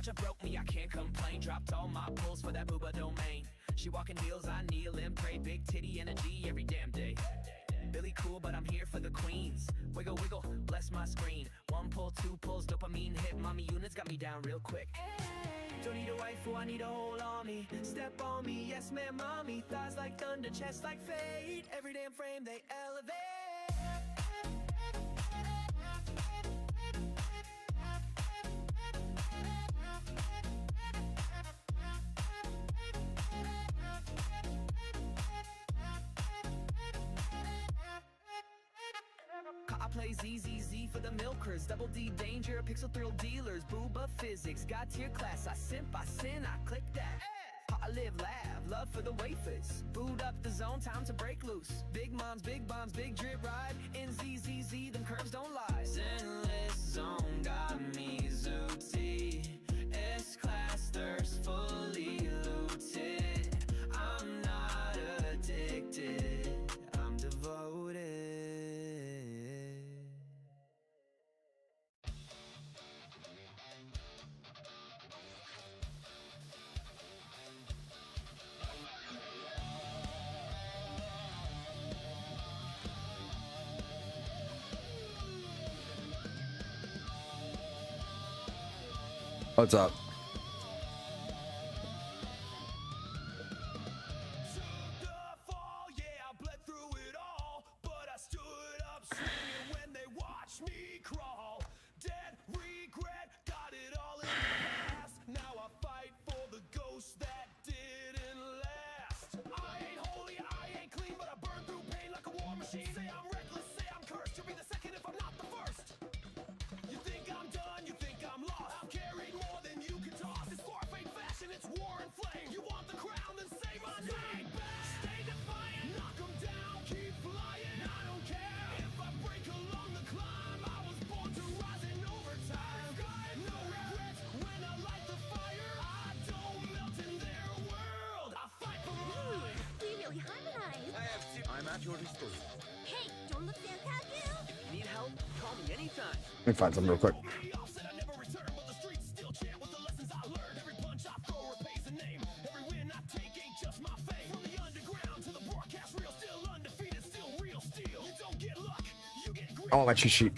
Gacha broke me, I can't complain. Dropped all my pulls for that WUWA domain. She walking heels, I kneel and pray. Big titty energy every damn day. Billy cool, but I'm here for the queens. Wiggle, wiggle, bless my screen. One pull, two pulls, dopamine hit. Mommy units got me down real quick. Don't need a waifu, I need a whole army. Step on me, yes ma'am, mommy. Thighs like thunder, chest like fate. Every damn frame they elevate. I play ZZZ for the milkers, double D danger, pixel thrill dealers, booba physics, God tier class, I simp, I sin, I click that. I live, laugh, love for the wafers, boot up the zone, time to break loose. Big moms, big bombs, big drip ride, in ZZZ, them curves don't lie. Zenless zone got me zooty, S-class thirst fully looted. I'm not addicted, I'm devoted. What's up? Hey, don't look there, Kaku. Need help? Call me anytime. Let me find something real quick. I want my cheat sheet.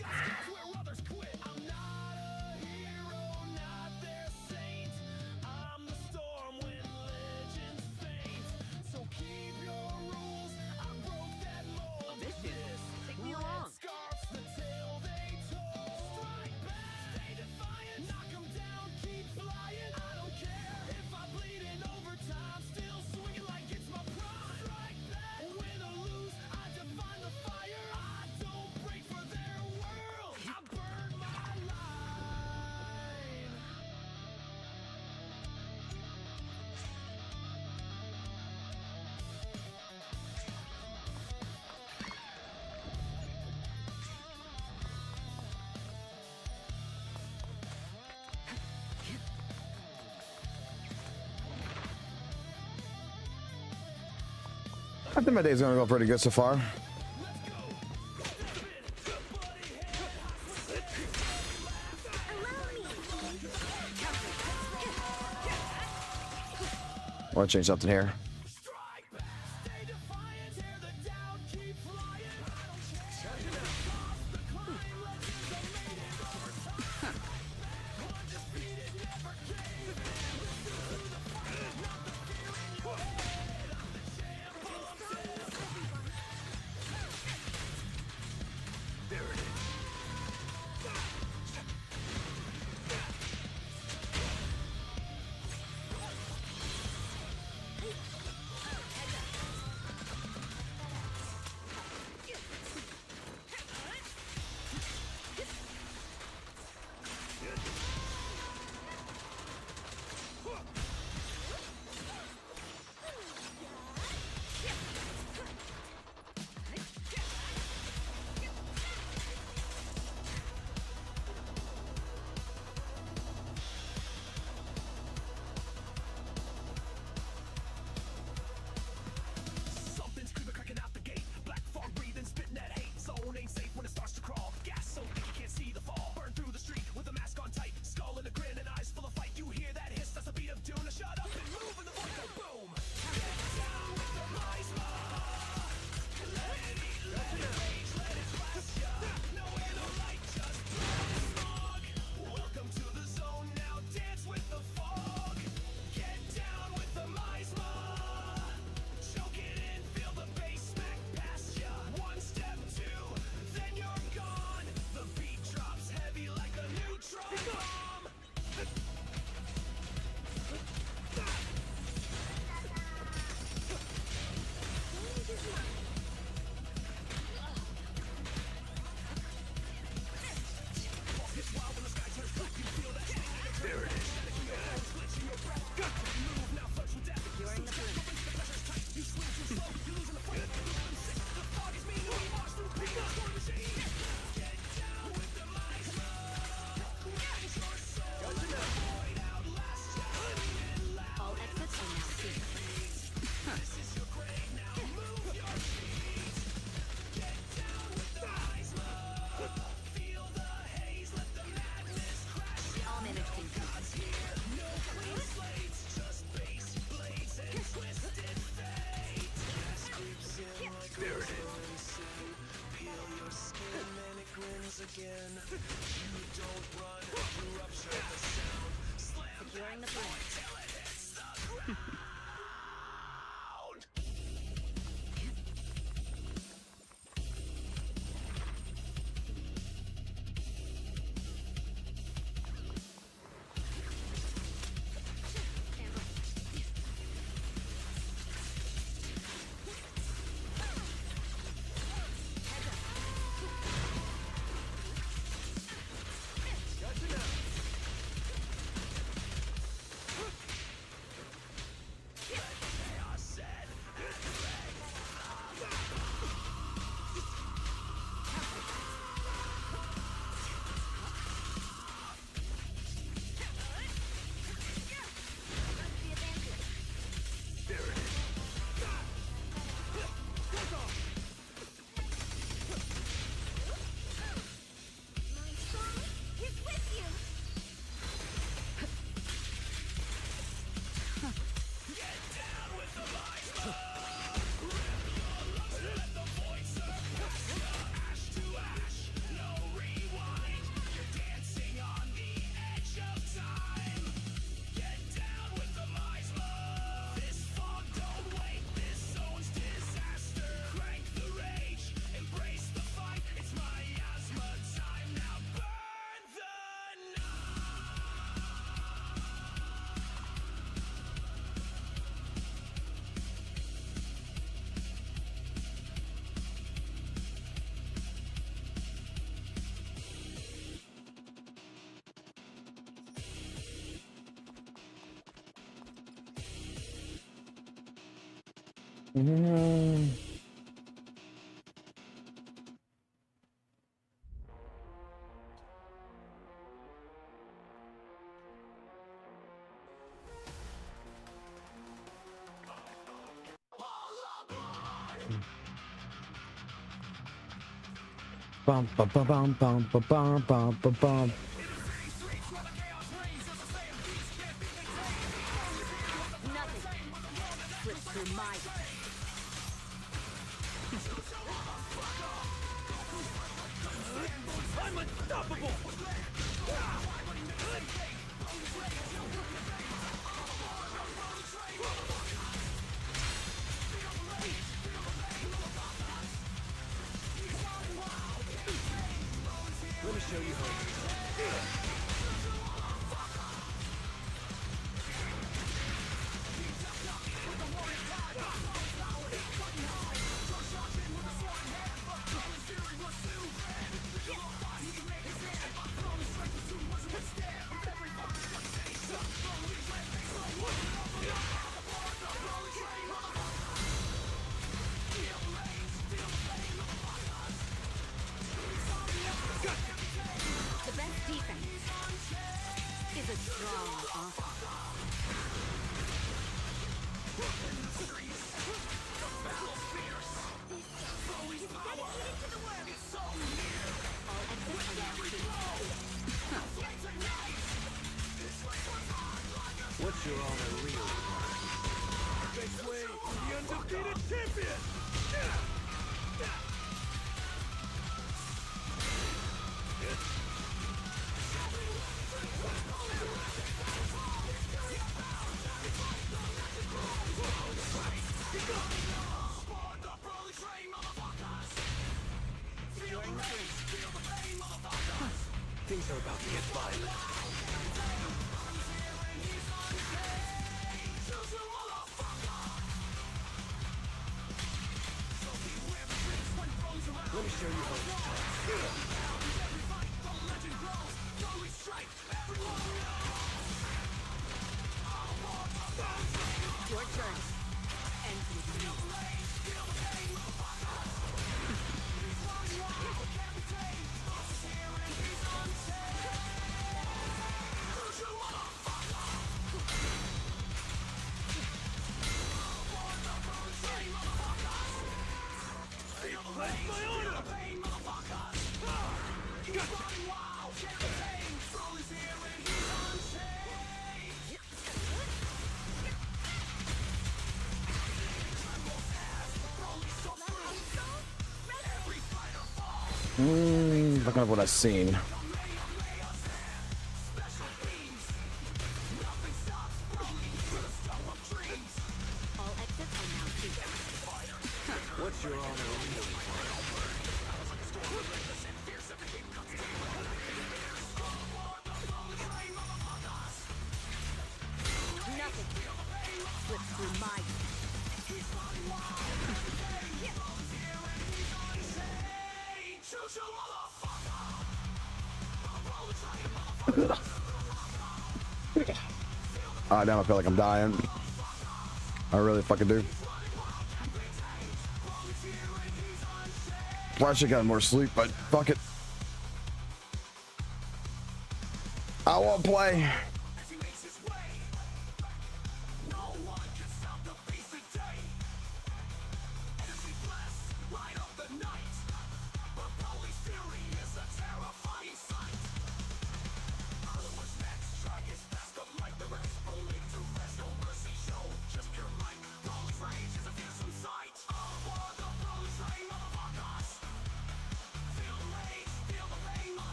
I think my day's gonna go pretty good so far. I want to change something here. Mm. Bum bum bum bum bum bum bum bum bum bum. Nothing slips through my Let me show you how. The best defense is a strong offense. What's your honor real? This way, the undefeated champion! Things are about to get violent. Let me show you how it's done. Your turn. Ends with me. Looking at what I've seen. All exits are now secret. What's your honor real? Nothing slips through my Now I feel like I'm dying. I really fucking do. Well, I should have got more sleep, but fuck it. I won't play.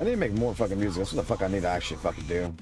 I need to make more fucking music. That's what the fuck I need to actually fucking do.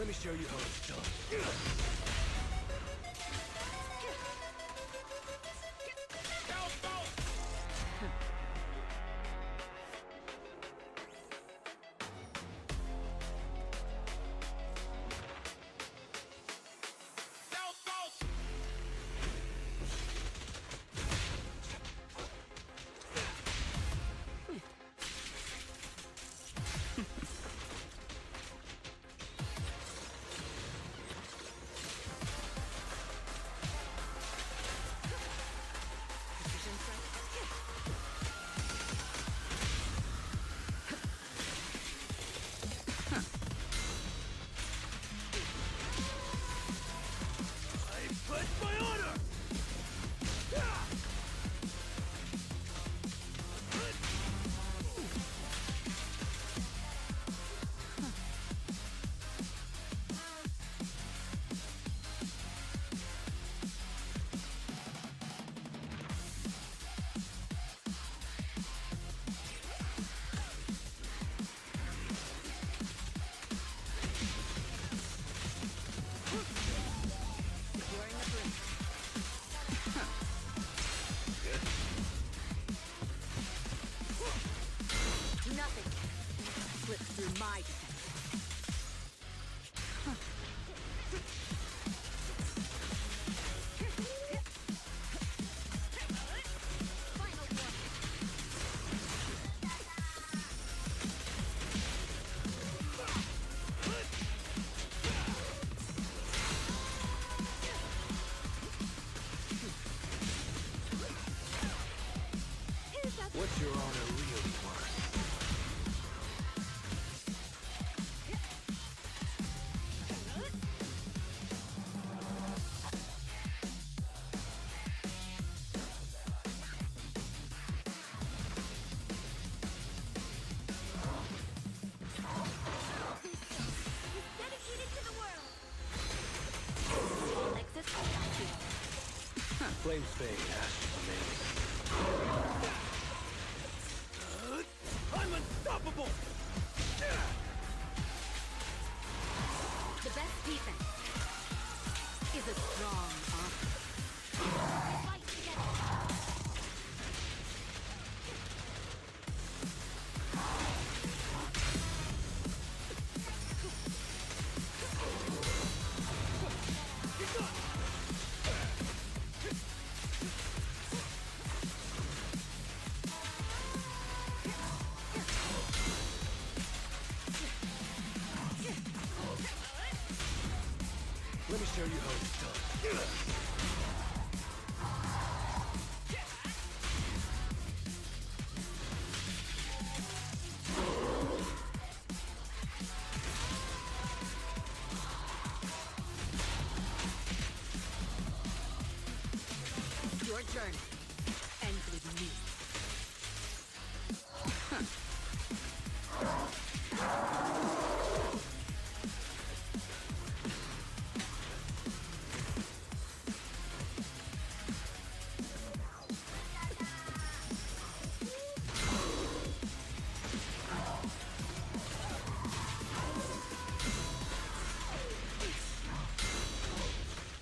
Let me show you how it's done. Precision strike. I pledge my honor! Securing the perimeter. Nothing slips through my defense. Final one. What's your honor really worth? Dedicated to the world. All exits are now sealed. Flames fade, ashes remain. I'm unstoppable! The best defense is a strong offense. Fight together. Let me show you how it's done. Your journey ends with me.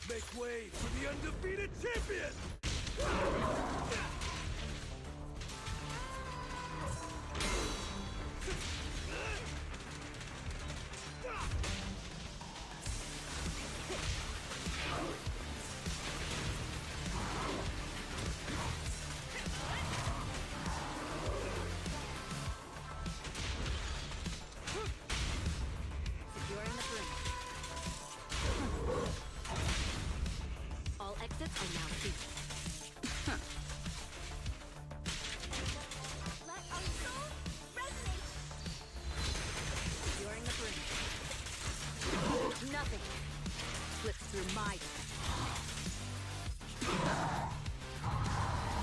Make way for the undefeated champion! Securing the perimeter. All exits are now sealed. Let our souls resonate. Securing the perimeter. Nothing slips through my defense.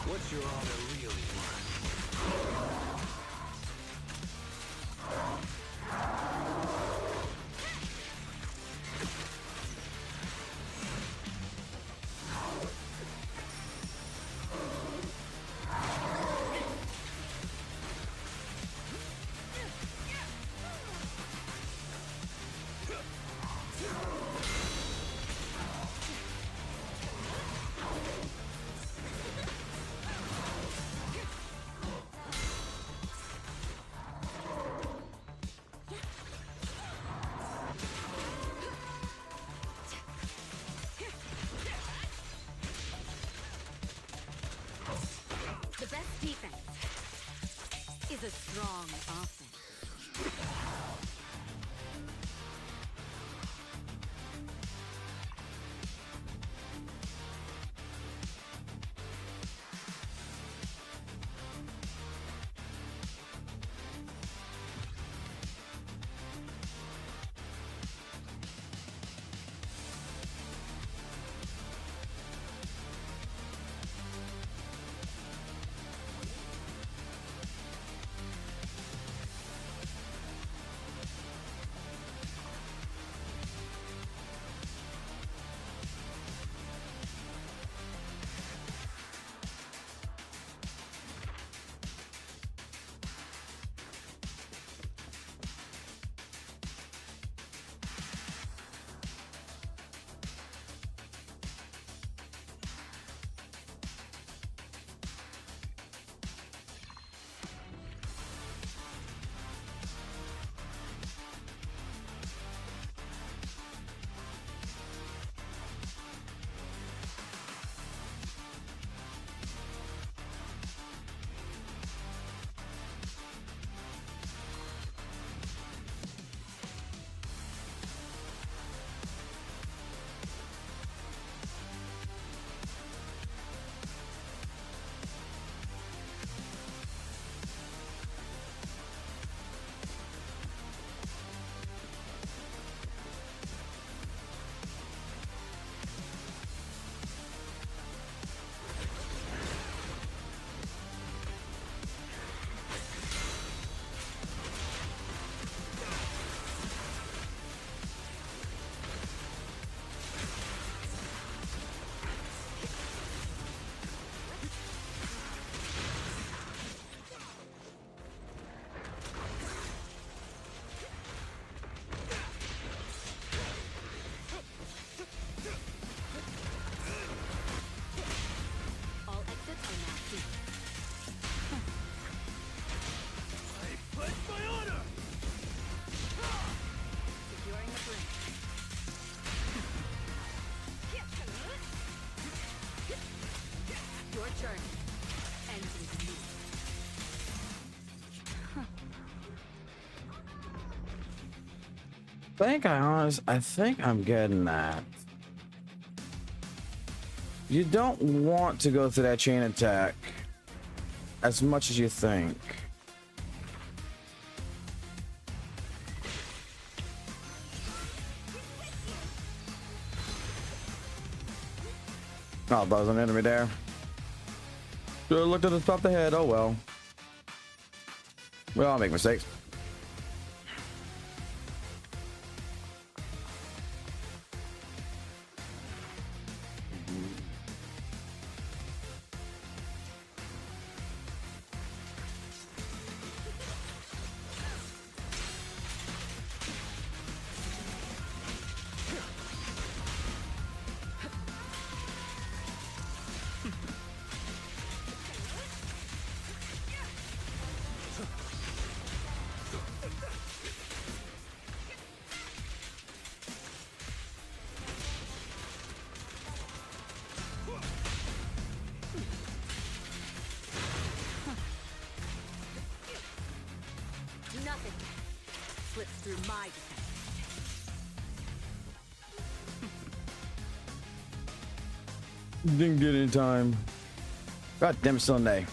What's your honor really worth? is a strong offense. All exits are now clear. I pledge my honor! Securing the bridge. Your turn. Ends with you. I think I'm getting that. You don't want to go through that chain attack as much as you think. Oh, that was an enemy there. Should have looked at the top of the head. Oh well. We all make mistakes. Nothing slips through my defense. Didn't get in time. God damn Sunday.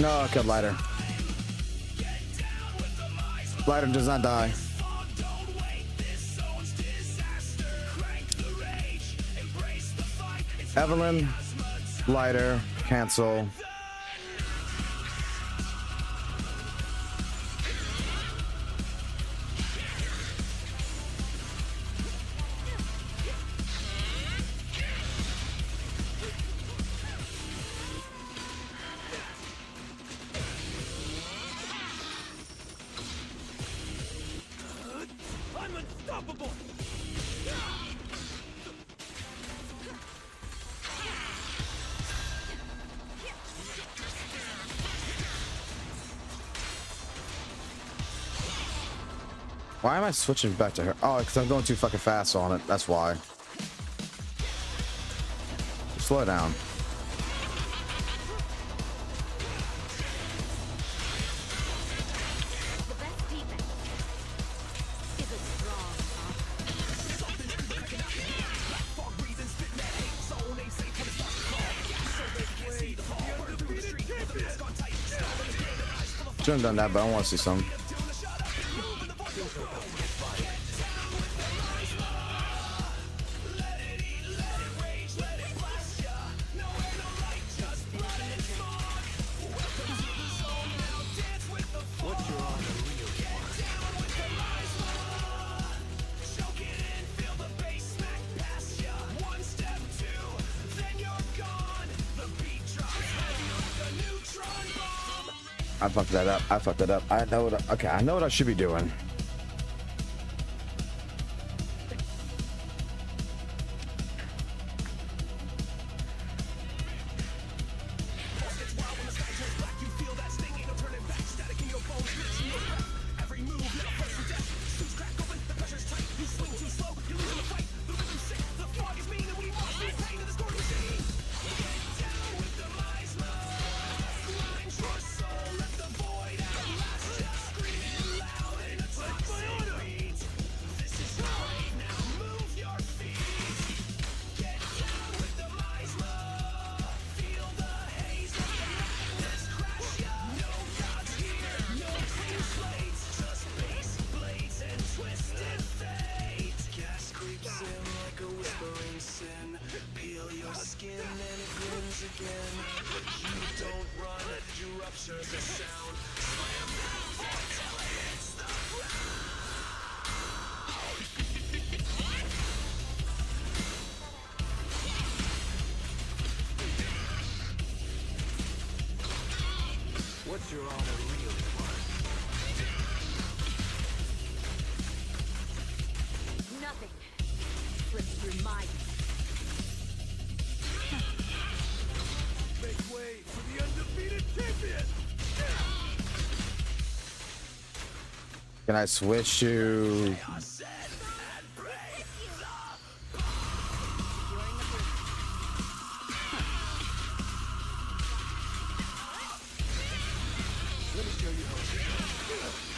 No, I killed Lighter. Lighter does not die. Evelyn, Lighter, cancel. I'm unstoppable! Why am I switching back to her? Oh, because I'm going too fucking fast on it. That's why. Slow down. The best defense is a strong Shouldn't have done that, but I want to see some. What's your honor I fucked that up. I fucked that up. I know what. Okay, I know what I should be doing. What's your honor really worth? nothing slips through my Make way for the undefeated champion! Can I switch to? Let me show you how it's done.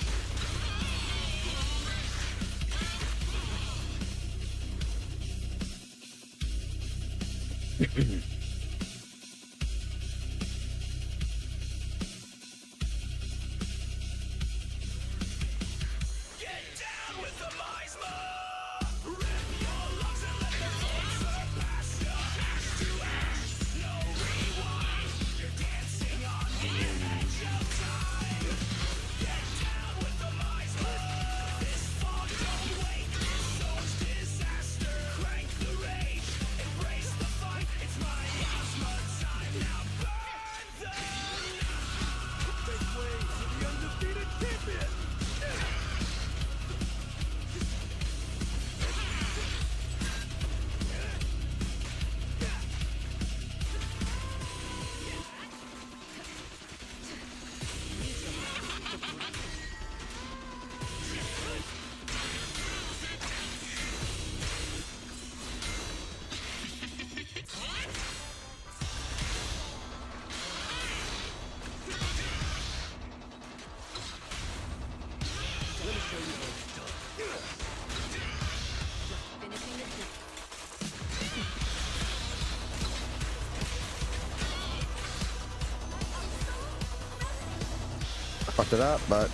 I fucked it up, but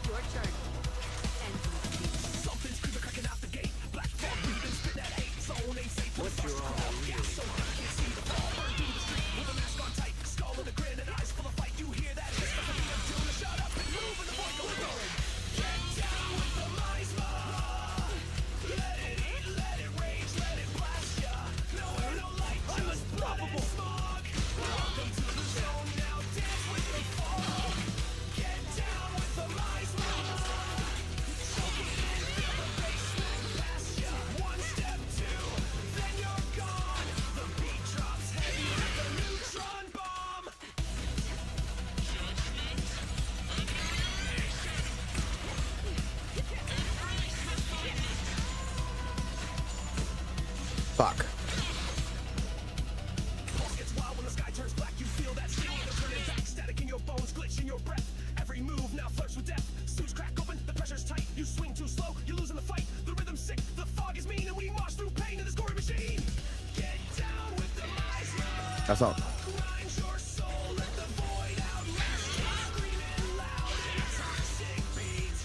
Your turn. And Something's creeping, cracking out the gate. Black fog breathing, spit that hate. Zone ain't safe. What's your honor really So I can't see the fall. Burn through the street with a mask on tight. Skull and a grin and eyes full of fight. You hear that? It's like a beat of doom. Shut up and move and avoid going. Get down with the miasma. Let it eat, let it rage, let it blast ya. No air, no light, just blood and smog. Welcome to the zone, now dance with the fog. Get down with the miasma. Soak it in, feel the bass swing past ya. One step, two, then you're gone. The beat drops heavy like a neutron bomb. fuck. Pulse gets wild when the sky turns black. You feel that sting in the turning back. Static in your bones, glitch in your breath. Every move now flirts with death. Suits crack open, the pressure's tight. You swing too slow, you're losing the fight. The rhythm's sick, the fog is mean, and we march through pain in this gory machine. Get down with the miasma. That's all. Grind your soul, let the void outlast you. Screaming loud in a toxic beat.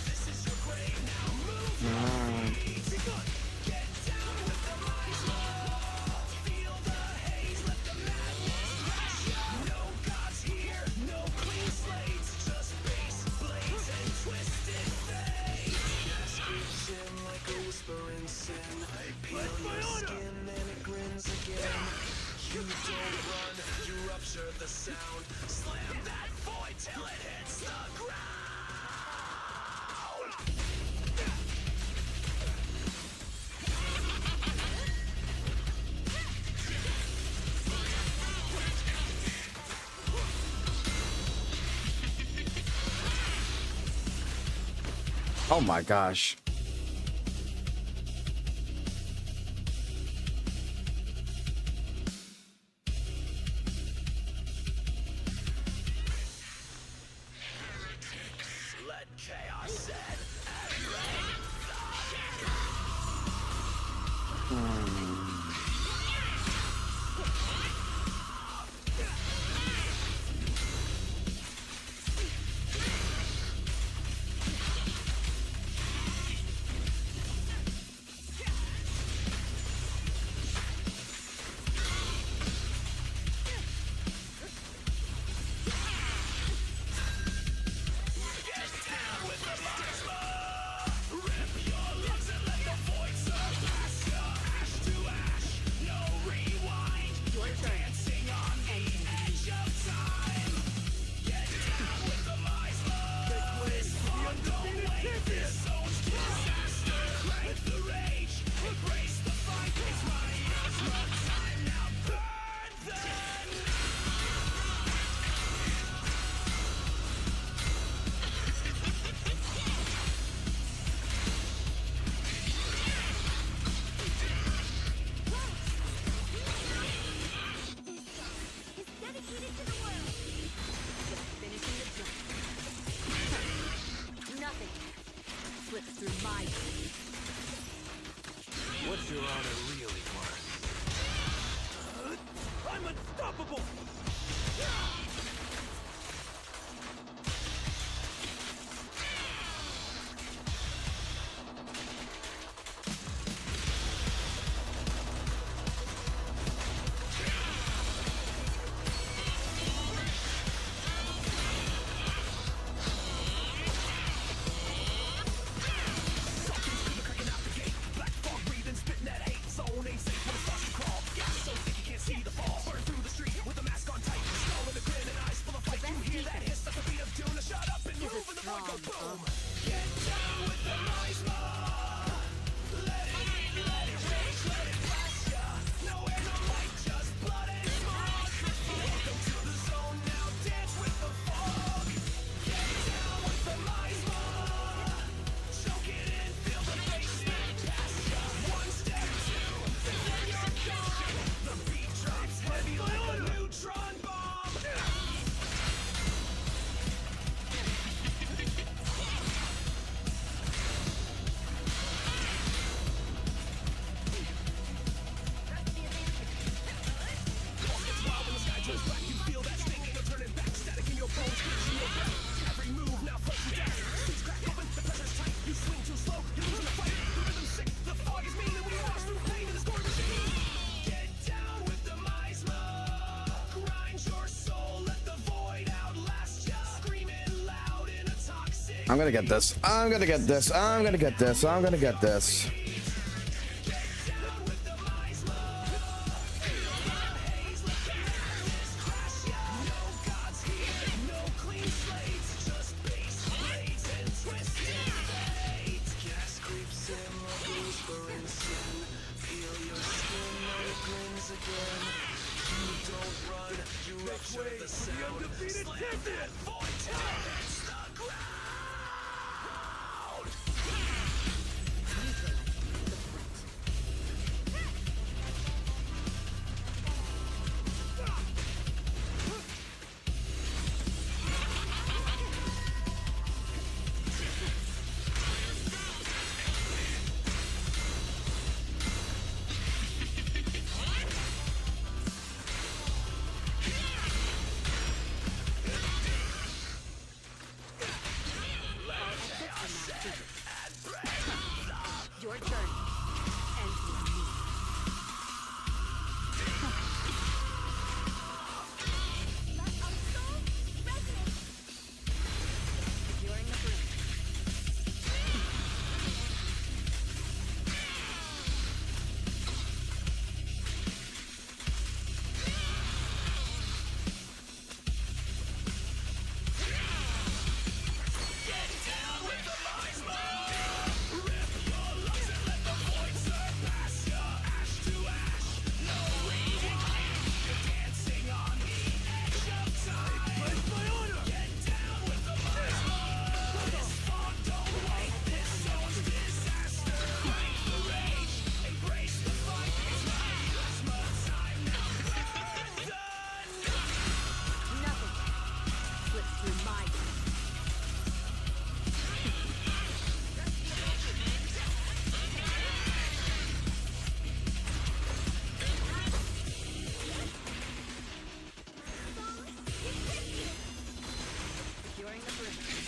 This is your grave now. Move your feet. Get down with the miasma. Feel the haze, let the madness crash ya. No gods here, no clean slates. Just bass, blades, and twisted fate. Creeps in like a whisper in sin. Peel your skin and it grins again. You don't run, you rupture the sound. Slam that void till it hits the ground. Oh my gosh. Let chaos set. your turn. Slip through my feet. What's your honor really worth? I'm unstoppable! See the fall, burn through the street with a mask I'm gonna get this. I'm gonna get this. I'm gonna get this. I'm gonna get this. Your turn. Ends with me. Securing the room.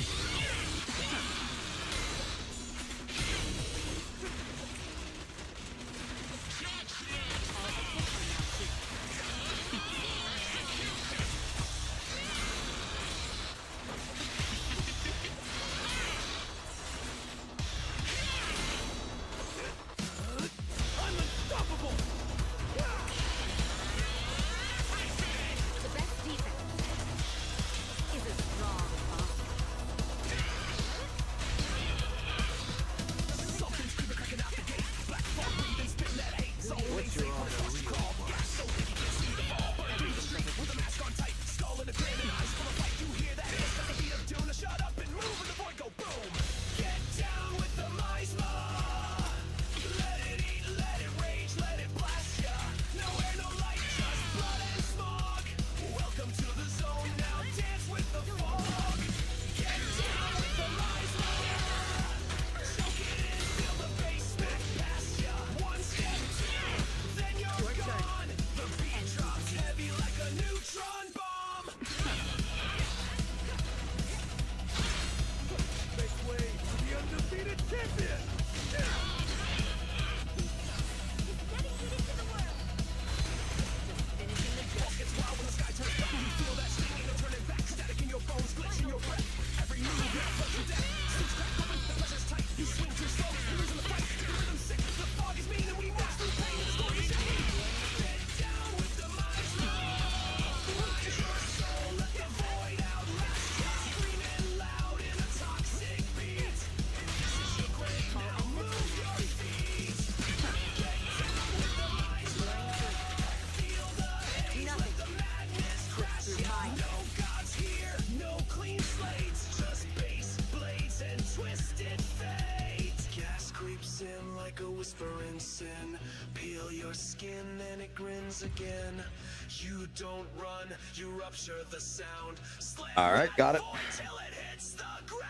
whisper in sin. Peel your skin and it grins again. You don't run, you rupture the sound. Slam all right, got it. till it hits the ground.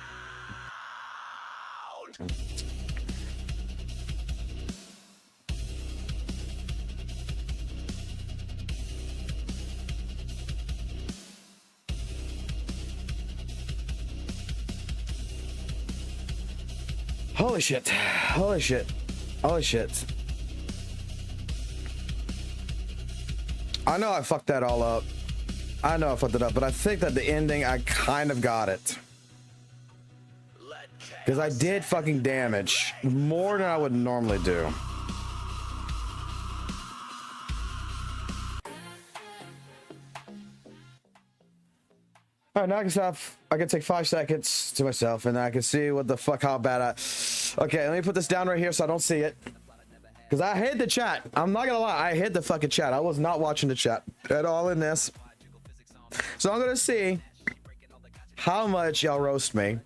Holy shit. Holy shit. Holy shit. I know I fucked that all up. I know I fucked it up, but I think that the ending, I kind of got it. Because I did fucking damage more than I would normally do. All right, now I can take 5 seconds to myself and I can see what the fuck, how bad okay, let me put this down right here so I don't see it. Because I hid the chat. I'm not gonna lie, I hid the fucking chat. I was not watching the chat at all in this. So I'm gonna see how much y'all roast me.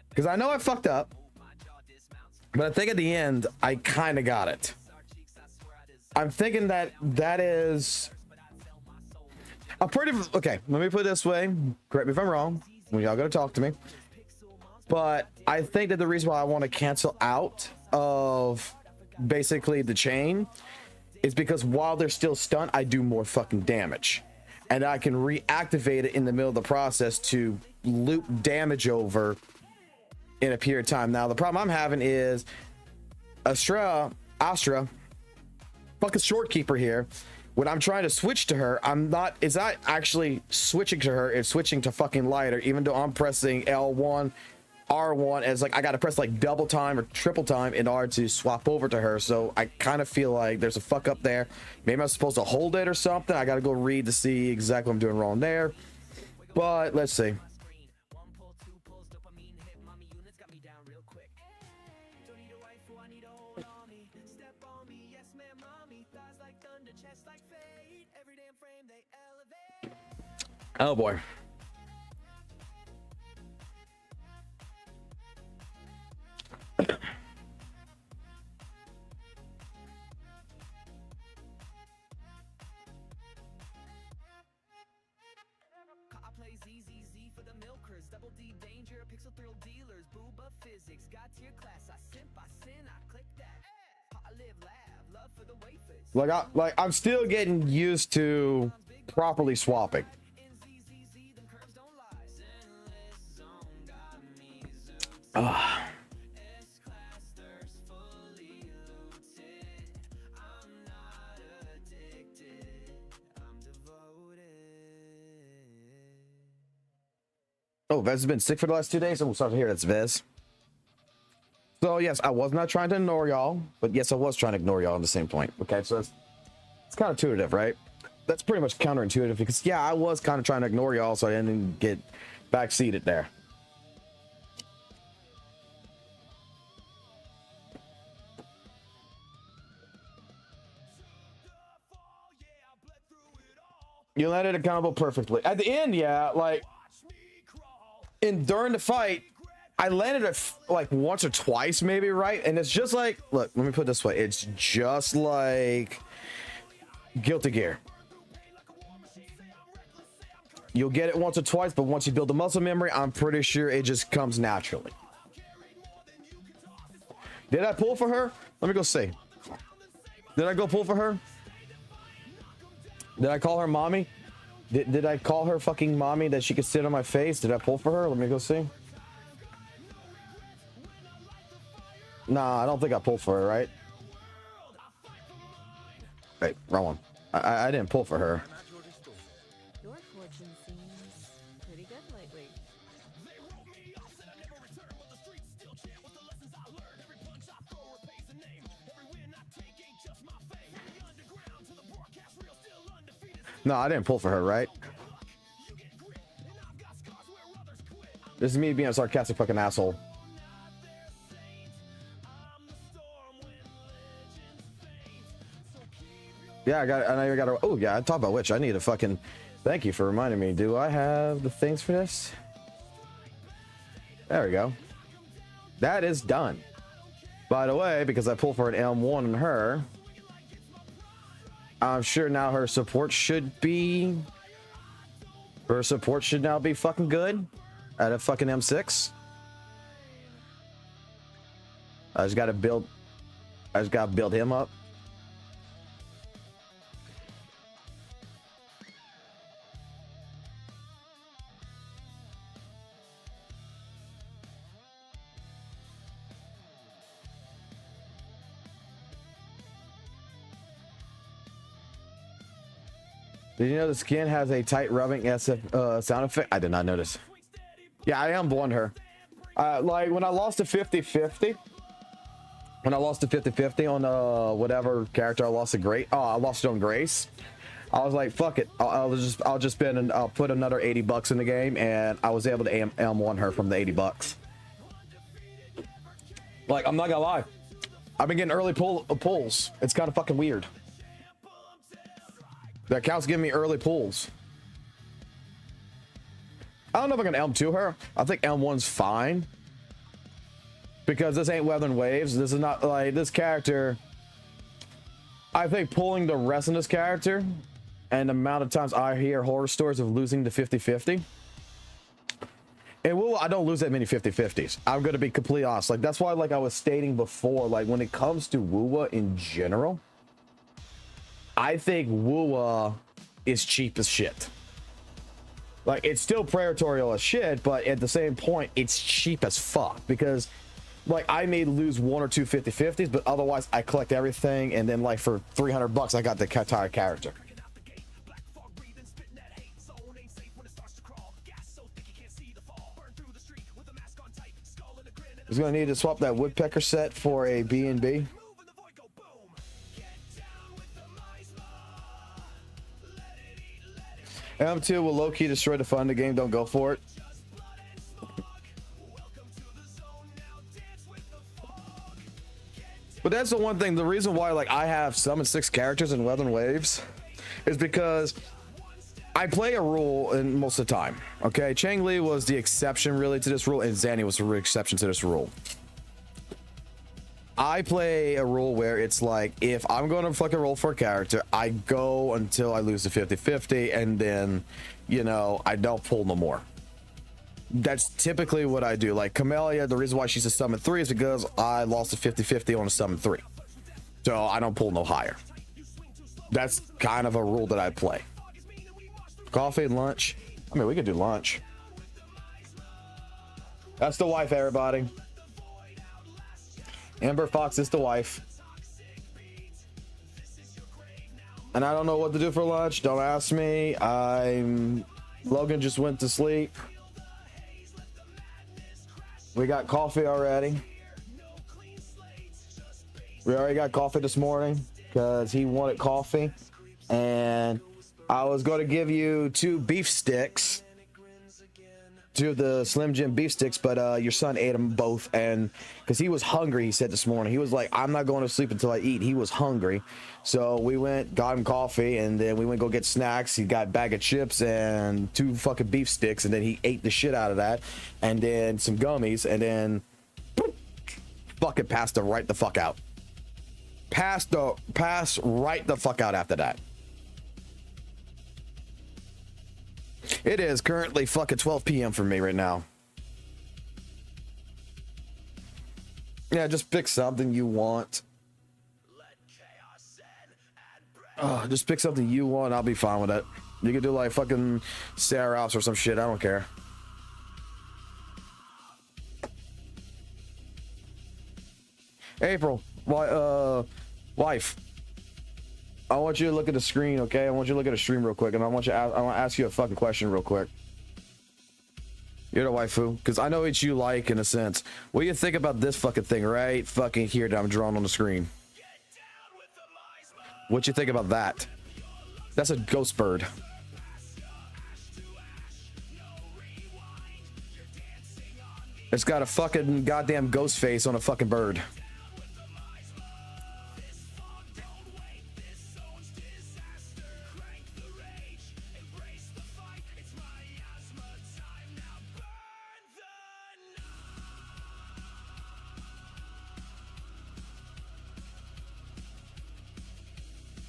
Because I know I fucked up. But I think at the end, I kind of got it. I'm thinking that is... I'm pretty... Okay, let me put it this way. Correct me if I'm wrong. When y'all gonna talk to me. But I think that the reason why I want to cancel out of basically the chain is because while they're still stunned, I do more fucking damage. And I can reactivate it in the middle of the process to loop damage over in a period of time. Now, the problem I'm having is Astra, fucking short keeper here. When I'm trying to switch to her, it's not actually switching to her, it's switching to fucking lighter, even though I'm pressing L1, R1, as like I gotta press like double time or triple time in order to swap over to her. So I kind of feel like there's a fuck up there. Maybe I'm supposed to hold it or something. I gotta go read to see exactly what I'm doing wrong there. But let's see. Oh boy. For the milkers, double D danger, pixel thrill dealers, booba physics, got to your class, I simp, I sin, I click that. I live, laugh, love for the wafers. I'm still getting used to properly swapping. Oh, Vez has been sick for the last 2 days. I'm sorry to hear that's Vez. So yes, I was not trying to ignore y'all, but yes, I was trying to ignore y'all on the same point. Okay, so it's counterintuitive, right? That's pretty much counterintuitive because yeah, I was kind of trying to ignore y'all so I didn't get backseated there. You landed accountable perfectly. At the end, yeah, like during the fight, I landed it like once or twice, maybe, right? And it's just like, look, let me put it this way. It's just like Guilty Gear. You'll get it once or twice, but once you build the muscle memory, I'm pretty sure it just comes naturally. Did I pull for her? Let me go see. Did I go pull for her? Did I call her mommy? Did I call her fucking mommy that she could sit on my face? Did I pull for her? Let me go see. Nah, I don't think I pulled for her, right? Wait, wrong one. I didn't pull for her. Your fortune seems pretty good lately. No, I didn't pull for her, right? This is me being a sarcastic fucking asshole. Yeah, I know you got to. Oh, yeah, I talked about which. I need a fucking. Thank you for reminding me. Do I have the things for this? There we go. That is done. By the way, because I pulled for an M1 on her, I'm sure now her support should be. Her support should now be fucking good at a fucking M6. I just got to build him up. Did you know the skin has a tight rubbing SF sound effect? I did not notice. Yeah, I unblend her. Like when I lost to 50-50, when I lost to 50-50 on whatever character I lost to I lost it on Grace. I was like, fuck it. I'll just spend and I'll put another $80 in the game, and I was able to M1 her from the $80. Like, I'm not gonna lie, I've been getting early pulls. It's kind of fucking weird. The account's giving me early pulls. I don't know if I can M2 her. I think M1's fine. Because this ain't Weather and Waves. This is not like this character. I think pulling the rest of this character and the amount of times I hear horror stories of losing to 50-50. And WUWA, I don't lose that many 50-50s. I'm going to be completely honest. Like, that's why, like I was stating before, like when it comes to WUWA in general, I think WUWA is cheap as shit. Like, it's still predatory as shit, but at the same point, it's cheap as fuck. Because, like, I may lose 1 or 2 50-50s, but otherwise I collect everything, and then, like, for $300, I got the entire character. He's gonna need to swap that woodpecker set for a B&B. M2 will low-key destroy the fun of the game. Don't go for it. But that's the one thing. The reason why, like, I have summon 6 characters in Weather and Waves is because I play a rule in most of the time. Okay, Chang Li was the exception really to this rule, and Zanny was the exception to this rule. I play a rule where it's like, if I'm going to fucking roll for a character, I go until I lose the 50-50, and then, you know, I don't pull no more. That's typically what I do. Like Camellia, the reason why she's a summon 3 is because I lost a 50-50 on a summon 3. So I don't pull no higher. That's kind of a rule that I play. Coffee, lunch. I mean, we could do lunch. That's the wife, everybody. Amber Fox is the wife. And I don't know what to do for lunch. Don't ask me. Logan just went to sleep. We got coffee already. We already got coffee this morning because he wanted coffee. And I was going to give you 2 beef sticks, 2 of the Slim Jim beef sticks, but your son ate them both, and because he was hungry, he said this morning, he was like, I'm not going to sleep until I eat. He was hungry, so we went, got him coffee, and then we went go get snacks. He got a bag of chips and 2 fucking beef sticks, and then he ate the shit out of that, and then some gummies, and then boop, fucking passed right the fuck out. Passed right the fuck out after that. It is currently fucking 12 p.m. for me right now. Yeah, just pick something you want. Just pick something you want. I'll be fine with it. You can do like fucking Seraphs or some shit. I don't care. April, wife. I want you to look at the screen, okay? I want you to look at the stream real quick, and I want to ask you a fucking question real quick. You're the waifu, because I know what you like in a sense. What do you think about this fucking thing right fucking here that I'm drawing on the screen? What you think about that? That's a ghost bird. It's got a fucking goddamn ghost face on a fucking bird.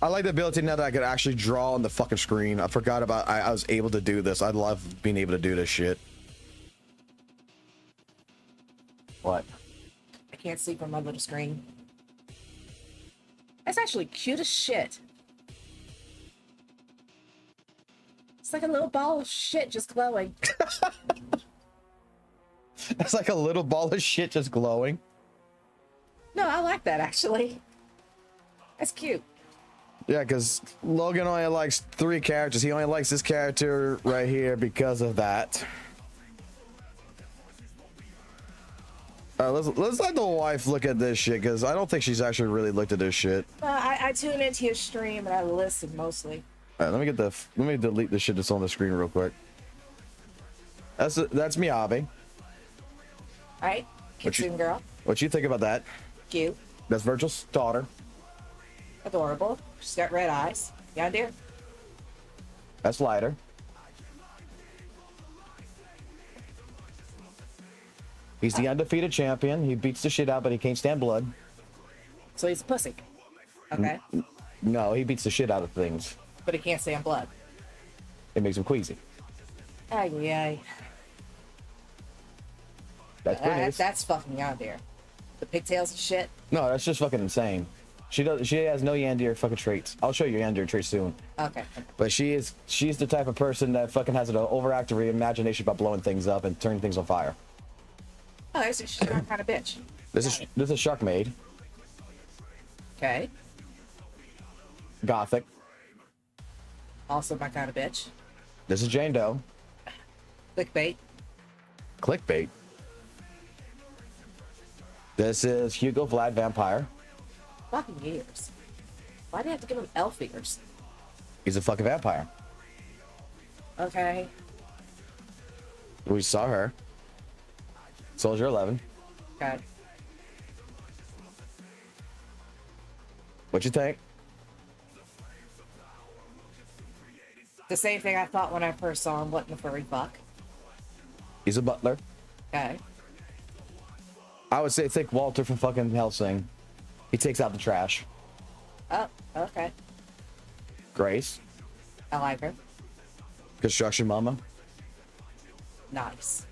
I like the ability now that I could actually draw on the fucking screen. I forgot about I was able to do this. I love being able to do this shit. What? I can't see from my little screen. That's actually cute as shit. It's like a little ball of shit just glowing. It's like a little ball of shit just glowing. No, I like that actually. That's cute. Yeah, because Logan only likes 3 characters. He only likes this character right here because of that. Let's let the wife look at this shit, because I don't think she's actually really looked at this shit. I tune into your stream and I listen mostly. All right, let me delete the shit that's on the screen real quick. That's Miyabi. All right, Kitsune girl. What you think about that? Cute. That's Virgil's daughter. Adorable. She's got red eyes. Yondir. That's Lighter. He's the undefeated champion. He beats the shit out, but he can't stand blood. So he's a pussy. Okay. No, he beats the shit out of things. But he can't stand blood. It makes him queasy. Ay, ay. That's fucking Yondir. The pigtails and shit. No, that's just fucking insane. She has no Yandir fucking traits. I'll show you Yandir traits soon. Okay. But she's the type of person that fucking has an overactive imagination about blowing things up and turning things on fire. Oh, so she's my kind of bitch. This is Shark Maid. Okay. Gothic. Also my kind of bitch. This is Jane Doe. Clickbait. Clickbait. This is Hugo Vlad Vampire. Fucking years. Why do you have to give him elf ears? He's a fucking vampire. Okay. We saw her. Soldier 11. Okay. What you think? The same thing I thought when I first saw him. What in the furry fuck? He's a butler. Okay. I would say think Walter from fucking Helsing. He takes out the trash. Oh, okay. Grace. I like her. Construction mama. Nice.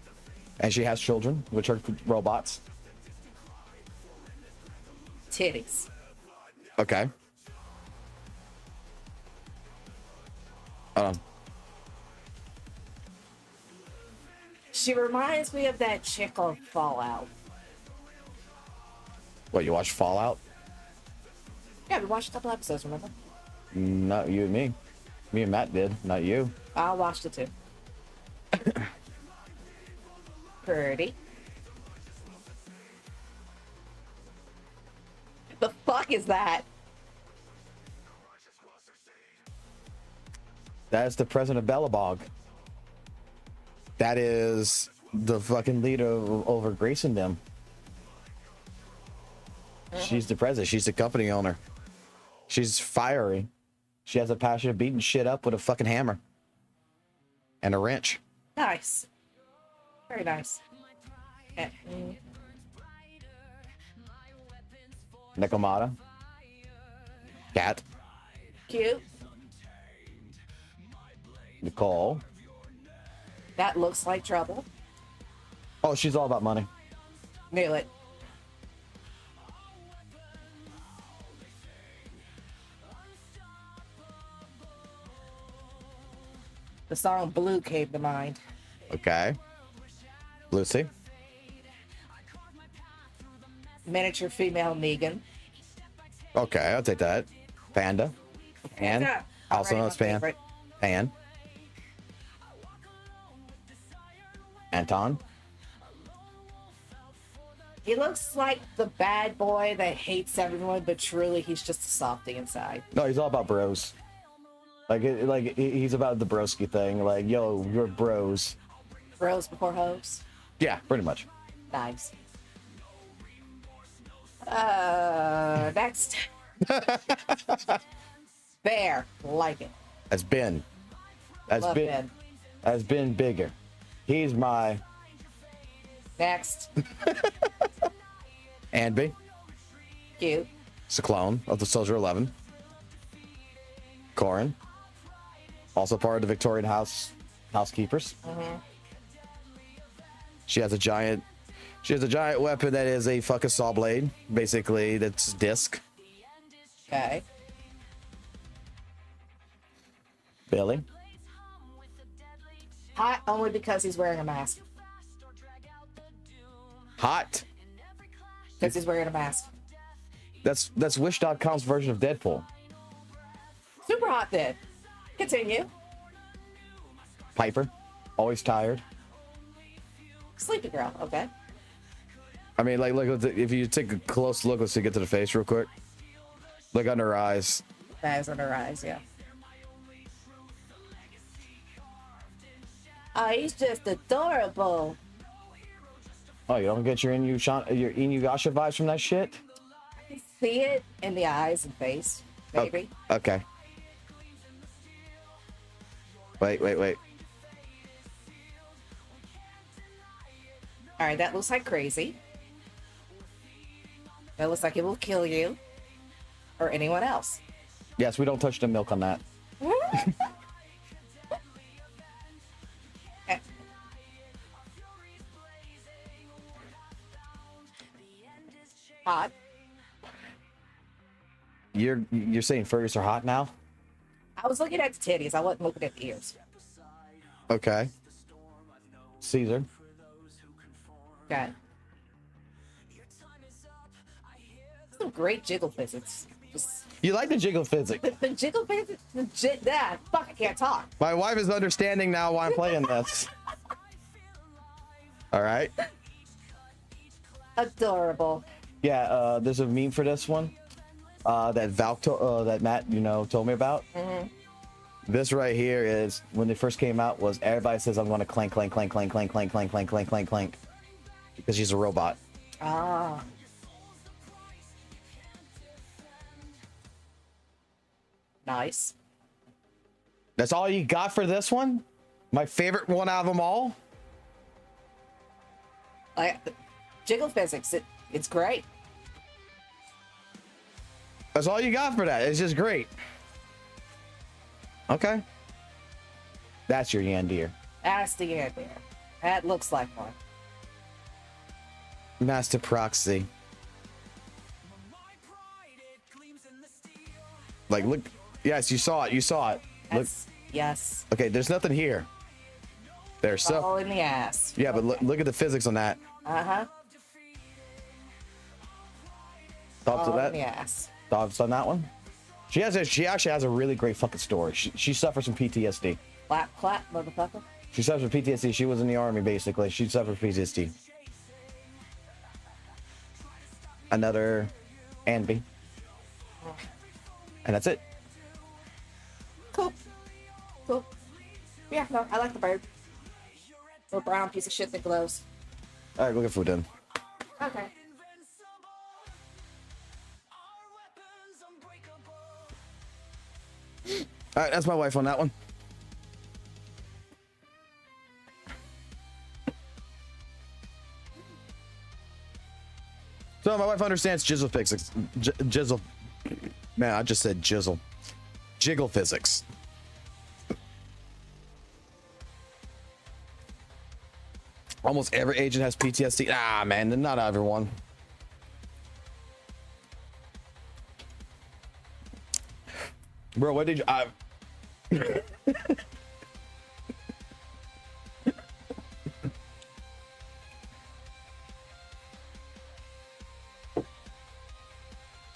And she has children, which are robots. Titties. Okay. Hold on. She reminds me of that chick on Fallout. What, you watched Fallout? Yeah, we watched a couple episodes, remember? Not you and me. Me and Matt did, not you. I watched it too. Pretty. The fuck is that? That's the president of Bellabog. That is the fucking leader over Grace and them. She's the president. She's the company owner. She's fiery. She has a passion of beating shit up with a fucking hammer. And a wrench. Nice. Very nice. Nekomata. Cat. Cute. Nicole. That looks like trouble. Oh, she's all about money. Knew it. The song Blue came to mind. Okay. Lucy. Miniature female Negan. Okay, I'll take that. Panda. Pan. Yeah, Also known already as my Pan. favorite. Pan. Anton. He looks like the bad boy that hates everyone, but truly he's just a softy inside. No, he's all about bros. He's about the broski thing. Like, yo, you're bros. Bros before hoes. Yeah, pretty much. Nice. Next. Fair. Like it. Has been Love Ben. has been bigger. He's my Next. Anby. Cute. It's a clone of the Soldier 11. Corin. Also part of the Victorian housekeepers. Mm-hmm. She has a giant weapon that is a fucking saw blade. Basically, that's disc. Okay. Billy. Hot only because he's wearing a mask. Hot. Because he's wearing a mask. That's Wish.com's version of Deadpool. Super hot then. Continue. Piper. Always tired. Sleepy girl. Okay. I mean, like, look, if you take a close look, let's see, get to the face real quick. Look under her eyes. Bags on her eyes, yeah. Oh, he's just adorable. Oh, you don't get your Inuyasha vibes from that shit? I see it in the eyes and face, maybe. Oh, okay. Wait. All right, that looks like crazy. That looks like it will kill you or anyone else. Yes, we don't touch the milk on that. Hot. You're saying furries are hot now? I was looking at the titties. I wasn't looking at the ears. Okay. Caesar. Okay. Some great jiggle physics. Just You like the jiggle physics. the jiggle physics. Fuck, I can't talk. My wife is understanding now why I'm playing this. All right. Adorable. Yeah, there's a meme for this one that that Matt, told me about. Mm-hmm. This right here is when they first came out. Was everybody says I'm going to clank, clank, clank, clank, clank, clank, clank, clank, clank, clank, clank, because she's a robot. Ah. Nice. That's all you got for this one? My favorite one out of them all? Like jiggle physics. It's great. That's all you got for that. It's just great. Okay. That's your Yandir. That's the end there. That looks like one. Master Proxy. Like, look. Yes, you saw it. You saw it. Look. Yes. Okay, there's nothing here. There's so. All in the ass. Yeah, but look at the physics on that. Uh-huh. Thoughts All on in the that? ass. Thoughts on that one? She actually has a really great fucking story. She suffers from PTSD. Clap, clap, motherfucker. She suffers from PTSD. She was in the army, basically. She suffered from PTSD. Another Anby. And that's it. Cool. Cool. Yeah, no, I like the bird. Little brown piece of shit that glows. All right, we'll get food then. Okay. All right, that's my wife on that one. So my wife understands jizzle physics. Jizzle. Man, I just said jizzle. Jiggle physics. Almost every agent has PTSD. Ah, man, not everyone. Bro, what did you...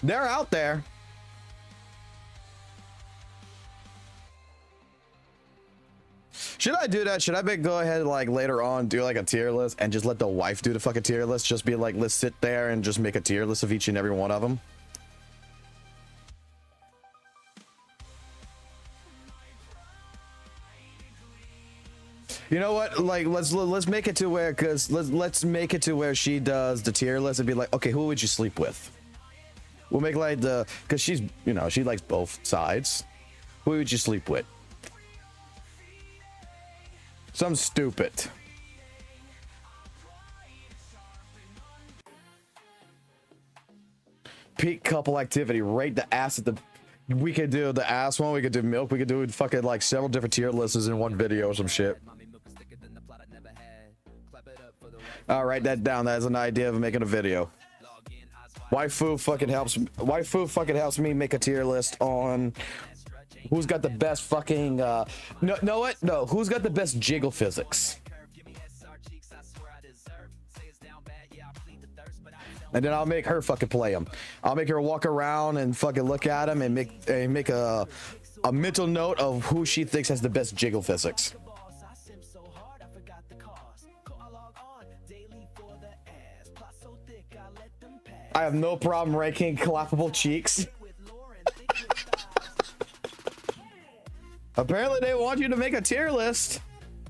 They're out there. Should I do that? Should I go ahead like later on do like a tier list and just let the wife do the fucking tier list? Just be like, let's sit there and just make a tier list of each and every one of them. You know what? Like, let's make it to where, cause let's make it to where she does the tier list and be like, okay, who would you sleep with? We'll make like cause she's, she likes both sides. Who would you sleep with? Some stupid. Peak couple activity. Rate the ass at the. We could do the ass one. We could do milk. We could do fucking like several different tier lists in one video or some shit. I'll write that down. That's an idea of making a video. Waifu fucking helps me make a tier list on who's got the best fucking who's got the best jiggle physics. And then I'll make her fucking play them. I'll make her walk around and fucking look at them and make a mental note of who she thinks has the best jiggle physics. I have no problem ranking clappable cheeks. Apparently they want you to make a tier list.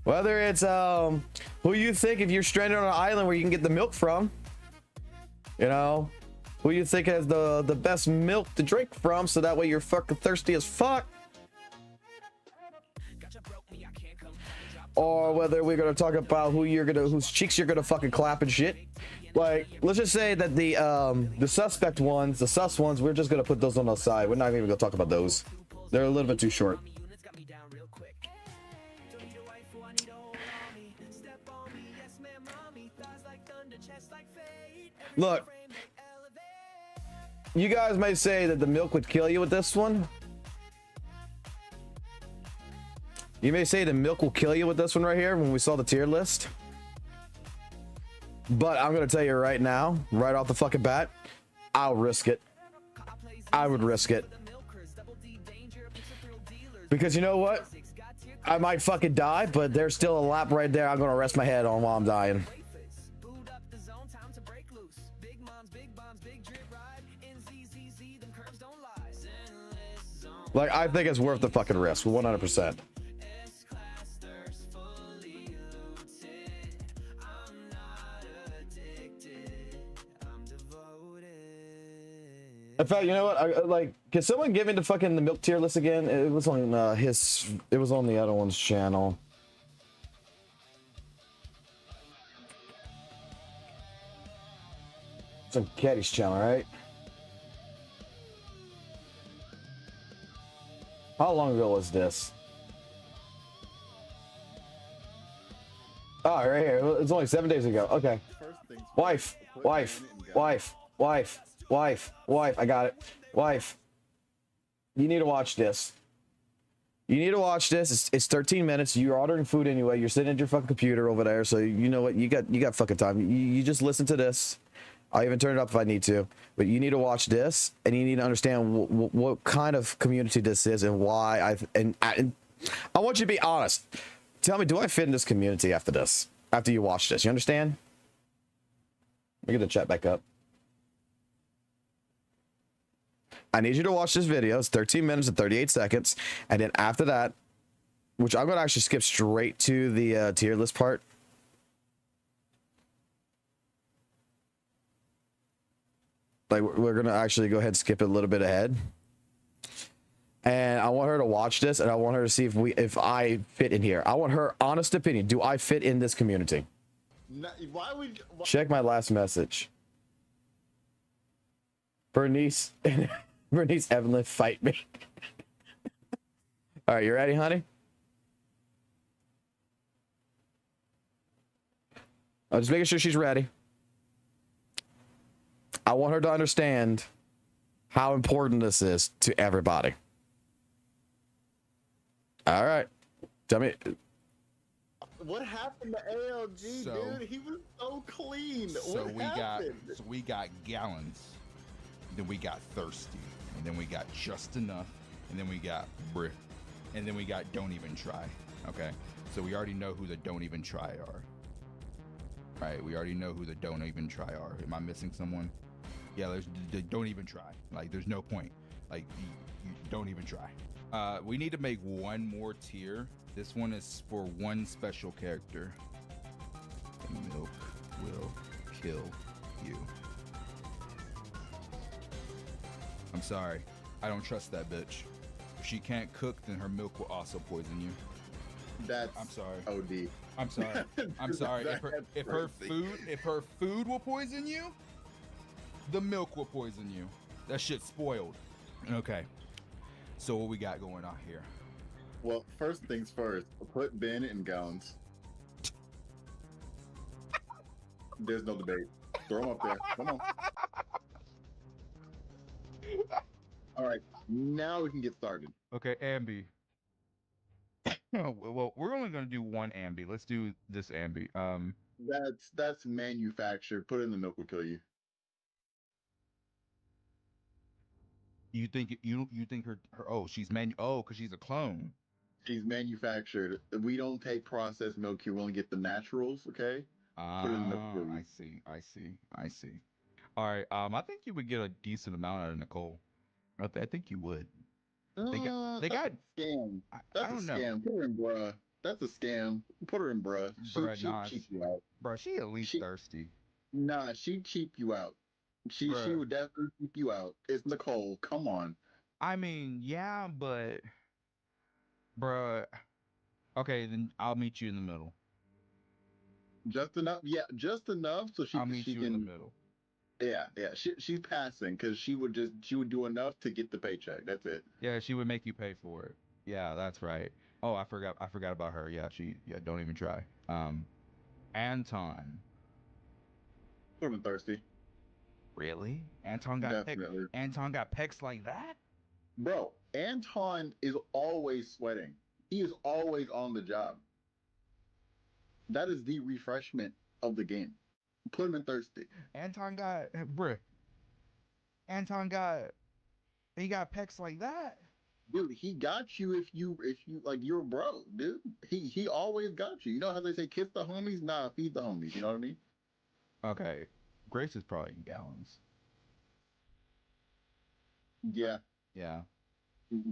Whether it's who you think if you're stranded on an island where you can get the milk from. You know, who you think has the best milk to drink from, so that way you're fucking thirsty as fuck. Or whether we're gonna talk about whose cheeks you're gonna fucking clap and shit. Like, let's just say that the suspect ones, the sus ones, we're just gonna put those on the side. We're not even gonna talk about those. They're a little bit too short. Look, you guys may say that the milk would kill you with this one. You may say the milk will kill you with this one right here when we saw the tier list. But I'm going to tell you right now, right off the fucking bat, I'll risk it. I would risk it. Because you know what? I might fucking die, but there's still a lap right there I'm going to rest my head on while I'm dying. Like, I think it's worth the fucking risk, 100%. In fact, you know what? Can someone give me the milk tier list again? It was on it was on the other one's channel. It's on Caddy's channel, right? How long ago was this? Oh, right here. It's only 7 days ago. Okay. Wife. I got it. Wife. You need to watch this. You need to watch this. It's 13 minutes. You're ordering food anyway. You're sitting at your fucking computer over there. So you know what? You got fucking time. You just listen to this. I'll even turn it up if I need to, but you need to watch this and you need to understand what kind of community this is and why I want you to be honest. Tell me, do I fit in this community after this? After you watch this, you understand? Let me get the chat back up. I need you to watch this video. It's 13 minutes and 38 seconds. And then after that, which I'm going to actually skip straight to the tier list part. Like, we're going to actually go ahead and skip it a little bit ahead. And I want her to watch this, and I want her to see if I fit in here. I want her honest opinion. Do I fit in this community? No, Check my last message. Bernice, Evelyn, fight me. All right, you ready, honey? I'm just making sure she's ready. I want her to understand how important this is to everybody. All right. Tell me. What happened to ALG, dude? He was so clean. So what we got gallons. Then we got thirsty. And then we got just enough. And then we got brick. And then we got don't even try. Okay? So we already know who the don't even try are. Right? We already know who the don't even try are. Am I missing someone? Yeah, don't even try. Like, there's no point. Like, you don't even try. We need to make one more tier. This one is for one special character. The milk will kill you. I'm sorry. I don't trust that bitch. If she can't cook, then her milk will also poison you. I'm sorry. OD. I'm sorry. I'm sorry. If her food will poison you, the milk will poison you. That shit's spoiled. Okay. So what we got going on here? Well, first things first. Put Ben in gowns. There's no debate. Throw him up there. Come on. All right. Now we can get started. Okay, Ambi. Well, we're only gonna do one Ambi. Let's do this Ambi. That's manufactured. Put it in the milk will kill you. You think her she's because she's a clone. She's manufactured. We don't take processed milk here. We only get the naturals, okay? I see. All right. I think you would get a decent amount out of Nicole. I think you would. They got. They got. That's a scam. I That's a don't know, scam. Put her in bruh. That's a scam. Put her in bruh. bruh. She'll Nah, cheap you out. bruh. She at least She thirsty, Nah, she cheap you out. She bruh. would definitely cheap you out. It's Nicole. Come on. I mean, yeah, but bruh. Okay, then I'll meet you in the middle. Just enough. Yeah, just enough so I'll meet she you in the can. middle. Yeah, yeah. She's passing because she would do enough to get the paycheck. That's it. Yeah, she would make you pay for it. Yeah, that's right. Oh, I forgot about her. Yeah, don't even try. Anton. Put him thirsty. Really? Anton got pecs. Definitely. Anton got pecs like that? Bro, Anton is always sweating. He is always on the job. That is the refreshment of the game. Put him in thirsty. Anton got bruh. Anton got he got pecs like that. Dude, he got you if you like you're a bro, dude. He always got you. You know how they say kiss the homies? Nah, feed the homies. You know what I mean? Okay. Grace is probably in gallons. Yeah, Yeah.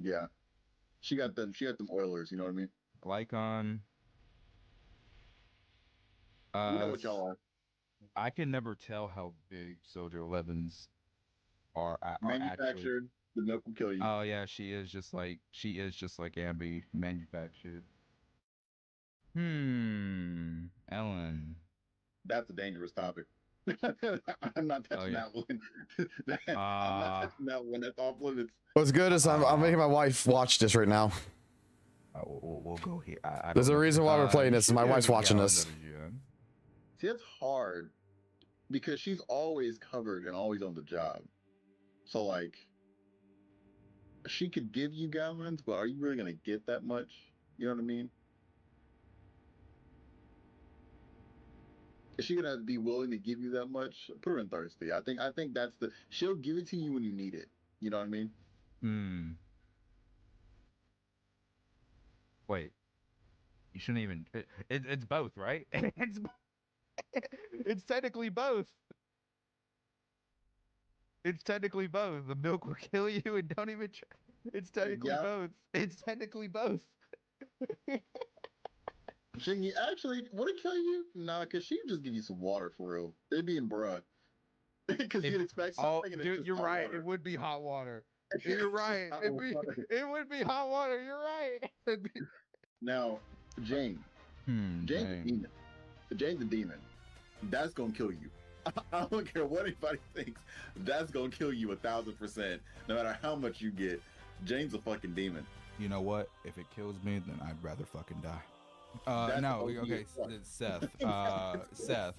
yeah. She got them Oilers. You know what I mean? Glycon. You know what y'all are. I can never tell how big Soldier 11s are actually. Manufactured. The milk will kill you. Oh yeah, she is just like Ambi manufactured. Ellen. That's a dangerous topic. I'm not touching that one. I'm not touching that one. That's off limits. What's good is I'm making my wife watch this right now. We'll go here. There's a reason why we're playing this. My wife's watching this. See, it's hard because she's always covered and always on the job. So like, she could give you gallons, but are you really gonna get that much? You know what I mean? Is she gonna be willing to give you that much? Put her in thirsty. I think that's she'll give it to you when you need it. You know what I mean? Wait. You shouldn't even. It's both, right? It's technically both. It's technically both. The milk will kill you, and don't even try. It's technically both. It's technically both. Should you actually would it kill you? Nah, cause she'd just give you some water for real. It'd be in bruh. Because you'd expect something. Oh, dude, you're right. It would be hot water. You're right. It would be hot water. You're right. Now, Jane. Jane's a demon. Jane's a demon. That's gonna kill you. I don't care what anybody thinks. That's gonna kill you 1,000%. No matter how much you get. Jane's a fucking demon. You know what? If it kills me, then I'd rather fucking die. No, okay, Seth. Seth.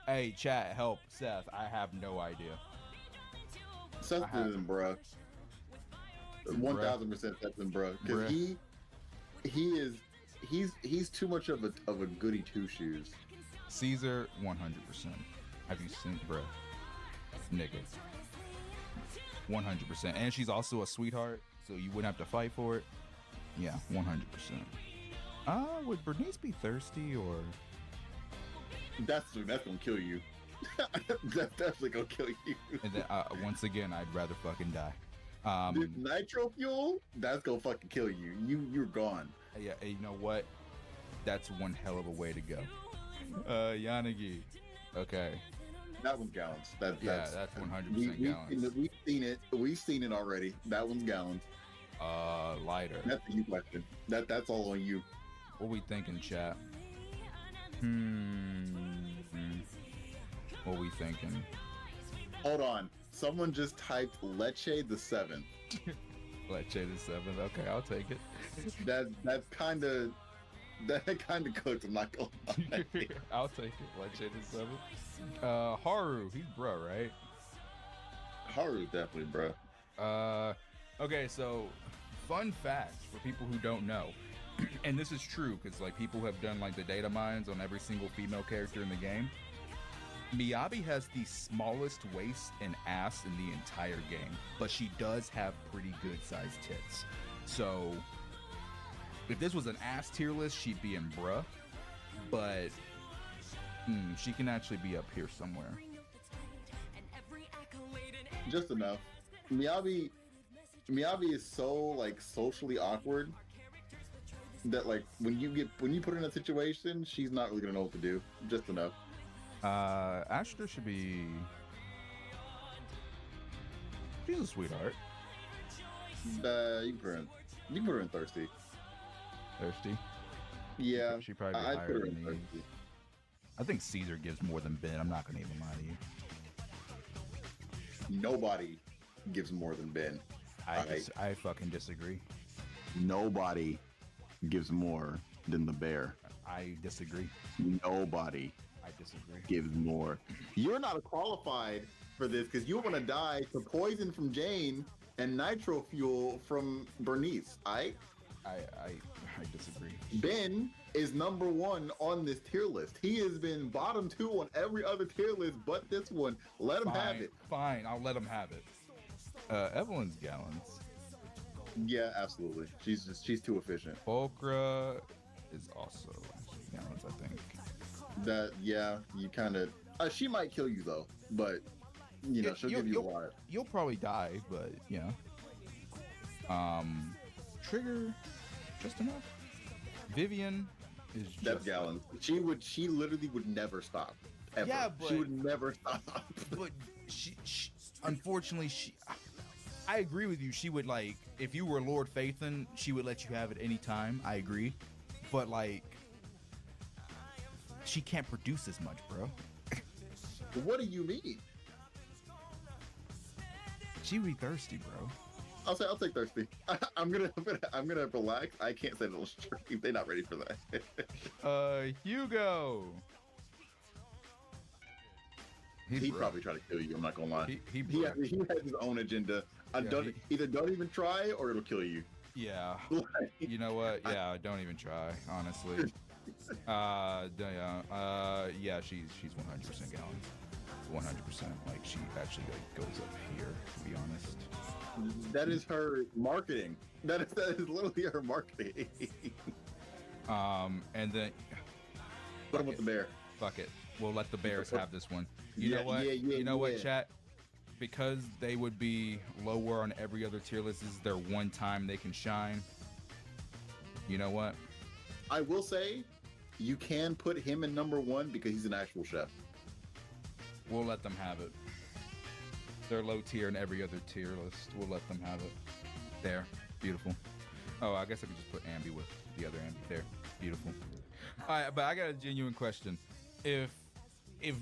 Hey, chat, help. Seth, I have no idea. Seth's than bruh. 1,000% Seth's than bruh. Because he's too much of a goody two shoes. Caesar, 100%. Have you seen, bruh? Nigga. 100%. And she's also a sweetheart, so you wouldn't have to fight for it. Yeah, 100%. Would Bernice be thirsty or? That's gonna kill you. That's definitely gonna kill you. And then, once again, I'd rather fucking die. This nitro fuel, that's gonna fucking kill you. You're gone. Yeah, you know what? That's one hell of a way to go. Yanagi. Okay. That one's gallons. That's 100% gallons. We've seen it already. That one's gallons. Lighter. That's a you question. That's all on you. What we thinking, chat? What we thinking? Hold on. Someone just typed Leche the 7th. Leche the 7th. Okay, I'll take it. That kind of cooked. I'm not gonna lie. I'll take it. Leche the 7th. Haru, he's bro, right? Haru's definitely bro. Okay, so fun fact for people who don't know, and this is true because like people have done like the data mines on every single female character in the game. Miyabi has the smallest waist and ass in the entire game, but she does have pretty good sized tits. So if this was an ass tier list, she'd be in bruh, but she can actually be up here somewhere. Just enough. Miyabi is so like socially awkward that like when you put her in a situation, she's not really gonna know what to do. Just enough. Astra should be. She's a sweetheart. You can put her in thirsty. Thirsty. Yeah, She probably be I'd higher put her than in me. thirsty. I think Caesar gives more than Ben. I'm not gonna even lie to you. Nobody gives more than Ben. I fucking disagree. Nobody gives more than the bear. I disagree. Nobody I disagree. gives more. You're not qualified for this because you want to die to poison from Jane and nitro fuel from Bernice. I disagree. Ben is number 1 on this tier list. He has been bottom 2 on every other tier list but this one. Let him have it. Fine, I'll let him have it. Evelyn's gallons. Yeah, absolutely. She's too efficient. Fulcra is also gallons, I think. You kind of. She might kill you though, but you know she'll give you a lot. You'll probably die, but you know. Trigger, just enough. Vivian is just That's gallons. She literally would never stop. Ever. Yeah, she would never stop. But she unfortunately, I agree with you. She would, like, if you were Lord Phaethon, she would let you have it any time. I agree. But, like, she can't produce as much, bro. What do you mean? She would be thirsty, bro. I'll take thirsty. I'm gonna relax. I can't say little stream. They're not ready for that. Hugo. He probably tried to kill you. I'm not gonna lie. He has his own agenda. Either don't even try or it'll kill you. Yeah. You know what? Yeah, don't even try. Honestly. Yeah. She's 100% gallons. 100%. Like she actually like goes up here. To be honest. That is her marketing. That is literally her marketing. And then. Put him with the bear. Fuck it. We'll let the Bears have this one. You know what? You know what, chat? Because they would be lower on every other tier list, this is their one time they can shine. You know what? I will say, you can put him in number 1 because he's an actual chef. We'll let them have it. They're low tier in every other tier list. We'll let them have it. There. Beautiful. Oh, I guess I could just put Ambi with the other Ambi. There. Beautiful. All right, but I got a genuine question. If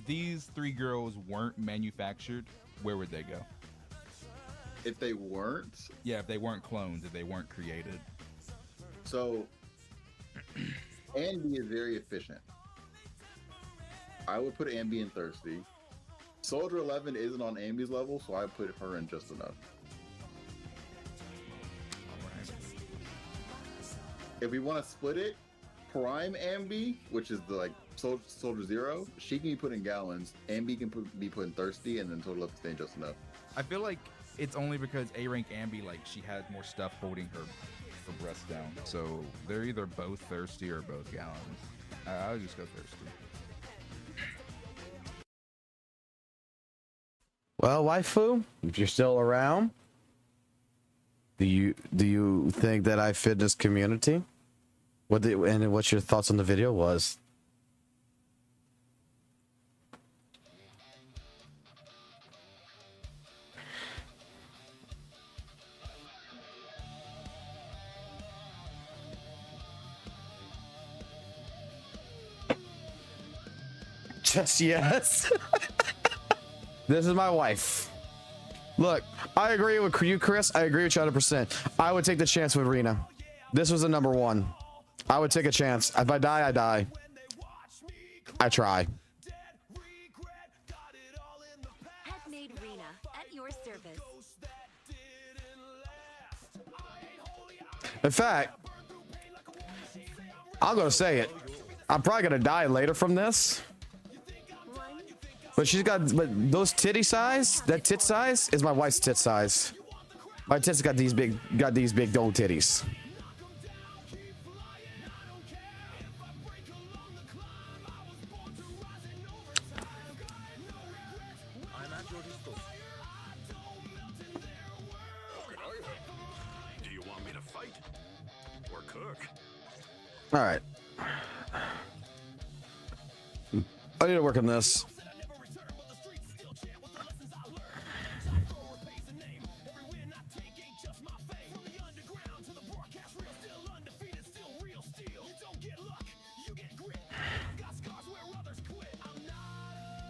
these 3 girls weren't manufactured, where would they go? If they weren't? Yeah, if they weren't clones, if they weren't created. So, Ambi is very efficient. I would put Ambi in thirsty. Soldier 11 isn't on Ambi's level, so I put her in just enough. Alright. If we want to split it, Prime Ambi, which is the like Soldier Zero, she can be put in gallons. Ambi can be put in thirsty, and then Total Love stay just enough. I feel like it's only because A rank Ambi, like she has more stuff holding her breast down. So they're either both thirsty or both gallons. I would just go thirsty. Well, waifu, if you're still around, do you think that I fit this community? And what's your thoughts on the video was? Just yes. This is my wife. Look, I agree with you, Chris. I agree with you 100%. I would take the chance with Rena. This was a number 1. I would take a chance. If I die, I die. I try. Headmaid Rena, at your service. In fact, I'm gonna say it. I'm probably gonna die later from this. But but those titty size, that tit size is my wife's tit size. My tits got these big gold titties. fight or cook. All right. I need to work on this.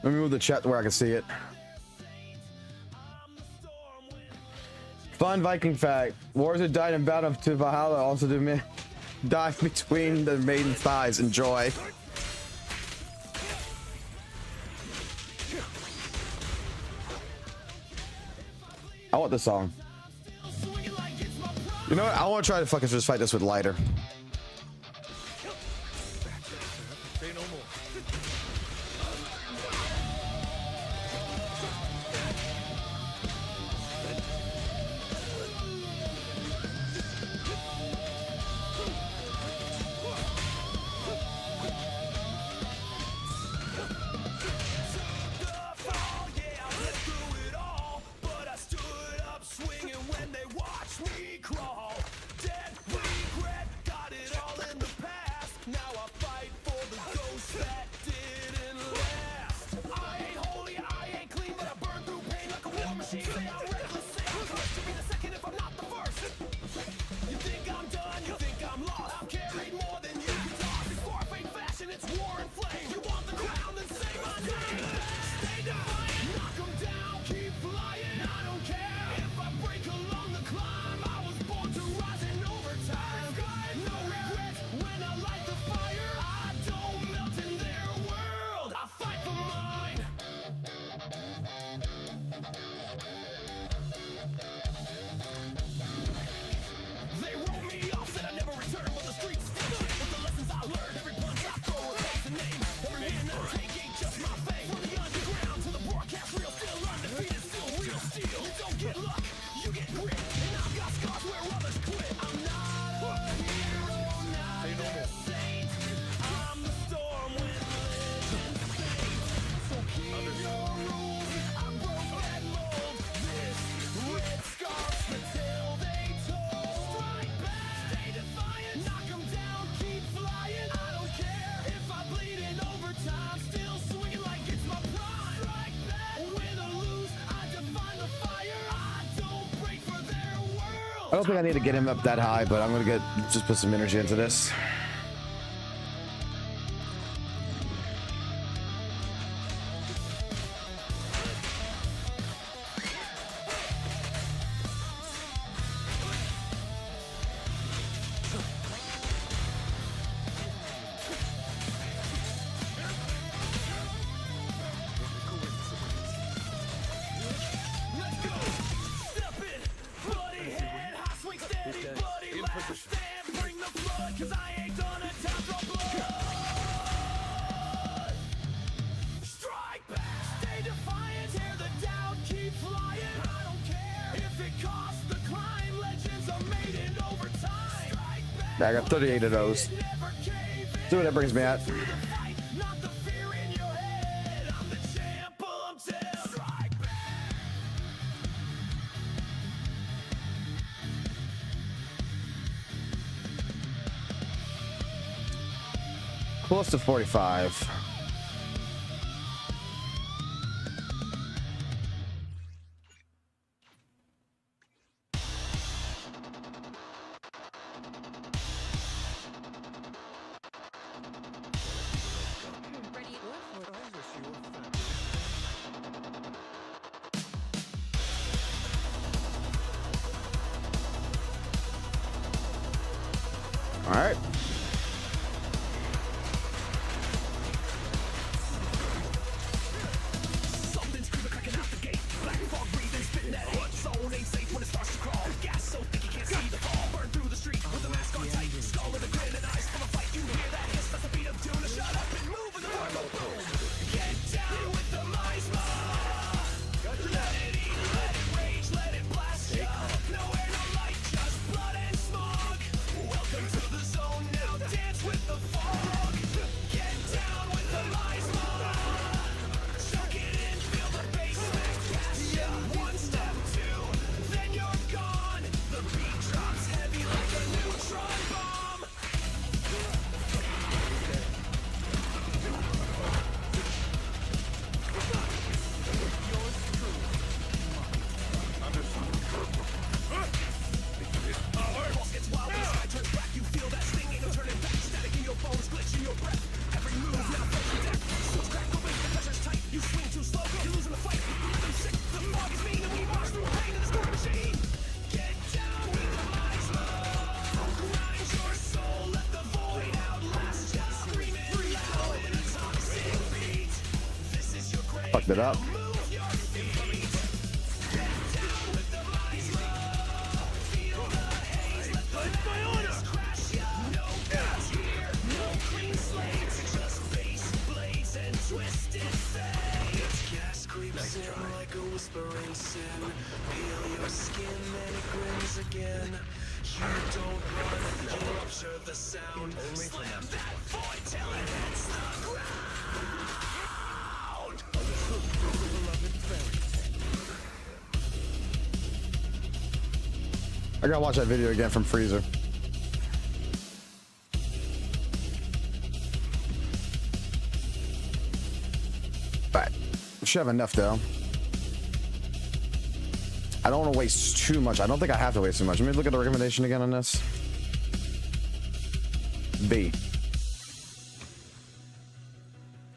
Let me move the chat to where I can see it. Fun Viking fact. Wars that died in battle to Valhalla also do die between the maiden's thighs. Enjoy. I want this song. You know what? I want to try to fucking just fight this with lighter. Say no more. I don't think I need to get him up that high, but I'm gonna just put some energy into this. I got 38 of those. See what that brings me at. Close to 45. All right. Something's cracking out the gate. Black fog breathing, spitting that hate. Zone ain't safe when it starts to crawl. Gas so thick you can't see the fall. Burn through the street with a mask on tight. Skull with a grin and eyes full of fight. You hear that hiss? That's the beat of doom. Shut up and move in the world. Get down with the Miasma. Let it eat, let it rage, let it blast ya. No air, no light, just blood and smog. Welcome to the zone now. fucked it up. Like a whispering sin, peel your skin and it grins again. You don't run, you rupture the sound. Slam that void till it hits the ground. I gotta watch that video again from Freezer. Alright. Should have enough though. I don't want to waste too much. I don't think I have to waste too much. Let me look at the recommendation again on this. B.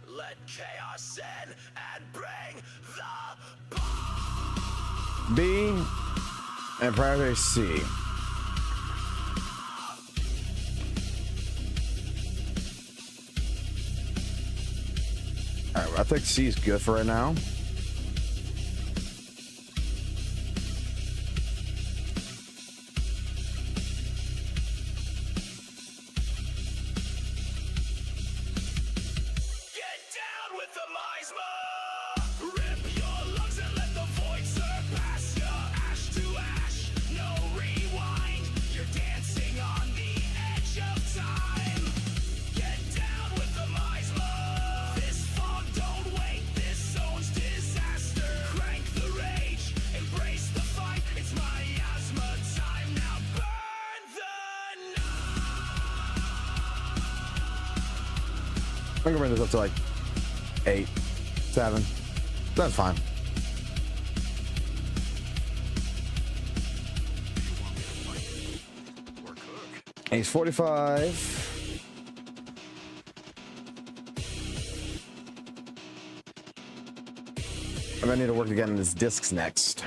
Let chaos in and bring the B and priority C. Alright, I think C is good for right now. I'm gonna bring this up to like 8, 7. That's fine. He's 45. I'm gonna need to work to get in his discs next.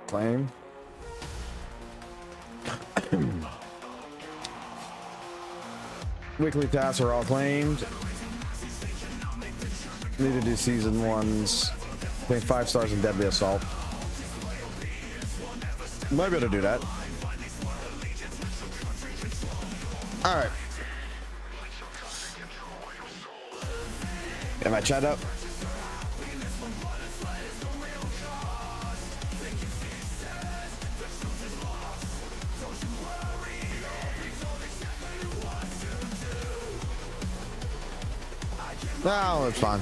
Claim. Weekly tasks are all claimed. Need to do season 1s. I think 5 stars in Deadly Assault. Might be able to do that. Alright. Get my chat up. No, it's fine.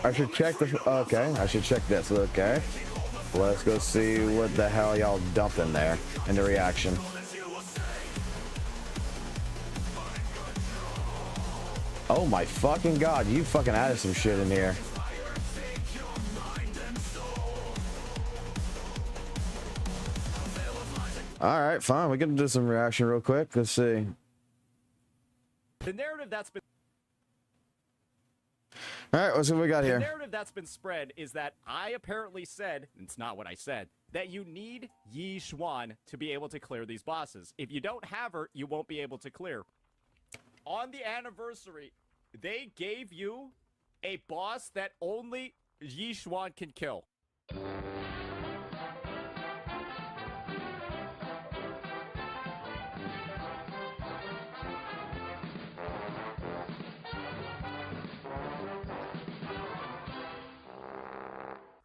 I should check the. Okay, I should check this. Okay, let's go see what the hell y'all dumped in there in the reaction. Oh my fucking god! You fucking added some shit in here. All right, fine. We can do some reaction real quick. Let's see. The narrative that's been All right, let's see what we got here. The narrative that's been spread is that I apparently said, and it's not what I said, that you need Yi Xuan to be able to clear these bosses. If you don't have her, you won't be able to clear. On the anniversary, they gave you a boss that only Yi Xuan can kill.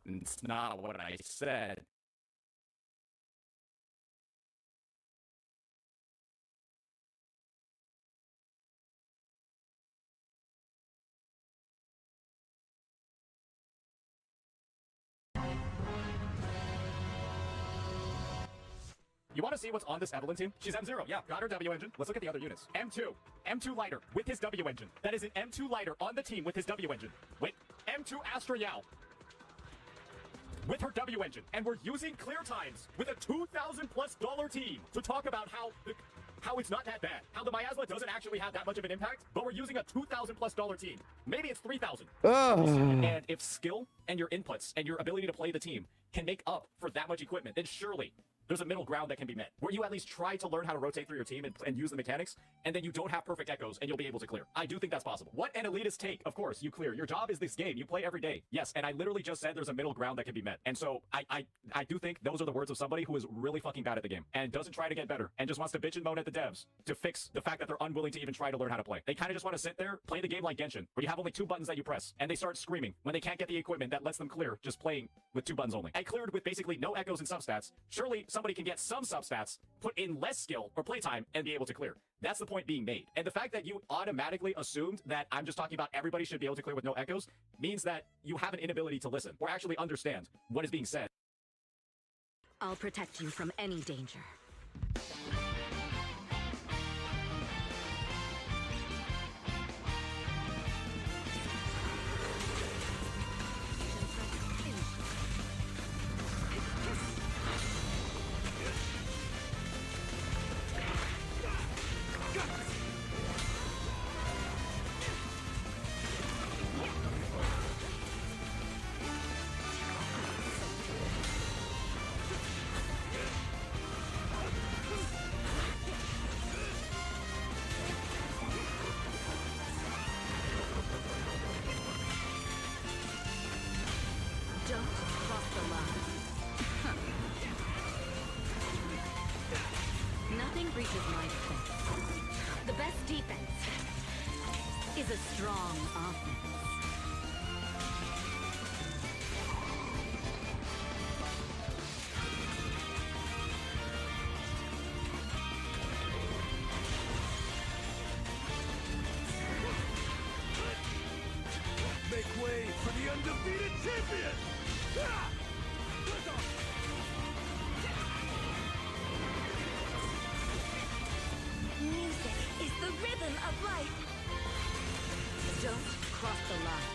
It's not what I said. You want to see what's on this Evelyn team? She's M0. Yeah, got her W engine. Let's look at the other units. M2. M2 lighter with his W engine. That is an M2 lighter on the team with his W engine. Wait, M2 Astra Yao with her W engine. And we're using clear times with a $2,000+ team to talk about how it's not that bad. How the Miasma doesn't actually actually have that much of an impact, but we're using a $2,000+ team. Maybe it's 3,000. Oh. And if skill and your inputs and your ability to play the team can make up for that much equipment, then surely there's a middle ground that can be met, where you at least try to learn how to rotate through your team and use the mechanics, and then you don't have perfect echoes, and you'll be able to clear. I do think that's possible. What an elitist take. Of course, you clear. Your job is this game. You play every day. Yes, and I literally just said there's a middle ground that can be met. And so I do think those are the words of somebody who is really fucking bad at the game and doesn't try to get better and just wants to bitch and moan at the devs to fix the fact that they're unwilling to even try to learn how to play. They kind of just want to sit there, play the game like Genshin, where you have only 2 buttons that you press, and they start screaming when they can't get the equipment that lets them clear just playing with 2 buttons only. I cleared with basically no echoes and substats. Surely somebody can get some substats, put in less skill or playtime, and be able to clear. That's the point being made. And the fact that you automatically assumed that I'm just talking about everybody should be able to clear with no echoes means that you have an inability to listen or actually understand what is being said. I'll protect you from any danger. Don't cross the line. Nothing breaches my defense. The best defense is a strong offense. Make way for the undefeated champion! Music is the rhythm of life. Don't cross the line.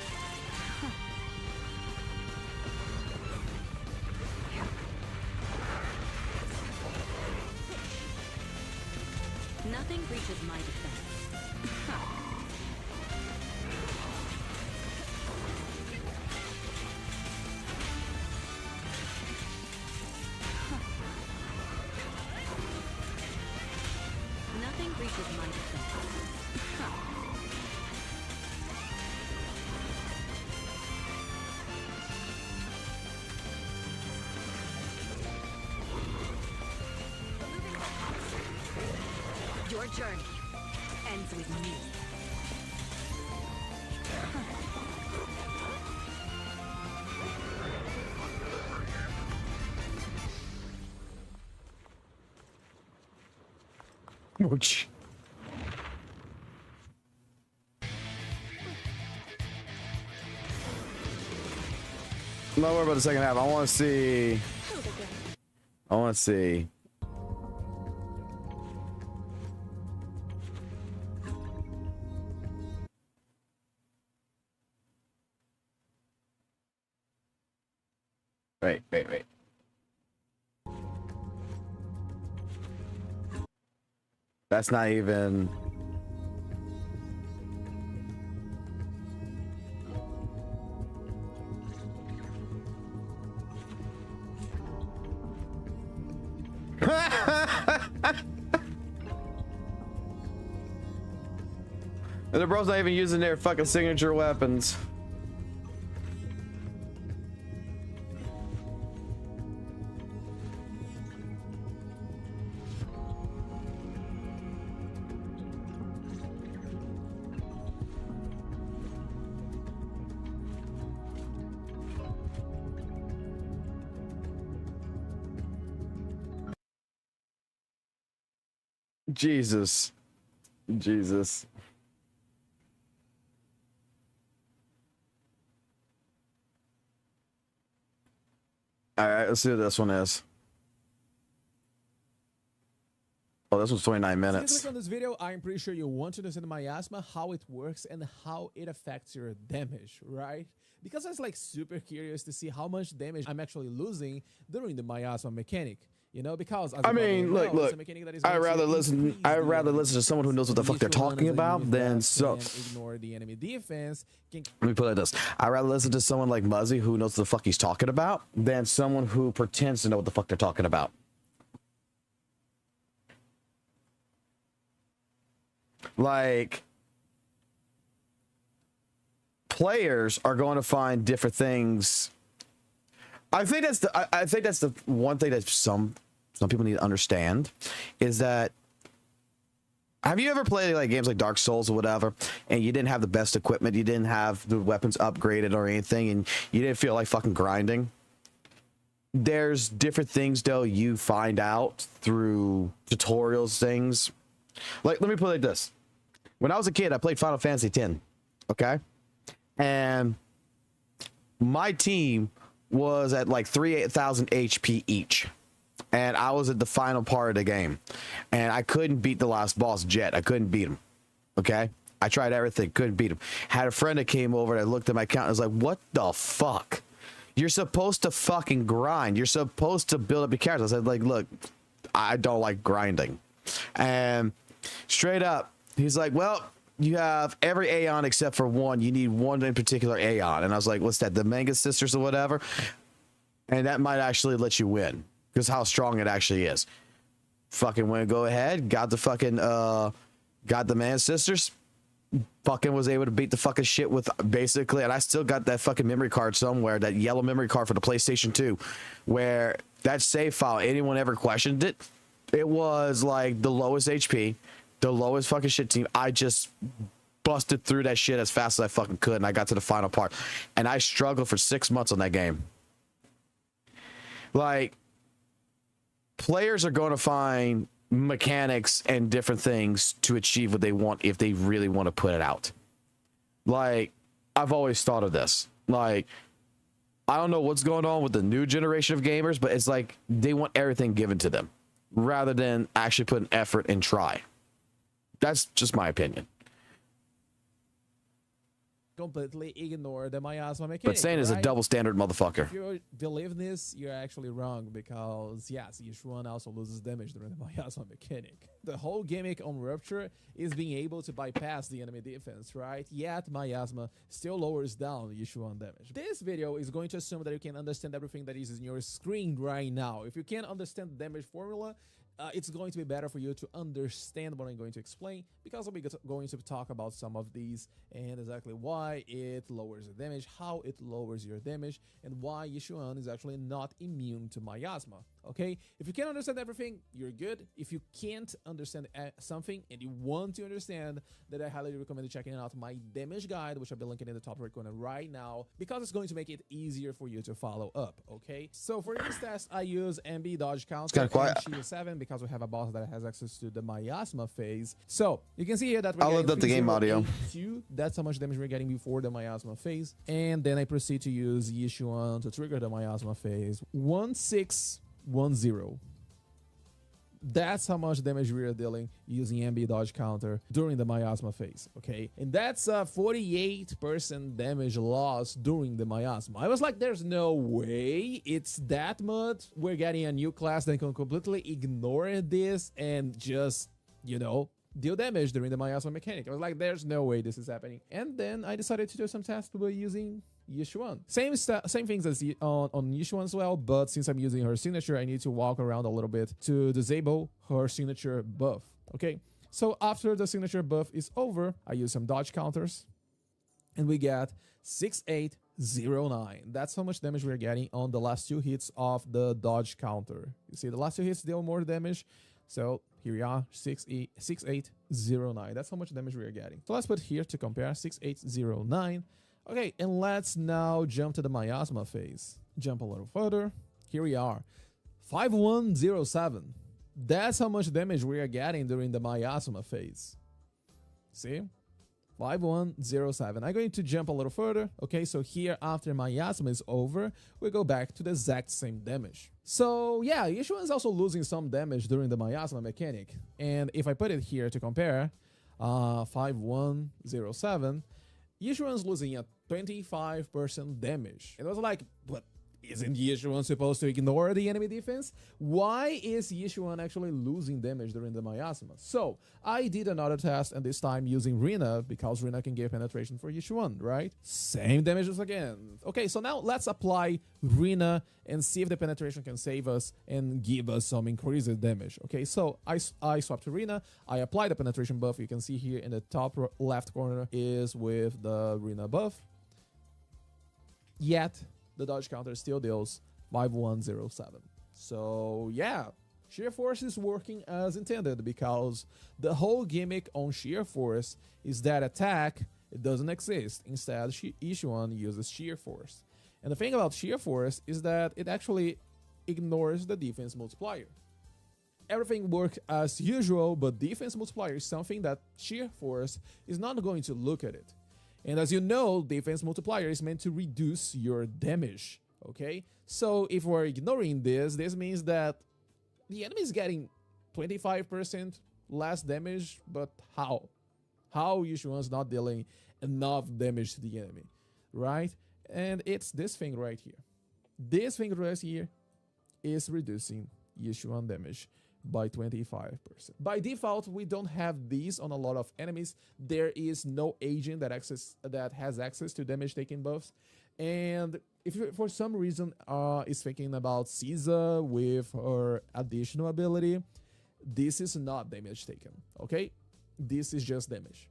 Nothing breaches my defense. Nothing breaches my defense. Your journey ends with me. Ouch. I'm not worried about the second half. I want to see. I want to see. Wait. That's not even. And the bro's not even using their fucking signature weapons. Jesus. All right, let's see what this one is. Oh, this was 29 minutes. Click on this video. I'm pretty sure you want to understand Miasma, how it works, and how it affects your damage, right? Because I was like super curious to see how much damage I'm actually losing during the Miasma mechanic. You know, because as I you probably mean, know, look, it's a look. mechanic that is I'd going rather to listen. increase I'd the rather enemy listen to someone who knows what the fuck defense. they're Each one talking is a about unit than that so. can ignore the enemy defense. Can Let me put it like this. I'd rather listen to someone like Muzzy who knows what the fuck he's talking about than someone who pretends to know what the fuck they're talking about. Like, players are going to find different things. I think that's the one thing that some people need to understand is that, have you ever played like games like Dark Souls or whatever, and you didn't have the best equipment, you didn't have the weapons upgraded or anything, and you didn't feel like fucking grinding? There's different things though you find out through tutorials, things. Like, let me put it like this. When I was a kid, I played Final Fantasy X, okay? And my team was at like 3,000 HP each. And I was at the final part of the game. And I couldn't beat the last boss, Jet. I couldn't beat him, okay? I tried everything, couldn't beat him. Had a friend that came over that looked at my account and was like, what the fuck? You're supposed to fucking grind. You're supposed to build up your characters. I said, like, look, I don't like grinding. And straight up, he's like, well, you have every Aeon except for one. You need one in particular Aeon. And I was like, what's that? The Manga Sisters or whatever? And that might actually let you win because how strong it actually is. Fucking went, go ahead. Got the fucking, got the Man Sisters. Fucking was able to beat the fucking shit with basically, and I still got that fucking memory card somewhere, that yellow memory card for the PlayStation 2, where that save file, anyone ever questioned it, it was like the lowest HP, the lowest fucking shit team. I just busted through that shit as fast as I fucking could, and I got to the final part, and I struggled for 6 months on that game. Like, players are going to find mechanics and different things to achieve what they want if they really want to put it out. Like, I've always thought of this. Like, I don't know what's going on with the new generation of gamers, but it's like they want everything given to them rather than actually put an effort and try. That's just my opinion. completely ignore the miasma mechanic. But saying is a double standard motherfucker. If you believe this, you're actually wrong, because yes, each one also loses damage during the miasma mechanic. The whole gimmick on Rupture is being able to bypass the enemy defense, right? Yet miasma still lowers down each one damage. This video is going to assume that you can understand everything that is in your screen right now. If you can't understand the damage formula, it's going to be better for you to understand what I'm going to explain, because I'll be going to talk about some of these and exactly why it lowers the damage, how it lowers your damage, and why Yishuan is actually not immune to miasma. Okay, if you can't understand everything, you're good. If you can't understand something and you want to understand, then I highly recommend checking out my damage guide, which I'll be linking in the top right corner right now, because it's going to make it easier for you to follow up. Okay, so for this test, I use MB dodge counter and 7 because we have a boss that has access to the miasma phase. So you can see here that I'll load up the game audio. That's how much damage we're getting before the miasma phase, and then I proceed to use Yishuan to trigger the miasma phase. 1610. That's how much damage we are dealing using MB dodge counter during the miasma phase, okay? And that's a 48% damage loss during the miasma. I was like, there's no way it's that much. We're getting a new class that can completely ignore this and just, you know, deal damage during the miasma mechanic. I was like, there's no way this is happening. And then I decided to do some tests by using Yishuan. Same things as on Yishuan as well, but since I'm using her signature, I need to walk around a little bit to disable her signature buff. Okay, so after the signature buff is over, I use some dodge counters, and we get 6809. That's how much damage we're getting on the last 2 hits of the dodge counter. You see, the last 2 hits deal more damage. So here we are, 6809. That's how much damage we are getting. So let's put here to compare 6809. Okay, and let's now jump to the miasma phase. Jump a little further. Here we are, 5107. That's how much damage we are getting during the miasma phase. See? 5107. I'm going to jump a little further. Okay, so here after miasma is over, we go back to the exact same damage. So yeah, Yishuan is also losing some damage during the miasma mechanic. And if I put it here to compare, 5107, Yishuan's losing a 25% damage. And I was like, but isn't Yishuan supposed to ignore the enemy defense? Why is Yishuan actually losing damage during the Miasma? So, I did another test, and this time using Rina, because Rina can give penetration for Yishuan, right? Same damages again. Okay, so now let's apply Rina and see if the penetration can save us and give us some increased damage. Okay, so I swapped to Rina, I applied the penetration buff. You can see here in the top left corner is with the Rina buff. Yet, the dodge counter still deals 5107. So yeah, Sheer Force is working as intended, because the whole gimmick on Sheer Force is that attack, it doesn't exist. Instead, Yishuan uses Sheer Force. And the thing about Sheer Force is that it actually ignores the defense multiplier. Everything works as usual, but defense multiplier is something that Sheer Force is not going to look at it. And as you know, defense multiplier is meant to reduce your damage, okay? So if we're ignoring this, this means that the enemy is getting 25% less damage, but how? How Yishuan's not dealing enough damage to the enemy, right? And it's this thing right here. This thing right here is reducing Yishuan damage by 25%. By default, we don't have these on a lot of enemies. There is no agent that has access to damage taking buffs. And if you, for some reason, is thinking about Caesar with her additional ability, this is not damage taken, okay? This is just damage.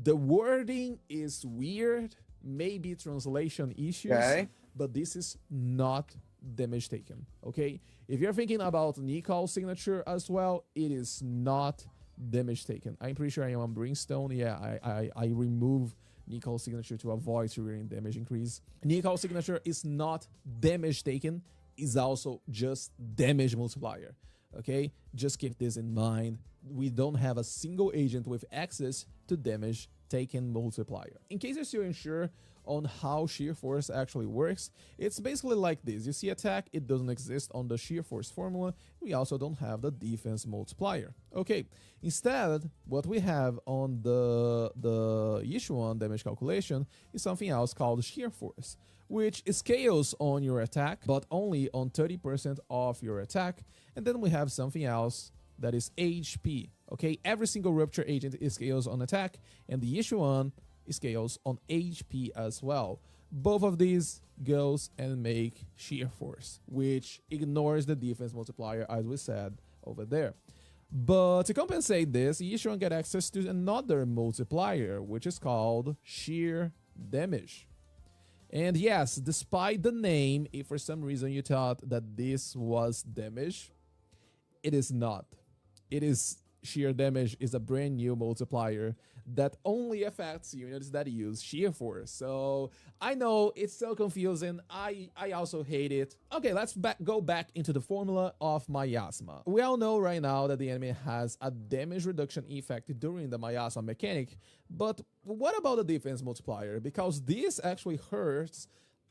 The wording is weird, maybe translation issues, okay, but this is not damage taken, okay? If you're thinking about Nicole's signature as well, it is not damage taken. I'm pretty sure I am on Brimstone. Yeah, I remove Nicole's signature to avoid triggering damage increase. Nicole's signature is not damage taken, is also just damage multiplier, okay? Just keep this in mind. We don't have a single agent with access to damage taken multiplier. In case you're still unsure on how Sheer Force actually works, it's basically like this. You see attack, it doesn't exist on the Sheer Force formula. We also don't have the defense multiplier. Okay, instead, what we have on the Yishuan damage calculation is something else called Sheer Force, which scales on your attack, but only on 30% of your attack. And then we have something else that is HP. Okay, every single rupture agent scales on attack, and the Yishuan scales on HP as well. Both of these goes and make Sheer Force, which ignores the defense multiplier, as we said over there. But to compensate this, Yishuan get access to another multiplier, which is called Sheer Damage. And yes, despite the name, if for some reason you thought that this was damage, it is not. It is Sheer Damage is a brand new multiplier that only affects units that use Sheer Force. So I know it's so confusing. I also hate it. Okay, let's go back into the formula of Miasma. We all know right now that the enemy has a damage reduction effect during the Miasma mechanic, but what about the defense multiplier? Because this actually hurts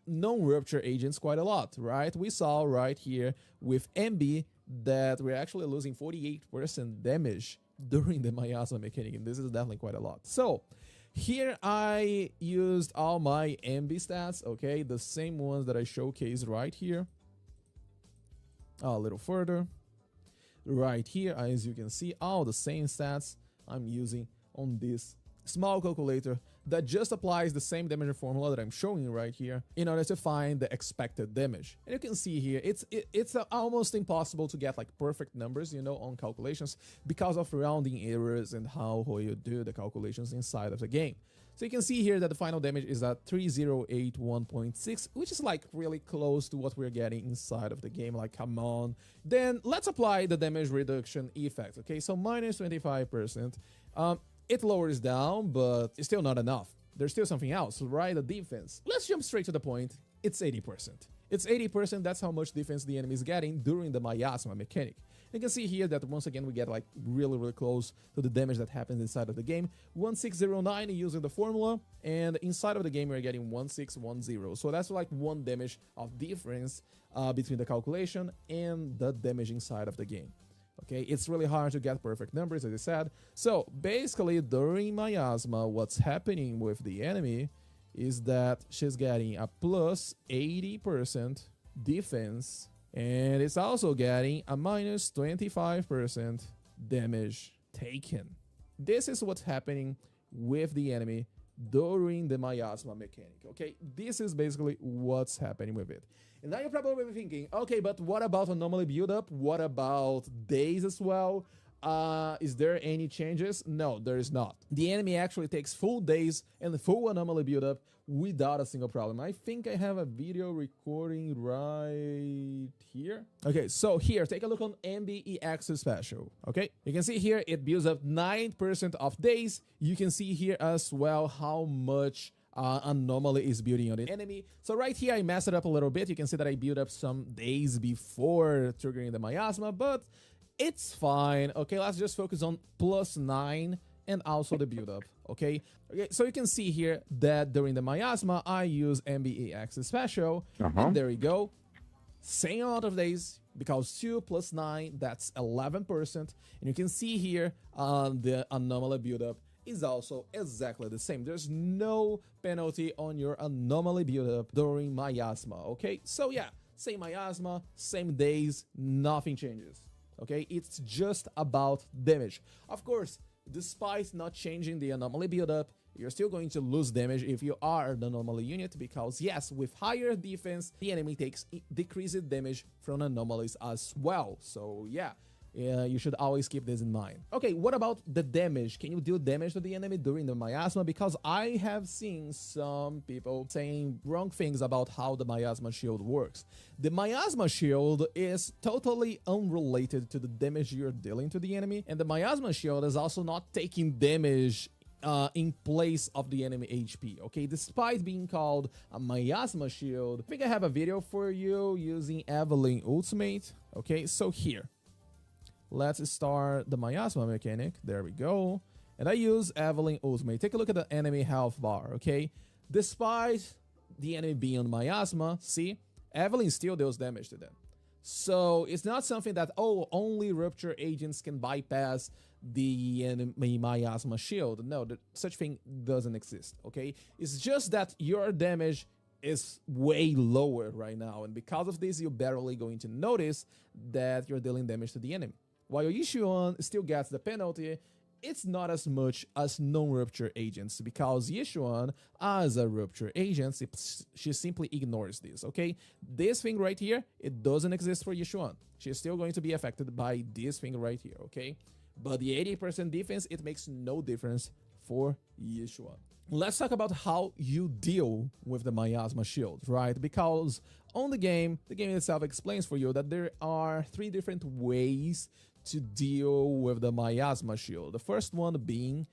non-rupture agents quite a lot, right? We saw right here with MB that we're actually losing 48% damage during the Miasma mechanic, and this is definitely quite a lot. So here I used all my MB stats, okay, the same ones that I showcased right here. A little further, right here, as you can see, all the same stats I'm using on this small calculator that just applies the same damage formula that I'm showing you right here in order to find the expected damage. And you can see here, it's almost impossible to get like perfect numbers, you know, on calculations because of rounding errors and how you do the calculations inside of the game. So you can see here that the final damage is at 3081.6, which is like really close to what we're getting inside of the game. Like, come on. Then let's apply the damage reduction effect. Okay, so minus 25%. It lowers down, but it's still not enough. There's still something else, right? The defense. Let's jump straight to the point. It's 80%. It's 80%. That's how much defense the enemy is getting during the Miasma mechanic. You can see here that once again we get like really close to the damage that happens inside of the game. 1609 using the formula, and inside of the game we're getting 1610. So that's like 1 damage of difference between the calculation and the damage inside of the game. Okay, it's really hard to get perfect numbers, as I said. So basically during Miasma, what's happening with the enemy is that she's getting a plus 80% defense, and it's also getting a minus 25% damage taken. This is what's happening with the enemy during the miasma mechanic. Okay, this is basically what's happening with it. And now you're probably thinking, okay, but what about anomaly buildup? What about days as well? Is there any changes? No, there is not. The enemy actually takes full days and full anomaly buildup without a single problem. I think I have a video recording right here. Okay, so here, take a look on MBEX special. Okay, you can see here it builds up 9% of days. You can see here as well how much anomaly is building on the enemy. So right here I messed it up a little bit. You can see that I built up some days before triggering the miasma, but it's fine. Okay, let's just focus on +9 and also the build-up. Okay, so you can see here that during the miasma I use MBEX special, and there we go. Same amount of days, because 2 + 9, that's 11%. And you can see here the anomaly build-up is also exactly the same. There's no penalty on your anomaly build-up during miasma. Okay, so yeah, same miasma, same days, nothing changes. Okay, it's just about damage. Of course, despite not changing the anomaly build-up, you're still going to lose damage if you are the anomaly unit, because yes, with higher defense, the enemy takes decreased damage from anomalies as well. So yeah, you should always keep this in mind. Okay, what about the damage? Can you deal damage to the enemy during the miasma? Because I have seen some people saying wrong things about how the miasma shield works. The miasma shield is totally unrelated to the damage you're dealing to the enemy, and the miasma shield is also not taking damage in place of the enemy HP. Okay, despite being called a miasma shield, I think I have a video for you using Evelyn ultimate. Okay, so here, let's start the miasma mechanic. There we go. And I use Evelyn ultimate. Take a look at the enemy health bar. Okay, despite the enemy being on miasma, see, Evelyn still deals damage to them. So it's not something that, oh, only rupture agents can bypass the enemy miasma shield. No, such thing doesn't exist. Okay, it's just that your damage is way lower right now, and because of this, you're barely going to notice that you're dealing damage to the enemy. While Yishuan still gets the penalty, it's not as much as non-rupture agents, because Yishuan, as a rupture agent, she simply ignores this, okay? This thing right here, it doesn't exist for Yishuan. She's still going to be affected by this thing right here, okay? But the 80% defense, it makes no difference for Yishuan. Let's talk about how you deal with the miasma shield, right? Because on the game itself explains for you that there are 3 different ways to deal with the miasma shield. The first one being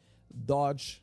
dodge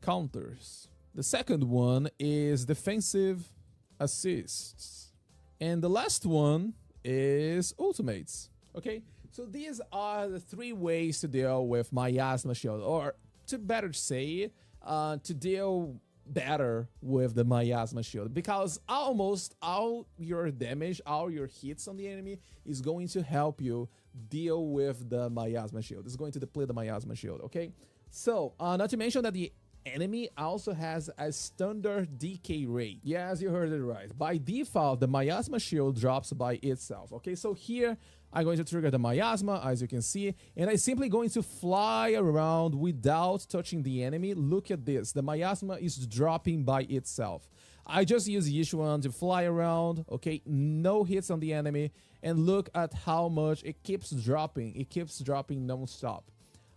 counters. The second one is defensive assists. And the last one is ultimates. Okay, so these are the 3 ways to deal with miasma shield, or to better say, to deal better with the miasma shield, because almost all your damage, all your hits on the enemy is going to help you deal with the miasma shield. It's going to deplete the miasma shield. Okay, so not to mention that the enemy also has a standard decay rate. Yes, you heard it right. By default, the miasma shield drops by itself. Okay, so here I'm going to trigger the miasma, as you can see, and I'm simply going to fly around without touching the enemy. Look at this. The miasma is dropping by itself. I just use Yishuan to fly around, okay? No hits on the enemy, and look at how much it keeps dropping. It keeps dropping non-stop.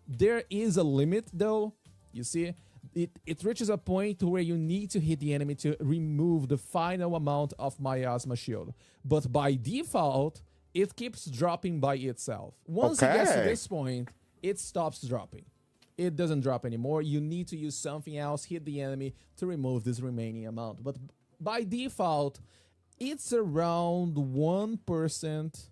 There is a limit, though. You see, it reaches a point where you need to hit the enemy to remove the final amount of miasma shield. But by default, it keeps dropping by itself. Once it gets to this point, it stops dropping. It doesn't drop anymore. You need to use something else, hit the enemy to remove this remaining amount. But by default, it's around 1%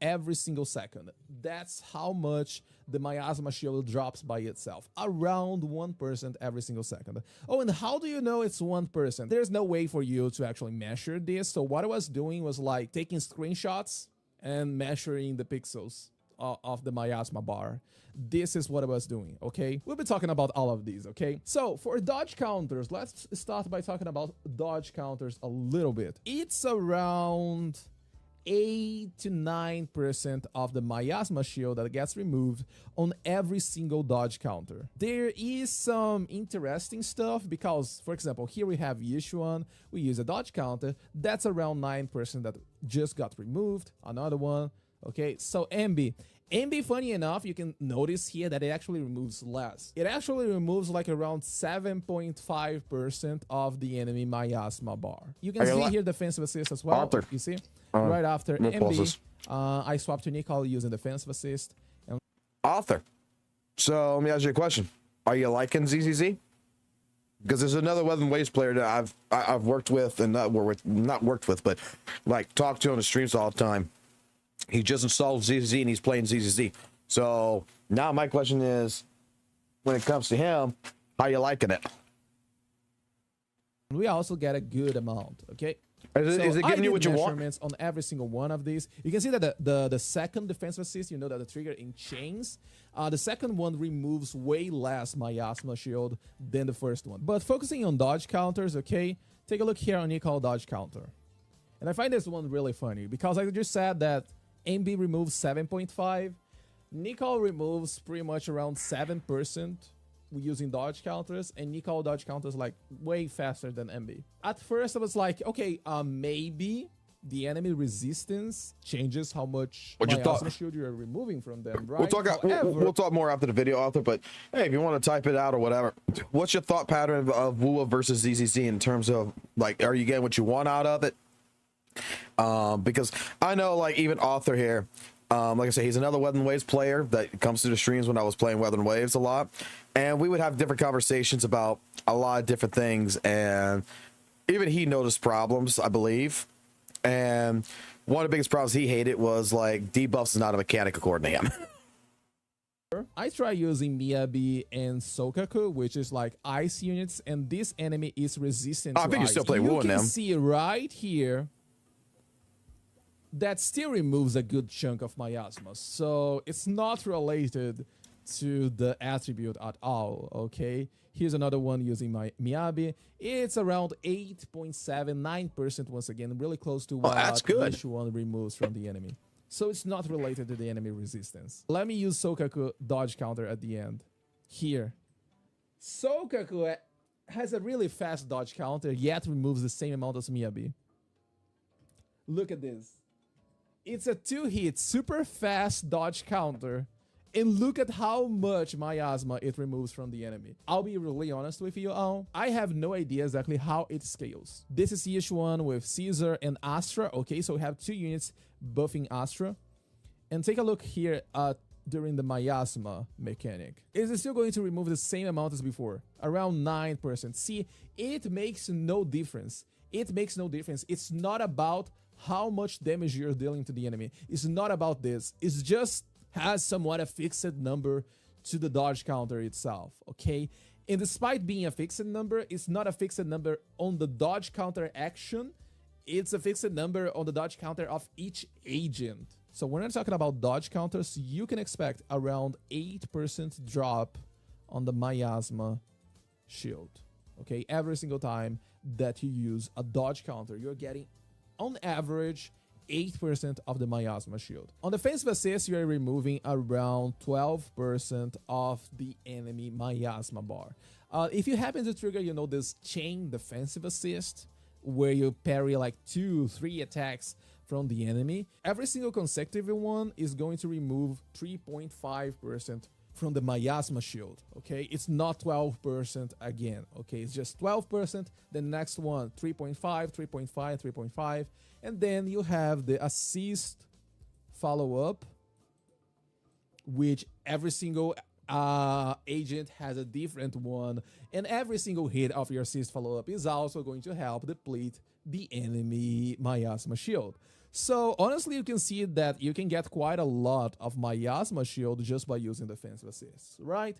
every single second. That's how much the miasma shield drops by itself. Around 1% every single second. Oh, and how do you know it's 1%? There's no way for you to actually measure this. So what I was doing was like taking screenshots and measuring the pixels. of the Miasma bar. This is what I was doing, okay? We'll be talking about all of these, okay? So for dodge counters, let's start by talking about dodge counters a little bit. It's around 8 to 9% of the Miasma shield that gets removed on every single dodge counter. There is some interesting stuff because, for example, here we have Yishuan, we use a dodge counter, that's around 9% that just got removed, another one, okay? So MB, funny enough, you can notice here that it actually removes less. It actually removes like around 7.5% of the enemy Miasma bar. You can see here defensive assist as well. Arthur. You see? Right after no MB, pauses. I swapped to Nicole using defensive assist. And Arthur. So let me ask you a question. Are you liking ZZZ? Because there's another Weather and Waves player that I've worked with and not worked with, but like talked to on the streams all the time. He just installed ZZZ and he's playing ZZZ. So now my question is, when it comes to him, how you liking it? we also get a good amount, okay? Is it giving you what you want? Measurements on every single one of these. You can see that the second defensive assist, you know that the trigger in chains, the second one removes way less Miasma shield than the first one. But focusing on dodge counters, okay? Take a look here on Nicole dodge counter. And I find this one really funny because I just said that MB removes 7.5. Nicole removes pretty much around 7% using dodge counters, and Nicole dodge counters like way faster than MB. At first I was like, okay, maybe the enemy resistance changes how much Miasma shield you're removing from them, right? We'll talk more after the video, Arthur, but hey, if you want to type it out or whatever, what's your thought pattern of WUWA versus ZZZ in terms of, like, are you getting what you want out of it? Because I know, like, even Arthur here, like I said, he's another Weather and Waves player that comes to the streams when I was playing Weather and Waves a lot, and we would have different conversations about a lot of different things, and even he noticed problems, I believe. And one of the biggest problems he hated was like debuffs is not a mechanic according to him. I try using Miyabi and Sokaku, which is like ice units, and this enemy is resistant to I think ice. you still play WUWA You now. can see right here that still removes a good chunk of Miasma, so it's not related to the attribute at all, okay? Here's another one using my Miyabi. It's around 8.79% once again, really close to what each one removes from the enemy. So it's not related to the enemy resistance. Let me use Sokaku dodge counter at the end. Here. Sokaku has a really fast dodge counter, yet removes the same amount as Miyabi. Look at this. It's a 2-hit, super fast dodge counter. And look at how much Miasma it removes from the enemy. I'll be really honest with you all. I have no idea exactly how it scales. This is Yishuan with Caesar and Astra. Okay, so we have 2 units buffing Astra. And take a look here during the Miasma mechanic. Is it still going to remove the same amount as before? Around 9%. See, it makes no difference. It makes no difference. It's not about how much damage you're dealing to the enemy. It's not about this. It's just has somewhat a fixed number to the dodge counter itself, okay? And despite being a fixed number, it's not a fixed number on the dodge counter action. It's a fixed number on the dodge counter of each agent. So when we're talking about dodge counters, you can expect around 8% drop on the Miasma shield, okay? Every single time that you use a dodge counter, you're getting, on average, 8% of the Miasma shield. On defensive assist, you are removing around 12% of the enemy Miasma bar. If you happen to trigger, you know, this chain defensive assist, where you parry like 2-3 attacks from the enemy, every single consecutive one is going to remove 3.5% from the Miasma shield, okay? It's not 12% again, okay? It's just 12%, the next one, 3.5, 3.5, 3.5, and then you have the assist follow-up, which every single agent has a different one, and every single hit of your assist follow-up is also going to help deplete the enemy Miasma shield. So honestly, you can see that you can get quite a lot of Miasma shield just by using defensive assists, right?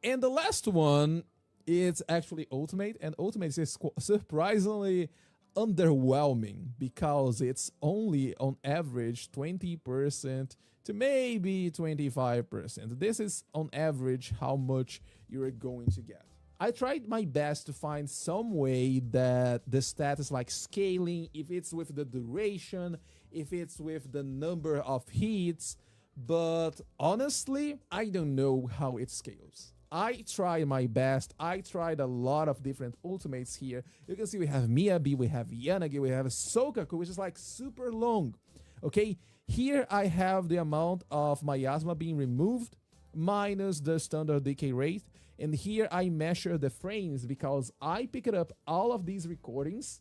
And the last one is actually ultimate, and ultimate is surprisingly underwhelming because it's only on average 20% to maybe 25%. This is on average how much you're going to get. I tried my best to find some way that the stat is like scaling, if it's with the duration, if it's with the number of hits, but honestly, I don't know how it scales. I tried my best. I tried a lot of different ultimates here. You can see we have Miyabi, we have Yanagi, we have Sokaku, which is like super long. Okay, here I have the amount of Miasma being removed minus the standard decay rate. And here I measure the frames because I picked up all of these recordings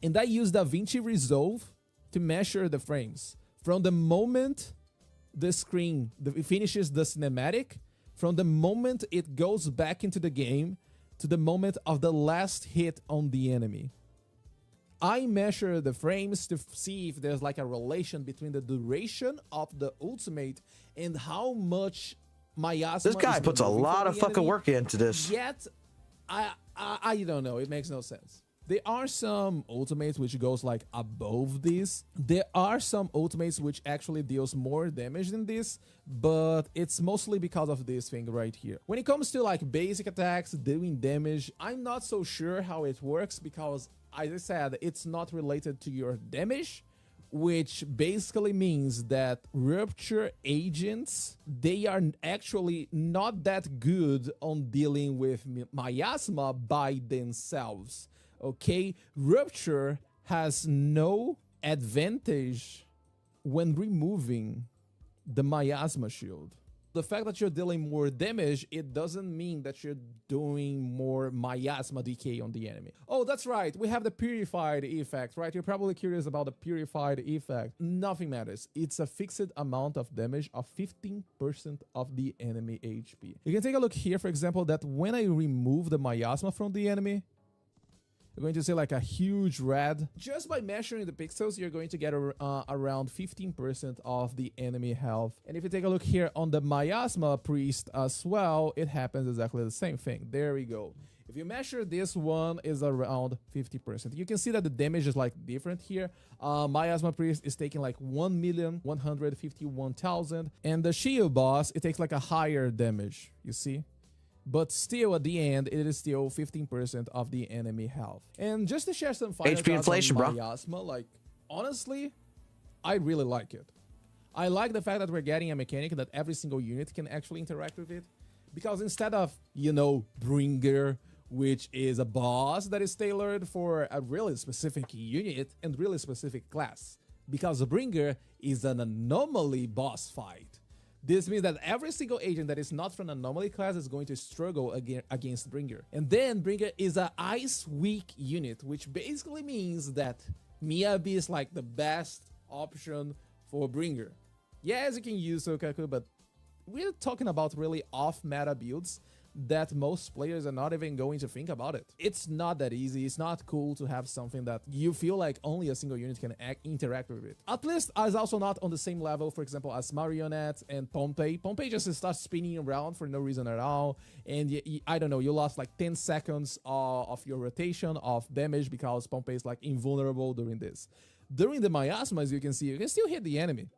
and I use DaVinci Resolve to measure the frames. From the moment the screen finishes the cinematic, from the moment it goes back into the game to the moment of the last hit on the enemy. I measure the frames to see if there's like a relation between the duration of the ultimate and how much Miasma. This guy puts a lot of fucking work into this. Yet, I don't know. It makes no sense. There are some ultimates which goes like above this. There are some ultimates which actually deals more damage than this, but it's mostly because of this thing right here. When it comes to like basic attacks doing damage, I'm not so sure how it works because, as I said, it's not related to your damage, which basically means that Rupture agents, they are actually not that good on dealing with Miasma by themselves. Okay, Rupture has no advantage when removing the Miasma shield. The fact that you're dealing more damage, it doesn't mean that you're doing more Miasma decay on the enemy. Oh, that's right, we have the Purified effect, right? You're probably curious about the Purified effect. Nothing matters. It's a fixed amount of damage of 15% of the enemy HP. You can take a look here, for example, that when I remove the Miasma from the enemy, you're going to see like a huge red. Just by measuring the pixels, you're going to get around 15% of the enemy health. And if you take a look here on the Miasma Priest as well, it happens exactly the same thing. There we go. If you measure this one is around 50%. You can see that the damage is like different here. Miasma Priest is taking like 1,151,000. And the Shield Boss, it takes like a higher damage, you see? But still, at the end, it is still 15% of the enemy health. And just to share some final HP inflation, bro. Miasma, like, honestly, I really like it. I like the fact that we're getting a mechanic that every single unit can actually interact with it. Because instead of, you know, Bringer, which is a boss that is tailored for a really specific unit and really specific class. Because Bringer is an anomaly boss fight. This means that every single agent that is not from anomaly class is going to struggle against Bringer. And then Bringer is an ice weak unit, which basically means that Miyabi is like the best option for Bringer. Yes, you can use Sokaku, but we're talking about really off-meta builds that most players are not even going to think about it. It's not that easy. It's not cool to have something that you feel like only a single unit can interact with it. At least is also not on the same level, for example, as Marionette and Pompey. Pompey just starts spinning around for no reason at all. And I don't know, you lost like 10 seconds of your rotation of damage because Pompey is like invulnerable during this. During the Miasma, as you can see, you can still hit the enemy.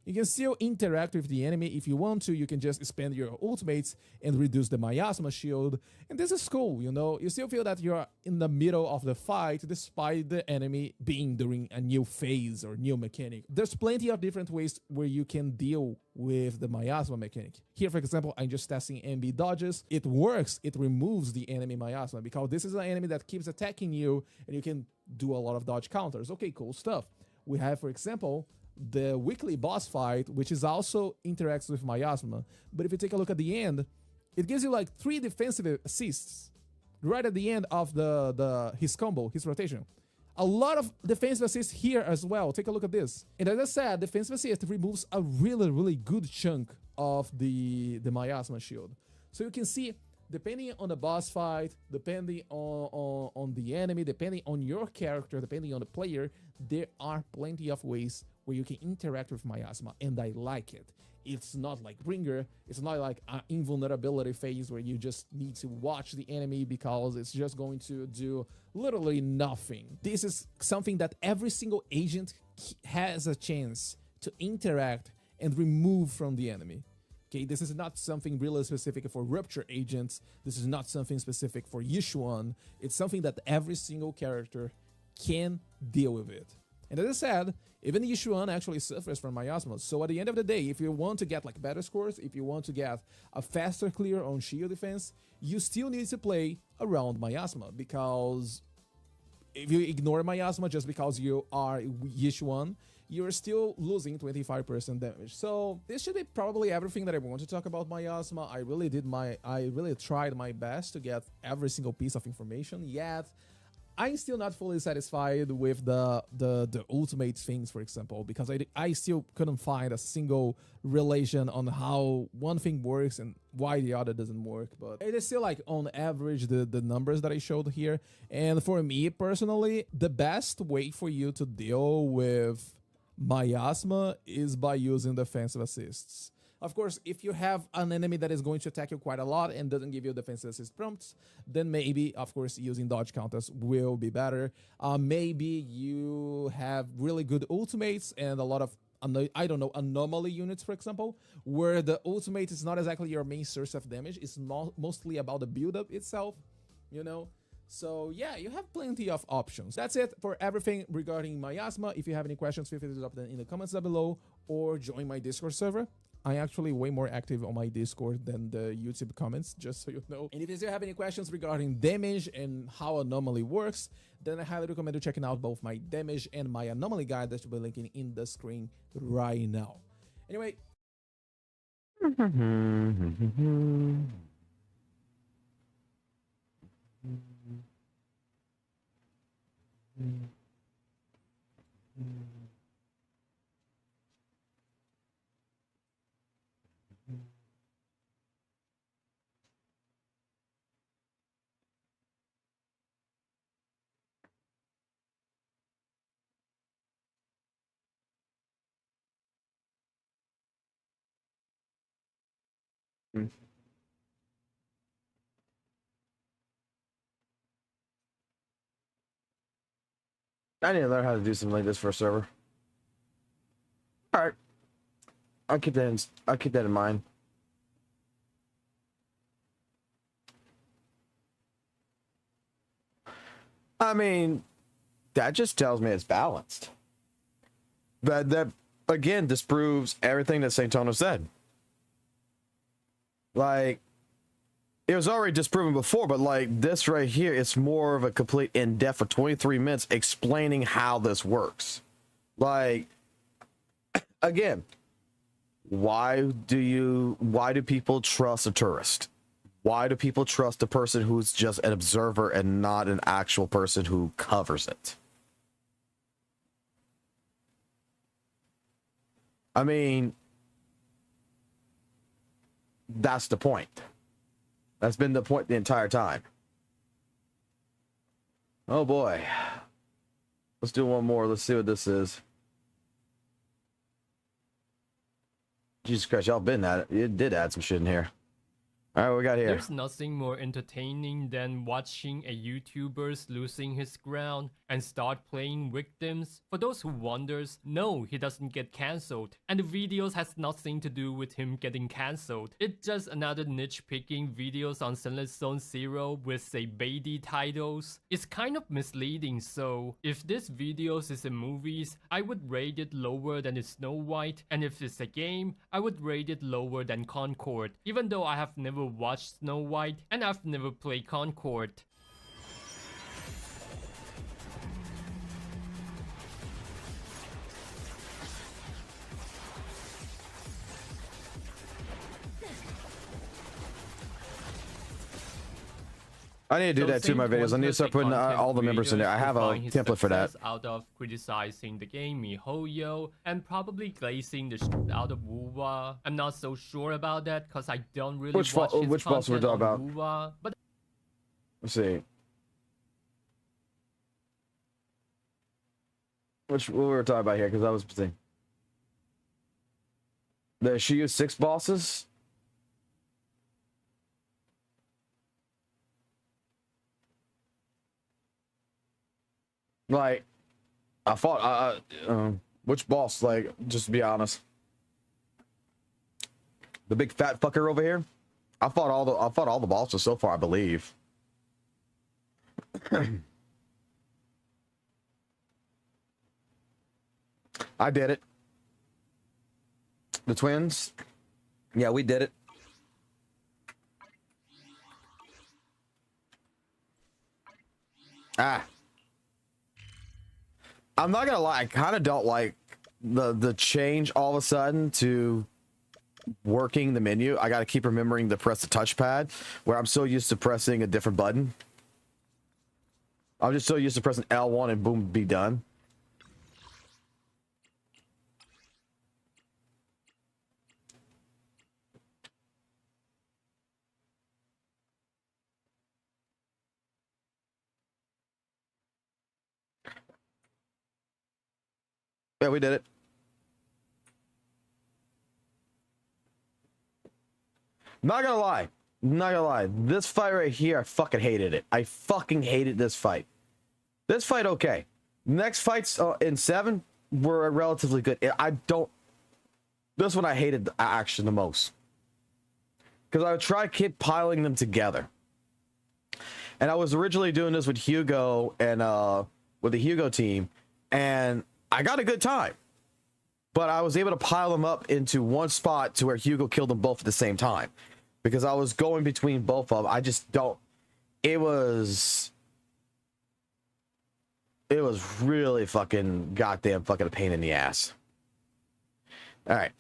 You can still interact with the enemy. If you want to, you can just spend your ultimates and reduce the Miasma shield. And this is cool, you know? You still feel that you're in the middle of the fight despite the enemy being during a new phase or new mechanic. There's plenty of different ways where you can deal with the Miasma mechanic. Here, for example, I'm just testing MB dodges. It works. It removes the enemy Miasma because this is an enemy that keeps attacking you and you can do a lot of dodge counters. Okay, cool stuff. We have, for example, the weekly boss fight, which is also interacts with Miasma. But if you take a look at the end, it gives you like 3 defensive assists right at the end of his combo, his rotation. A lot of defensive assists here as well. Take a look at this. And as I said, defensive assist removes a really, really good chunk of the Miasma shield. So you can see, depending on the boss fight, depending on the enemy, depending on your character, depending on the player, there are plenty of ways where you can interact with Miasma, and I like it. It's not like Bringer. It's not like an invulnerability phase where you just need to watch the enemy because it's just going to do literally nothing. This is something that every single agent has a chance to interact and remove from the enemy. Okay, this is not something really specific for Rupture agents. This is not something specific for Yishuan. It's something that every single character can deal with it. And as I said, even Yishuan actually suffers from Miasma. So at the end of the day, if you want to get like better scores, if you want to get a faster clear on shield defense, you still need to play around Miasma, because if you ignore Miasma just because you are Yishuan, you're still losing 25% damage. So this should be probably everything that I want to talk about Miasma. I really tried my best to get every single piece of information, yet I'm still not fully satisfied with the ultimate things, for example, because I still couldn't find a single relation on how one thing works and why the other doesn't work. But it is still like on average the numbers that I showed here. And for me personally, the best way for you to deal with Miasma is by using defensive assists. Of course, if you have an enemy that is going to attack you quite a lot and doesn't give you defensive assist prompts, then maybe, of course, using dodge counters will be better. Maybe you have really good ultimates and a lot of, I don't know, anomaly units, for example, where the ultimate is not exactly your main source of damage. It's mostly about the build-up itself, you know? So yeah, you have plenty of options. That's it for everything regarding Miasma. If you have any questions, feel free to drop them in the comments down below or join my Discord server. I'm actually way more active on my Discord than the YouTube comments, just so you know. And if you still have any questions regarding damage and how anomaly works, then I highly recommend you checking out both my damage and my anomaly guide that will be linking in the screen right now. Anyway. I need to learn how to do something like this for a server. All right, I'll keep that in mind. I mean, that just tells me it's balanced. But that again disproves everything that Saint Tono said. Like, it was already disproven before, but like this right here, it's more of a complete in-depth for 23 minutes explaining how this works. Like, again, why do people trust a tourist? Why do people trust a person who's just an observer and not an actual person who covers it? I mean, that's the point. That's been the point the entire time. Oh boy. Let's do one more. Let's see what this is. Jesus Christ, y'all been at it. You did add some shit in here. All right, what we got here? There's nothing more entertaining than watching a YouTuber losing his ground and start playing victims. For those who wonders, no, he doesn't get cancelled. And the videos has nothing to do with him getting cancelled. It's just another niche picking videos on Zenless Zone Zero with say baity titles. It's kind of misleading, so if this videos is a movies, I would rate it lower than the Snow White, and if it's a game, I would rate it lower than Concord, even though I have never watched Snow White and I've never played Concord. I need to do that too in my videos. I need to start putting all the members in there. I have a template for that. Out of criticizing the game MiHoYo and probably glazing the shit out of WUWA. I'm not so sure about that because I don't really watch his boss we're talking about? WUWA, but Let's see. What we were talking about here, because I was saying. Does she use 6 bosses? Like, I fought, which boss? Like, just to be honest. The big fat fucker over here? I fought all the bosses so far, I believe. I did it. The twins? Yeah, we did it. I'm not gonna lie, I kind of don't like the change all of a sudden to working the menu. I gotta keep remembering to press the touchpad, where I'm so used to pressing a different button. I'm just so used to pressing L1 and boom, be done. Yeah, we did it. Not gonna lie. Not gonna lie. This fight right here, I fucking hated it. I fucking hated this fight. This fight, okay. Next fights in 7 were relatively good. I don't... This one I hated the action the most. Because I would try to keep piling them together. And I was originally doing this with Hugo and with the Hugo team. And I got a good time. But I was able to pile them up into one spot to where Hugo killed them both at the same time. Because I was going between both of them. I just don't... It was really fucking goddamn fucking a pain in the ass. Alright.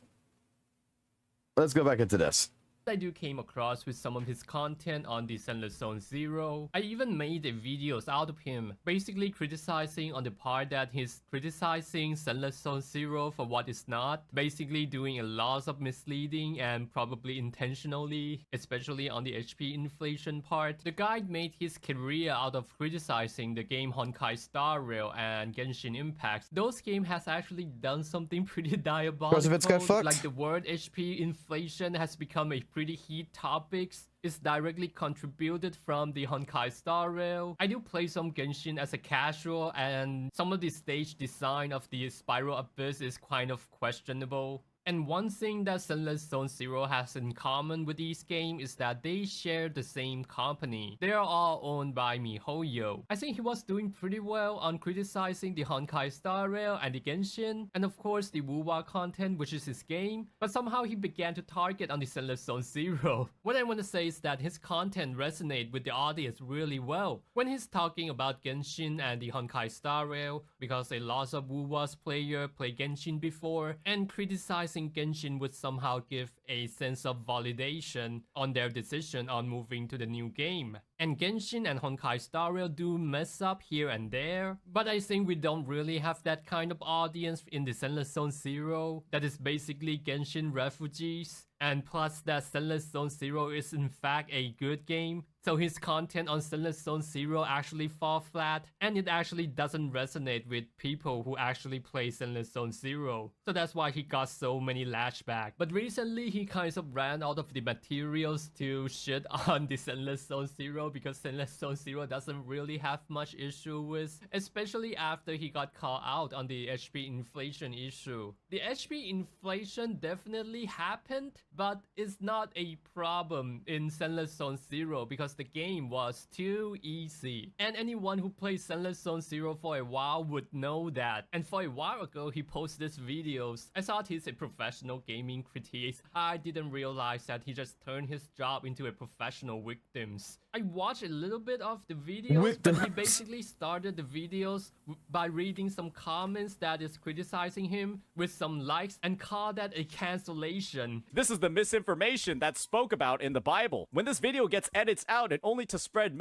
Let's go back into this. I do came across with some of his content on the Zenless Zone Zero. I even made videos out of him, basically criticizing on the part that he's criticizing Zenless Zone Zero for what it's not, basically doing a lot of misleading and probably intentionally, especially on the HP inflation part. The guy made his career out of criticizing the game Honkai Star Rail and Genshin Impact. Those games has actually done something pretty diabolical. Because if it's got fucked. Like the word HP inflation has become a pretty heat topics, is directly contributed from the Honkai Star Rail. I do play some Genshin as a casual, and some of the stage design of the Spiral Abyss is kind of questionable. And one thing that Zenless Zone Zero has in common with these games is that they share the same company. They are all owned by MiHoYo. I think he was doing pretty well on criticizing the Honkai Star Rail and the Genshin, and of course the WUWA content, which is his game, but somehow he began to target on the Zenless Zone Zero. What I want to say is that his content resonates with the audience really well when he's talking about Genshin and the Honkai Star Rail, because a lot of WUWA's players play Genshin before, and criticizing Genshin would somehow give a sense of validation on their decision on moving to the new game. And Genshin and Honkai Star Rail do mess up here and there, but I think we don't really have that kind of audience in the Zenless Zone Zero that is basically Genshin refugees. And plus that Zenless Zone Zero is in fact a good game, so his content on Zenless Zone Zero actually fall flat, and it actually doesn't resonate with people who actually play Zenless Zone Zero. So that's why he got so many lashback. But recently he kind of ran out of the materials to shit on the Zenless Zone Zero, because Zenless Zone Zero doesn't really have much issue with, especially after he got called out on the HP inflation issue. The HP inflation definitely happened, but it's not a problem in Zenless Zone Zero because the game was too easy. And anyone who plays Zenless Zone Zero for a while would know that. And for a while ago, he posted these videos. I thought he's a professional gaming critic. I didn't realize that he just turned his job into a professional victims. I watched a little bit of the videos, but he basically started the videos by reading some comments that is criticizing him with some likes and called that a cancellation. This is the misinformation that's spoke about in the Bible. When this video gets edits out and only to spread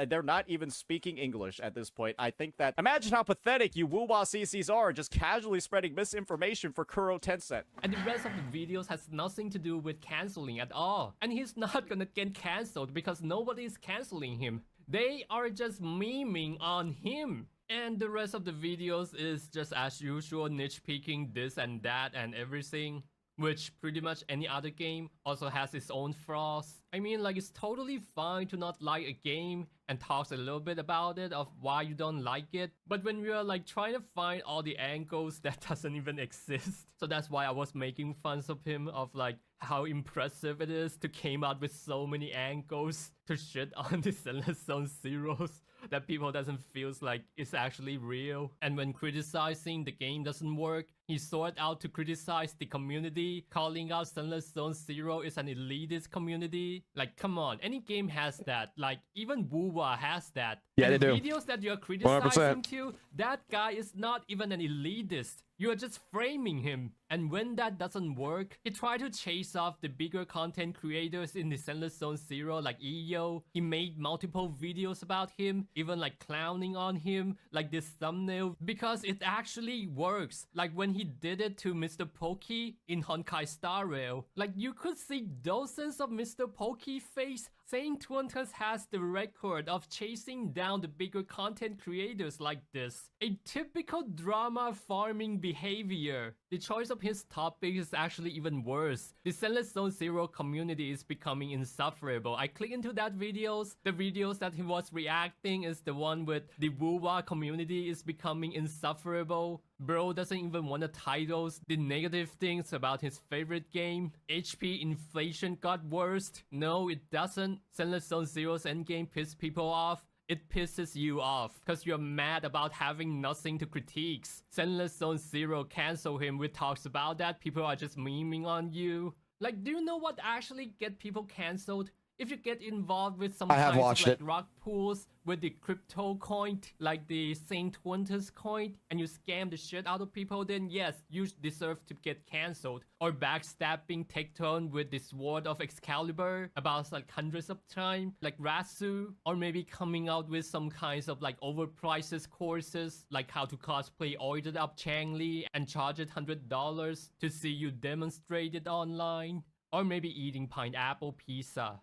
they're not even speaking English at this point. I think that, imagine how pathetic you WUWA CCs are just casually spreading misinformation for Kuro Tencent. And the rest of the videos has nothing to do with canceling at all. And he's not gonna get cancelled because nobody is canceling him. They are just memeing on him. And the rest of the videos is just as usual, niche picking this and that and everything. which pretty much any other game also has its own flaws. I mean, like, it's totally fine to not like a game and talk a little bit about it of why you don't like it, but when we are like trying to find all the angles that doesn't even exist. So that's why I was making fun of him of like how impressive it is to came out with so many angles to shit on the Zenless Zone Zeros that people doesn't feels like it's actually real. And when criticizing the game doesn't work, he sought out to criticize the community, calling out Zenless Zone Zero is an elitist community. Like, come on, any game has that. Like, even WUWA has that. Yeah, and they the do. videos that you're criticizing 100%. to, that guy is not even an elitist. You are just framing him. And when that doesn't work, he tried to chase off the bigger content creators in the Zenless Zone Zero like EO. He made multiple videos about him, even like clowning on him, like this thumbnail, because it actually works. Like when he did it to Mr. Pokey in Honkai Star Rail. Like you could see dozens of Mr. Pokey face. Saint Twintus has the record of chasing down the bigger content creators like this. A typical drama farming behavior. The choice of his topic is actually even worse. The Zenless Zone Zero community is becoming insufferable. I click into that videos. The videos that he was reacting is the one with the WUWA community is becoming insufferable. Bro doesn't even want to titles the negative things about his favorite game. HP inflation got worse. No, it doesn't. Zenless Zone Zero's endgame pissed people off. It pisses you off because you're mad about having nothing to critique. Zenless Zone Zero cancel him with talks about that. People are just memeing on you. Like, do you know what actually get people cancelled? If you get involved with some kinds of like rock pools with the crypto coin, like the Saint Twintus coin, and you scam the shit out of people, then yes, you deserve to get cancelled. Or backstabbing Tecton with the Sword of Excalibur about like hundreds of times, like Rasu. Or maybe coming out with some kinds of like overpriced courses, like how to cosplay ordered up Changli and charge it $100 to see you demonstrate it online. Or maybe eating pineapple pizza.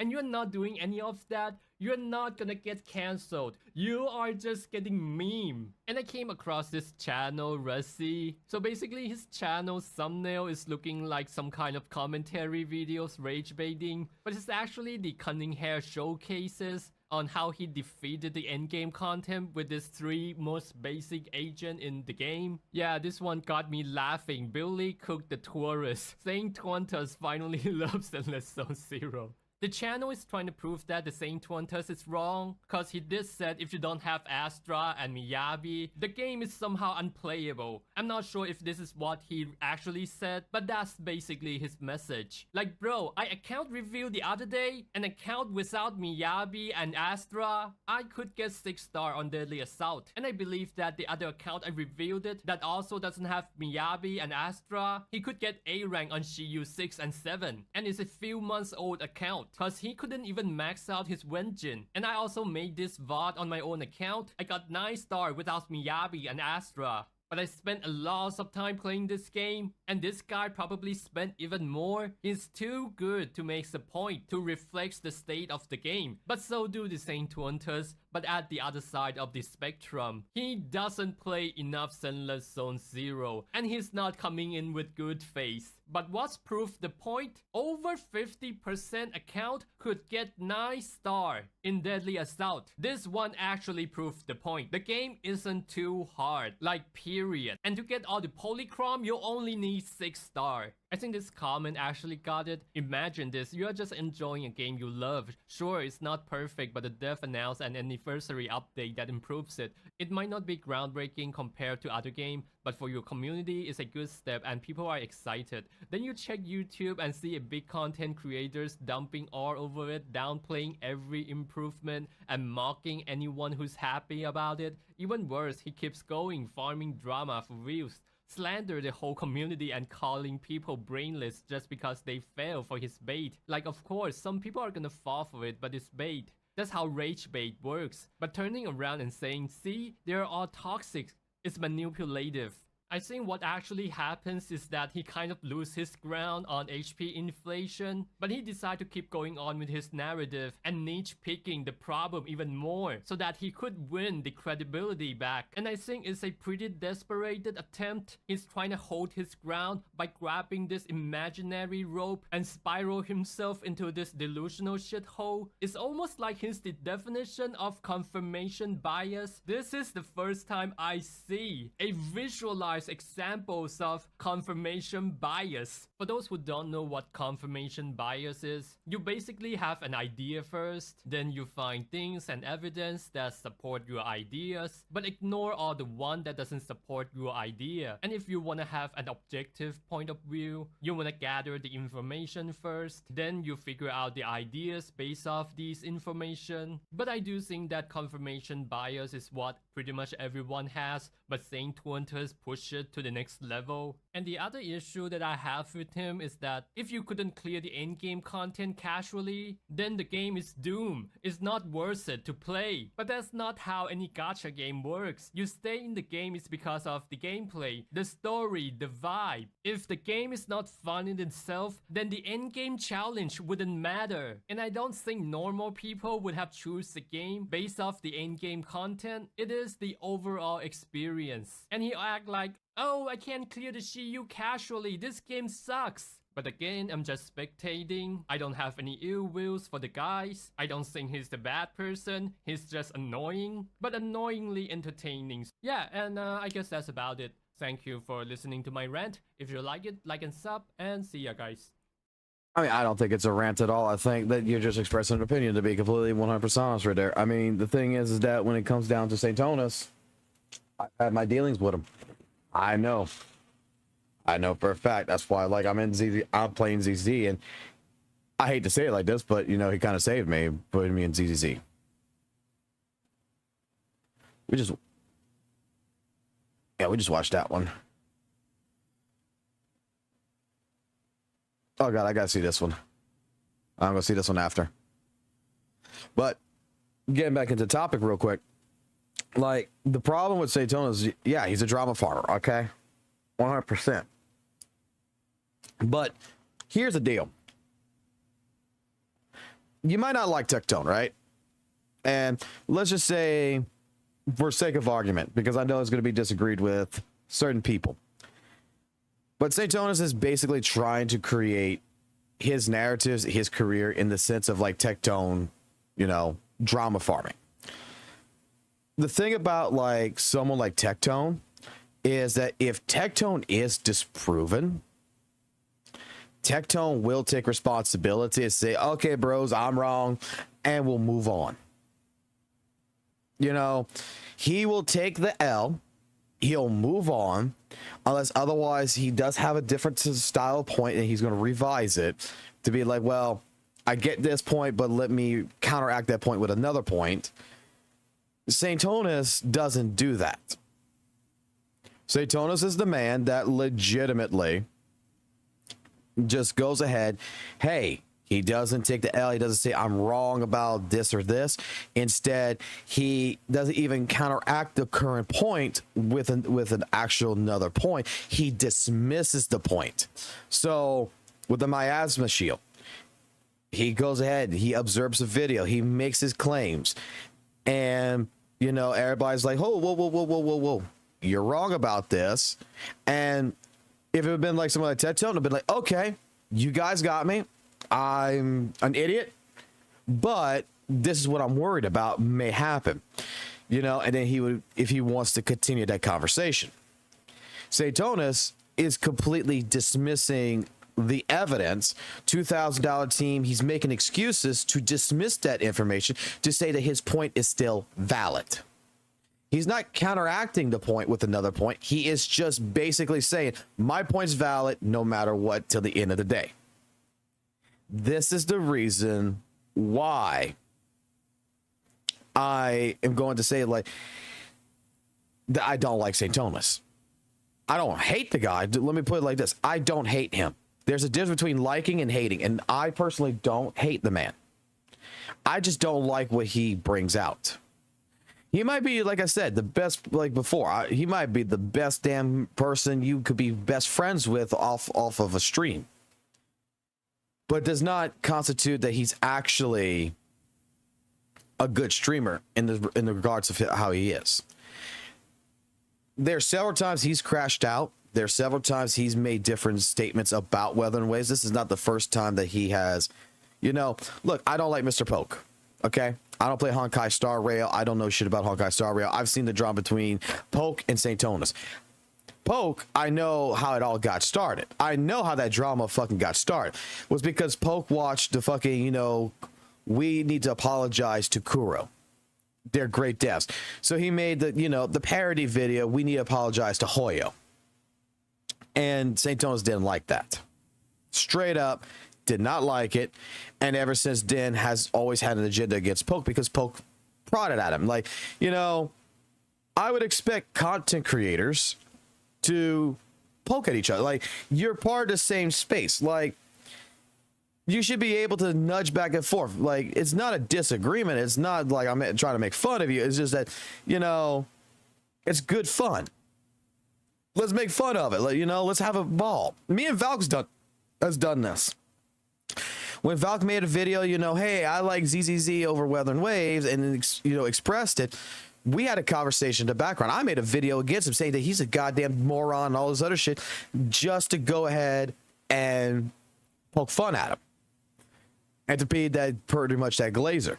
And you're not doing any of that, you're not gonna get cancelled. You are just getting meme. And I came across this channel, Russi. So basically his channel thumbnail is looking like some kind of commentary videos rage baiting. But it's actually the Cunning Hair showcases on how he defeated the endgame content with his 3 most basic agent in the game. Yeah, this one got me laughing. Billy Cook the Tourist. Saint Twintus finally loves Zenless Zone Zero. The channel is trying to prove that the Saint Twintus is wrong, cause he did said if you don't have Astra and Miyabi, the game is somehow unplayable. I'm not sure if this is what he actually said, but that's basically his message. Like bro, I account reviewed the other day, an account without Miyabi and Astra, I could get 6 star on Deadly Assault. And I believe that the other account I reviewed it, that also doesn't have Miyabi and Astra, he could get A rank on Shiyu 6 and 7. And it's a few months old account. Cause he couldn't even max out his Wenjin. And I also made this VOD on my own account. I got 9 star without Miyabi and Astra. But I spent a lot of time playing this game, and this guy probably spent even more. He's too good to make the point to reflect the state of the game. But so do the Saint Twintus, but at the other side of the spectrum. He doesn't play enough Zenless Zone Zero, and he's not coming in with good face. But what's proved the point? Over 50% account could get 9 star in Deadly Assault. This one actually proved the point. The game isn't too hard, like period. And to get all the polychrome, you only need 6 star. I think this comment actually got it. Imagine this, you're just enjoying a game you love. Sure, it's not perfect, but the dev announced an anniversary update that improves it. It might not be groundbreaking compared to other games, but for your community, it's a good step and people are excited. Then you check YouTube and see a big content creators dumping all over it, downplaying every improvement and mocking anyone who's happy about it. Even worse, he keeps going, farming drama for views. Slander the whole community and calling people brainless just because they fell for his bait. Like of course, some people are gonna fall for it, but it's bait. That's how rage bait works. But turning around and saying, see, they're all toxic, it's manipulative. I think what actually happens is that he kind of loses his ground on HP inflation, but he decided to keep going on with his narrative and niche picking the problem even more so that he could win the credibility back. And I think it's a pretty desperate attempt. He's trying to hold his ground by grabbing this imaginary rope and spiral himself into this delusional shithole. It's almost like he's the definition of confirmation bias. This is the first time I see a visualized examples of confirmation bias. For those who don't know what confirmation bias is, you basically have an idea first, then you find things and evidence that support your ideas, but ignore all the one that doesn't support your idea. And if you want to have an objective point of view, you want to gather the information first, then you figure out the ideas based off these information. But I do think that confirmation bias is what pretty much everyone has, but Saint Tuantas push it to the next level. And the other issue that I have with him is that if you couldn't clear the endgame content casually, then the game is doomed. It's not worth it to play. But that's not how any gacha game works. You stay in the game is because of the gameplay, the story, the vibe. If the game is not fun in itself, then the endgame challenge wouldn't matter. And I don't think normal people would have choose the game based off the endgame content. It is the overall experience. And he act like, oh, I can't clear the Shiyu casually, this game sucks. But again, I'm just spectating. I don't have any ill wills for the guys. I don't think he's the bad person. He's just annoying, but annoyingly entertaining. Yeah, and I guess that's about it. Thank you for listening to my rant. If you like it, like and sub, and see ya, guys. I mean, I don't think it's a rant at all. I think that you're just expressing an opinion, to be completely 100% honest right there. I mean, the thing is that when it comes down to St. Tonis, I've had my dealings with him. I know for a fact. That's why, like, I'm playing ZZ, and I hate to say it like this, but, you know, he kind of saved me, putting me in ZZZ. We just watched that one. Oh god, I gotta see this one. I'm gonna see this one after. But getting back into topic real quick, like, the problem with Saytona is, yeah, he's a drama farmer, okay? 100%. But here's the deal. You might not like Tectone, right? And let's just say, for sake of argument, because I know it's going to be disagreed with certain people, but Saytonis is basically trying to create his narratives, his career, in the sense of like Tectone, you know, drama farming. The thing about like someone like Tectone is that if Tectone is disproven, Tectone will take responsibility and say, okay, bros, I'm wrong, and we'll move on. You know, he will take the L, he'll move on, unless otherwise he does have a different style point and he's going to revise it to be like, well, I get this point, but let me counteract that point with another point. Saytonis doesn't do that. Saytonis is the man that legitimately just goes ahead. Hey, he doesn't take the L. He doesn't say, I'm wrong about this or this. Instead, he doesn't even counteract the current point with an actual another point. He dismisses the point. So with the Miasma shield, he goes ahead, he observes the video, he makes his claims, and, you know, everybody's like, oh, whoa, you're wrong about this. And if it had been like someone like Ted Tilton, it'd been like, okay, you guys got me. I'm an idiot, but this is what I'm worried about may happen, you know, and then he would, if he wants to continue that conversation. Saytonis is completely dismissing the evidence. $2,000 team, he's making excuses to dismiss that information to say that his point is still valid. He's not counteracting the point with another point. He is just basically saying, my point's valid no matter what till the end of the day. This is the reason why I am going to say, like, that I don't like St. Thomas. I don't hate the guy. Let me put it like this. I don't hate him. There's a difference between liking and hating, and I personally don't hate the man. I just don't like what he brings out. He might be, like I said, the best, like before, he might be the best damn person you could be best friends with off of a stream. But does not constitute that he's actually a good streamer in the regards of how he is. There's several times he's crashed out. There's several times he's made different statements about Wuthering Waves. This is not the first time that he has, you know, look, I don't like Mr. Poke. Okay. I don't play Honkai Star Rail. I don't know shit about Honkai Star Rail. I've seen the drama between Poke and St. Tonus. Poke, I know how it all got started. I know how that drama fucking got started. It was because Poke watched the fucking, you know, we need to apologize to Kuro. They're great devs. So he made the, you know, the parody video, we need to apologize to Hoyo. And St. Tonus didn't like that. Straight up, did not like it. And ever since then has always had an agenda against Poke because Poke prodded at him. Like, you know, I would expect content creators to poke at each other. Like, you're part of the same space. Like, you should be able to nudge back and forth. Like, it's not a disagreement. It's not like I'm trying to make fun of you. It's just that, you know, it's good fun. Let's make fun of it. Like, you know, let's have a ball. Me and Valk's done this. When Valk made a video, you know, hey, I like ZZZ over Wuthering Waves, and, you know, expressed it, we had a conversation in the background. I made a video against him saying that he's a goddamn moron and all this other shit just to go ahead and poke fun at him. And to be that pretty much that glazer.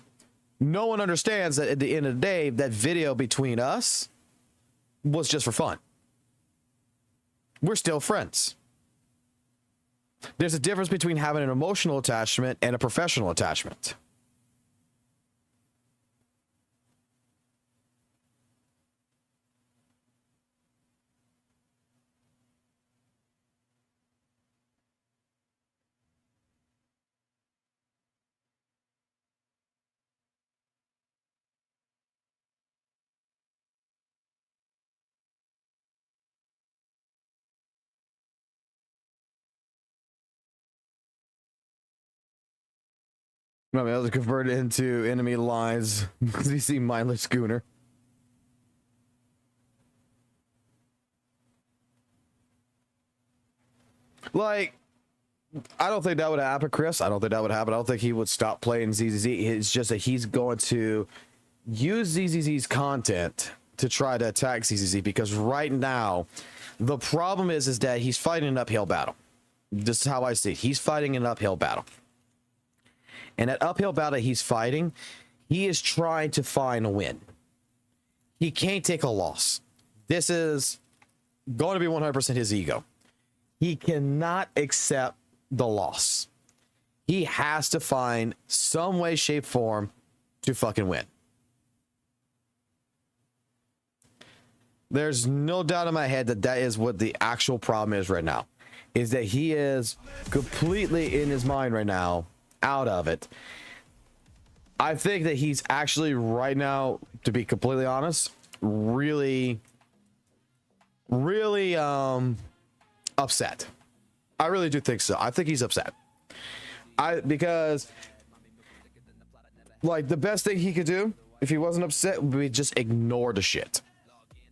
No one understands that at the end of the day, that video between us was just for fun. We're still friends. There's a difference between having an emotional attachment and a professional attachment. No, I was converted into enemy lines because we see mindless schooner. Like, I don't think that would happen, Chris. I don't think that would happen. I don't think he would stop playing ZZZ. It's just that he's going to use ZZZ's content to try to attack ZZZ because right now, the problem is that he's fighting an uphill battle. This is how I see it. He's fighting an uphill battle. And that uphill battle he's fighting, he is trying to find a win. He can't take a loss. This is going to be 100% his ego. He cannot accept the loss. He has to find some way, shape, form to fucking win. There's no doubt in my head that that is what the actual problem is right now. Is that he is completely in his mind right now, out of it. I think that he's actually right now, to be completely honest, really upset. I really do think so. I think he's upset. Because like the best thing he could do if he wasn't upset would be just ignore the shit.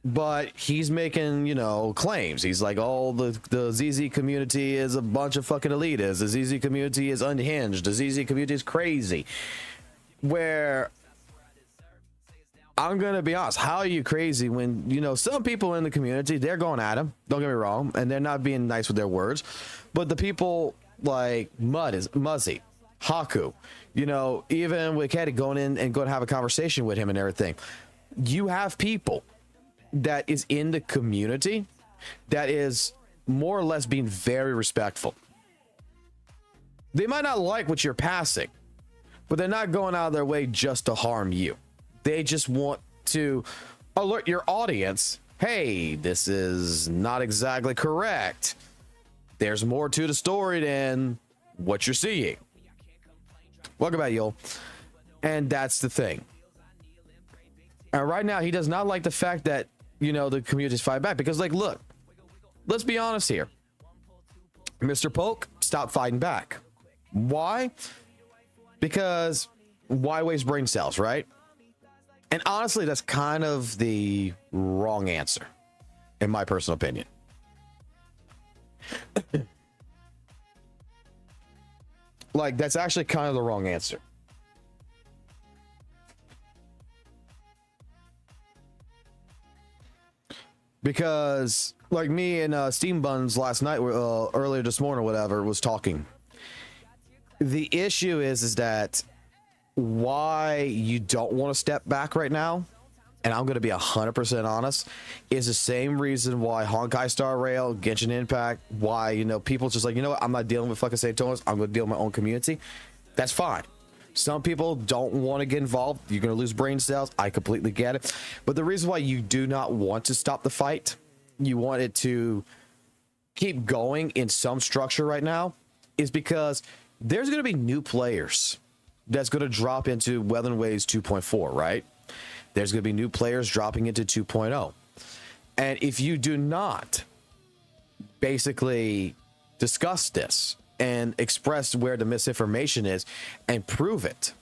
But he's making, you know, claims. He's like, oh, the ZZ community is a bunch of fucking elitists. The ZZ community is unhinged. The ZZ community is crazy. Where I'm going to be honest, how are you crazy when, you know, some people in the community, they're going at him. Don't get me wrong. And they're not being nice with their words. But the people like Muzzy, Haku, you know, even with Keddy going in and going to have a conversation with him and everything. You have people that is in the community that is more or less being very respectful. They might not like what you're passing, but they're not going out of their way just to harm you. They just want to alert your audience, hey, this is not exactly correct. There's more to the story than what you're seeing. Welcome back, y'all. And that's the thing. And right now, he does not like the fact that, you know, the community's fight back. Because, like, look, let's be honest here. Mr. Poke, stop fighting back. Why? Because why waste brain cells, right? And honestly, that's kind of the wrong answer, in my personal opinion. Like, that's actually kind of the wrong answer. Because, like, me and Steam Buns last night, earlier this morning or whatever, was talking. The issue is that why you don't want to step back right now, and I'm going to be 100% honest, is the same reason why Honkai Star Rail, Genshin Impact, why, you know, people just like, you know what, I'm not dealing with fucking Saintonis, I'm going to deal with my own community. That's fine. Some people don't want to get involved. You're going to lose brain cells. I completely get it. But the reason why you do not want to stop the fight, you want it to keep going in some structure right now, is because there's going to be new players that's going to drop into Weather Waves 2.4, right? There's going to be new players dropping into 2.0. And if you do not basically discuss this and express where the misinformation is and prove it,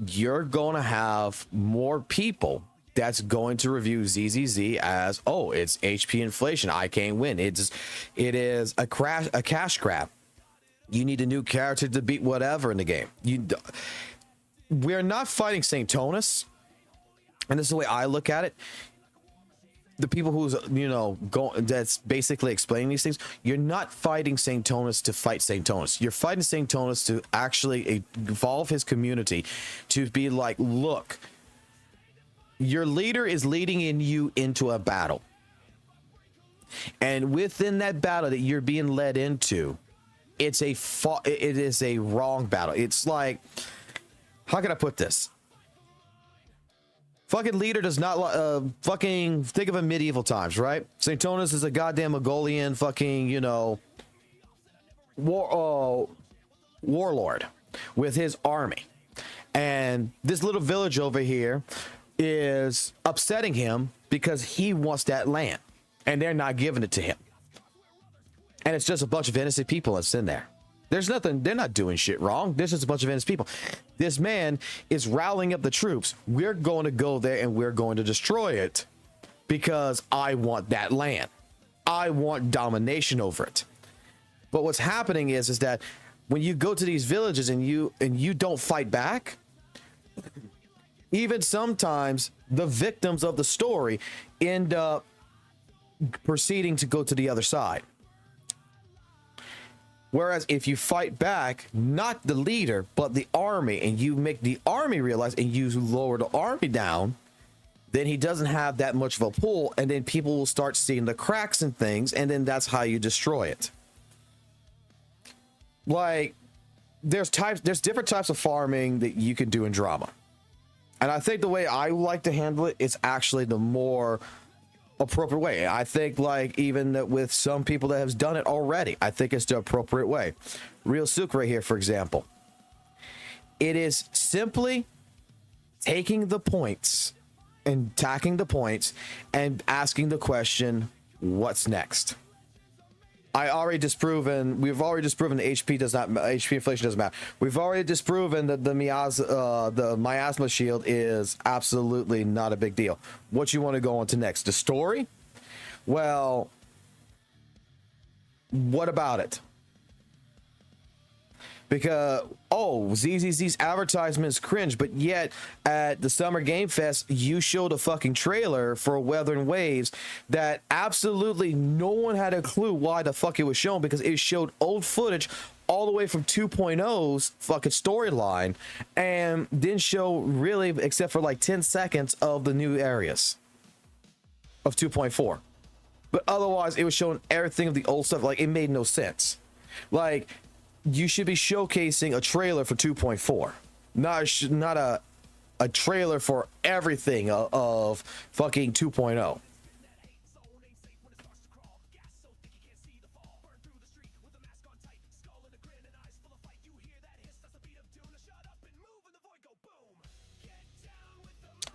you're going to have more people that's going to review ZZZ as, oh, it's HP inflation, I can't win. It is a cash grab. You need a new character to beat whatever in the game. We're not fighting Saintonis, and this is the way I look at it. The people who's, you know, that's basically explaining these things, you're not fighting Saintonis to fight Saintonis. You're fighting Saintonis to actually evolve his community to be like, look, your leader is leading you into a battle. And within that battle that you're being led into, it is a wrong battle. It's like, how can I put this? Fucking leader does not fucking think of a medieval times, right? Saintonis is a goddamn Mongolian fucking, you know, warlord with his army. And this little village over here is upsetting him because he wants that land and they're not giving it to him. And it's just a bunch of innocent people that's in there. There's nothing, they're not doing shit wrong. There's just a bunch of innocent people. This man is rallying up the troops. We're going to go there and we're going to destroy it because I want that land. I want domination over it. But what's happening is that when you go to these villages and you don't fight back, even sometimes the victims of the story end up proceeding to go to the other side. Whereas if you fight back, not the leader, but the army, and you make the army realize and you lower the army down, then he doesn't have that much of a pull, and then people will start seeing the cracks and things, and then that's how you destroy it. Like, there's different types of farming that you can do in drama. And I think the way I like to handle it is actually the more appropriate way. I think, like, even with some people that have done it already, I think it's the appropriate way. Real Sook right here, for example. It is simply taking the points and tacking the points and asking the question, what's next? We've already disproven the HP inflation doesn't matter. We've already disproven that the Miasma shield is absolutely not a big deal. What you want to go on to next? The story? Well, what about it? Because, ZZZ's advertisements cringe, but yet at the Summer Game Fest, you showed a fucking trailer for Weather and Waves that absolutely no one had a clue why the fuck it was shown, because it showed old footage all the way from 2.0's fucking storyline and didn't show really except for like 10 seconds of the new areas of 2.4. But otherwise, it was showing everything of the old stuff. Like, it made no sense. Like, you should be showcasing a trailer for 2.4, not a trailer for everything of fucking 2.0.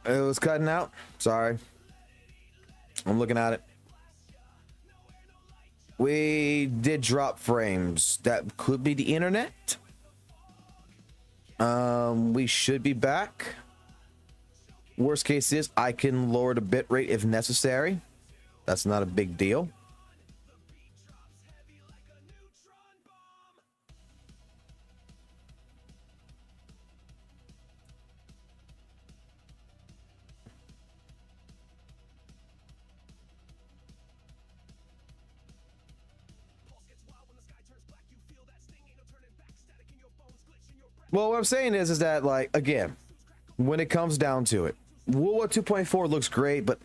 It was cutting out. Sorry. I'm looking at it. We did drop frames. That could be the internet. We should be back. Worst case is I can lower the bit rate if necessary. That's not a big deal. Well, what I'm saying is that, like, again, when it comes down to it, WUWA 2.4 looks great, but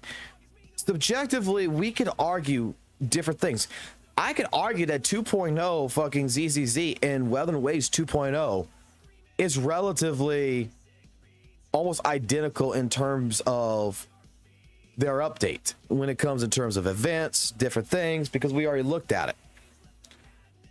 subjectively, we could argue different things. I could argue that 2.0 fucking ZZZ and Weather and Waves 2.0 is relatively almost identical in terms of their update when it comes in terms of events, different things, because we already looked at it.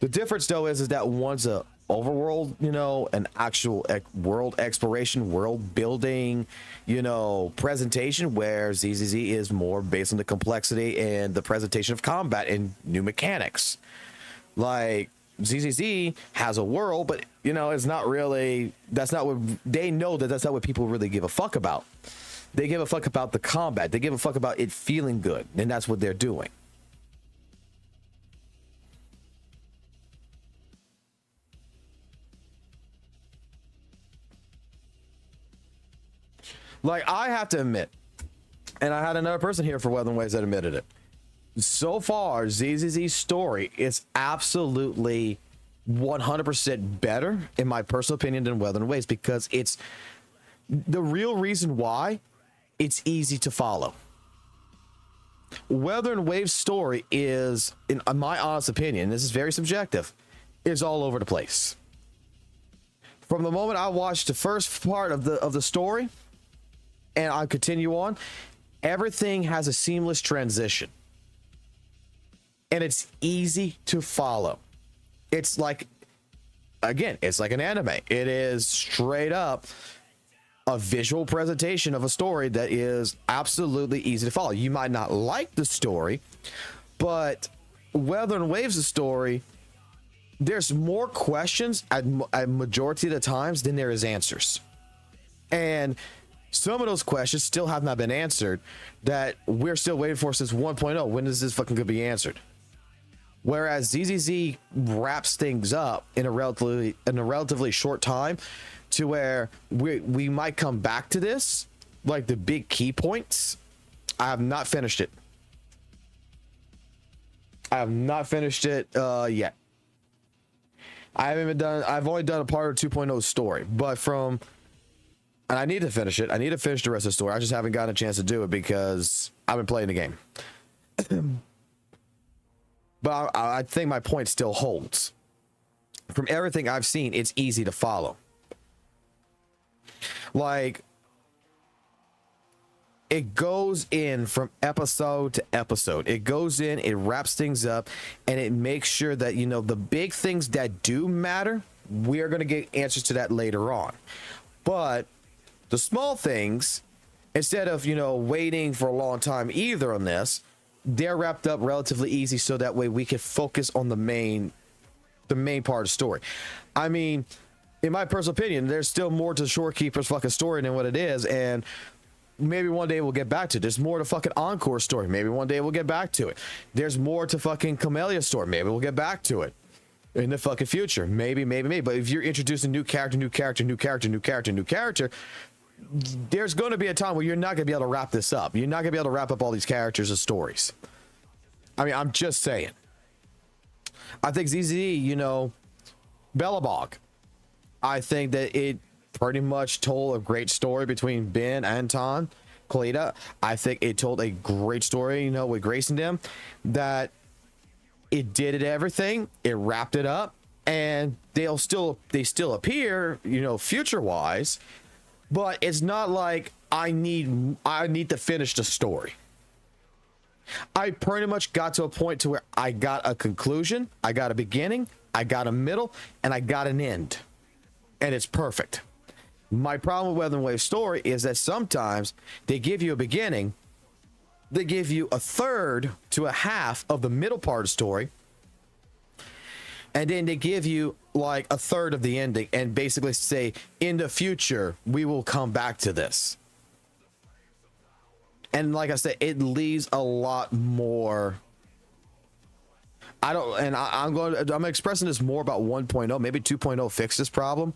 The difference, though, is that one's a overworld, you know, an actual world exploration, world building, you know, presentation, where ZZZ is more based on the complexity and the presentation of combat and new mechanics. Like, ZZZ has a world, but, you know, it's not really, that's not what, they know that that's not what people really give a fuck about. They give a fuck about the combat. They give a fuck about it feeling good, and that's what they're doing. Like, I have to admit, and I had another person here for Weather and Waves that admitted it. So far, ZZZ's story is absolutely 100% better, in my personal opinion, than Weather and Waves, because it's the real reason why it's easy to follow. Weather and Waves story is, in my honest opinion, this is very subjective, is all over the place. From the moment I watched the first part of the story, and I continue on, everything has a seamless transition. And it's easy to follow. It's like, again, it's like an anime. It is straight up a visual presentation of a story that is absolutely easy to follow. You might not like the story, but Weather and Waves' story, there's more questions at majority of the times than there is answers. And some of those questions still have not been answered that we're still waiting for since 1.0. When is this fucking gonna be answered? Whereas ZZZ wraps things up in a relatively short time to where we might come back to this, like the big key points. I have not finished it. I have not finished it yet. I haven't even done, I've only done a part of 2.0 story, but and I need to finish it. I need to finish the rest of the story. I just haven't gotten a chance to do it because I've been playing the game. But I think my point still holds. From everything I've seen, it's easy to follow. Like, it goes in from episode to episode. It goes in, it wraps things up, and it makes sure that, you know, the big things that do matter, we're going to get answers to that later on. But the small things, instead of, you know, waiting for a long time either on this, they're wrapped up relatively easy so that way we can focus on the main part of the story. I mean, in my personal opinion, there's still more to Shorekeeper's fucking story than what it is, and maybe one day we'll get back to it. There's more to fucking Encore story. Maybe one day we'll get back to it. There's more to fucking Camelia's story. Maybe we'll get back to it in the fucking future. Maybe. But if you're introducing new character, there's going to be a time where you're not going to be able to wrap this up. You're not going to be able to wrap up all these characters and stories. I mean, I'm just saying. I think ZZ, you know, Bellabog, I think that it pretty much told a great story between Ben, Anton, Kalita. I think it told a great story, you know, with Grace and them, that it did everything. It wrapped it up, and they still appear, you know, future-wise. But it's not like I need to finish the story. I pretty much got to a point to where I got a conclusion, I got a beginning, I got a middle, and I got an end. And it's perfect. My problem with Weather and Wave story is that sometimes they give you a beginning, they give you a third to a half of the middle part of the story, and then they give you like a third of the ending and basically say, in the future, we will come back to this. And like I said, it leaves a lot more. I'm expressing this more about 1.0. Maybe 2.0 fixed this problem,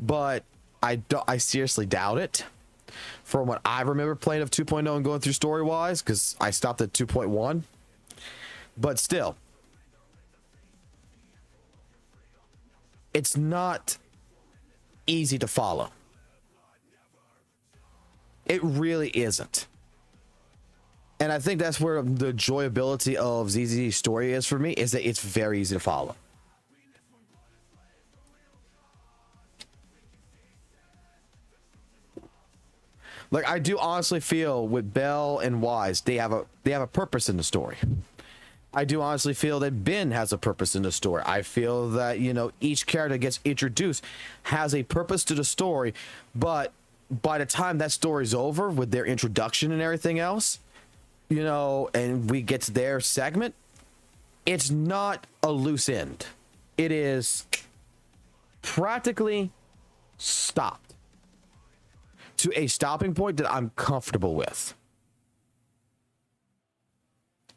but I seriously doubt it. From what I remember playing of 2.0 and going through story wise, because I stopped at 2.1, but still, it's not easy to follow. It really isn't. And I think that's where the enjoyability of ZZ's story is for me, is that it's very easy to follow. Like, I do honestly feel with Belle and Wise, they have a purpose in the story. I do honestly feel that Ben has a purpose in the story. I feel that, you know, each character gets introduced has a purpose to the story, but by the time that story's over with their introduction and everything else, you know, and we get to their segment, it's not a loose end. It is practically stopped to a stopping point that I'm comfortable with.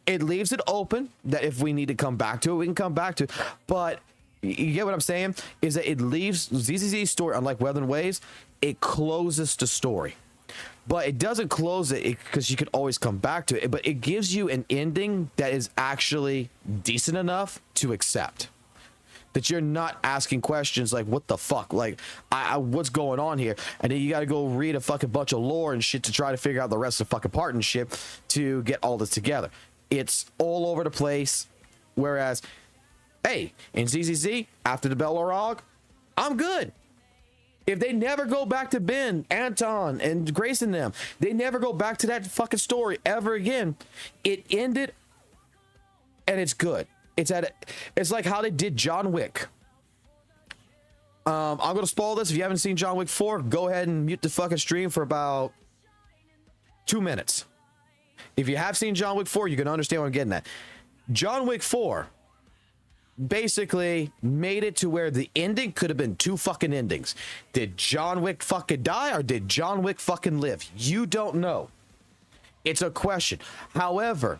It leaves it open that if we need to come back to it, we can come back to it. But you get what I'm saying? Is that it leaves ZZZ's story, unlike Weather and Waves, it closes the story. But it doesn't close it because you can always come back to it. But it gives you an ending that is actually decent enough to accept. That you're not asking questions like, what the fuck? Like, what's going on here? And then you got to go read a fucking bunch of lore and shit to try to figure out the rest of the fucking part and shit to get all this together. It's all over the place. Whereas, hey, in ZZZ, after the Bellerog, I'm good. If they never go back to Ben, Anton, and Grace and them, they never go back to that fucking story ever again. It ended, and it's good. It's like how they did John Wick. I'm gonna spoil this. If you haven't seen John Wick 4, go ahead and mute the fucking stream for about 2 minutes. If you have seen John Wick 4, you're gonna understand what I'm getting at. John Wick 4 basically made it to where the ending could have been two fucking endings. Did John Wick fucking die or did John Wick fucking live? You don't know. It's a question. However,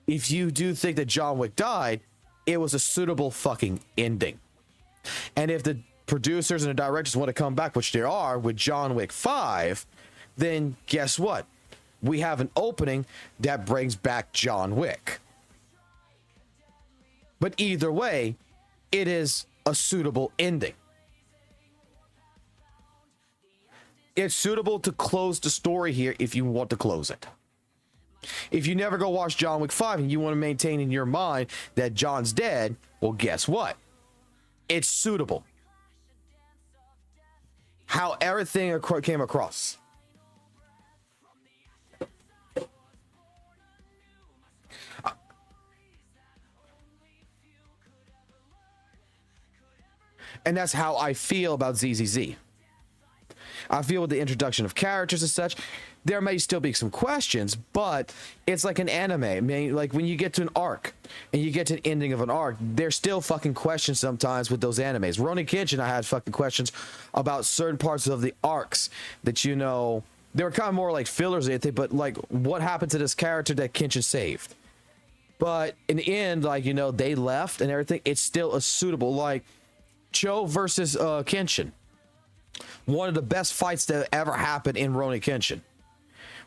if you do think that John Wick died, it was a suitable fucking ending. And if the producers and the directors want to come back, which there are, with John Wick 5, then guess what? We have an opening that brings back John Wick. But either way, it is a suitable ending. It's suitable to close the story here if you want to close it. If you never go watch John Wick 5 and you want to maintain in your mind that John's dead, well, guess what? It's suitable. How everything came across. And that's how I feel about ZZZ. I feel with the introduction of characters and such, there may still be some questions, but it's like an anime. I mean, like when you get to an arc and you get to an ending of an arc, there's still fucking questions sometimes with those animes. Rurouni Kenshin, I had fucking questions about certain parts of the arcs that, you know, they were kind of more like fillers, but like what happened to this character that Kenshin saved? But in the end, like, you know, they left and everything. It's still a suitable, like Cho versus Kenshin. One of the best fights that ever happened in Rurouni Kenshin.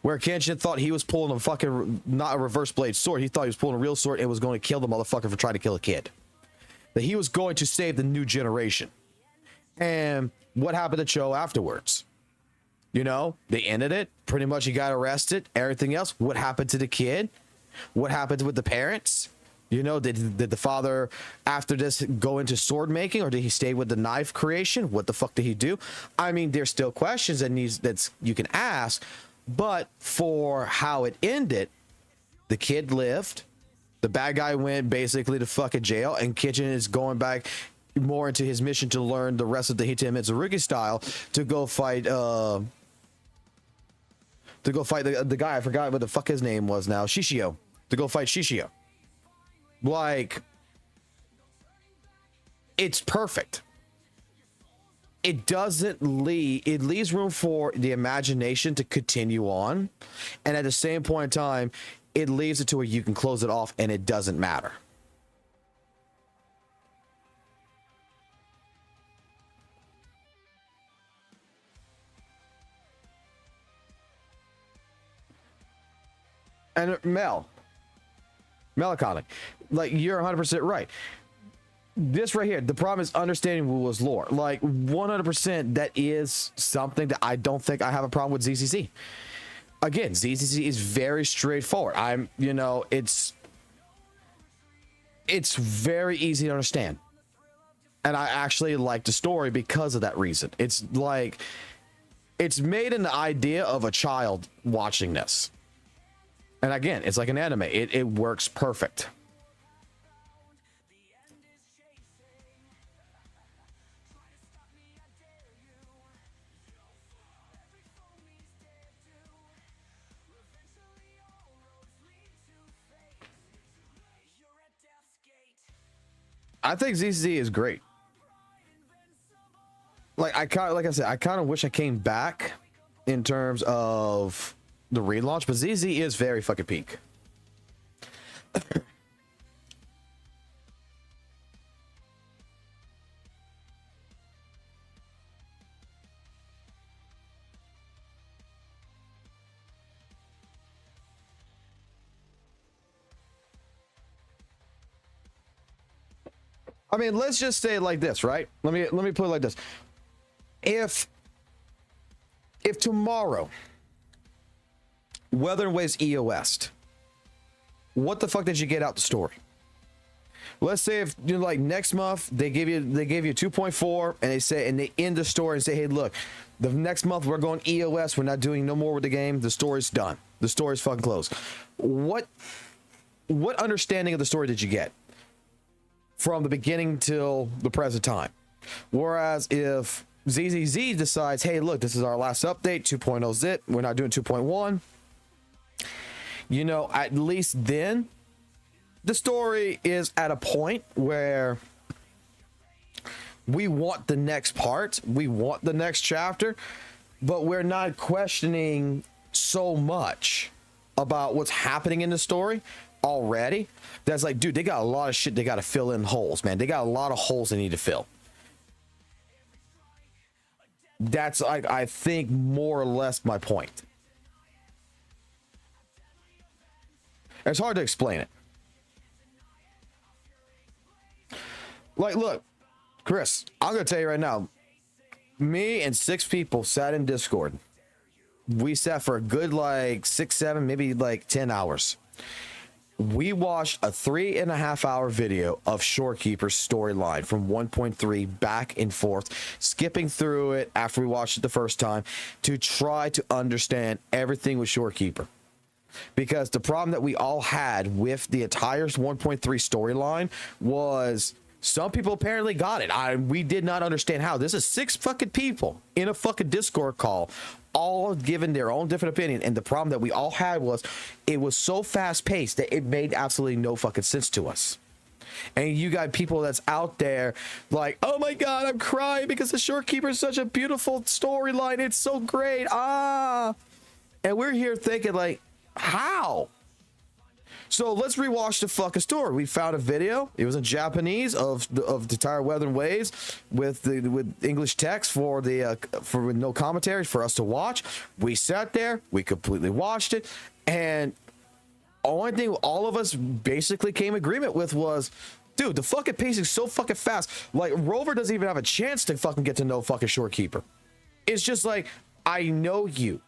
Where Kenshin thought he was pulling a fucking, not a reverse blade sword. He thought he was pulling a real sword and was going to kill the motherfucker for trying to kill a kid. That he was going to save the new generation. And what happened to Cho afterwards? You know, they ended it. Pretty much he got arrested. Everything else. What happened to the kid? What happened with the parents? You know, did the father after this go into sword making, or did he stay with the knife creation? What the fuck did he do? I mean, there's still questions that you can ask, but for how it ended, the kid lived, the bad guy went basically to fucking jail, and Kenshin is going back more into his mission to learn the rest of the Hito Mitsurugi style to go fight the guy, I forgot what the fuck his name was now, Shishio, to go fight Shishio. Like, it's perfect. it doesn't leave, it leaves room for the imagination to continue on, and at the same point in time, it leaves it to where you can close it off and it doesn't matter. And Melancholy, like, you're 100% right. This right here, the problem is understanding WUWA's lore. Like, 100%, that is something that I don't think I have a problem with ZZZ. Again, ZZZ is very straightforward. It's very easy to understand. And I actually like the story because of that reason. It's like, it's made an idea of a child watching this. And again, it's like an anime. It works perfect. I think ZZ is great. Like I said, I kind of wish I came back in terms of the relaunch, but ZZ is very fucking peak. I mean, let's just say it like this, right? Let me put it like this. If tomorrow Weather and Waves EOS, what the fuck did you get out the story? Let's say if like next month they gave you 2.4 and they end the story and say, hey, look, the next month we're going EOS, we're not doing no more with the game, the story's done, the story's fucking closed. What understanding of the story did you get from the beginning till the present time? Whereas if ZZZ decides, hey, look, this is our last update, 2.0's it, we're not doing 2.1, at least then the story is at a point where we want the next part, we want the next chapter, but we're not questioning so much about what's happening in the story already. That's like, dude, they got a lot of shit they got to fill in holes, man. They got a lot of holes they need to fill. That's, I think, more or less my point. It's hard to explain it. Like, look, Chris, I'm going to tell you right now, me and 6 people sat in Discord. We sat for a good, 6, 7, maybe 10 hours. We watched a 3.5-hour video of Shorekeeper's storyline from 1.3 back and forth, skipping through it after we watched it the first time to try to understand everything with Shorekeeper. Because the problem that we all had with the entire 1.3 storyline was some people apparently got it. We did not understand how. This is 6 fucking people in a fucking Discord call, all given their own different opinion. And the problem that we all had was it was so fast paced that it made absolutely no fucking sense to us. And you got people that's out there like, oh my God, I'm crying because the Shorekeeper is such a beautiful storyline. It's so great. And we're here thinking like, how? So let's rewatch the fucking story. We found a video. It was in Japanese of the entire Weather and Waves with English text for no commentary for us to watch. We sat there. We completely watched it, and only thing all of us basically came agreement with was, dude, the fucking pacing's so fucking fast. Like, Rover doesn't even have a chance to fucking get to know fucking Shorekeeper. It's just like, I know you.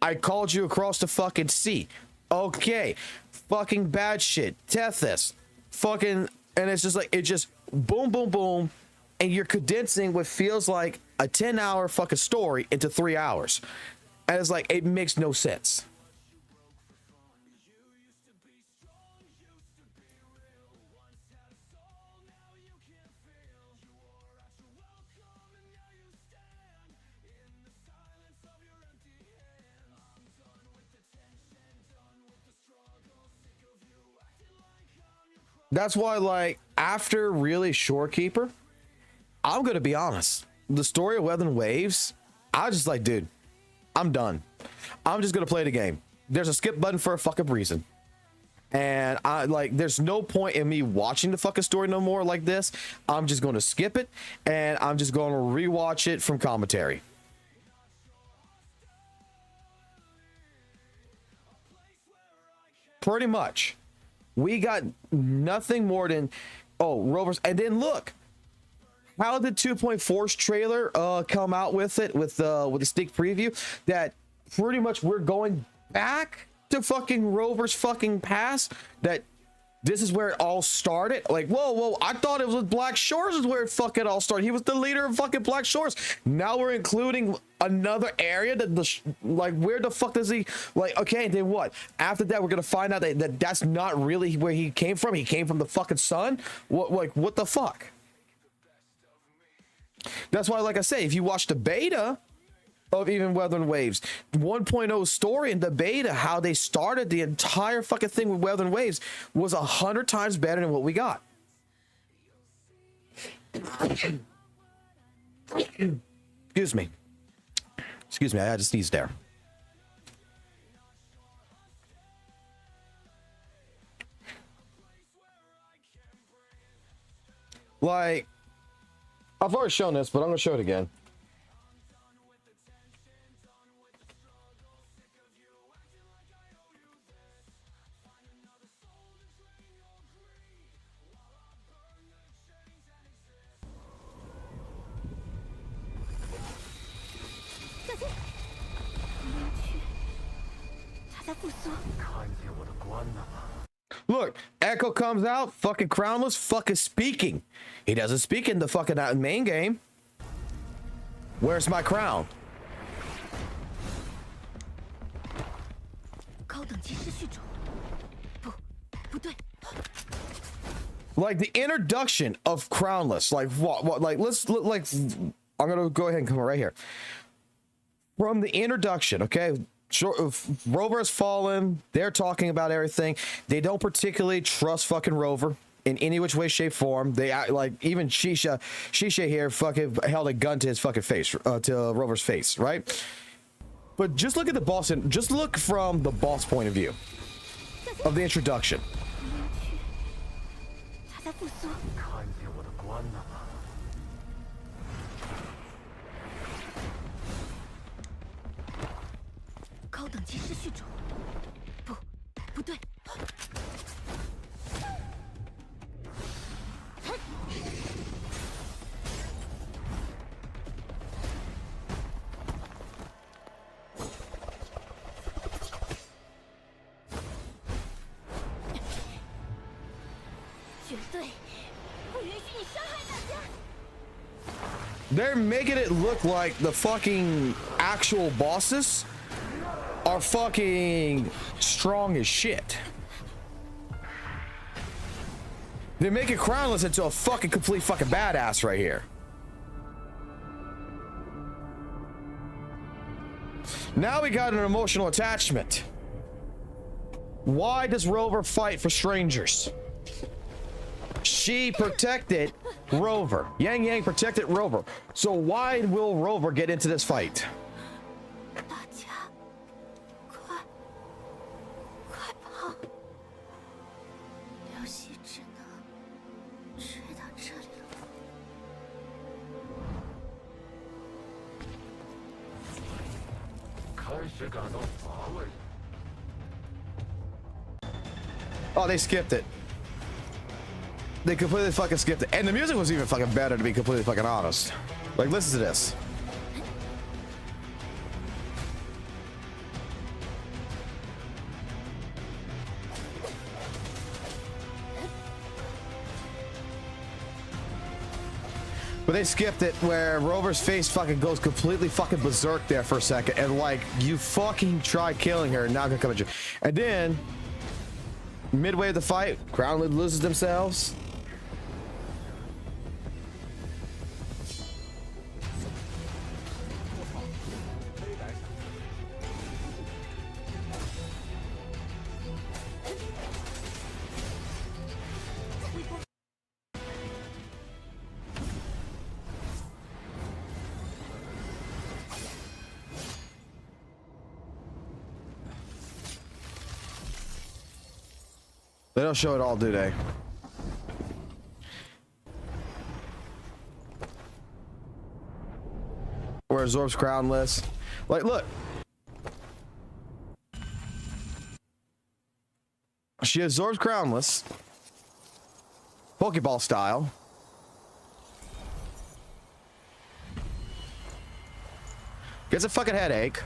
I called you across the fucking sea. Okay. Fucking bad shit. Tethys. Fucking, and it's just like, it just boom, boom, boom. And you're condensing what feels like a 10-hour fucking story into 3 hours. And it's like, it makes no sense. That's why, like, after really Shorekeeper, I'm gonna be honest. the story of Weather and Waves, I was just like, dude, I'm done. I'm just gonna play the game. There's a skip button for a fucking reason. And I like, there's no point in me watching the fucking story no more like this. I'm just going to skip it, and I'm just going to rewatch it from commentary. Pretty much. We got nothing more than, oh, Rovers. And then look, how did 2.4's trailer come out with it, with a sneak preview that pretty much we're going back to fucking Rover's fucking past, that this is where it all started. Like, whoa, I thought it was with Black Shores is where it fucking all started. He was the leader of fucking Black Shores. Now we're including another area that like, where the fuck does he, like, okay, then what? After that, we're gonna find out that that's not really where he came from. He came from the fucking sun. What, like, what the fuck? That's why, like I say, if you watch the beta of even Weather and Waves 1.0 story in the beta, how they started the entire fucking thing with Weather and Waves was 100 times better than what we got. Excuse me, I had to sneeze there. Like, I've already shown this, but I'm gonna show it again. Look, Echo comes out, fucking crownless, fucking speaking. He doesn't speak in the fucking main game. Where's my crown? Like the introduction of crownless, like what, like let's, like, I'm gonna go ahead and come right here. From the introduction, okay? Sure, Rover has fallen. They're talking about everything. They don't particularly trust fucking Rover in any which way, shape, form. They like, even Shisha here fucking held a gun to his fucking face, to Rover's face, right? But just look at the boss, and just look from the boss point of view of the introduction. They're making it look like the fucking actual bosses are fucking strong as shit. They're making Crownless into a fucking complete fucking badass right here. Now we got an emotional attachment. Why does Rover fight for strangers? She protected Rover. Yang Yang protected Rover. So why will Rover get into this fight? Oh, they skipped it. They completely fucking skipped it. And the music was even fucking better, to be completely fucking honest. Like, listen to this. But they skipped it where Rover's face fucking goes completely fucking berserk there for a second. And like, you fucking tried killing her and now gonna come at you. And then, midway of the fight, Crown loses themselves. They don't show it all, do they? Where absorbs crownless. Like, look. She absorbs crownless. Pokeball style. Gets a fucking headache.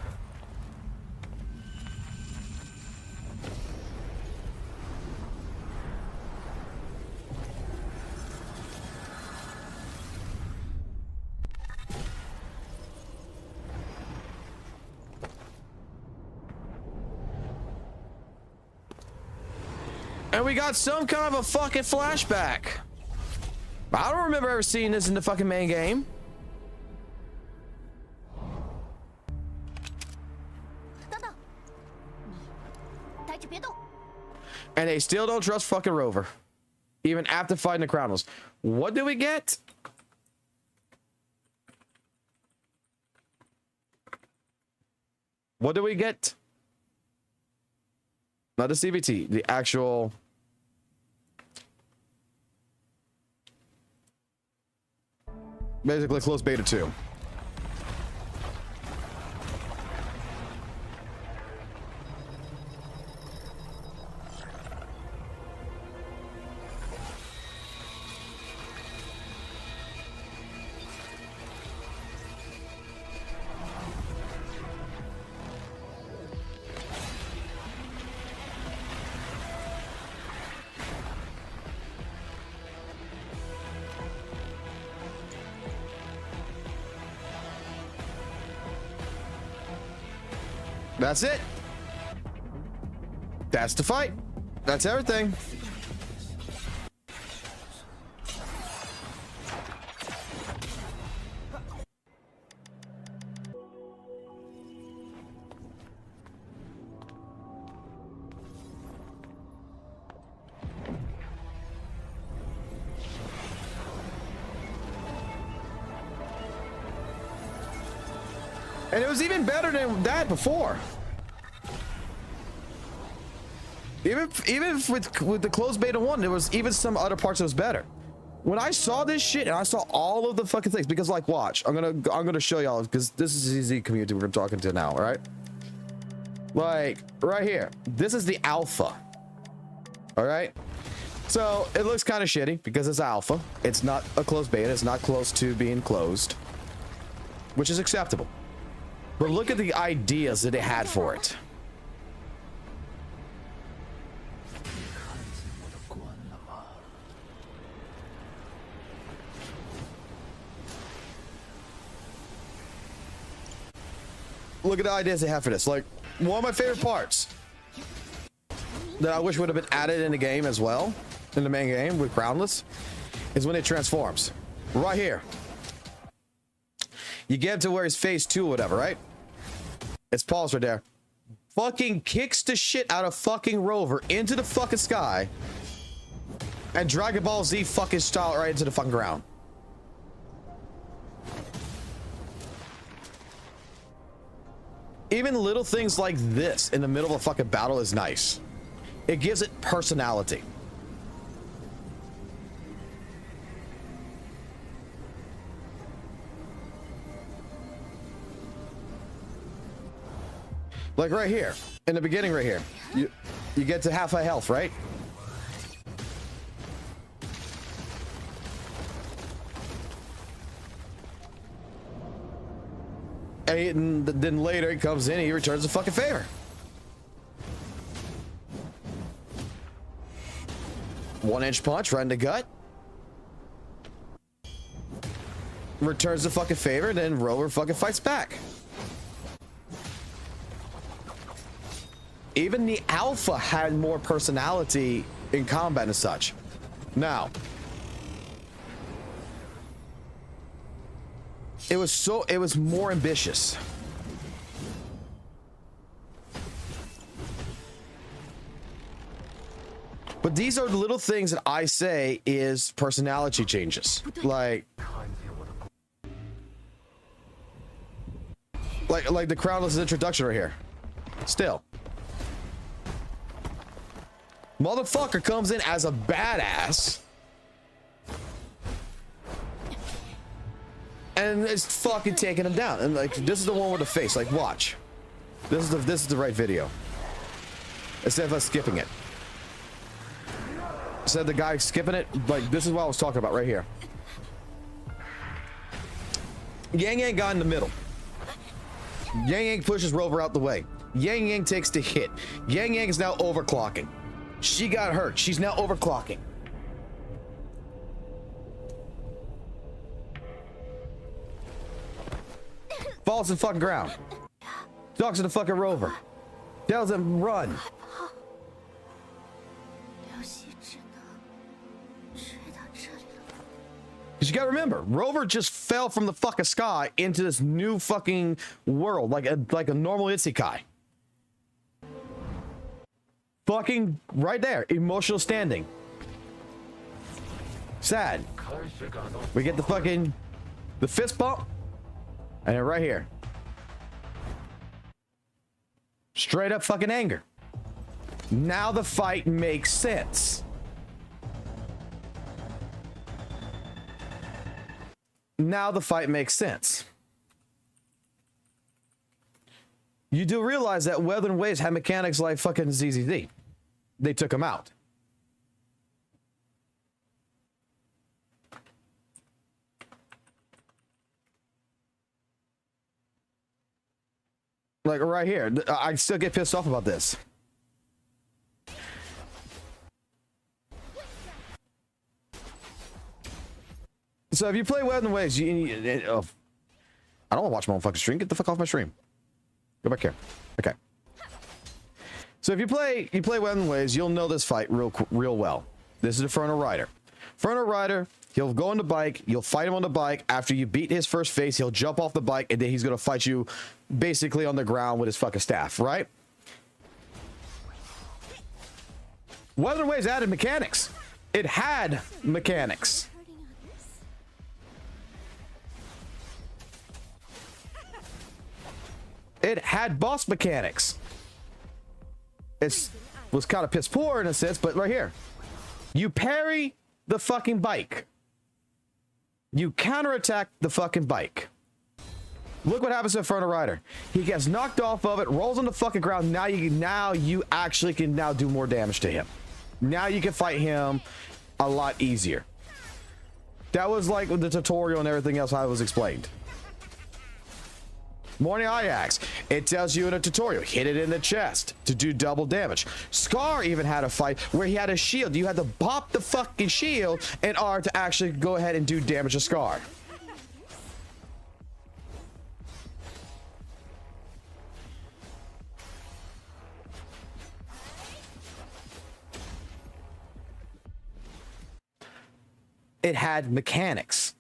And we got some kind of a fucking flashback. I don't remember ever seeing this in the fucking main game. And they still don't trust fucking Rover. Even after fighting the Crownless. What do we get? What do we get? Not the CVT, the actual... Basically close beta 2. That's it. That's the fight. That's everything. And it was even better than that before. Even with the closed beta 1, there was even some other parts that was better. When I saw this shit and I saw all of the fucking things, because like, watch, I'm gonna show y'all, because this is the Z community we're talking to now, all right? Like right here, this is the alpha. All right. So it looks kind of shitty because it's alpha. It's not a closed beta. It's not close to being closed, which is acceptable. But look at the ideas that they had for it. Look at the ideas they have for this. Like, one of my favorite parts that I wish would have been added in the game as well, in the main game with Crownless, is when it transforms. Right here. You get to where he's phase 2 or whatever, right? It's paused right there. Fucking kicks the shit out of fucking Rover into the fucking sky. And Dragon Ball Z fucking style right into the fucking ground. Even little things like this in the middle of a fucking battle is nice. It gives it personality. Like right here, in the beginning right here, you get to half a health, right? And then later he comes in and he returns the fucking favor. One-inch punch right in the gut. Returns the fucking favor, then Rover fucking fights back. Even the alpha had more personality in combat and such. Now, it was more ambitious. But these are the little things that I say is personality changes. Like the Crownless introduction right here. Still. Motherfucker comes in as a badass. And it's fucking taking him down. And like, this is the one with the face. Like, watch. This is the right video. Instead of us skipping it. Instead of the guy skipping it, like, this is what I was talking about right here. Yang Yang got in the middle. Yang Yang pushes Rover out the way. Yang Yang takes the hit. Yang Yang is now overclocking. She got hurt. She's now overclocking. Falls to the fucking ground. Talks to the fucking Rover. Tells him run. Because you gotta remember, Rover just fell from the fucking sky into this new fucking world, like a normal isekai. Fucking right there, emotional standing. Sad. We get the fist bump, and then right here. Straight up fucking anger. Now the fight makes sense. Now the fight makes sense. You do realize that Weathering Waves had mechanics like fucking ZZZ. They took him out. Like right here, I still get pissed off about this. So if you play Weathering Waves, I don't want to watch my own fucking stream. Get the fuck off my stream. Go back here. Okay. So if you play Weathering Waves, you'll know this fight real well. This is the Frontal Rider. Frontal Rider, he'll go on the bike. You'll fight him on the bike. After you beat his first phase, he'll jump off the bike, and then he's gonna fight you basically on the ground with his fucking staff, right? Weathering Waves added mechanics. It had mechanics. It had boss mechanics. It was kind of piss poor in a sense, but right here. You parry the fucking bike. You counterattack the fucking bike. Look what happens to the Frontal Rider. He gets knocked off of it, rolls on the fucking ground. Now you actually can now do more damage to him. Now you can fight him a lot easier. That was like the tutorial and everything else I was explained. Morning Ajax, it tells you in a tutorial, hit it in the chest to do double damage. Scar even had a fight where he had a shield. You had to pop the fucking shield in order to actually go ahead and do damage to Scar. It had mechanics.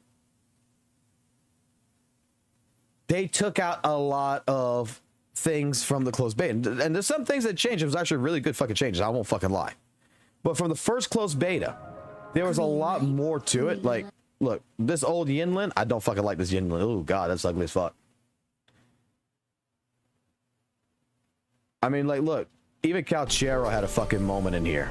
They took out a lot of things from the closed beta. And there's some things that changed. It was actually really good fucking changes. I won't fucking lie. But from the first closed beta, there was a lot more to it. Like, look, this old Yinlin, I don't fucking like this Yinlin. Oh, God, that's ugly as fuck. I mean, like, look, even Calchero had a fucking moment in here.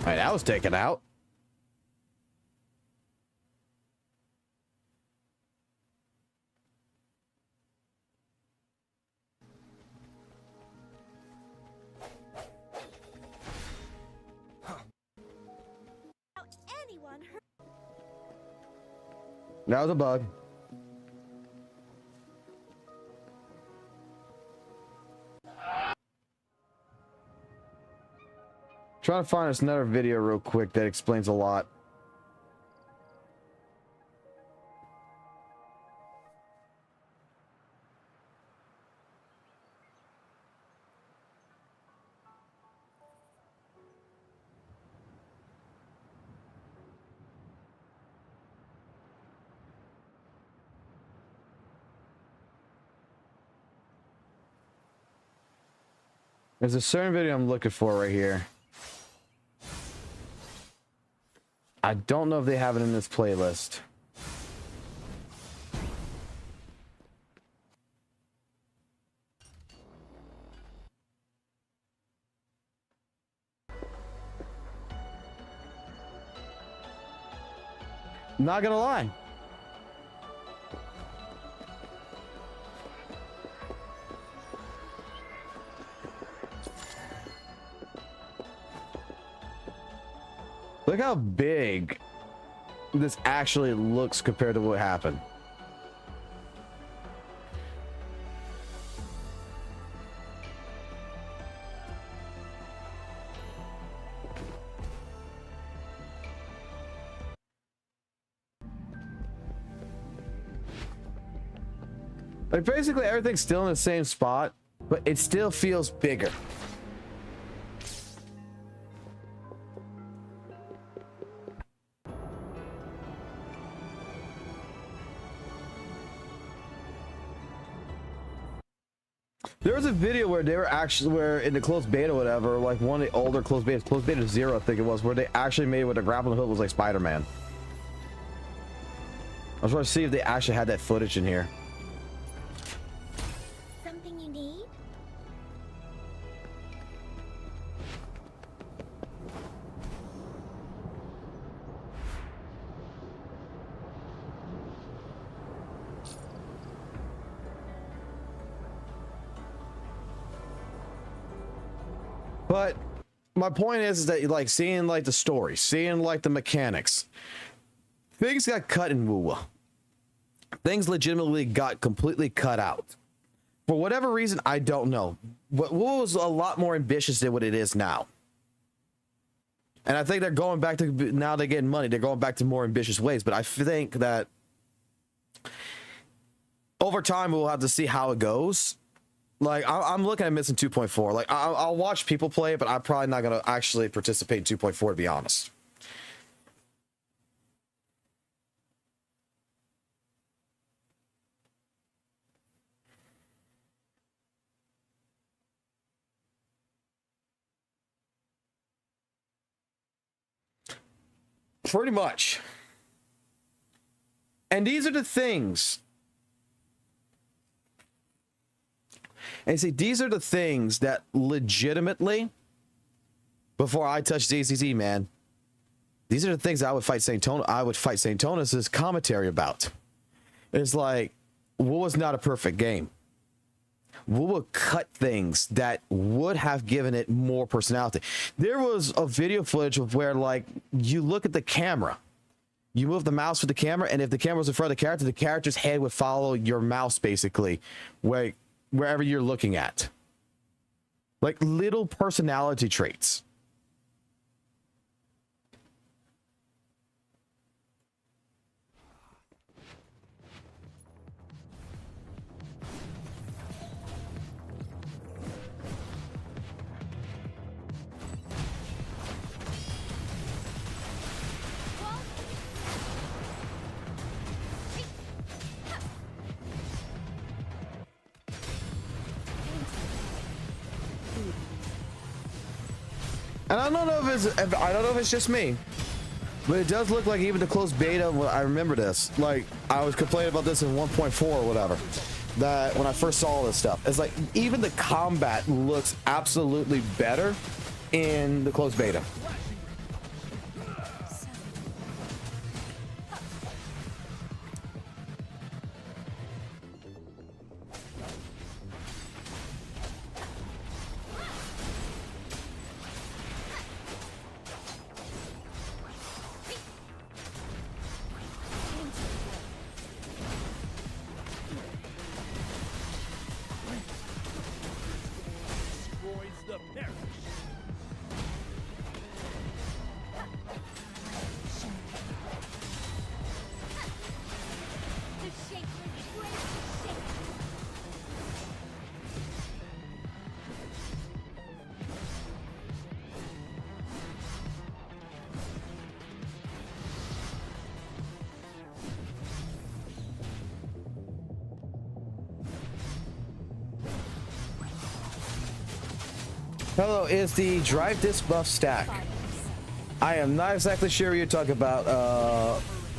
Alright, that was taken out. That was a bug. Trying to find us another video real quick that explains a lot. There's a certain video I'm looking for right here. I don't know if they have it in this playlist. Not gonna lie. Look how big this actually looks compared to what happened. Like basically everything's still in the same spot, but it still feels bigger. There was a video where they were actually, where in the closed beta or whatever, like one of the older closed beta 0 I think it was, where they actually made it with a grappling hook was like Spider-Man. I was trying to see if they actually had that footage in here. Something you need? But my point is that like seeing like the story, seeing like the mechanics, things got cut in WUWA. Things legitimately got completely cut out. For whatever reason, I don't know. But WUWA was a lot more ambitious than what it is now. And I think they're going back to, now they're getting money, they're going back to more ambitious ways. But I think that over time, we'll have to see how it goes. Like, I'm looking at missing 2.4. Like, I'll watch people play it, but I'm probably not going to actually participate in 2.4, to be honest. Pretty much. And these are the things. And see, these are the things that legitimately, before I touch ZZZ, man, these are the things I would fight St. Tonus's commentary about. It's like, WUWA's not a perfect game. WUWA cut things that would have given it more personality. There was a video footage of where, like, you look at the camera, you move the mouse with the camera, and if the camera was in front of the character's head would follow your mouse, basically, wherever you're looking at. Like little personality traits. And I don't know if it's just me, but it does look like even the closed beta, I remember this, like I was complaining about this in 1.4 or whatever, that when I first saw all this stuff, it's like even the combat looks absolutely better in the closed beta. Hello, is the drive disc buff stack? I am not exactly sure what you're talking about,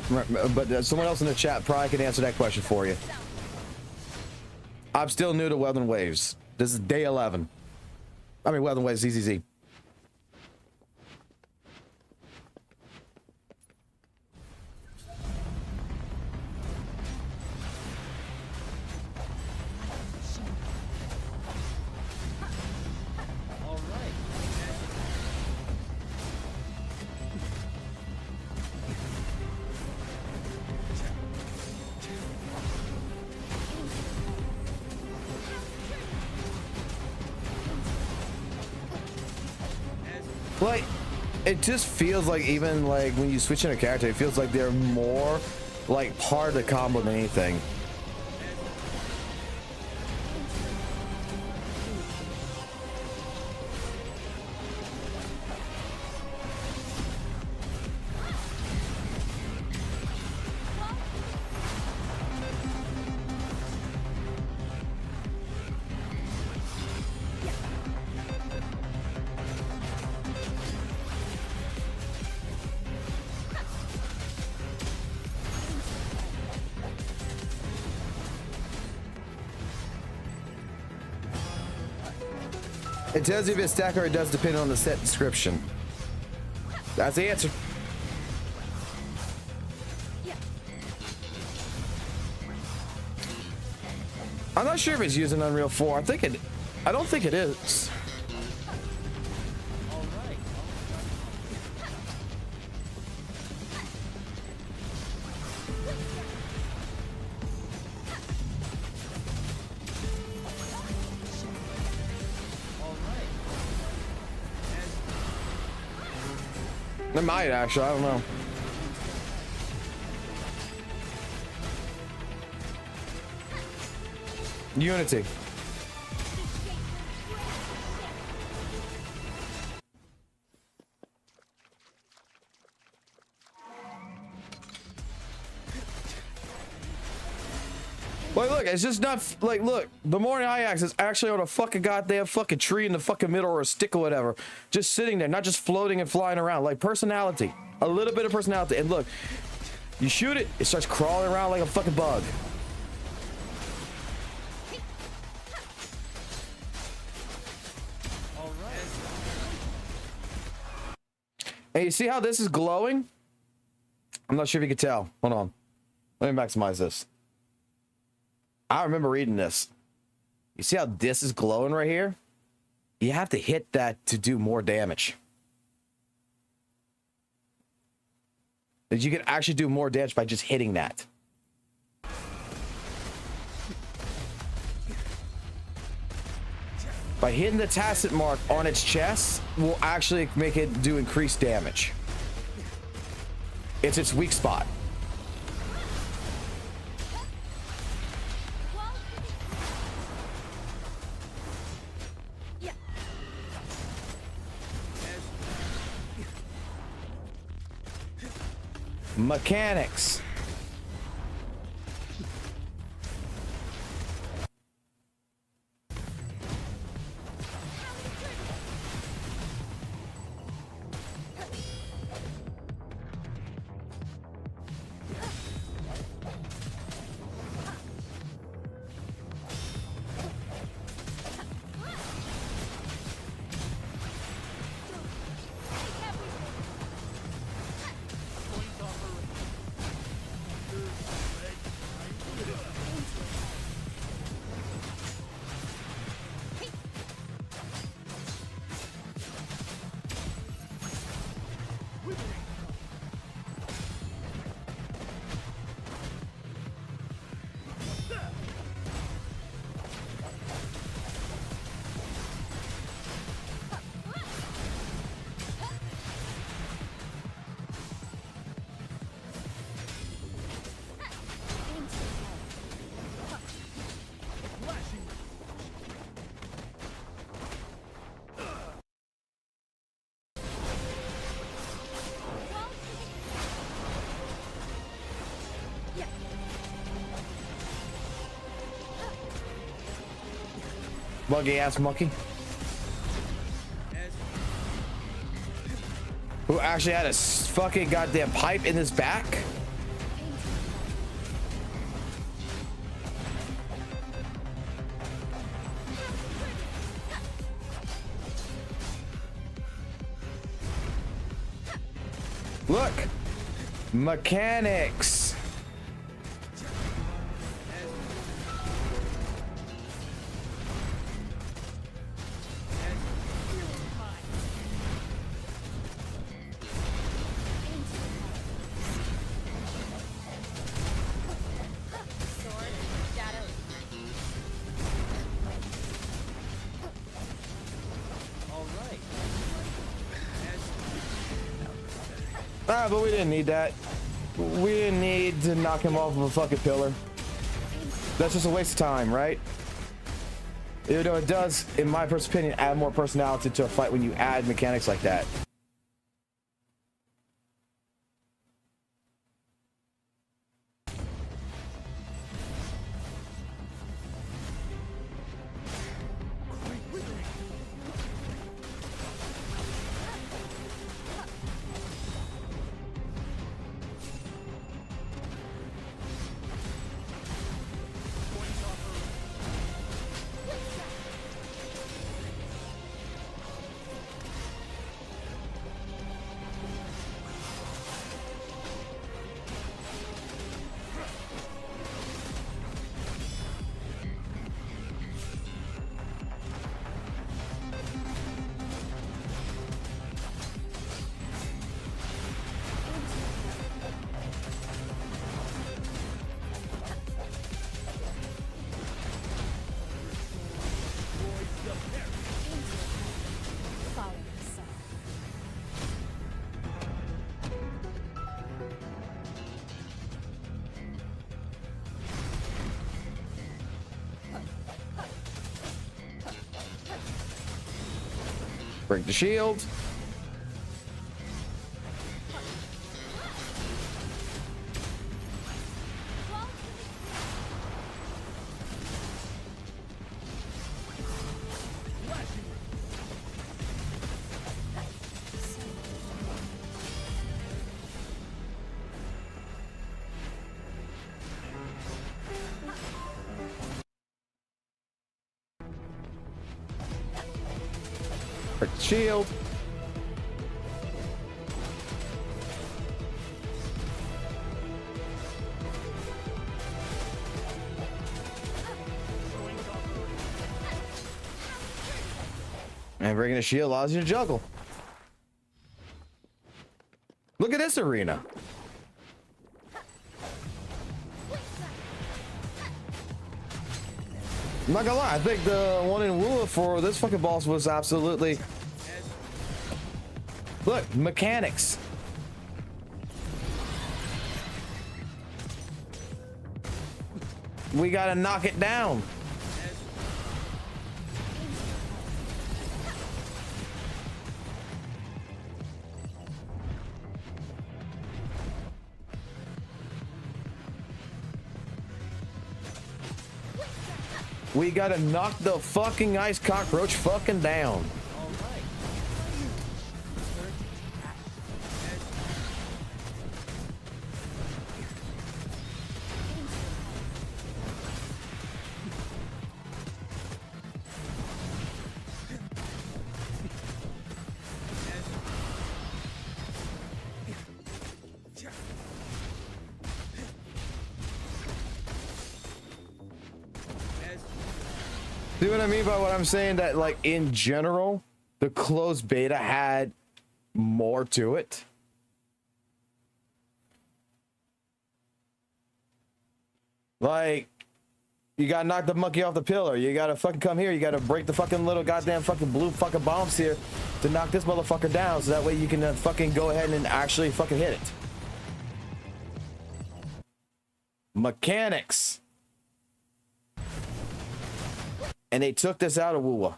but someone else in the chat probably can answer that question for you. I'm still new to Weldon Waves. This is day 11. I mean, Weldon Waves, ZZZ. Like, it just feels like even like when you switch in a character, it feels like they're more like part of the combo than anything. It tells you if it's stack or it does depend on the set description. That's the answer. I'm not sure if it's using Unreal 4. I don't think it is. It might actually, I don't know. Unity. Like, look, it's just not like, look, the morning eye axe is actually on a fucking goddamn fucking tree in the fucking middle or a stick or whatever, just sitting there, not just floating and flying around. Like personality, a little bit of personality. And look, you shoot it, it starts crawling around like a fucking bug. And you see how this is glowing? I'm not sure if you can tell. Hold on. Let me maximize this. I remember reading this. You see how this is glowing right here? You have to hit that to do more damage. That you can actually do more damage by just hitting that. By hitting the tacit mark on its chest will actually make it do increased damage. It's its weak spot. Mechanics. Buggy ass monkey. Who actually had a fucking goddamn pipe in his back? Look, mechanics. Ah, but we didn't need that. We didn't need to knock him off of a fucking pillar. That's just a waste of time, right? Even though it does, in my personal opinion, add more personality to a fight when you add mechanics like that. Break the shield. Break the shield. And breaking a shield allows you to juggle. Look at this arena. I'm not gonna lie, I think the one in WUWA for this fucking boss was absolutely... Look, mechanics. We gotta knock it down. We gotta knock the fucking ice cockroach fucking down. See what I mean by what I'm saying? That, like, in general, the closed beta had more to it. Like, you gotta knock the monkey off the pillar. You gotta fucking come here. You gotta break the fucking little goddamn fucking blue fucking bombs here to knock this motherfucker down, so that way you can fucking go ahead and actually fucking hit it. Mechanics. And they took this out of WUWA.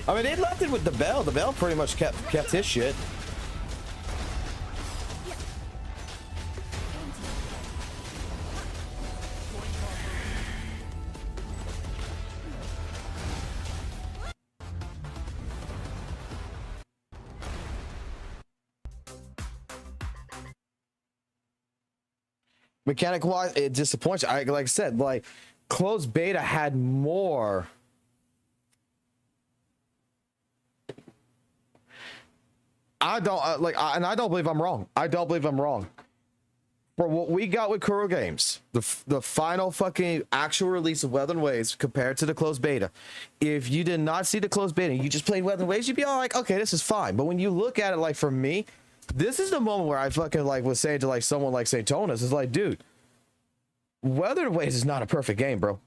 I mean, they left it with the bell. The bell pretty much kept his shit. Mechanic wise, it disappoints. Like I said, like closed beta had more. I don't and I don't believe I'm wrong. I don't believe I'm wrong. For what we got with Kuro Games, the final fucking actual release of Weather and Waves compared to the closed beta, if you did not see the closed beta, you just played Weather and Waves, you'd be all like, okay, this is fine. But when you look at it, like for me, this is the moment where I fucking like was saying to like someone like St. Tonis, is like, dude, Weather and Waves is not a perfect game, bro.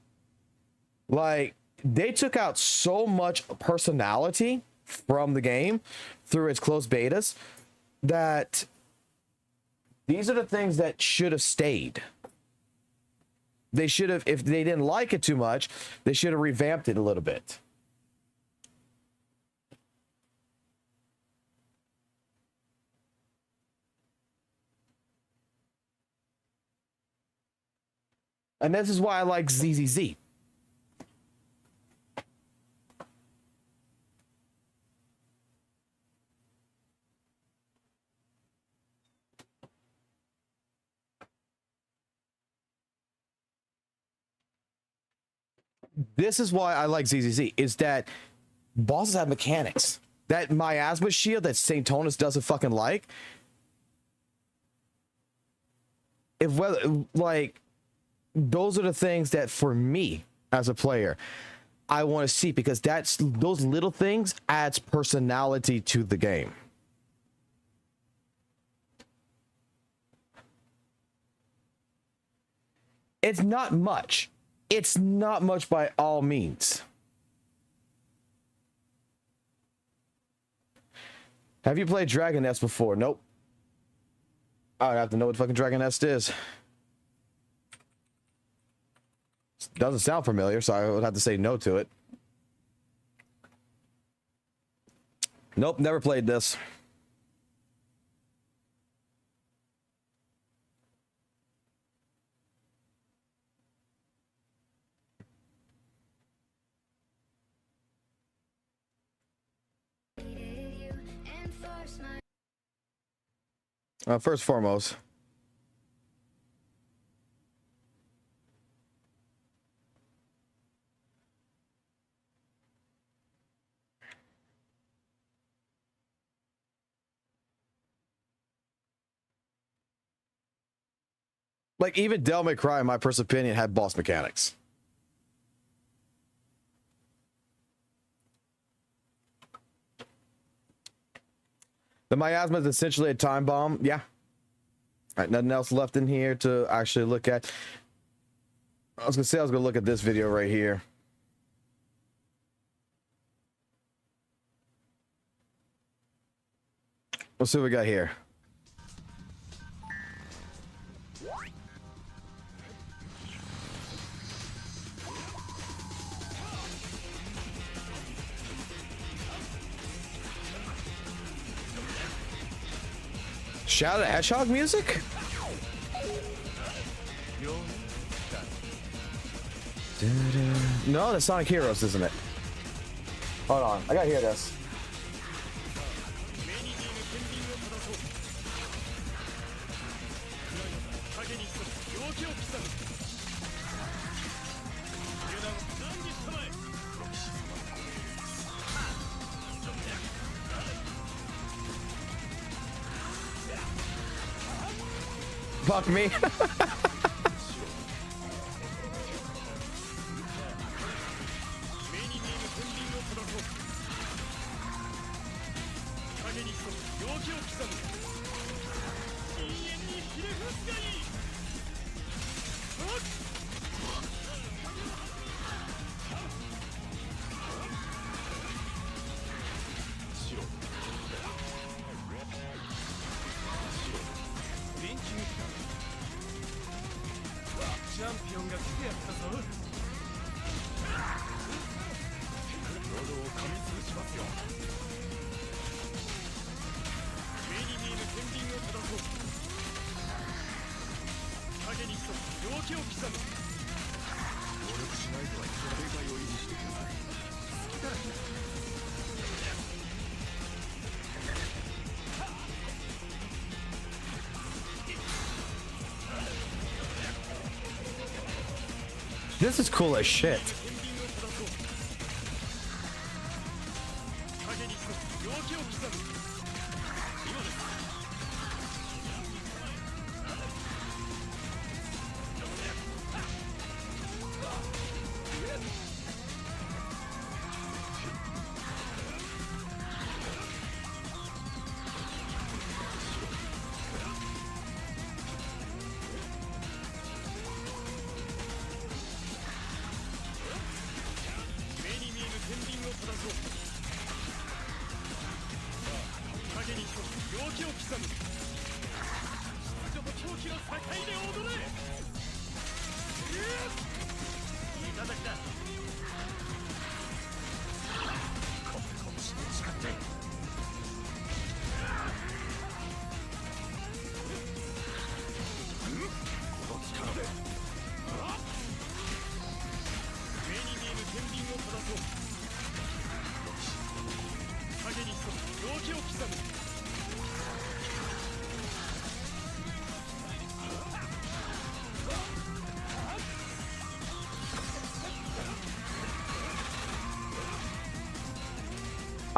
Like they took out so much personality from the game through its closed betas that these are the things that should have stayed. They should have, if they didn't like it too much, they should have revamped it a little bit. And this is why I like ZZZ. This is why I like ZZZ, is that bosses have mechanics. That Miasma shield that St. Tonis doesn't fucking like. If whether like those are the things that for me as a player I want to see, because that's those little things adds personality to the game. It's not much. It's not much by all means. Have you played Dragon Nest before? Nope. I have to know what fucking Dragon Nest is. Doesn't sound familiar, so I would have to say no to it. Nope, never played this. First foremost, like even Devil May Cry, in my personal opinion, had boss mechanics. The Miasma is essentially a time bomb. Yeah. All right, nothing else left in here to actually look at. I was gonna look at this video right here. Let's see what we got here. Shadow the Hedgehog music? No, that's Sonic Heroes, isn't it? Hold on, I gotta hear this. Fuck me. しますよ。目に見えぬ天秤を正そう。影に潜む夜明けを刻む。努力しないとは世界を維持していけない。好きだらけだ。This is cool as shit.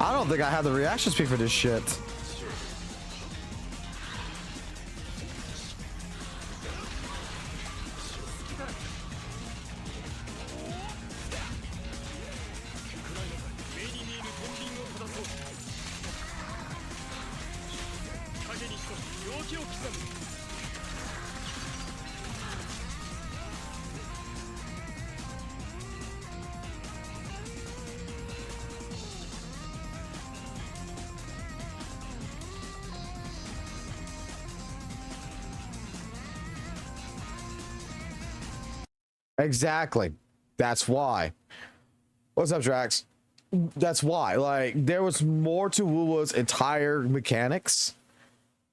I don't think I have the reaction speed for this shit. Exactly. That's why. What's up, Drax? That's why. Like, there was more to WUWA's entire mechanics,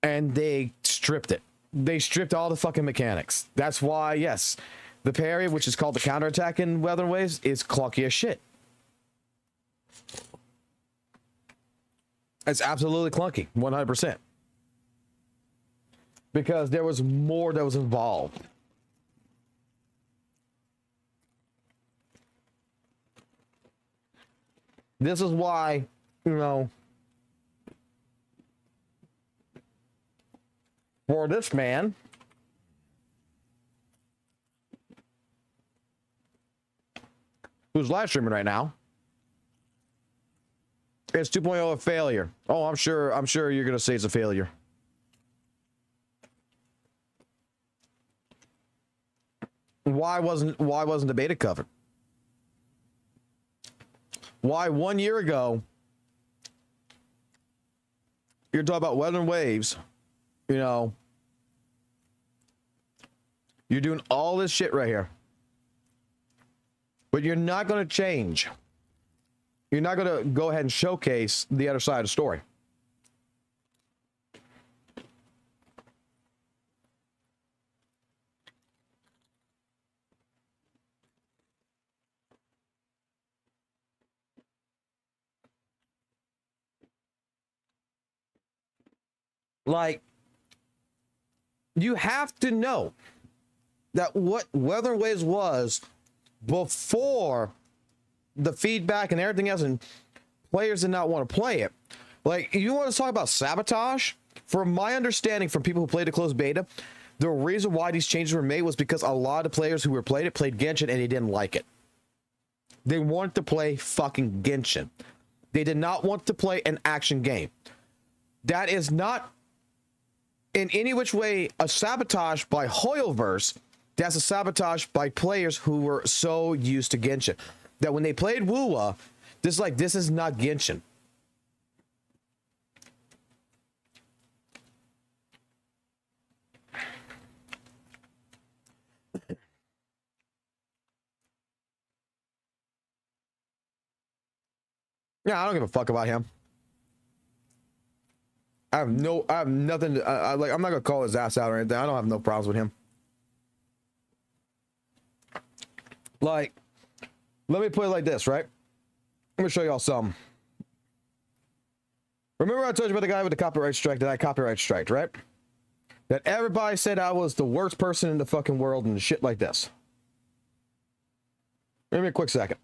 and they stripped it. They stripped all the fucking mechanics. That's why, yes, the parry, which is called the counterattack in Weather Waves, is clunky as shit. It's absolutely clunky, 100%. Because there was more that was involved. This is why, you know, for this man, who's live streaming right now, it's 2.0 a failure. Oh, I'm sure you're gonna say it's a failure. Why wasn't the beta covered? Why 1 year ago you're talking about Weather and Waves, you know, you're doing all this shit right here, but you're not going to change. You're not going to go ahead and showcase the other side of the story. Like, you have to know that what Weather and Waves was before the feedback and everything else, and players did not want to play it. Like, you want to talk about sabotage? From my understanding from people who played the closed beta, the reason why these changes were made was because a lot of players who were played Genshin, and they didn't like it. They wanted to play fucking Genshin. They did not want to play an action game. That is not in any which way a sabotage by Hoyoverse. That's a sabotage by players who were so used to Genshin that when they played WUWA, this is not Genshin. Yeah, I don't give a fuck about him. I have nothing to, like, I'm not gonna call his ass out or anything. I don't have no problems with him. Like, let me put it like this, right? Let me show y'all something. Remember I told you about the guy with the copyright strike that I copyright striked, right? That everybody said I was the worst person in the fucking world and shit like this. Give me a quick second.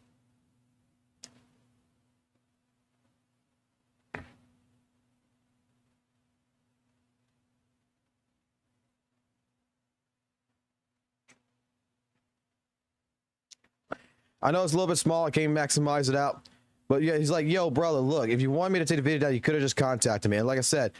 I know it's a little bit small. I can't maximize it out. But yeah, he's like, yo, brother, look, if you want me to take the video down, you could have just contacted me. And like I said,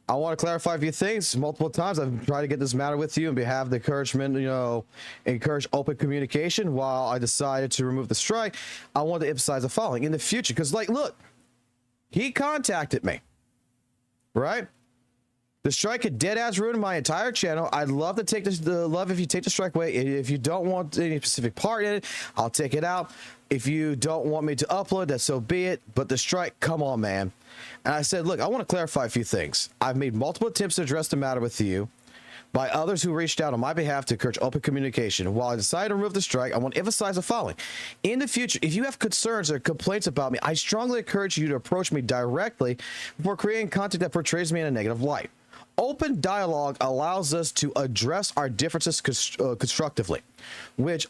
I want to clarify a few things multiple times. I've tried to get this matter with you and have the encouragement, you know, encourage open communication. While I decided to remove the strike, I want to emphasize the following in the future. Because, like, look, he contacted me, right? The strike had dead ass ruined my entire channel. I'd love to take this, love if you take the strike away. If you don't want any specific part in it, I'll take it out. If you don't want me to upload, that so be it. But the strike, come on, man. And I said, look, I want to clarify a few things. I've made multiple attempts to address the matter with you by others who reached out on my behalf to encourage open communication. While I decided to remove the strike, I want to emphasize the following. In the future, if you have concerns or complaints about me, I strongly encourage you to approach me directly before creating content that portrays me in a negative light. Open dialogue allows us to address our differences constructively, which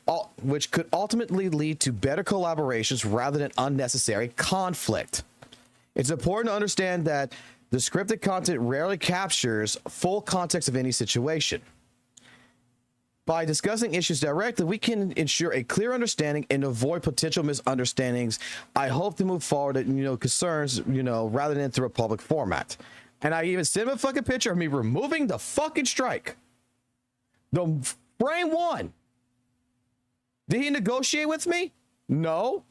could ultimately lead to better collaborations rather than unnecessary conflict. It's important to understand that the scripted content rarely captures full context of any situation. By discussing issues directly, we can ensure a clear understanding and avoid potential misunderstandings. I hope to move forward, concerns, rather than through a public format. And I even sent him a fucking picture of me removing the fucking strike. The frame one. Did he negotiate with me? No.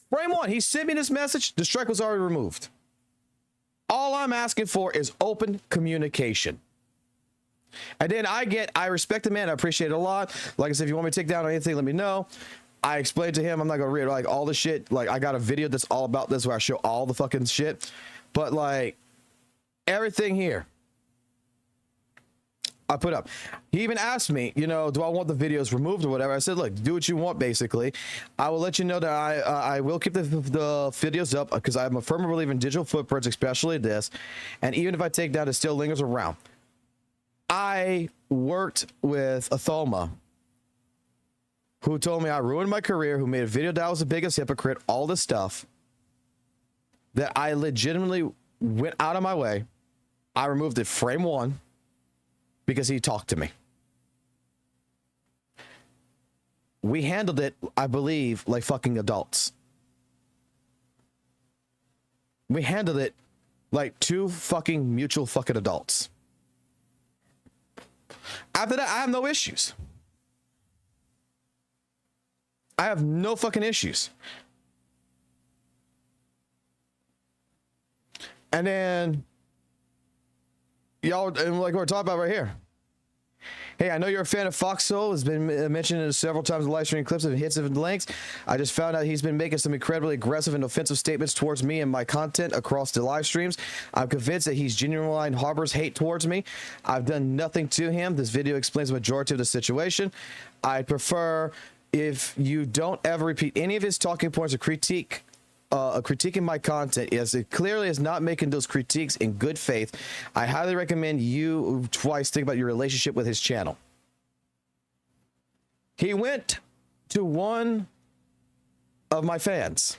Frame one, he sent me this message. The strike was already removed. All I'm asking for is open communication. And then I respect the man. I appreciate it a lot. Like I said, if you want me to take down anything, let me know. I explained to him, I'm not going to read like all the shit. Like, I got a video that's all about this where I show all the fucking shit. But like, everything here I put up. He even asked me, do I want the videos removed or whatever? I said, look, do what you want, basically. I will let you know that I will keep the videos up because I'm a firm believer in digital footprints, especially this. And even if I take down, it still lingers around. I worked with Athoma, who told me I ruined my career, who made a video that I was the biggest hypocrite, all this stuff, that I legitimately went out of my way. I removed it frame one because he talked to me. We handled it, I believe, like fucking adults. We handled it like two fucking mutual fucking adults. After that, I have no issues. I have no fucking issues. And then, y'all, and like we're talking about right here. Hey, I know you're a fan of Foxhole. It's been mentioned several times in live streaming clips and hits and links. I just found out he's been making some incredibly aggressive and offensive statements towards me and my content across the live streams. I'm convinced that he's genuinely harbors hate towards me. I've done nothing to him. This video explains the majority of the situation. I'd prefer if you don't ever repeat any of his talking points or critiquing my content, as it clearly is not making those critiques in good faith. I highly recommend you twice think about your relationship with his channel. He went to one of my fans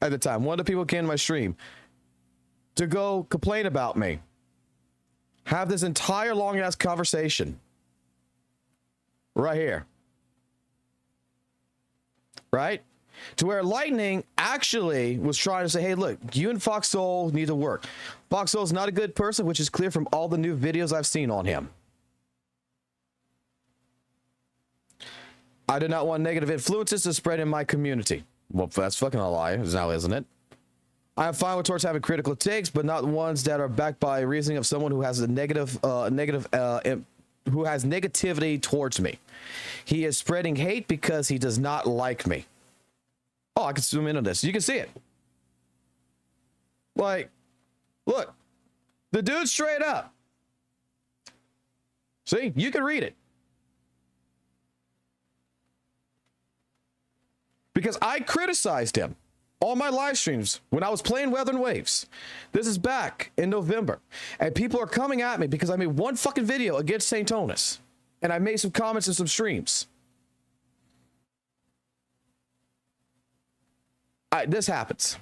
at the time, one of the people who came to my stream, to go complain about me, have this entire long ass conversation right here, right? To where Lightning actually was trying to say, hey, look, you and Foxhole need to work. Foxhole's not a good person, which is clear from all the new videos I've seen on him. I do not want negative influences to spread in my community. Well, that's fucking a lie, now, isn't it? I am fine with towards having critical takes, but not ones that are backed by reasoning of someone who has a who has negativity towards me. He is spreading hate because he does not like me. Oh, I can zoom in on this. You can see it. Like, look, the dude straight up. See, you can read it. Because I criticized him on my live streams when I was playing Weather and Waves. This is back in November. And people are coming at me because I made one fucking video against St. Tonus. And I made some comments and some streams. This happens.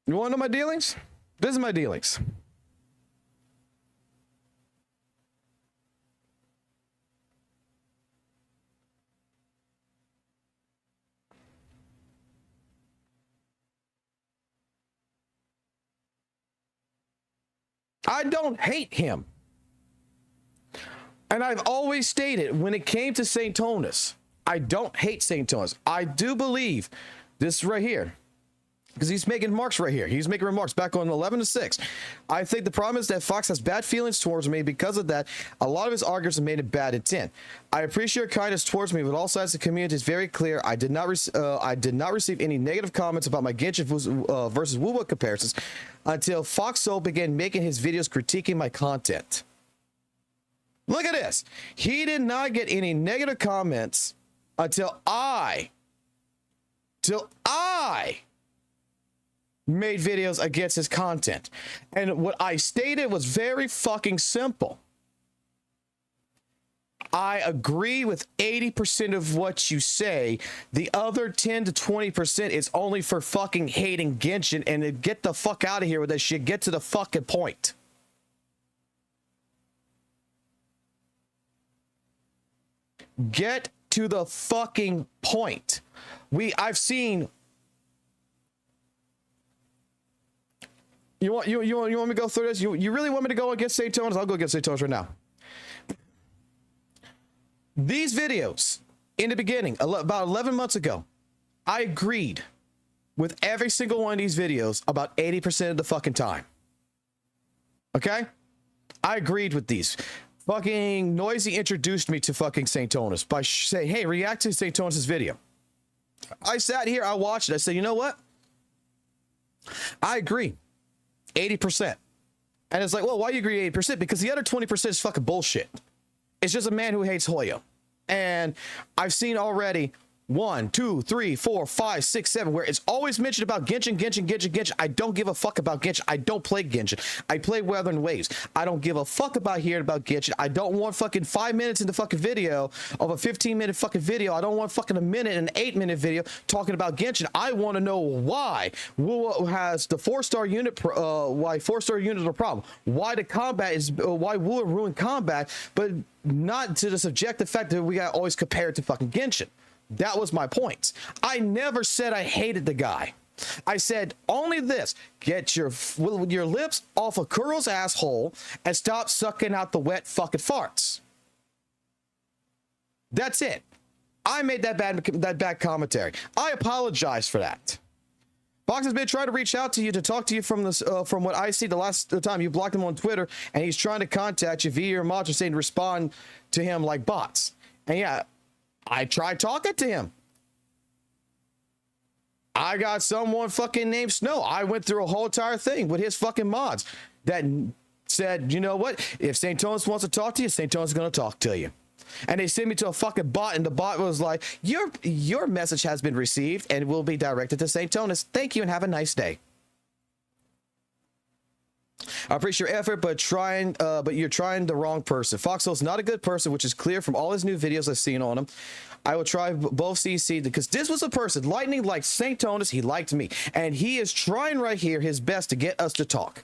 You want to know my dealings? This is my dealings. I don't hate him. And I've always stated when it came to St. Tonus, I don't hate St. Tonus. I do believe this right here. Because he's making remarks right here. He's making remarks back on 11-6. I think the problem is that Fox has bad feelings towards me. Because of that, a lot of his arguments have made it bad intent. I appreciate your kindness towards me, but all sides of the community is very clear. I did not receive any negative comments about my Genshin versus WUWA comparisons until Fox Soul began making his videos critiquing my content. Look at this. He did not get any negative comments until I made videos against his content. And what I stated was very fucking simple. I agree with 80% of what you say. The other 10 to 20% is only for fucking hating Genshin, and get the fuck out of here with that shit. Get to the fucking point. Get to the fucking point. I've seen. You want me to go through this? You really want me to go against St. Tonus? I'll go against St. Tonus right now. These videos, in the beginning, about 11 months ago, I agreed with every single one of these videos about 80% of the fucking time. Okay? I agreed with these. Fucking Noisy introduced me to fucking St. Tonus by saying, hey, react to St. Tonus' video. I sat here, I watched it, I said, you know what? I agree. 80%. And it's like, well, why do you agree 80%? Because the other 20% is fucking bullshit. It's just a man who hates Hoyo. And I've seen already 1, 2, 3, 4, 5, 6, 7, where it's always mentioned about Genshin. I don't give a fuck about Genshin. I don't play Genshin. I play Weather and Waves. I don't give a fuck about hearing about Genshin. I don't want fucking 5 minutes in the fucking video of a 15-minute fucking video. I don't want fucking a minute and an 8-minute video talking about Genshin. I want to know why WUWA has the 4-star unit, why 4-star units are a problem. Why the combat is, why WUWA ruined combat, but not to the subjective fact that we got always compared to fucking Genshin. That was my point. I never said I hated the guy. I said only this: get your lips off of Kuro's asshole and stop sucking out the wet fucking farts. That's it. I made that bad commentary. I apologize for that. Fox has been trying to reach out to you to talk to you from this, from what I see the last time you blocked him on Twitter, and he's trying to contact you via your mods, saying to respond to him like bots. And yeah, I tried talking to him. I got someone fucking named Snow. I went through a whole entire thing with his fucking mods that said, you know what? If St. Tonus wants to talk to you, St. Tonus is going to talk to you. And they sent me to a fucking bot, and the bot was like, your message has been received and will be directed to St. Tonus. Thank you and have a nice day. I appreciate your effort, but you're trying the wrong person. Foxhole's not a good person, which is clear from all his new videos I've seen on him. I will try both CC because this was a person. Lightning liked St. Tonus. He liked me. And he is trying right here his best to get us to talk.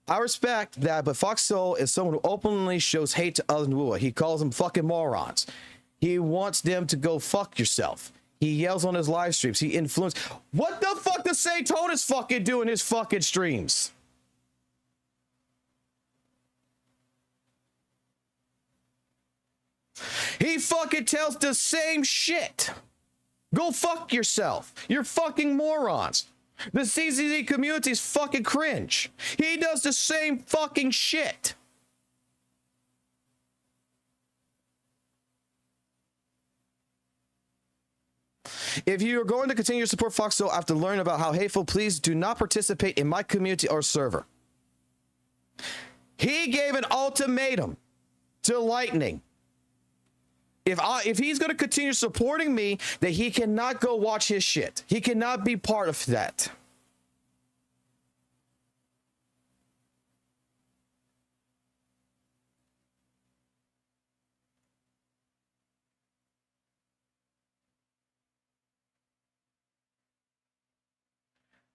I respect that, but Foxhole is someone who openly shows hate to other WUWA. He calls them fucking morons. He wants them to go fuck yourself. He yells on his live streams. He influences. What the fuck does St. Tonus fucking do in his fucking streams? He fucking tells the same shit. Go fuck yourself. You're fucking morons. The CZZ community is fucking cringe. He does the same fucking shit. If you are going to continue to support Foxhole after learning about how hateful, please do not participate in my community or server. He gave an ultimatum to Lightning. If he's going to continue supporting me, that he cannot go watch his shit. He cannot be part of that.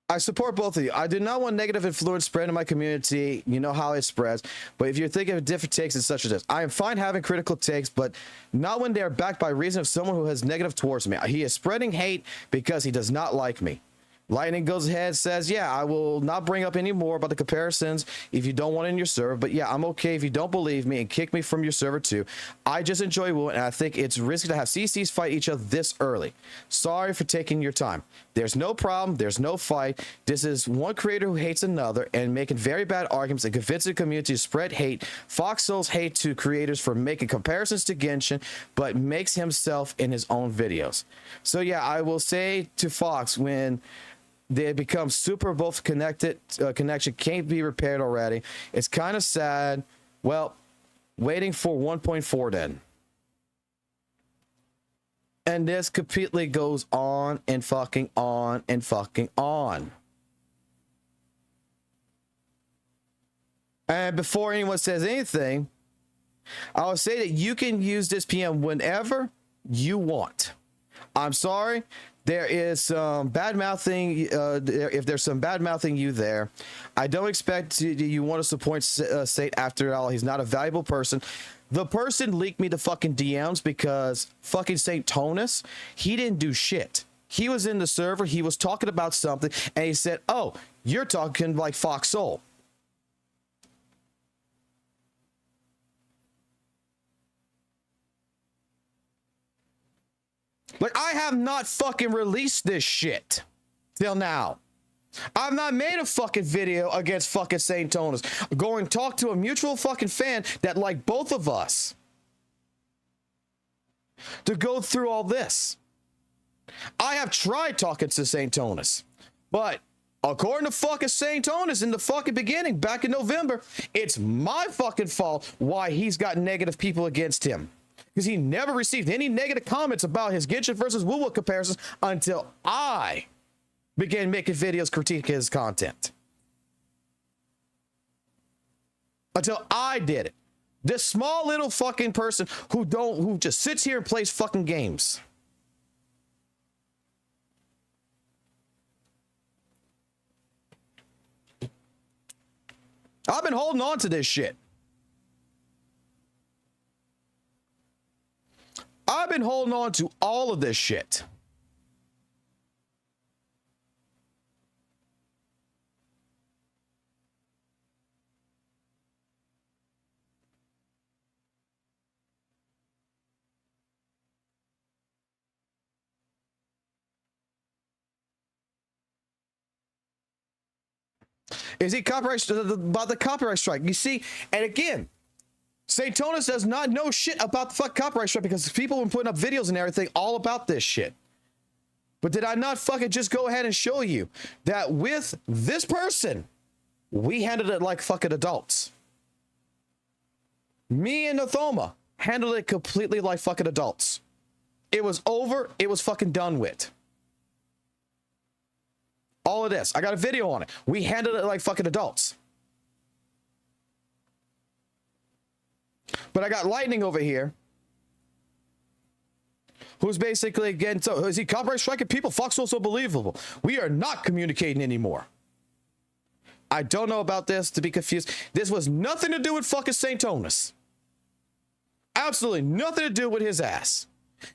I support both of you. I do not want negative influence spread in my community. You know how it spreads. But if you're thinking of different takes and such as this, I am fine having critical takes, but not when they are backed by reason of someone who has negative towards me. He is spreading hate because he does not like me. Lightning goes ahead, says, yeah, I will not bring up any more about the comparisons if you don't want it in your server. But yeah, I'm okay if you don't believe me and kick me from your server too. I just enjoy WUWA, and I think it's risky to have CCs fight each other this early. Sorry for taking your time. There's no problem. There's no fight. This is one creator who hates another and making very bad arguments and convincing the community to spread hate. Foxhole's hate to creators for making comparisons to Genshin, but makes himself in his own videos. So yeah, I will say to Fox, when they become super both connected, connection can't be repaired already. It's kind of sad. Well, waiting for 1.4 then. And this completely goes on and fucking on and fucking on. And before anyone says anything, I'll say that you can use this PM whenever you want. I'm sorry. There is some bad mouthing. If there's some bad mouthing you there, I don't expect you want to support Sate. After all, he's not a valuable person. The person leaked me the fucking DMs because fucking St. Tonus, he didn't do shit. He was in the server. He was talking about something, and he said, "Oh, you're talking like Foxhole." Like, I have not fucking released this shit till now. I've not made a fucking video against fucking St. Tonus. Go and talk to a mutual fucking fan that liked both of us to go through all this. I have tried talking to St. Tonus, but according to fucking St. Tonus in the fucking beginning, back in November, it's my fucking fault why he's got negative people against him. Because he never received any negative comments about his Genshin versus WUWA comparisons until I began making videos critiquing his content. Until I did it. This small little fucking person who just sits here and plays fucking games. I've been holding on to this shit. I've been holding on to all of this shit. Is he copyright about the copyright strike? You see, and again, St. Tonus does not know shit about the fuck copyright strike because people have been putting up videos and everything all about this shit. But did I not fucking just go ahead and show you that with this person, we handled it like fucking adults? Me and Nathoma handled it completely like fucking adults. It was over. It was fucking done with. All of this. I got a video on it. We handled it like fucking adults. But I got Lightning over here, who's basically, again, so is he copyright striking people? Foxhole's so believable. We are not communicating anymore. I don't know about this, to be confused. This was nothing to do with fucking St. Tonus. Absolutely nothing to do with his ass.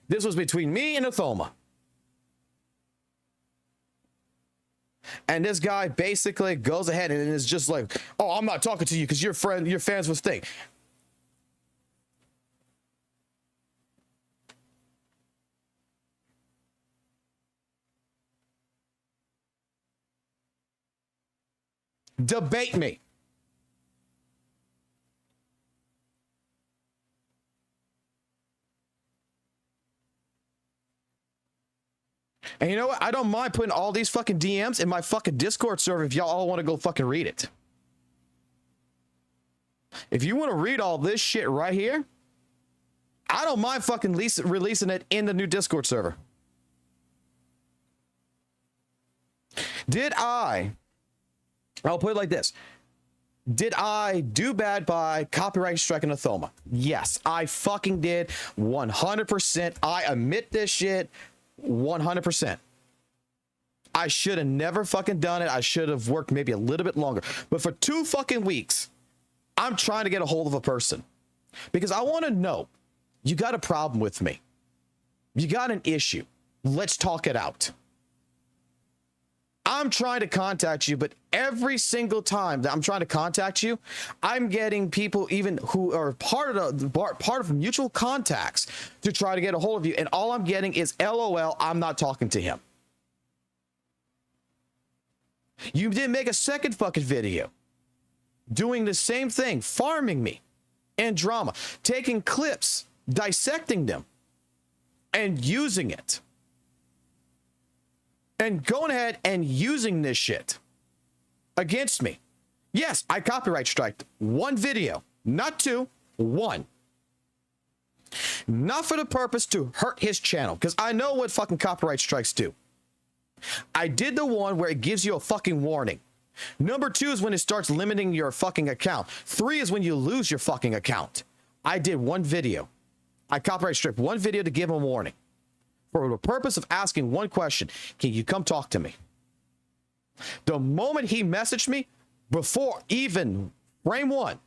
This was between me and Athoma. And this guy basically goes ahead and is just like, oh, I'm not talking to you because your fans was thing. Debate me. And you know what? I don't mind putting all these fucking DMs in my fucking Discord server if y'all all want to go fucking read it. If you want to read all this shit right here, I don't mind fucking releasing it in the new Discord server. I'll put it like this. Did I do bad by copyright striking Athoma? Yes, I fucking did. 100%. I admit this shit 100%. I should have never fucking done it. I should have worked maybe a little bit longer. But for 2 fucking weeks, I'm trying to get a hold of a person because I want to know, you got a problem with me. You got an issue. Let's talk it out. I'm trying to contact you, but every single time that I'm trying to contact you, I'm getting people even who are part of mutual contacts to try to get a hold of you. And all I'm getting is LOL, I'm not talking to him. You didn't make a second fucking video doing the same thing, farming me and drama, taking clips, dissecting them and using it. And going ahead and using this shit against me. Yes, I copyright striked 1 video, not 2, 1. Not for the purpose to hurt his channel, because I know what fucking copyright strikes do. I did the one where it gives you a fucking warning. Number 2 is when it starts limiting your fucking account. 3 is when you lose your fucking account. I did 1 video. I copyright stripped 1 video to give him a warning. For the purpose of asking 1 question, can you come talk to me? The moment he messaged me, before even frame 1,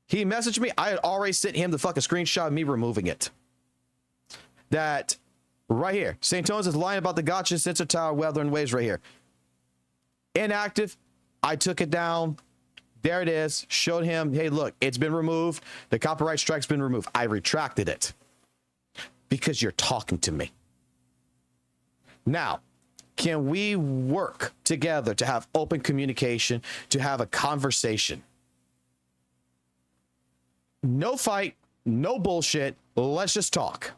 he messaged me, I had already sent him the fucking screenshot of me removing it. That right here. St. Tones is lying about the Gacha, sensor tower, weather, and waves right here. Inactive. I took it down. There it is. Showed him, hey, look, it's been removed. The copyright strike's been removed. I retracted it. Because you're talking to me. Now, can we work together to have open communication, to have a conversation? No fight, no bullshit. Let's just talk.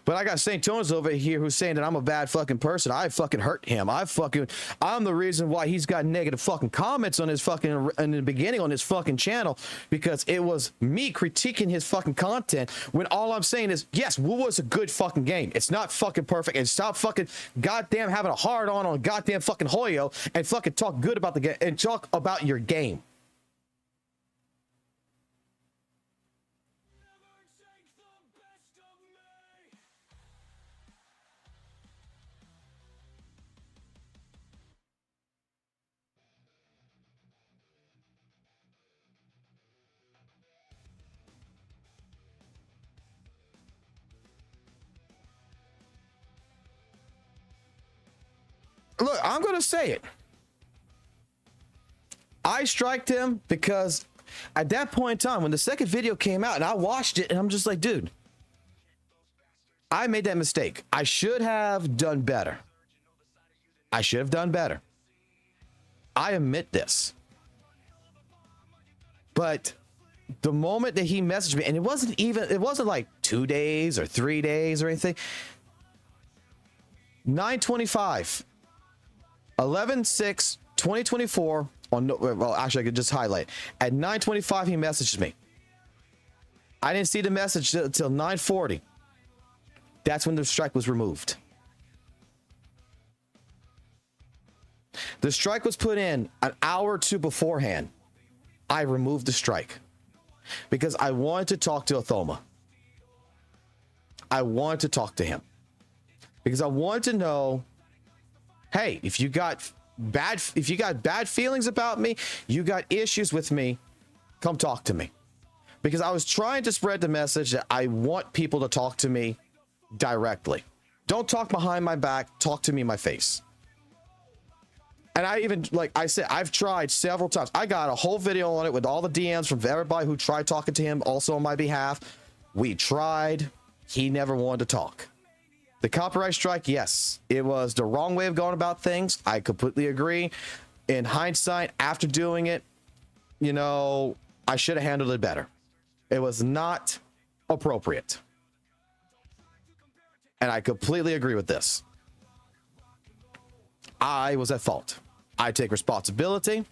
But I got St. Tones over here who's saying that I'm a bad fucking person. I fucking hurt him. I'm the reason why he's got negative fucking comments on his fucking, in the beginning on his fucking channel, because it was me critiquing his fucking content when all I'm saying is, yes, WUWA is a good fucking game. It's not fucking perfect. And stop fucking goddamn having a hard on goddamn fucking Hoyo and fucking talk good about the game and talk about your game. Look, I'm going to say it. I striked him because at that point in time, when the second video came out and I watched it and I'm just like, dude, I made that mistake. I should have done better. I should have done better. I admit this. But the moment that he messaged me, and it wasn't like 2 days or 3 days or anything. 9/25. 11/6/2024 on, well, actually I could just highlight at 9:25 he messaged me. I didn't see the message until 9:40. That's when the strike was removed. The strike was put in an hour or 2 beforehand. I removed the strike because I wanted to talk to Athoma. I wanted to talk to him because I wanted to know, hey, if you got bad feelings about me, you got issues with me, come talk to me. Because I was trying to spread the message that I want people to talk to me directly. Don't talk behind my back, talk to me in my face. And I even, like I said, I've tried several times. I got a whole video on it with all the DMs from everybody who tried talking to him also on my behalf. We tried. He never wanted to talk. The copyright strike, yes, it was the wrong way of going about things. I completely agree. In hindsight, after doing it, you know, I should have handled it better. It was not appropriate. And I completely agree with this. I was at fault. I take responsibility.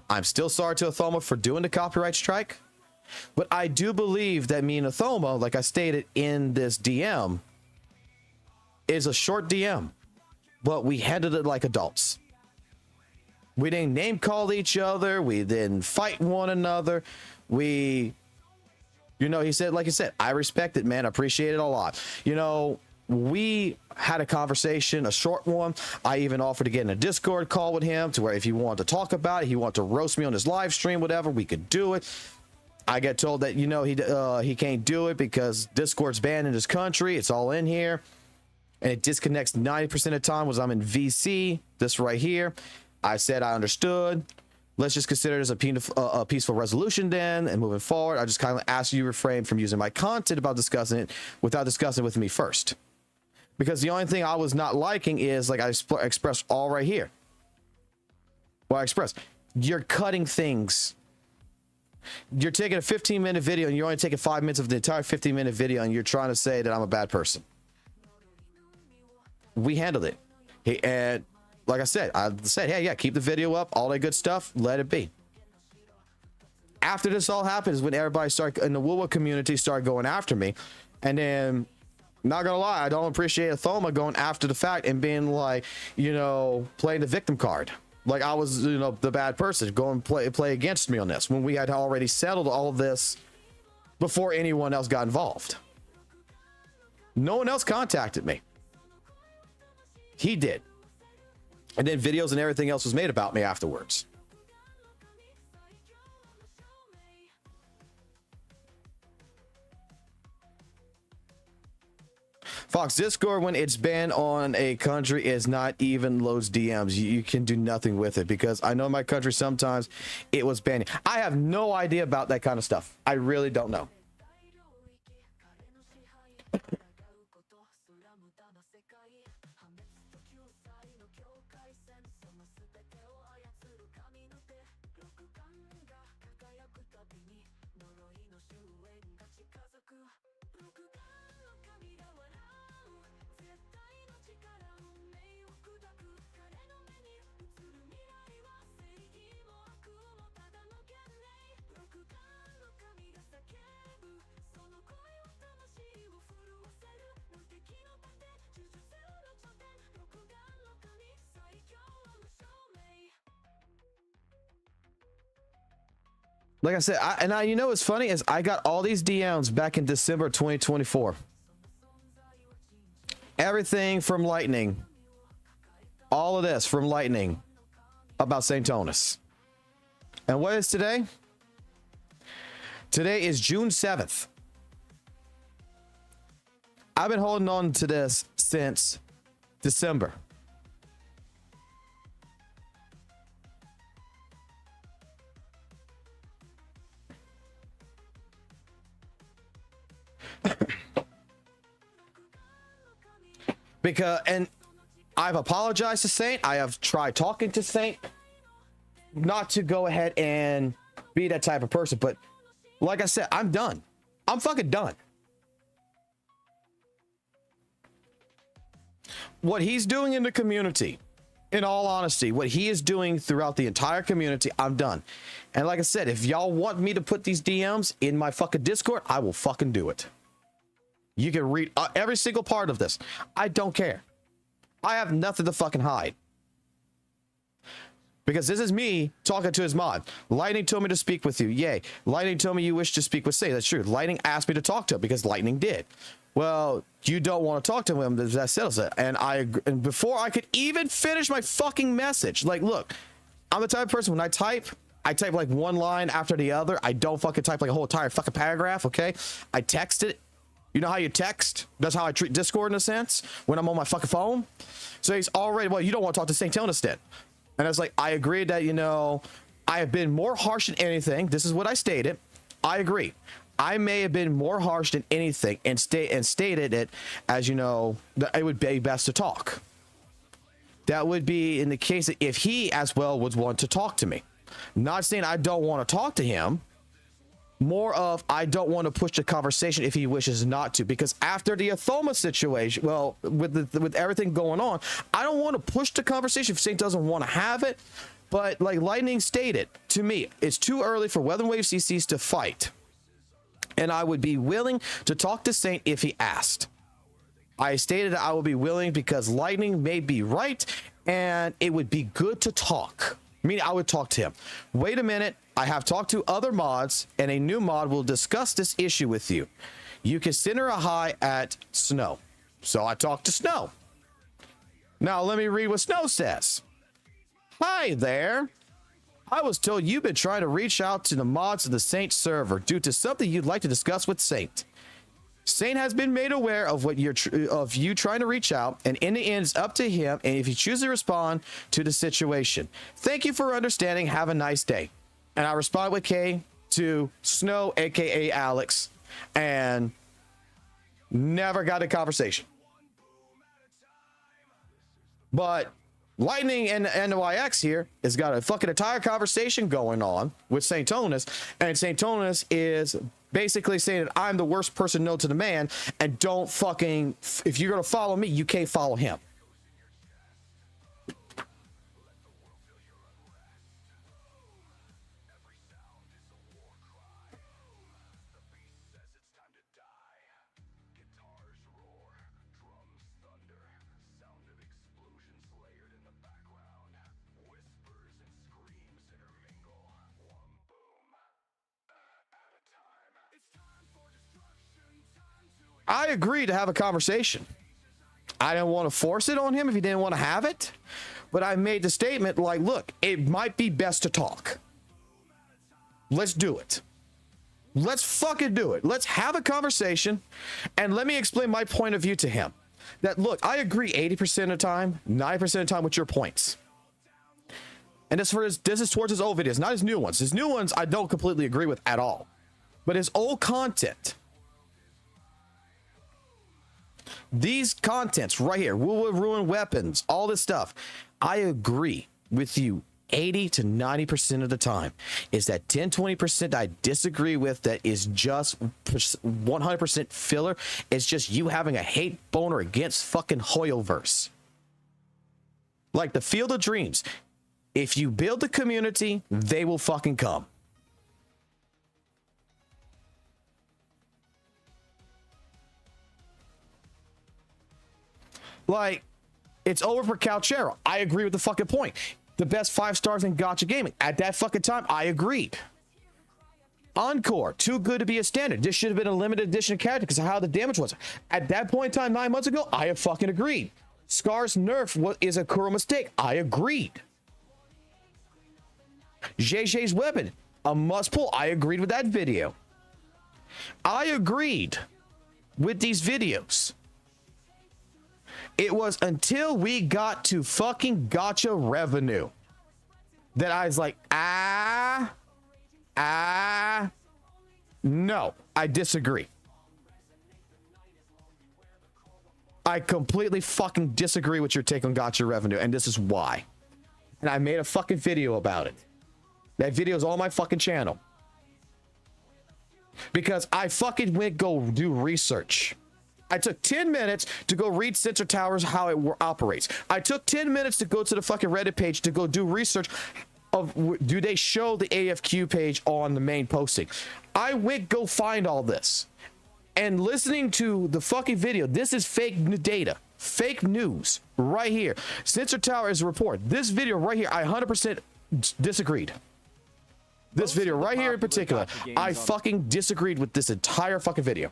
I'm still sorry to Athoma for doing the copyright strike. But I do believe that me and Athoma, like I stated in this DM, is a short DM. But we handled it like adults. We didn't name call each other. We didn't fight one another. We, you know, he said, like I said, I respect it, man. I appreciate it a lot. You know, we had a conversation, a short one. I even offered to get in a Discord call with him to where if he wanted to talk about it, he wanted to roast me on his live stream, whatever, we could do it. I get told that, you know, he can't do it because Discord's banned in his country. It's all in here. And it disconnects 90% of the time was I'm in VC, this right here. I said I understood. Let's just consider it as a peaceful resolution then, and moving forward, I just kind of ask you to refrain from using my content about discussing it without discussing it with me first. Because the only thing I was not liking is, like I expressed all right here. Well, I expressed, you're cutting things. You're taking a 15-minute video and you're only taking 5 minutes of the entire 15-minute video and you're trying to say that I'm a bad person. We handled it. And like I said, hey, yeah, keep the video up, all that good stuff, let it be. After this all happened is when everybody started in the WUWA community started going after me. And then, not gonna lie, I don't appreciate Athoma going after the fact and being like, you know, playing the victim card. Like I was, you know, the bad person, go and play against me on this when we had already settled all of this before anyone else got involved. No one else contacted me. He did. And then videos and everything else was made about me afterwards. Fox, Discord, when it's banned on a country, is not even loads DMs. You can do nothing with it because I know in my country sometimes it was banned. I have no idea about that kind of stuff. I really don't know. Like I said, you know what's funny is I got all these DMs back in December 2024. Everything from Lightning. All of this from Lightning about St. Tonus. And what is today? Today is June 7th. I've been holding on to this since December. Because, and I've apologized to Saint. I have tried talking to Saint not to go ahead and be that type of person. But like I said, I'm done. I'm fucking done. What he's doing in the community, in all honesty, what he is doing throughout the entire community, I'm done. And like I said, if y'all want me to put these DMs in my fucking Discord, I will fucking do it. You can read every single part of this. I don't care. I have nothing to fucking hide. Because this is me talking to his mod. Lightning told me to speak with you. Yay. Lightning told me you wish to speak with Say. That's true. Lightning asked me to talk to him because Lightning did. Well, you don't want to talk to him. That settles it. And before I could even finish my fucking message, like, look, I'm the type of person when I type like one line after the other. I don't fucking type like a whole entire fucking paragraph, okay? I text it. You know how you text? That's how I treat Discord in a sense when I'm on my fucking phone. So he's already, well, you don't want to talk to St. Tonus then. And I was like, I agree that, you know, I have been more harsh than anything. This is what I stated. I agree. I may have been more harsh than anything and stated it as, you know, that it would be best to talk. That would be in the case that if he as well would want to talk to me. Not saying I don't want to talk to him. more of I don't want to push the conversation if he wishes not to, because after the Athoma situation, well, with everything going on, I don't want to push the conversation if Saint doesn't want to have it. But like Lightning stated to me, it's too early for Weather Wave CCs to fight, and I would be willing to talk to Saint if he asked. I stated I would be willing because Lightning may be right, and it would be good to talk. Meaning I would talk to him. Wait a minute, I have talked to other mods, and a new mod will discuss this issue with you. You consider a high at Snow. So I talked to Snow. Now let me read what Snow says. Hi there. I was told you've been trying to reach out to the mods of the Saint server due to something you'd like to discuss with Saint. Saint has been made aware of what of you trying to reach out, and in the end, it's up to him. And if you choose to respond to the situation, thank you for understanding. Have a nice day. And I respond with K to Snow, aka Alex, and never got a conversation. But Lightning and NYX here has got a fucking entire conversation going on with Saint Tonus, and Saint Tonus is basically saying that I'm the worst person known to the man, and don't fucking, if you're gonna follow me, you can't follow him. I agree to have a conversation. I didn't want to force it on him if he didn't want to have it, but I made the statement like, look, it might be best to talk. Let's do it. Let's fucking do it. Let's have a conversation, and let me explain my point of view to him. That, look, I agree 80% of the time, 90% of the time with your points. And this is towards his old videos, not his new ones. His new ones I don't completely agree with at all. But his old content, these contents right here, WUWA ruin weapons, all this stuff, I agree with you 80 to 90% of the time. Is that 10-20% I disagree with, that is just 100% filler. It's just you having a hate boner against fucking Hoyoverse. Like the Field of Dreams. If you build the community, they will fucking come. Like, it's over for Calchero. I agree with the fucking point. The best 5 stars in Gacha gaming. At that fucking time, I agreed. Encore, too good to be a standard. This should have been a limited edition character because of how the damage was. At that point in time, 9 months ago, I have fucking agreed. Scar's nerf is a cruel mistake. I agreed. JJ's weapon, a must pull. I agreed with that video. I agreed with these videos. It was until we got to fucking Gacha revenue that I was like, no, I disagree. I completely fucking disagree with your take on Gacha revenue, and this is why. And I made a fucking video about it. That video is on my fucking channel. Because I fucking went go do research. I took 10 minutes to go read Sensor Towers, how it operates. I took 10 minutes to go to the fucking Reddit page to go do research of, do they show the AFQ page on the main posting? I went go find all this. And listening to the fucking video, this is fake data, fake news right here. Sensor Tower is a report. This video right here, I 100% disagreed. This video right here in particular, I fucking disagreed with this entire fucking video.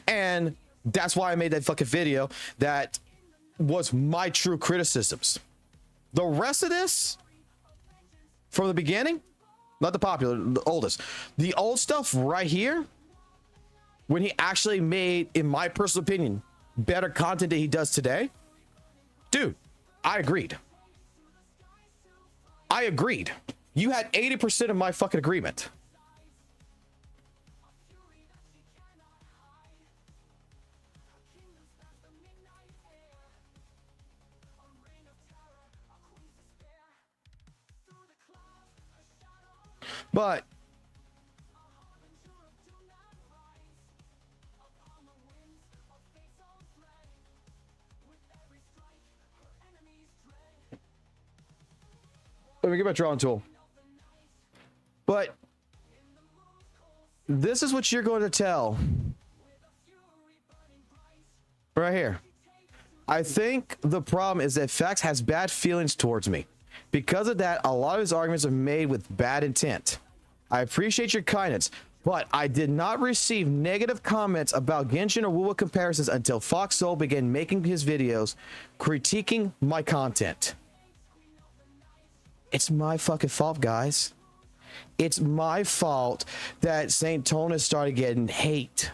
And that's why I made that fucking video. That was my true criticisms. The rest of this, from the beginning, not the popular, the oldest. The old stuff right here, when he actually made, in my personal opinion, better content than he does today. Dude, I agreed. I agreed. You had 80% of my fucking agreement. But let me get my drawing tool. But this is what you're going to tell right here. I think the problem is that Fax has bad feelings towards me. Because of that, a lot of his arguments are made with bad intent. I appreciate your kindness, but I did not receive negative comments about Genshin or WUWA comparisons until Fox Soul began making his videos critiquing my content. It's my fucking fault, guys. It's my fault that St. Tonus started getting hate.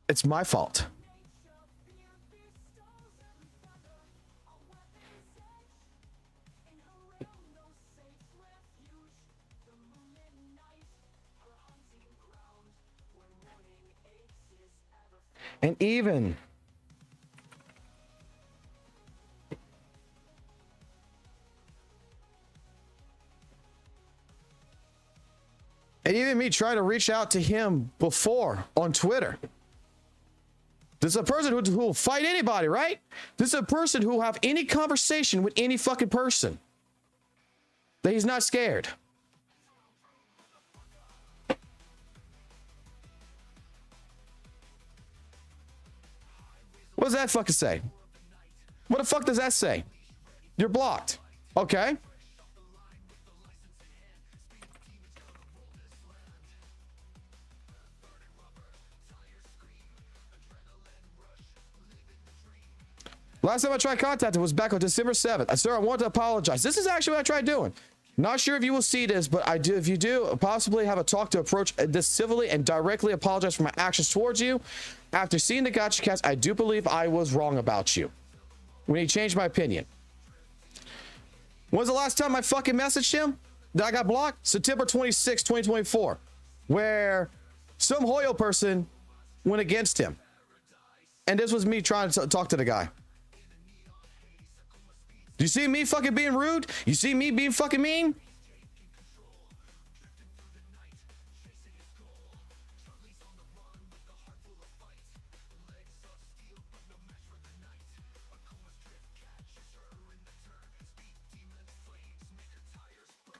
It's my fault. And even me trying to reach out to him before on Twitter. This is a person who will fight anybody, right? This is a person who will have any conversation with any fucking person. That he's not scared. What does that fucking say? What the fuck does that say? You're blocked. Okay. Last time I tried contacting was back on December 7th. Sir, I want to apologize. This is actually what I tried doing. Not sure if you will see this, but I do. If you do, possibly have a talk to approach this civilly and directly apologize for my actions towards you. After seeing the Gacha cast, I do believe I was wrong about you. When he changed my opinion. When's the last time I fucking messaged him that I got blocked? September 26, 2024. Where some Hoyo person went against him. And this was me trying to talk to the guy. Do you see me fucking being rude? You see me being fucking mean?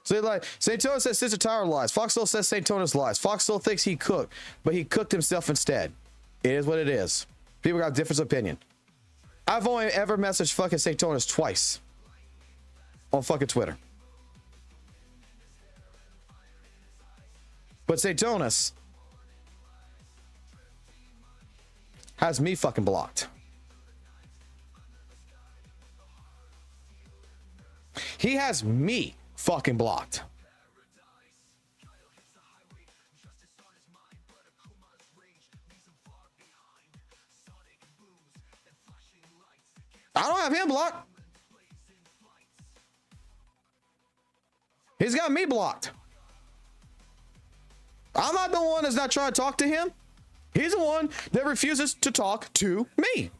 So like, St. Tonus says Sister Tower lies. Foxsoul says St. Tonus lies. Foxsoul thinks he cooked, but he cooked himself instead. It is what it is. People got a different opinion. I've only ever messaged fucking St. Tonus twice. On fucking Twitter. But St. Tonus has me fucking blocked. He has me fucking blocked. I don't have him blocked. He's got me blocked. I'm not the one that's not trying to talk to him. He's the one that refuses to talk to me.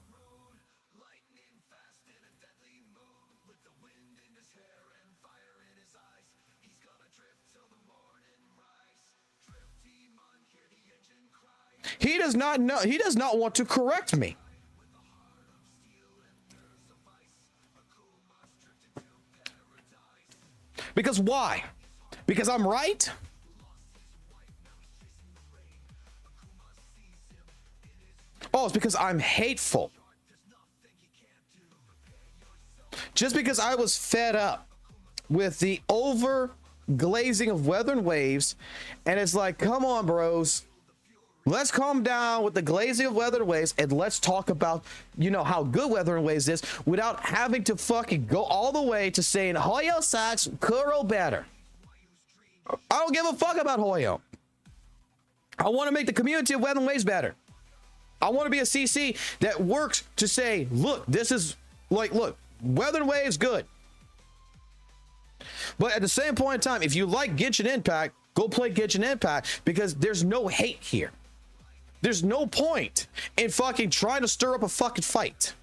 He does not know. He does not want to correct me. Because why? Because I'm right? Oh, it's because I'm hateful. Just because I was fed up with the over glazing of Weather and Waves, and it's like, come on, bros. Let's calm down with the glazing of Weather and Waves, and let's talk about, you know, how good Weather and Waves is without having to fucking go all the way to saying Hoyo sucks, Kuro better. I don't give a fuck about Hoyo. I want to make the community of Weather and Waves better. I want to be a CC that works to say, look, this is like, look, Weather and Waves good. But at the same point in time, if you like Genshin Impact, go play Genshin Impact because there's no hate here. There's no point in fucking trying to stir up a fucking fight.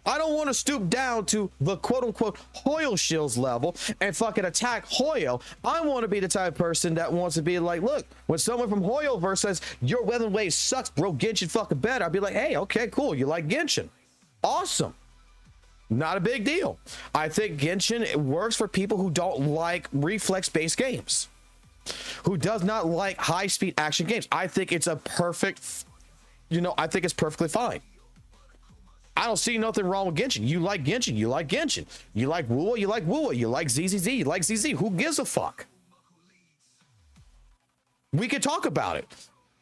I don't want to stoop down to the quote-unquote Hoyle Shields level and fucking attack Hoyle. I want to be the type of person that wants to be like, look, when someone from Hoyoverse says, your Weapon Wave sucks, bro, Genshin fucking better, I'll be like, hey, okay, cool, you like Genshin. Awesome. Not a big deal. I think Genshin, it works for people who don't like reflex-based games, who does not like high-speed action games. I think it's a perfect, I think it's perfectly fine. I don't see nothing wrong with Genshin. You like Genshin, you like Genshin. You like WUWA, you like WUWA. You like ZZZ, you like ZZ. Who gives a fuck? We can talk about it.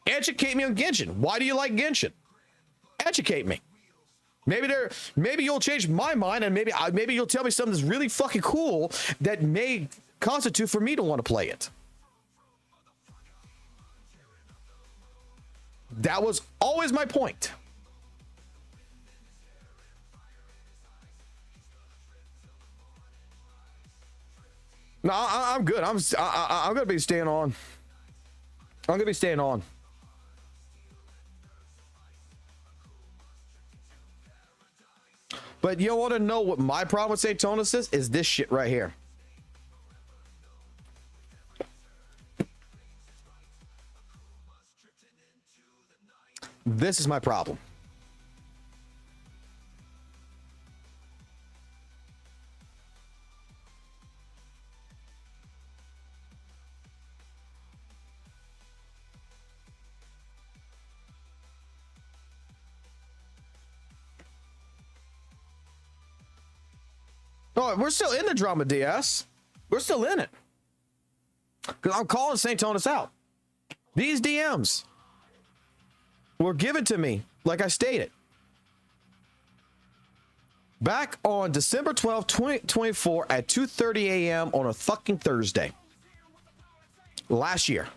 Educate me on Genshin. Why do you like Genshin? Educate me. Maybe you'll change my mind, and maybe you'll tell me something that's really fucking cool that may constitute for me to want to play it. That was always my point. No, I'm good. I'm gonna be staying on. I'm gonna be staying on. But you want to know what my problem with St. Tonus is this shit right here. This is my problem. Oh, we're still in the drama, DS. We're still in it. Because I'm calling St. Tonus out. These DMs were given to me, like I stated, back on December 12, 2024 at 2:30 a.m. on a fucking Thursday. Last year.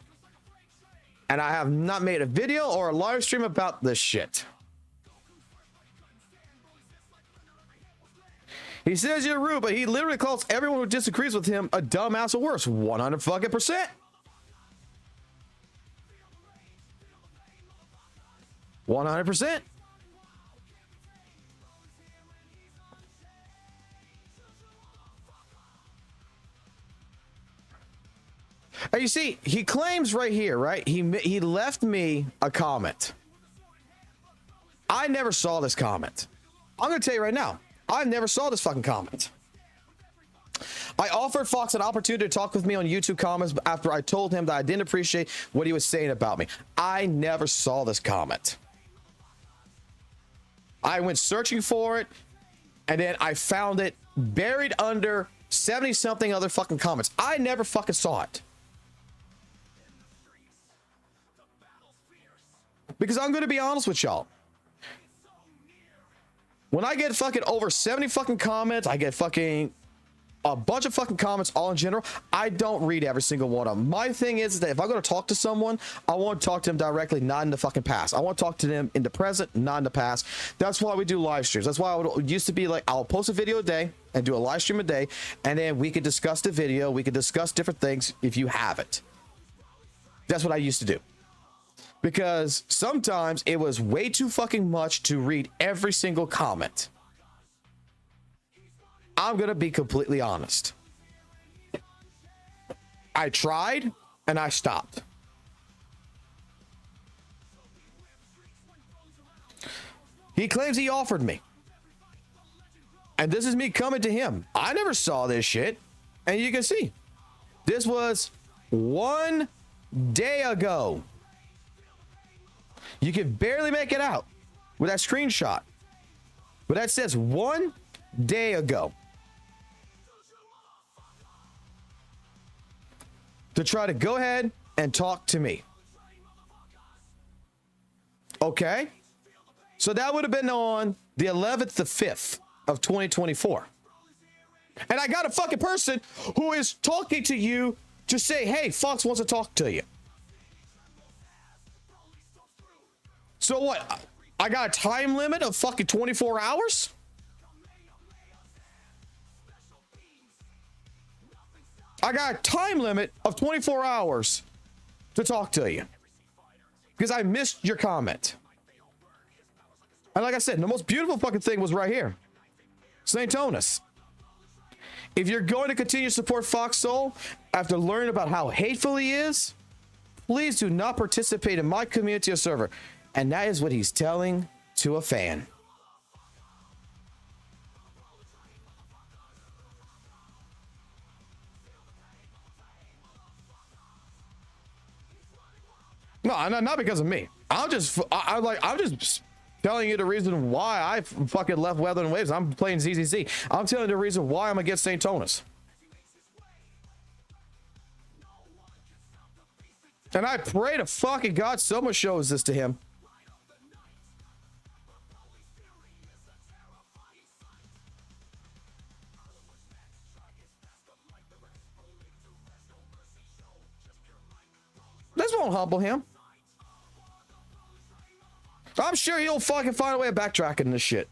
And I have not made a video or a live stream about this shit. He says you're rude, but he literally calls everyone who disagrees with him a dumbass or worse. 100%. 100%. And you see, he claims right here, right? He left me a comment. I never saw this comment. I'm going to tell you right now. I never saw this fucking comment. I offered Fox an opportunity to talk with me on YouTube comments after I told him that I didn't appreciate what he was saying about me. I never saw this comment. I went searching for it, and then I found it buried under 70-something other fucking comments. I never fucking saw it. Because I'm going to be honest with y'all. When I get fucking over 70 fucking comments, I get fucking a bunch of fucking comments all in general. I don't read every single one of them. My thing is that if I'm going to talk to someone, I want to talk to them directly, not in the fucking past. I want to talk to them in the present, not in the past. That's why we do live streams. That's why it used to be like, I'll post a video a day and do a live stream a day, and then we could discuss the video. We could discuss different things if you have it. That's what I used to do. Because sometimes it was way too fucking much to read every single comment. I'm going to be completely honest. I tried and I stopped. He claims he offered me. And this is me coming to him. I never saw this shit. And you can see. This was 1 day ago. You can barely make it out with that screenshot. But that says 1 day ago. To try to go ahead and talk to me. Okay. So that would have been on the 11th, the 5th of 2024. And I got a fucking person who is talking to you to say, hey, Fox wants to talk to you. So what? I got a time limit of fucking 24 hours? I got a time limit of 24 hours to talk to you because I missed your comment. And like I said, the most beautiful fucking thing was right here. St. Tonus. If you're going to continue to support Fox Soul after learning about how hateful he is, please do not participate in my community or server. And that is what he's telling to a fan. No, not because of me. I'm just telling you the reason why I fucking left Weather and Waves. I'm playing ZZZ. I'm telling you the reason why I'm against St. Tonus. And I pray to fucking God someone shows this to him. This won't humble him. I'm sure he'll fucking find a way of backtracking this shit.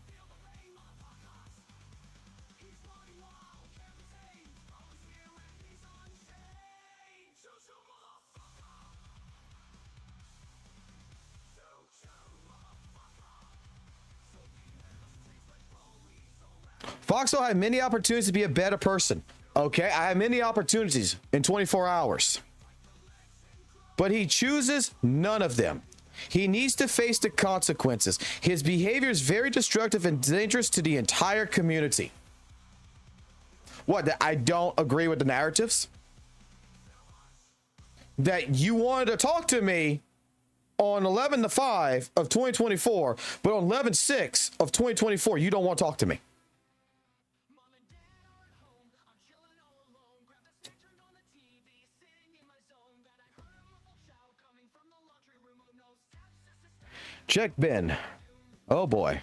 Foxhole had many opportunities to be a better person. Okay, I had many opportunities in 24 hours. But he chooses none of them. He needs to face the consequences. His behavior is very destructive and dangerous to the entire community. What, that I don't agree with the narratives? That you wanted to talk to me on 11/5 of 2024, but on 11/6 of 2024, you don't want to talk to me. Check bin. Oh boy.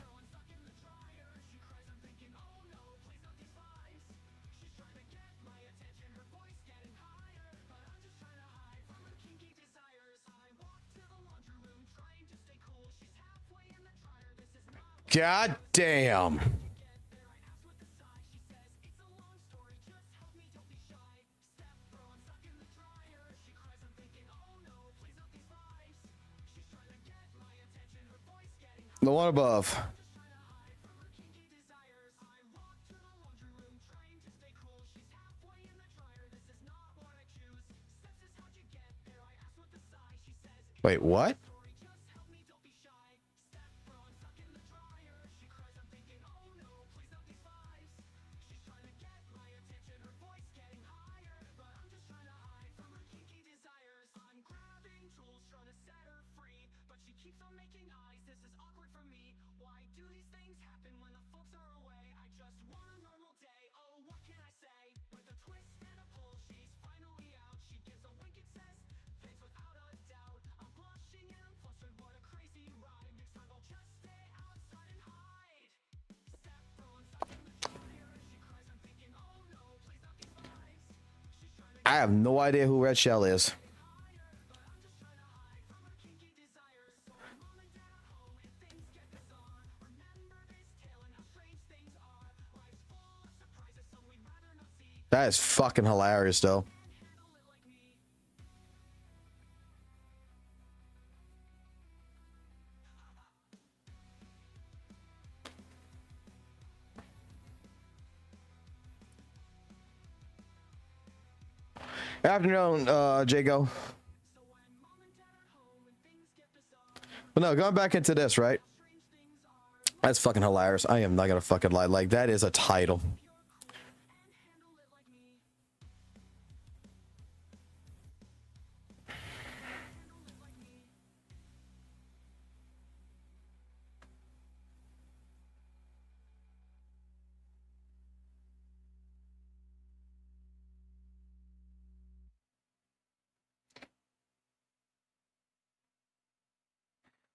God damn. The one above. Wait, what? I have no idea who Red Shell is. That is fucking hilarious, though. Afternoon, Jago. But no, going back into this, right? That's fucking hilarious. I am not gonna fucking lie. Like, that is a title.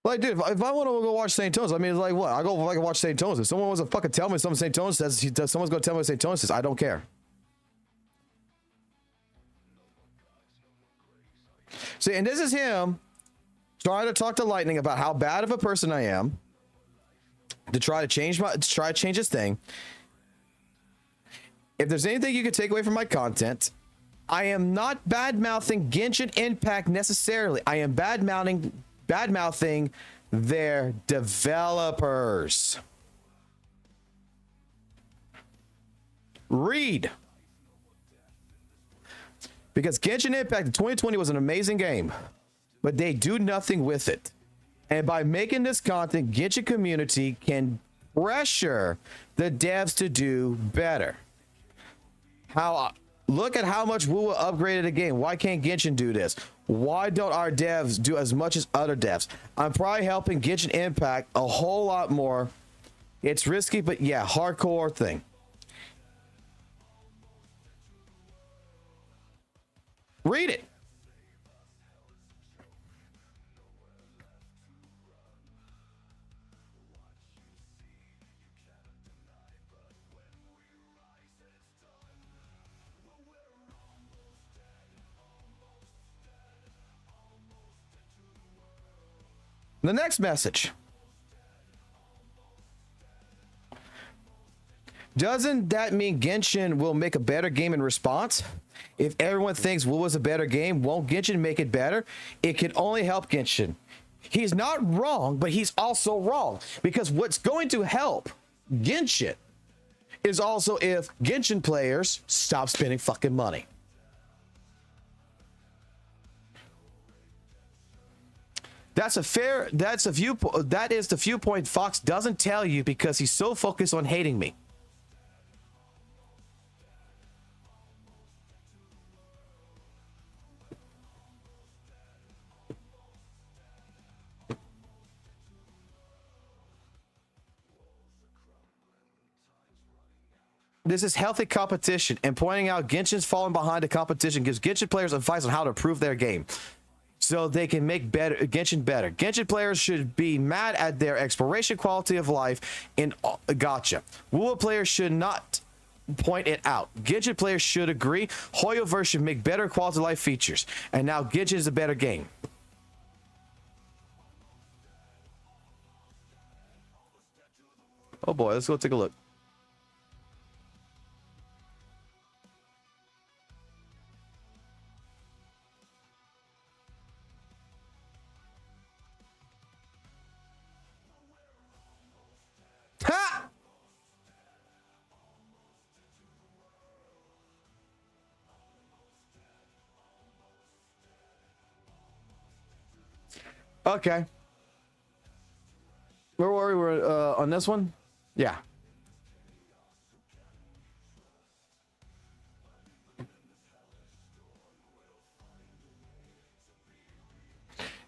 Like, dude, if I want to go watch St. Tones, I mean, it's like, what? I go fucking watch St. Tones. If someone wants to fucking tell me something St. Tones says, someone's going to tell me what St. Tones says. I don't care. See, and this is him trying to talk to Lightning about how bad of a person I am, to try to change his thing. If there's anything you could take away from my content, I am not bad-mouthing Genshin Impact necessarily. I am bad-mouthing their developers. Read. Because Genshin Impact in 2020 was an amazing game, but they do nothing with it. And by making this content, Genshin community can pressure the devs to do better. Look at how much WUWA upgraded the game. Why can't Genshin do this? Why don't our devs do as much as other devs? I'm probably helping Genshin Impact a whole lot more. It's risky, but yeah, hardcore thing. Read it. The next message. Doesn't that mean Genshin will make a better game in response? If everyone thinks WUWA's a better game, won't Genshin make it better? It can only help Genshin. He's not wrong, but he's also wrong. Because what's going to help Genshin is also if Genshin players stop spending fucking money. That is the viewpoint Fox doesn't tell you because he's so focused on hating me. This is healthy competition, and pointing out Genshin's falling behind the competition gives Genshin players advice on how to improve their game, so they can make Genshin better. Genshin players should be mad at their exploration quality of life in Gacha. WUWA players should not point it out. Genshin players should agree. Hoyoverse should make better quality of life features, and now Genshin is a better game. Oh boy, let's go take a look. Ha! Okay. Where were we? We're on this one? Yeah.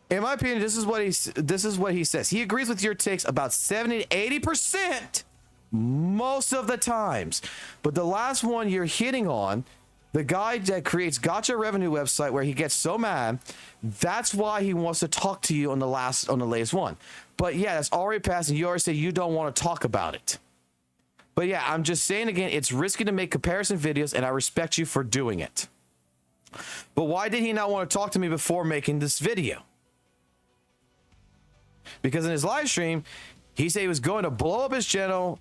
In my opinion, this is what he says. He agrees with your takes about 70 to 80% most of the times. But the last one you're hitting on, the guy that creates Gacha revenue website where he gets so mad, that's why he wants to talk to you on the latest one. But yeah, that's already passed, and you already said you don't want to talk about it. But yeah, I'm just saying again, it's risky to make comparison videos, and I respect you for doing it. But why did he not want to talk to me before making this video? Because in his live stream, he said he was going to blow up his channel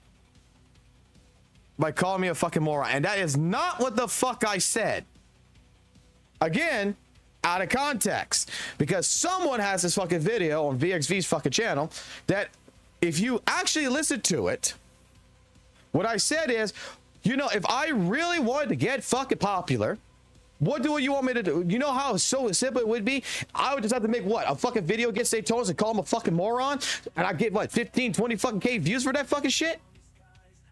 by calling me a fucking moron. And that is not what the fuck I said. Again, out of context. Because someone has this fucking video on VXV's fucking channel that if you actually listen to it, what I said is, you know, if I really wanted to get fucking popular, what do you want me to do? You know how so simple it would be? I would just have to make what? A fucking video against Daytonas and call him a fucking moron? And I get what? 15, 20 fucking K views for that fucking shit?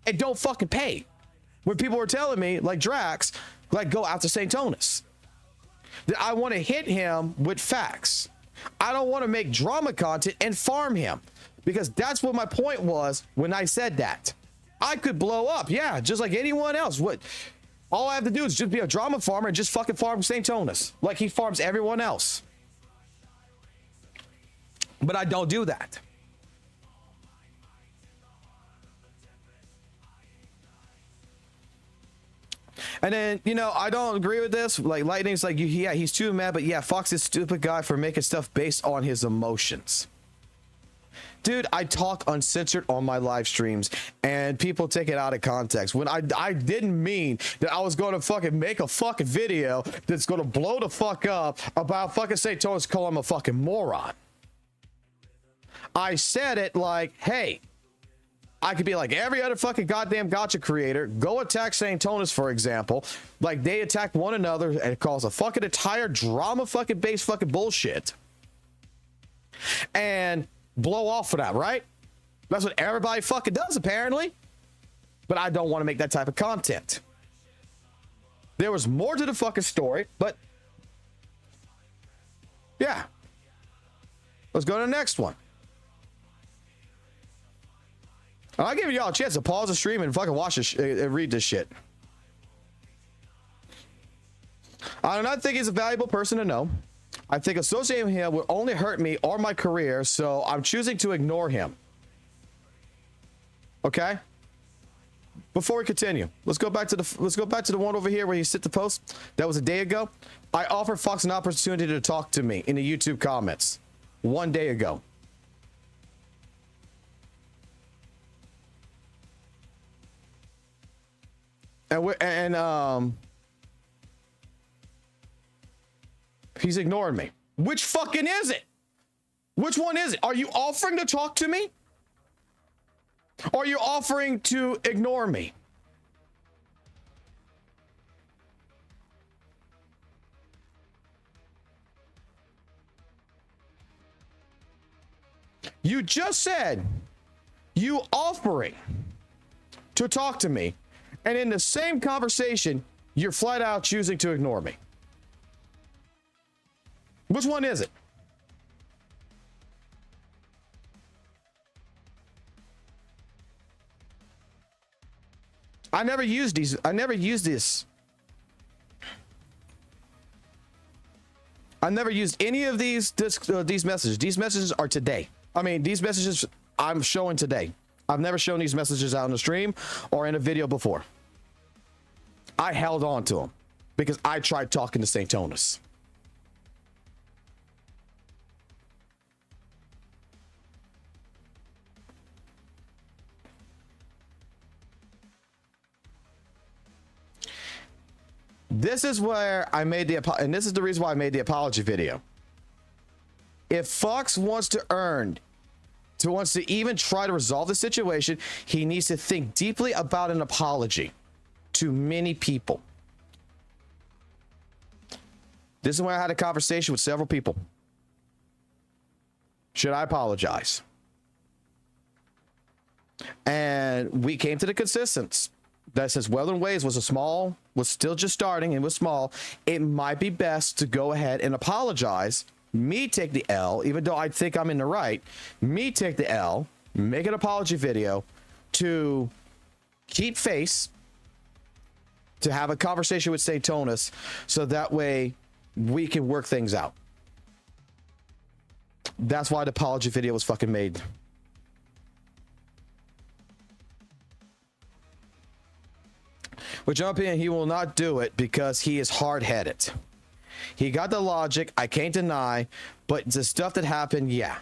And don't fucking pay. When people were telling me, like Drax, like go out to St. Tonas. That I want to hit him with facts. I don't want to make drama content and farm him. Because that's what my point was when I said that. I could blow up, yeah, just like anyone else would. All I have to do is just be a drama farmer and just fucking farm St. Tonas like he farms everyone else. But I don't do that. And then, you know, I don't agree with this. Like, Lightning's like, yeah, he's too mad. But yeah, Fox is a stupid guy for making stuff based on his emotions. Dude, I talk uncensored on my live streams and people take it out of context. When I didn't mean that I was going to fucking make a fucking video that's going to blow the fuck up about fucking Saint-Tonus calling him a fucking moron. I said it like, hey, I could be like every other fucking goddamn gacha creator, go attack Saint-Tonus, for example, like they attack one another and cause a fucking entire drama fucking based fucking bullshit. And blow off for that, right? That's what everybody fucking does, apparently. But I don't want to make that type of content. There was more to the fucking story, but yeah. Let's go to the next one. I'll give y'all a chance to pause the stream and fucking watch this and read this shit. I do not think he's a valuable person to know. I think associating him will only hurt me or my career, so I'm choosing to ignore him. Okay? Before we continue, let's go back to the one over here where he sent the post. That was a day ago. I offered Fox an opportunity to talk to me in the YouTube comments 1 day ago. And he's ignoring me. Which fucking is it? Which one is it? Are you offering to talk to me? Or are you offering to ignore me? You just said you offering to talk to me, and in the same conversation, you're flat out choosing to ignore me. Which one is it? I never used these. I never used this. I never used any of these messages. These messages are today. I mean, these messages I'm showing today. I've never shown these messages out on the stream or in a video before. I held on to them because I tried talking to Saint-Tonus. This is where I made and this is the reason why I made the apology video. If Fox wants to even try to resolve the situation, he needs to think deeply about an apology to many people. This is where I had a conversation with several people. Should I apologize? And we came to the consensus that since Weldon Ways was still just starting and was small, it might be best to go ahead and apologize. Me take the L, even though I think I'm in the right. Me take the L, make an apology video to keep face, to have a conversation with Saint-Tonus, so that way we can work things out. That's why the apology video was fucking made. Which in my opinion, he will not do it because he is hard-headed. He got the logic, I can't deny, but the stuff that happened, yeah.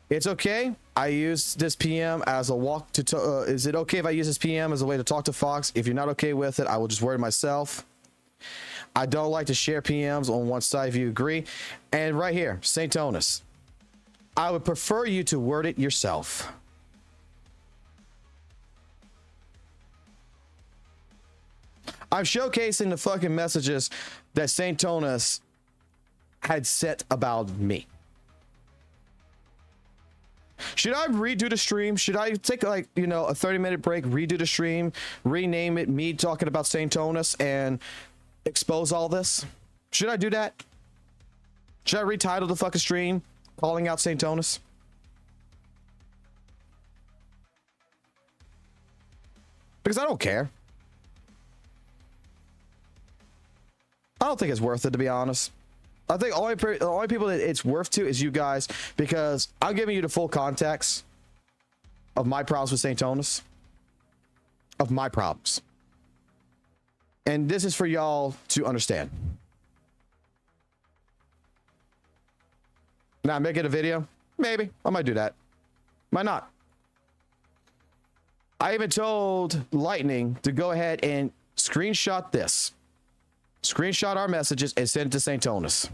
It's okay. I use this PM as a walk to... is it okay if I use this PM as a way to talk to Fox? If you're not okay with it, I will just word it myself. I don't like to share PMs on one side if you agree. And right here, Saint-Tonus. I would prefer you to word it yourself. I'm showcasing the fucking messages that Saint-Tonus had said about me. Should I redo the stream? Should I take like, a 30-minute break, redo the stream, rename it me talking about Saint-Tonus and expose all this? Should I do that? Should I retitle the fucking stream calling out Saint-Tonus? Because I don't care. I don't think it's worth it, to be honest. I think the only people that it's worth to is you guys, because I'm giving you the full context of my problems with Saint-Tonus. Of my problems. And this is for y'all to understand. Now, make it a video? Maybe. I might do that. Why not? I even told Lightning to go ahead and screenshot this. Screenshot our messages and send it to St. Tonus.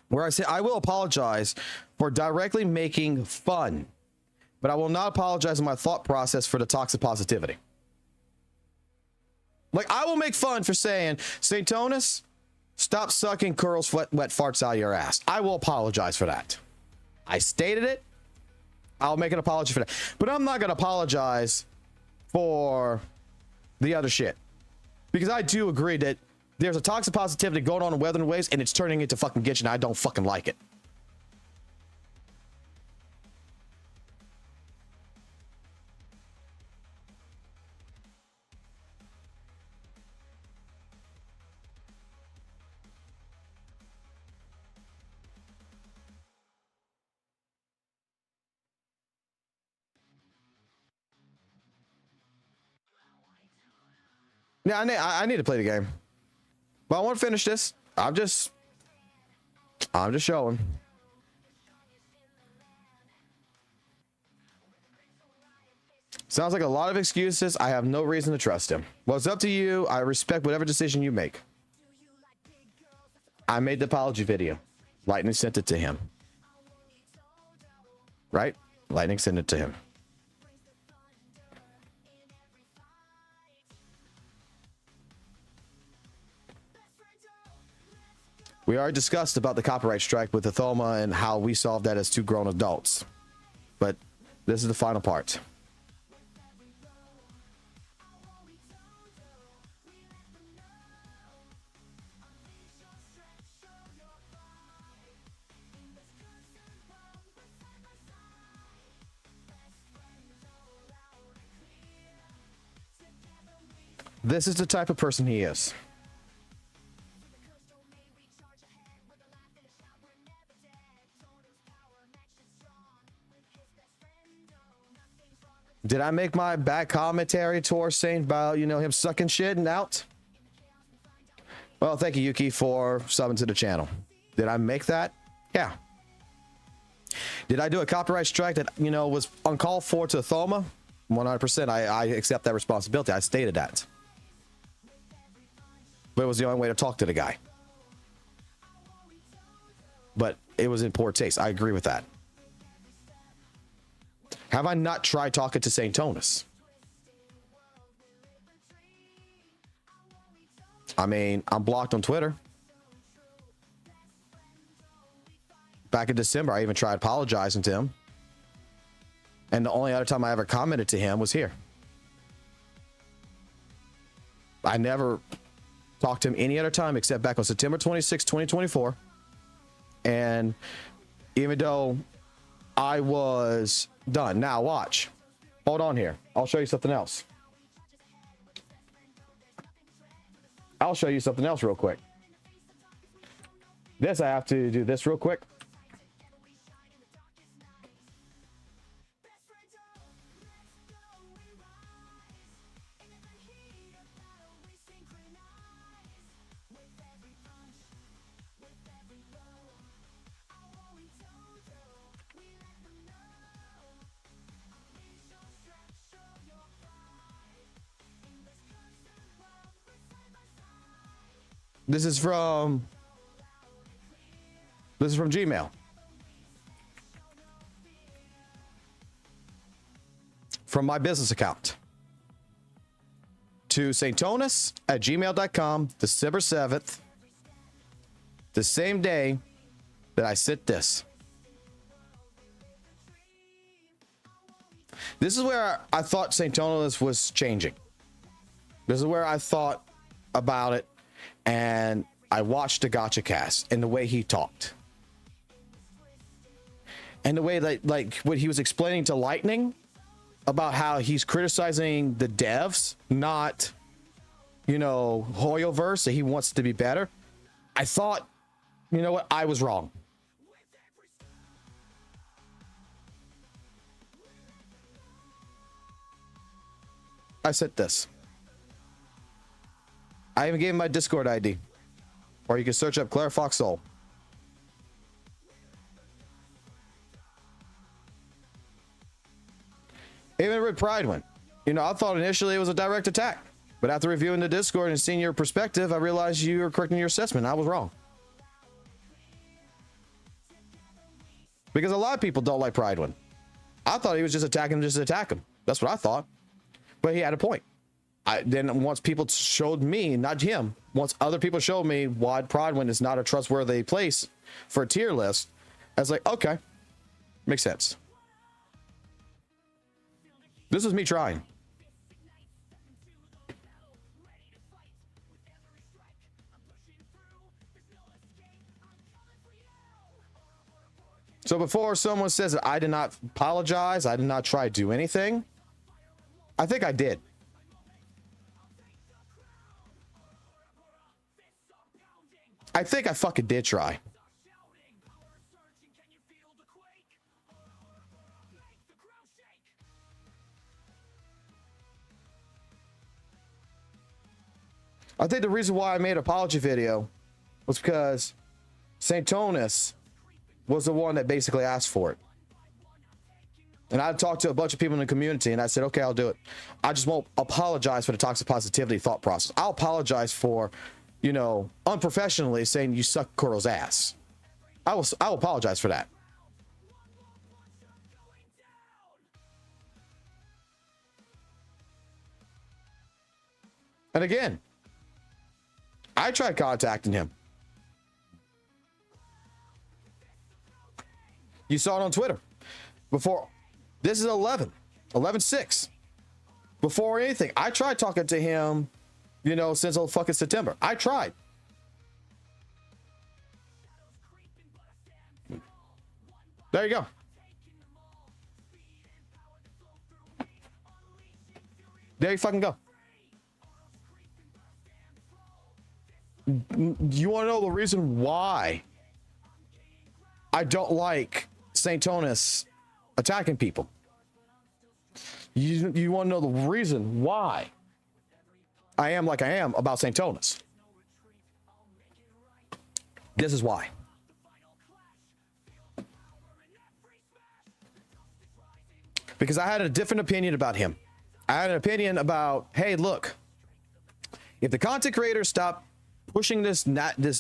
Where I said, I will apologize for directly making fun, but I will not apologize in my thought process for the toxic positivity. Like, I will make fun for saying, St. Tonus, stop sucking Curl's wet farts out of your ass. I will apologize for that. I stated it. I'll make an apology for that. But I'm not going to apologize for the other shit. Because I do agree that there's a toxic positivity going on in Weathering Waves, and it's turning into fucking Gitch, and I don't fucking like it. Yeah, I need to play the game. But I want to finish this. I'm just showing. Sounds like a lot of excuses. I have no reason to trust him. Well, it's up to you. I respect whatever decision you make. I made the apology video. Lightning sent it to him. Right? Lightning sent it to him. We already discussed about the copyright strike with Athoma and how we solved that as two grown adults. But this is the final part. This is the type of person he is. Did I make my bad commentary towards saying about, you know, him sucking shit and out? Well, thank you, Yuki, for subbing to the channel. Did I make that? Yeah. Did I do a copyright strike that, you know, was uncalled for to Thoma? 100%. I accept that responsibility. I stated that. But it was the only way to talk to the guy. But it was in poor taste. I agree with that. Have I not tried talking to St. Tonus? I mean, I'm blocked on Twitter. Back in December, I even tried apologizing to him. And the only other time I ever commented to him was here. I never talked to him any other time except back on September 26, 2024. And even though I was done. Now watch. Hold on here. I'll show you something else. I'll show you something else real quick. This, I have to do this real quick. This is from Gmail. From my business account. To saintonus@gmail.com, December 7th. The same day that I sent this. This is where I thought St. Tonus was changing. This is where I thought about it. And I watched the Gacha cast and the way he talked. And the way that, like, what he was explaining to Lightning about how he's criticizing the devs, not, you know, Hoyoverse, that he wants to be better. I thought, you know what, I was wrong. I said this. I even gave him my Discord ID. Or you can search up Claire Fox Soul. Even with Pride win. You know, I thought initially it was a direct attack. But after reviewing the Discord and seeing your perspective, I realized you were correct in your assessment. I was wrong. Because a lot of people don't like Pride win. I thought he was just attacking him just to attack him. That's what I thought. But he had a point. Then once people showed me, not him, once other people showed me why Pride win is not a trustworthy place for a tier list, I was like, okay, makes sense. This was me trying. So before someone says that I did not apologize, I did not try to do anything, I think I did. I think I fucking did try. I think the reason why I made an apology video was because St. Tonus was the one that basically asked for it. And I talked to a bunch of people in the community and I said, okay, I'll do it. I just won't apologize for the toxic positivity thought process. I'll apologize for, you know, unprofessionally saying you suck Kuro's ass. I will apologize for that. And again, I tried contacting him. You saw it on Twitter. Before, this is 11/6. Before anything, I tried talking to him, you know, since fucking September. I tried. There you go. There you fucking go. You want to know the reason why I don't like St. Tonus attacking people? You want to know the reason why I am like I am about St. Tonus? This is why. Because I had a different opinion about him. I had an opinion about, hey, look, if the content creators stop pushing this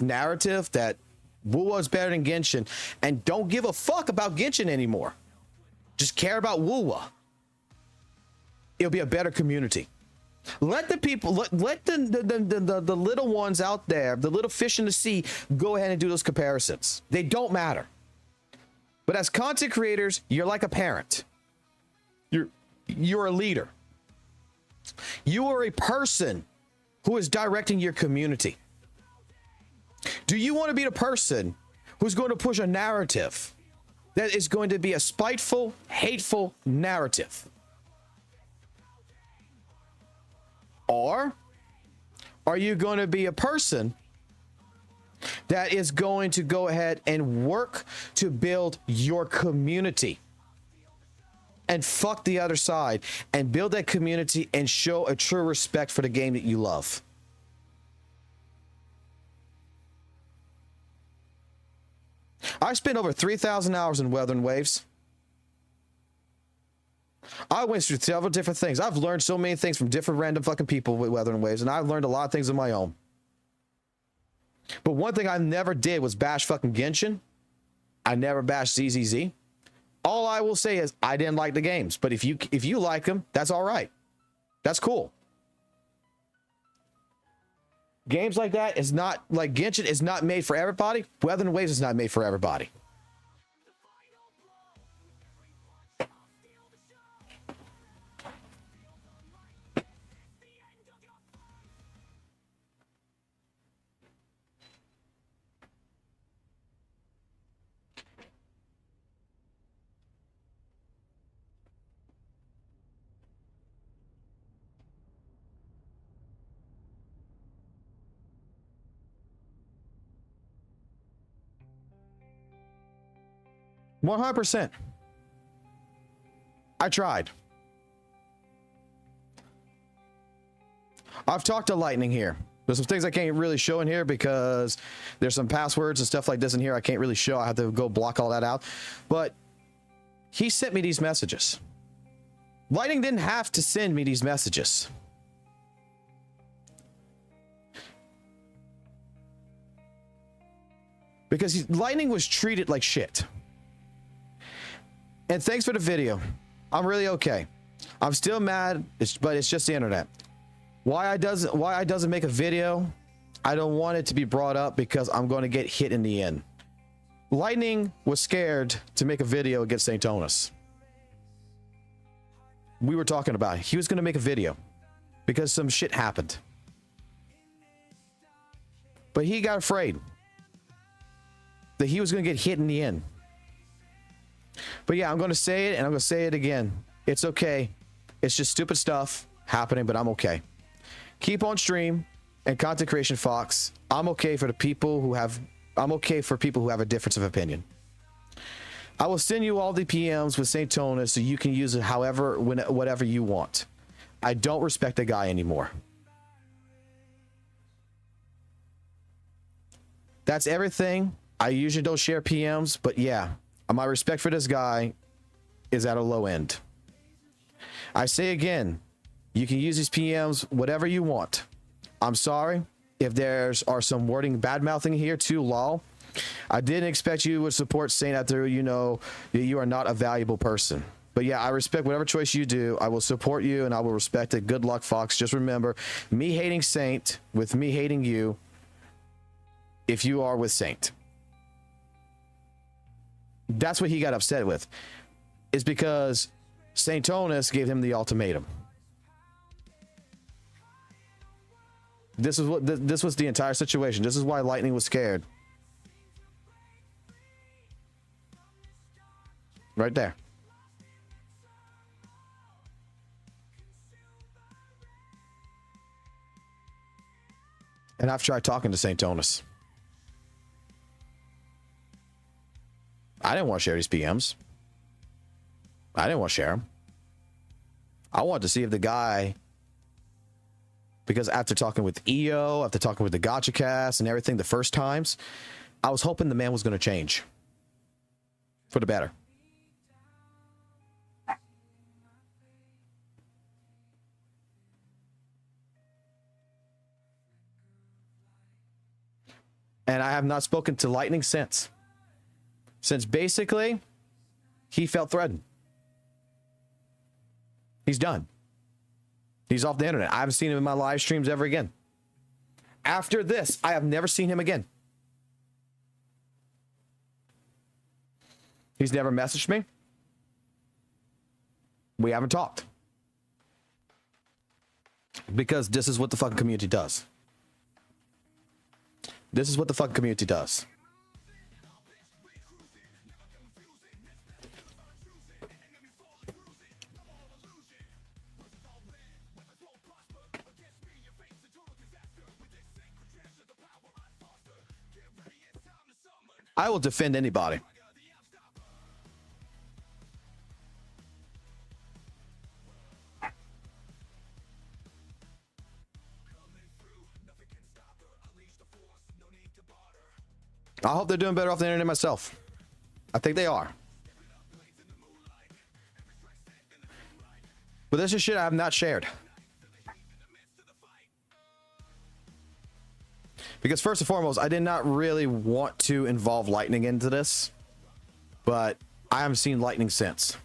narrative that WUWA is better than Genshin and don't give a fuck about Genshin anymore, just care about WUWA, it'll be a better community. Let the people, let the little ones out there, the little fish in the sea, go ahead and do those comparisons. They don't matter. But as content creators, you're like a parent. You're a leader. You are a person who is directing your community. Do you want to be the person who's going to push a narrative that is going to be a spiteful, hateful narrative? Or are you going to be a person that is going to go ahead and work to build your community and fuck the other side and build that community and show a true respect for the game that you love? I spent over 3,000 hours in Weather and Waves. I went through several different things. I've learned so many things from different random fucking people with Weather and Waves, and I've learned a lot of things of my own. But one thing I never did was bash fucking Genshin. I never bashed ZZZ. All I will say is I didn't like the games, but if you like them, that's all right. That's cool. Games like that is not, like Genshin is not made for everybody. Weather and Waves is not made for everybody. %. I tried. I've talked to Lightning here. There's some things I can't really show in here because there's some passwords and stuff like this in here I can't really show. I have to go block all that out. But he sent me these messages. Lightning didn't have to send me these messages. Because Lightning was treated like shit. And thanks for the video. I'm really okay. I'm still mad, but it's just the internet. Why I doesn't make a video? I don't want it to be brought up because I'm going to get hit in the end. Lightning was scared to make a video against St. Tonus. We were talking about it. He was going to make a video because some shit happened. But he got afraid that he was going to get hit in the end. But yeah, I'm going to say it and I'm going to say it again. It's okay. It's just stupid stuff happening, but I'm okay. Keep on stream and content creation, Fox. I'm okay for people who have a difference of opinion. I will send you all the PMs with St. Tonus so you can use it however, whatever you want. I don't respect the guy anymore. That's everything. I usually don't share PMs, but yeah, my respect for this guy is at a low end. I say again, you can use these PMs whatever you want. I'm sorry if are some wording bad mouthing here too, lol. I didn't expect you would support Saint after you know that you are not a valuable person. But yeah, I respect whatever choice you do. I will support you and I will respect it. Good luck, Fox. Just remember, me hating Saint with me hating you if you are with Saint. That's what he got upset with. Is because St. Tonus gave him the ultimatum. This was the entire situation. This is why Lightning was scared. Right there. And I've tried talking to St. Tonus. I didn't want to share these PMs. I didn't want to share them. I wanted to see if the guy, because after talking with EO, after talking with the Gacha cast and everything the first times, I was hoping the man was going to change for the better. And I have not spoken to Lightning since. Since basically, he felt threatened. He's done. He's off the internet. I haven't seen him in my live streams ever again. After this, I have never seen him again. He's never messaged me. We haven't talked. Because this is what the fucking community does. This is what the fucking community does. I will defend anybody. I hope they're doing better off the internet myself. I think they are. But this is shit I have not shared. Because first and foremost, I did not really want to involve Lightning into this. But I haven't seen Lightning since.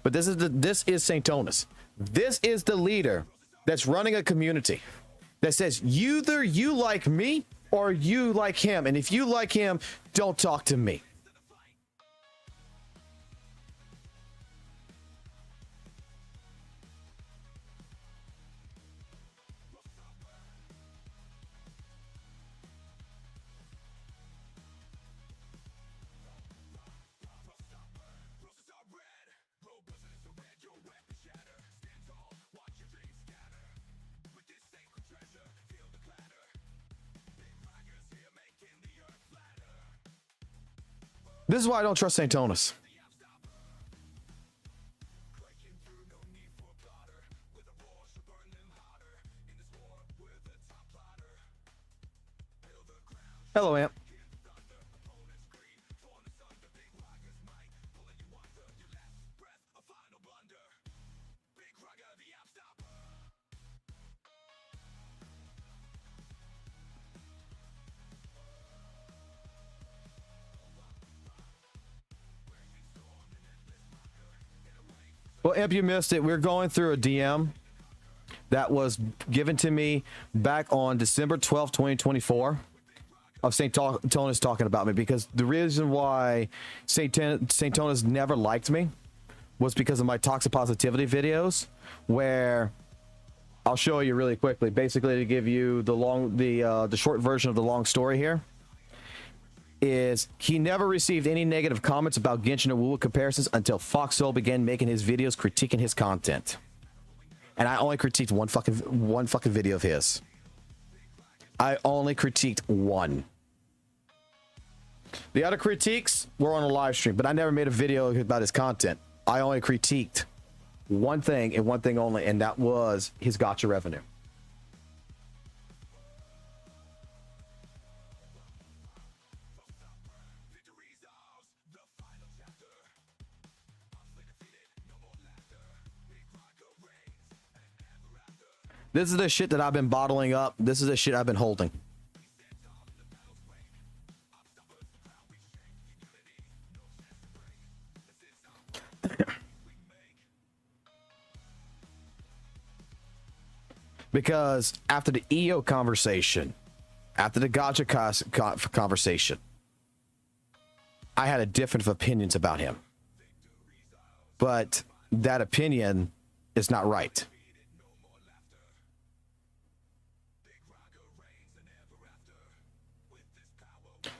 But this is St. Tonus. This is the leader that's running a community that says either you like me or you like him. And if you like him, don't talk to me. This is why I don't trust St. Tonus. Hello, Amp. Well, Imp, you missed it. We're going through a DM that was given to me back on December 12th, 2024 of St. Tona's talking about me, because the reason why St. Tona's never liked me was because of my toxic positivity videos, where I'll show you really quickly, basically to give you the short version of the long story here. Is he never received any negative comments about Genshin and WUWA comparisons until Foxhole began making his videos critiquing his content. And I only critiqued one fucking video of his. I only critiqued one. The other critiques were on a live stream, but I never made a video about his content. I only critiqued one thing and one thing only, and that was his gacha revenue. This is the shit that I've been bottling up. This is the shit I've been holding. Because after the EO conversation, after the Gacha conversation, I had a different opinions about him. But that opinion is not right.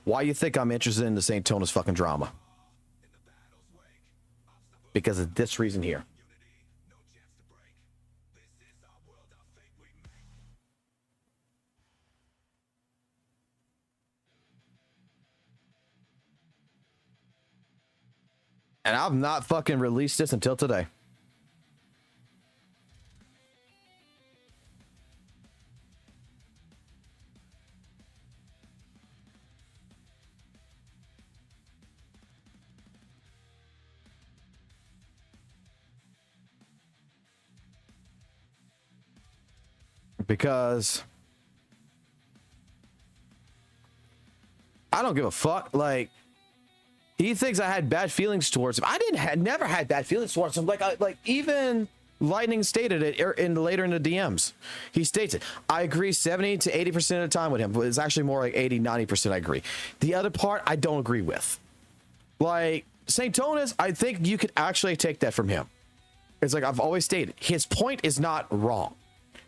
Why you think I'm interested in the St. Tona's fucking drama? Because of this reason here. And I've not fucking released this until today. Because I don't give a fuck. Like, he thinks I had bad feelings towards him. I never had bad feelings towards him. Like even Lightning stated it later in the DMs. He states it. I agree 70 to 80% of the time with him. But it's actually more like 80, 90% I agree. The other part I don't agree with. Like St. Tona's, I think you could actually take that from him. It's like I've always stated, his point is not wrong.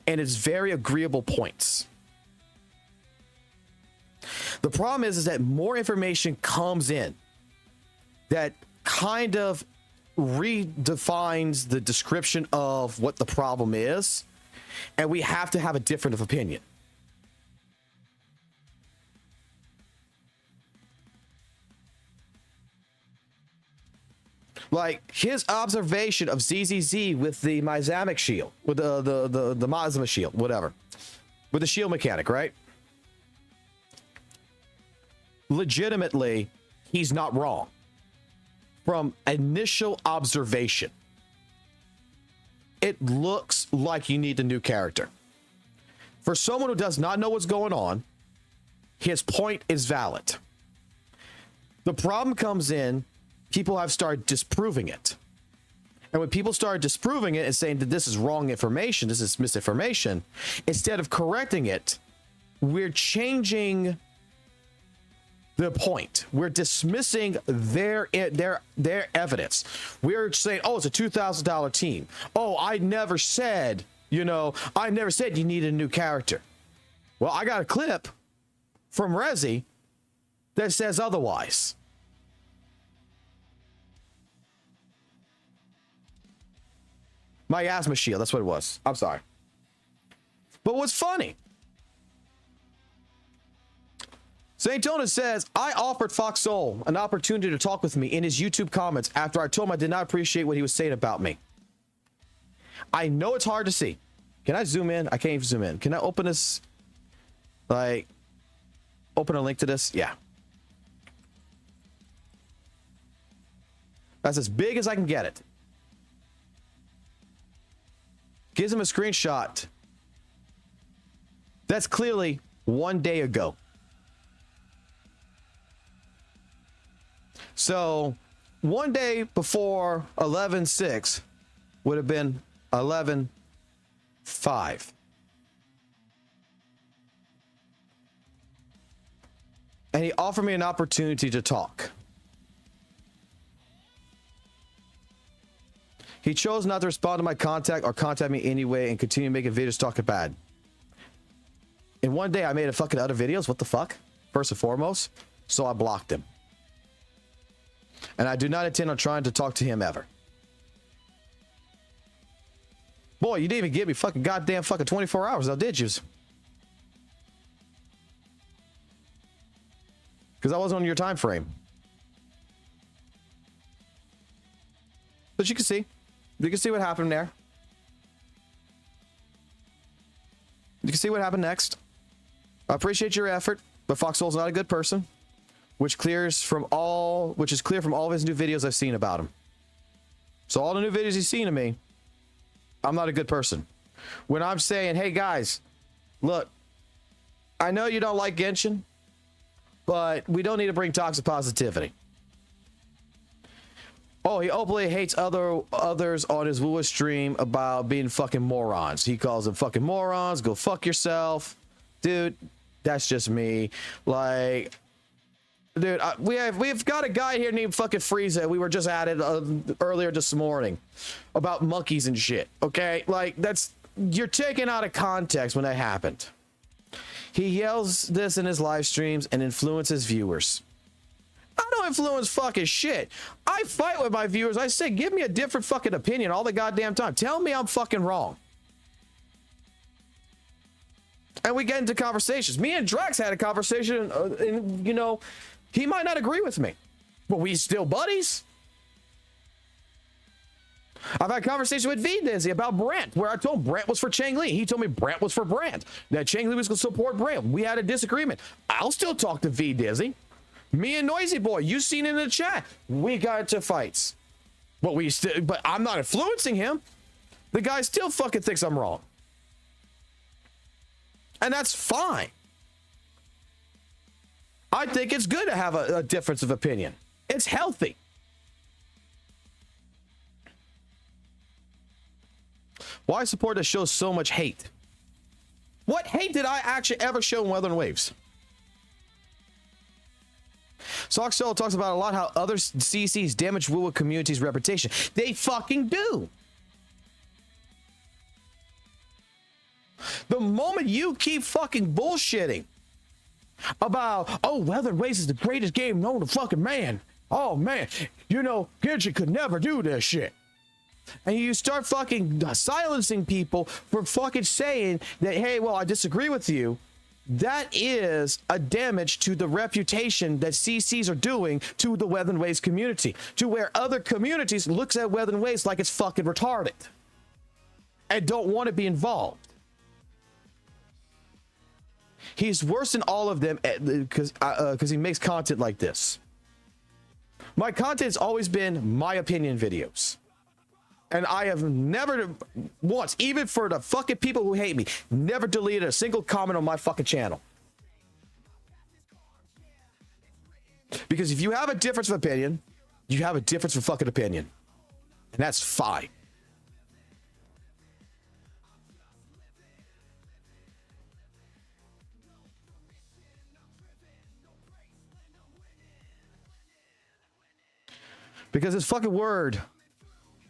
And it's very agreeable points. The problem is that more information comes in that kind of redefines the description of what the problem is, and we have to have a different opinion. Like his observation of ZZZ with the Miasma shield, with the Miasma shield, whatever, with the shield mechanic, right? Legitimately, he's not wrong. From initial observation, it looks like you need a new character. For someone who does not know what's going on, his point is valid. The problem comes in, people have started disproving it. And when people start disproving it and saying that this is wrong information, this is misinformation, instead of correcting it, we're changing the point. We're dismissing their evidence. We're saying, oh, it's a $2,000 team. Oh, I never said you need a new character. Well, I got a clip from Rezi that says otherwise. Miasma shield, that's what it was. I'm sorry. But what's funny? St. Tona says, I offered Fox Soul an opportunity to talk with me in his YouTube comments after I told him I did not appreciate what he was saying about me. I know it's hard to see. Can I zoom in? I can't even zoom in. Can I open this? Like, open a link to this? Yeah. That's as big as I can get it. Gives him a screenshot. That's clearly 1 day ago. So 1 day before 11/6, would have been 11.5. And he offered me an opportunity to talk. He chose not to respond to my contact or contact me anyway and continue making videos talking bad. And one day I made a fucking other videos. What the fuck? First and foremost. So I blocked him. And I do not intend on trying to talk to him ever. Boy, you didn't even give me fucking goddamn fucking 24 hours though, did you? Because I wasn't on your time frame. But you can see. You can see what happened there. You can see what happened next. I appreciate your effort, but Foxhole's not a good person, which is clear from all of his new videos I've seen about him. So all the new videos he's seen of me, I'm not a good person. When I'm saying, hey guys, look, I know you don't like Genshin, but we don't need to bring toxic positivity. Oh, he openly hates others on his WUWA stream about being fucking morons. He calls them fucking morons. Go fuck yourself. Dude, that's just me. Like, dude, we've got a guy here named fucking Frieza. We were just at it earlier this morning about monkeys and shit. Okay? Like, you're taken out of context when that happened. He yells this in his live streams and influences viewers. I don't influence fucking shit. I fight with my viewers. I say, give me a different fucking opinion all the goddamn time. Tell me I'm fucking wrong. And we get into conversations. Me and Drax had a conversation, and, you know, he might not agree with me, but we still buddies. I've had a conversation with V Dizzy about Brent, where I told him Brent was for Chang Li. He told me Brent was for Brent, that Chang Li was going to support Brent. We had a disagreement. I'll still talk to V Dizzy. Me and Noisy Boy, you seen it in the chat. We got into fights. But I'm not influencing him. The guy still fucking thinks I'm wrong. And that's fine. I think it's good to have a difference of opinion. It's healthy. Why support that shows so much hate? What hate did I actually ever show in Weather and Waves? Soxel talks about a lot how other CCs damage WUWA community's reputation. They fucking do. The moment you keep fucking bullshitting about, oh, Weather and Waves is the greatest game known to fucking man. Oh, man, you know, Genshin could never do this shit. And you start fucking silencing people for fucking saying that, hey, well, I disagree with you. That is a damage to the reputation that CCs are doing to the Weather and Waves community, to where other communities looks at Weather and Waves like it's fucking retarded and don't want to be involved. He's worse than all of them because he makes content like this. My content's always been my opinion videos. And I have never once, even for the fucking people who hate me, never deleted a single comment on my fucking channel. Because if you have a difference of opinion, you have a difference of fucking opinion. And that's fine. Because this fucking word,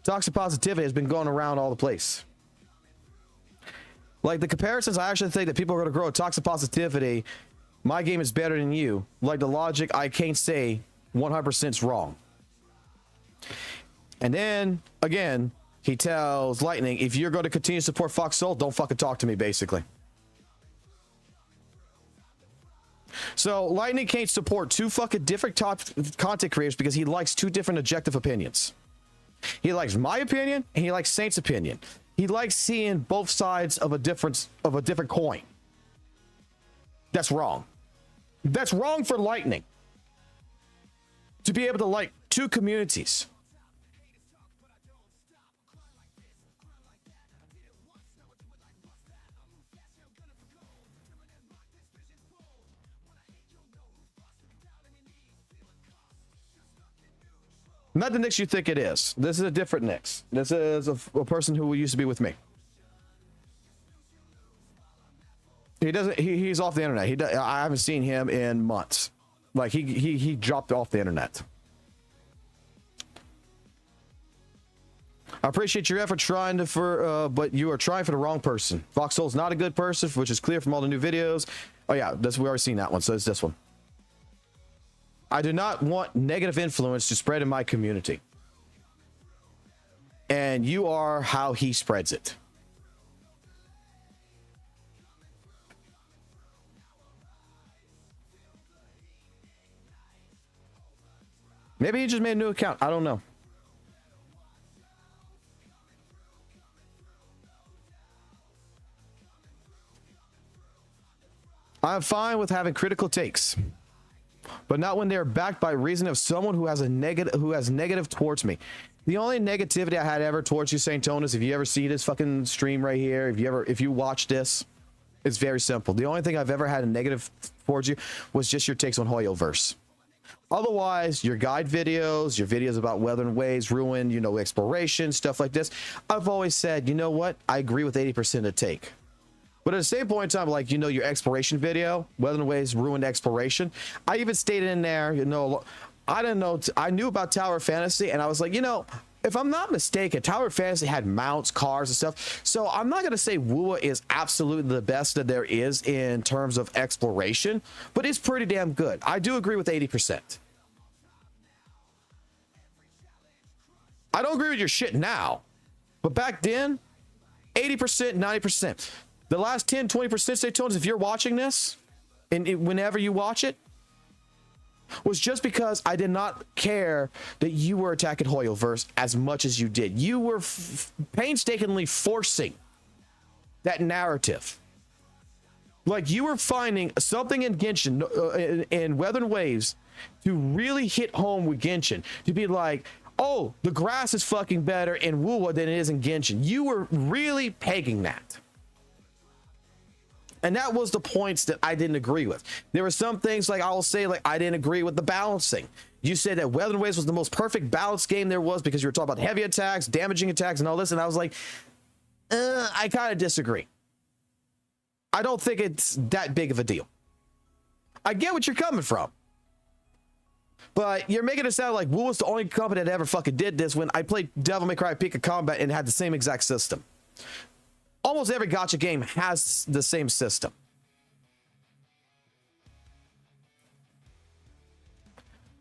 toxic positivity, has been going around all the place. Like the comparisons, I actually think that people are going to grow toxic positivity. My game is better than you. Like the logic, I can't say 100% is wrong. And then again, he tells Lightning, if you're going to continue to support Fox Soul, don't fucking talk to me, basically. So Lightning can't support two fucking different content creators because he likes two different objective opinions. He likes my opinion and he likes Saint's opinion. He likes seeing both sides of a different coin. That's wrong. That's wrong for Lightning to be able to like two communities. Not the Nyx you think it is. This is a different Nyx. This is a person who used to be with me. He doesn't. He's off the internet. I haven't seen him in months. Like he dropped off the internet. I appreciate your effort trying to but you are trying for the wrong person. Foxhole's not a good person, which is clear from all the new videos. Oh yeah, we already seen that one. So it's this one. I do not want negative influence to spread in my community. And you are how he spreads it. Maybe he just made a new account. I don't know. I'm fine with having critical takes, but not when they're backed by reason of someone who has negative towards me. The only negativity I had ever towards you, St. Tonus, if you ever see this fucking stream right here, if you watch this, it's very simple. The only thing I've ever had a negative towards you was just your takes on Hoyoverse. Otherwise, your guide videos, your videos about weather and waves, ruin, you know, exploration, stuff like this. I've always said, you know what? I agree with 80% of the take. But at the same point in time, like, you know, your exploration video, weather and waves ruined exploration. I even stated in there, you know, I didn't know, I knew about Tower Fantasy, and I was like, you know, if I'm not mistaken, Tower Fantasy had mounts, cars, and stuff. So I'm not going to say WUWA is absolutely the best that there is in terms of exploration, but it's pretty damn good. I do agree with 80%. I don't agree with your shit now, but back then, 80%, 90%. The last 10, 20% St. Tonus, if you're watching this, and whenever you watch it, was just because I did not care that you were attacking Hoyoverse as much as you did. You were painstakingly forcing that narrative. Like, you were finding something in Genshin, in Weather and Waves, to really hit home with Genshin. To be like, oh, the grass is fucking better in WUWA than it is in Genshin. You were really pegging that. And that was the points that I didn't agree with. There were some things, like I will say, like I didn't agree with the balancing. You said that Weather and Waves was the most perfect balanced game there was because you were talking about heavy attacks, damaging attacks, and all this. And I was like, I kind of disagree. I don't think it's that big of a deal. I get what you're coming from. But you're making it sound like WUWA was the only company that ever fucking did this when I played Devil May Cry Peak of Combat and had the same exact system. Almost every gacha game has the same system.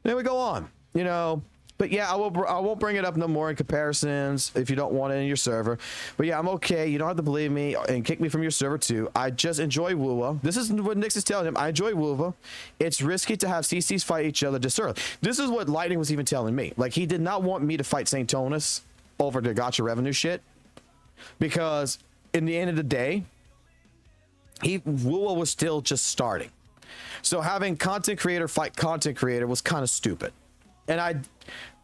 Then we go on, you know. But yeah, I won't bring it up no more in comparisons if you don't want it in your server. But yeah, I'm okay. You don't have to believe me and kick me from your server too. I just enjoy WUWA. This is what Nyx is telling him. I enjoy WUWA. It's risky to have CCs fight each other this early. This is what Lightning was even telling me. Like, he did not want me to fight St. Tonus over the gacha revenue shit. Because in the end of the day, WUWA was still just starting. So having content creator fight content creator was kind of stupid. And I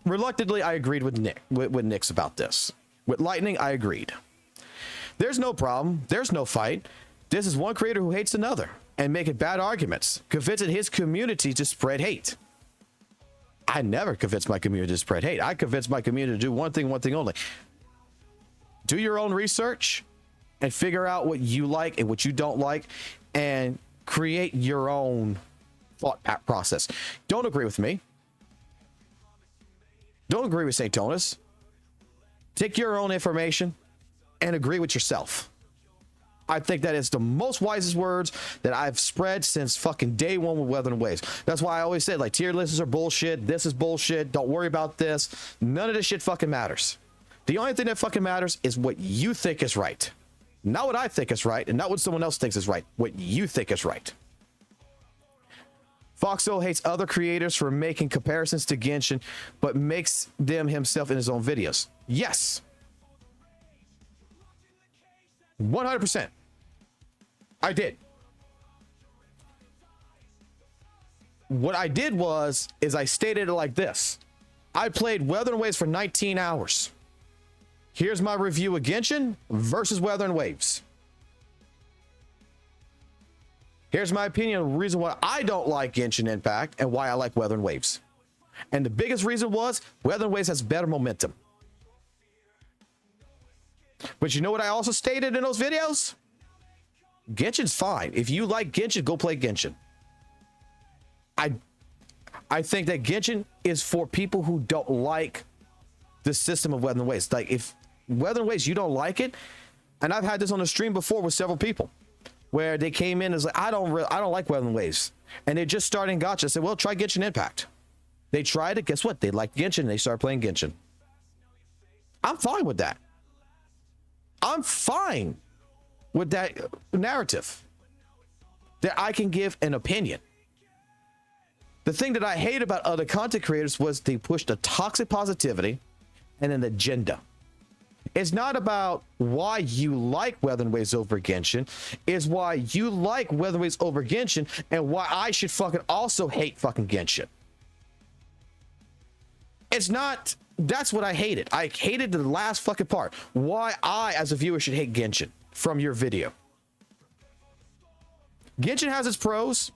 agreed with Nyx about this. With Lightning, I agreed. There's no problem. There's no fight. This is one creator who hates another and making bad arguments, convincing his community to spread hate. I never convinced my community to spread hate. I convinced my community to do one thing only. Do your own research and figure out what you like and what you don't like and create your own thought process. Don't agree with me. Don't agree with St. Tonus. Take your own information and agree with yourself. I think that is the most wisest words that I've spread since fucking day one with Weather and Waves. That's why I always said, like, tier lists are bullshit. This is bullshit. Don't worry about this. None of this shit fucking matters. The only thing that fucking matters is what you think is right. Not what I think is right, and not what someone else thinks is right. What you think is right. Foxhole hates other creators for making comparisons to Genshin, but makes them himself in his own videos. Yes. 100%. I did. What I did is I stated it like this. I played Weather and Waves for 19 hours. Here's my review of Genshin versus Weather and Waves. Here's my opinion of the reason why I don't like Genshin Impact and why I like Weather and Waves. And the biggest reason was Weather Waves has better momentum. But you know what I also stated in those videos? Genshin's fine. If you like Genshin, go play Genshin. I think that Genshin is for people who don't like the system of Weather Waves. Like, if Weather Waves, you don't like it, and I've had this on the stream before with several people, where they came in and was like, I don't like Weather Waves, and they're just starting Gacha. I said, well, try Genshin Impact. They tried it. Guess what? They liked Genshin, and they started playing Genshin. I'm fine with that. I'm fine with that narrative, that I can give an opinion. The thing that I hate about other content creators was they pushed a toxic positivity and an agenda. It's not about why you like Weather Waves over Genshin. It's why you like Weather Waves over Genshin and why I should fucking also hate fucking Genshin. It's not, that's what I hated. I hated the last fucking part. Why I, as a viewer, should hate Genshin from your video. Genshin has its pros.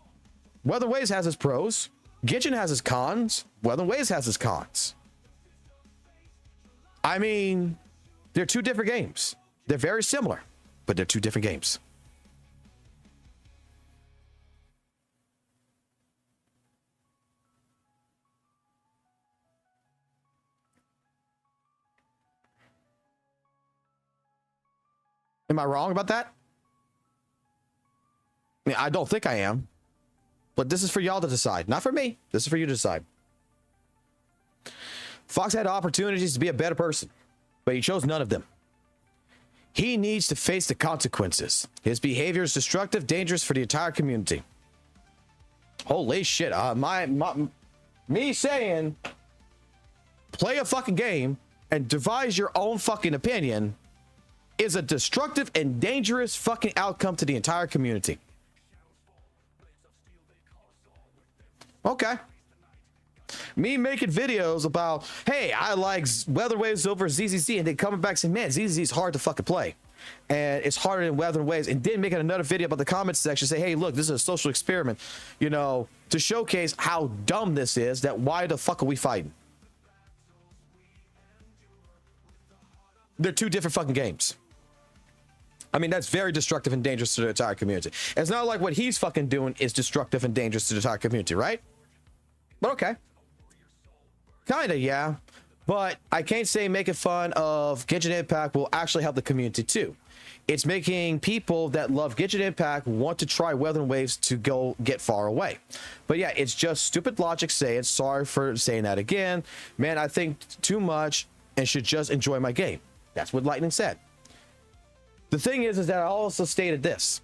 Weather Waves has its pros. Genshin has its cons. Weather Waves has its cons. I mean, they're two different games. They're very similar, but they're two different games. Am I wrong about that? I mean, I don't think I am. But this is for y'all to decide. Not for me. This is for you to decide. Fox had opportunities to be a better person, but he chose none of them. He needs to face the consequences. His behavior is destructive, dangerous for the entire community. Holy shit. Me saying play a fucking game and devise your own fucking opinion is a destructive and dangerous fucking outcome to the entire community. Okay. Me making videos about, hey, I like Weather Waves over ZZZ, and they coming back saying, man, ZZZ is hard to fucking play, and it's harder than Weather Waves, and then making another video about the comments section, say, hey, look, this is a social experiment, you know, to showcase how dumb this is, that why the fuck are we fighting? They're two different fucking games. I mean, that's very destructive and dangerous to the entire community. It's not like what he's fucking doing is destructive and dangerous to the entire community, right? But okay. Kinda, yeah. But I can't say making fun of Genshin Impact will actually help the community too. It's making people that love Genshin Impact want to try Weather Waves to go get far away. But yeah, it's just stupid logic saying, sorry for saying that again. Man, I think too much and should just enjoy my game. That's what Lightning said. The thing is that I also stated this.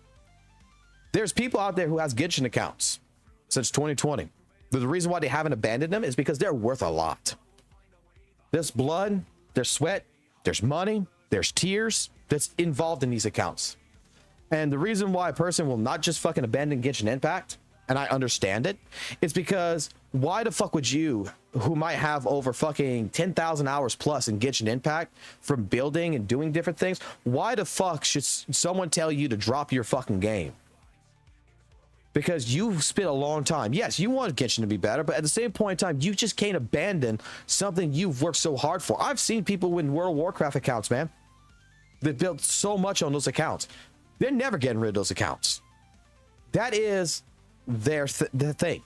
There's people out there who has Genshin accounts since 2020. The reason why they haven't abandoned them is because they're worth a lot. There's blood, there's sweat, there's money, there's tears that's involved in these accounts. And the reason why a person will not just fucking abandon Genshin Impact, and I understand it, is because why the fuck would you, who might have over fucking 10,000 hours plus in Genshin Impact from building and doing different things, why the fuck should someone tell you to drop your fucking game? Because you've spent a long time. Yes, you want Genshin to be better, but at the same point in time, you just can't abandon something you've worked so hard for. I've seen people with World of Warcraft accounts, man. They built so much on those accounts. They're never getting rid of those accounts. That is their thing.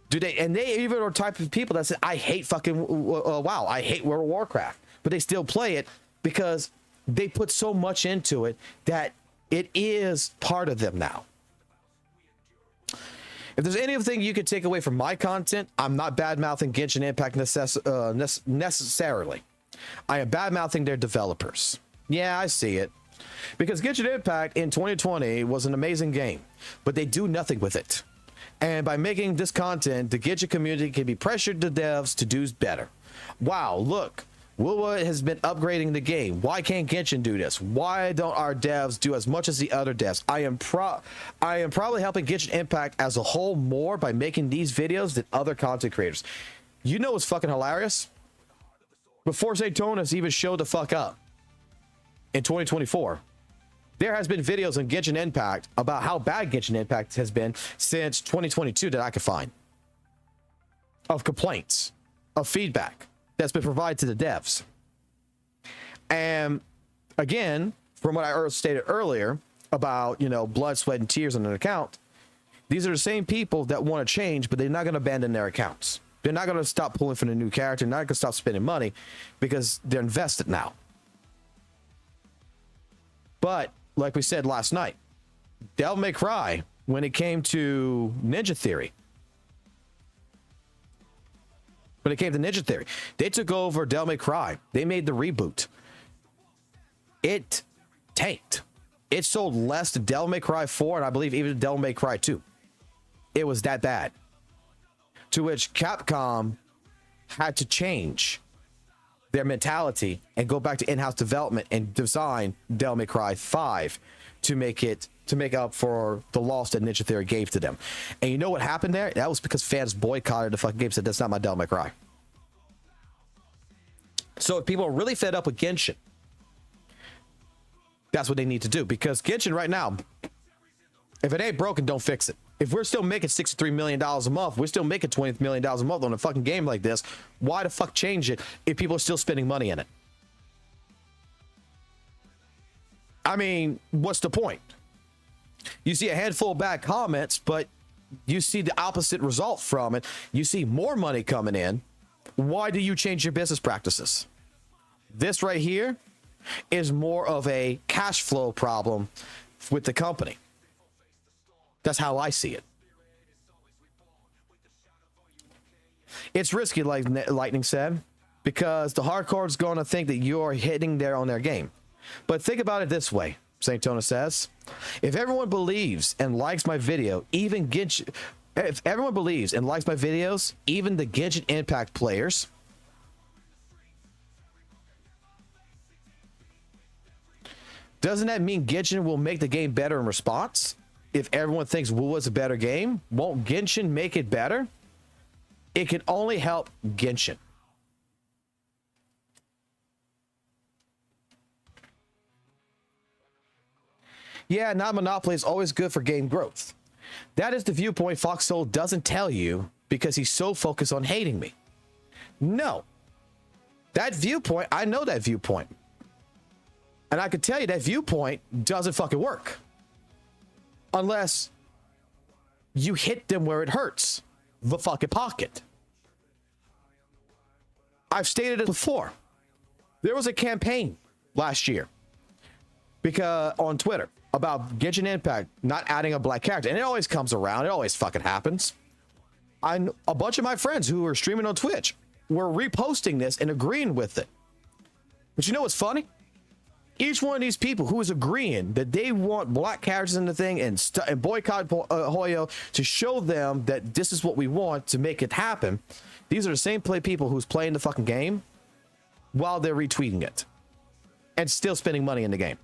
Do they? And they even are type of people that say, I hate fucking WoW. I hate World of Warcraft. But they still play it because they put so much into it that it is part of them now. If there's anything you could take away from my content, I'm not bad-mouthing Genshin Impact necessarily. I am bad-mouthing their developers. Yeah, I see it. Because Genshin Impact in 2020 was an amazing game, but they do nothing with it. And by making this content, the Genshin community can be pressured to devs to do better. Wow, look. WUWA has been upgrading the game. Why can't Genshin do this? Why don't our devs do as much as the other devs? I am probably helping Genshin Impact as a whole more by making these videos than other content creators. You know what's fucking hilarious? Before Zaytonis even showed the fuck up in 2024, there has been videos on Genshin Impact about how bad Genshin Impact has been since 2022 that I could find. of complaints, of feedback that's been provided to the devs. And again, from what I stated earlier about, you know, blood, sweat, and tears on an account, these are the same people that want to change, but they're not going to abandon their accounts. They're not going to stop pulling for the new character. They're not going to stop spending money because they're invested now. But like we said last night, Devil May Cry, when it came to Ninja Theory, they took over Devil May Cry. They made the reboot. It tanked. It sold less to Devil May Cry 4 and I believe even Devil May Cry 2. It was that bad. To which Capcom had to change their mentality and go back to in-house development and design Devil May Cry 5 to make up for the loss that Ninja Theory gave to them. And you know what happened there? That was because fans boycotted the fucking game, said that's not my Devil May Cry. So if people are really fed up with Genshin, that's what they need to do, because Genshin right now, if it ain't broken, don't fix it. If we're still making $63 million a month, we're still making $20 million a month on a fucking game like this, why the fuck change it if people are still spending money in it? I mean, what's the point? You see a handful of bad comments, but you see the opposite result from it. You see more money coming in. Why do you change your business practices? This right here is more of a cash flow problem with the company. That's how I see it. It's risky, like Lightning said, because the hardcore is going to think that you're hitting there on their game. But think about it this way, St. Tona says. If everyone believes and likes my video, even Genshin, if everyone believes and likes my videos, even the Genshin Impact players, doesn't that mean Genshin will make the game better in response? If everyone thinks WUWA is a better game, won't Genshin make it better? It can only help Genshin. Yeah, non-monopoly is always good for game growth. That is the viewpoint Foxhole doesn't tell you because he's so focused on hating me. No. That viewpoint, I know that viewpoint. And I can tell you that viewpoint doesn't fucking work. Unless you hit them where it hurts. The fucking pocket. I've stated it before. There was a campaign last year because on Twitter about Genshin Impact not adding a black character. And it always comes around. It always fucking happens. A bunch of my friends who were streaming on Twitch were reposting this and agreeing with it. But you know what's funny? Each one of these people who is agreeing that they want black characters in the thing and boycott Hoyo to show them that this is what we want to make it happen. These are the same people who's playing the fucking game while they're retweeting it and still spending money in the game.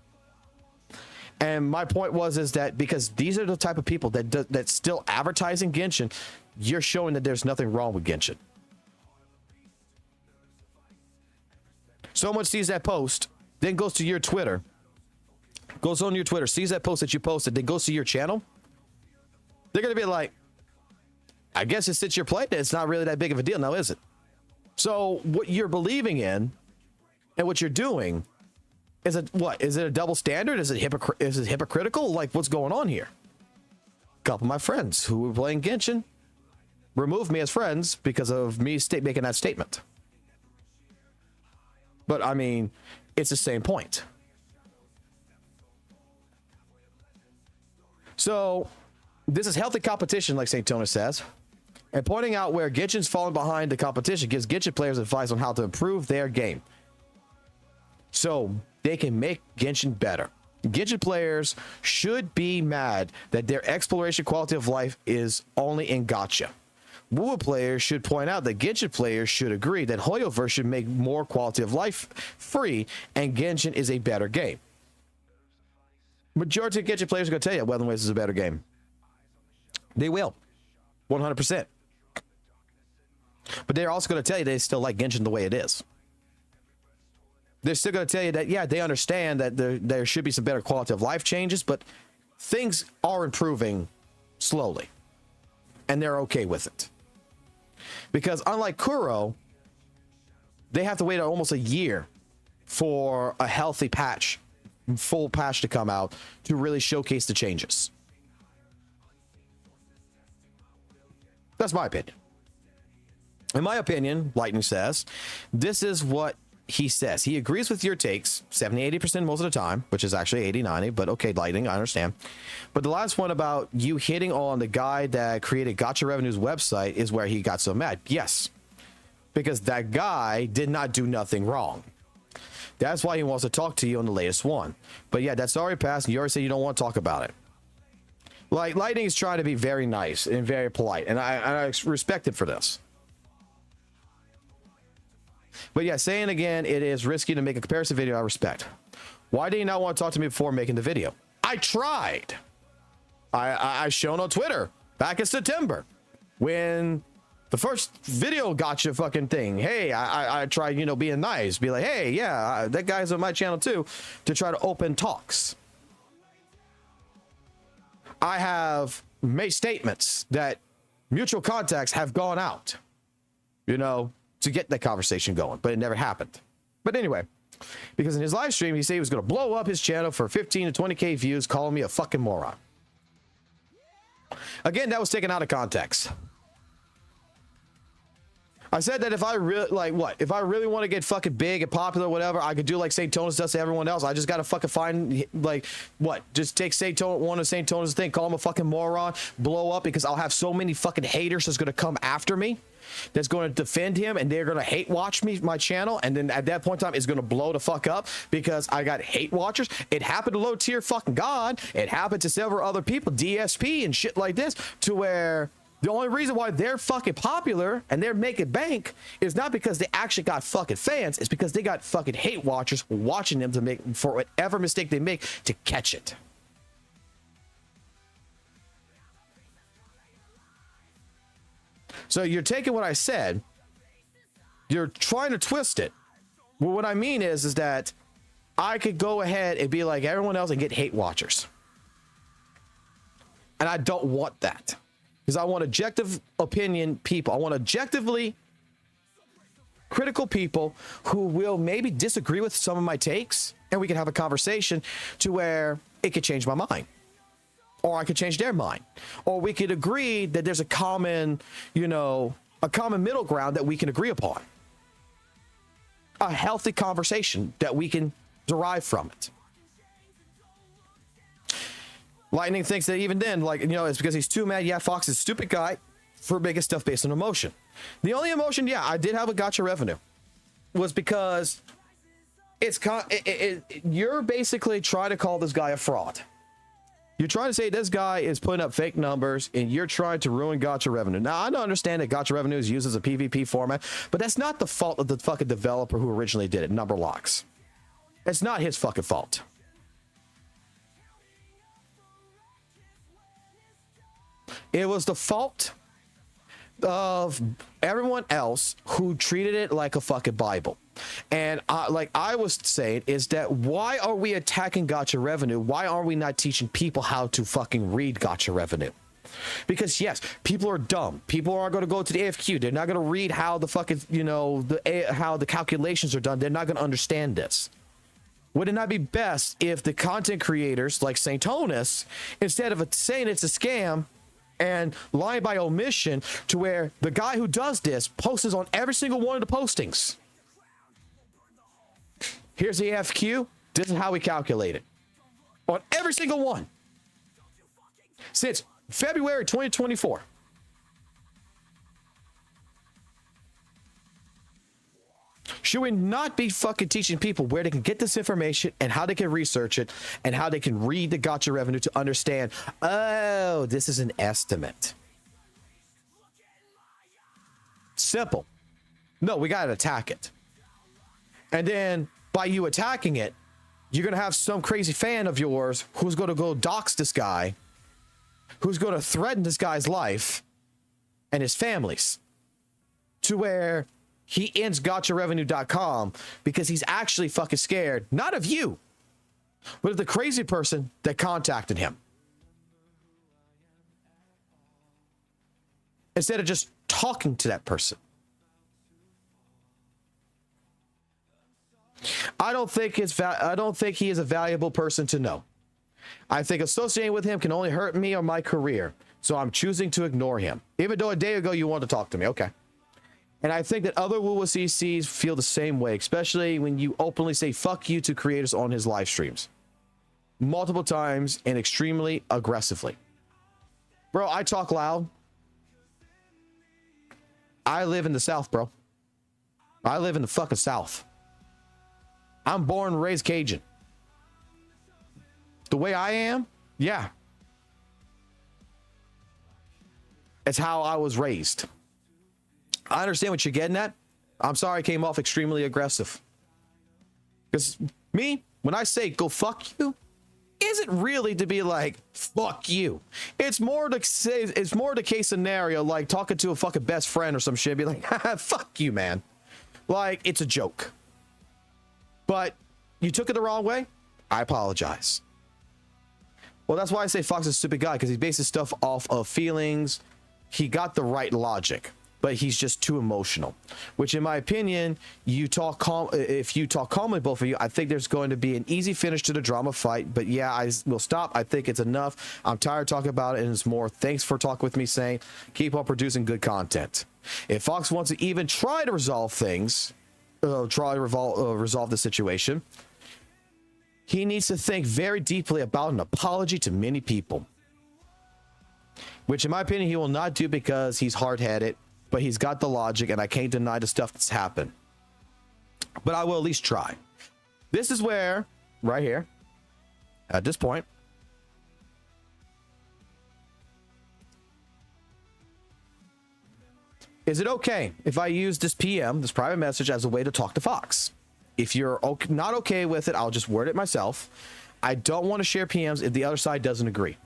And my point is that because these are the type of people that still advertising Genshin, you're showing that there's nothing wrong with Genshin. Someone sees that post, then goes to your Twitter, goes on your Twitter, sees that post that you posted, then goes to your channel. They're going to be like, I guess it's your play. It's not really that big of a deal now, is it? So what you're believing in and what you're doing, is it what? Is it a double standard? Is it hypocritical? Like, what's going on here? A couple of my friends who were playing Genshin removed me as friends because of me making that statement. But I mean, it's the same point. So this is healthy competition, like St. Tona says. And pointing out where Genshin's fallen behind the competition gives Genshin players advice on how to improve their game, so they can make Genshin better. Genshin players should be mad that their exploration quality of life is only in Gacha. WUWA players should point out that Genshin players should agree that Hoyoverse should make more quality of life free and Genshin is a better game. Majority of Genshin players are going to tell you Weather Waves is a better game. They will. 100%. But they're also going to tell you they still like Genshin the way it is. They're still going to tell you that, yeah, they understand that there should be some better quality of life changes, but things are improving slowly. And they're okay with it. Because unlike Kuro, they have to wait almost a year for a healthy patch, full patch to come out to really showcase the changes. That's my opinion. In my opinion, Lightning says, this is what he says. He agrees with your takes 70-80% most of the time, which is actually 80-90, but okay, Lightning, I understand. But the last one about you hitting on the guy that created Gacha Revenue's website is where he got so mad. Yes, because that guy did not do nothing wrong. That's why he wants to talk to you on the latest one. But yeah, that's already passed, and you already said you don't want to talk about it. Like, Lightning is trying to be very nice and very polite, and I respect it for this. But yeah, saying again, it is risky to make a comparison video. I respect. Why did you not want to talk to me before making the video? I tried. I shown on Twitter back in September when the first video gotcha fucking thing. Hey, I tried, you know, being nice, be like, hey, yeah, that guy's on my channel too, to try to open talks. I have made statements that mutual contacts have gone out, you know, to get that conversation going, but it never happened. But anyway, because in his live stream, he said he was going to blow up his channel for 15 to 20K views, calling me a fucking moron. Again, that was taken out of context. I said that if I really, like, what? If I really want to get fucking big and popular or whatever, I could do like St. Tonus does to everyone else. I just got to fucking find, like, what? Just take one of St. Tonus' thing, call him a fucking moron, blow up, because I'll have so many fucking haters that's going to come after me, that's going to defend him, and they're going to hate watch me, my channel, and then at that point in time, it's going to blow the fuck up because I got hate watchers. It happened to low tier fucking God. It happened to several other people, DSP and shit like this, to where the only reason why they're fucking popular and they're making bank is not because they actually got fucking fans. It's because they got fucking hate watchers watching them to make, for whatever mistake they make, to catch it. So you're taking what I said, you're trying to twist it. Well, what I mean is that I could go ahead and be like everyone else and get hate watchers. And I don't want that. Because I want objective opinion people. I want objectively critical people who will maybe disagree with some of my takes, and we can have a conversation to where it could change my mind, or I could change their mind, or we could agree that there's a common, you know, a common middle ground that we can agree upon. A healthy conversation that we can derive from it. Lightning thinks that even then, like, you know, it's because he's too mad. Yeah, Fox is a stupid guy for making stuff based on emotion. The only emotion, yeah, I did have a Gacha Revenue, was because it's you're basically trying to call this guy a fraud. You're trying to say this guy is putting up fake numbers, and you're trying to ruin Gacha Revenue. Now, I don't understand that Gacha Revenue is used as a PvP format, but that's not the fault of the fucking developer who originally did it, Number Locks. It's not his fucking fault. It was the fault of everyone else who treated it like a fucking Bible. And like I was saying, is that why are we attacking Gacha Revenue? Why are we not teaching people how to fucking read Gacha Revenue? Because yes, people are dumb. People aren't going to go to the AFQ. They're not going to read how the fucking, you know, how the calculations are done. They're not going to understand this. Would it not be best if the content creators like St. Tonus, instead of saying it's a scam and lying by omission, to where the guy who does this posts on every single one of the postings? Here's the AFQ. This is how we calculate it. On every single one. Since February 2024. Should we not be fucking teaching people where they can get this information and how they can research it and how they can read the Gacha Revenue to understand, oh, this is an estimate? Simple. No, we got to attack it. And then by you attacking it, you're going to have some crazy fan of yours who's going to go dox this guy, who's going to threaten this guy's life and his family's, to where he ends GachaRevenue.com because he's actually fucking scared, not of you, but of the crazy person that contacted him. Instead of just talking to that person. I don't think he is a valuable person to know. I think associating with him can only hurt me or my career, so I'm choosing to ignore him. Even though a day ago you wanted to talk to me, okay. And I think that other WUWA CCs feel the same way, especially when you openly say fuck you to creators on his live streams. Multiple times and extremely aggressively. Bro, I talk loud. I live in the South, bro. I live in the fucking South. I'm born and raised Cajun. The way I am, yeah. It's how I was raised. I understand what you're getting at. I'm sorry I came off extremely aggressive. Because me, when I say go fuck you, isn't really to be like, fuck you. It's more to say, it's more the case scenario like talking to a fucking best friend or some shit. Be like, fuck you, man. Like, it's a joke. But you took it the wrong way. I apologize. Well, that's why I say Fox is a stupid guy, because he bases stuff off of feelings. He got the right logic, but he's just too emotional. Which, in my opinion, you talk calm. If you talk calmly, both of you, I think there's going to be an easy finish to the drama fight. But yeah, I will stop. I think it's enough. I'm tired of talking about it, and it's more. Thanks for talking with me, saying keep on producing good content. If Fox wants to even try to resolve things, resolve the situation, he needs to think very deeply about an apology to many people. Which, in my opinion, he will not do because he's hard-headed, but he's got the logic, and I can't deny the stuff that's happened. But I will at least try. This is where, right here, at this point, is it okay if I use this PM, this private message, as a way to talk to Fox? If you're not okay with it, I'll just word it myself. I don't want to share PMs if the other side doesn't agree.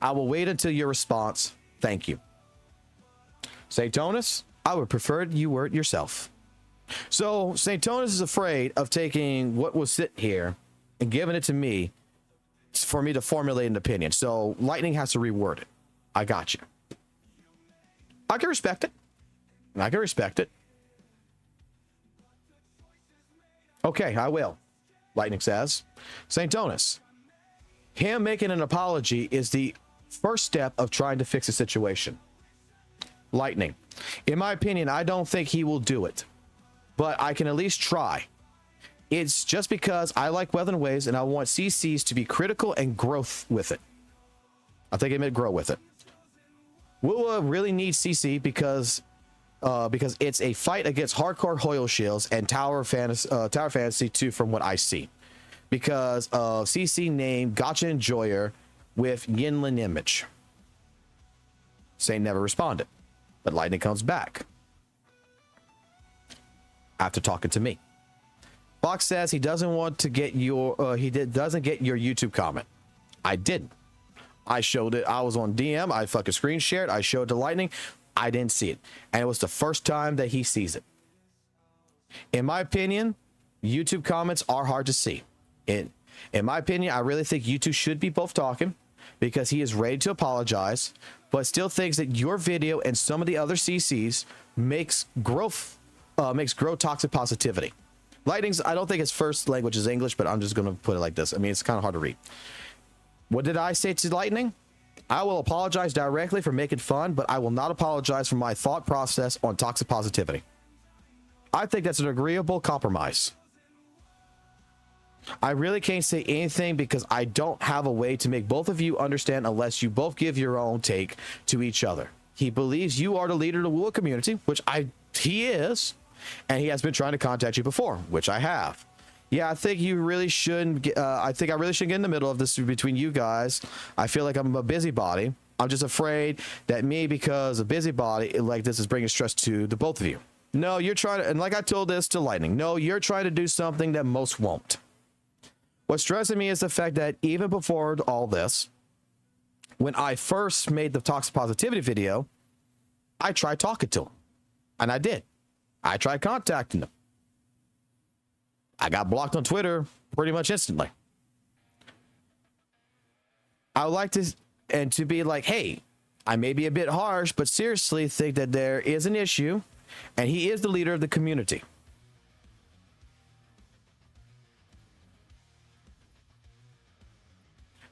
I will wait until your response. Thank you. St. Tonus, I would prefer you word yourself. So St. Tonus is afraid of taking what was sit here and giving it to me for me to formulate an opinion. So Lightning has to reword it. I got you. I can respect it. I can respect it. Okay, I will. Lightning says, St. Tonus, him making an apology is the first step of trying to fix the situation. Lightning, in my opinion, I don't think he will do it, but I can at least try. It's just because I like Weather Waves and I want CCs to be critical and growth with it. I think it meant grow with it. WUWA really needs CC because it's a fight against hardcore Hoyle Shields and Tower Fantasy 2 from what I see. Because of CC name Gacha Enjoyer with Yinlin image. Say never responded, but Lightning comes back after talking to me. Fox says he doesn't want to get your doesn't get your YouTube comment. I didn't. I showed it. I was on DM. I fucking screen shared. I showed it to Lightning. I didn't see it, and it was the first time that he sees it. In my opinion, YouTube comments are hard to see. In my opinion, I really think you two should be both talking because he is ready to apologize, but still thinks that your video and some of the other CCs makes grow toxic positivity. Lightning's, I don't think his first language is English, but I'm just going to put it like this. I mean, it's kind of hard to read. What did I say to Lightning? I will apologize directly for making fun, but I will not apologize for my thought process on toxic positivity. I think that's an agreeable compromise. I really can't say anything because I don't have a way to make both of you understand unless you both give your own take to each other. He believes you are the leader of the WUWA community, which he is, and he has been trying to contact you before, which I have. Yeah, I think you really shouldn't get, I think I really shouldn't get in the middle of this between you guys. I feel like I'm a busybody. I'm just afraid that me, because a busybody like this, is bringing stress to the both of you. No, you're trying to, and like I told this to Lightning, no, you're trying to do something that most won't. What's stressing me is the fact that even before all this, when I first made the toxic positivity video, I tried talking to him. And I did. I tried contacting him. I got blocked on Twitter pretty much instantly. I would like to be like, hey, I may be a bit harsh, but seriously think that there is an issue, and he is the leader of the community.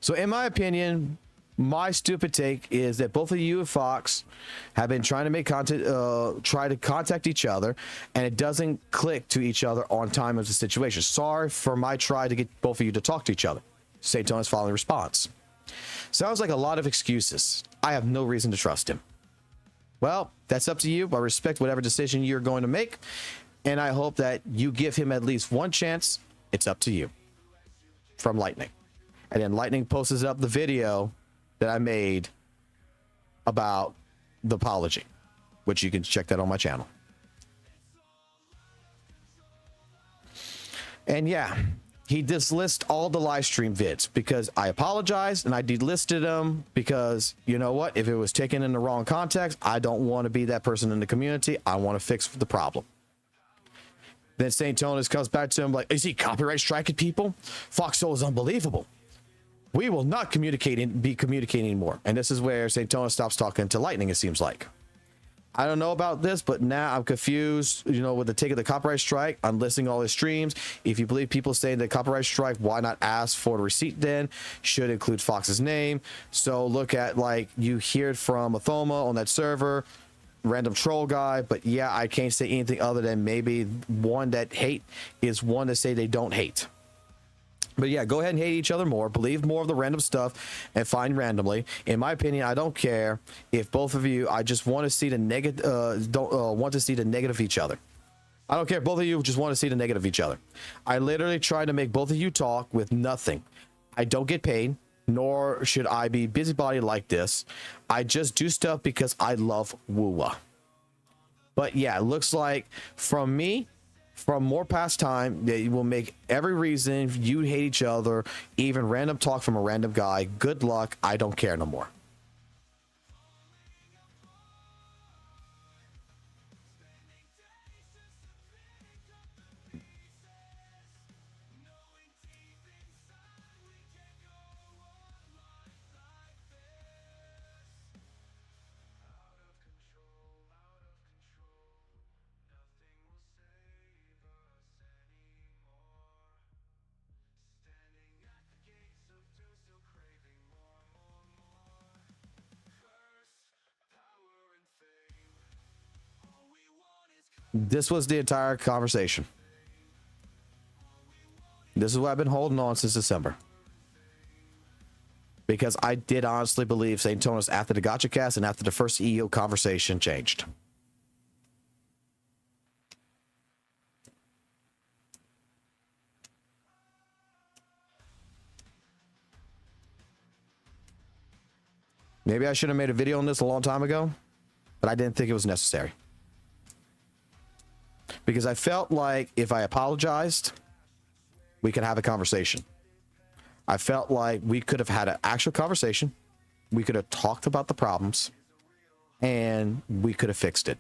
So in my opinion, my stupid take is that both of you and Fox have been trying to make content, try to contact each other, and it doesn't click to each other on time of the situation. Sorry for my try to get both of you to talk to each other. St. Tona's following response. Sounds like a lot of excuses. I have no reason to trust him. Well, that's up to you. I respect whatever decision you're going to make, and I hope that you give him at least one chance. It's up to you. From Lightning. And then Lightning posts up the video that I made about the apology, which you can check that on my channel. And yeah, he dislisted all the live stream vids because I apologized and I delisted them because, you know what, if it was taken in the wrong context, I don't want to be that person in the community. I want to fix the problem. Then St. Tonas comes back to him like, is he copyright striking people? Foxhole is unbelievable. We will not be communicating anymore. And this is where St. Tonas stops talking to Lightning, it seems like. I don't know about this, but now I'm confused, you know, with the take of the copyright strike. I'm listing all his streams. If you believe people saying the copyright strike, why not ask for the receipt then? Should include Fox's name. So look at, like, you hear it from Athoma on that server, random troll guy. But yeah, I can't say anything other than maybe one that hate is one to say they don't hate. But yeah, go ahead and hate each other more, believe more of the random stuff, and find randomly. In my opinion, I don't care if both of you, I just want to see the negative, want to see the negative of each other. I don't care if both of you just want to see the negative of each other. I literally try to make both of you talk with nothing. I don't get paid, nor should I be busybody like this. I just do stuff because I love WUWA. But yeah, it looks like from me, from more past time, that you will make every reason you hate each other, even random talk from a random guy. Good luck. I don't care no more. This was the entire conversation. This is what I've been holding on since December. Because I did honestly believe St. Tonas after the Gacha cast and after the first EO conversation changed. Maybe I should have made a video on this a long time ago, but I didn't think it was necessary. Because I felt like if I apologized, we could have a conversation. I felt like we could have had an actual conversation. We could have talked about the problems and we could have fixed it.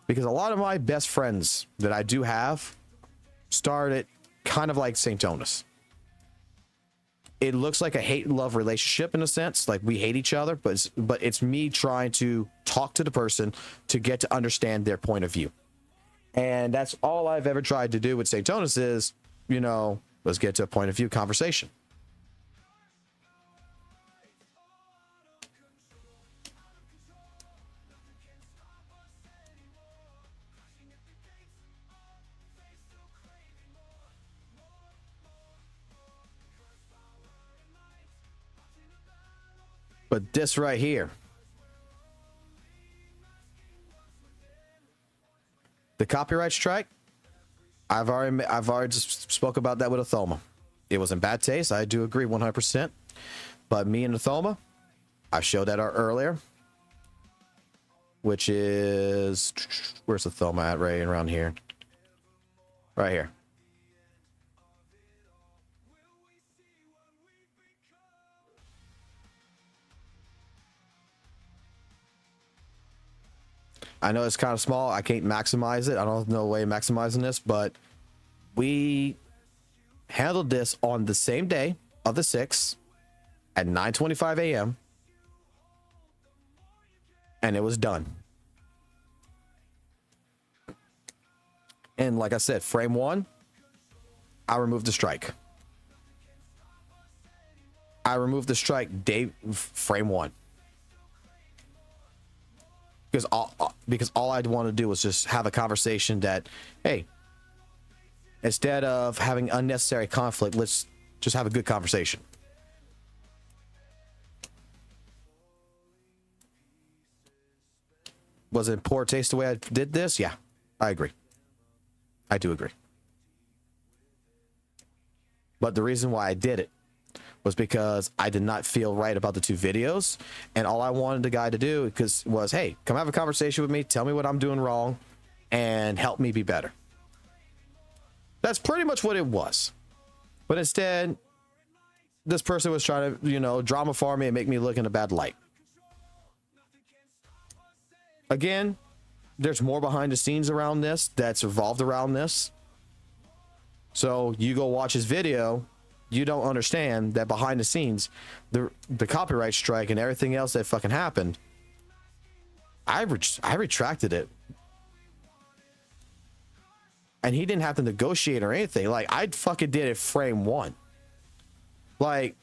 Because a lot of my best friends that I do have started kind of like St. Tonas. It looks like a hate-love relationship in a sense, like we hate each other, but it's me trying to talk to the person to get to understand their point of view. And that's all I've ever tried to do with St. Tonas is, you know, let's get to a point of view conversation. But this right here, the copyright strike, I've already just spoke about that with Athoma. It was in bad taste. I do agree 100%. But me and Athoma, I showed that out earlier, which is, where's Athoma at? Right around here. Right here. I know it's kind of small. I can't maximize it. I don't know a way of maximizing this, but we handled this on the same day of the 6th at 9:25 a.m. and it was done. And like I said, frame 1, I removed the strike. I removed the strike frame 1. Because all I'd want to do was just have a conversation that, hey, instead of having unnecessary conflict, let's just have a good conversation. Was it in poor taste the way I did this? Yeah, I agree. I do agree. But the reason why I did it was because I did not feel right about the 2 videos. And all I wanted the guy to do was, hey, come have a conversation with me. Tell me what I'm doing wrong and help me be better. That's pretty much what it was. But instead, this person was trying to, drama farm me and make me look in a bad light. Again, there's more behind the scenes around this that's revolved around this. So you go watch his video, you don't understand that behind the scenes, the copyright strike and everything else that fucking happened, I retracted it. And he didn't have to negotiate or anything. Like, I fucking did it frame 1. Like,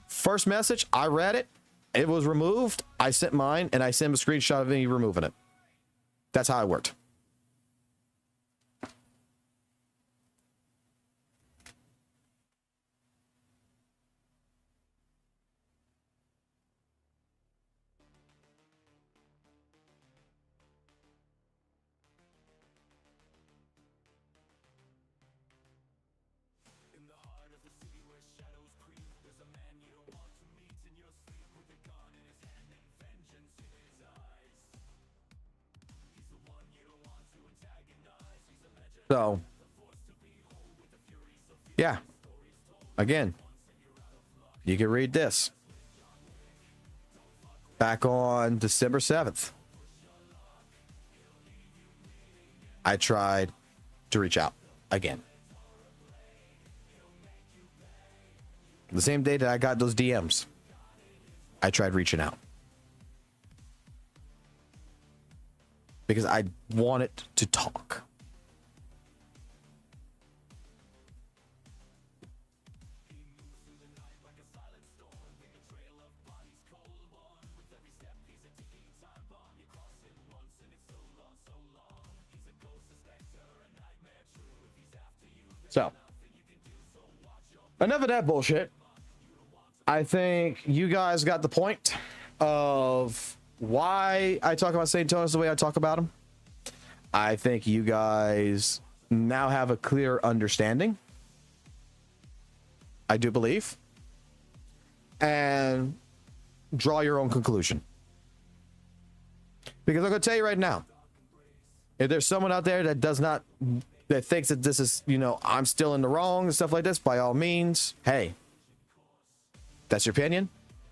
first message, I read it. It was removed. I sent mine, and I sent him a screenshot of me removing it. That's how it worked. So, yeah. Again, you can read this. Back on December 7th, I tried to reach out again. The same day that I got those DMs, I tried reaching out. Because I wanted to talk. So, enough of that bullshit. I think you guys got the point of why I talk about St. Thomas the way I talk about him. I think you guys now have a clear understanding. I do believe. And draw your own conclusion. Because I'm going to tell you right now, if there's someone out there that thinks that this is, I'm still in the wrong and stuff like this, by all means, hey, that's your opinion.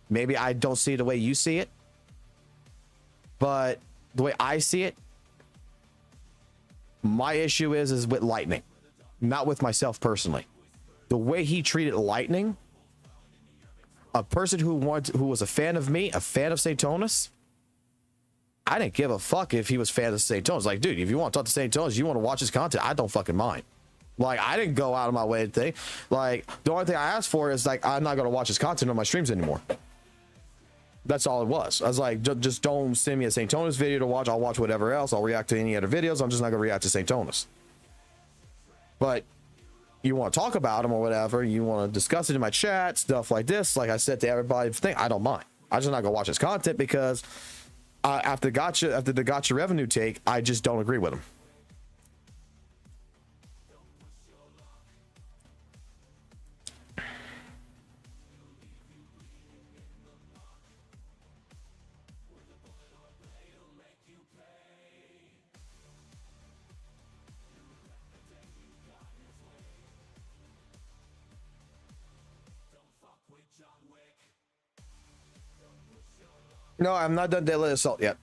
Maybe I don't see it the way you see it, but the way I see it, my issue is with Lightning, not with myself personally. The way he treated Lightning, a person who was a fan of me, a fan of St. Thomas, I didn't give a fuck if he was a fan of St. Thomas. Like, dude, if you want to talk to St. Thomas, you want to watch his content, I don't fucking mind. Like, I didn't go out of my way to think. Like, the only thing I asked for is, like, I'm not going to watch his content on my streams anymore. That's all it was. I was like, just don't send me a St. Thomas video to watch. I'll watch whatever else. I'll react to any other videos. I'm just not going to react to St. Thomas. But you want to talk about him or whatever, you want to discuss it in my chat, stuff like this, like I said to everybody, I don't mind. I'm just not going to watch his content because after the Gacha revenue take, I just don't agree with him. No, I'm not done deadly assault yet.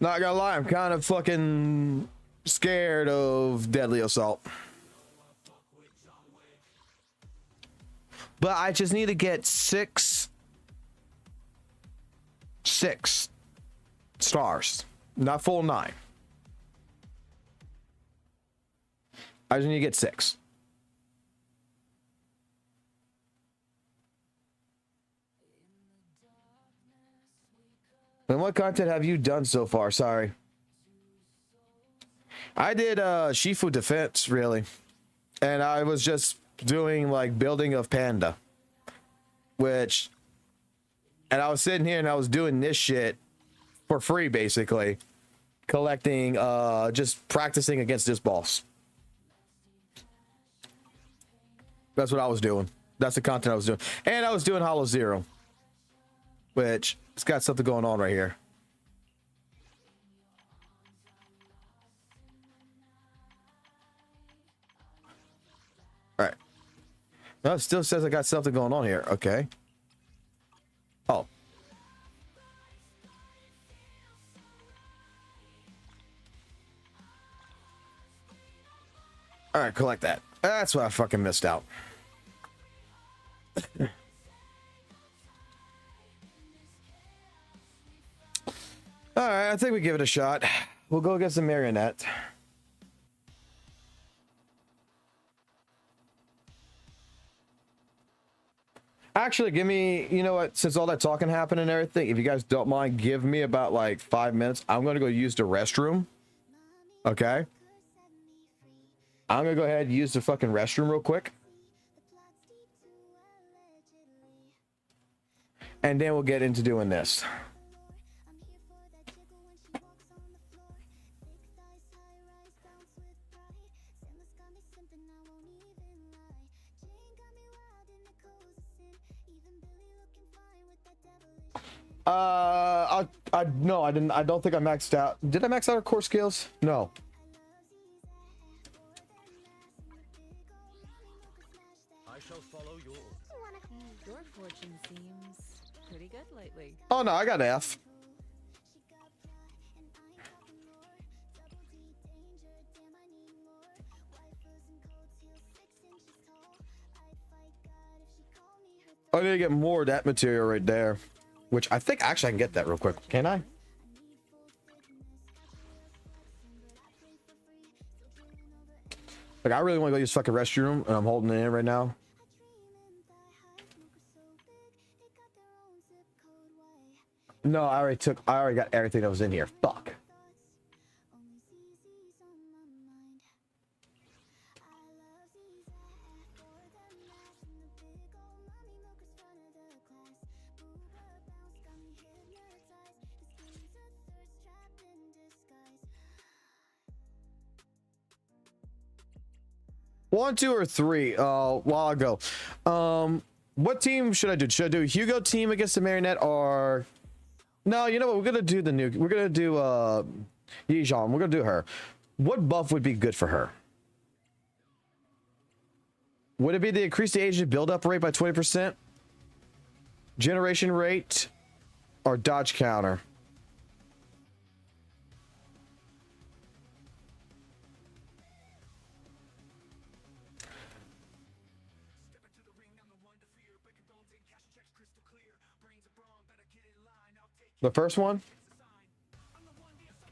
Not gonna lie, I'm kind of fucking scared of Deadly Assault. But I just need to get six stars, not full 9. I just need to get 6. And what content have you done so far? Sorry. I did Shifu Defense, really. And I was just doing like building of Panda. And I was sitting here and I was doing this shit for free, basically. Collecting, just practicing against this boss. That's what I was doing. That's the content I was doing. And I was doing Hollow Zero. Which, it's got something going on right here. All right. No, it still says I got something going on here. Okay. Oh. All right, collect that. That's what I fucking missed out. All right, I think we give it a shot. We'll go against the Marionette. Actually, give me, you know what, since all that talking happened and everything, if you guys don't mind, give me about like 5 minutes. I'm going to go use the restroom. Okay? I'm going to go ahead and use the fucking restroom real quick. And then we'll get into doing this. No, I didn't. I don't think I maxed out. Did I max out our core skills? No. I shall follow yours. Your fortune seems pretty good lately. Oh no, I got an F. I need to get more of that material right there. Which I think actually I can get that real quick. Can I? Like, I really want to go use fucking restroom, and I'm holding it in right now. No, I already got everything that was in here. Fuck. One, two, or three. While ago. What team should I do? Should I do Hugo team against the Marionette, or no? You know what? We're gonna do the new. We're gonna do Yijan. We're gonna do her. What buff would be good for her? Would it be the increase the agent build-up rate by 20%, generation rate, or dodge counter? The first one?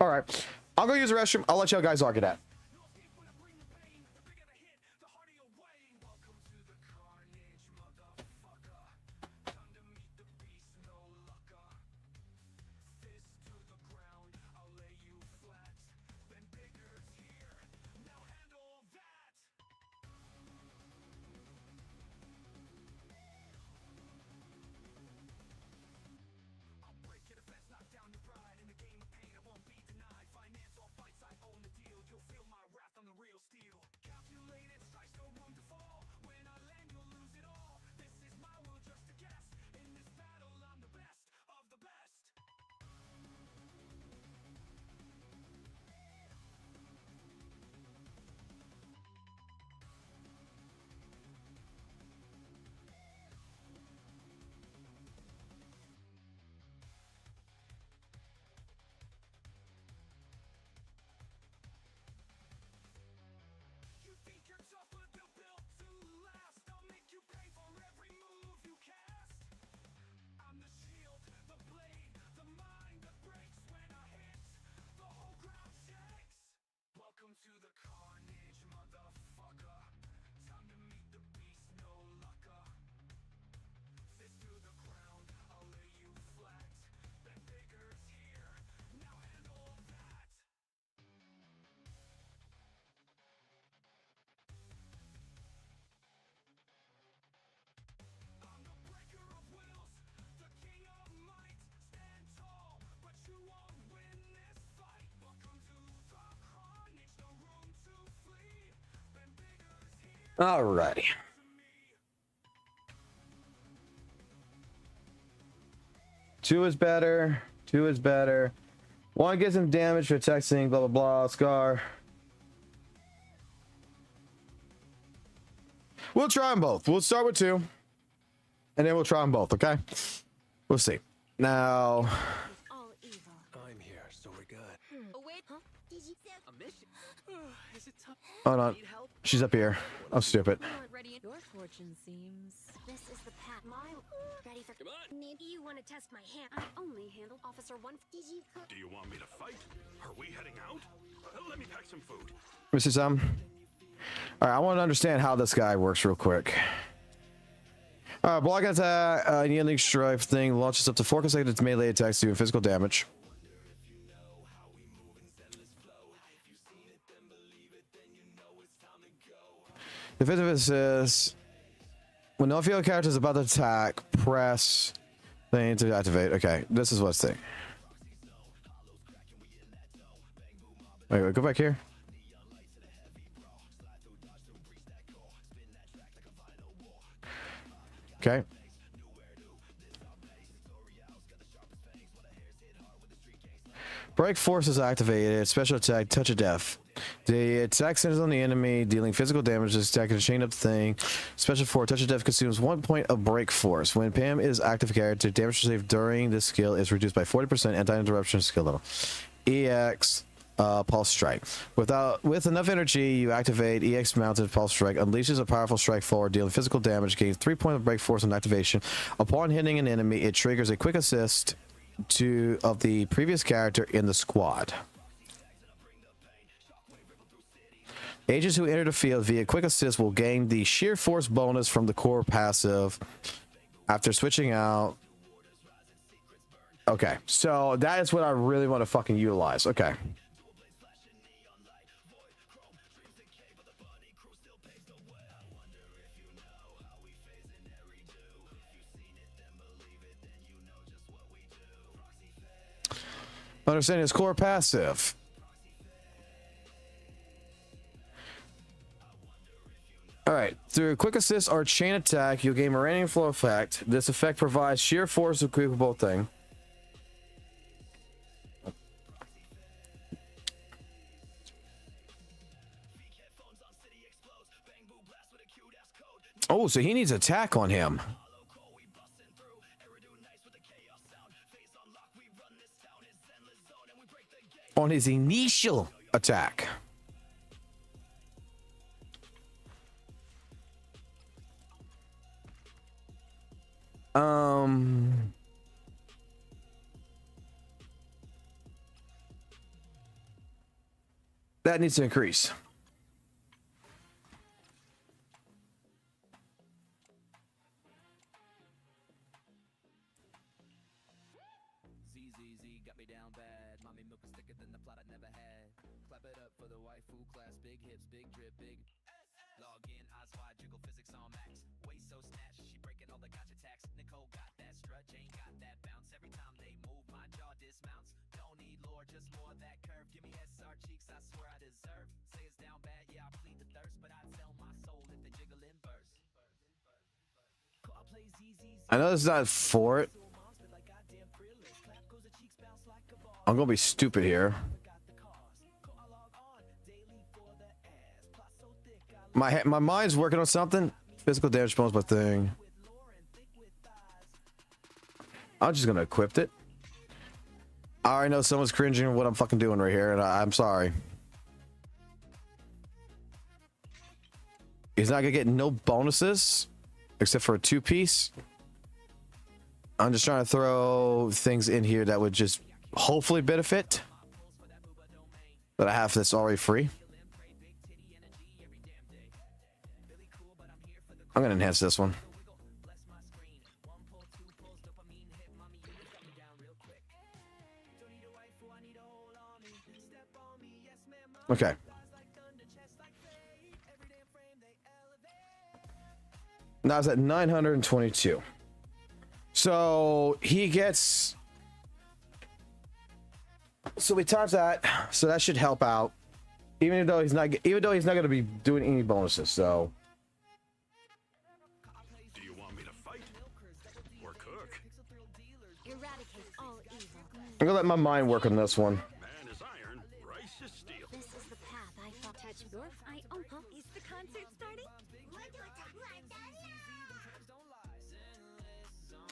All right. I'll go use the restroom. I'll let y'all guys argue that. Knock down your pride in the game of pain. I won't be denied. Finance all fights, I own the deal. You'll feel my Alrighty. Two is better. Two is better. One gives him damage for texting, blah, blah, blah, Scar. We'll try them both. We'll start with two. And then we'll try them both, okay? We'll see. Now... I'm here, so we're good. Oh, wait, huh? Did you say A mission? Is it tough? Hold on. Need help? She's up here. I'm stupid. Ready? Your fortune seems. this is the path? Ready for? Come on. Maybe you want to test my hand? I only handled Officer 1. Did you cook? Do you want me to fight? Are we heading out? Let me pack some food. Let me see some. Alright, I want to understand how this guy works real quick. Alright, block attack, yielding strike thing launches up to 4 consecutive melee attacks doing physical damage. Defensive assist. When no field character is about to attack, press thing to activate. Okay, this is what's thing. Wait, go back here. Okay. Break force is activated. Special attack, touch of death. The attack centers on the enemy, dealing physical damage. This attack can chain up the thing. Special force, touch of death consumes 1 point of break force. When Pam is active character, damage received during this skill is reduced by 40%. Anti-interruption skill level. EX pulse strike. With enough energy, you activate EX mounted pulse strike. Unleashes a powerful strike forward, dealing physical damage. Gains 3 points of break force on activation. Upon hitting an enemy, it triggers a quick assist of the previous character in the squad. Agents who enter the field via quick assist will gain the sheer force bonus from the core passive after switching out. Okay, so that is what I really want to fucking utilize. Okay. Understanding his core passive. Alright, through quick assist or chain attack, you'll gain Moranian flow effect. This effect provides sheer force equipable thing. Oh, so he needs attack on him. On his initial attack. That needs to increase. ZZZ got me down bad. Mommy milk is thicker than the plot I never had. Clap it up for the waifu class. Big hips, big drip, big. Log in, eyes wide, jiggle physics on max. Waist so snatched, she breaking all the gotcha tax. Nicole got that strut, Jane got that bounce. Every time they move, my jaw dismounts. Don't need lore, just more of that curve. Give me SR cheeks, I swear I deserve. Say it's down bad, yeah, I plead the thirst, but I sell my soul if they jiggle in burst. I know this is not for it. I'm gonna be stupid here. My mind's working on something. Physical damage bonus, my thing. I'm just gonna equip it. I already know someone's cringing at what I'm fucking doing right here, and I'm sorry. He's not gonna get no bonuses except for a 2-piece. I'm just trying to throw things in here that would just hopefully benefit. That I have that's already free. I'm gonna enhance this one. Okay. Now it's at 922. So he gets. So we times that. So that should help out. Even though he's not going to be doing any bonuses. So I'm gonna let my mind work on this one. Man is iron, rice is steel. This is the path I thought touch your is the concert starting?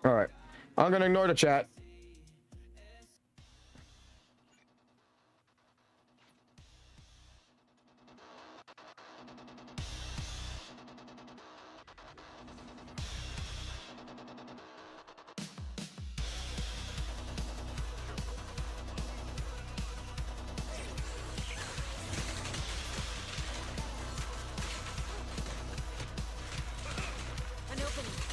All right, I'm gonna ignore the chat. An opening.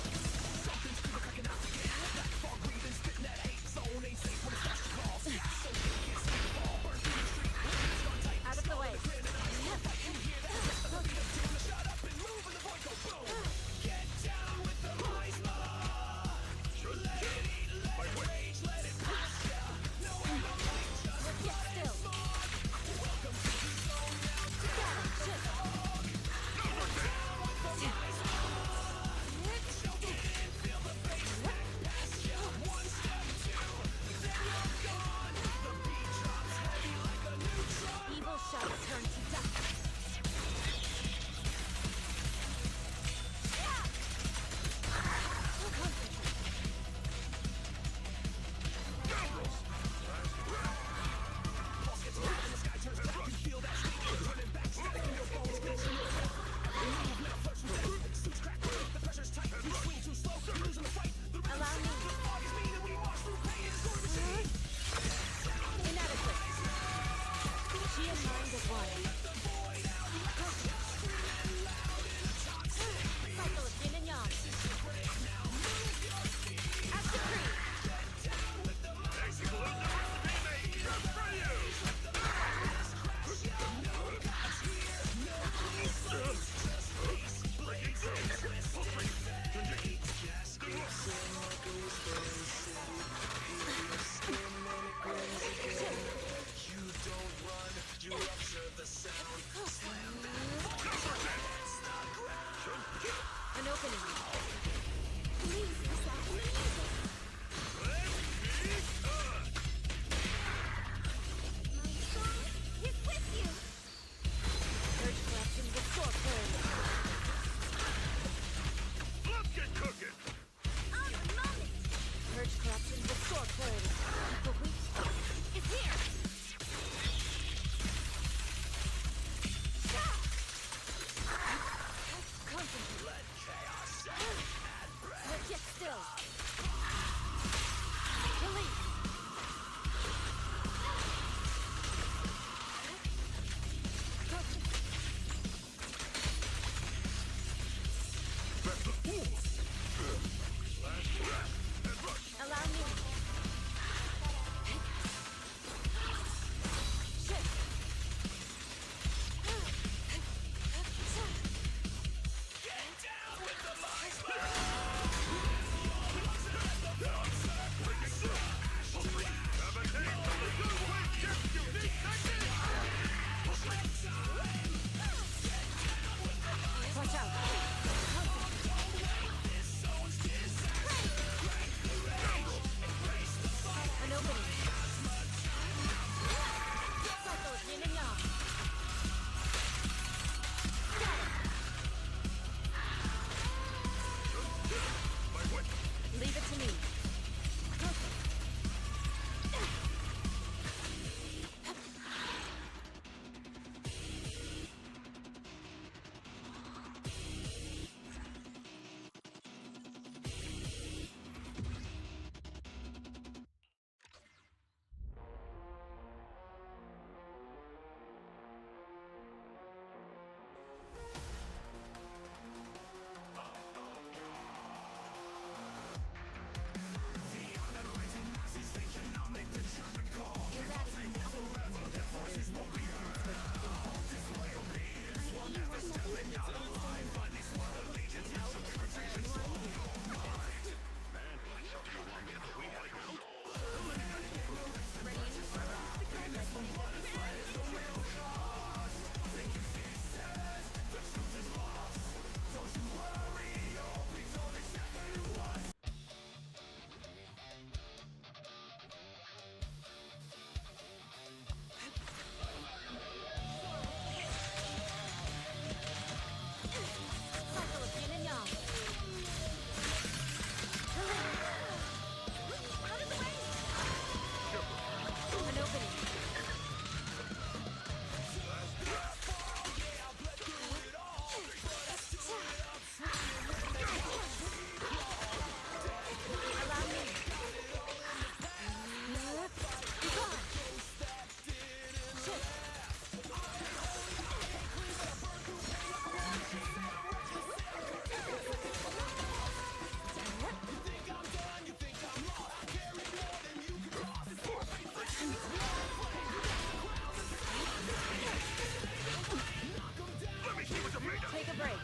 Take a break.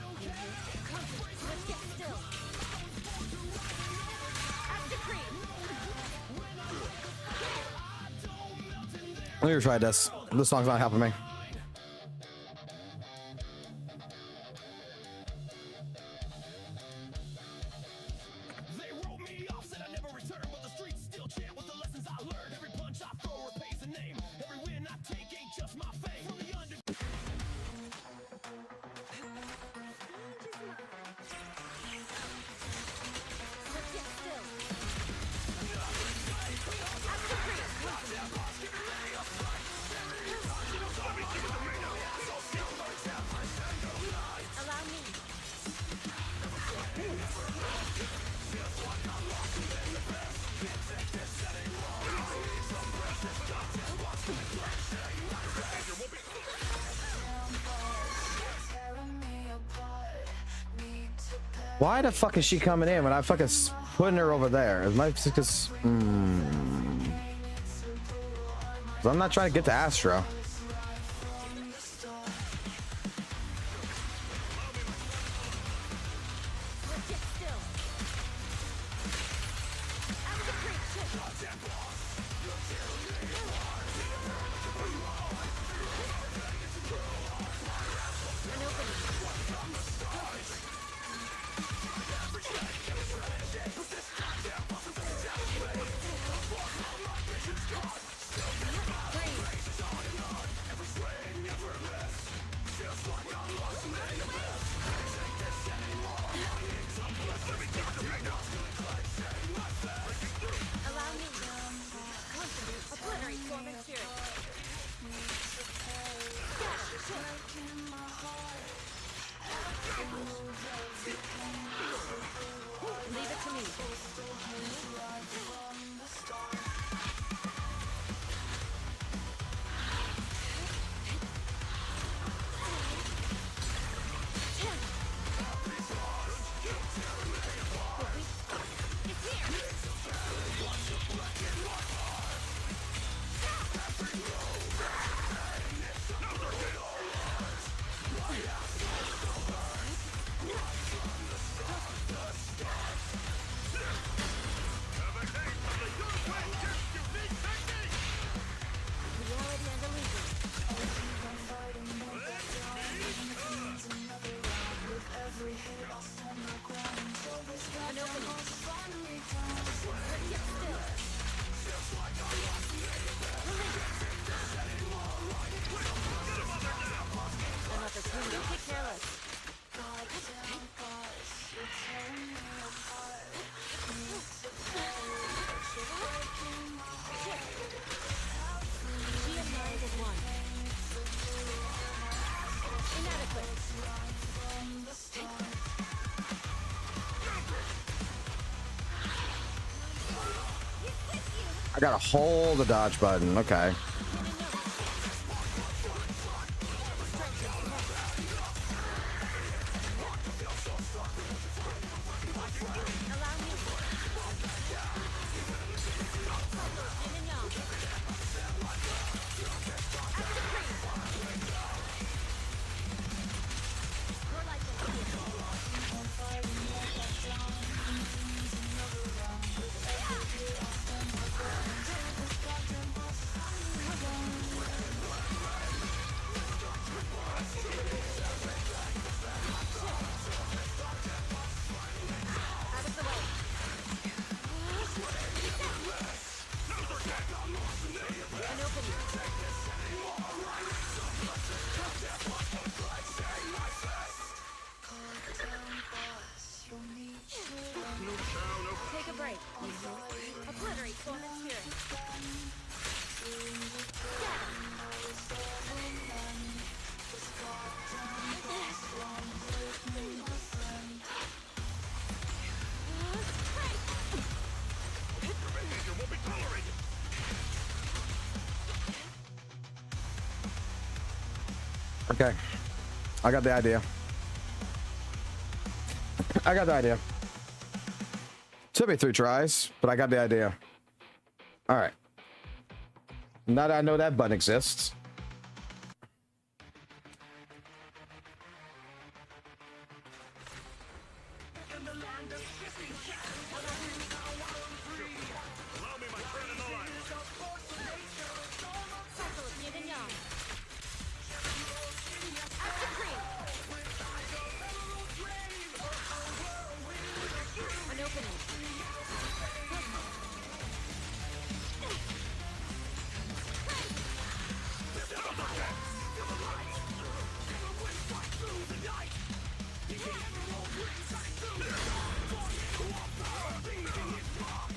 Let's get still. After cream. Let me try this. This song's not helping me. They wrote me off, said I never return, but the streets still chant with the lessons I learned. Every punch I throw repays a name. Every win I take ain't just my fame. From the under. Let's get still. After allow me. Why the fuck is she coming in when I fucking putting her over there? Is my because I'm not trying to get to Astro. Let's get still. After creep. An opening. Allow me. Obliterate form and spirit. Leave it to me. It's here. Reality and illusion. An opening. Let's get still. An opportunity. Don't get careless. She and mine is one. Inadequate. I gotta hold the dodge button. Okay. Allow me. In and out. After creep. More like out of the way. An opening. Take a break. Obliterate form and spirit. Okay. I got the idea. I got the idea. Took me 3 tries, but I got the idea. All right. Now that I know that button exists. Allow me, my friend in the light. Cycle of yin and yang. Acid cream. An opening.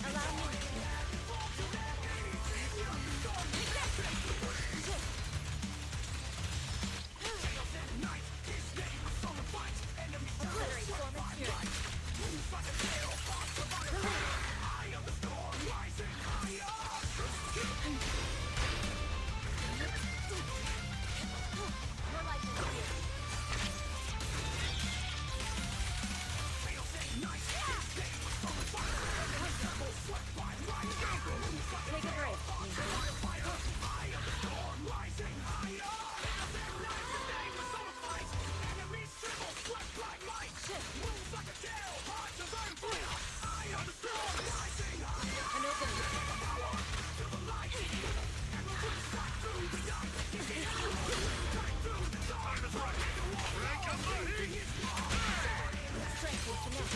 Allow me. Obliterate storm and spirit. Your life is here. Take a break. An opening. Strength is finesse.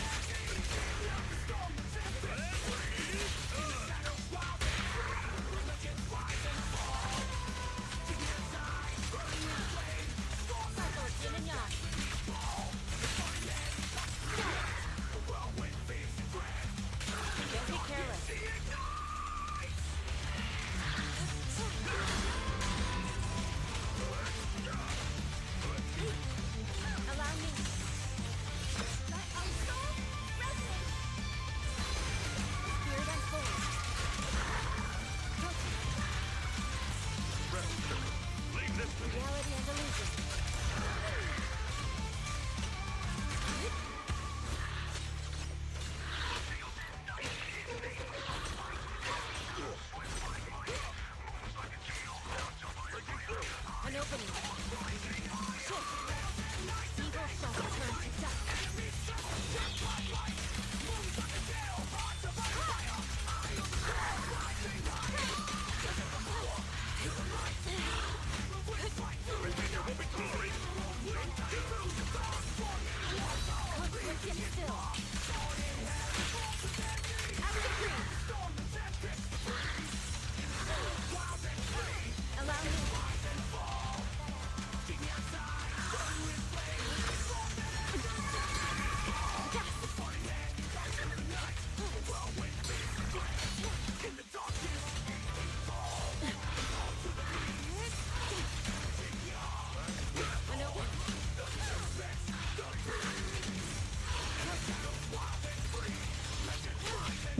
Cycle of yin and yang. Don't be careless. Allow me. My soul resonates. Spirit unfolds. Reality and illusion. An opening. Shift. Evil soul turns to dust. Conflict yet still. Acid cream. Allow me. An opening.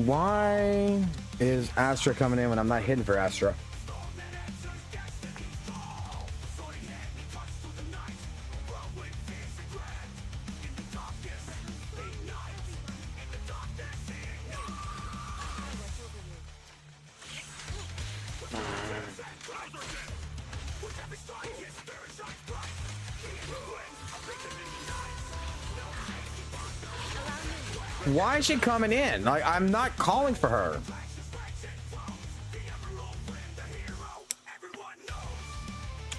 Why is Astra coming in when I'm not hidden for Astra? Why is she coming in? Like, I'm not calling for her.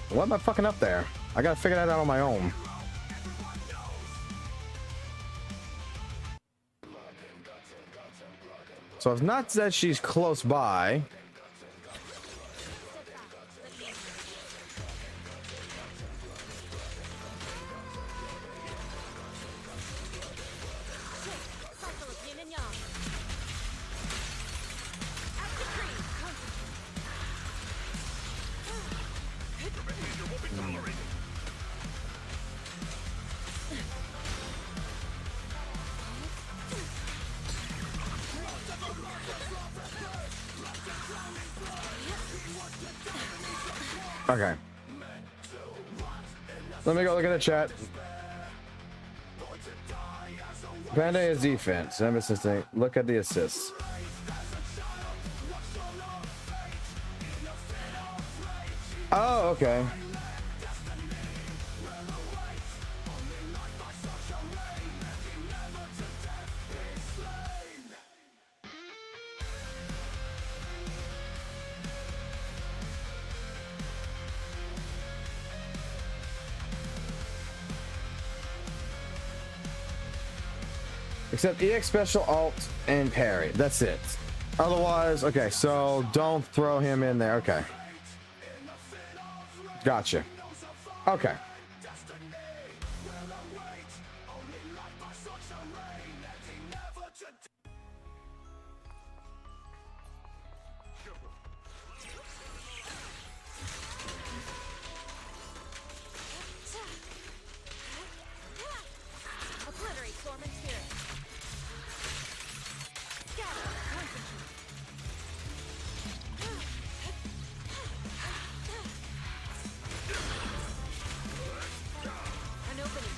What am I fucking up there? I gotta figure that out on my own. So it's not that she's close by. Cycle of yin and yang. Acid cream. Okay. Let me go look at the chat. Panda is defense. I'm assisting. Look at the assists. Oh, okay. Except EX special, alt, and parry. That's it. Otherwise, okay, so don't throw him in there. Okay. Gotcha. Okay. Obliterate form and spirit. Scatter. Concentrate. An opening.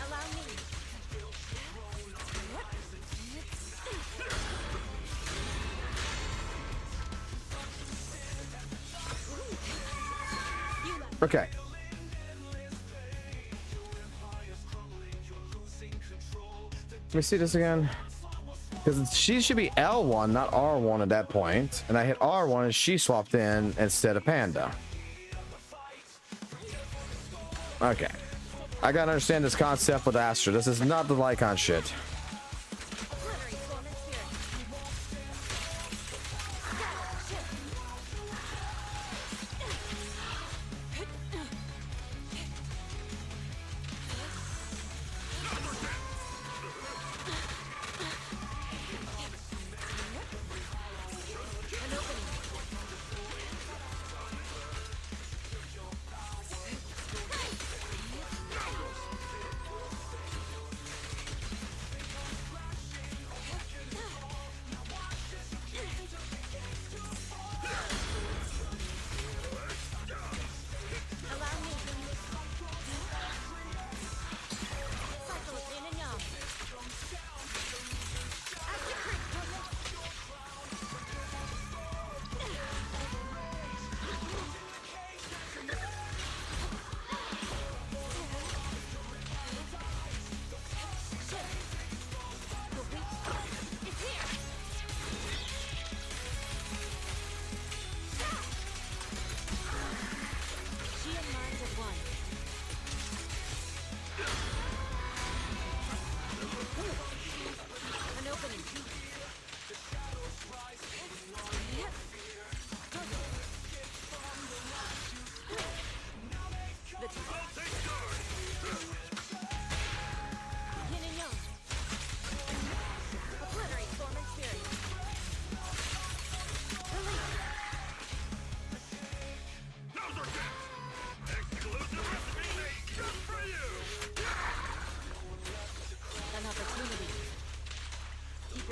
Allow me. Okay. Let me see this again. Because she should be L1, not R1 at that point. And I hit R1 and she swapped in instead of Panda. Okay. I gotta understand this concept with Astra. This is not the Lycon shit.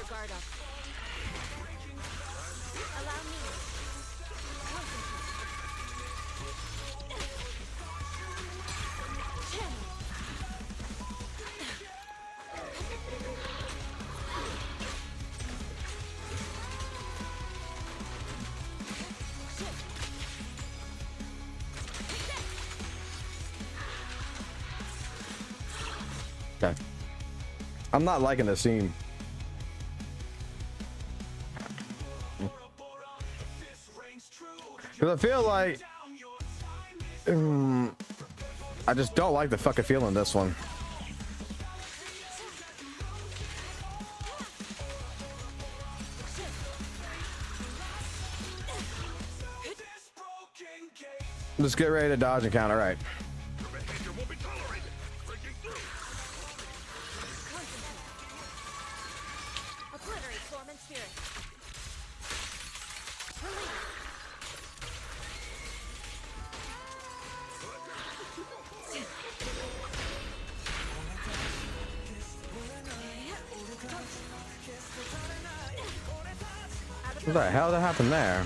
Guard up. Allow me. Okay. I'm not liking this scene. Because I feel like I just don't like the fucking feeling this one. Let's get ready to dodge and counter. Right. What the hell that happened there?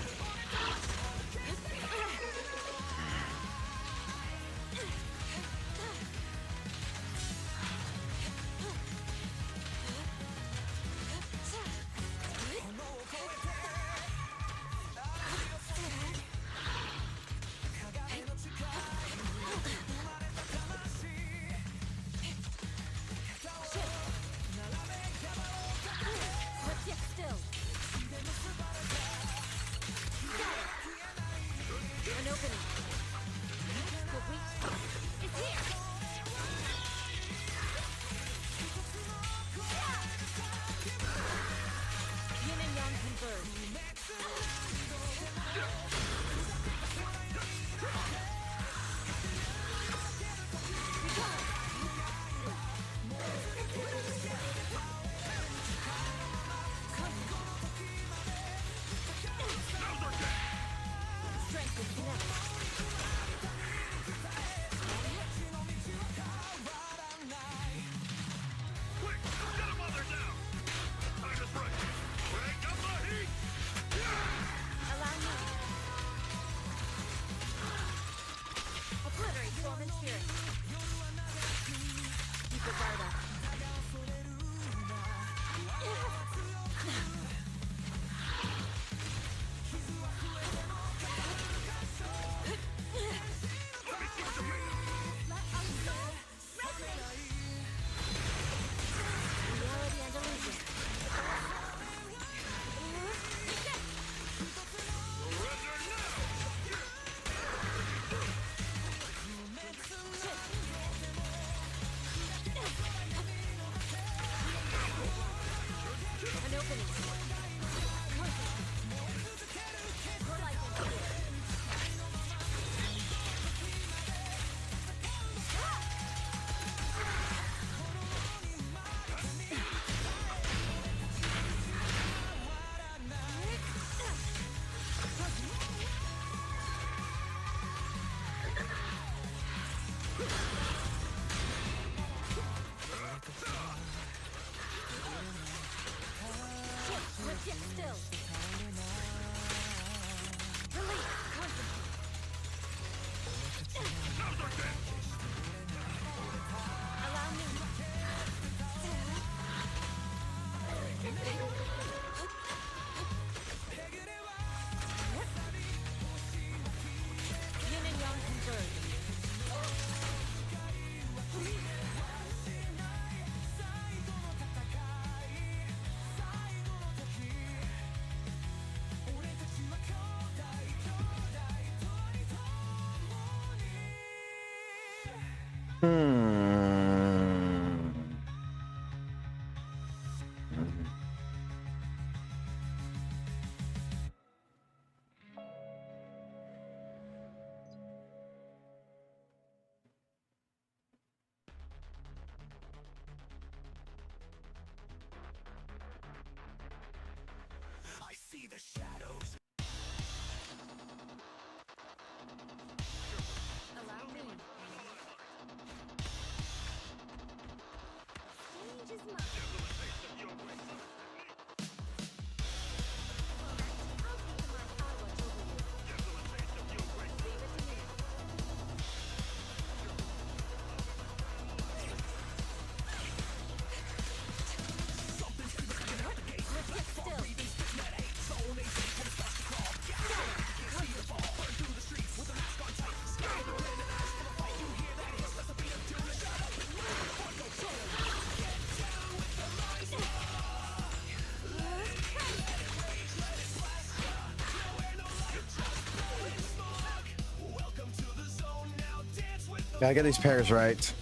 I see the shadows. Allow me. Stage is mine. I'll keep in mind I watch over you. Leave it to me. Let's get still. Gotta get these pairs right.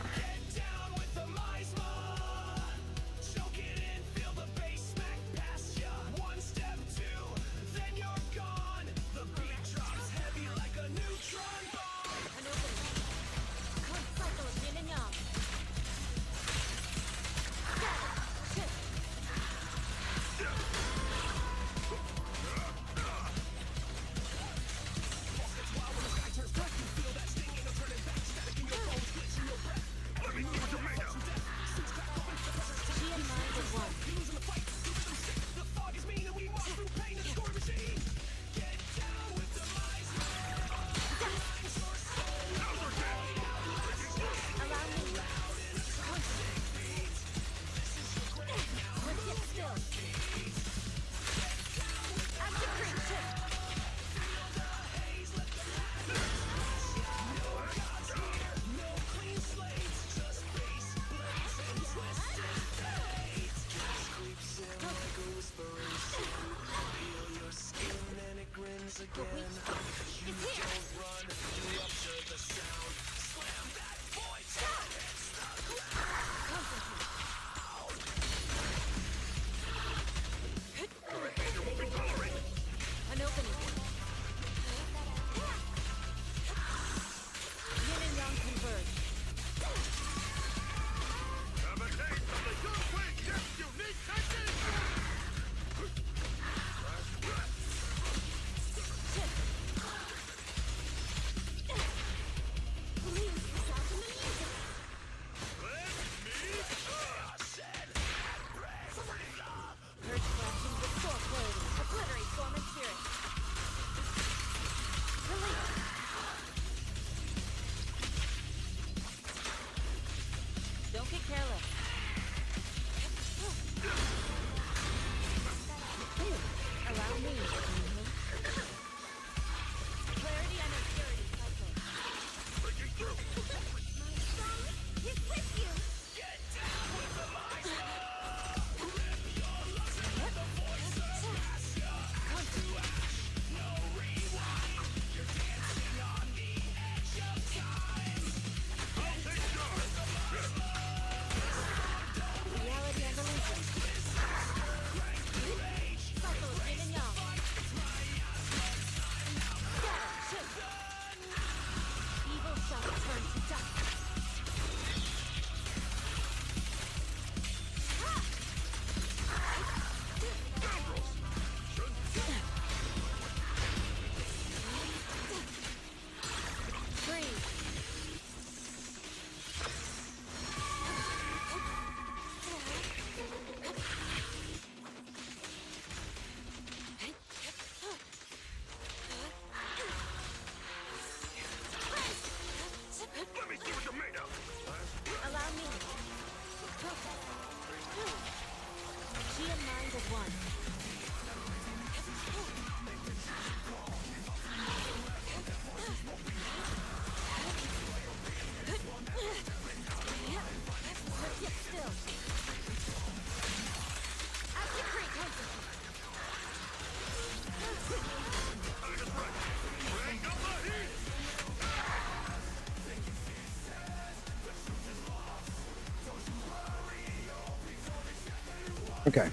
Okay.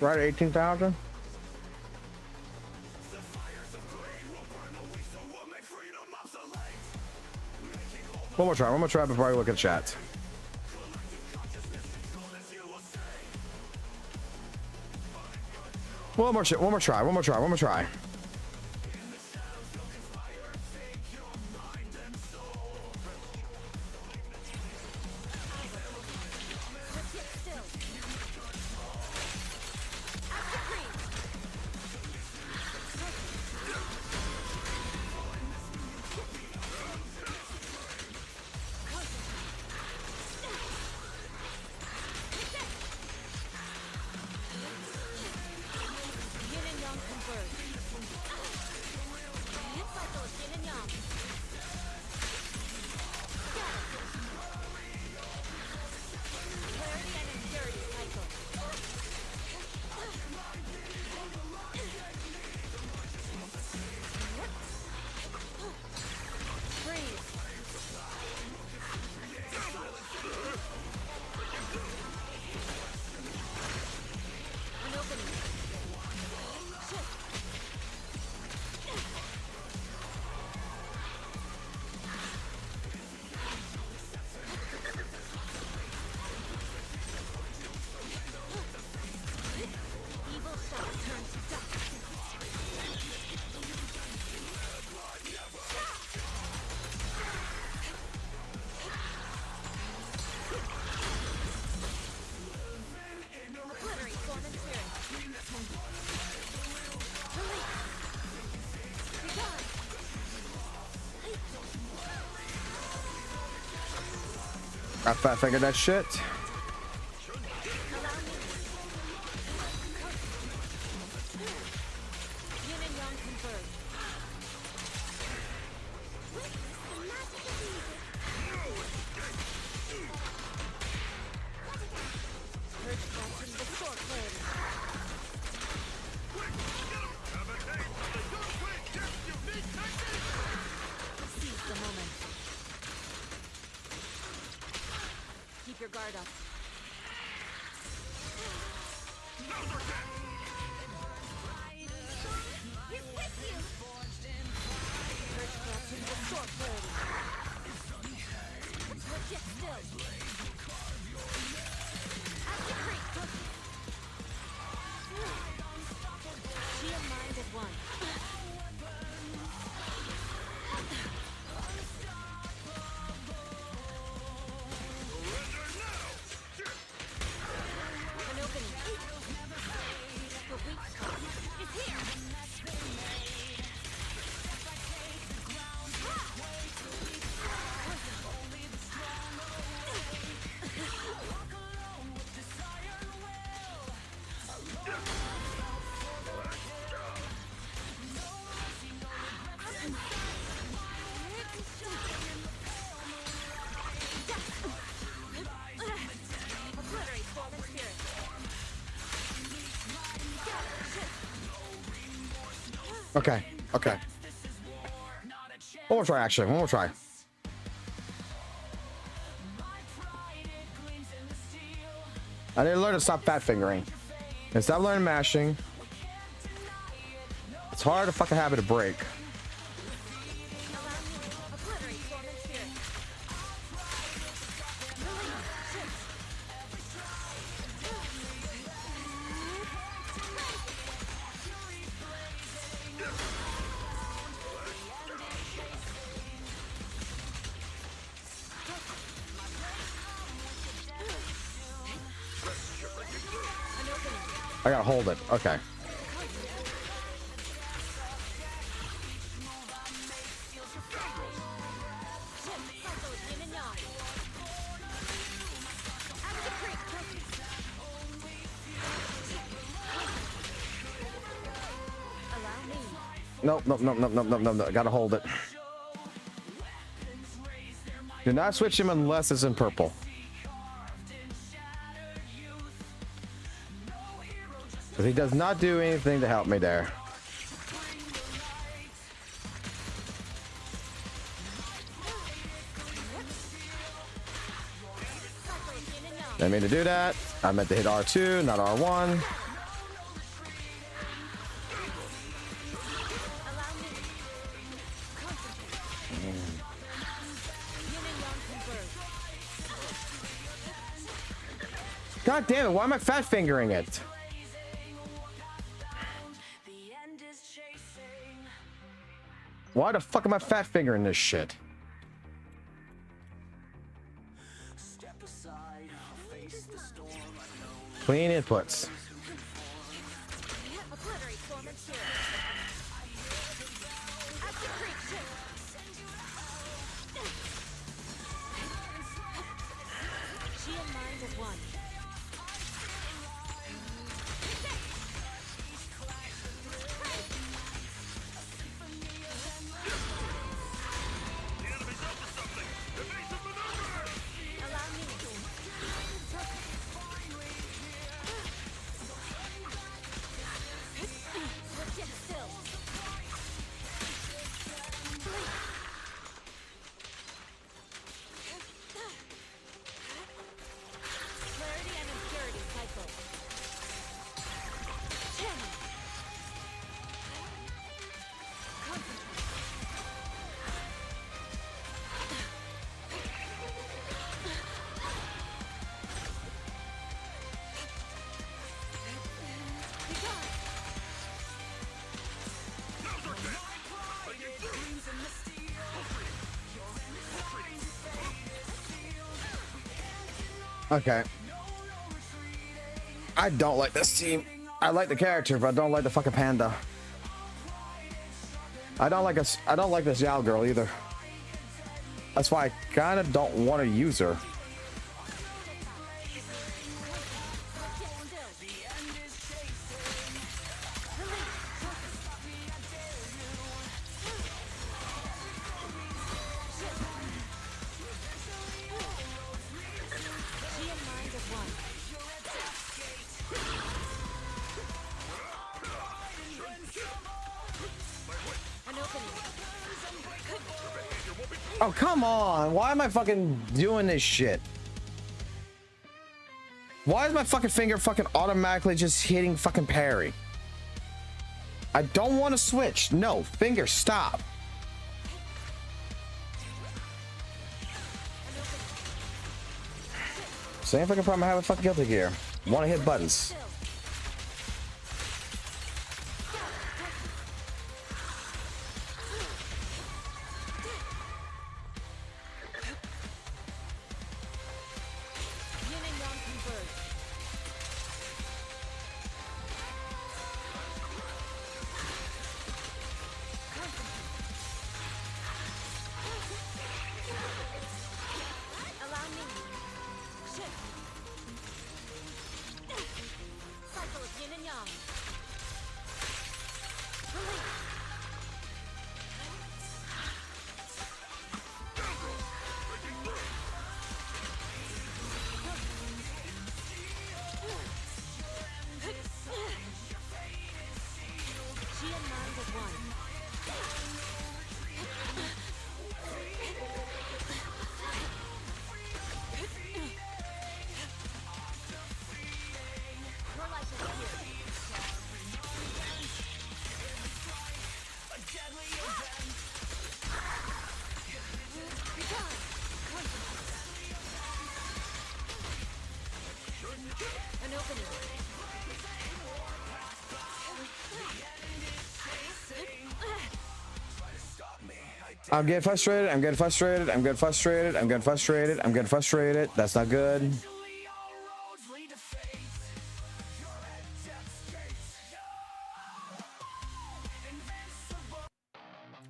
Right at 18,000. One more try before I look at chat. One more try. I fat fingered that shit. Keep your guard up. He's with you. Search captain the sword clarity. Legit still. Active creep. She and mind at one. Okay. Okay. One more try, actually. One more try. I need to learn to stop fat fingering and stop learning mashing. It's hard to fucking habit to break. I gotta hold it. Okay. Nope, nope, nope, nope, nope, nope, nope. Gotta hold it. Do not switch him unless it's in purple. Because he does not do anything to help me there. I mean to do that. I meant to hit R2, not R1. God damn it, why am I fat fingering it? Why the fuck am I fat fingering this shit? Clean inputs. Okay. I don't like this team. I like the character, but I don't like the fucking Panda. I don't like this Yao girl either. That's why I kind of don't want to use her. Oh, come on. Why am I fucking doing this shit? Why is my fucking finger fucking automatically just hitting fucking parry? I don't want to switch. No, finger, stop. Same fucking problem I have with fucking Guilty Gear. Want to hit buttons. I'm getting frustrated. I'm getting frustrated. I'm getting frustrated. I'm getting frustrated. I'm getting frustrated. That's not good.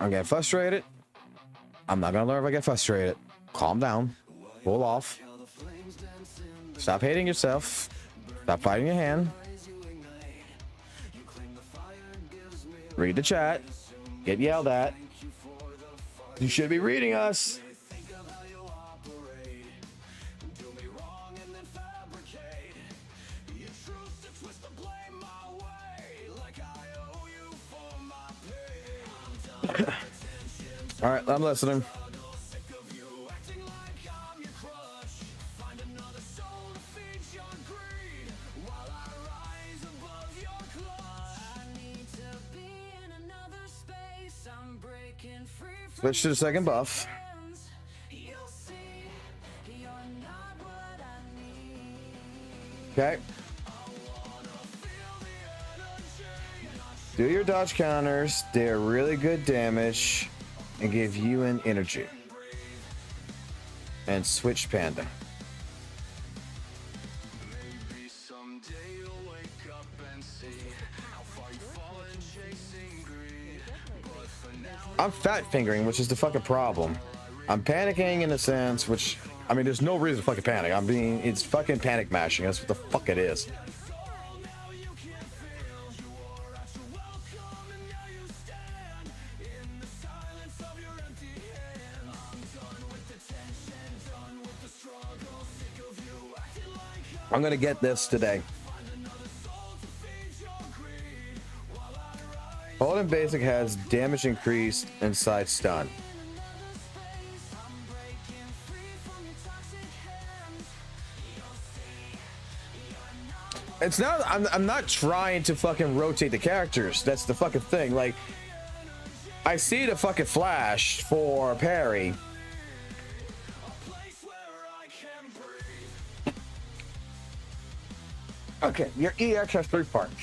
I'm getting frustrated. I'm not gonna learn if I get frustrated. Calm down. Pull off. Stop hating yourself. Stop fighting your hand. Read the chat. Get yelled at. You should be reading us. All right, I'm listening. Switch to the second buff. Okay. Do your dodge counters. They're really good damage and give you an energy. And switch Panda. I'm fat fingering, which is the fucking problem. I'm panicking in a sense, which, I mean, there's no reason to fucking panic. It's fucking panic mashing. That's what the fuck it is. I'm gonna get this today. Holding basic has damage increased and side stun. It's not, I'm not trying to fucking rotate the characters. That's the fucking thing. Like, I see the fucking flash for parry. Okay, your EX has 3 parts.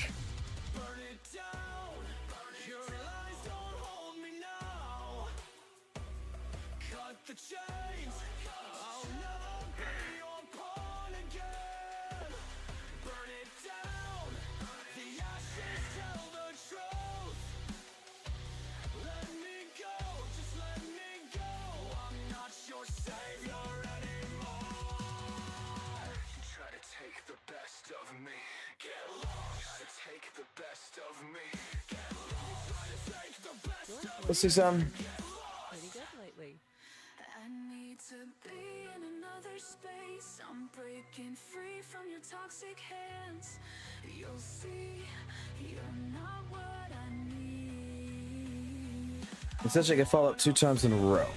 Let's see some. Pretty good lately. I need to be in another space. I'm breaking free from your toxic hands. You'll see, you're not what I need. Essentially, I can follow up 2 times in a row.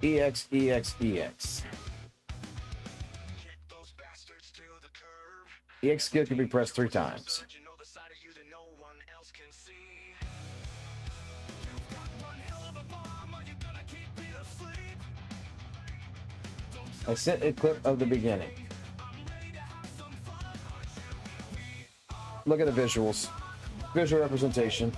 EX, EX, EX. EX skill can be pressed 3 times. I sent a clip of the beginning. Look at the visuals. Visual representation.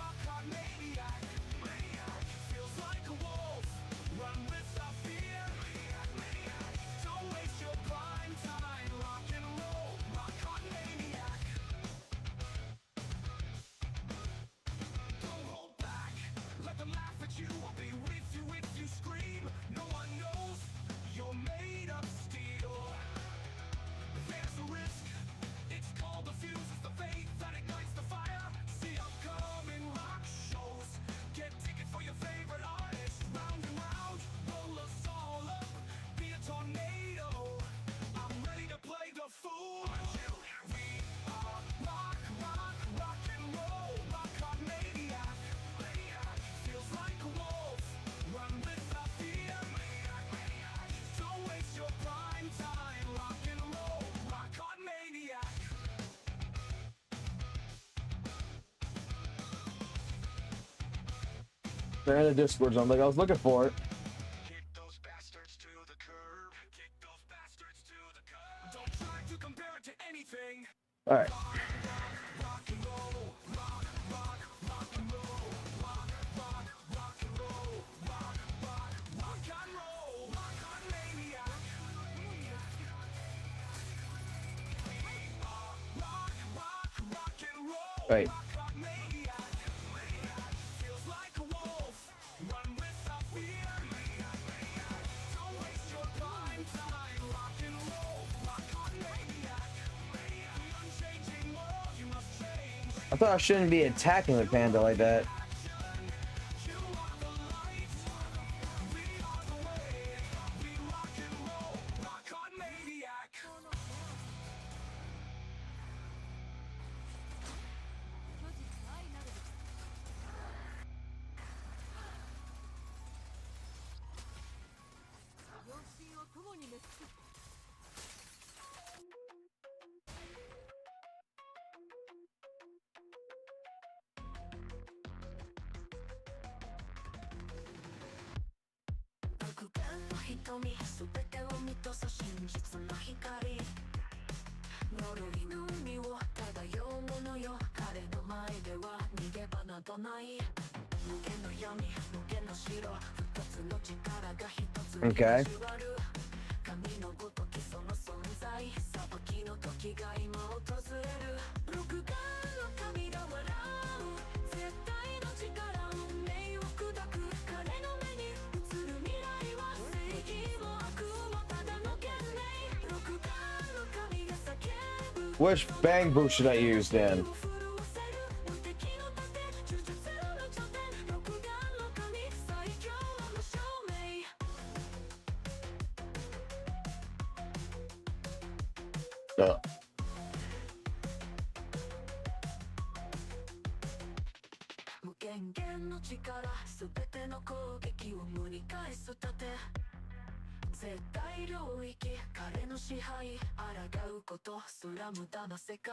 They're in the Discord zone. Like, I was looking for it. All right. Wait. I thought I shouldn't be attacking the panda like that. Okay. Which bang boot should I use then?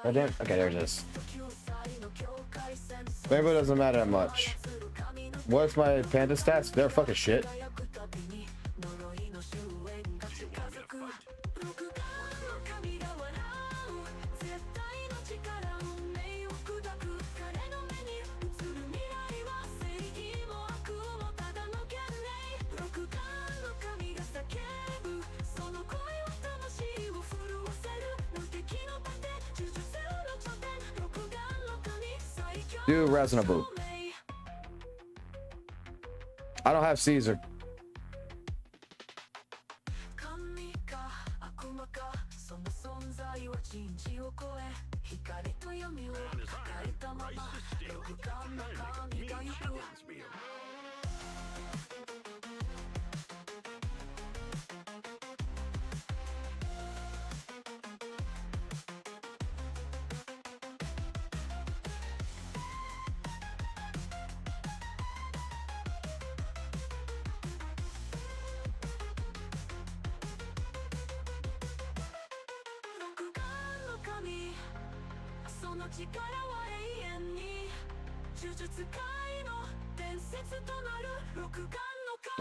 Oh, damn. Okay, there it is. Rainbow doesn't matter that much. What's my panda stats? They're fucking shit. Do reasonable. I don't have Caesar.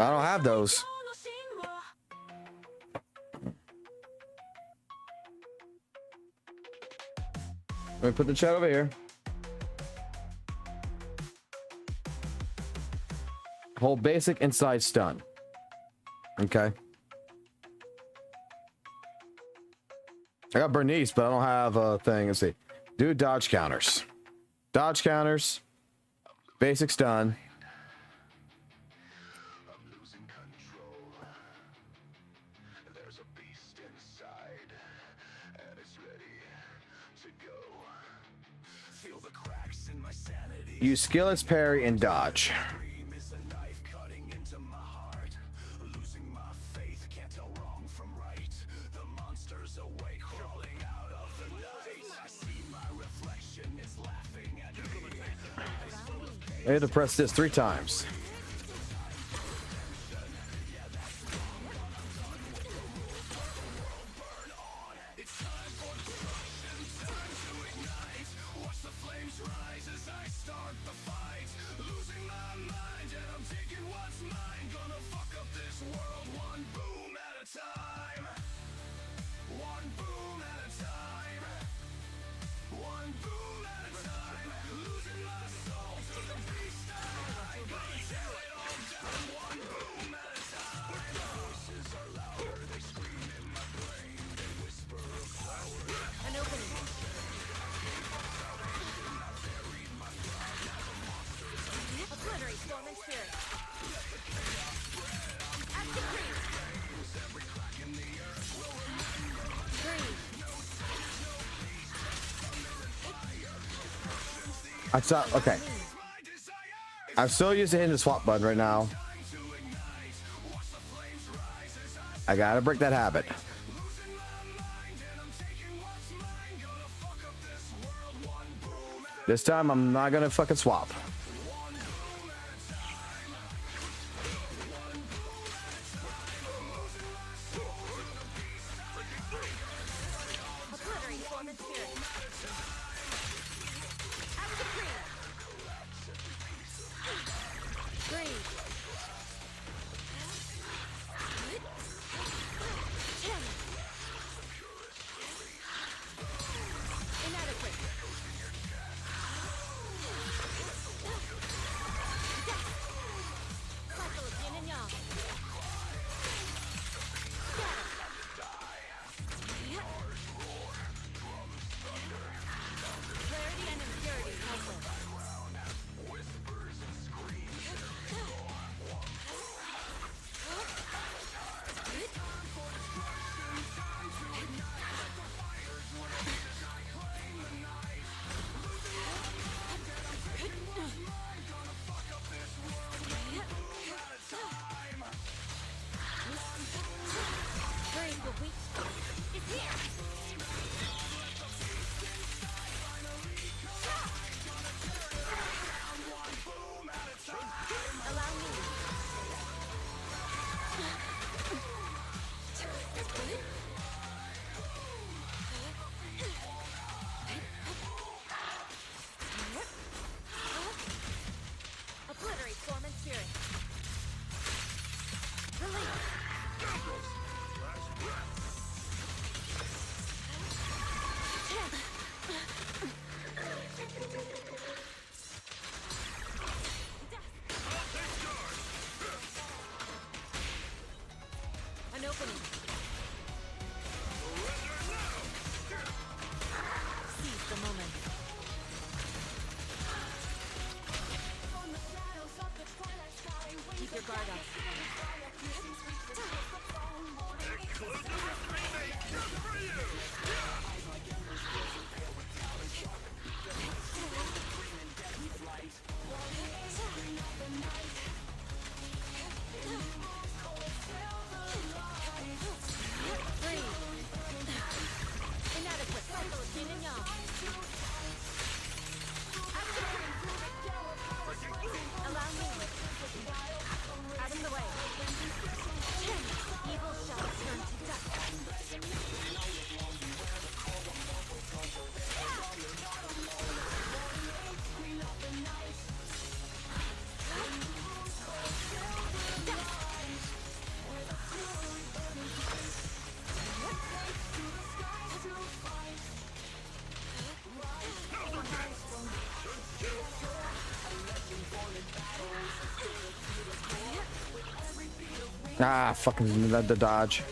I don't have those. Let me put the chat over here. Hold basic inside stun. Okay. I got Bernice, but I don't have a thing. Let's see. Do dodge counters. Dodge counters. Basic stun. Use skillets, parry, and dodge. I had to press this 3 times. I saw. Okay. I'm still using hitting the swap button right now. I gotta break that habit. This time I'm not gonna fucking swap. Ah, fucking the dodge.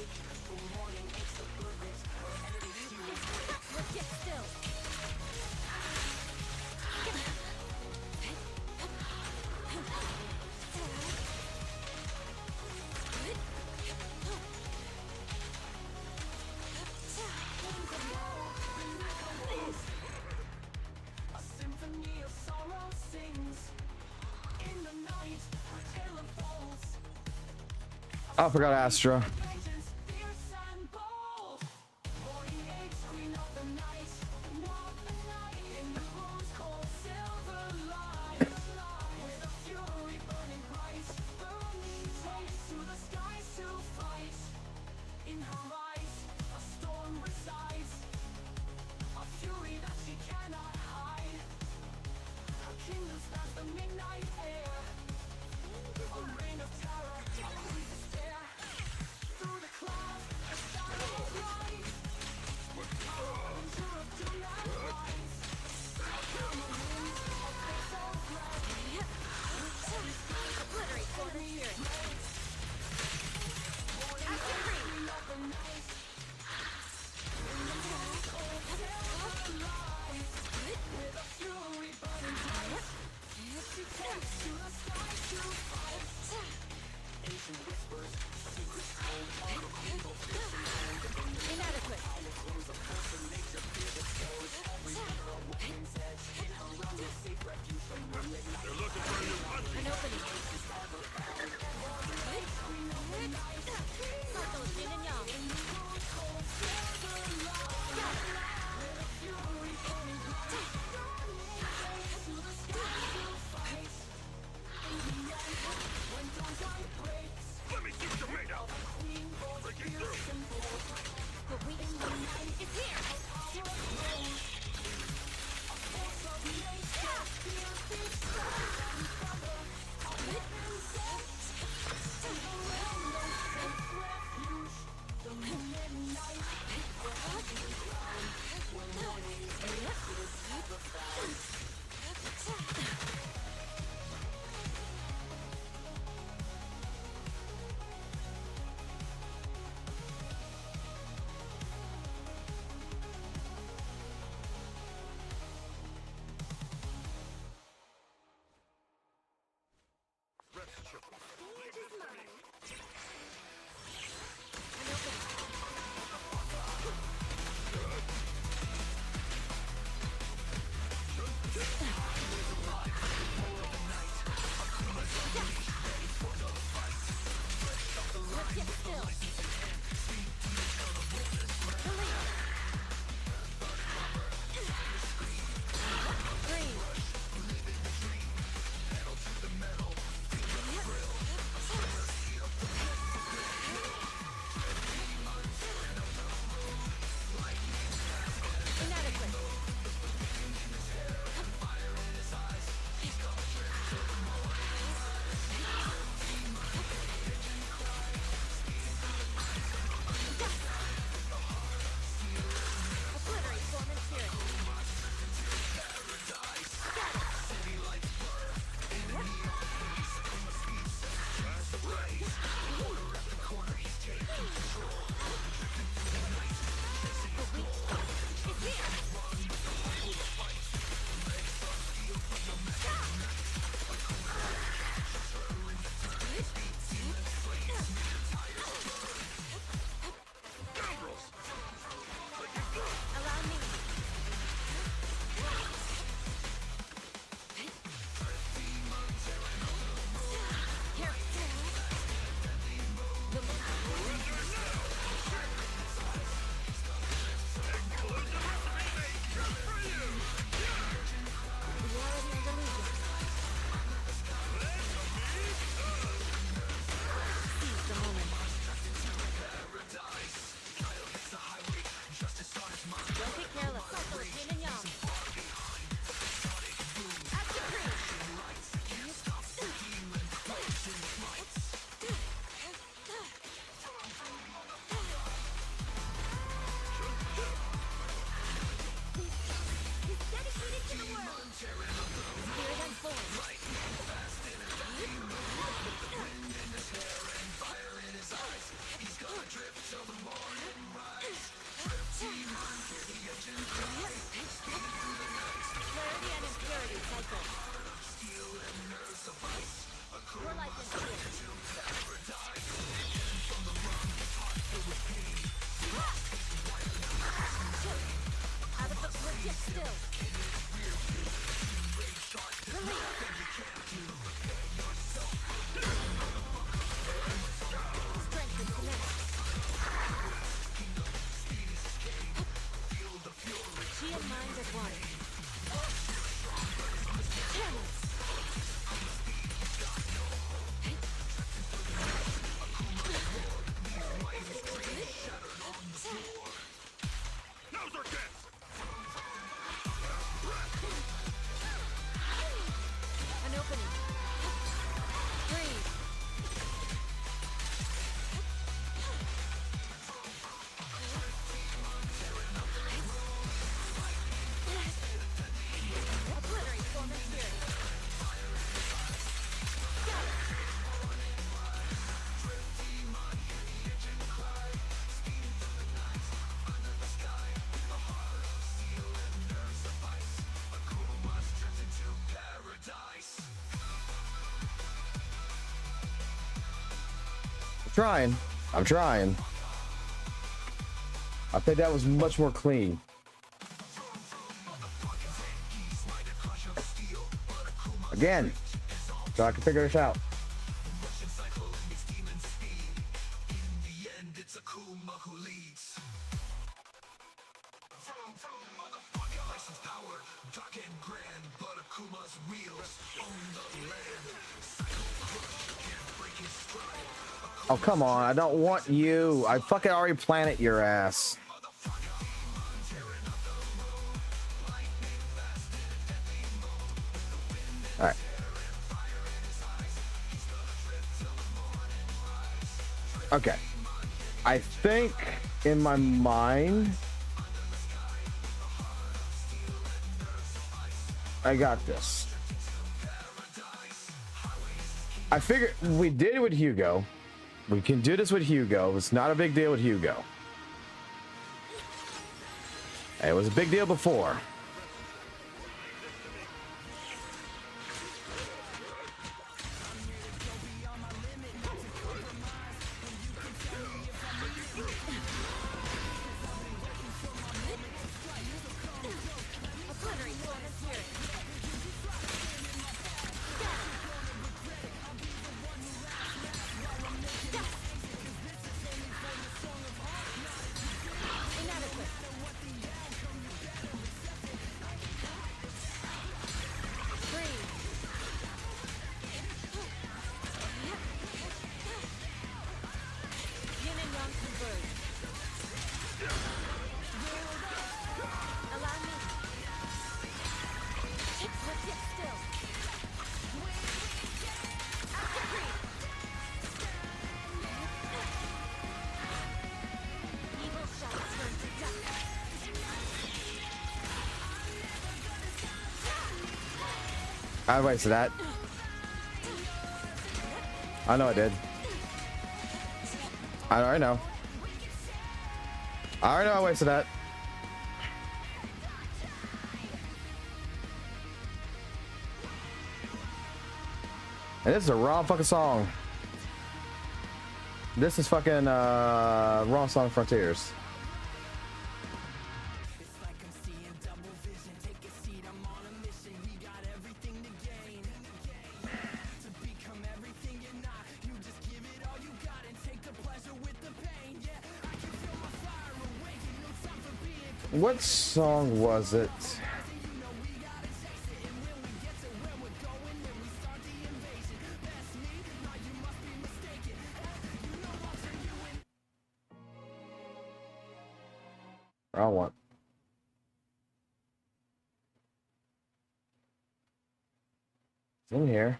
Oh, I forgot Astra. Trying. I'm trying. I think that was much more clean. Again, so I can figure this out. Oh, come on. I don't want you. I fucking already planted your ass. All right. Okay. I think in my mind, I got this. I figured we did it with Hugo. We can do this with Hugo. It's not a big deal with Hugo. It was a big deal before. I wasted that. I know I did. I already know. I already know I wasted that. And this is a wrong fucking song. This is fucking wrong song Frontiers. What song was it? Wrong one. It's in here.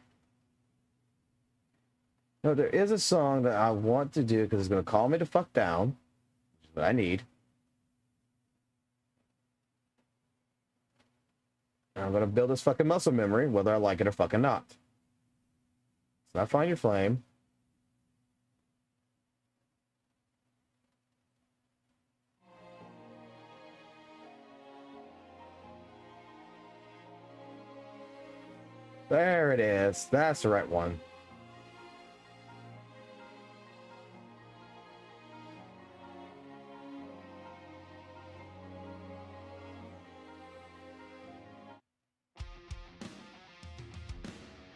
No, there is a song that I want to do because it's going to calm me the fuck down, which is what I need. And I'm going to build this fucking muscle memory, whether I like it or fucking not. So I find your flame. There it is. That's the right one.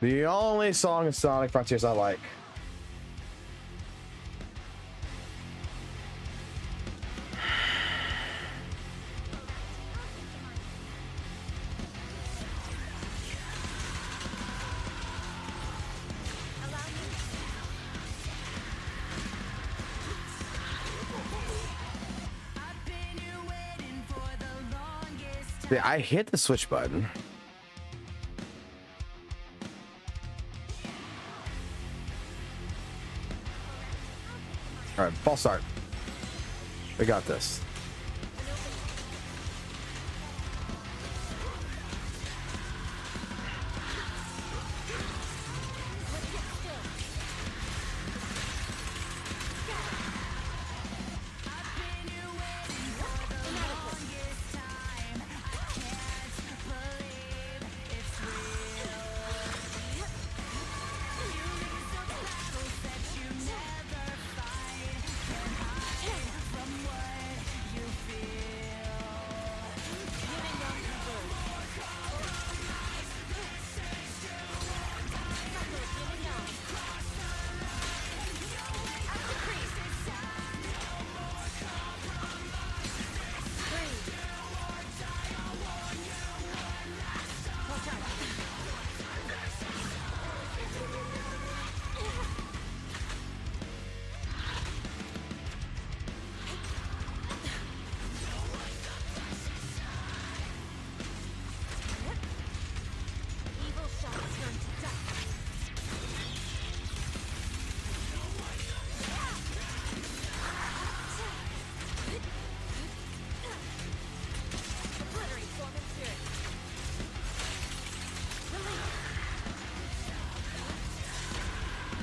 The only song in Sonic Frontiers I like. Yeah, I hit the switch button. All right, false start. We got this.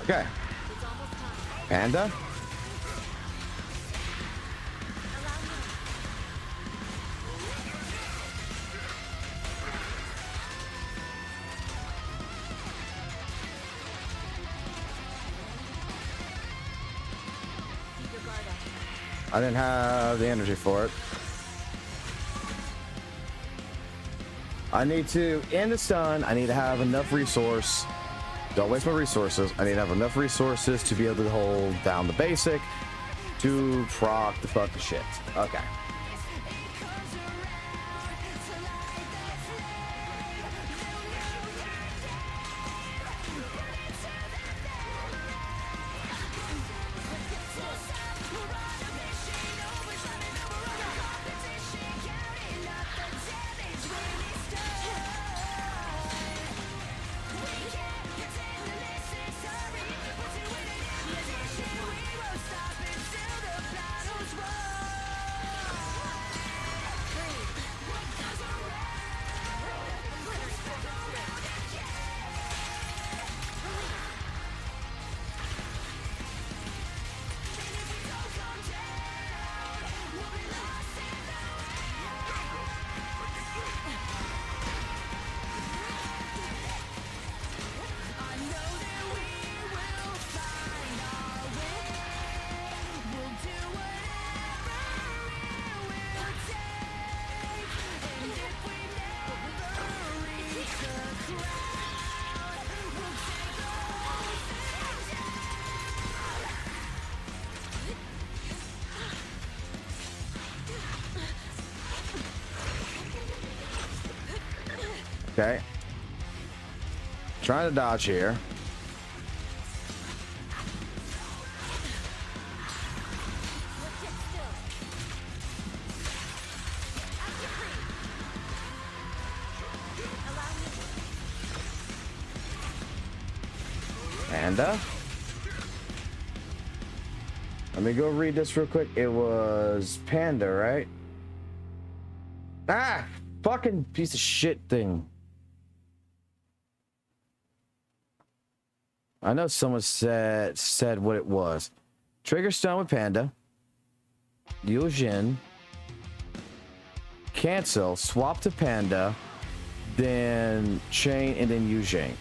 Okay. Panda. I didn't have the energy for it. I need to end the stun. I need to have enough resource. Don't waste my resources. I need to have enough resources to be able to hold down the basic to proc the fucking shit. Okay. Okay. Trying to dodge here. Panda. Let me go read this real quick. It was Panda, right? Ah! Fucking piece of shit thing. I know someone said what it was. Trigger stone with Panda. Yujin. Cancel. Swap to Panda. Then chain and then Yujin.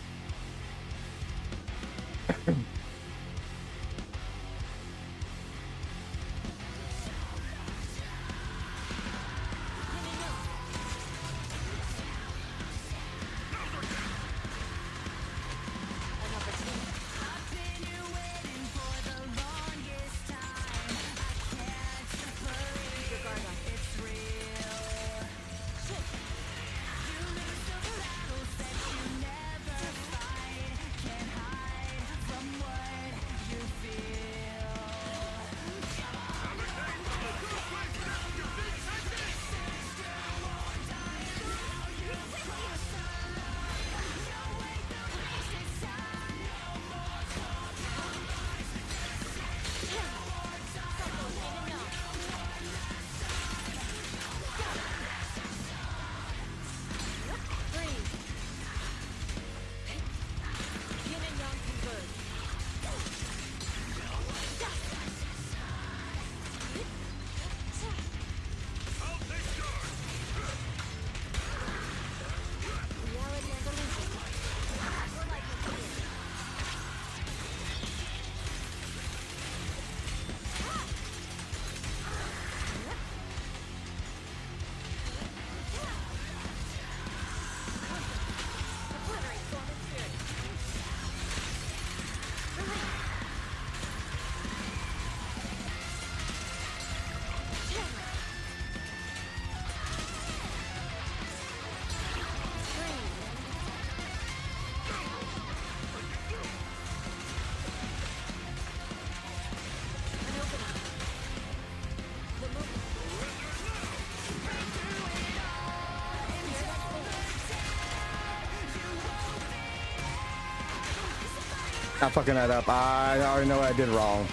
I'm fucking that up. I already know what I did wrong.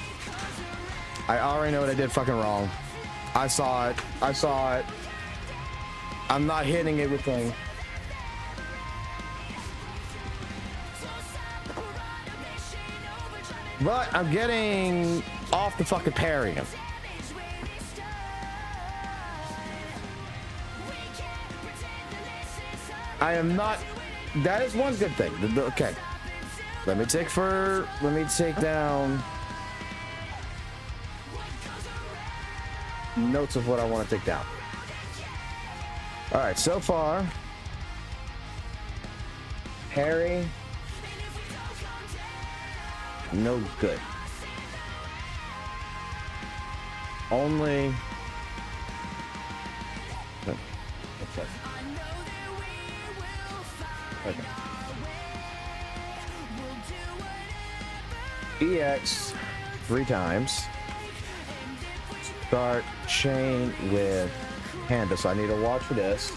I already know what I did fucking wrong. I saw it. I saw it. I'm not hitting it with thing. But I'm getting off the fucking parry. I am not. That is one good thing. Okay. Let me take down notes of what I want to take down. All right, so far, Harry, no good. Only. Okay. Okay. EX 3 times. Start chain with Panda. So I need to watch for this.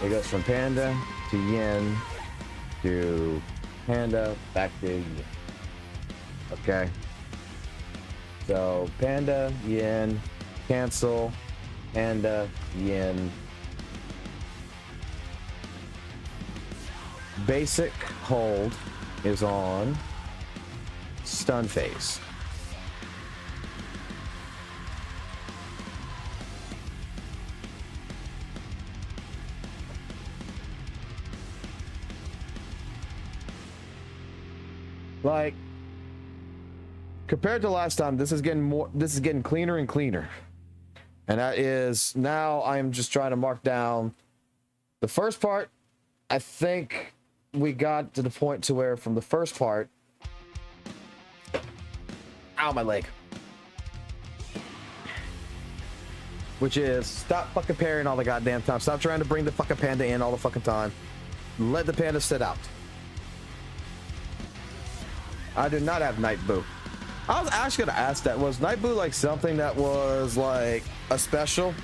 It goes from Panda to Yin to Panda back to Yin. Okay. So Panda, Yin, cancel, Panda, Yin. Basic hold is on stun phase. Like, compared to last time, this is getting cleaner and cleaner. And that is, now I am just trying to mark down the first part. I think we got to the point to where from the first part, ow, my leg. which is stop fucking parrying all the goddamn time. Stop trying to bring the fucking panda in all the fucking time. Let the panda sit out. I do not have Night Boo. I was actually gonna ask that. Was Night Boo like something that was like a special?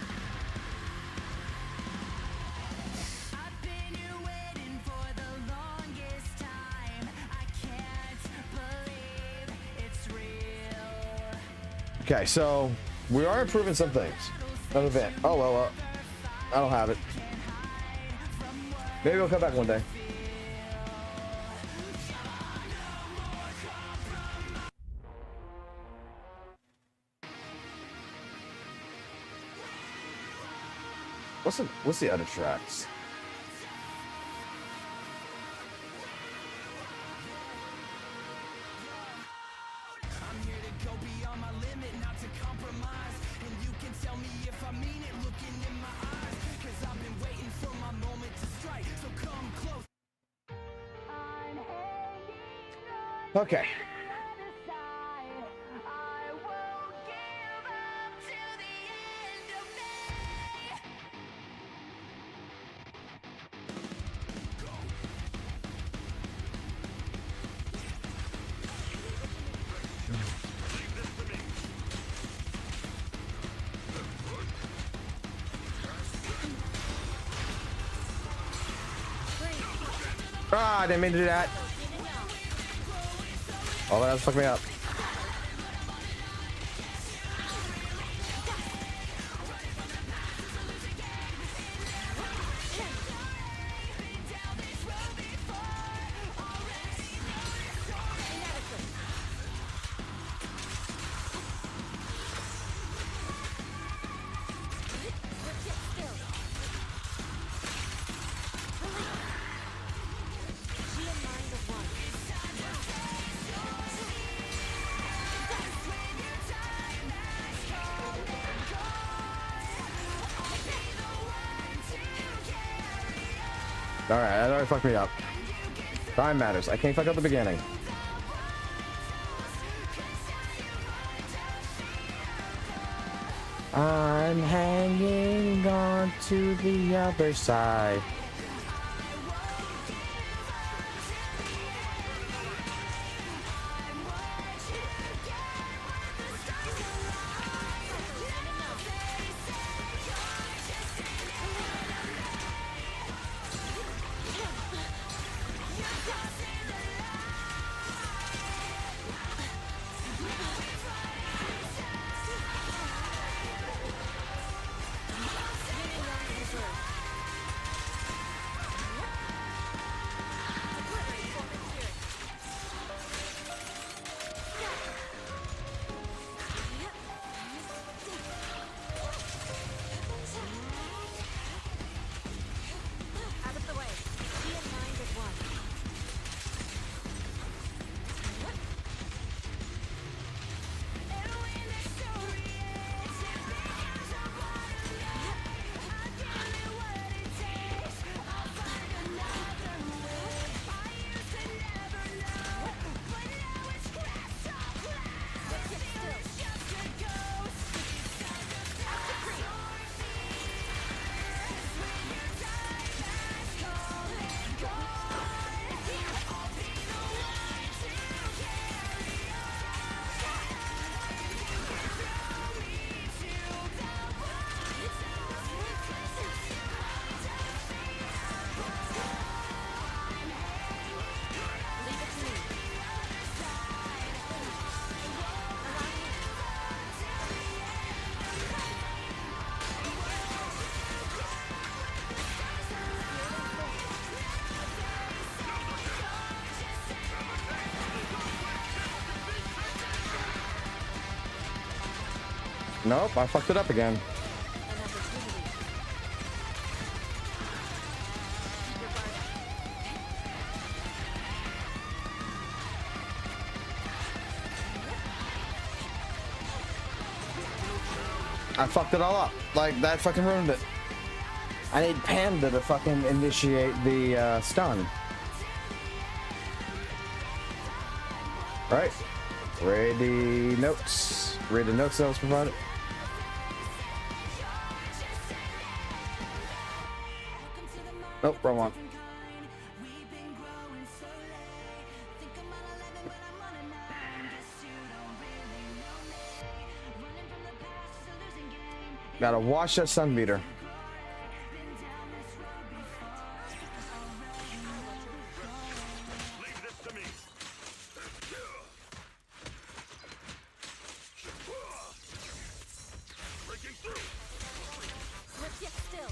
Okay, so we are improving some things. An event. Oh well, I don't have it. Maybe we'll come back one day. What's the other tracks? Okay. Ah, I didn't mean to do that. Oh, that fucked me up. Alright, that already fucked me up. Time matters. I can't fuck up the beginning. I'm hanging on to the other side. Nope, I fucked it up again. I fucked it all up. Like, that fucking ruined it. I need Panda to fucking initiate the stun. Right? Ready notes. Read the notes that was provided. Nope, wrong one. Gotta wash that sun meter. Leave this to me. Breaking through. Let's get still.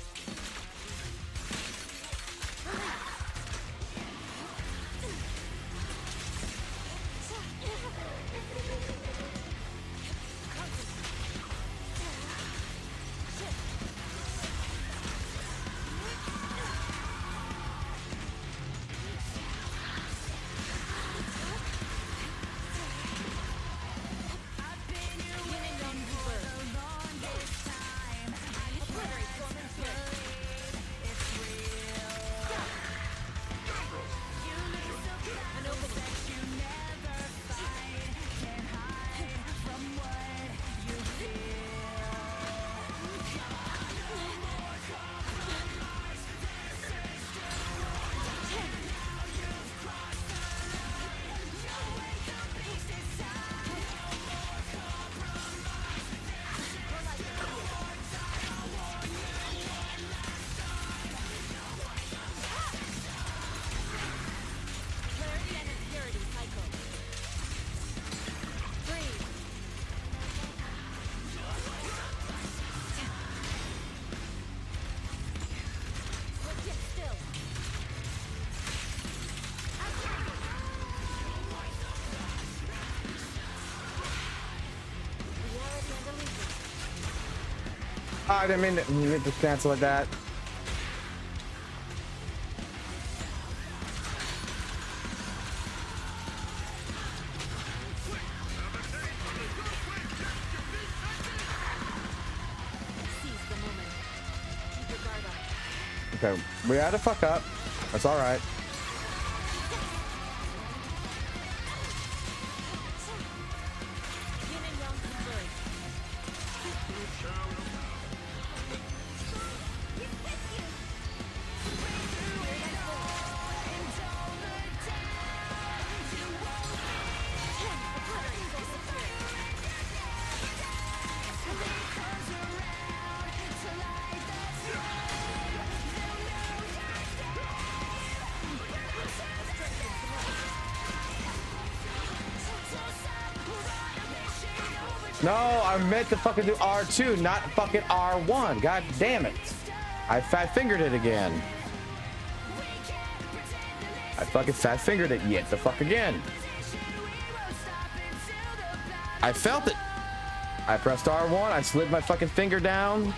I didn't mean to cancel like that. Okay, we had to fuck up. That's all right. No, I meant to fucking do R2, not fucking R1. God damn it. I fat fingered it again. I fucking fat fingered it yet the fuck again. I felt it. I pressed R1, I slid my fucking finger down.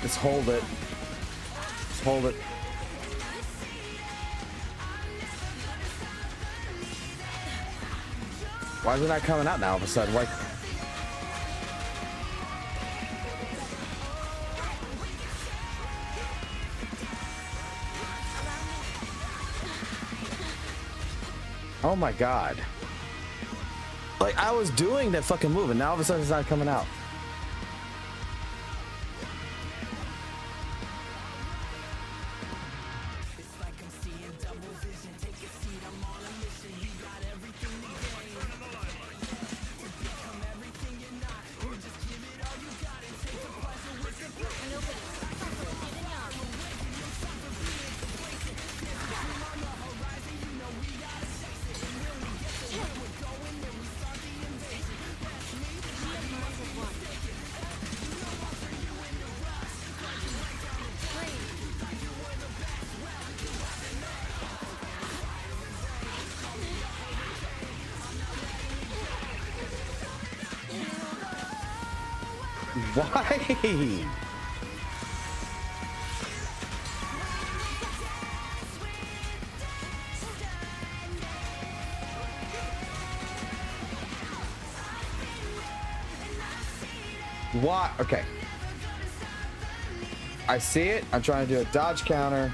Just hold it. Just hold it. Why is it not coming out now all of a sudden? Why? Oh my god. Like, I was doing that fucking move and now all of a sudden it's not coming out. Why? What? Okay. I see it. I'm trying to do a dodge counter.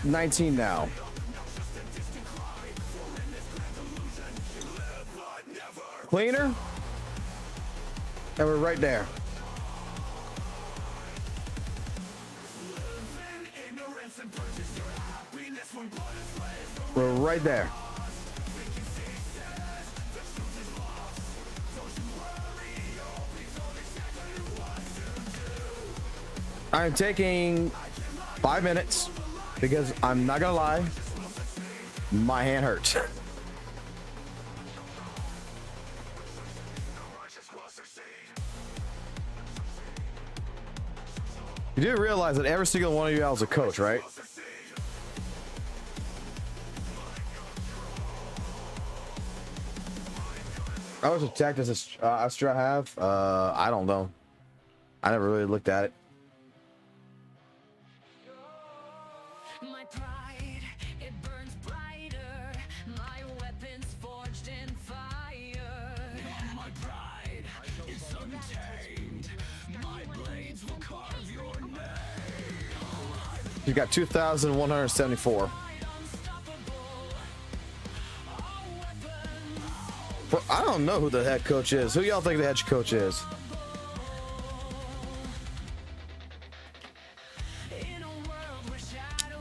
$19 now. Cleaner. And we're right there. We're right there. I'm taking 5 minutes because I'm not gonna lie, my hand hurts. You do realize that every single one of you is a coach, right? How much attack does this Astra have? I don't know. I never really looked at it. My pride, it burns brighter. My weapons forged in fire. My pride is untamed. My blades will carve your name. You got 2,174. Bro, I don't know who the head coach is. Who y'all think the head coach is?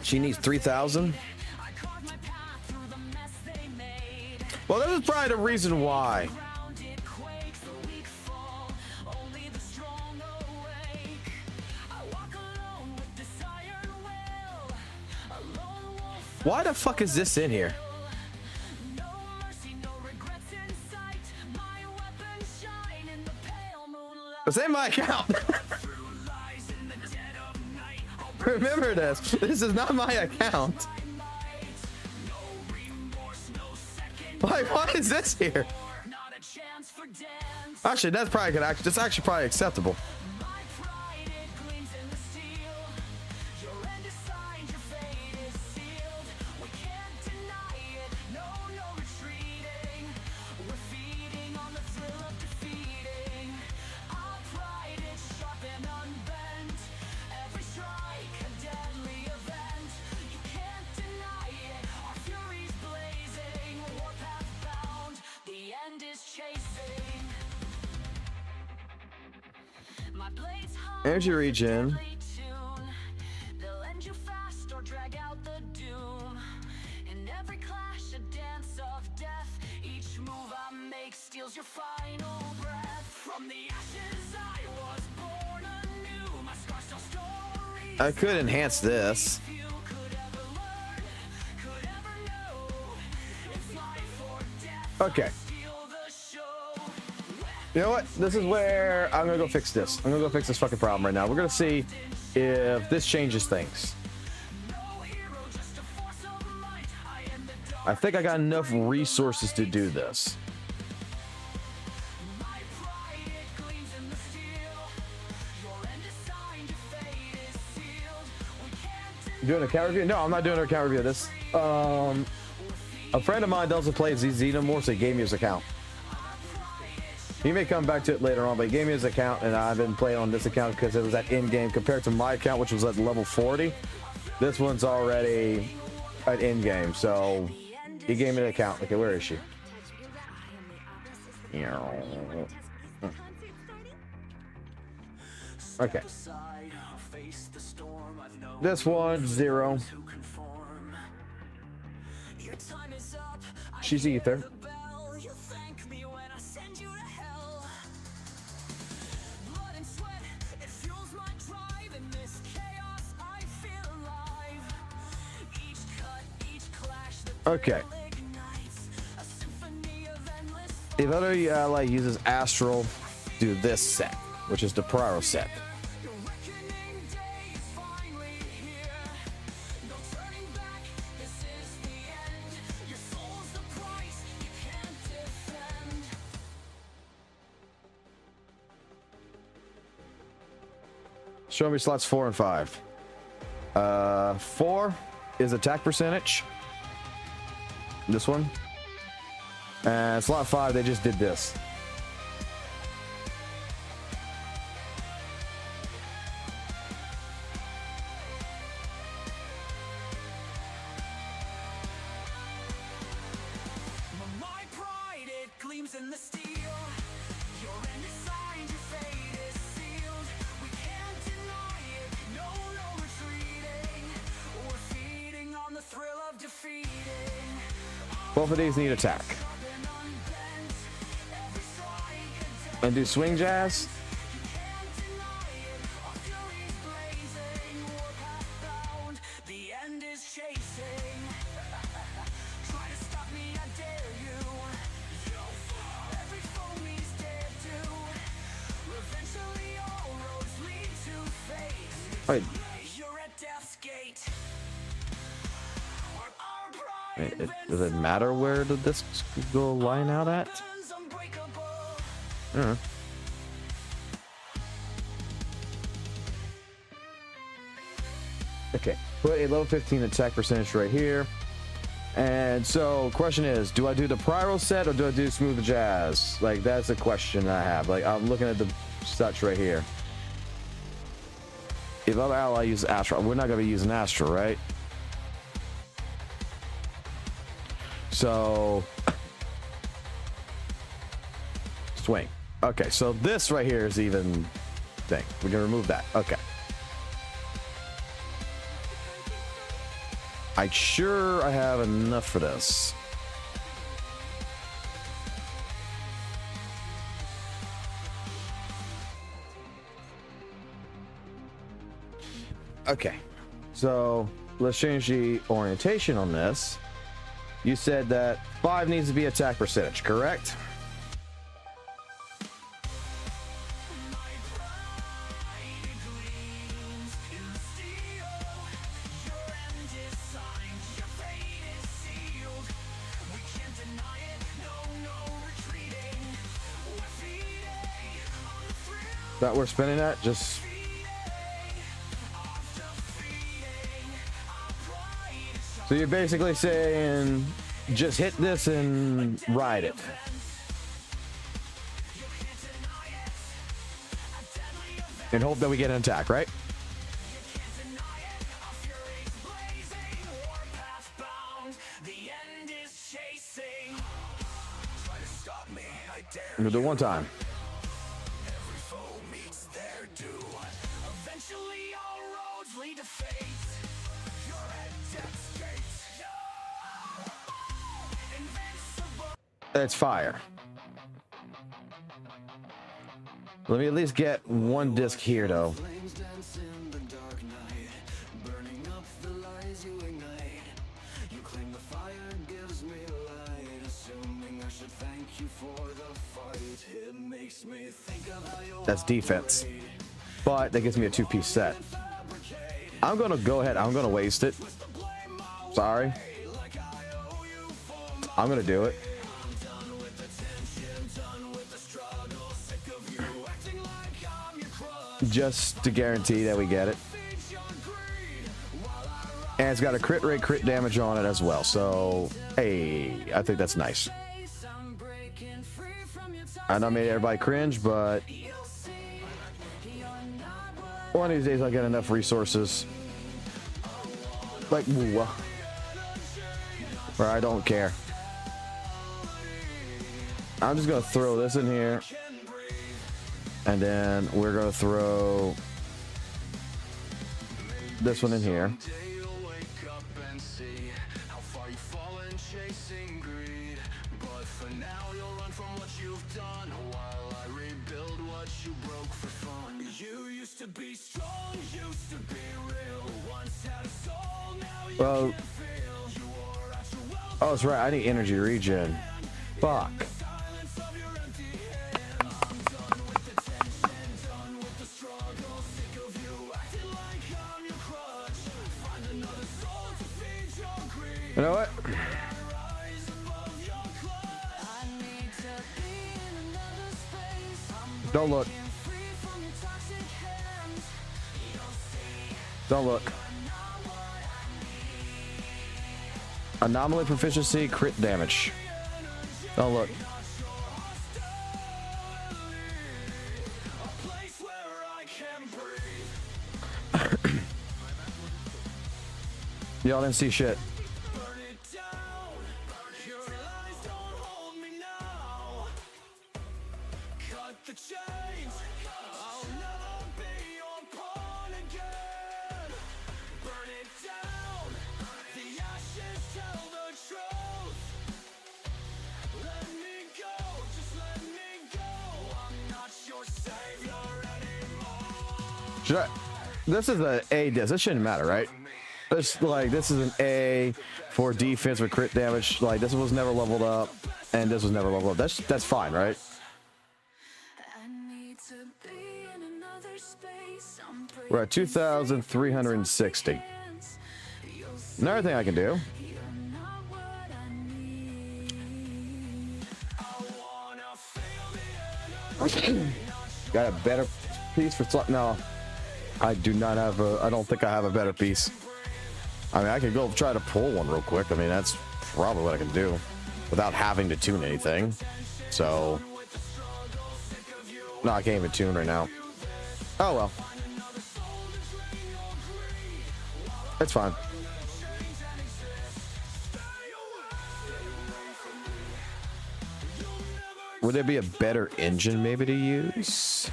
She needs 3,000. Well, this is probably the reason why. Why the fuck is this in here? This ain't my account. Remember this. This is not my account. Why is this here? Actually, that's probably good. That's actually probably acceptable. Energy regen. I could enhance this. Okay. You know what? This is where I'm gonna go fix this. I'm gonna go fix this fucking problem right now. We're gonna see if this changes things. I think I got enough resources to do this. Doing a account review? No, I'm not doing an account review. This a friend of mine doesn't play ZZ no more, so he gave me his account. He may come back to it later on, but he gave me his account, and I've been playing on this account because it was at in-game compared to my account, which was at level 40. This one's already at in-game, so he gave me the account. Okay, where is she? Okay. This one, 0. She's Ether. Okay. If other ally uses Astral, do this set, which is the Pyro set. Show me slots 4 and 5. 4 is attack percentage. This one. And slot 5, they just did this. My pride, it gleams in the steel. Your end is signed, your fate is sealed. We can't deny it, no retreating. We're feeding on the thrill of defeating. Both of these need attack. And do swing jazz. The end is chasing. Try to stop me, I dare you. Every foe means dare do. Eventually all roads lead to fate. Wait, You're at death's gate. does it matter where the discs go line out at? I don't know. Okay, put a level 15 attack percentage right here. And so, question is, do I do the Pyro set or do I do Smooth Jazz? Like, that's a question I have. Like, I'm looking at the stats right here. If other ally uses Astro, we're not going to be using Astro, right? So, swing. Okay, so this right here is even thing. We're going to remove that. Okay. I'm sure I have enough for this. Okay, so let's change the orientation on this. You said that 5 needs to be attack percentage, correct? That we're spinning at, just so you're basically saying just hit this and ride it. And hope that we get an attack, right? I'm gonna do it one time. That's fire. Let me at least get one disc here, though. That's defense, but that gives me a 2-piece set. I'm gonna go ahead. I'm gonna waste it. Sorry. I'm gonna do it. Just to guarantee that we get it. And it's got a crit rate, crit damage on it as well. So, hey, I think that's nice. I know I made everybody cringe, but one of these days I'll get enough resources. Like WUWA. Where I don't care. I'm just going to throw this in here. And then we're going to throw this one in here. Well, oh, that's right. I need energy regen. Fuck. You know what? Don't look. Don't look. Anomaly proficiency, crit damage. Oh, look. Y'all didn't see shit. Should I? This is an A disc. This shouldn't matter, right? This is an A for defense with crit damage. Like this was never leveled up, and this was never leveled up. That's fine, right? We're at 2,360. Another thing I can do. Got a better piece for no. I do not have a. I don't think I have a better piece. I mean, I could go try to pull one real quick. I mean, that's probably what I can do without having to tune anything. So, no, I can't even tune right now. Oh well, it's fine. Would there be a better engine maybe to use?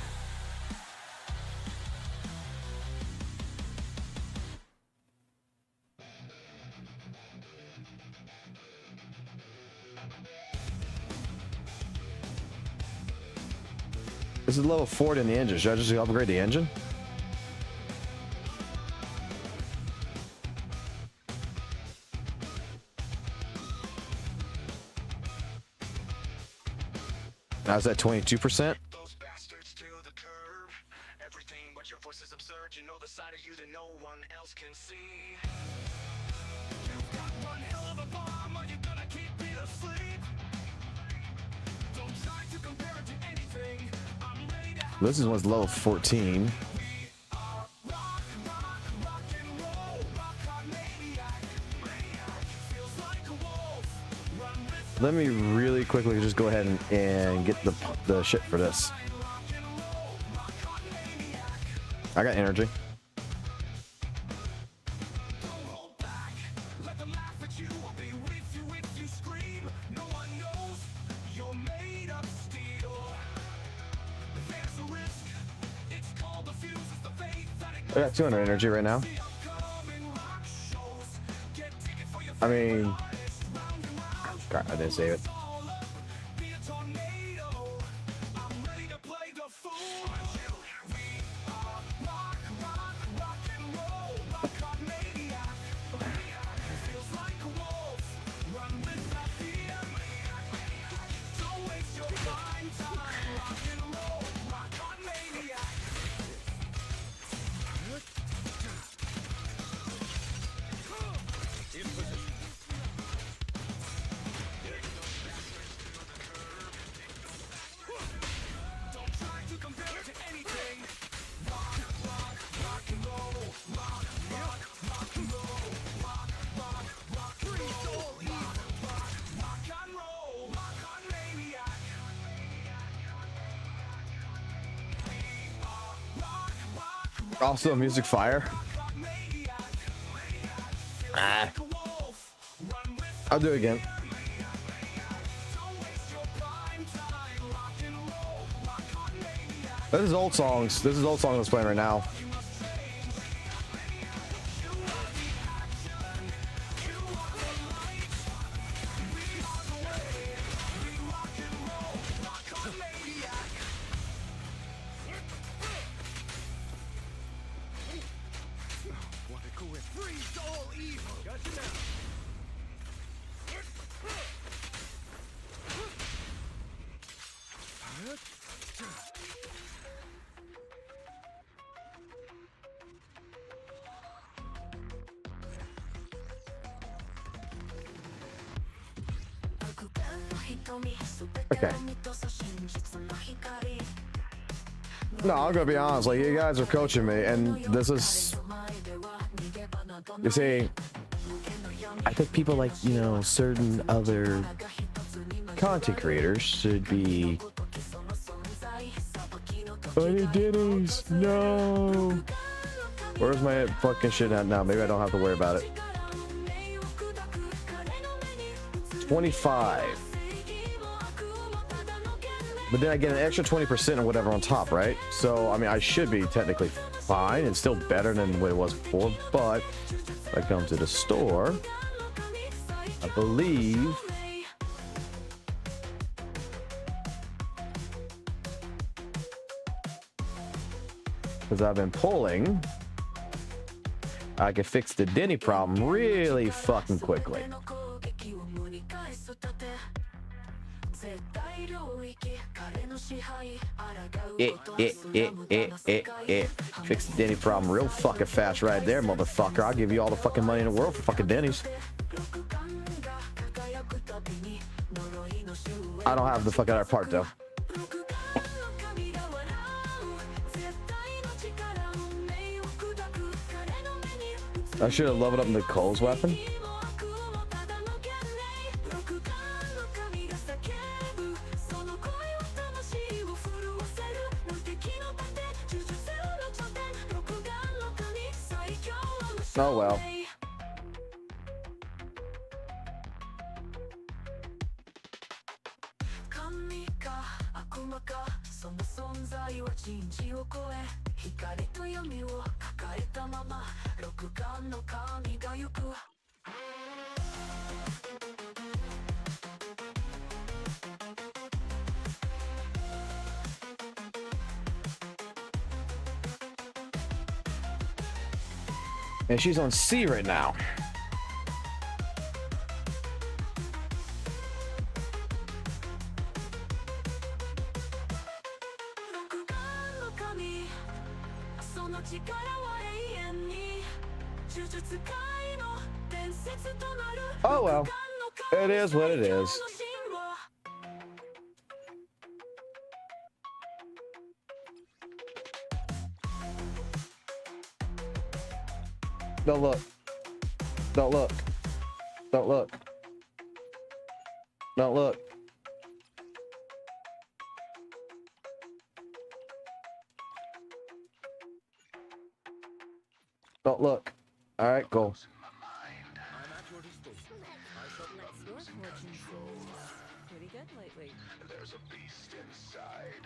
This is level 4 in the engine. Should I just upgrade the engine? Now is that 22%? This is one's level 14. Let me really quickly just go ahead and get the shit for this. I got energy. I got 200 energy right now. I mean, God, I didn't save it. Also, music fire. Ah. I'll do it again. This is old songs. This is old song that's playing right now. Okay. No, I'm gonna be honest. Like, you guys are coaching me, and this is. You see, I think people like, you know, certain other content creators should be. Any Denny's? No. Where's my fucking shit at now? Maybe I don't have to worry about it. 25. But then I get an extra 20% or whatever on top, right? So, I mean, I should be technically fine. It's still better than what it was before. But if I come to the store, I believe. Because I've been pulling, I can fix the Denny problem really fucking quickly. Fix the Denny problem real fucking fast right there, motherfucker. I'll give you all the fucking money in the world for fucking Denny's. I don't have the fucking other part though. I should have leveled up Nicole's weapon. Oh well. And she's on C right now. Oh well, it is what it is. Don't look. Don't look. Don't look. Don't look. Don't look. All right, go. Pretty good lately. There's a beast inside.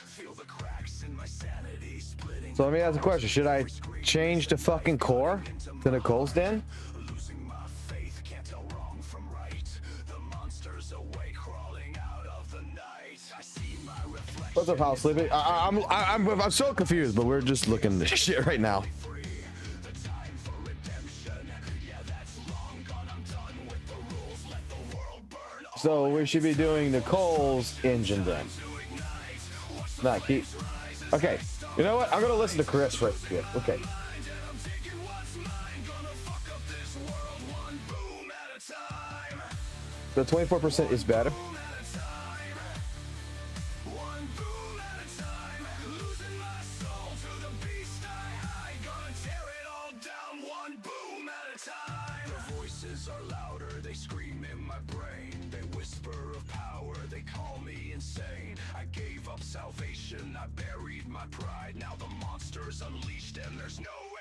Feel the cracks in my sanity splitting. So let me ask a question. Should I change the fucking core to Nicole's den? Losing my faith, can't tell wrong from right. The monsters awake, crawling out of the night. I see my reflection. What's up, House Sleepy? I'm so confused, but we're just looking at this shit right now. So we should be doing Nicole's engine then. Nah, keep. Okay, you know what? I'm gonna listen to Chris right here. Okay. The 24% is better.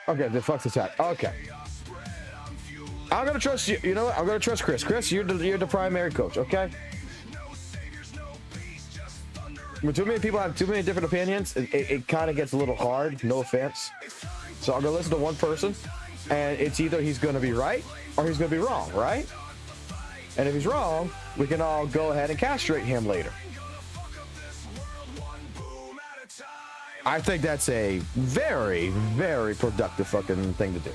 Okay, the fuck's attack. Okay. I'm gonna trust you. You know what? I'm gonna trust Chris. Chris, you're the primary coach, okay? When too many people have too many different opinions, it kind of gets a little hard, no offense. So I'm gonna listen to one person, and it's either he's gonna be right or he's gonna be wrong, right? And if he's wrong, we can all go ahead and castrate him later. I think that's a very, very productive fucking thing to do.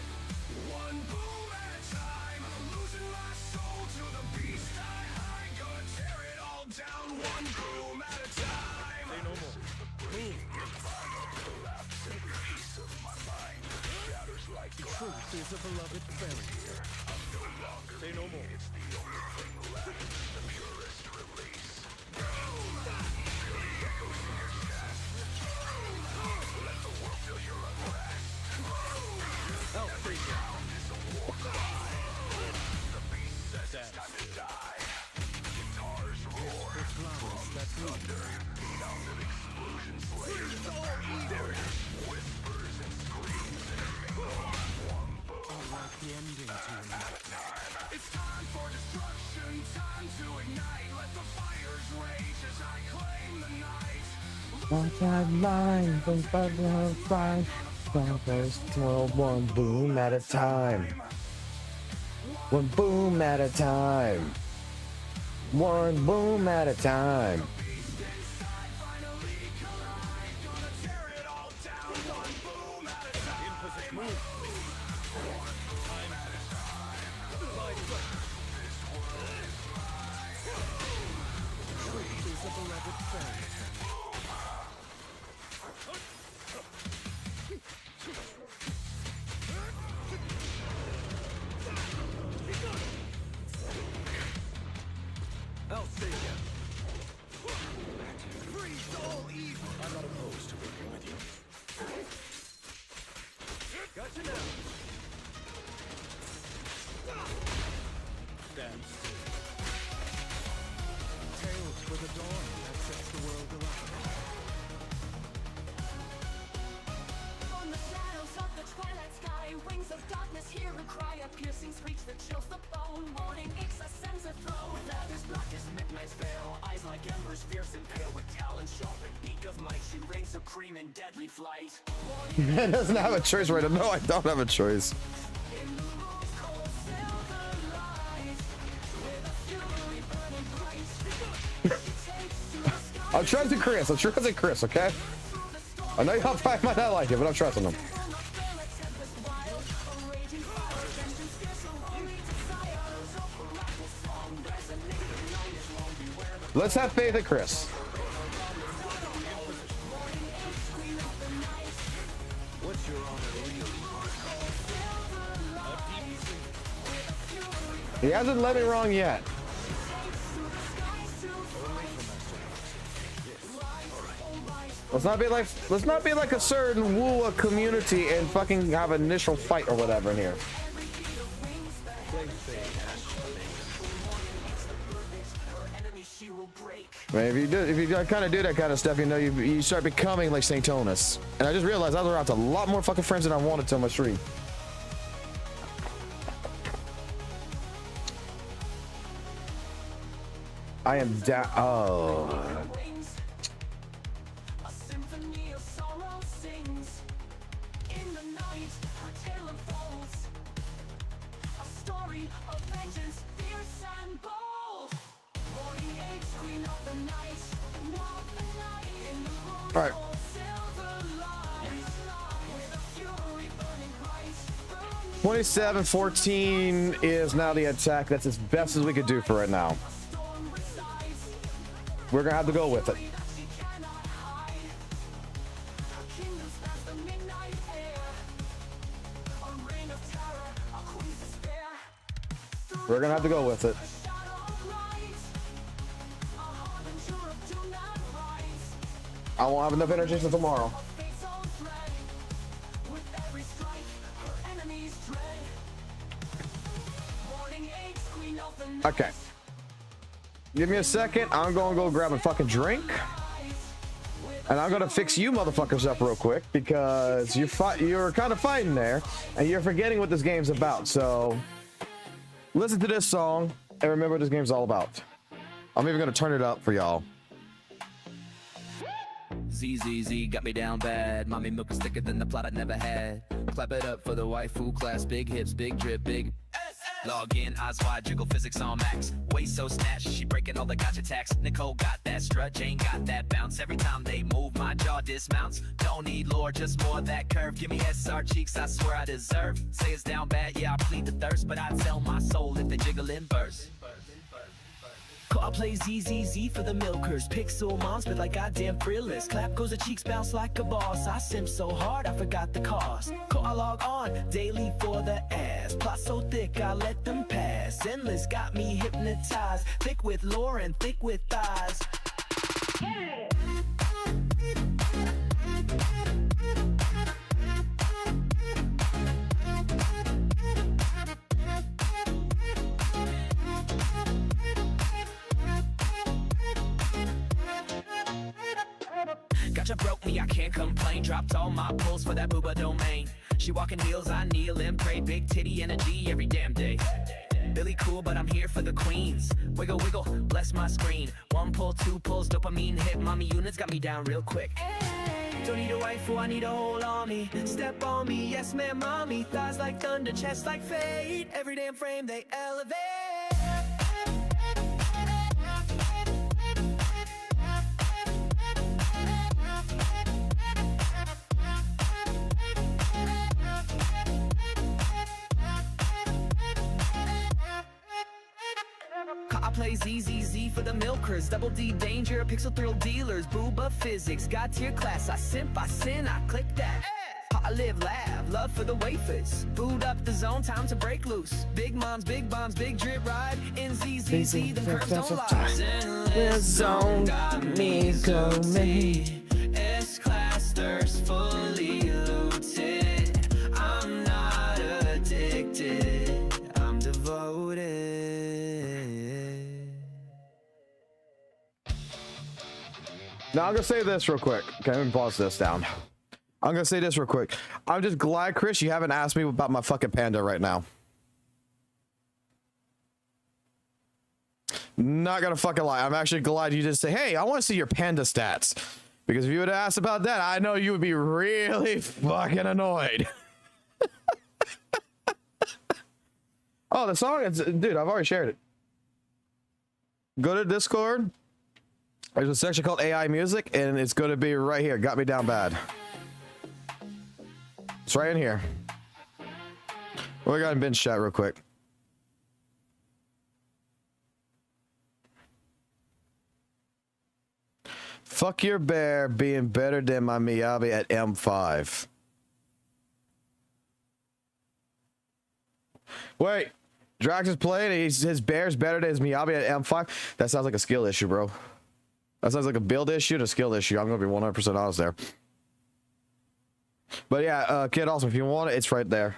It's time for destruction, time to ignite. Let the fires rage as I claim the night. One boom at a time. One boom at a time. One boom at a time. I'll save you. Freeze all evil. I'm not opposed to working with you. Gotcha now. Stand still. Tales for the dawn that sets the world alight. On the shadows of the twilight sky, wings of darkness hear a cry, a piercing screech that chills the bone. Morning aches, a sense of throe. Ladders black as midnight's veil, eyes like embers, fierce and pale, with talons sharp and beak of might. She reigns supreme in deadly flight. Man doesn't have a choice right now. No, I don't have a choice. In the moon's cold silver light, with a fury burning bright. She takes to the sky. I'm trusting Chris. I'm trusting Chris, okay? I know y'all probably might not like it, but I'm trusting him. Let's have faith in Chris. What's your honor really? He hasn't let me wrong yet. Let's not be like a certain WUWA community and fucking have an initial fight or whatever in here. Man, if you kind of do that kind of stuff, you know, you start becoming like St. Tonus. And I just realized I was around to a lot more fucking friends than I wanted to on my stream. I am down. Oh. All right. 27-14 is now the attack. That's as best as we could do for right now. We're gonna have to go with it. We're gonna have to go with it. I won't have enough energy for tomorrow. Okay. Give me a second. I'm gonna go grab a fucking drink. And I'm gonna fix you motherfuckers up real quick because you're kind of fighting there and you're forgetting what this game's about. So listen to this song and remember what this game's all about. I'm even gonna turn it up for y'all. ZZZ got me down bad. Mommy milk is thicker than the plot I never had. Clap it up for the waifu class. Big hips, big drip, big log in, eyes wide, jiggle physics on max. Waist so snatched, she breaking all the gotcha tacks. Nicole got that strut, Jane got that bounce. Every time they move, my jaw dismounts. Don't need lore, just more of that curve. Give me SR cheeks, I swear I deserve. Say it's down bad, yeah, I plead the thirst. But I'd sell my soul if they jiggle in burst. I'll play ZZZ for the milkers. Pixel moms, but like goddamn fearless. Clap goes the cheeks, bounce like a boss. I simp so hard, I forgot the cost. I log on daily for the ass. Plot so thick, I let them pass. Zenless got me hypnotized. Thick with lore and thick with thighs. Gacha broke me, I can't complain. Dropped all my pulls for that booba domain. She walking heels, I kneel and pray. Big titty energy every damn day. really cool, but I'm here for the queens. Wiggle, wiggle, bless my screen. 1 pull, 2 pulls, dopamine hit. Mommy units got me down real quick. Don't need a waifu, I need a whole army. Step on me, yes ma'am, mommy. Thighs like thunder, chest like fate. Every damn frame they elevate. I play ZZZ for the milkers, double D danger, pixel thrill dealers, booba physics, got tier class, I simp, I sin, I click that. I live, laugh, love for the wafers, boot up the zone, time to break loose. Big moms, big bombs, big drip ride, in ZZZ, the curves don't lie. Zenless zone got me going, S-class thirst fully looted. I'm not addicted, I'm devoted. Now I'm gonna say this real quick. Okay, let me pause this down. I'm gonna say this real quick. I'm just glad, Chris, you haven't asked me about my fucking panda right now. Not gonna fucking lie. I'm actually glad you just say, hey, I want to see your panda stats. Because if you would have asked about that, I know you would be really fucking annoyed. Oh, the song is, dude, I've already shared it. Go to Discord. There's a section called AI Music, and it's going to be right here. Got me down bad. It's right in here. We got in binge chat real quick. Fuck your bear being better than my Miyabi at M5. Wait, Drax is playing and his bear's better than his Miyabi at M5? That sounds like a skill issue, bro. That sounds like a build issue and a skill issue. I'm going to be 100% honest there. But yeah, Kid Awesome, if you want it, it's right there.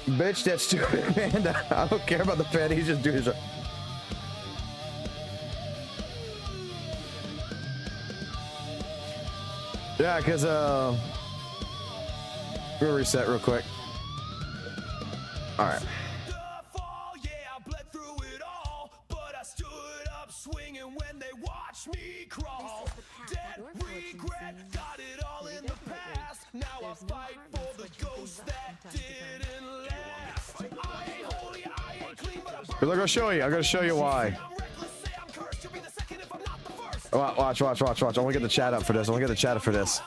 Bitch, that stupid panda. I don't care about the panda. He's just doing his job. Yeah, because, we'll reset real quick. All right. Me crawl, dead regret, got it all in the past. Now I fight for the ghost that didn't last. I ain't holy, I ain't clean, but I'm gonna show you. I'm gonna show you why. Watch. I want to get the chat up for this. I want to get the chat up for this.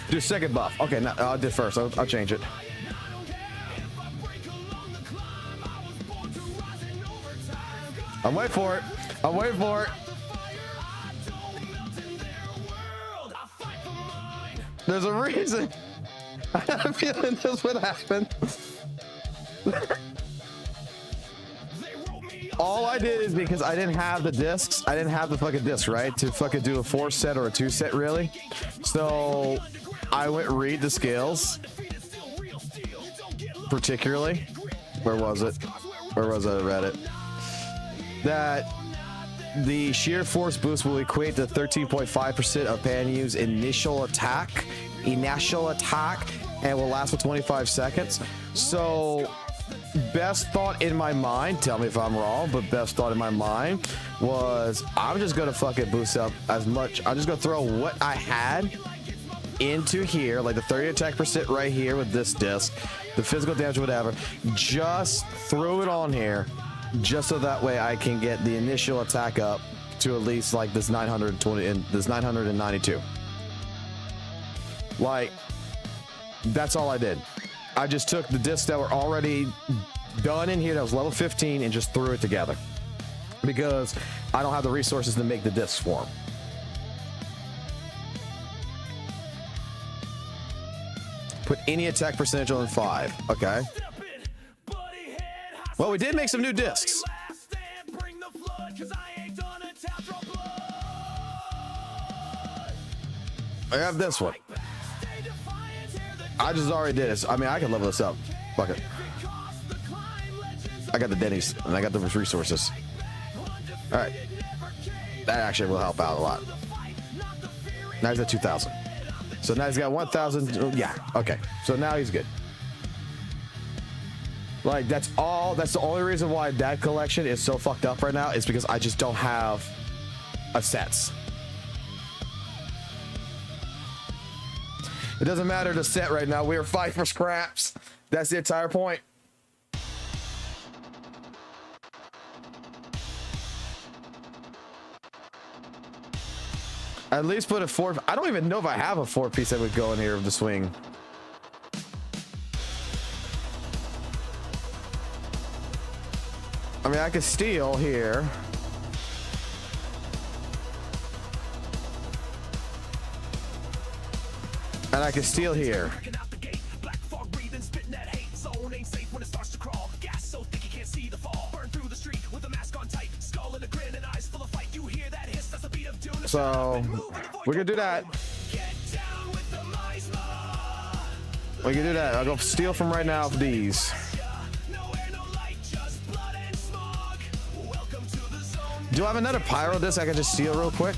Do second buff. Okay, now I'll do first. I'll change it. I'm waiting for it. I'm waiting for it. There's a reason. I had a feeling this would happen. All I did is because I didn't have the discs. I didn't have the fucking disc, right? To fucking do a 4 set or a 2 set, really. So I went read the skills. Particularly. Where was it? Where was I? Read it. That the sheer force boost will equate to 13.5% of Panyu's initial attack, and will last for 25 seconds. So, best thought in my mind, tell me if I'm wrong, but best thought in my mind was I'm just gonna fucking boost up as much. I'm just gonna throw what I had into here, like the 30 attack percent right here with this disc, the physical damage, whatever. Just throw it on here. Just so that way I can get the initial attack up to at least like this 920 and this 992. Like, that's all I did. I just took the discs that were already done in here that was level 15 and just threw it together because I don't have the resources to make the discs for them. Put any attack percentage on 5. Okay. Well, we did make some new discs. I have this one. I just already did it. I mean, I can level this up. Fuck it. I got the Denny's and I got the resources. All right. That actually will help out a lot. Now he's at 2,000. So now he's got 1,000. Yeah, okay. So now he's good. Like, that's all. That's the only reason why that collection is so fucked up right now is because I just don't have a sets. It doesn't matter the set right now. We are fighting for scraps. That's the entire point. At least put a 4. I don't even know if I have a 4-piece that would go in here of the swing. I mean, I could steal here. And I can steal here. So we're gonna do that. We can do that. I'll go steal from right now of these. Do I have another pyro disc I can just steal real quick?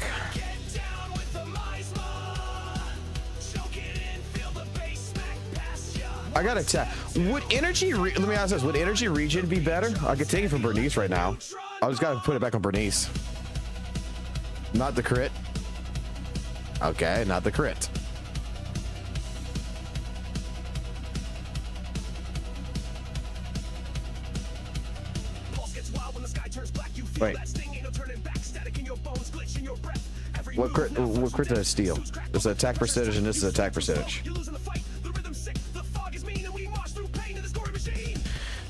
I gotta check. Would energy? Let me ask this: would energy regen be better? I could take it from Bernice right now. I just gotta put it back on Bernice. Not the crit. Okay, not the crit. Wait. What crit did I steal? This is attack percentage and this is attack percentage.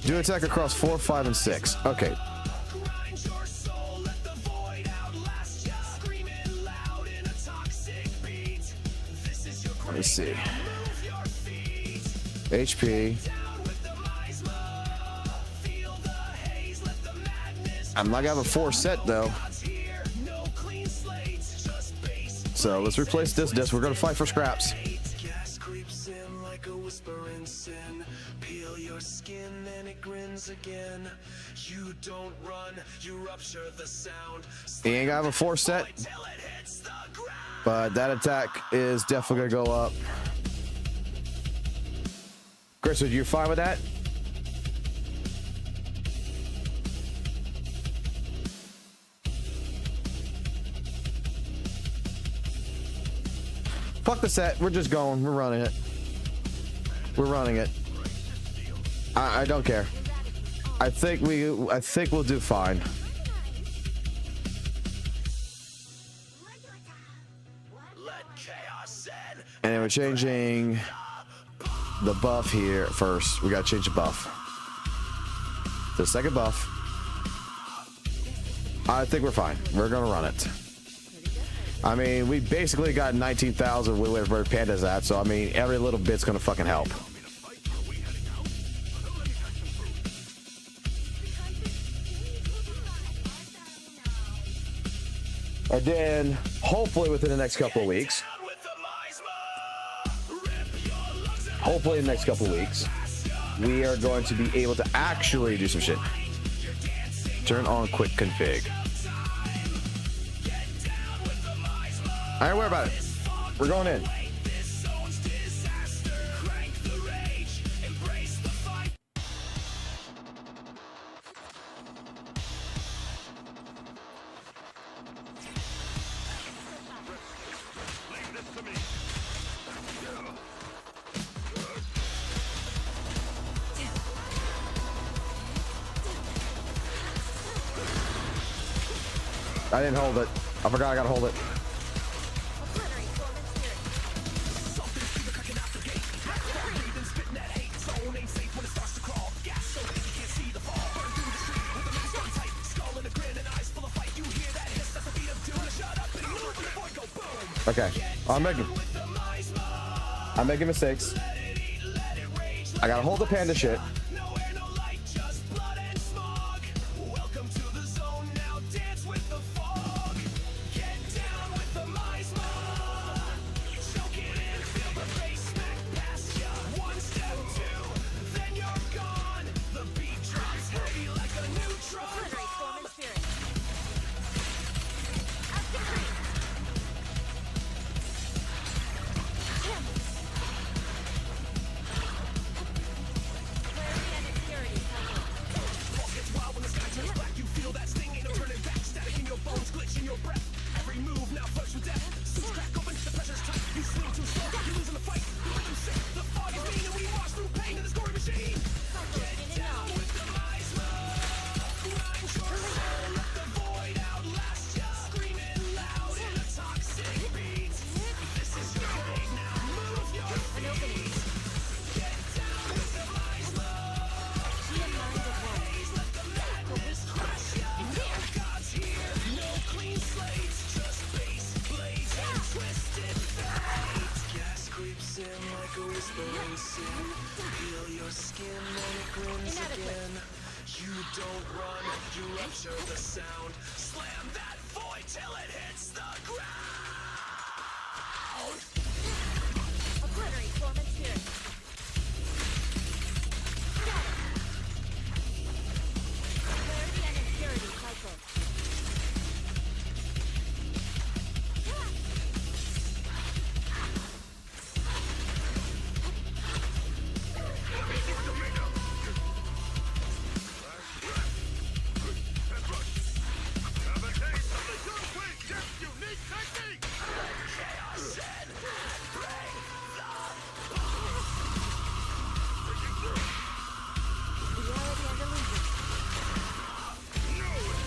Do attack across 4, 5, and 6. Okay. Let me see. HP. I'm not gonna have a 4 set though. So let's replace this disc. We're gonna fight for scraps. He ain't gonna have a 4 set, but that attack is definitely gonna go up. Chris, are you fine with that? Fuck the set. We're just going. We're running it. We're running it. I don't care. I think we'll do fine. And then we're changing the buff here first. We gotta change the buff. The second buff. I think we're fine. We're gonna run it. I mean, we basically got 19,000 with where Panda's at, so I mean, every little bit's gonna fucking help. And then, hopefully within the next couple of weeks, we are going to be able to actually do some shit. Turn on quick config. I ain't worried about it. We're going in. I didn't hold it. I forgot I gotta hold it. Okay, I'm making mistakes. I gotta hold the panda shit. like a whispering sin. Peel your skin and it grins again. You don't run, you rupture the sound. Slam that void till it hits the ground. Obliterate dormant spirit. Clarity and impurity cycle.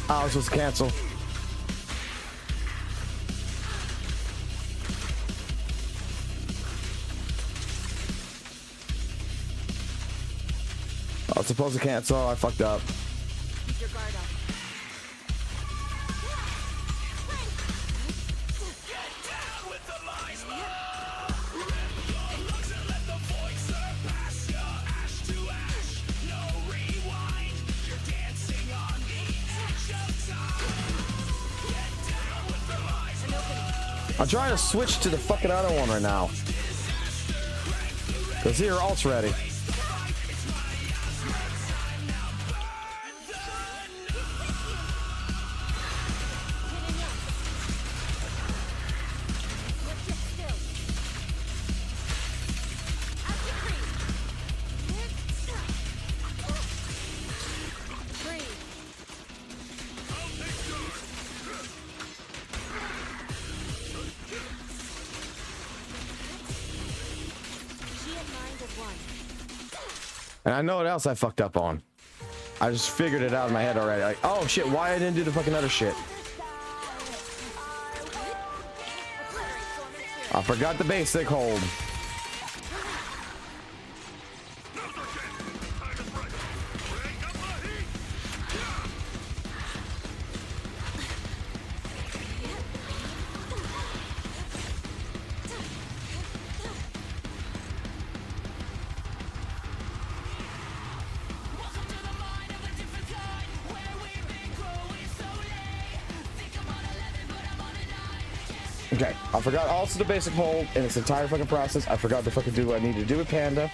Oh, this was canceled. I was supposed to cancel. I fucked up. Keep your guard up. Get down with the Miasma. Rip the lungs and let the void surpass ya. Ash to ash, no rewind. You're dancing on the edge of time. Get down with the Miasma. I'm trying to switch to the fucking other one right now. Cause here, ult's ready. And I know what else I fucked up on. I just figured it out in my head already. Like, oh shit, why I didn't do the fucking other shit. I forgot the basic hold. Okay, I forgot also the basic hold in its entire fucking process. I forgot to fucking do what I needed to do with Panda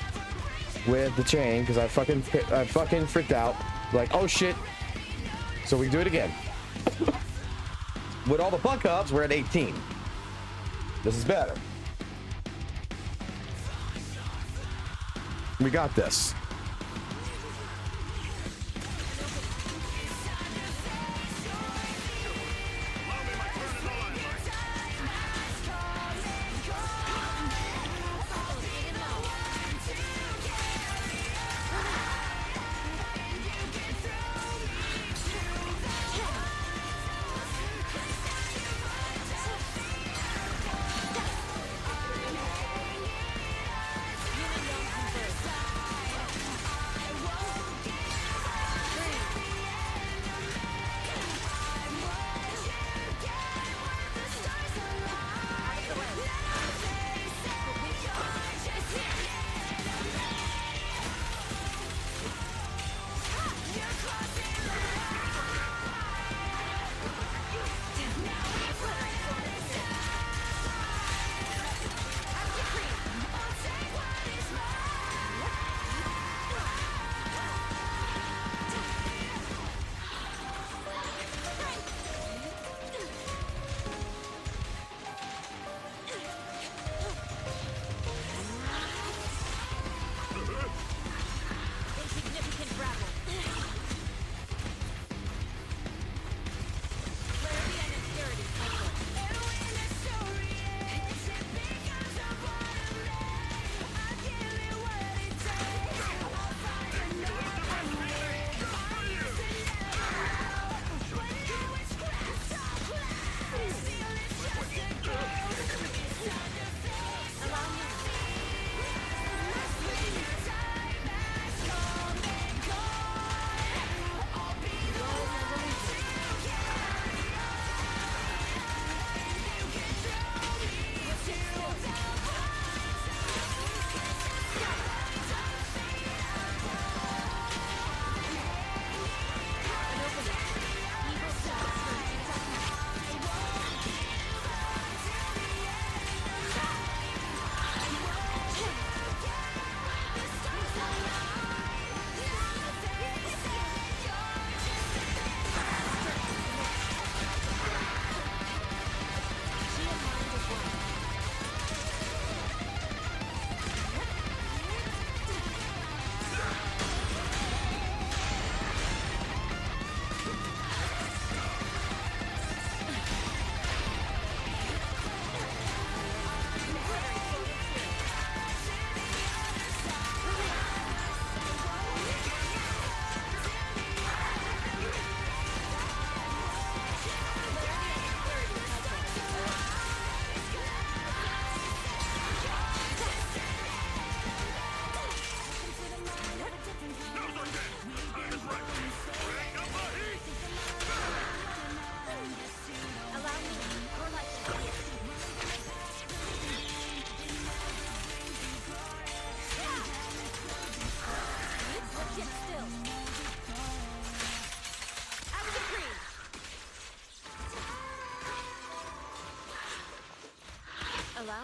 with the chain because I fucking freaked out. Like, oh shit. So we can do it again. With all the fuck ups, we're at 18. This is better. We got this.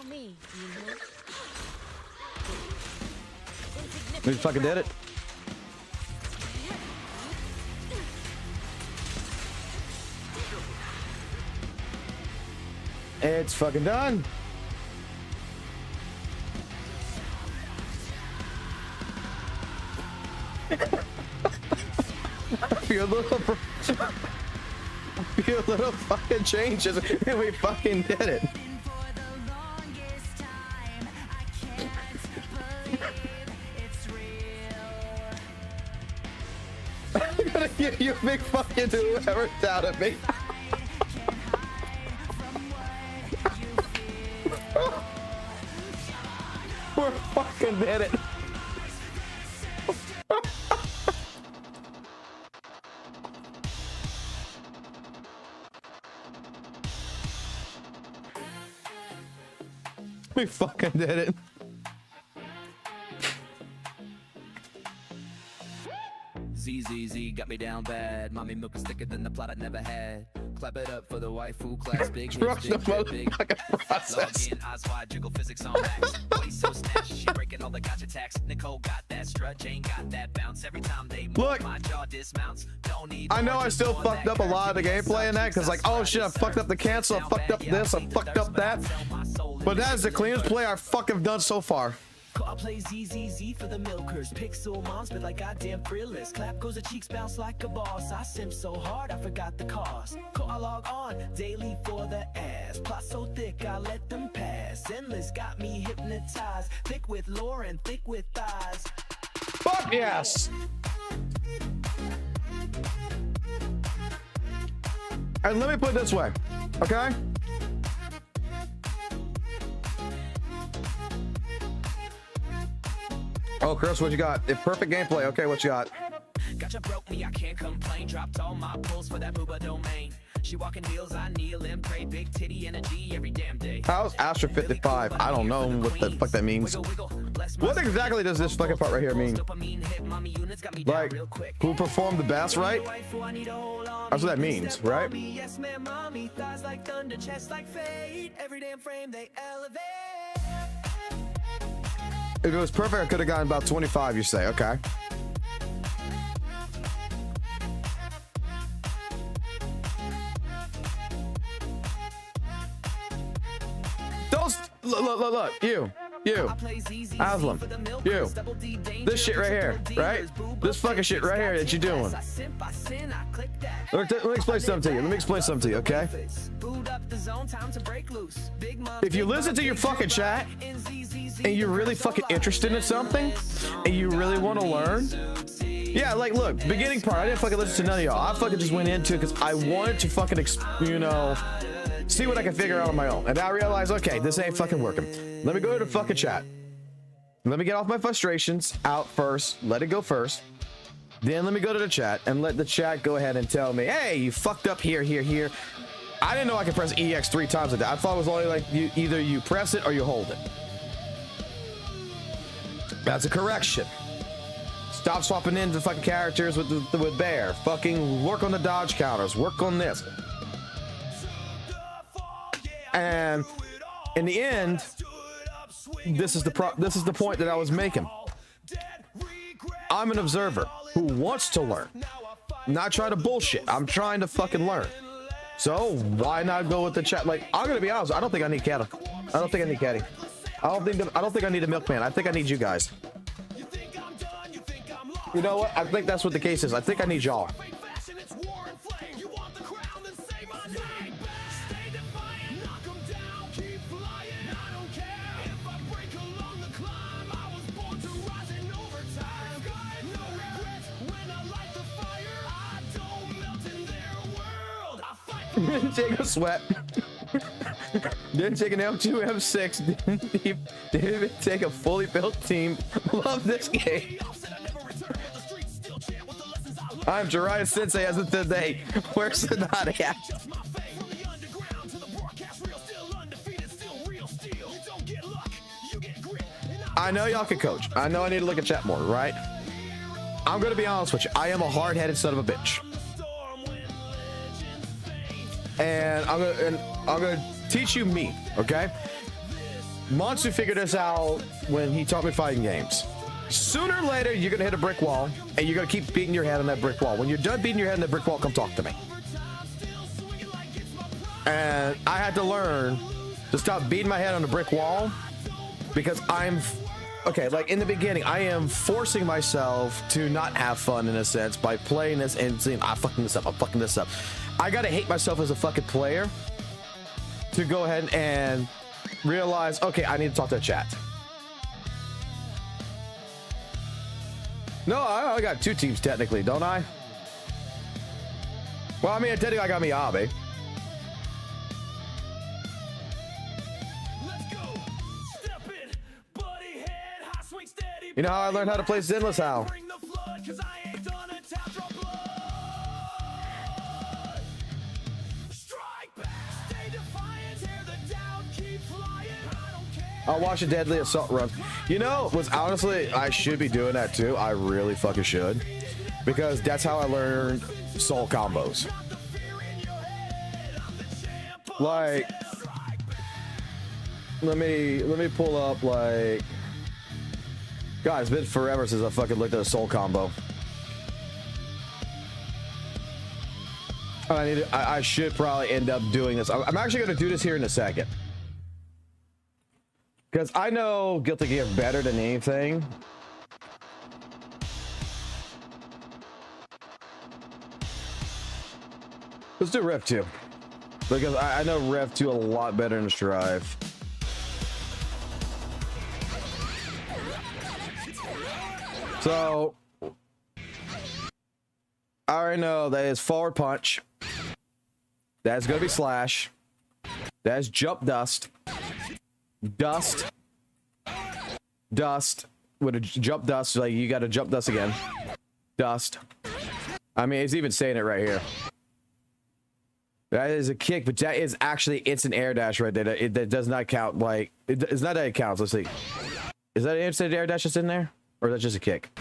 me, We fucking did it. It's fucking done. Feel little fucking changes and we fucking did it. I'm gonna give you a big fucking whoever doubted me. We're fucking did it. We fucking did it. ZZZ got me down bad. Mommy milk is thicker than the plot I never had. Clap it up for the waifu class. Big hits, big drip, big process. Log in, eyes wide, jiggle physics on max. Body so snatched, she breaking all the gotcha tax. Nicole got that strut, Jane got that bounce. Every time they move, Look, my jaw dismounts. Don't need I know I still fucked up a lot of the gameplay in that because like, oh shit, I fucked up the cancel, I fucked up this, I fucked up that. But that is the cleanest play I fucking done so far. I play ZZZ for the milkers. Pixel moms, but like goddamn fearless. Clap goes the cheeks bounce like a boss. I simp so hard, I forgot the cost. I log on daily for the ass. Plot so thick, I let them pass. Zenless got me hypnotized. Thick with Lauren, thick with thighs. Fuck yes! And let me put it this way, okay? Oh, Chris, what you got? If perfect gameplay, okay, what you got? Gacha broke me, I can't complain. Dropped all my pulls for that booba domain. She walking heels, I kneel and pray. Big titty energy every damn day. How's Astra 55? I don't know what the fuck that means. What exactly does this fucking part right here mean? Like, who performed the best, right? That's what that means, right? Yes, man, mommy, thighs like thunder, chest like fate. Every damn frame they elevate. If it was perfect, I could have gotten about 25, you say. Okay. Don't look, you, Evelyn, you, this shit right here, right? This fucking shit right here that you're doing. Let me explain something to you. Let me explain something to you, okay? If you listen to your fucking chat and you're really fucking interested in something and you really want to learn, yeah, like, look, beginning part, I didn't fucking listen to none of y'all. I fucking just went into it because I wanted to fucking, you know, see what I can figure out on my own. And I realized, okay, this ain't fucking working. Let me go to the fucking chat. Let me get off my frustrations out first. Let it go first. Then let me go to the chat and let the chat go ahead and tell me, hey, you fucked up here, here, here. I didn't know I could press EX 3 times like that. I thought it was only like either you press it or you hold it. That's a correction. Stop swapping into fucking characters with Bear. Fucking work on the dodge counters. Work on this. And in the end, this is the point that I was making. I'm an observer who wants to learn, not trying to bullshit. I'm trying to fucking learn. So why not go with the chat? Like, I'm gonna be honest. I don't think I need Caddy. I don't think I need Caddy. I don't think I need a milkman. I think I need you guys. You know what? I think that's what the case is. I think I need y'all. Didn't take a sweat. Didn't take an L2 M6. Didn't even take a fully built team. Love this game. I'm Jiraiya Sensei as of today. Where's Sonata at? I know y'all can coach. I know I need to look at chat more, right? I'm gonna be honest with you. I am a hard-headed son of a bitch. And I'm gonna teach you me, okay? Monster figured this out when he taught me fighting games. Sooner or later, you're gonna hit a brick wall, and you're gonna keep beating your head on that brick wall. When you're done beating your head on that brick wall, come talk to me. And I had to learn to stop beating my head on the brick wall because okay, like in the beginning, I am forcing myself to not have fun in a sense by playing this and saying, I'm fucking this up, I'm fucking this up. I gotta hate myself as a fucking player to go ahead and realize, okay, I need to talk to the chat. No, I got 2 teams technically, don't I? Well, I mean, technically I got Miyabi. You know how I learned how to play Zenless how? I'll watch a Deadly Assault run. You know, honestly, I should be doing that too. I really fucking should. Because that's how I learned soul combos. Like, let me pull up, like, God, it's been forever since I fucking looked at a soul combo. I should probably end up doing this. I'm actually going to do this here in a second. Because I know Guilty Gear better than anything. Let's do Rev 2. Because I know Rev 2 a lot better than Strive. So, I already know that is forward punch. That's going to be slash. That's jump dust. Dust. Dust. With a jump dust, like you got to jump dust again. Dust. I mean, it's even saying it right here. That is a kick, but that is actually instant air dash right there. That does not count. Like, it's not that it counts. Let's see. Is that an instant air dash that's in there? Or is that just a kick?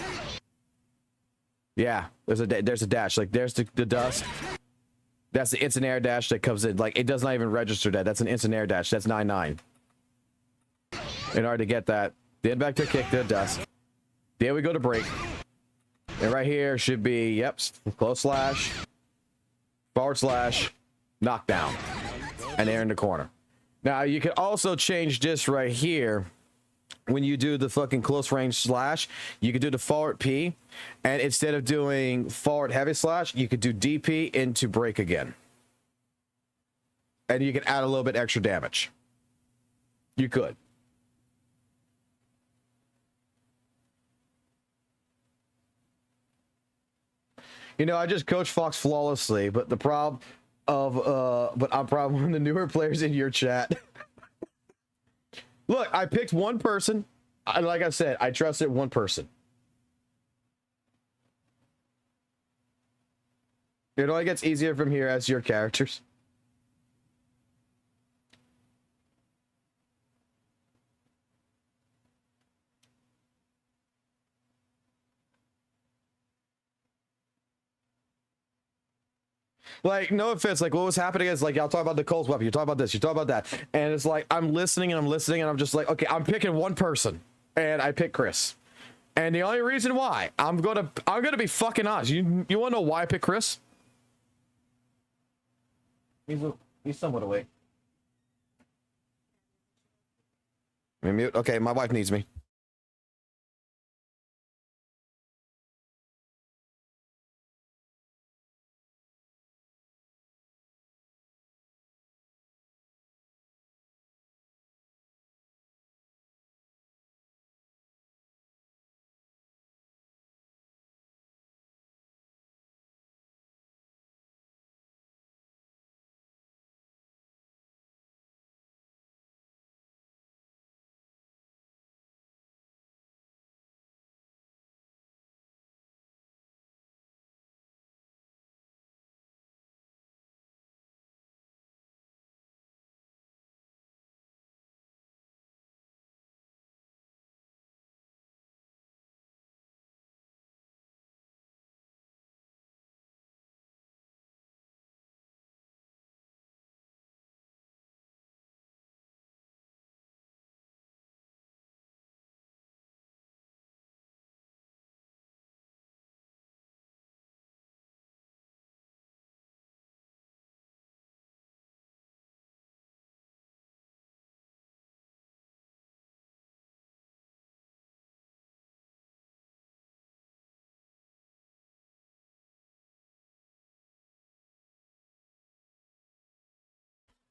Yeah, there's a dash. Like, there's the dust. That's the instant air dash that comes in. Like, it does not even register that. That's an instant air dash. That's 9-9. In order to get that, then back to kick to the dust. Then we go to break. And right here should be, yep, close slash, forward slash, knockdown, and air in the corner. Now, you can also change this right here. When you do the fucking close range slash, you could do the forward P, and instead of doing forward heavy slash, you could do DP into break again. And you can add a little bit extra damage. You could. You know, I just coach Fox flawlessly, but the problem of, but I'm probably one of the newer players in your chat. Look, I picked one person. Like I said, I trusted one person. It only gets easier from here as your characters. Like, no offense, like, what was happening is, like, y'all talk about the Cole's weapon, you talk about this, you talk about that, and it's like, I'm listening, and I'm just like, okay, I'm picking one person, and I pick Chris. And the only reason why, I'm gonna be fucking honest. You wanna know why I picked Chris? He's somewhat awake. Let me mute. Okay, my wife needs me.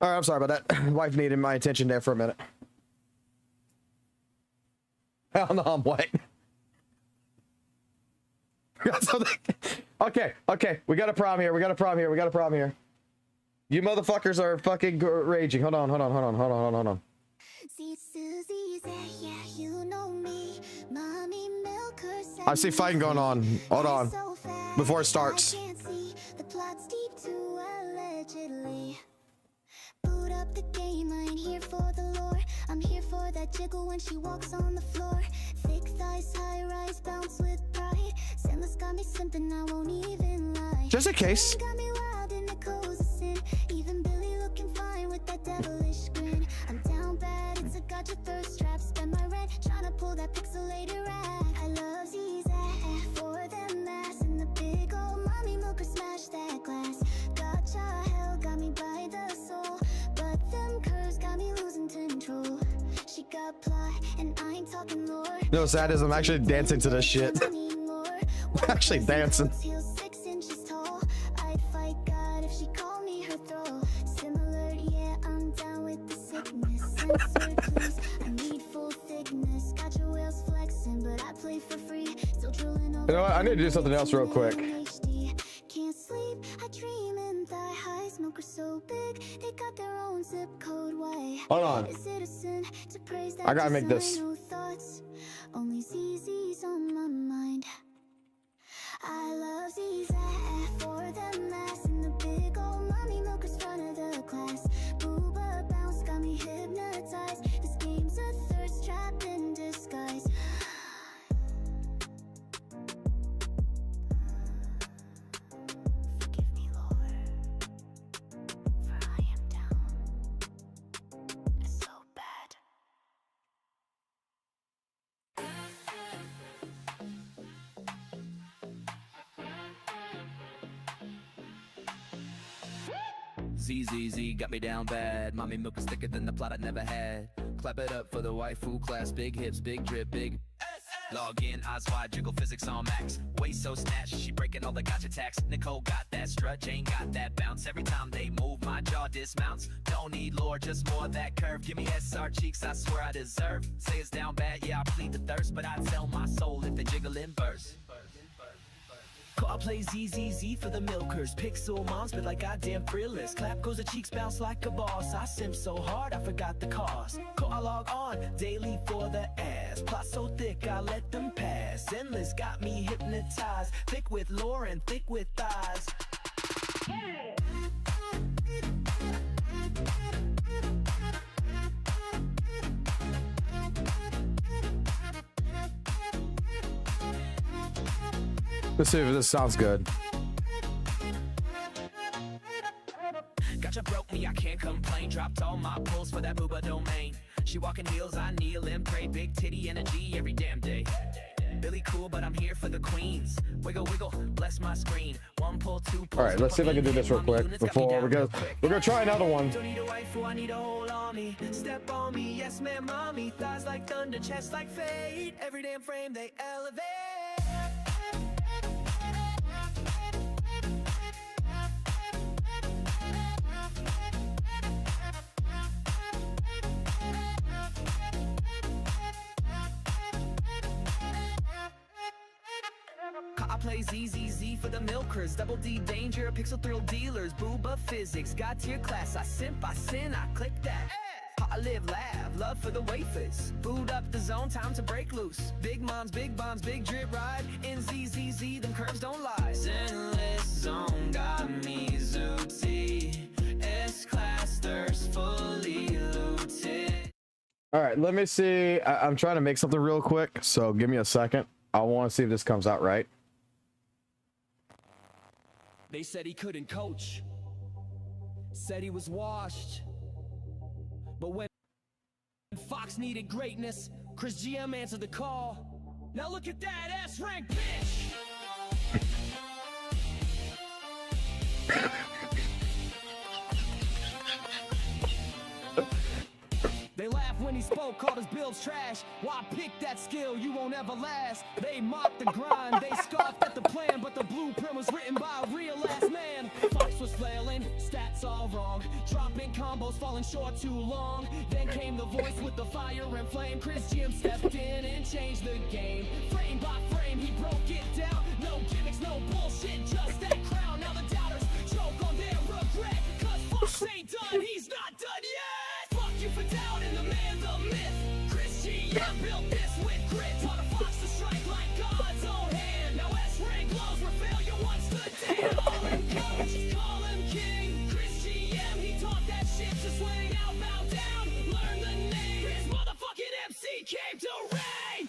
All right, I'm sorry about that. Wife needed my attention there for a minute. Hell no, I'm white. Okay, we got a problem here. You motherfuckers are fucking raging. Hold on. I see fighting going on. Hold on. Before it starts. Boot up the game, I ain't here for the lore. I'm here for that jiggle when she walks on the floor. Thick thighs, high rise, bounce with pride. Zenless got me something I won't even lie. Just in case. Got me wild in the cozy sin. Even Billy looking fine with that devilish grin. I'm down bad, it's a gotcha thirst trap. Spend my rent, tryna pull that pixelated rack. I love Zach for them ass and the big old mommy milker smash that glass. Gacha hell got me by the soul, but them curves got me losing control. She got plot and I ain't talking lore. No, sad is I'm actually dancing to this shit. We're actually dancing. 6 inches tall. I'd fight God if she called me her throw. Similar, yeah, I'm down with the sickness. Censored, please. I need full thickness. Got your whales flexing, but I play for free. Still drilling over. You know what? I need to do something else real quick. Can't sleep. I dream in thigh high. Smokers so big, they got their own zip code. Why? Hold on. Is it a sin to praise that I gotta make this. no thoughts? Only ZZ's on my mind. I love Zach for them ass and the big old mommy milkers front of the class. Booba bounce got me hypnotized. This game's a thirst trap in disguise. Forgive me, Lord, for I am down so bad. ZZZ got me down bad. Mommy milk is thicker than the plot I never had. Clap it up for the waifu class. Big hips, big drip, big. Log in, eyes wide, jiggle physics on max. Waist so snatched, she breaking all the gotcha tax. Nicole got that strut, Jane got that bounce. Every time they move, my jaw dismounts. Don't need lore, just more of that curve. Give me SR cheeks, I swear I deserve. Say it's down bad, yeah, I plead the thirst. But I'd sell my soul if they jiggle in burst. I play ZZZ for the milkers. Pixel moms, but like goddamn thrillers. Clap goes the cheeks, bounce like a boss. I simp so hard, I forgot the cost. I log on daily for the ass. Plot so thick, I let them pass. Zenless got me hypnotized. Thick with lore and thick with thighs. Let's see if this sounds good. Gacha broke me, I can't complain. Dropped all my pulls for that booba domain. She walking heels, I kneel and pray. Big titty energy every damn day. Billy cool, but I'm here for the queens. Wiggle, wiggle, bless my screen. One pull, two pulls. All right, let's see if I can do this real quick before we're gonna try another one. Don't need a waifu, I need a hold on me. Step on me, yes ma'am, mommy. Thighs like thunder, chest like fate. Every damn frame they elevate. I play ZZZ for the milkers. Double D danger, pixel thrill dealers. Booba physics, God tier class. I simp, I sin, I click that. I live, laugh, love for the wafers. Boot up the zone, time to break loose. Big moms, big bombs, big drip ride. In ZZZ, them curves don't lie. Zenless zone got me zooty. S-class thirst fully looted. All right, let me see. I'm trying to make something real quick, so give me a second. I want to see if this comes out right. They said he couldn't coach. Said he was washed. But when Fox needed greatness, Chris GM answered the call. Now look at that S-rank bitch! They laugh when when he spoke, called his builds trash. Why pick that skill? You won't ever last. They mocked the grind, they scoffed at the plan, but the blueprint was written by a real ass man. Fox was flailing, stats all wrong, dropping combos, falling short too long. Then came the voice with the fire and flame. Chris Jim stepped in and changed the game. Frame by frame, he broke it down. No gimmicks, no bullshit, just that crown. Now the doubters choke on their regret, cause Fox ain't done, he's not done yet. Fuck you for doubting the man, the myth. Chris GM built this with grit. Taught a Fox to strike like God's own hand. Now S-rank glows where failure once stood dead. Call him coach, call him king. Chris GM, he taught that shit to swing out, bow down. Learn the name. His motherfucking MC came to reign.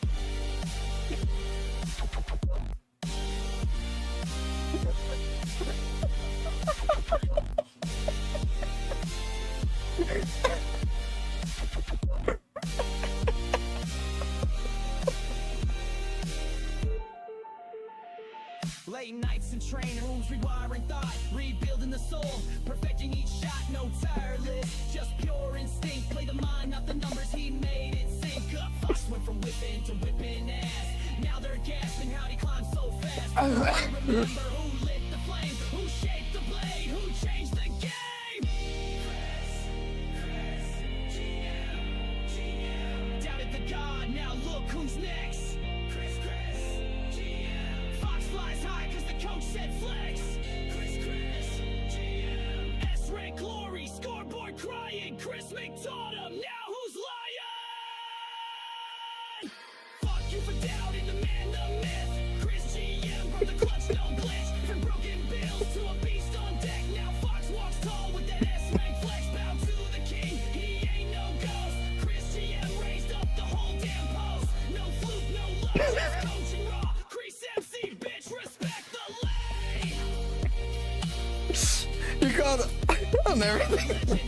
Late nights in training rooms, rewiring thought, rebuilding the soul, perfecting each shot, no tireless, just pure instinct. Play the mind, not the numbers, he made it sync up. Fox went from whipping to whipping ass. Now they're gasping, how'd he climb so fast? Remember who lit the flame, who shaped the blade, who changed the game? Doubted the god, now look who's next. Fox flies high cause the coach said flex. GM. S-rank glory, scoreboard crying. Chris McTaught him, now who's lying? Fuck you for doubting the man, the myth. Chris GM from the clutch, no glitch. From broken bills to a beast on deck. Now Fox walks tall with that S-rank flex. Bow to the king, he ain't no ghost. Chris GM raised up the whole damn post. No fluke, no luck, just coaching raw. Chris MC, bitch, respect the lane. You called on everything.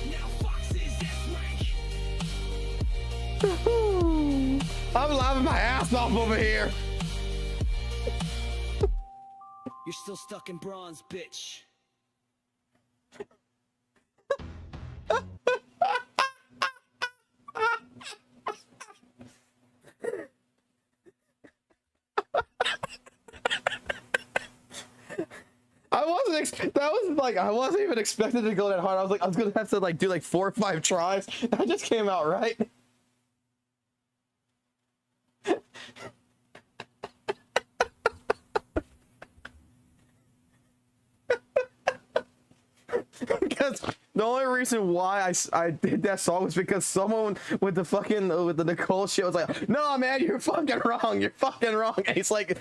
Now Fox is S-rank. I'm laughing my ass off over here. You're still stuck in bronze, bitch. I wasn't even expecting to go that hard. I was gonna have to do like 4 or 5 tries. That just came out right. Because the only reason why I did that song was because someone with the fucking with the Nicole shit was like, "No, man, you're fucking wrong. You're fucking wrong." And he's like,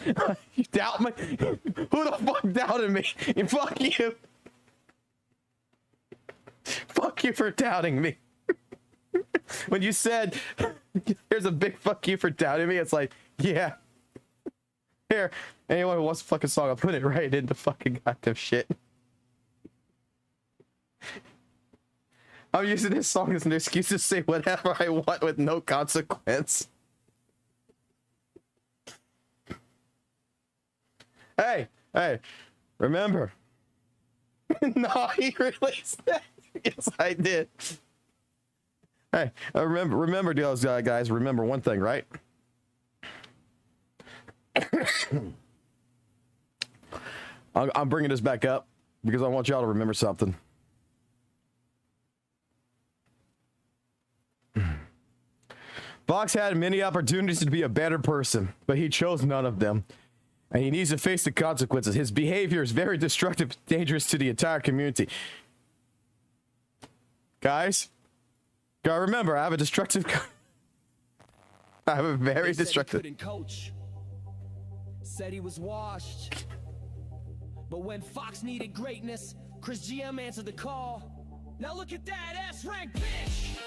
"You doubt me? Who the fuck doubted me? Fuck you. Fuck you for doubting me." When you said, "Here's a big fuck you for doubting me," it's like, yeah. Here, anyone who wants a fucking song, I'll put it right into fucking goddamn shit. I'm using this song as an excuse to say whatever I want with no consequence. Hey, remember. No, he released that. Yes, I did. Hey, remember, guys, remember one thing, right? I'm bringing this back up because I want y'all to remember something. Fox had many opportunities to be a better person, but he chose none of them. And he needs to face the consequences. His behavior is very destructive, dangerous to the entire community. Guys, gotta remember, I have a destructive... I have a very destructive... Coach said he was washed. But when Fox needed greatness, Chris GM answered the call. Now look at that S-rank bitch!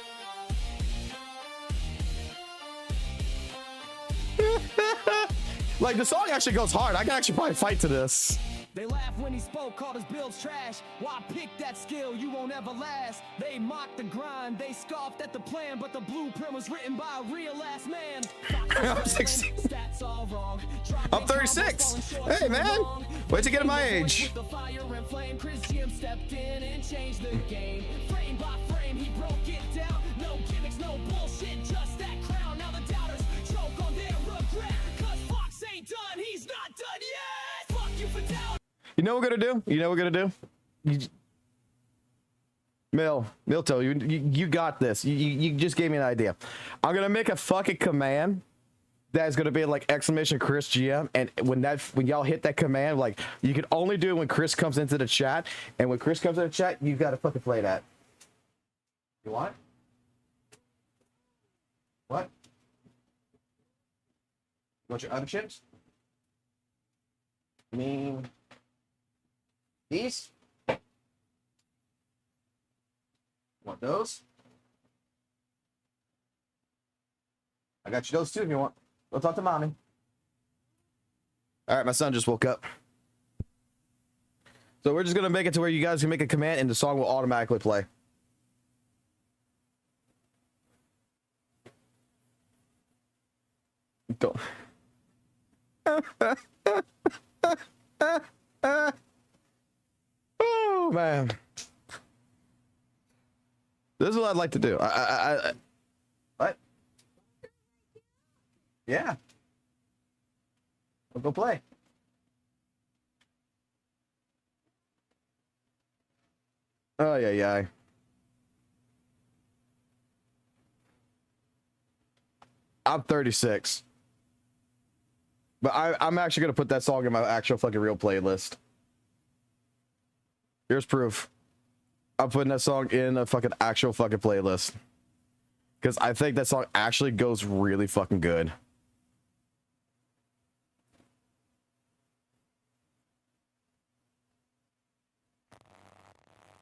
Like, the song actually goes hard. I can actually probably fight to this. They laughed when he spoke, called his builds trash. Why pick that skill? You won't ever last. They mocked the grind, they scoffed at the plan, but the blueprint was written by a real ass man. I'm 16. I'm 36. Hey, man. Wait to get to my age. With the fire and flame, Chris Jim stepped in and changed the game. Frame by frame, frame, he broke it down. No gimmicks, no bullshit, just that crown. Now the doubters choke on their regret. Cause Fox ain't done, he's not done yet. Fuck you for doubt. You know what we're gonna do? You know what we're gonna do? Milto, you got this. You just gave me an idea. I'm gonna make a fucking command that's gonna be like exclamation Chris GM, and when y'all hit that command, like you can only do it when Chris comes into the chat, and when Chris comes into the chat, you gotta fucking play that. You want it? What? You want your other chips? I mean, these? Want those? I got you those too if you want. Go talk to mommy. All right, my son just woke up. So we're just gonna make it to where you guys can make a command and the song will automatically play. Don't. Oh man. This is what I'd like to do. What? Yeah. We'll go play. Oh yeah. I'm 36. But I'm actually gonna put that song in my actual fucking real playlist. Here's proof. I'm putting that song in a fucking actual fucking playlist. Because I think that song actually goes really fucking good.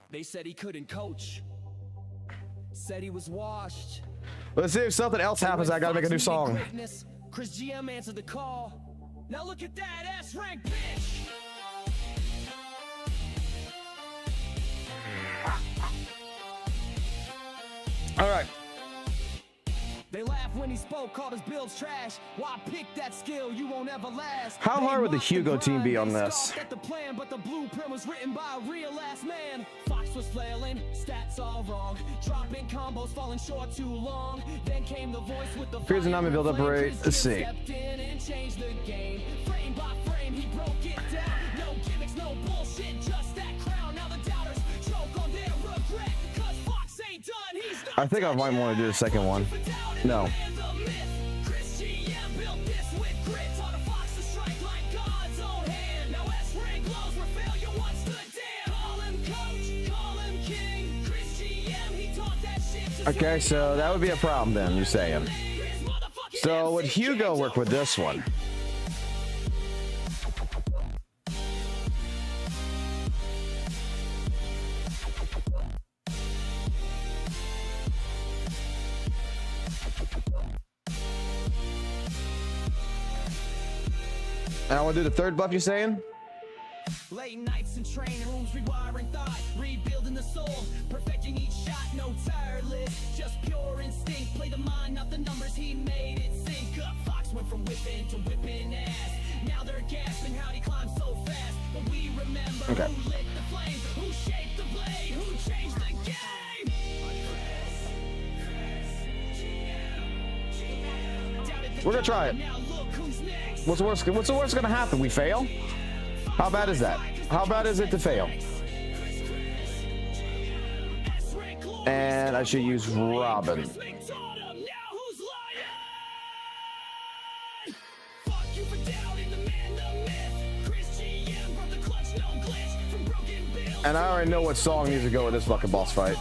They said he couldn't coach. Said he was washed. Let's see if something else happens. I gotta make a new song. Chris GM answered the call. Now look at that S-rank bitch. All right. They laughed when he spoke, called his builds trash. Why pick that skill? You won't ever last. How hard would the Hugo team be on this? At the plan, but the blueprint was written by a real ass man. Fox was flailing, stats all wrong. Dropping combos, falling short too long. Then came the voice with the Here's the Nami build up rate. Let's see. Stepped in and changed the game. Frame by frame, he broke it down. No gimmicks, no bullshit, just that crown. Now the doubters choke on their regret. Cause Fox ain't done, he's not I think I might want to do the second one. No. Okay, so that would be a problem then, you're saying. So would Hugo work with this one? And I want to do the third buff, you saying? Late nights in training rooms, rewiring thought, rebuilding the soul, perfecting each shot, no tireless, just pure instinct. Play the mind, not the numbers, he made it sync up. Fox went from whipping to whipping ass. Now they're gasping how he climbed so fast. But we remember who lit the flame, who shaped the blade, who changed the game. We're gonna try it. What's the worst gonna happen? We fail? How bad is that? How bad is it to fail? And I should use Robin. And I already know what song needs to go with this fucking boss fight.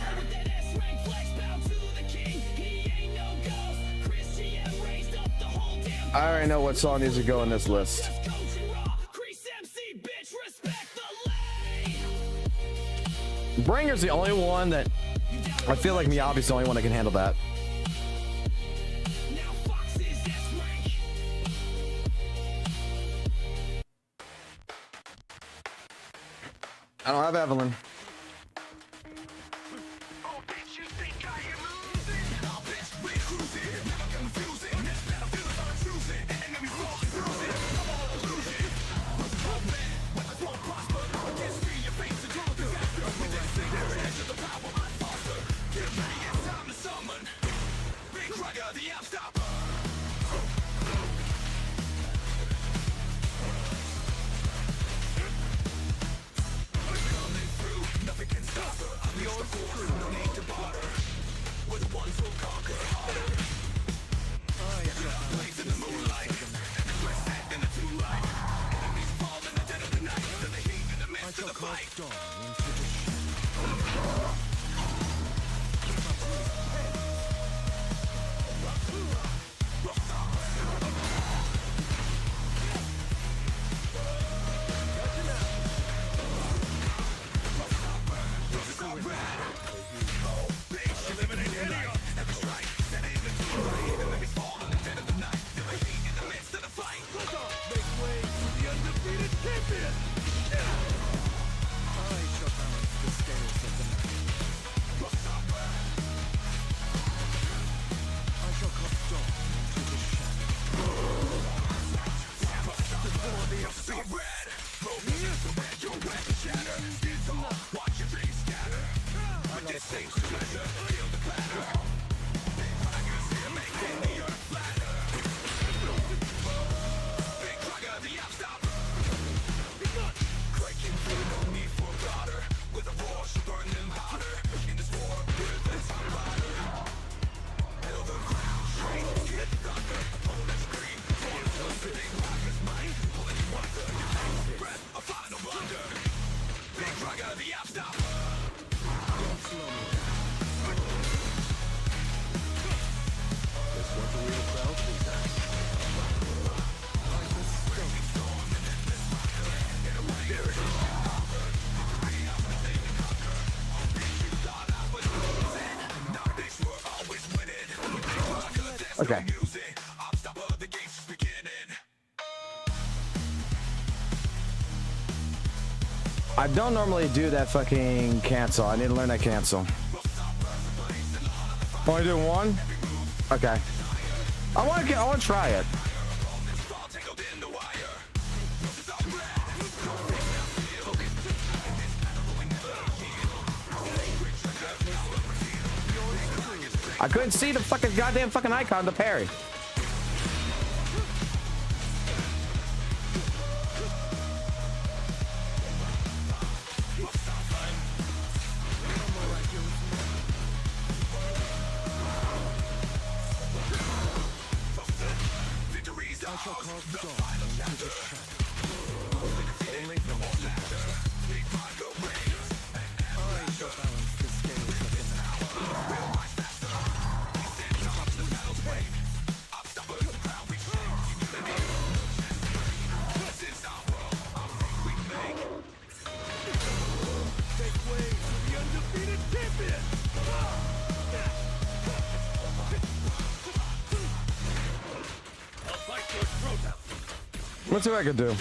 I already know what song needs to go in this list. Bringer's the only one that I feel like Miyabi's the only one that can handle that. I don't have Evelyn. Okay. I don't normally do that fucking cancel. I need to learn that cancel. Only do one? Okay. I want to try it. I couldn't see the fucking goddamn fucking icon to parry. Let's see what I can do.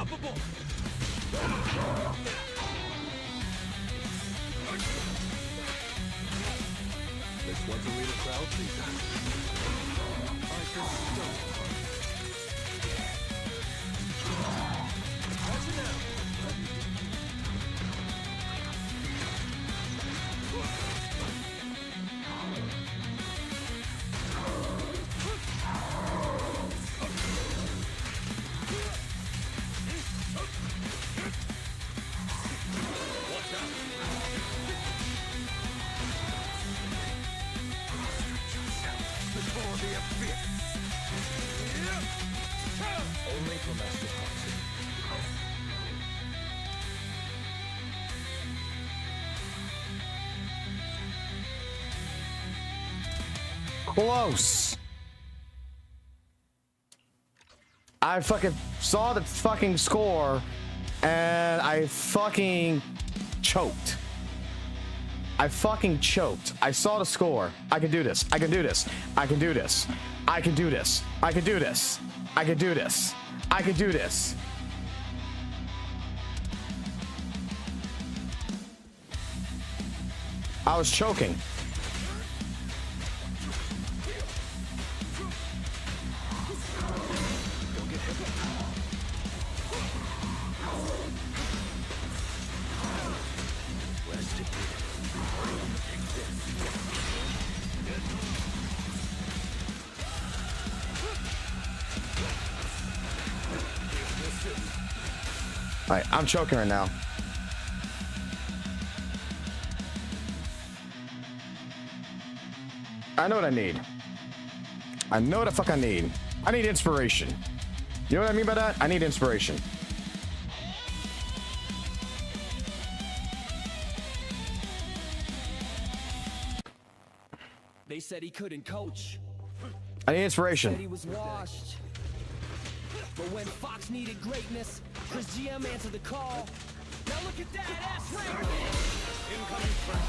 Unstoppable! This one's a real crowd pleaser. I just don't. Catch it now! Only for Master Foxy. Close. I fucking saw the fucking score and I fucking choked. I fucking choked. I saw the score. I can do this. I can do this. I can do this. I can do this. I can do this. I can do this. I can do this. I was choking. Alright, I'm choking right now. I know what I need. I know what the fuck I need. I need inspiration. You know what I mean by that? I need inspiration. They said he couldn't coach. I need inspiration. Said he was washed. But when Fox needed greatness, Chris GM answered the call. Now look at that ass rank. Incoming front.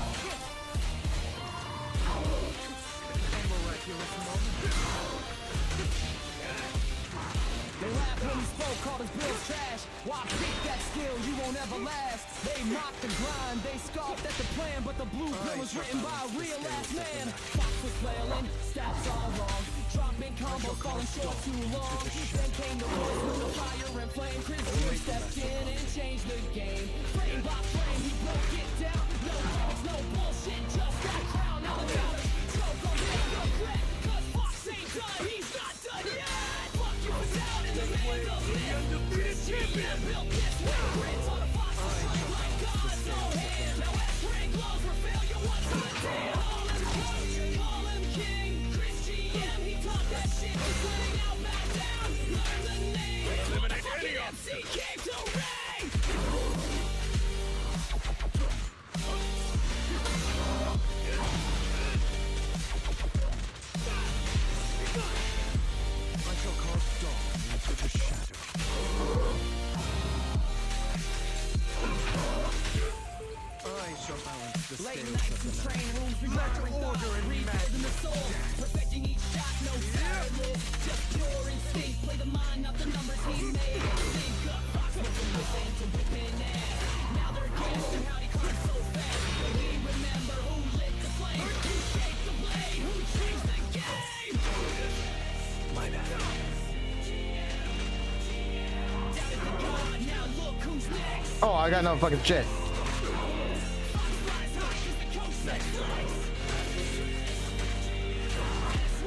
They laughed when he spoke, called his bills trash. Why pick that skill, you won't ever last. They mocked the grind, they scoffed at the plan, but the blueprint was written by a real ass man. Fox was flailing, stats all wrong. Dropping combos, falling short too long. Then came the voice with the fire and flame. Chris Jr. stepped in and changed the game. Frame by frame, he broke it down. No gimmicks, no bullshit, just that crown. Now the doubters choke on their regret. Cause Fox ain't done, he's not done yet. Fuck you for doubting the man of it. Chris GM built this footprint on the Fox was shine like God's own hand. Now S-rank glows for failure once a day. Call him coach, call him king. Chris GM, he taught that shit. Just letting out back down. Learn the name. Eliminate any of MC came to reign. I shall carve dawn into the shadow. I shall balance the Late scales nights of in the train night. rooms, remembering order and rebuilding the soul. Perfecting each shot, no tireless, just pure instinct. Play the mind, not the numbers he made. Think up, Fox went from whipping to whipping ass. Now they're guessing how he climbed so fast. But we remember who lit the flame, who shaped the blade, who changed the game. My bad. Doubted the God, now look who's next. Oh, I got no fucking shit.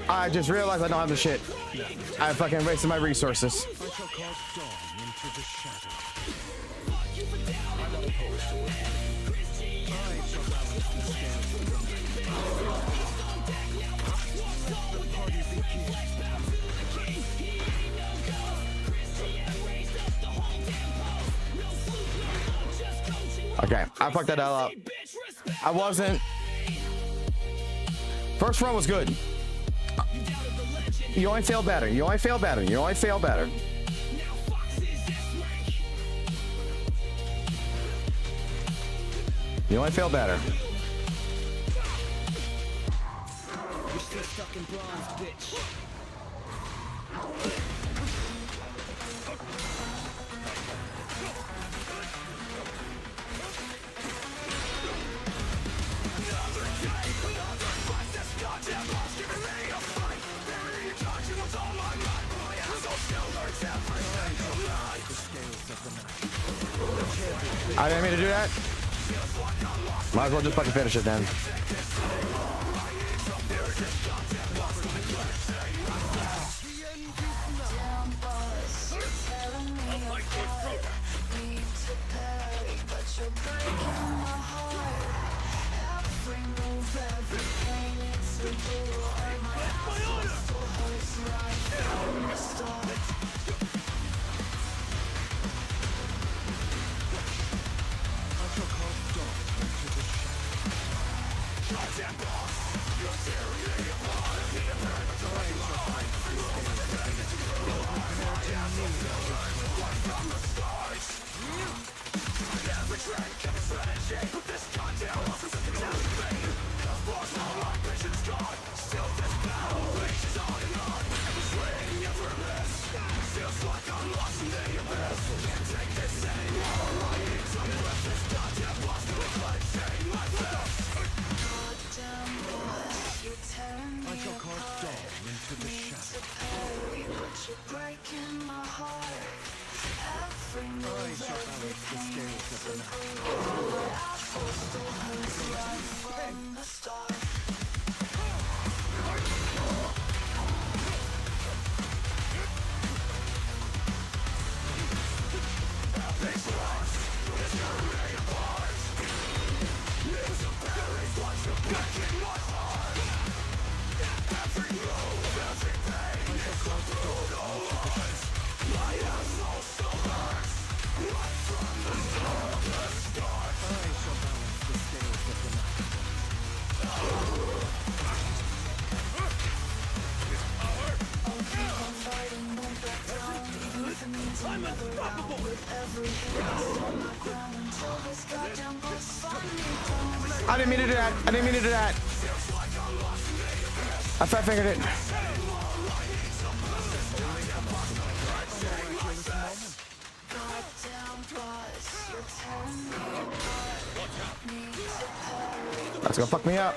I just realized I don't have the shit. I fucking wasted my resources. I shall carve dawn into the shadow. I shall balance the scales of the night. The party begins. Okay, I fucked that hell up. I wasn't. First run was good. You only fail better. You only fail better. You only fail better. You only fail better. You're still stuck in bronze, bitch. I didn't mean to do that. Might as well just fucking finish it then. I didn't mean to do that. I didn't mean to do that. I fat fingered it. That's gonna fuck me up.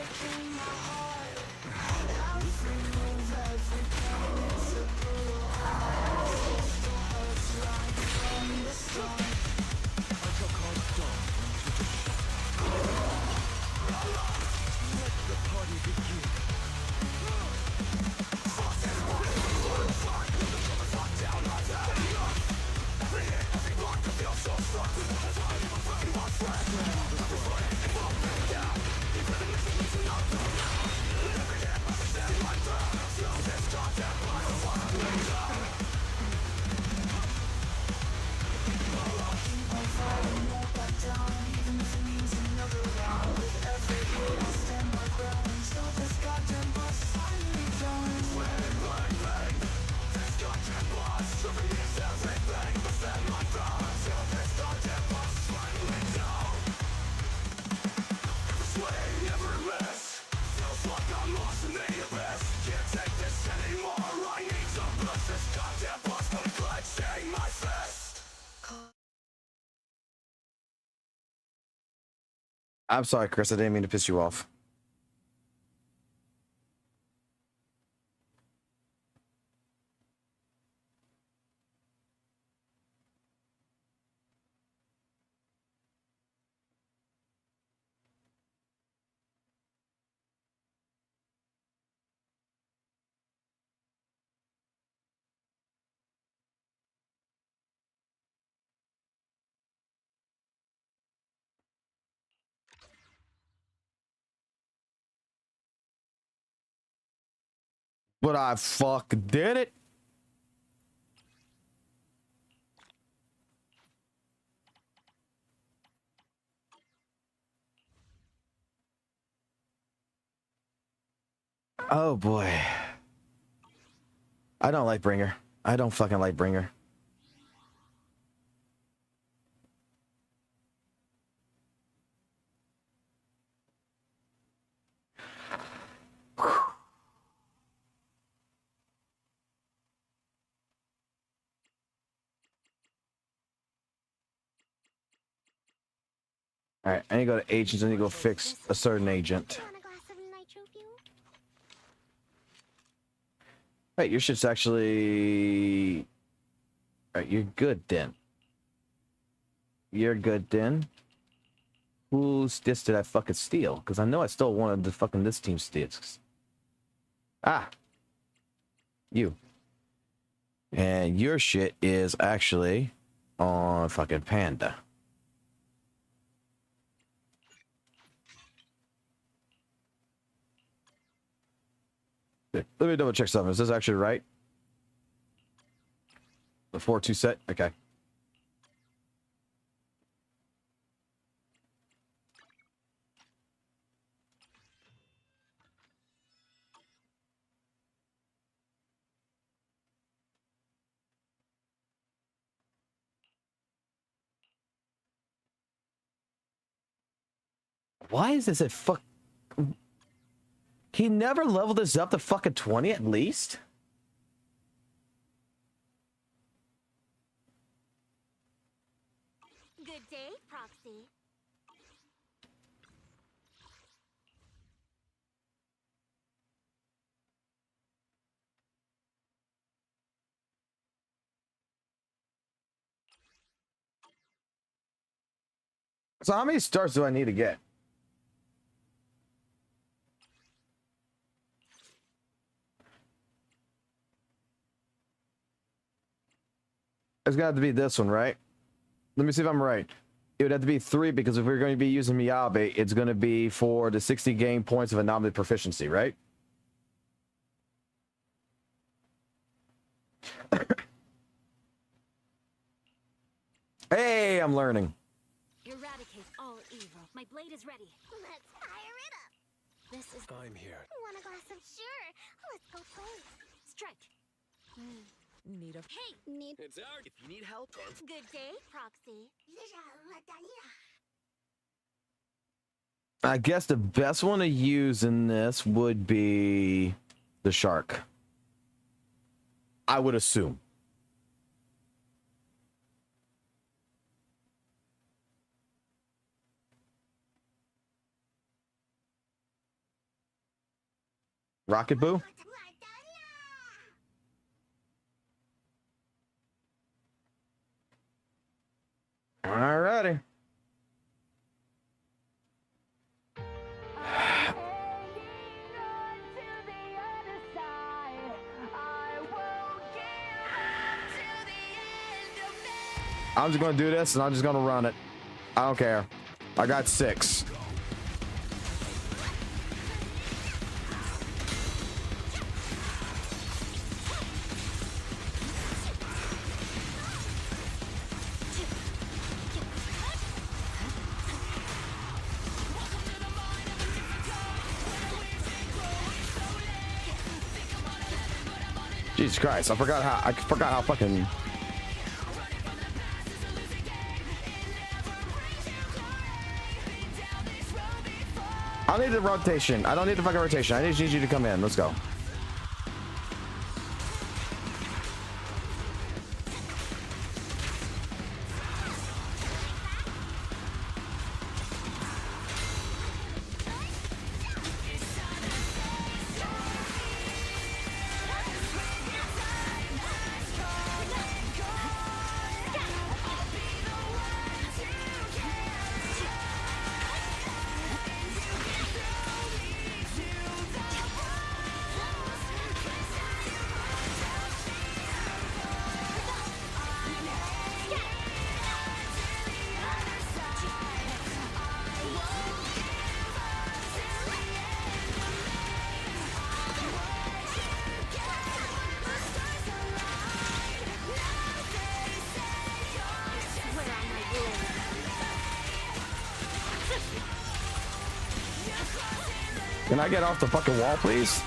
I'm sorry, Chris. I didn't mean to piss you off. But I fuck did it. Oh boy. I don't like Bringer. I don't fucking like Bringer. All right, I need to go to agents. I need to go fix a certain agent. Wait, your shit's actually... All right, you're good then. You're good, then. Whose disc did I fucking steal? Because I know I stole one of the fucking this team's discs. Ah. You. And your shit is actually on fucking Panda. Let me double check something. Is this actually right? The 4-2 set? Okay. Why is this a fuck? He never leveled this up to fucking 20 at least? Good day, Proxy. So how many stars do I need to get? It's gonna have to be this one, right? Let me see if I'm right. It would have to be 3 because if we're going to be using Miyabe, it's going to be for the 60 game points of anomaly proficiency, right? Hey, I'm learning. Eradicate all evil. My blade is ready. Let's fire it up. This is. I'm here. Want a glass of? Sure. Let's go play. Strike. Need a. Hey, need. It's out. If you need help, Good day, Proxy. I guess the best one to use in this would be the shark. I would assume. Rocket Boo? Alrighty. I'm just gonna do this and I'm just gonna run it. I don't care. I got 6. Jesus Christ, I forgot how fucking I need the rotation. I don't need the fucking rotation. I need you to come in. Let's go. Can I get off the fucking wall, please?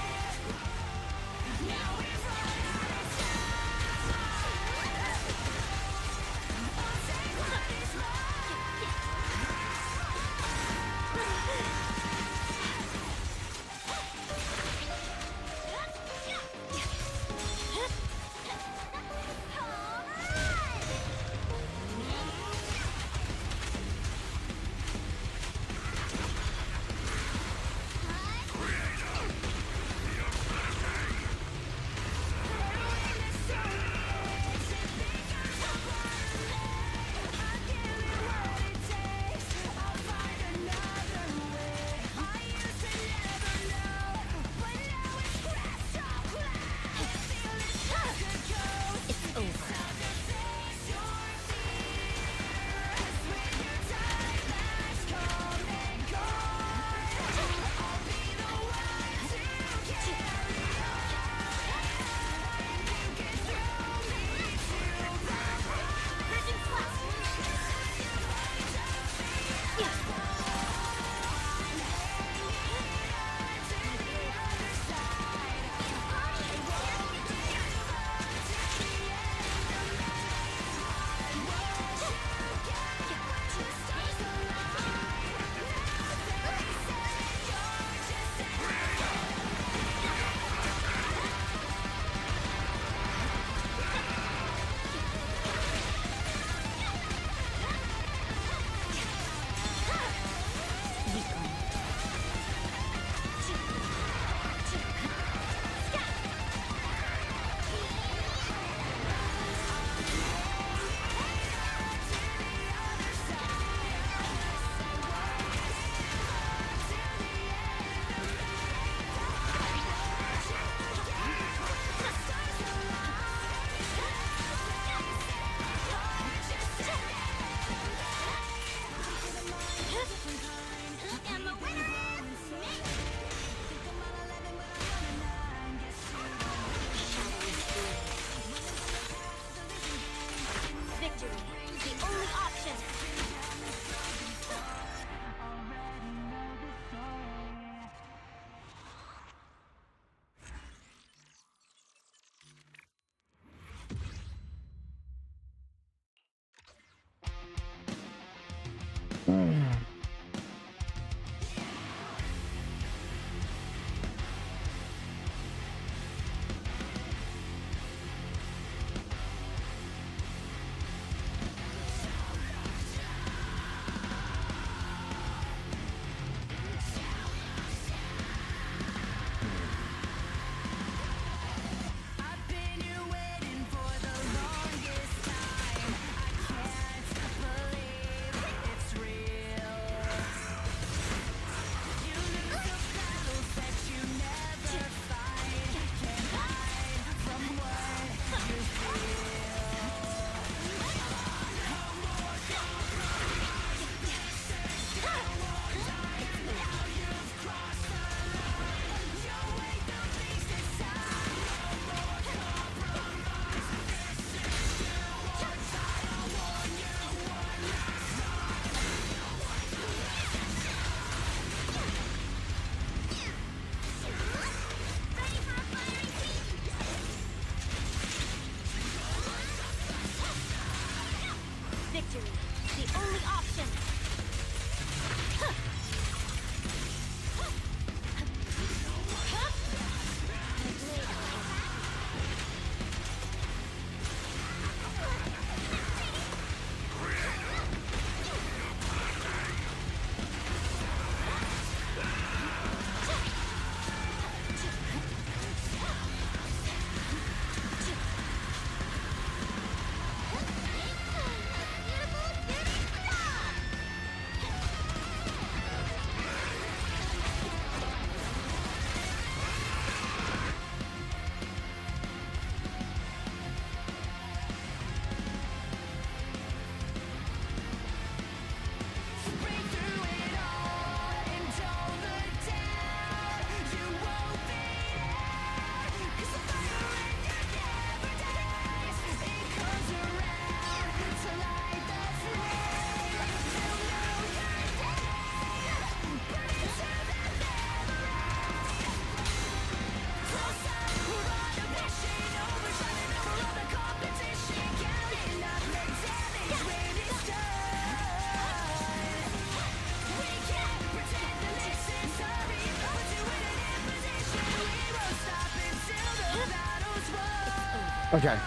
Okay.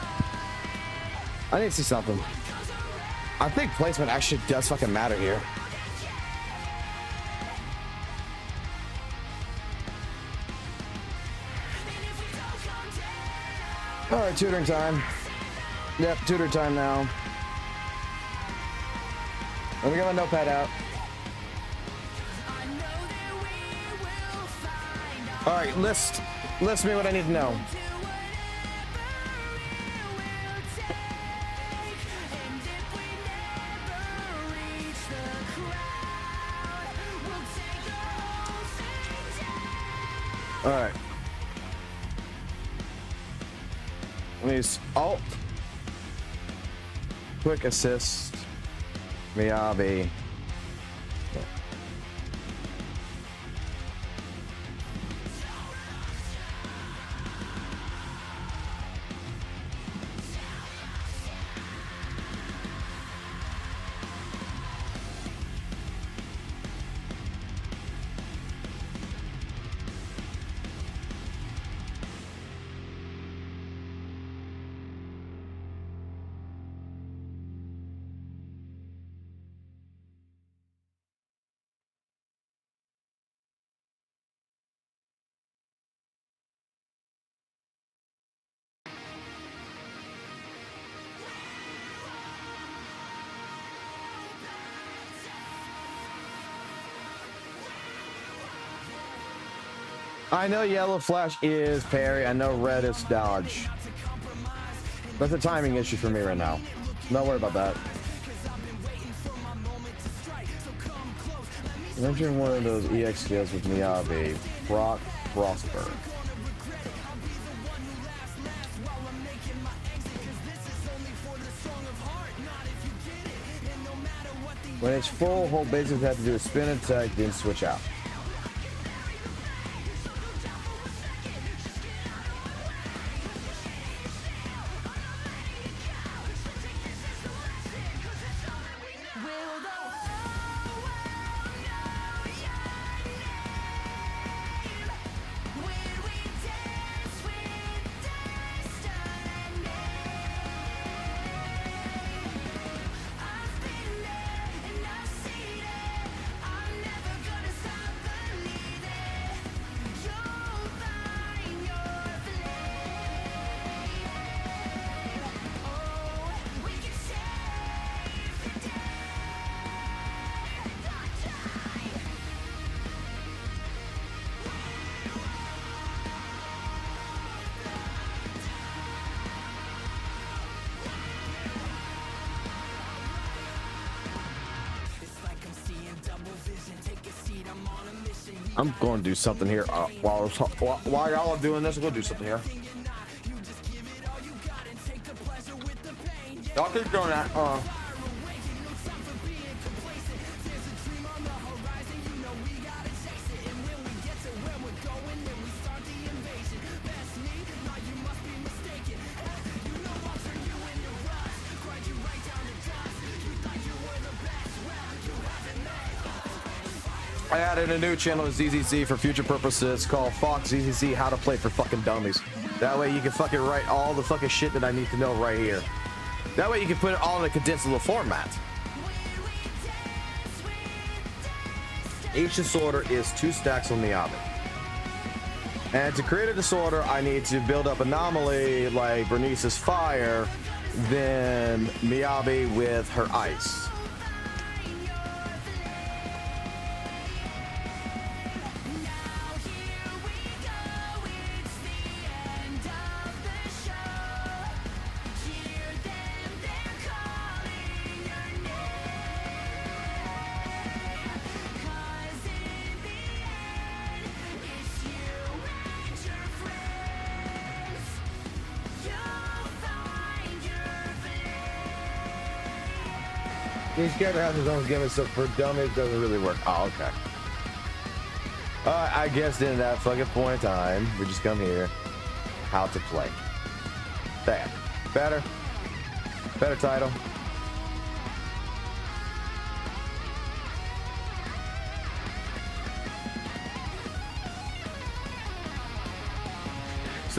I need to see something. I think placement actually does fucking matter here. All right, tutoring time. Yep, tutor time now. Let me get my notepad out. All right, list me what I need to know. All right. Let me alt. Quick assist. Miyabi. I know yellow flash is parry. I know red is dodge. That's a timing issue for me right now. Don't worry about that. I'm entering one of those EX skills with Miyabi. Brock Frostberg. When it's full, hold basically have to do a spin attack, then switch out. I'm going to do something here while y'all are doing this. I'm going to do something here. Y'all keep doing that. I added a new channel to ZZZ for future purposes called Fox ZZZ How to Play for Fucking Dummies. That way you can fucking write all the fucking shit that I need to know right here. That way you can put it all in a condensed little format. Each disorder is 2 stacks on Miyabi. And to create a disorder, I need to build up anomaly like Bernice's fire, then Miyabi with her ice. Each character has his own gimmick, so for dummies, it doesn't really work. Oh, okay. I guess then at that fucking point in time, we just come here. How to play. Bam. Better. Better title.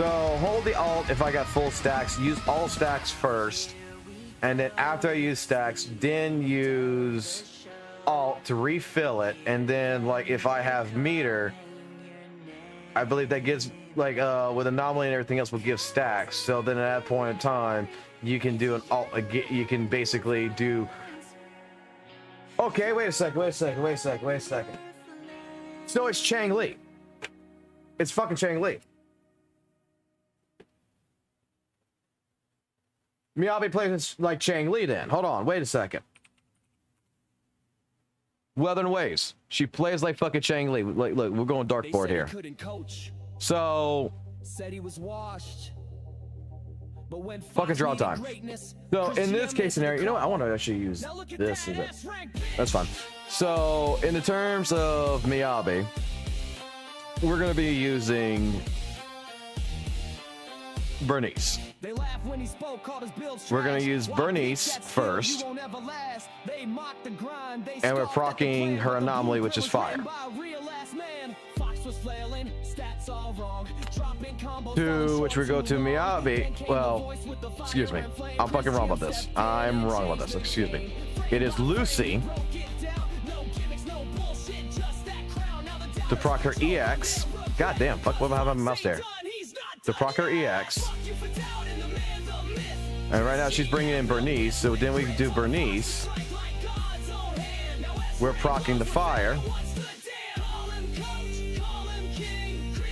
So hold the alt if I got full stacks. Use all stacks first. And then after I use stacks, then use alt to refill it. And then like if I have meter, I believe that gives like with anomaly and everything else will give stacks. So then at that point in time, you can do an alt again. You can basically do. Okay, wait a second. So it's Chang Li. It's fucking Chang Li. Miyabi plays like Chang Li then. Hold on, wait a second. Wuthering Waves. She plays like fucking Chang Li. Like, look, we're going dartboard here. So said he was washed. But when fucking draw time. So in this case scenario, you know what? I want to actually use this. That's fine. So in the terms of Miyabi, we're gonna be using Bernice. We're gonna use Bernice first, and we're proccing her anomaly, which is fire. To which we go to Miyabi. Well, excuse me. I'm fucking wrong about this. I'm wrong about this. Excuse me. It is Lucy to proc her EX. God damn, fuck, what happened to my mouse there? To proc her EX. And right now she's bringing in Bernice, so then we can do Bernice. We're proccing the fire.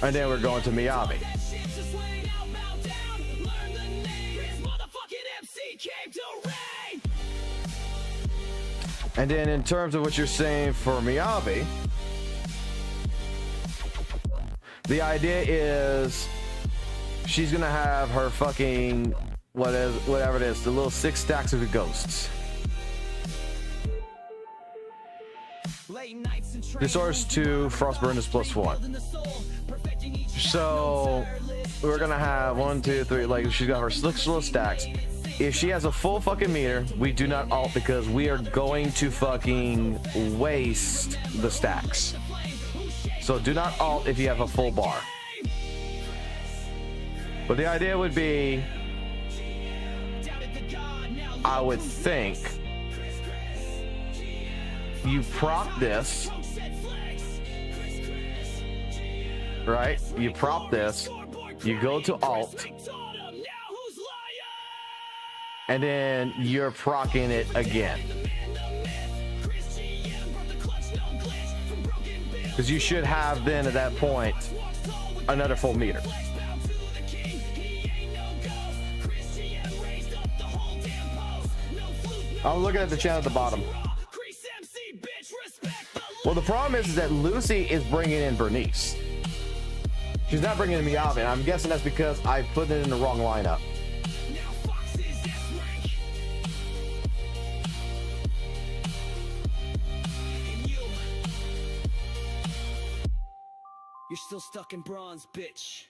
And then we're going to Miyabi. And then in terms of what you're saying for Miyabi, the idea is she's gonna have her fucking whatever it is, the little 6 stacks of the ghosts. Disorders 2, Frostburn is +1. So we're gonna have 1, 2, 3. Like she's got her 6 little stacks. If she has a full fucking meter, we do not alt because we are going to fucking waste the stacks. So do not alt if you have a full bar. But the idea would be, I would think, you prop this, right? You prop this, you go to alt, and then you're proccing it again. Because you should have then at that point another full meter. I'm looking at the channel at the bottom. Well, the problem is that Lucy is bringing in Bernice. She's not bringing in Miyabi, and I'm guessing that's because I put it in the wrong lineup. You're still stuck in bronze, bitch.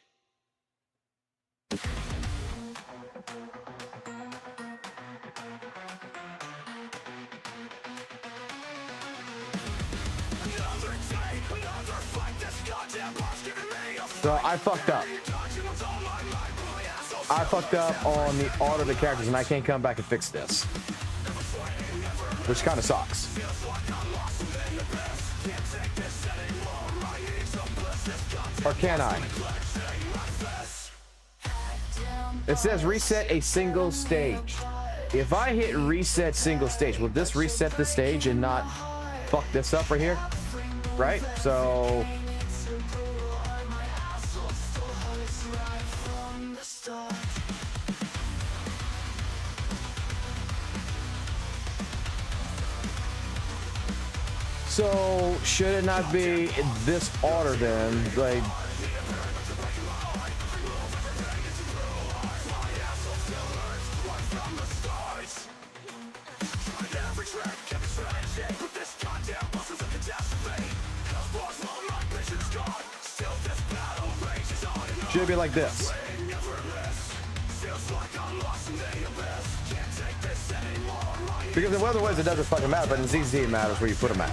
So I fucked up. I fucked up on the order of the characters, and I can't come back and fix this, which kind of sucks. Or can I? It says reset a single stage. If I hit reset single stage, will this reset the stage and not fuck this up right here? Right? So should it not be this order then? Like, should it be like this? Because in other ways it doesn't fucking matter, but in ZZ it matters where you put them at.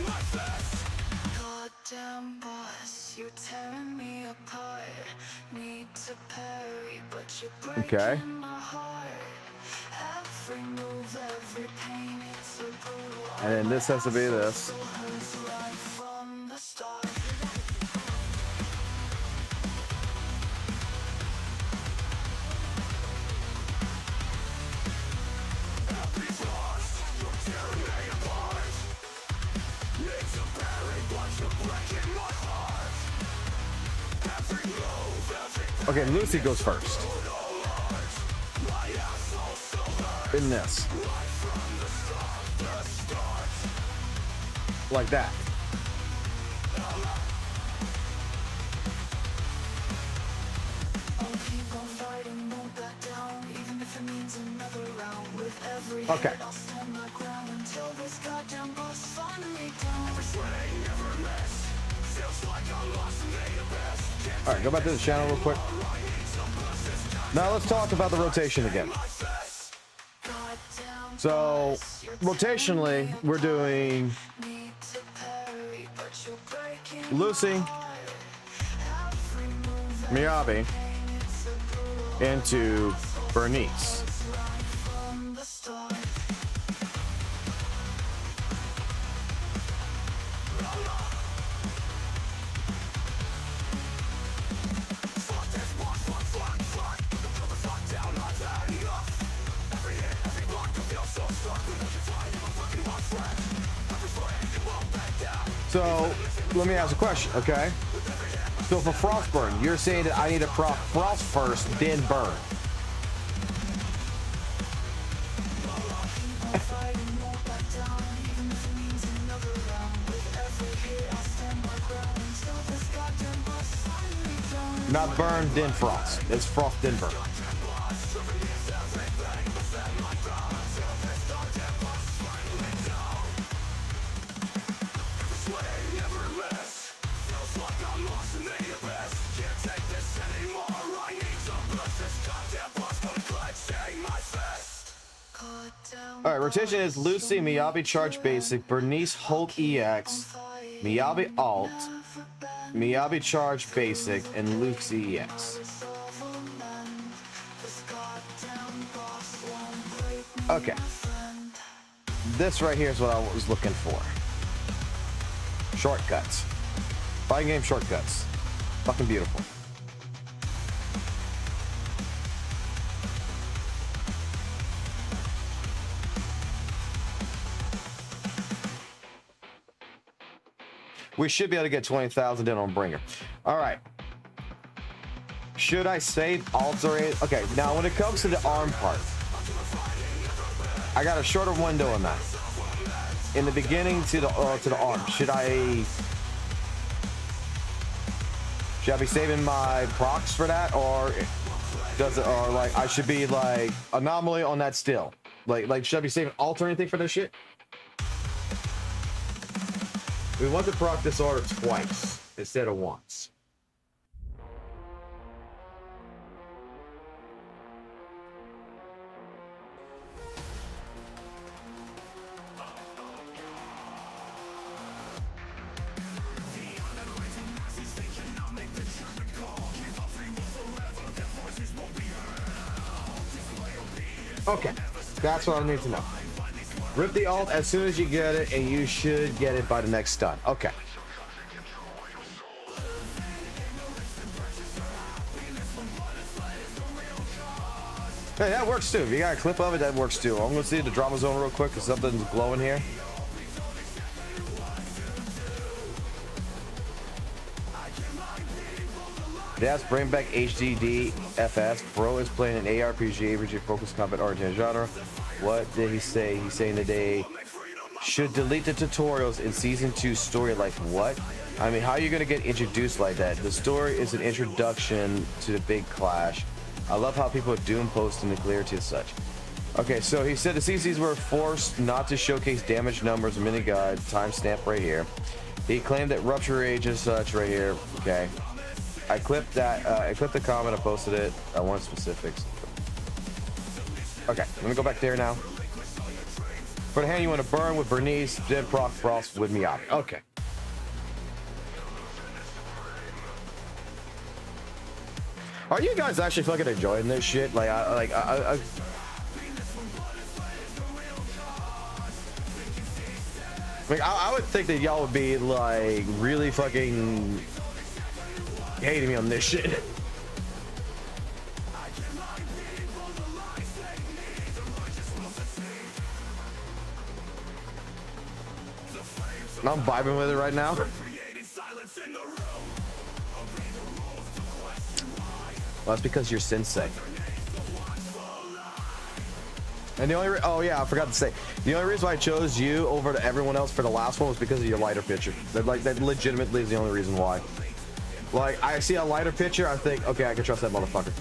Goddamn boss, you're tearing me apart. Need to perish. Okay. And then this has to be this. Okay, Lucy goes first. In this. Like that. Okay. All right, go back to the channel real quick. Now let's talk about the rotation again. So, rotationally, we're doing Lucy, Miyabi, into Bernice. So, let me ask a question, okay? So for Frostburn, you're saying that I need to Frost first, then burn. Not burn, then frost. It's frost, then burn. Alright, rotation is Lucy, Miyabi Charge Basic, Bernice Hulk EX, Miyabi Alt, Miyabi Charge Basic, and Lucy EX. Okay. This right here is what I was looking for. Shortcuts. Fighting game shortcuts. Fucking beautiful. We should be able to get 20,000 in on Bringer. All right. Should I save, alter it? Okay, now when it comes to the arm part, I got a shorter window on that. In the beginning to the arm, should I be saving my procs for that, or does it, or like I should be like anomaly on that still? Like should I be saving alter anything for this shit? We want to proc this order twice instead of once. Okay, that's what I need to know. Rip the alt as soon as you get it, and you should get it by the next stun. Okay. Hey, that works too. If you got a clip of it, that works too. I'm gonna see the drama zone real quick because something's glowing here. That's bring back HDD FS. Bro is playing an ARPG, RPG focused combat oriented genre. What did he say? He's saying that they should delete the tutorials in season 2 story. Like what? I mean, how are you gonna get introduced like that? The story is an introduction to the big clash. I love how people at Doom post in the clarity and such. Okay, so he said the CCs were forced not to showcase damage numbers, mini guide, timestamp right here. He claimed that Rupture Rage and such right here. Okay. I clipped that, I clipped the comment, I posted it. I want specifics. Okay, let me go back there now. For the hand, you want to burn with Bernice, then proc frost with Miyabi. Okay. Are you guys actually fucking enjoying this shit? Like, I would think that y'all would be like really fucking hating me on this shit. I'm vibing with it right now. Well, that's because you're sensei. And the only oh yeah, I forgot to say, the only reason why I chose you over to everyone else for the last one was because of your lighter picture. That legitimately is the only reason why. Like, I see a lighter picture, I think, okay, I can trust that motherfucker.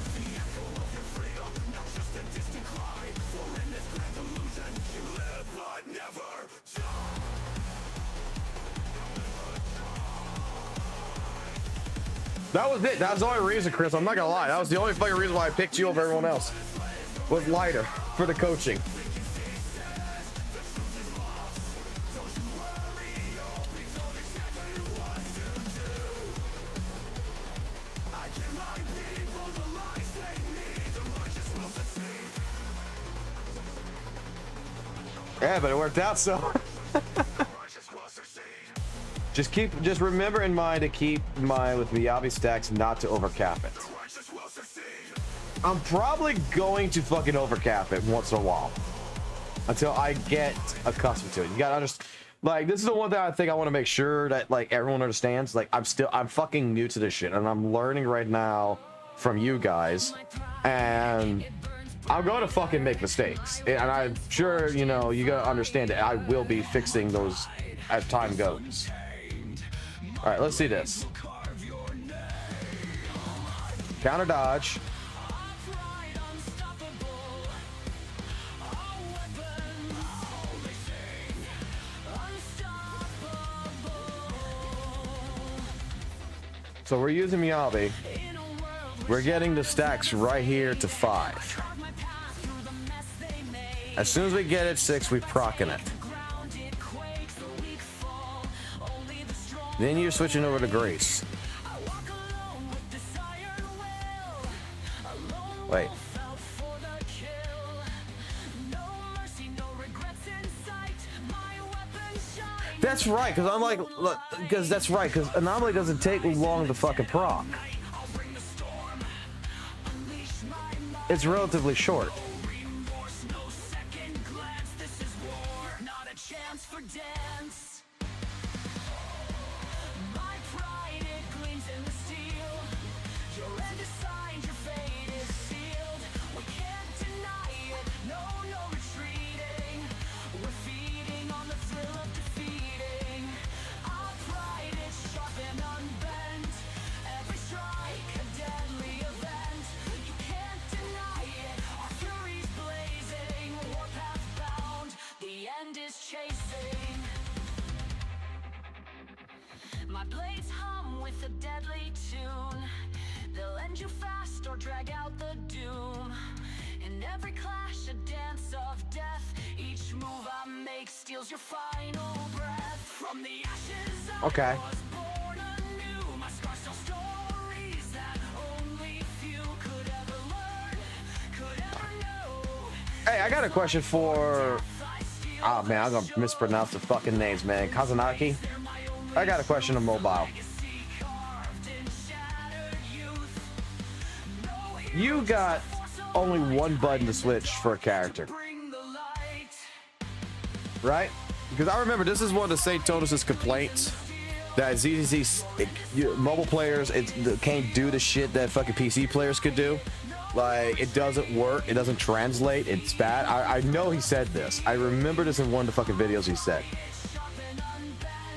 That was it. That was the only reason, Chris. I'm not gonna lie. That was the only fucking reason why I picked you over everyone else. Was lighter for the coaching. Yeah, but it worked out, so. Just remember in mind to keep in mind with Miyabi stacks not to overcap it. I'm probably going to fucking overcap it once in a while until I get accustomed to it. You gotta understand, like, this is the one thing I think I want to make sure that like everyone understands. Like, I'm fucking new to this shit, and I'm learning right now from you guys, and I'm going to fucking make mistakes, and I'm sure, you know, you gotta understand that I will be fixing those as time goes. All right, let's see this. Counter dodge. So we're using Miyabi. We're getting the stacks right here to 5. As soon as we get it 6, we procking it. Then you're switching over to Grace. Wait. That's right, because I'm like, look, because that's right, because Anomaly doesn't take long to fucking proc. It's relatively short. My blades hum with a deadly tune. They'll end you fast or drag out the doom. In every clash, a dance of death. Each move I make steals your final breath. From the ashes I was born anew. My scars tell stories that only few could ever learn, could ever know. Hey, I got a question for... Oh man, I'm gonna mispronounce the fucking names, man. Kazanaki? I got a question on mobile. You got only one button to switch for a character, right? Because I remember this is one of St. Tonus's complaints, that ZZZ mobile players can't do the shit that fucking PC players could do. Like, it doesn't work, it doesn't translate, it's bad. I know he said this. I remember this in one of the fucking videos he said.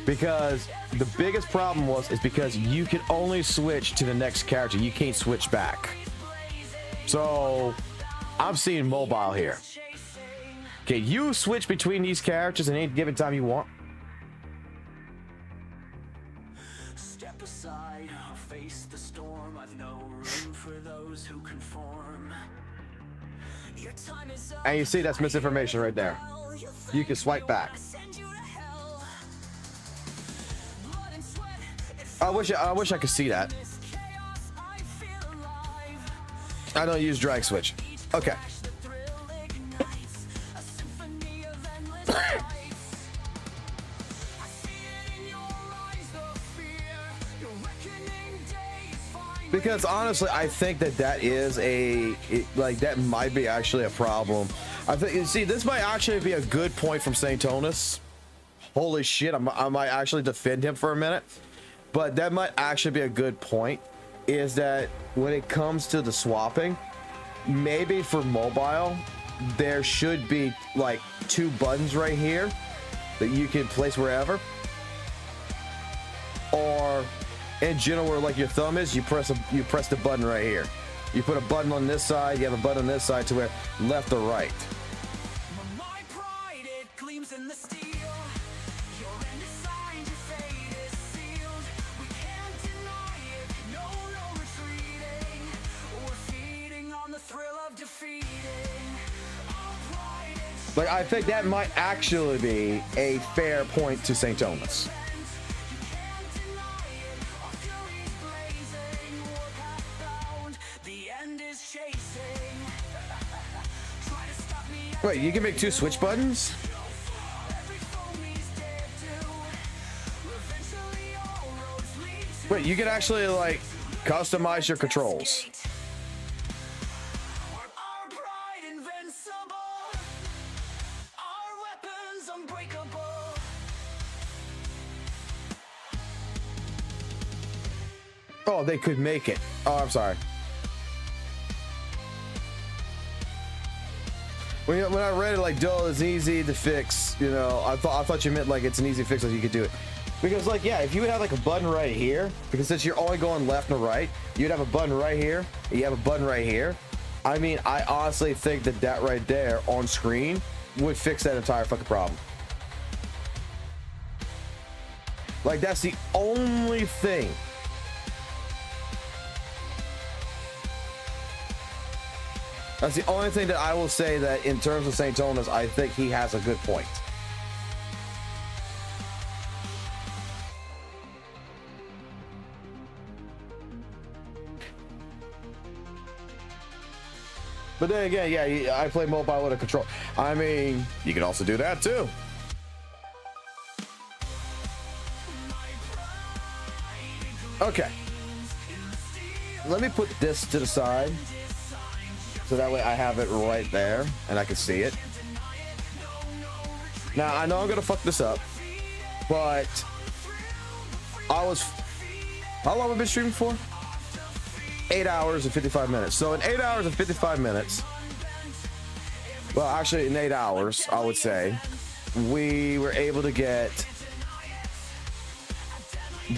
Because the biggest problem is because you can only switch to the next character. You can't switch back. So I'm seeing mobile here. Okay, you switch between these characters at any given time you want. Step aside, face the storm. I've no room for those who conform. Your time is up. And you see that's misinformation right there. You can swipe back. I wish I could see that. I don't use drag switch. Okay. Because honestly, I think that is that might be actually a problem. I think, you see, this might actually be a good point from St. Tonus. Holy shit, I might actually defend him for a minute. But that might actually be a good point, is that when it comes to the swapping, maybe for mobile, there should be like 2 buttons right here that you can place wherever. Or in general, where like your thumb is, you press the button right here. You put a button on this side, you have a button on this side to where left or right. My pride, it gleams in the steel. Your end is signed, your fate is sealed. We can't deny it, no retreating. We're feeding on the thrill of defeating. Our pride, it's Like, I think that might actually be a fair point to St. Thomas. Wait, you can make 2 switch buttons? Wait, you can actually like customize your controls. Oh, they could make it. Oh, I'm sorry. When I read it, like, Duel is easy to fix, you know, I thought you meant like it's an easy fix, like you could do it. Because, like, yeah, if you would have like a button right here, because since you're only going left and right, you'd have a button right here, you have a button right here. I mean, I honestly think that right there on screen would fix that entire fucking problem. Like, that's the only thing. That's the only thing that I will say that in terms of St. Thomas, I think he has a good point. But then again, yeah, I play mobile with a control. I mean, you can also do that too. Okay. Let me put this to the side. So that way I have it right there and I can see it. Now, I know I'm gonna fuck this up, but how long have I been streaming for? 8 hours and 55 minutes. So in 8 hours and 55 minutes, well, actually in 8 hours, I would say, we were able to get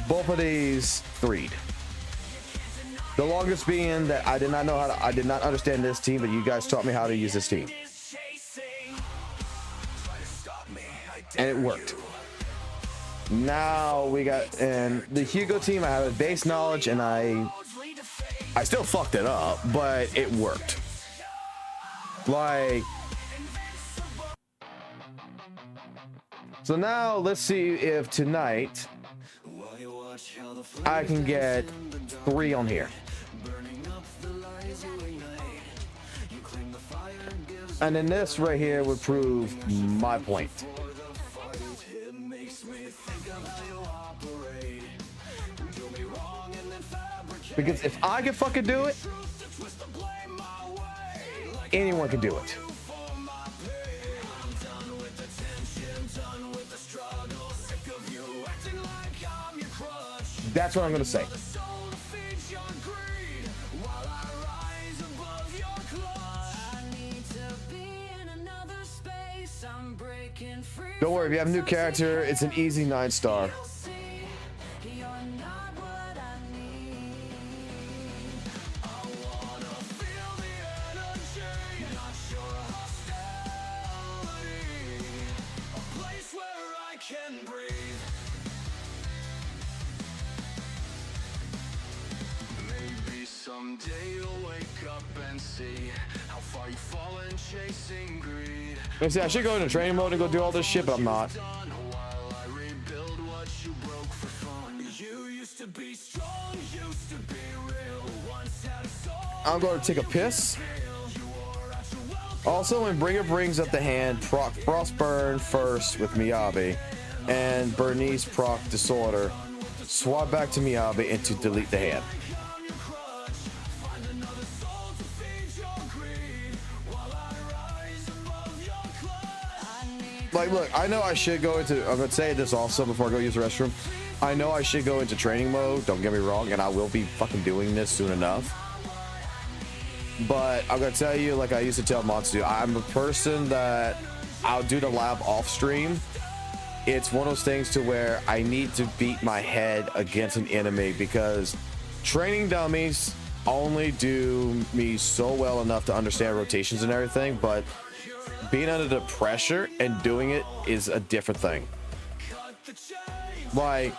both of these 3'd. The longest being that I did not understand this team, but you guys taught me how to use this team. And it worked. Now we got, and the Hugo team, I have a base knowledge and I still fucked it up, but it worked. Like, so now let's see if tonight I can get 3 on here. And then this right here would prove my point. Because if I can fucking do it, anyone can do it. That's what I'm gonna say. Don't worry, if you have a new character, it's an easy 9-star. Someday you'll wake up and see how far you've fallen chasing greed. Let's see, I should go into training mode and go do all this shit, but I'm not. While I rebuild what you broke for fun. You used to be strong, used to be real. Once had a soul. I'm going to take a piss. Also, when Bringer brings up the hand, proc Frostburn first with Miyabi, and Bernice proc Disorder, swap back to Miyabi and to delete the hand. Like, look, I know I should go into, I'm going to say this also before I go use the restroom. I know I should go into training mode, don't get me wrong, and I will be fucking doing this soon enough. But I'm going to tell you, like I used to tell Matsu, I'm a person that I'll do the lab off stream. It's one of those things to where I need to beat my head against an enemy because training dummies only do me so well enough to understand rotations and everything, but being under the pressure and doing it is a different thing. Like,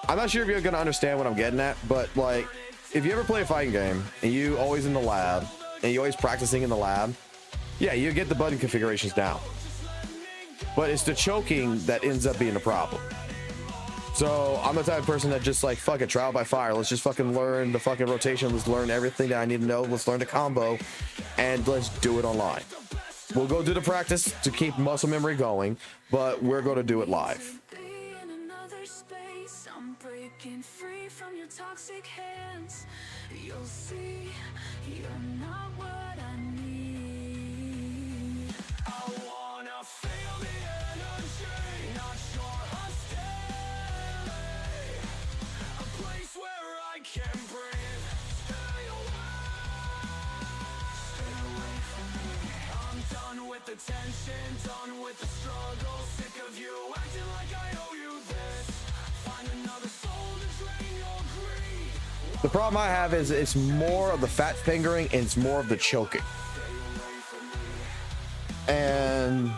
I'm not sure if you're gonna understand what I'm getting at, but like, if you ever play a fighting game and you always in the lab and you always practicing in the lab, yeah, you get the button configurations down, but it's the choking that ends up being a problem. So I'm the type of person that just like, fuck it, trial by fire. Let's just fucking learn the fucking rotation. Let's learn everything that I need to know. Let's learn the combo and let's do it online. We'll go do the practice to keep muscle memory going, but we're going to do it live. I'm breaking free from your toxic hands. You'll see you're not what I need. I wanna feel the energy, not sure I'll stay. A place where I can breathe. Stay away from me. I'm done with the tension, done with the struggle. Sick of you acting like I owe you this. The problem I have is it's more of the fat fingering and it's more of the choking. And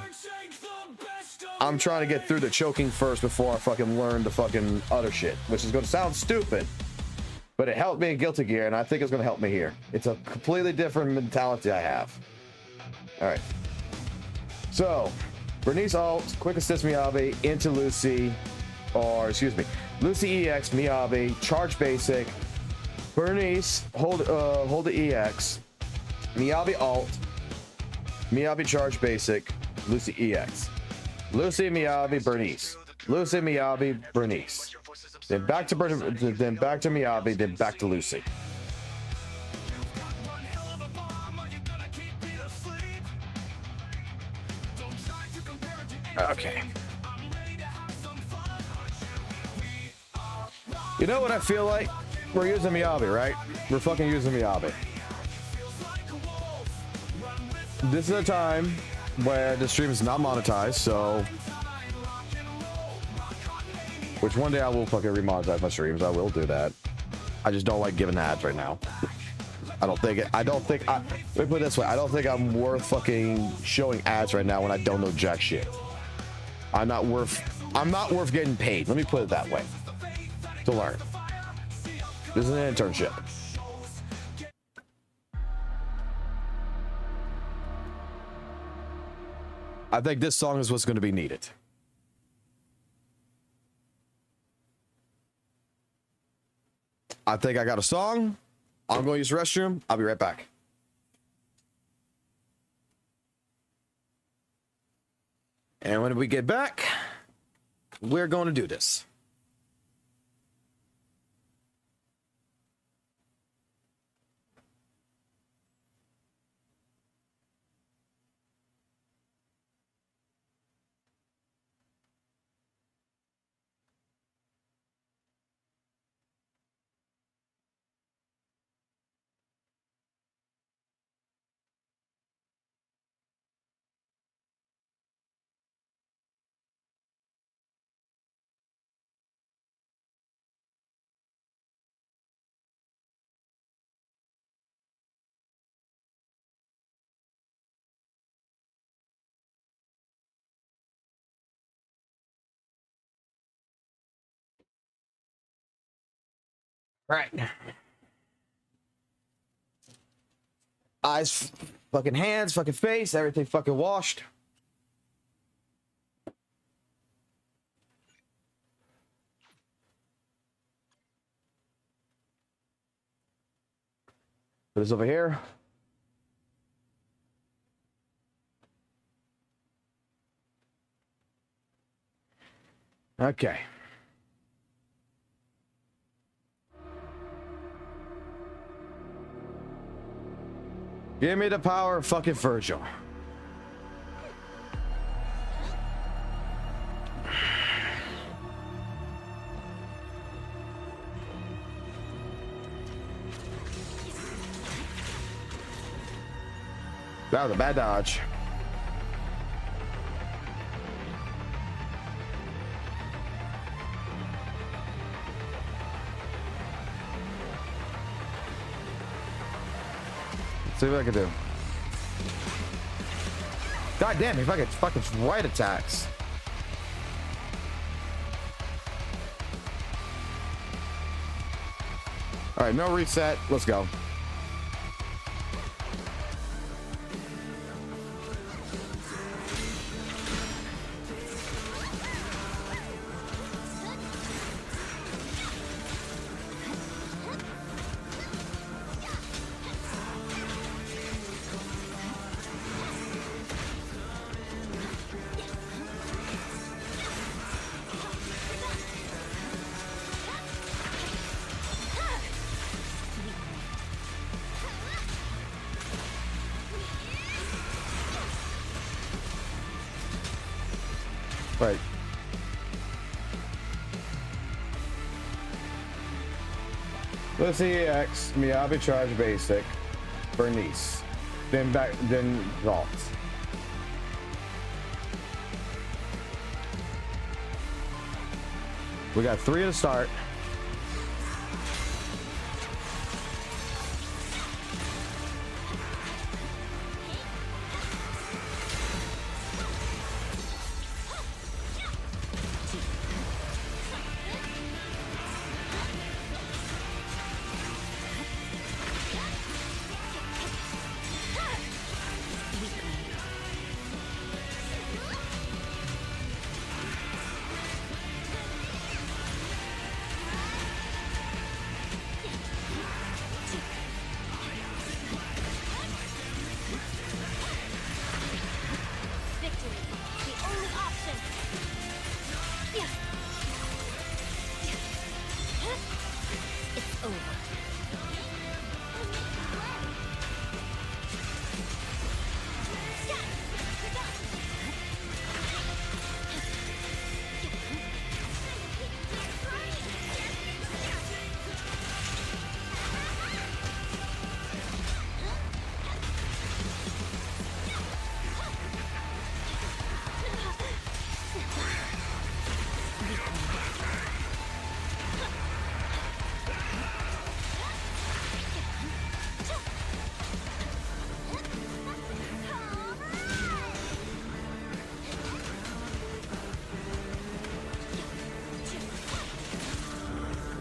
I'm trying to get through the choking first before I fucking learn the fucking other shit, which is going to sound stupid, but it helped me in Guilty Gear, and I think it's going to help me here. It's a completely different mentality I have. All right. So, Bernice ult, quick assist Miyabi into Lucy, or excuse me, Lucy EX, Miyabi, charge basic, Bernice, hold the EX, Miyabi ult, Miyabi charge basic, Lucy EX, Lucy, Miyabi, Bernice, Lucy, Miyabi, Bernice, then back to Miyabi, then back to Lucy. Okay. You know what I feel like? We're using Miyabi, right? We're fucking using Miyabi. This is a time where the stream is not monetized, so... Which one day I will fucking remonetize my streams. I will do that. I just don't like giving ads right now. let me put it this way. I don't think I'm worth fucking showing ads right now when I don't know jack shit. I'm not worth getting paid. Let me put it that way. To learn. This is an internship. I think this song is what's going to be needed. I think I got a song. I'm going to use the restroom. I'll be right back. And when we get back, we're going to do this. Right. Eyes, fucking hands, fucking face, everything fucking washed. Put this over here. Okay. Give me the power of fucking Virgil. That was a bad dodge. Let's see what I can do. God damn, if I could fucking right attacks. All right, no reset. Let's go. Right. Let's see EX, Miyabi charge basic, Bernice. Then back, then vault. We got 3 to start.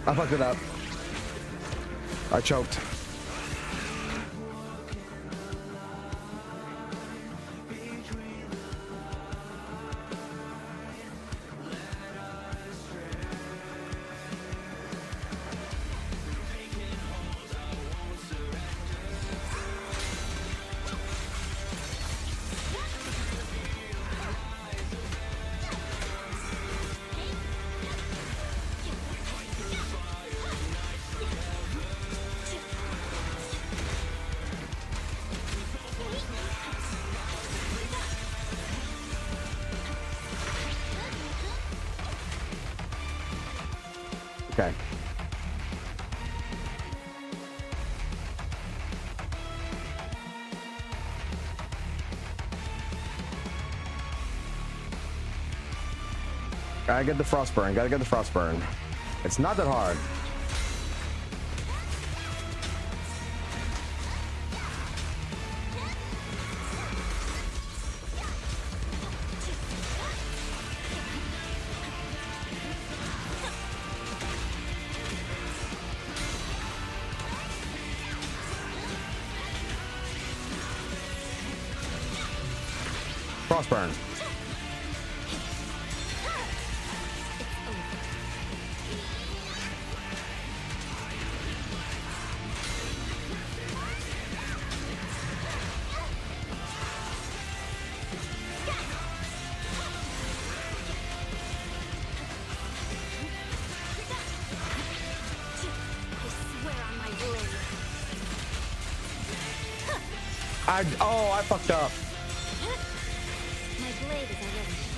I fucked it up. I choked. Okay. Gotta get the frost burn. Gotta get the frost burn. It's not that hard. Frostburn. I fucked up. My blade is already sheathed.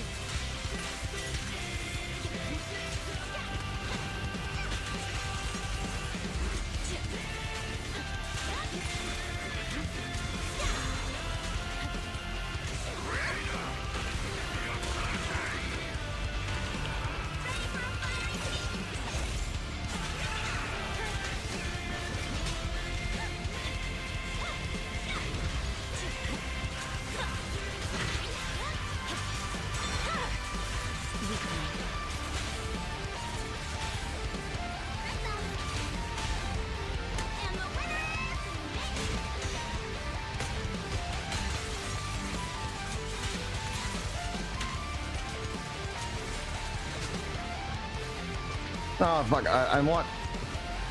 Oh fuck! I want.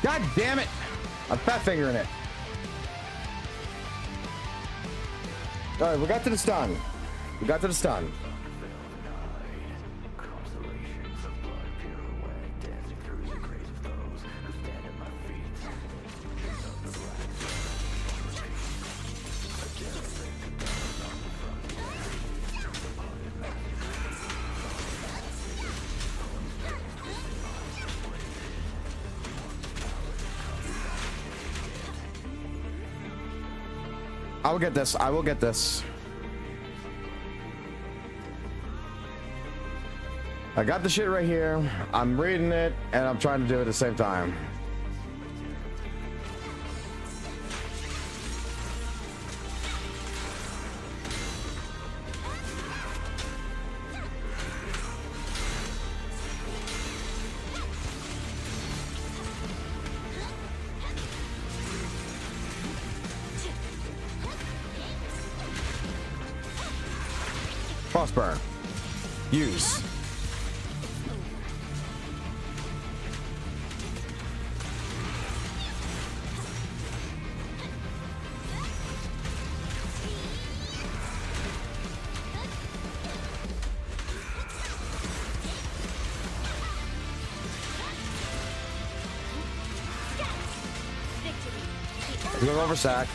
God damn it! I'm fat fingering it. All right, we got to the stun. We got to the stun. I will get this. I will get this. I got the shit right here. I'm reading it, and I'm trying to do it at the same time. Frostburn. Use. You go over sack.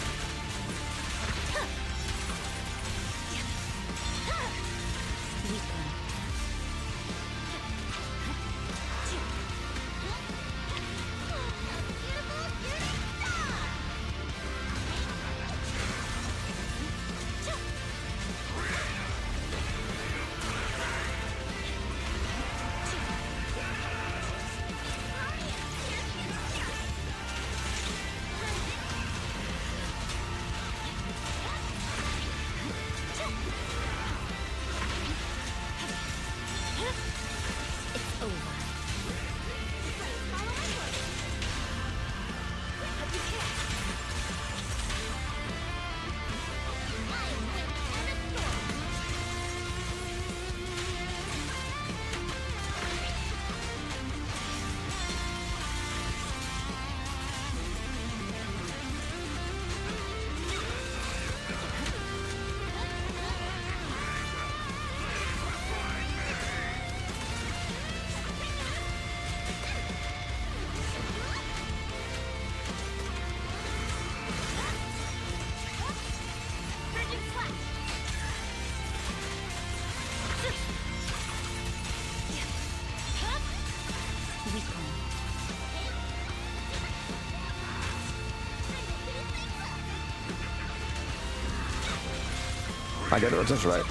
I get it, that's right.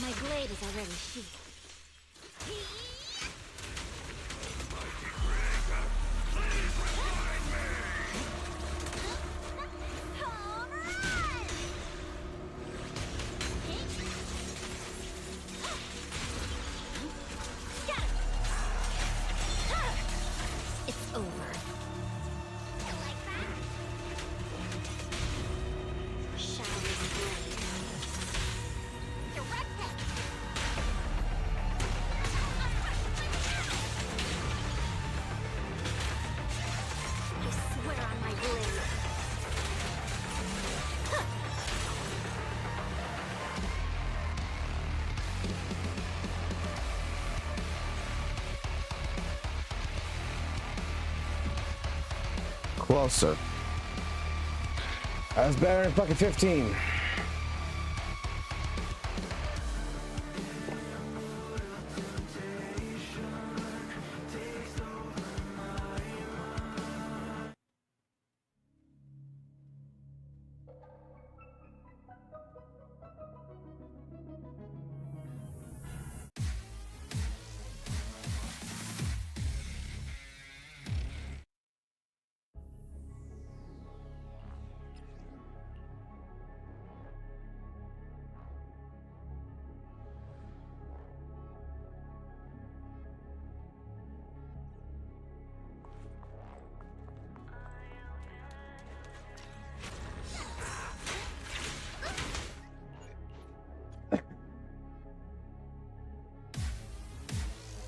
My blade is already sheathed. It's over. closer. That's better than fucking 15.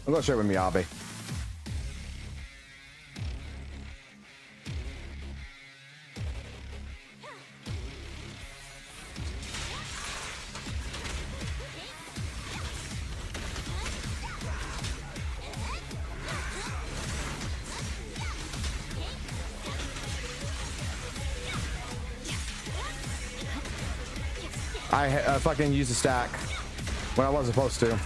I'll go straight with Miyabi. I fucking used a stack when I wasn't supposed to.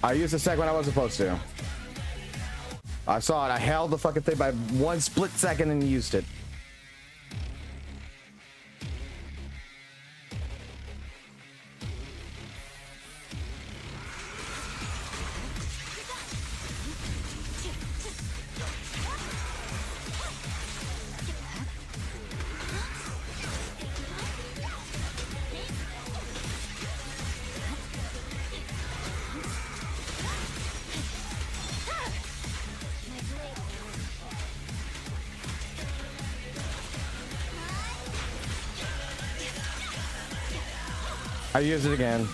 I used a stack when I wasn't supposed to. I saw it. I held the fucking thing by 1 split second and used it. I use it again.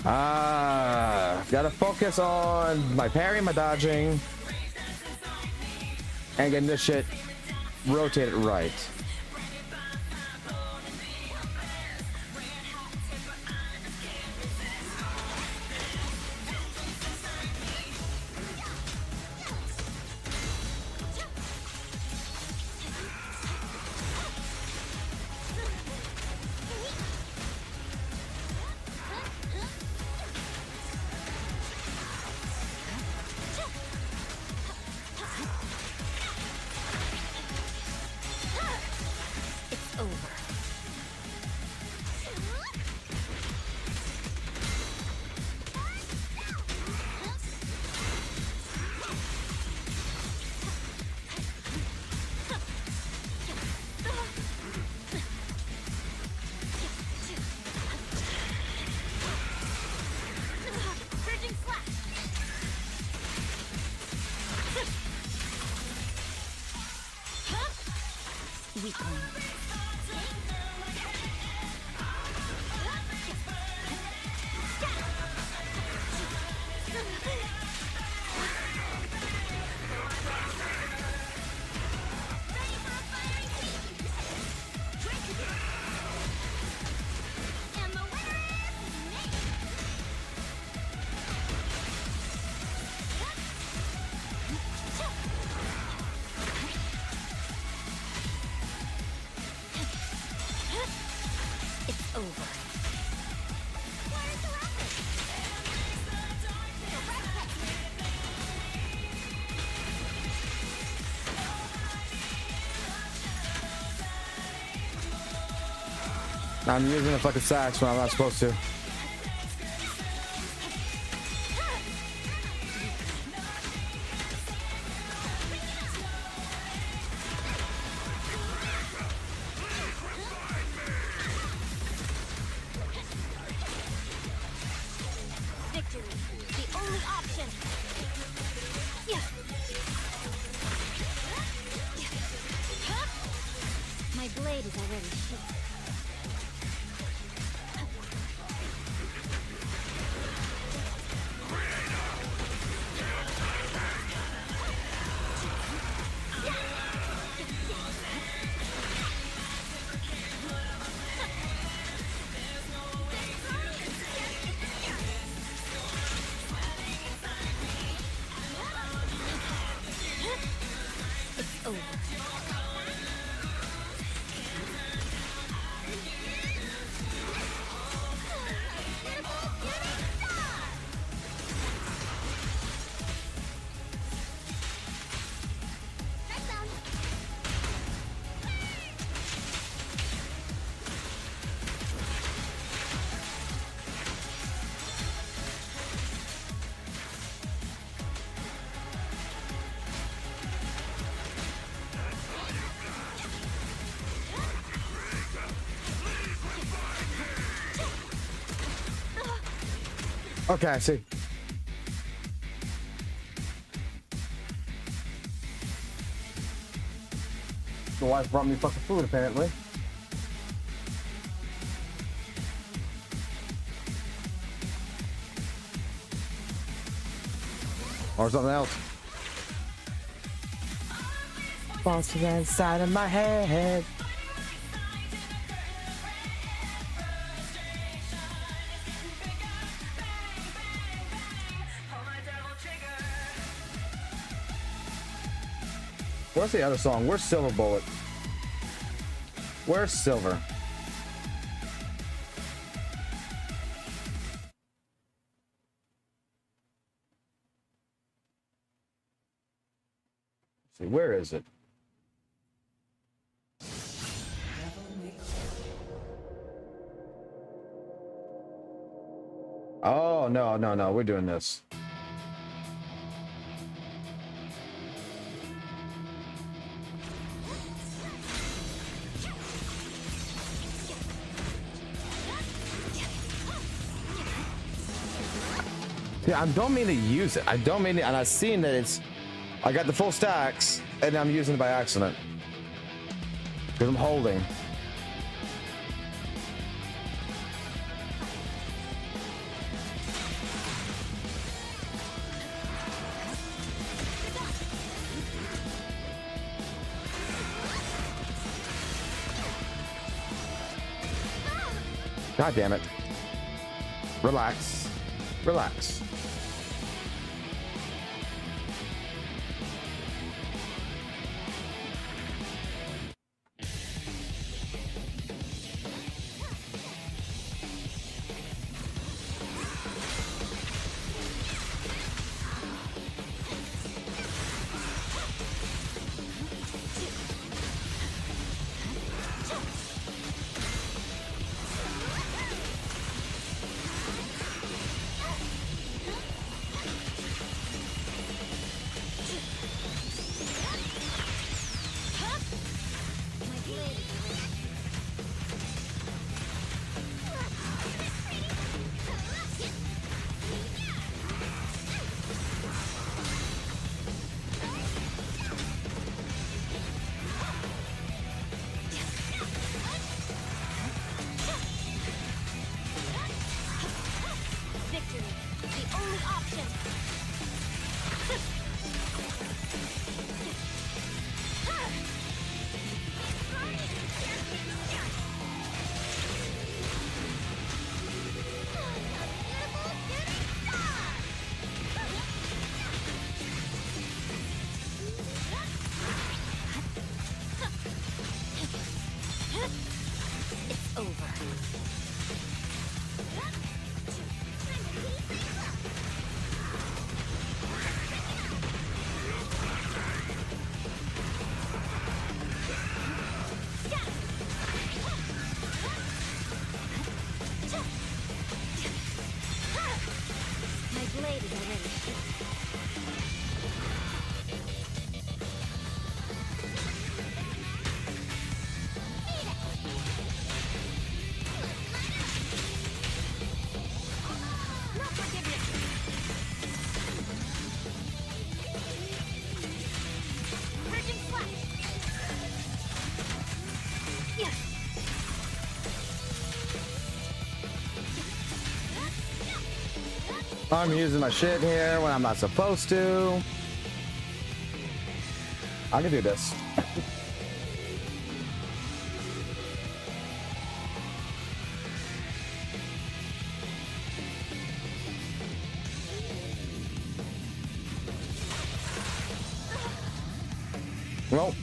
Gotta focus on my parrying, my dodging, and getting this shit rotated right. I'm using a fucking sax when I'm not supposed to. Victory, the only option. My blade is already shot. Okay, I see. The wife brought me fucking food, apparently. Or something else. Falls inside of my head. Where's the other song? Where's Silver Bullet? Where's Silver? Let's see, where is it? Oh, no, we're doing this. Yeah, I don't mean to use it. I don't mean to, and I've seen that it's, I got the full stacks, and I'm using it by accident. Because I'm holding. God damn it. Relax. Relax. I'm using my shit here when I'm not supposed to. I can do this. Well.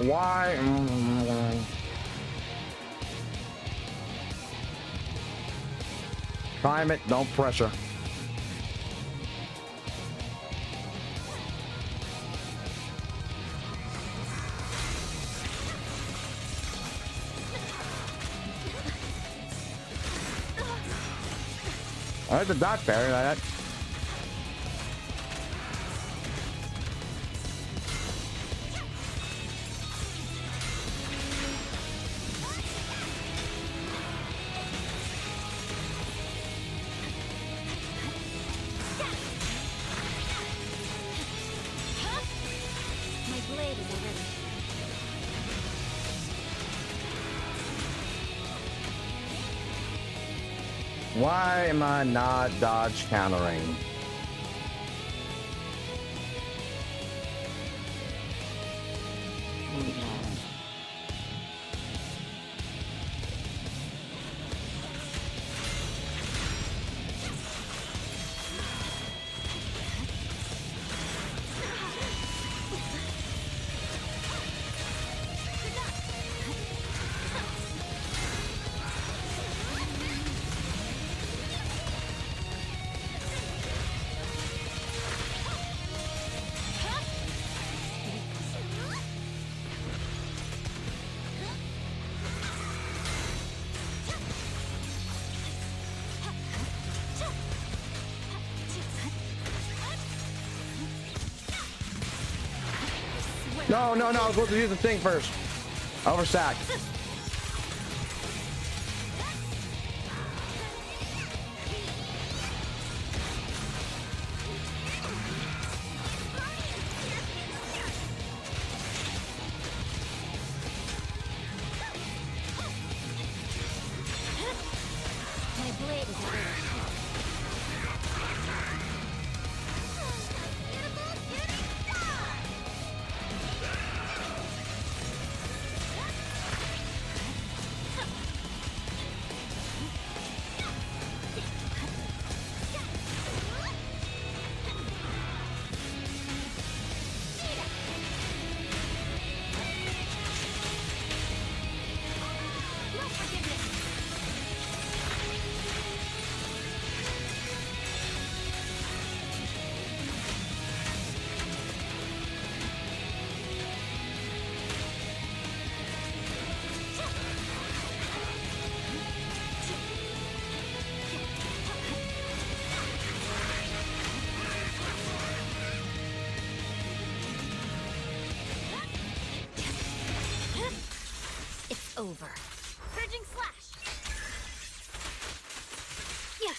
Why? Time it, don't pressure. I did not parry that. My blade is already. Why am I not dodge countering? No, no, no, I was supposed to use the thing first. Overstack. My blade is already. It's over. Purging slash. Yeah.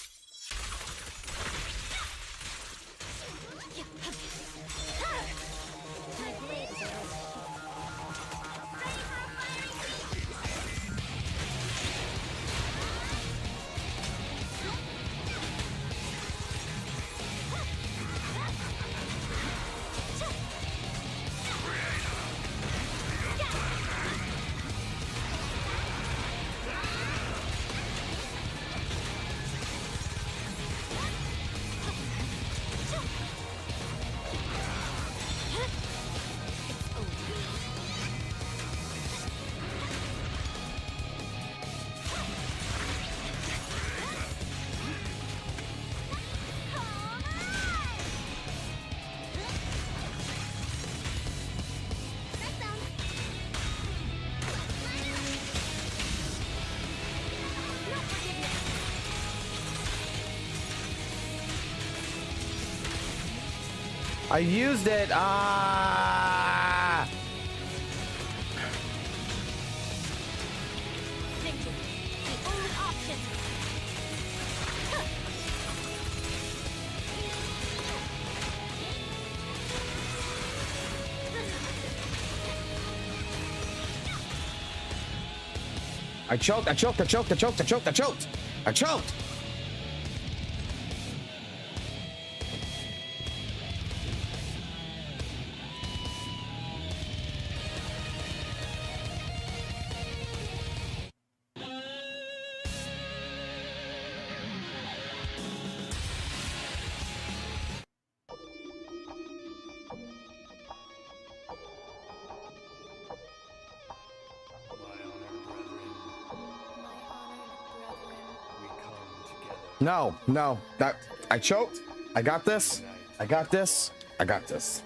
My blade is already. I used it. Ah! Victory. The only option. I choked, I choked, I choked, I choked, I choked, I choked. I choked. No, no, that I choked. I got this. I got this. I got this.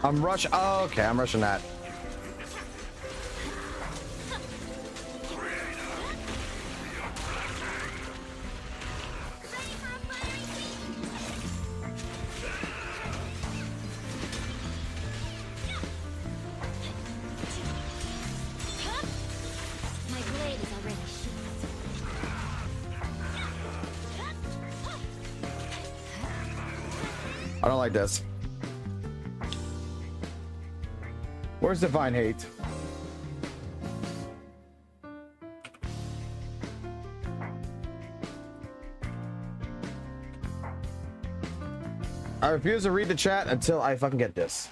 I'm rushing. Oh, okay, I'm rushing that. My blade is already sheathed. I don't like this. Where's Divine Hate? I refuse to read the chat until I fucking get this.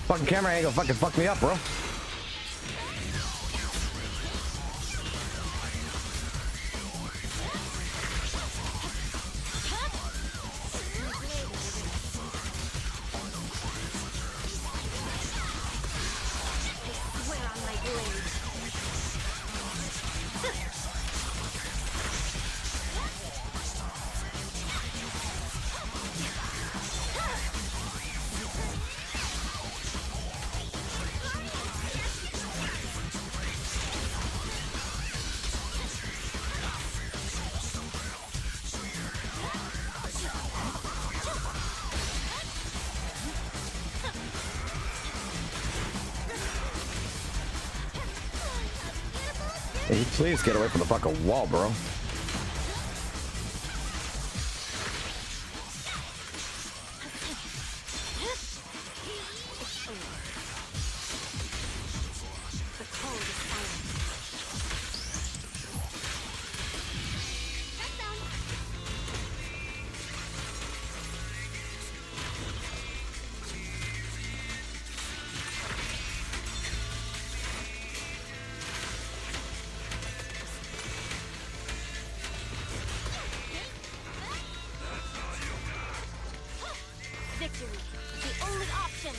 Fucking camera angle fucking fuck me up, bro. Swear on my blade. Hey, please get away from the fucking wall, bro. Victory, the only option.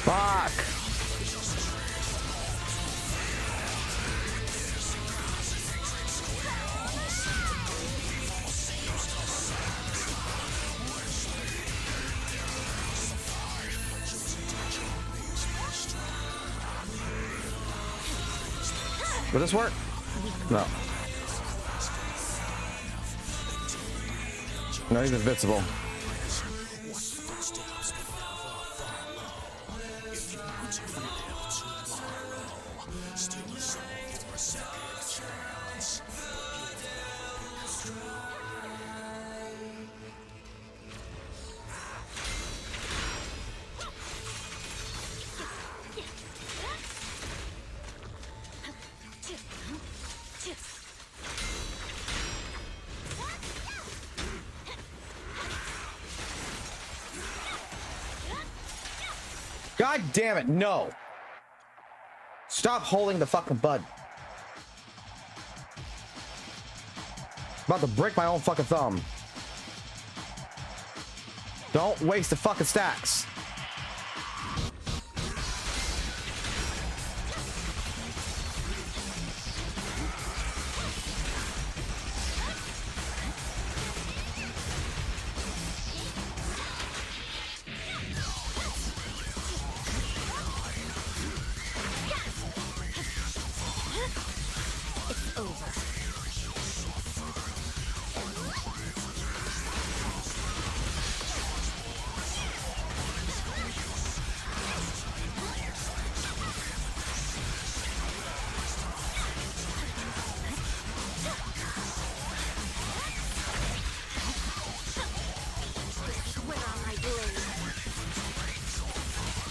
Fuck. Will this work? No. No, he's invincible. God damn it, no. Stop holding the fucking bud. About to break my own fucking thumb. Don't waste the fucking stacks.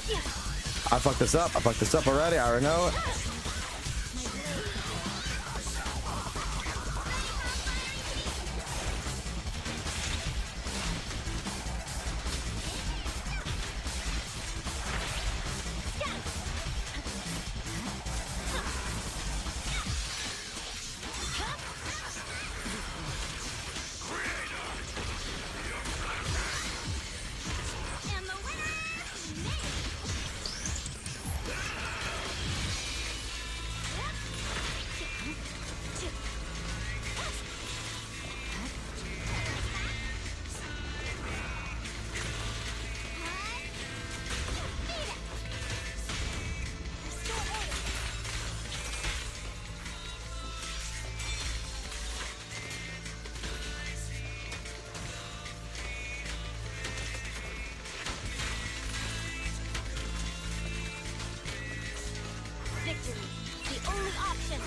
I fucked this up. I fucked this up already. I already know it. Victory, the only option.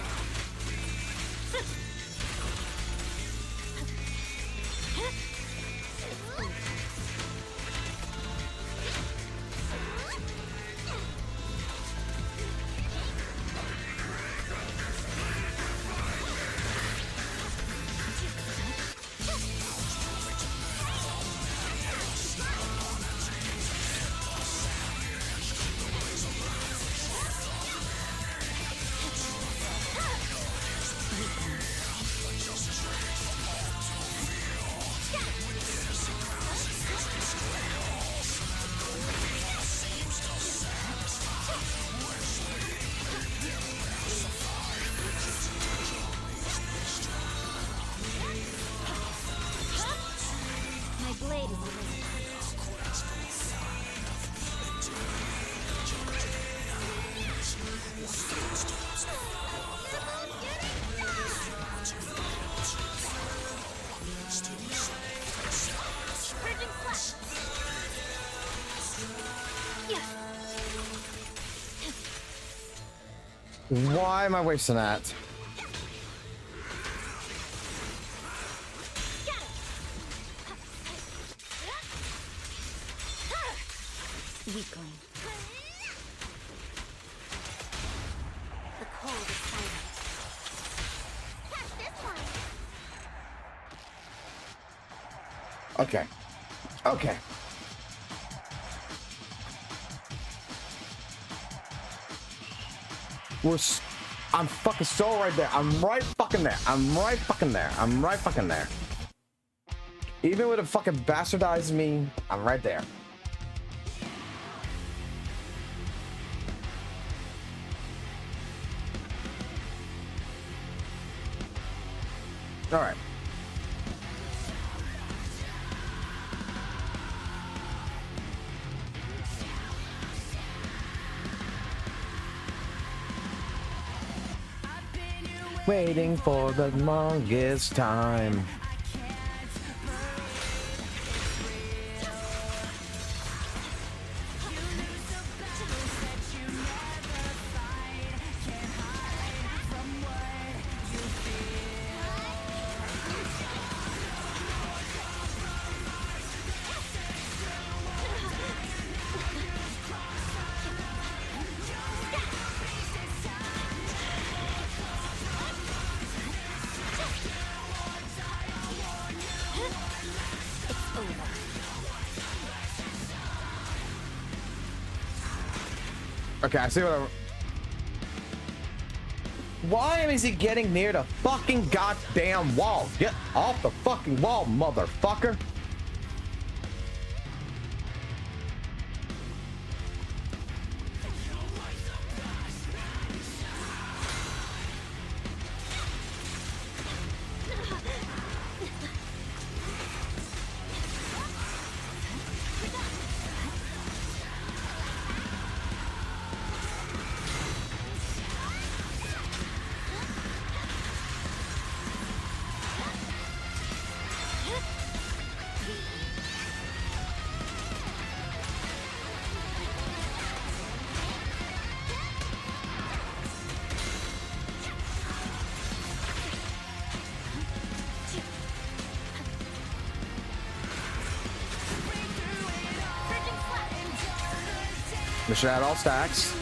My blade is a Why am I wasting that? weakling. The cold is silent. Catch this one. Okay. Okay. I'm fucking so right there. I'm right fucking there. I'm right fucking there. I'm right fucking there. Even with a fucking bastardized me, I'm right there. All right. Waiting for the longest time. Okay, I see what Why is he getting near the fucking goddamn wall? Get off the fucking wall, motherfucker! Mission at all stacks.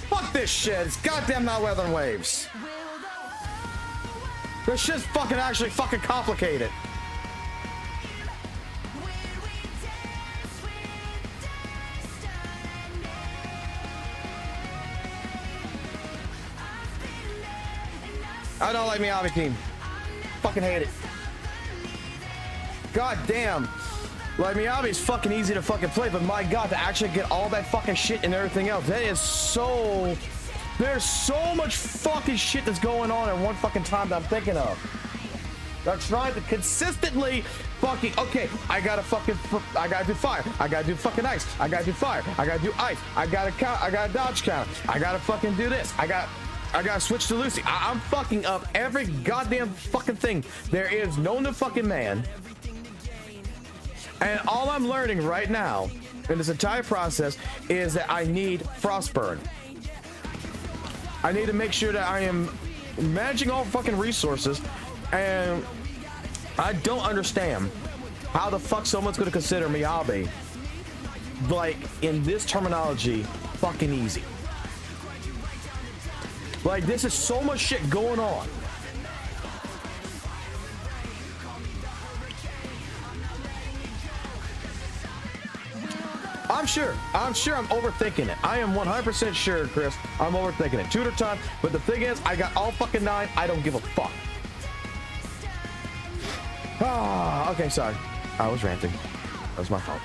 Fuck this shit. It's goddamn not weather and waves. This shit's fucking actually fucking complicated. I don't like Miyabi team. Fucking hate it. God damn. Like, Miyabi's fucking easy to fucking play, but my god, to actually get all that fucking shit and everything else, that is so... There's so much fucking shit that's going on at one fucking time that I'm thinking of. I'm trying to consistently fucking... Okay, I gotta do fire. I gotta do fucking ice. I gotta do fire. I gotta do ice. I gotta dodge counter. I gotta fucking do this. I gotta switch to Lucy. I'm fucking up every goddamn fucking thing there is known to fucking man. And all I'm learning right now in this entire process is that I need Frostburn. I need to make sure that I am managing all fucking resources, and I don't understand how the fuck someone's gonna consider Miyabi, like, in this terminology, fucking easy. Like, this is so much shit going on. I'm sure I'm overthinking it. I am 100% sure, Chris, I'm overthinking it. Tutor time, but the thing is, I got all fucking 9. I don't give a fuck. Ah, okay, sorry. I was ranting. That was my fault.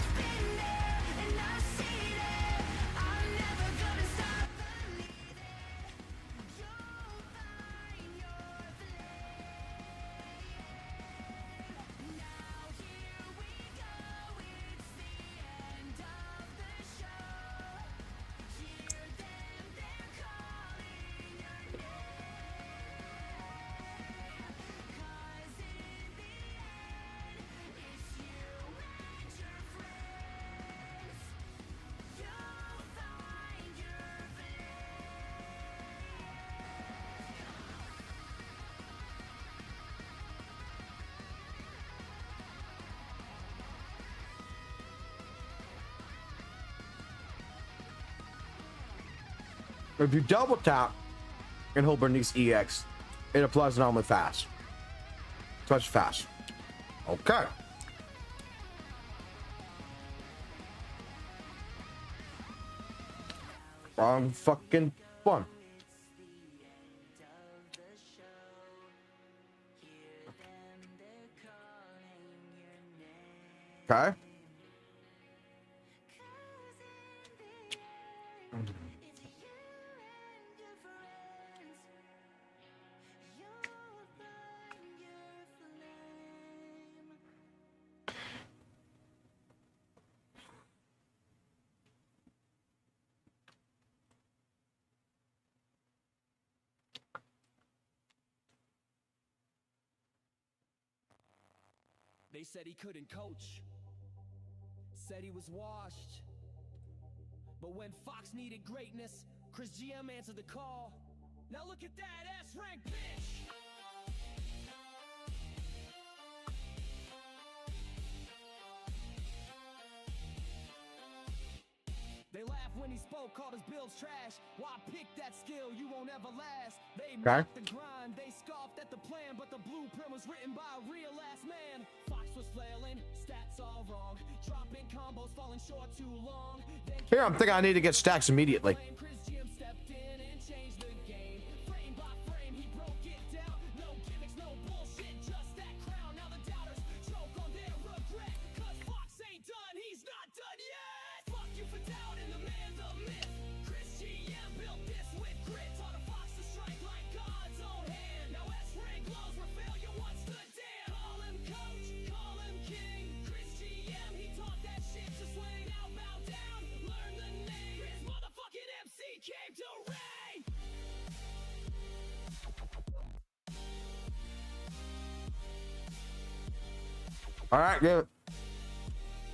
If you double tap and hold Bernice EX, it applies normally fast. Touch fast. Okay. Wrong fucking one. Okay. They said he couldn't coach, said he was washed. But when Fox needed greatness, Chris GM answered the call. Now look at that S-rank bitch! They laughed when he spoke, called his builds trash. Why pick that skill? You won't ever last. They mocked the grind, they scoffed at the plan, but the blueprint was written by a real ass man. Fox was flailing, stats all wrong, dropping combos, falling short too long. Here, I'm thinking I need to get stacks immediately. Chris GM stepped in and changed the game. Frame by frame, he broke it down. No gimmicks, no bullshit, just that crown. Now the doubters choke on their regret, cause Fox ain't done, he's not done yet. Fuck you for doubting the man, the myth. Chris GM built this with grit, taught a Fox to strike like God's own hand. Now S-rank glows where failure once stood damn. Call him coach, call him king. Chris GM, he taught that shit to swing out, bow down, learn the name. His motherfucking MC came to reign. All right, give it.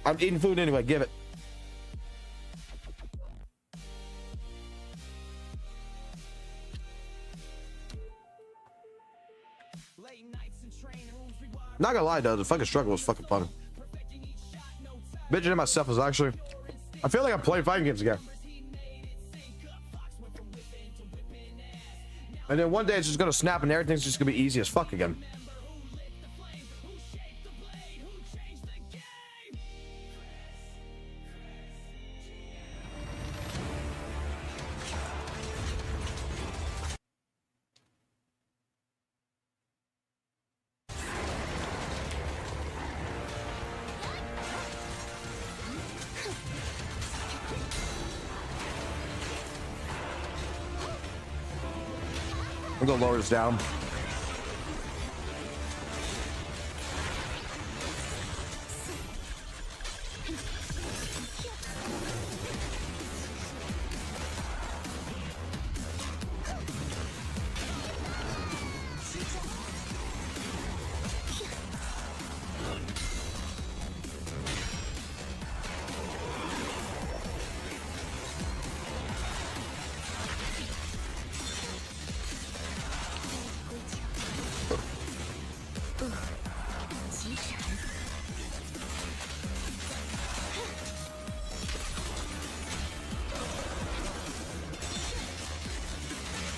I'm eating food anyway. Give it. Not gonna lie, though, the fucking struggle was fucking fun. Bitching at myself is actually. I feel like I'm playing fighting games again. And then one day it's just gonna snap and everything's just gonna be easy as fuck again. I'm gonna lower this down.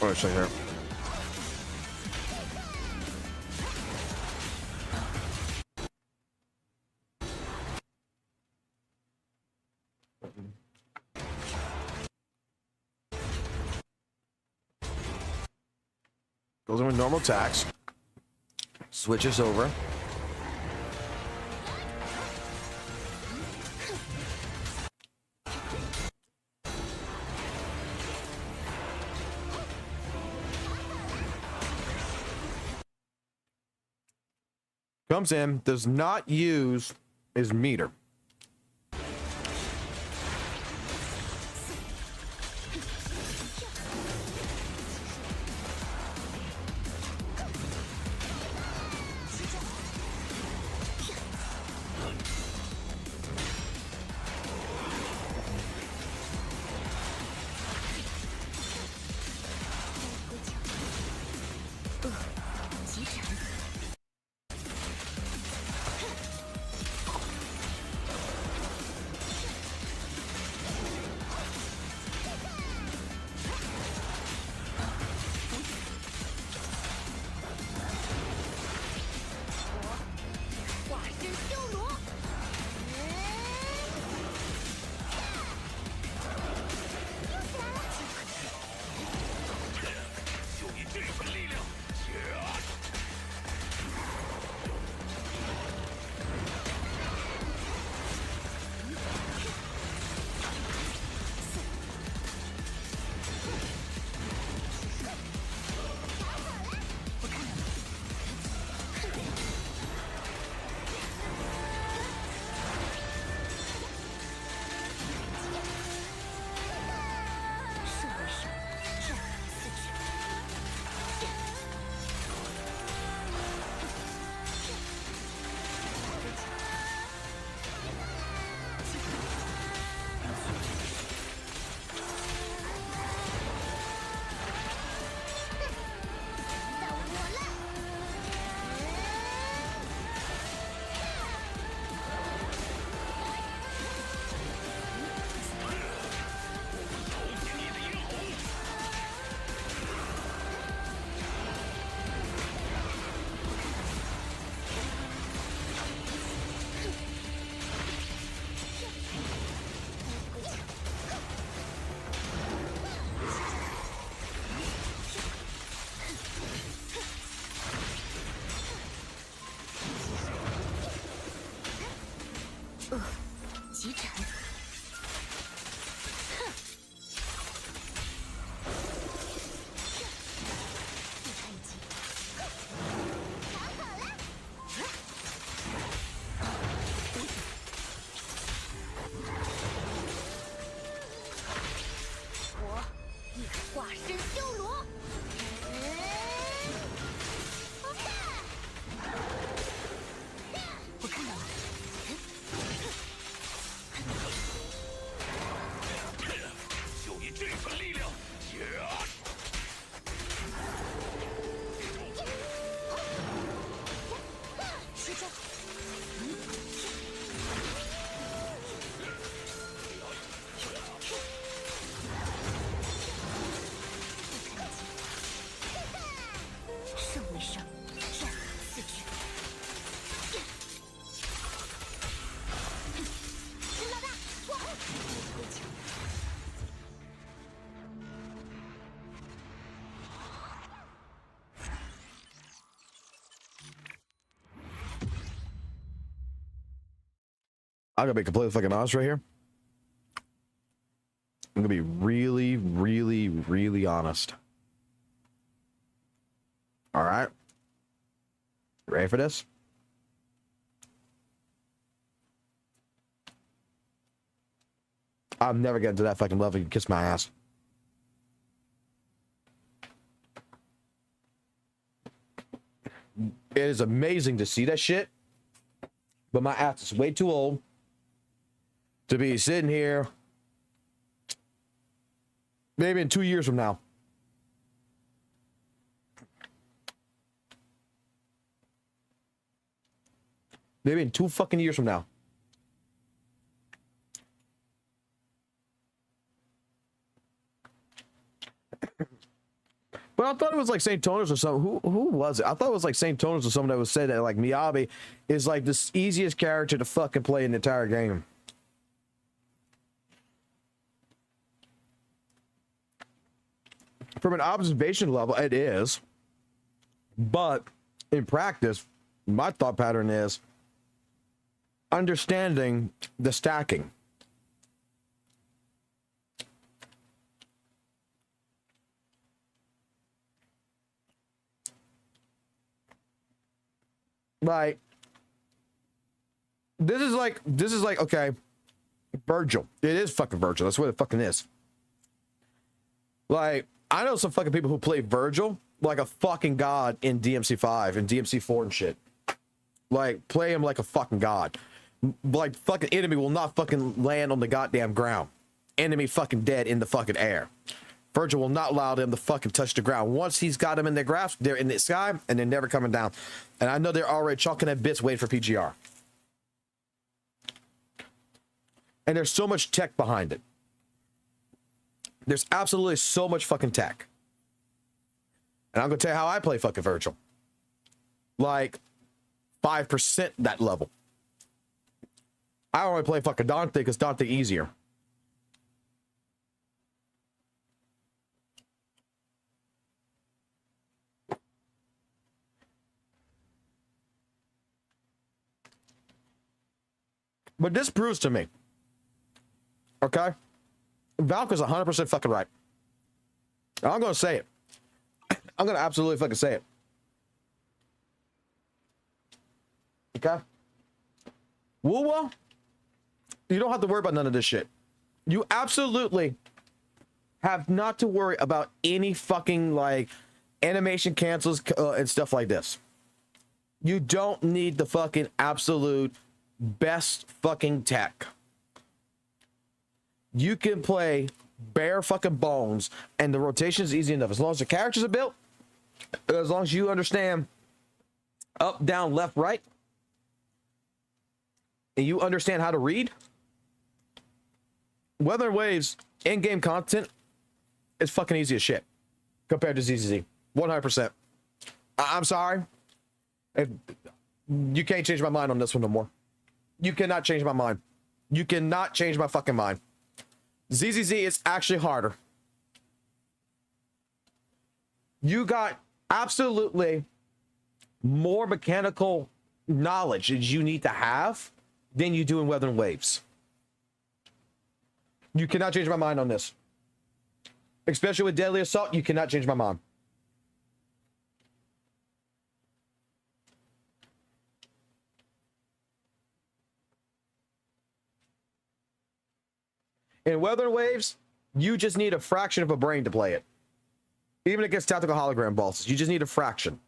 What should I here? Goes in with normal attacks. Switches over. Comes in, does not use his meter. 急斩。哼！避开一击。尝好了。我亦是化身修罗。我看到了。就以这份力量，吃招！胜为胜，战四去。陈老大，我回墙。I'm gonna be completely fucking honest right here. I'm gonna be really, really, really honest. All right. Ready for this? I'm never getting to that fucking level. You can kiss my ass. It is amazing to see that shit, but my ass is way too old to be sitting here maybe in 2 years from now. Maybe in 2 fucking years from now. But I thought it was like St. Toners or something. Who was it? I thought it was like St. Toners or someone that was saying that like Miyabi is like the easiest character to fucking play in the entire game. From an observation level, it is. But in practice, my thought pattern is understanding the stacking. Like, this is like, okay, Virgil. It is fucking Virgil. That's what it fucking is. Like, I know some fucking people who play Virgil like a fucking god in DMC5 and DMC4 and shit. Like, play him like a fucking god. Like, fucking enemy will not fucking land on the goddamn ground. Enemy fucking dead in the fucking air. Virgil will not allow them to fucking touch the ground. Once he's got them in their grasp, they're in the sky and they're never coming down. And I know they're already chalking at bits waiting for PGR. And there's so much tech behind it. There's absolutely so much fucking tech. And I'm going to tell you how I play fucking Virgil. Like, 5% that level. I only play fucking Dante because Dante easier. But this proves to me, okay, Valky's 100% fucking right. I'm going to say it. I'm going to absolutely fucking say it. Okay? WUWA, you don't have to worry about none of this shit. You absolutely have not to worry about any fucking, like, animation cancels and stuff like this. You don't need the fucking absolute best fucking tech. You can play bare fucking bones and the rotation is easy enough. As long as the characters are built, as long as you understand up, down, left, right, and you understand how to read, Weather Waves in-game content is fucking easy as shit compared to ZZZ. 100%. I'm sorry. You can't change my mind on this one no more. You cannot change my mind. You cannot change my fucking mind. ZZZ is actually harder. You got absolutely more mechanical knowledge that you need to have than you do in Weather and Waves. You cannot change my mind on this. Especially with deadly assault, you cannot change my mind. In Weather and Waves, you just need a fraction of a brain to play it. Even against tactical hologram bosses, you just need a fraction.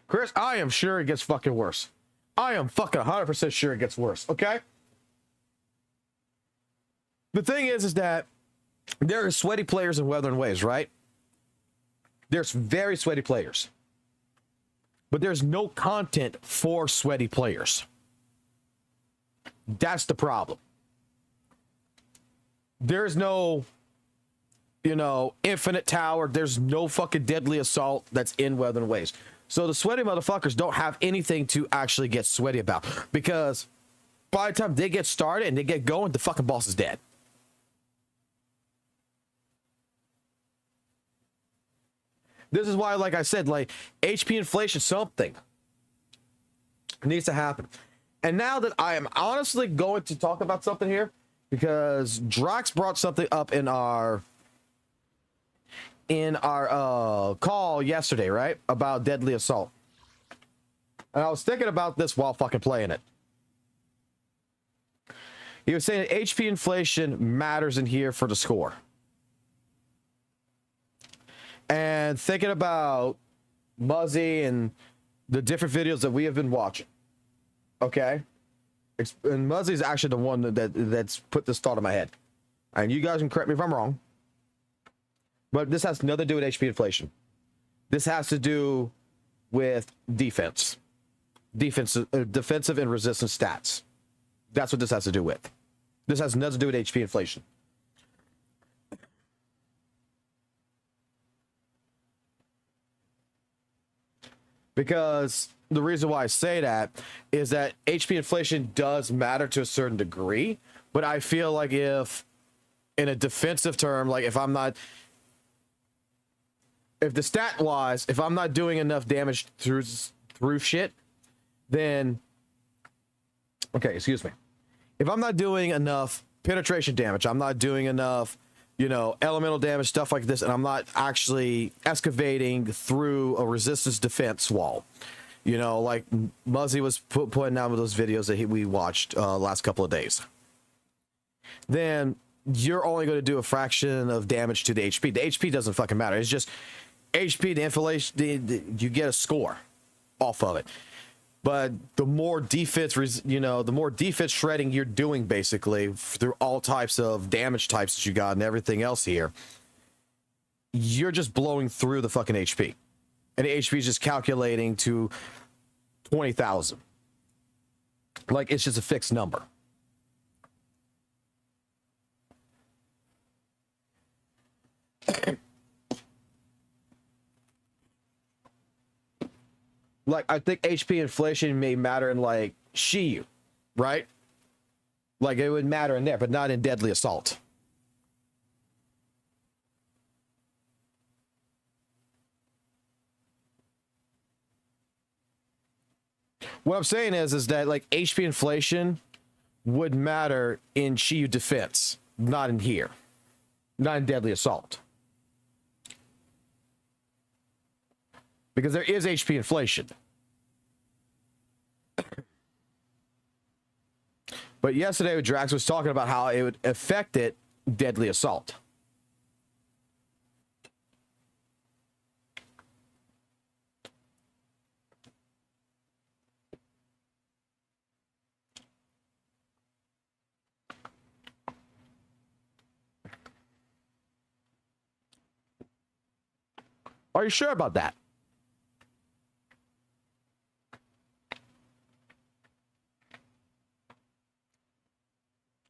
Chris, I am sure it gets fucking worse. I am fucking 100% sure it gets worse, okay? The thing is that there are sweaty players in Weather and Waves, right? There's very sweaty players. But there's no content for sweaty players. That's the problem. There's no, you know, infinite tower. There's no fucking deadly assault that's in Weather and Waves. So the sweaty motherfuckers don't have anything to actually get sweaty about. Because by the time they get started and they get going, the fucking boss is dead. This is why, like I said, like, HP inflation, something needs to happen. And now that I am honestly going to talk about something here, because Drax brought something up in our call yesterday, right? About deadly assault. And I was thinking about this while fucking playing it. He was saying that HP inflation matters in here for the score. And thinking about Muzzy and the different videos that we have been watching. Okay? And Muzzy's actually the one that's put this thought in my head. And you guys can correct me if I'm wrong. But this has nothing to do with HP inflation. This has to do with defense. Defensive and resistance stats. That's what this has to do with. This has nothing to do with HP inflation. Because the reason why I say that is that HP inflation does matter to a certain degree, but I feel like if in a defensive term, like if the stat wise, if I'm not doing enough damage through shit, then okay, excuse me. If I'm not doing enough penetration damage, I'm not doing enough, you know, elemental damage, stuff like this, and I'm not actually excavating through a resistance defense wall. You know, like Muzzy was putting out with those videos that we watched last couple of days. Then you're only going to do a fraction of damage to the HP. The HP doesn't fucking matter. It's just HP, the inflation, you get a score off of it. But the more defense, the more defense shredding you're doing, basically, through all types of damage types that you got and everything else here, you're just blowing through the fucking HP. And the HP is just calculating to 20,000. Like, it's just a fixed number. Like, I think HP inflation may matter in, like, Shiyu, right? Like, it would matter in there, but not in Deadly Assault. What I'm saying is that, like, HP inflation would matter in Shiyu defense, not in here. Not in Deadly Assault. Because there is HP inflation. But yesterday, Drax was talking about how it would affect it Deadly Assault. Are you sure about that?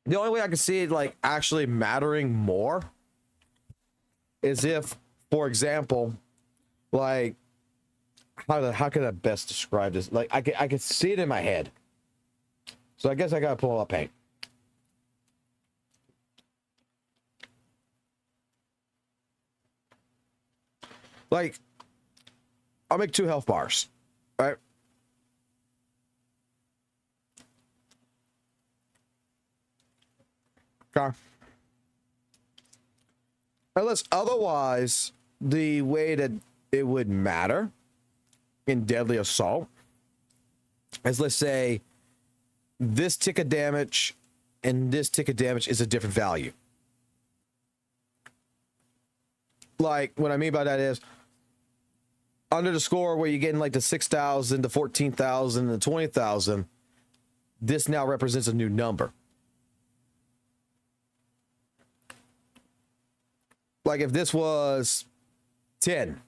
The only way I can see it, like, actually mattering more is if, for example, like, how can I best describe this? Like, I can see it in my head. So I guess I gotta pull up paint. Like, I'll make 2 health bars. All right. Okay. Unless otherwise, the way that it would matter in Deadly Assault is, let's say, this tick of damage and this tick of damage is a different value. Like, what I mean by that is, under the score where you're getting like the 6,000, the 14,000, and the 20,000, this now represents a new number. Like if this was 10.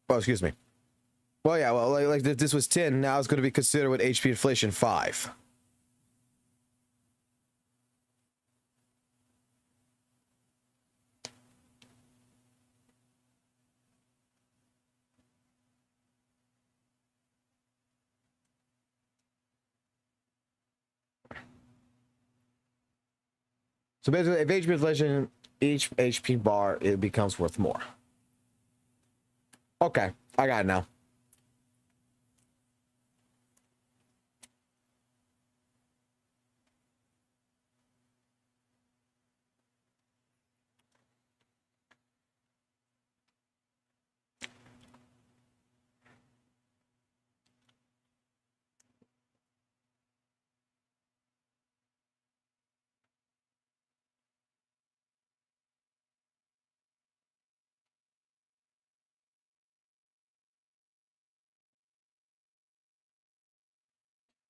Oh, excuse me. Well, yeah, well, like if this was 10, now it's going to be considered with HP inflation 5. So basically, if HP inflation, each HP bar, it becomes worth more. Okay, I got it now.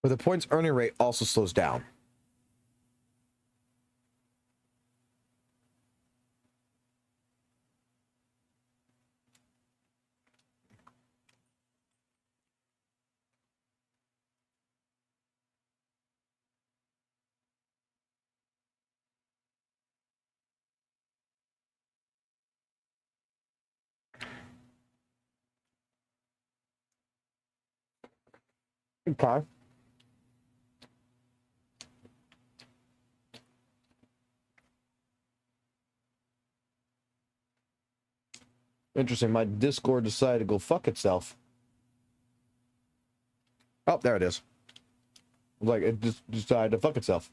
But the points earning rate also slows down. Okay. Interesting. My Discord decided to go fuck itself. Oh, there it is. Like, it just decided to fuck itself.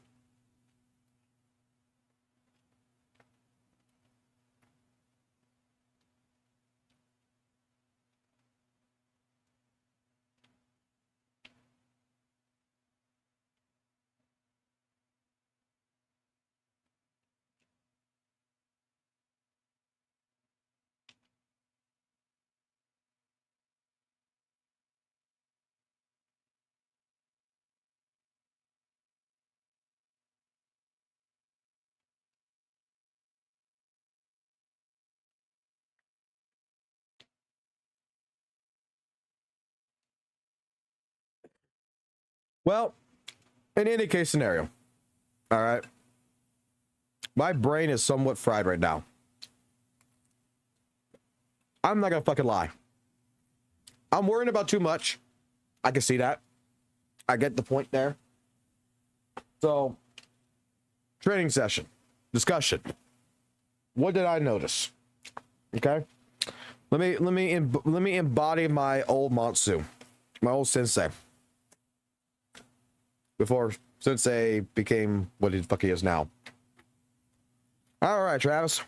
Well, in any case scenario, all right, my brain is somewhat fried right now. I'm not gonna fucking lie. I'm worrying about too much. I can see that. I get the point there. So, training session, discussion. What did I notice? Okay, let me embody my old Matsu, my old sensei. Before Sensei became what the fuck he is now. All right, Travis.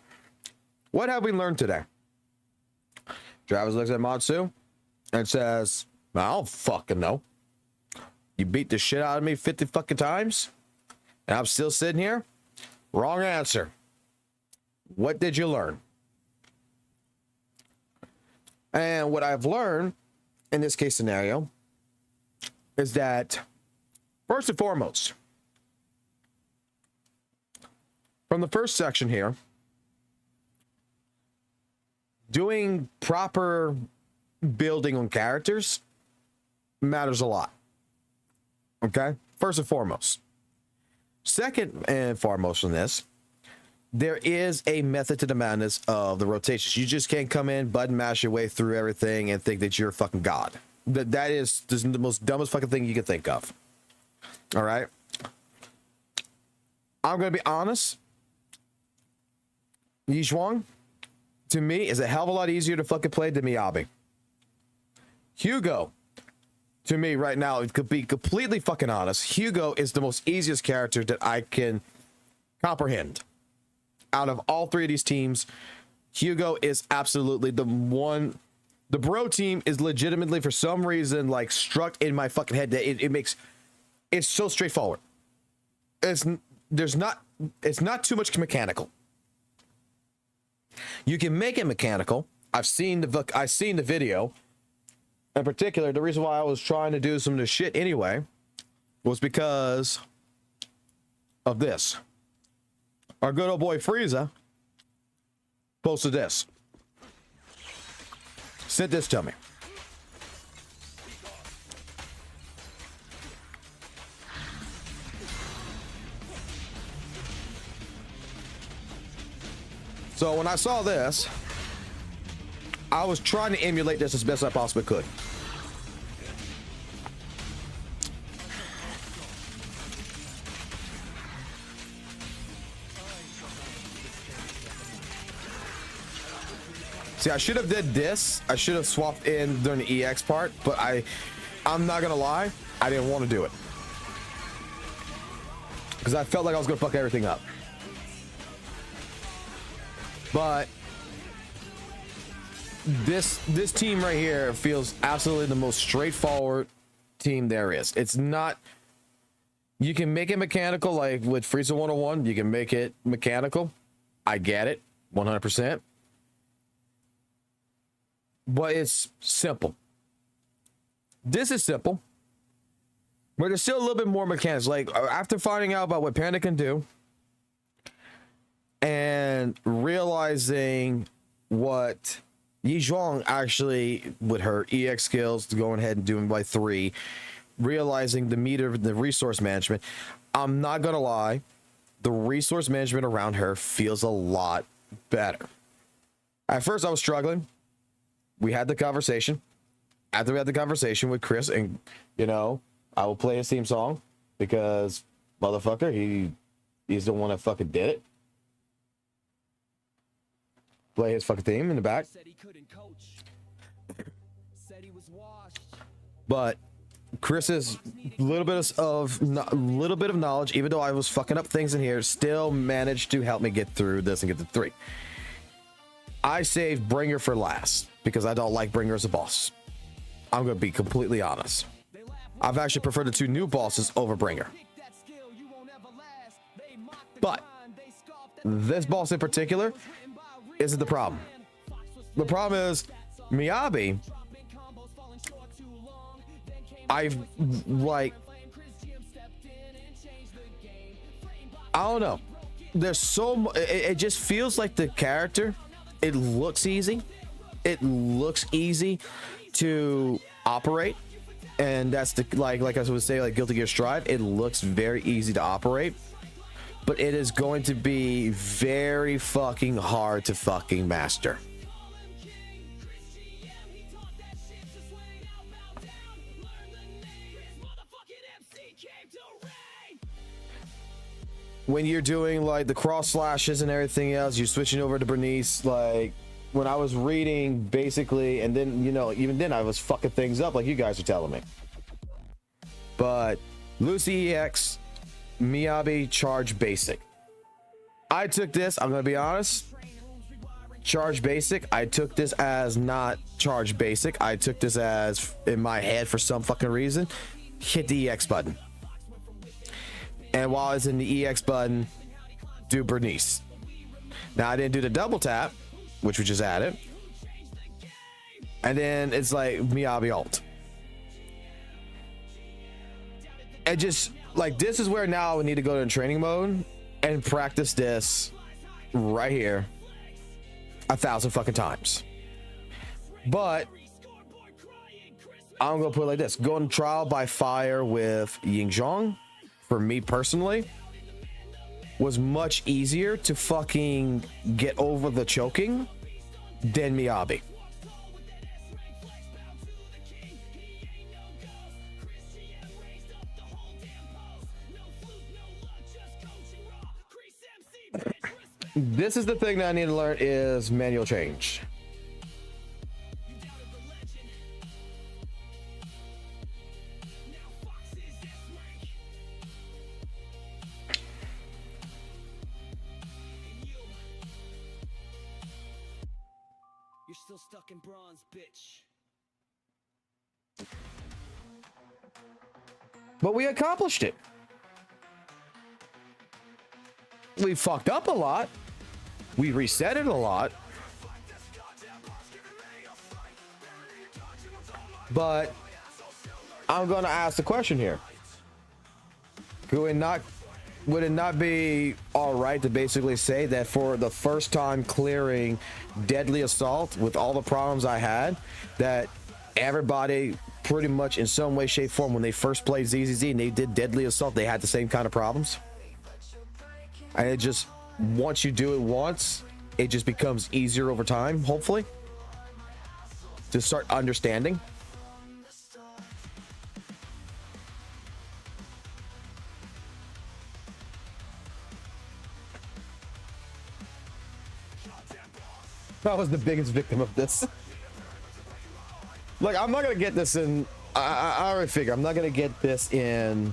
What have we learned today? Travis looks at Matsu and says, I don't fucking know. You beat the shit out of me 50 fucking times, and I'm still sitting here? Wrong answer. What did you learn? And what I've learned in this case scenario is that, first and foremost, from the first section here, doing proper building on characters matters a lot. Okay? First and foremost. Second and foremost on this, there is a method to the madness of the rotations. You just can't come in, button mash your way through everything and think that you're a fucking god. That is the most dumbest fucking thing you can think of. All right? I'm going to be honest. Yi Zhuang, to me, is a hell of a lot easier to fucking play than Miyabi. Hugo, to me right now, it could be completely fucking honest. Hugo is the most easiest character that I can comprehend. Out of all three of these teams, Hugo is absolutely the one. The bro team is legitimately, for some reason, like struck in my fucking head that it's so straightforward. It's not too much mechanical. You can make it mechanical. I've seen the video. In particular, the reason why I was trying to do some of this shit anyway was because of this. Our good old boy Frieza posted this. Sent this to me. So when I saw this, I was trying to emulate this as best I possibly could. See, I should have did this. I should have swapped in during the EX part, but I'm not gonna lie, I didn't want to do it. Because I felt like I was gonna fuck everything up. But this team right here feels absolutely the most straightforward team there is. It's not, you can make it mechanical like with Frieza 101, you can make it mechanical. I get it, 100%. But it's simple. This is simple. But there's still a little bit more mechanics. Like after finding out about what Panda can do and realizing what Yi Zhuang actually, with her EX skills, going ahead and doing by 3, realizing the meter, the resource management, I'm not gonna lie, the resource management around her feels a lot better. At first I was struggling. We had the conversation. After we had the conversation with Chris, and you know, I will play his theme song because motherfucker, he's the one that fucking did it. Play his fucking theme in the back. But Chris's little bit of knowledge, even though I was fucking up things in here, still managed to help me get through this and get to 3. I saved Bringer for last because I don't like Bringer as a boss. I'm gonna be completely honest. I've actually preferred the 2 new bosses over Bringer. But this boss in particular isn't the problem. The problem is Miyabi. I don't know. There's so it just feels like the character. It looks easy. It looks easy to operate, and that's the like I would say, like Guilty Gear Strive. It looks very easy to operate, but it is going to be very fucking hard to fucking master. When you're doing like the cross slashes and everything else, you're switching over to Bernice. Like when I was reading basically, and then, you know, even then I was fucking things up like you guys are telling me. But Lucy EX, Miyabi Charge Basic. I took this, I'm gonna be honest, Charge Basic. I took this as not Charge Basic. I took this as, in my head for some fucking reason, hit the EX button. And while it's in the EX button, do Bernice. Now I didn't do the double tap, which we just added. And then it's like Miyabi ult. And just like, this is where now we need to go to training mode and practice this right here 1,000 fucking times. But I'm gonna put it like this: going trial by fire with Ying Zhuang, for me personally, was much easier to fucking get over the choking than Miyabi. This is the thing that I need to learn is manual change. You're still stuck in bronze, bitch. But we accomplished it. We fucked up a lot. We reset it a lot. But I'm going to ask the question here. Would it not be all right to basically say that for the first time clearing Deadly Assault with all the problems I had, that everybody pretty much in some way, shape, form, when they first played ZZZ and they did Deadly Assault, they had the same kind of problems? And it just, once you do it once, it just becomes easier over time, hopefully, to start understanding. I was the biggest victim of this. Like, I'm not gonna get this in. I already figure I'm not gonna get this in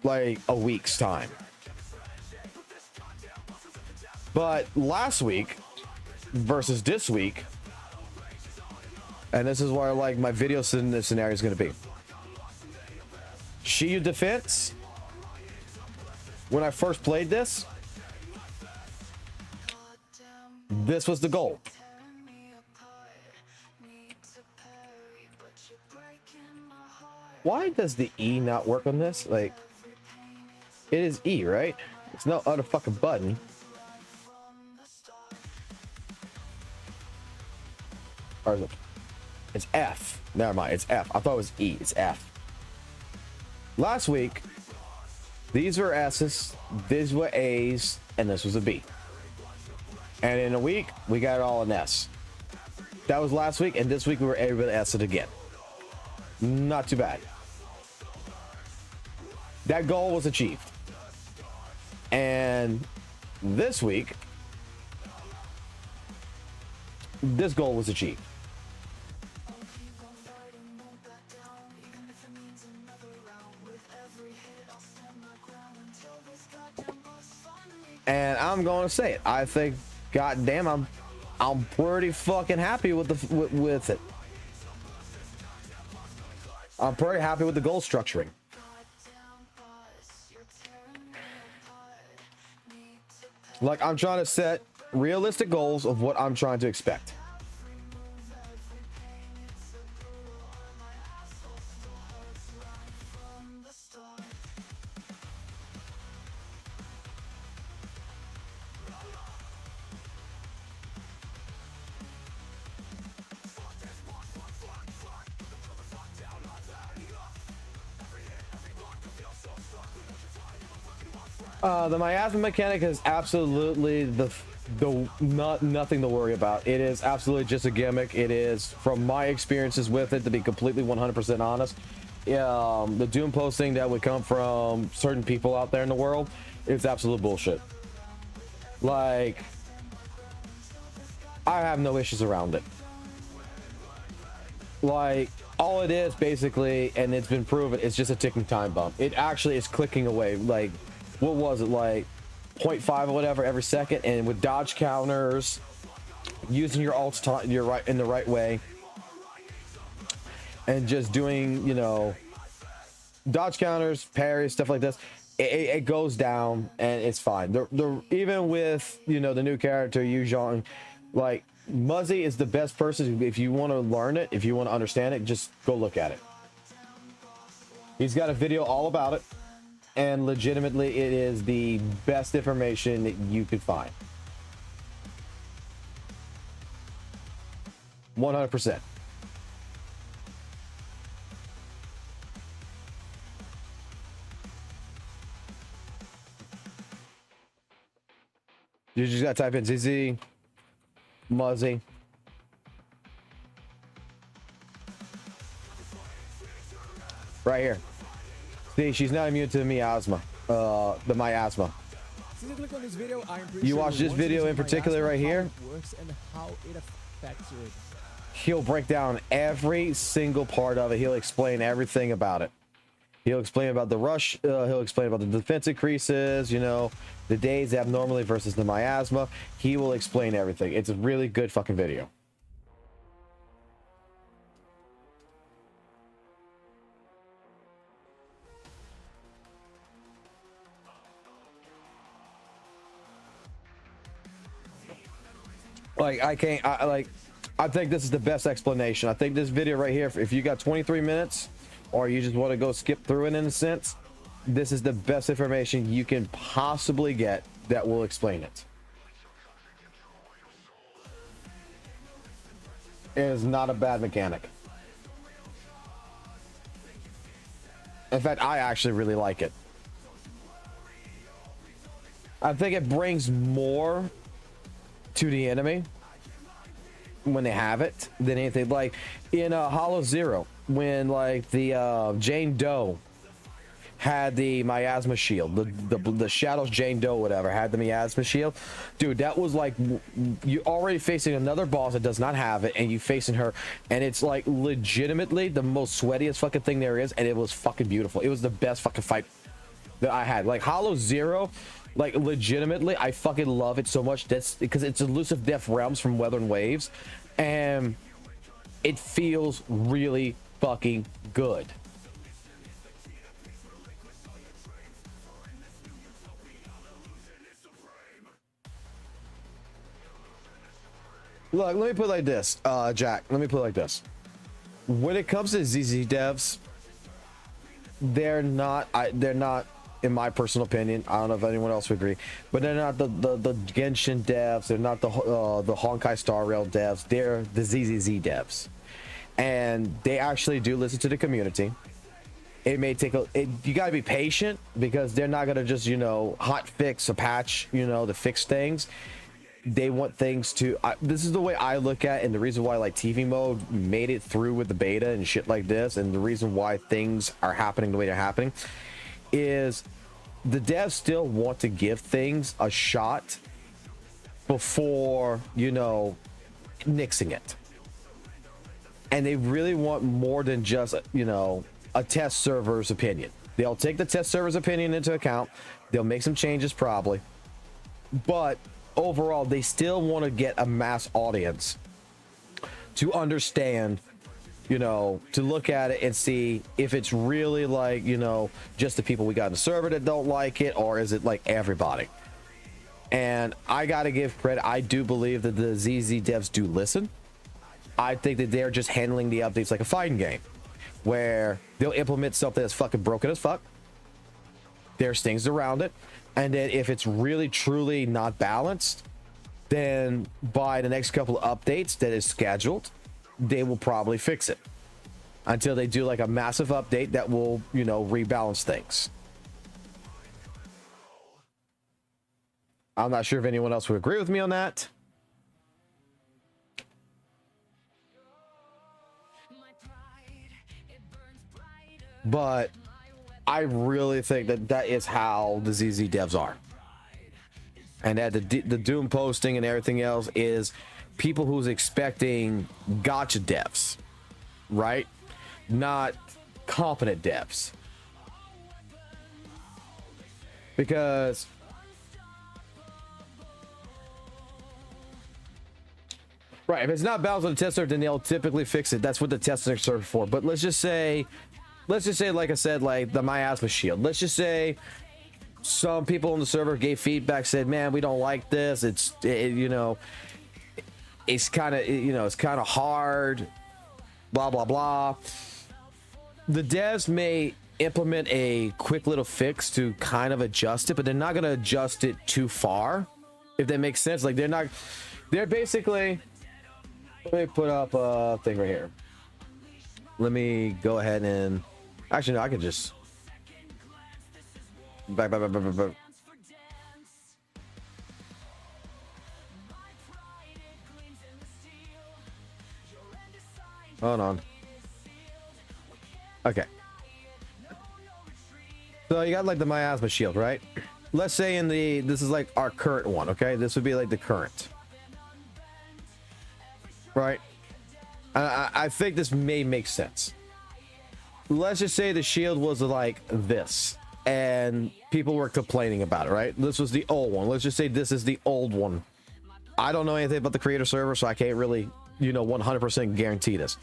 like a week's time. But last week versus this week, and this is where like my video scenario is gonna be. Shiyu defense. When I first played this, this was the goal. Why does the E not work on this? Like, it is E, right? It's no other fucking button. Or is it? It's F. Never mind, it's F. I thought it was E. It's F. Last week, these were S's, these were A's, and this was a B. And in a week, we got it all an S. That was last week, and this week we were able to S it again. Not too bad. That goal was achieved. And this week, this goal was achieved. And I'm going to say it. I think, goddamn, I'm pretty fucking happy with with it. I'm pretty happy with the goal structuring. Like, I'm trying to set realistic goals of what I'm trying to expect. The Miasma mechanic is absolutely nothing to worry about. It is absolutely just a gimmick. It is, from my experiences with it, to be completely 100% honest, the doom posting that would come from certain people out there in the world is absolute bullshit. Like, I have no issues around it. Like, all it is basically, and it's been proven, it's just a ticking time bomb. It actually is clicking away. Like, what was it, like 0.5 or whatever every second, and with dodge counters, using your ults in the right way, and just doing, you know, dodge counters, parries, stuff like this, it goes down and it's fine. Even with, you know, the new character Yu Zhong, like, Muzzy is the best person. If you want to learn it, if you want to understand it, just go look at it. He's got a video all about it. And legitimately, it is the best information that you could find. 100%. You just gotta type in ZZ, Muzzy. Right here. See, she's not immune to the miasma. The miasma. Since you click on this video, I'm pretty You sure watch this want to video in see particular Miasma, right how here. it works and how it affects your. He'll break down every single part of it. He'll explain everything about it. He'll explain about the rush. He'll explain about the defense increases, you know, the days abnormally versus the miasma. He will explain everything. It's a really good fucking video. Like, I can't, I think this is the best explanation. I think this video right here, if you got 23 minutes or you just want to go skip through it in a sense, this is the best information you can possibly get that will explain it. It is not a bad mechanic. In fact, I actually really like it. I think it brings more to the enemy when they have it than anything. Like in Hollow Zero, when like the Jane Doe had the miasma shield, the Shadows Jane Doe whatever had the miasma shield, dude, that was like you already facing another boss that does not have it, and you facing her, and it's like legitimately the most sweatiest fucking thing there is, and it was fucking beautiful. It was the best fucking fight that I had. Like Hollow Zero, like legitimately I fucking love it so much. That's because it's elusive death realms from Weather and Waves, and it feels really fucking good. Look, let me put it like this, Jack. Let me put it like this. When it comes to ZZ devs, they're not, in my personal opinion, I don't know if anyone else would agree, but they're not the Genshin devs. They're not the Honkai Star Rail devs. They're the ZZZ devs, and they actually do listen to the community. It may take you got to be patient because they're not gonna just, you know, hot fix a patch, you know, to fix things. They want things to. This is the way I look at it, and the reason why like TV mode made it through with the beta and shit like this, and the reason why things are happening the way they're happening, is the devs still want to give things a shot before, you know, nixing it, and they really want more than just, you know, a test server's opinion. They'll take the test server's opinion into account. They'll make some changes probably, but overall they still want to get a mass audience to understand, you know, to look at it and see if it's really like, you know, just the people we got in the server that don't like it, or is it like everybody. And I gotta give credit. I do believe that the ZZ devs do listen. I think that they're just handling the updates like a fighting game, where they'll implement something that's fucking broken as fuck. There's things around it, and then if it's really truly not balanced, then by the next couple of updates that is scheduled, they will probably fix it until they do like a massive update that will, you know, rebalance things. I'm not sure if anyone else would agree with me on that. But I really think that that is how the ZZ devs are, and that the Doom posting and everything else is people who's expecting gacha devs, right? Not competent devs. Because right, if it's not balanced on the test server, then they'll typically fix it. That's what the testing server for. But let's just say, like I said, like the miasma shield. Let's just say some people on the server gave feedback, said, man, we don't like this. You know, it's kind of, you know, it's kind of hard, blah, blah, blah. The devs may implement a quick little fix to kind of adjust it, but they're not going to adjust it too far, if that makes sense. Like they're basically, let me put up a thing right here. Let me go ahead and actually, no, I can just back. Hold on. Okay. So you got like the miasma shield, right? let's say in the, this is like our current one, okay? This would be like the current. Right? I think this may make sense. Let's just say the shield was like this, and people were complaining about it, right? This was the old one. Let's just say this is the old one. I don't know anything about the creator server, so I can't really, you know, 100% guarantee this.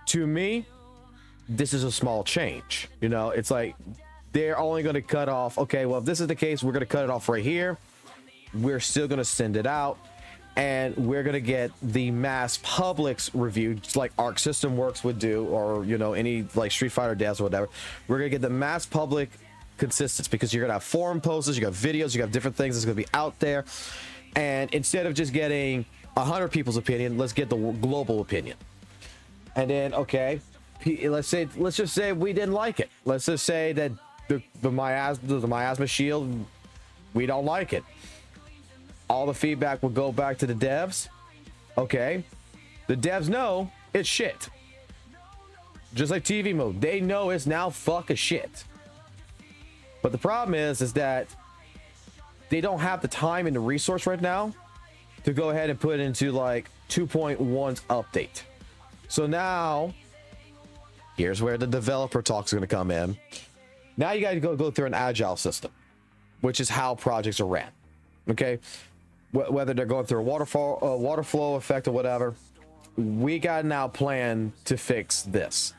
To me, this is a small change. You know, it's like they're only going to cut off. Okay, well, if this is the case, we're going to cut it off right here. We're still going to send it out, and we're going to get the mass public's review, just like Arc System Works would do, or, you know, any like Street Fighter devs or whatever. We're going to get the mass public consistency, because you're going to have forum posts, you got videos, you got different things that's going to be out there. And instead of just getting 100 people's opinion, let's get the global opinion. And then, okay, let's just say we didn't like it. Let's just say that the Miasma shield, we don't like it. All the feedback will go back to the devs. Okay, the devs know it's shit. Just like TV mode, they know it's now fucking shit. But the problem is that they don't have the time and the resource right now to go ahead and put into like 2.1's update. So now, here's where the developer talk is going to come in. Now you got to go through an agile system, which is how projects are ran. Okay, whether they're going through a water flow effect or whatever, we got now plan to fix this.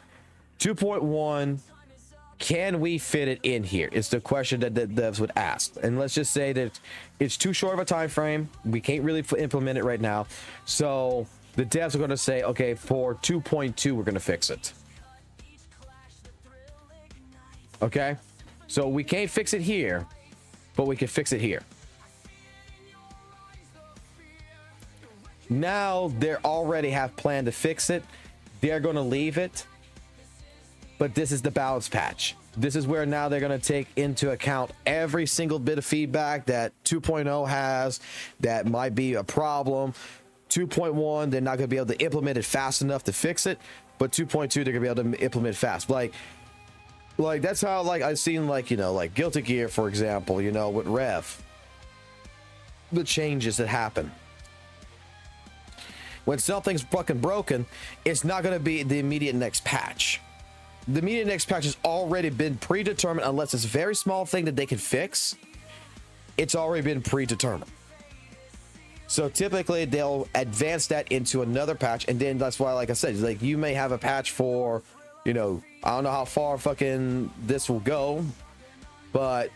2.1, can we fit it in here? It's the question that the devs would ask. And let's just say that it's too short of a time frame. We can't really implement it right now. So the devs are going to say, okay, for 2.2, we're going to fix it. Okay, so we can't fix it here, but we can fix it here. Now they already have planned to fix it. They're going to leave it, but this is the balance patch. This is where now they're going to take into account every single bit of feedback that 2.0 has that might be a problem. 2.1, they're not going to be able to implement it fast enough to fix it, but 2.2, they're going to be able to implement fast. Like that's how, like, I've seen, like, you know, like Guilty Gear, for example, you know, with Rev, the changes that happen. When something's fucking broken, it's not going to be the immediate next patch. The immediate next patch has already been predetermined, unless it's a very small thing that they can fix. It's already been predetermined. So typically they'll advance that into another patch, and then that's why, like I said, like, you may have a patch for, you know, I don't know how far fucking this will go, but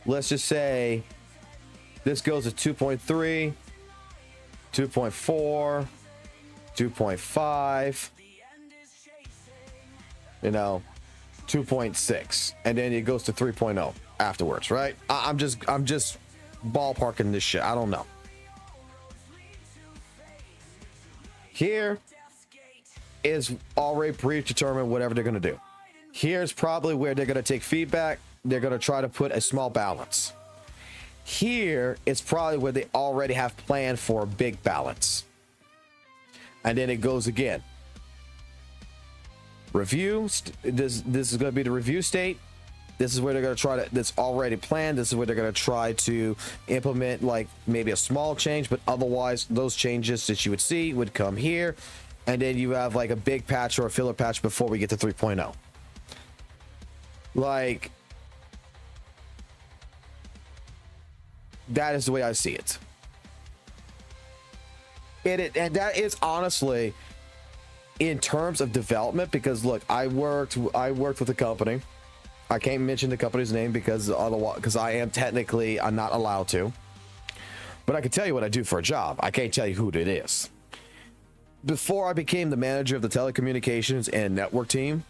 let's just say this goes to 2.3, 2.4, 2.5, you know, 2.6, and then it goes to 3.0 afterwards, right? I'm just ballparking this shit. I don't know. Here is already predetermined whatever they're going to do. Here's probably where they're going to take feedback. They're going to try to put a small balance. Here is probably where they already have planned for a big balance. And then it goes again. Review. This is going to be the review state. This is where they're going to try to, that's already planned. This is where they're going to try to implement, like, maybe a small change, but otherwise those changes that you would see would come here. And then you have like a big patch or a filler patch before we get to 3.0. Like, that is the way I see it. And that is honestly, in terms of development, because look, I worked with a company. I can't mention the company's name because otherwise, because I'm not allowed to. But I can tell you what I do for a job. I can't tell you who it is. Before I became the manager of the telecommunications and network team,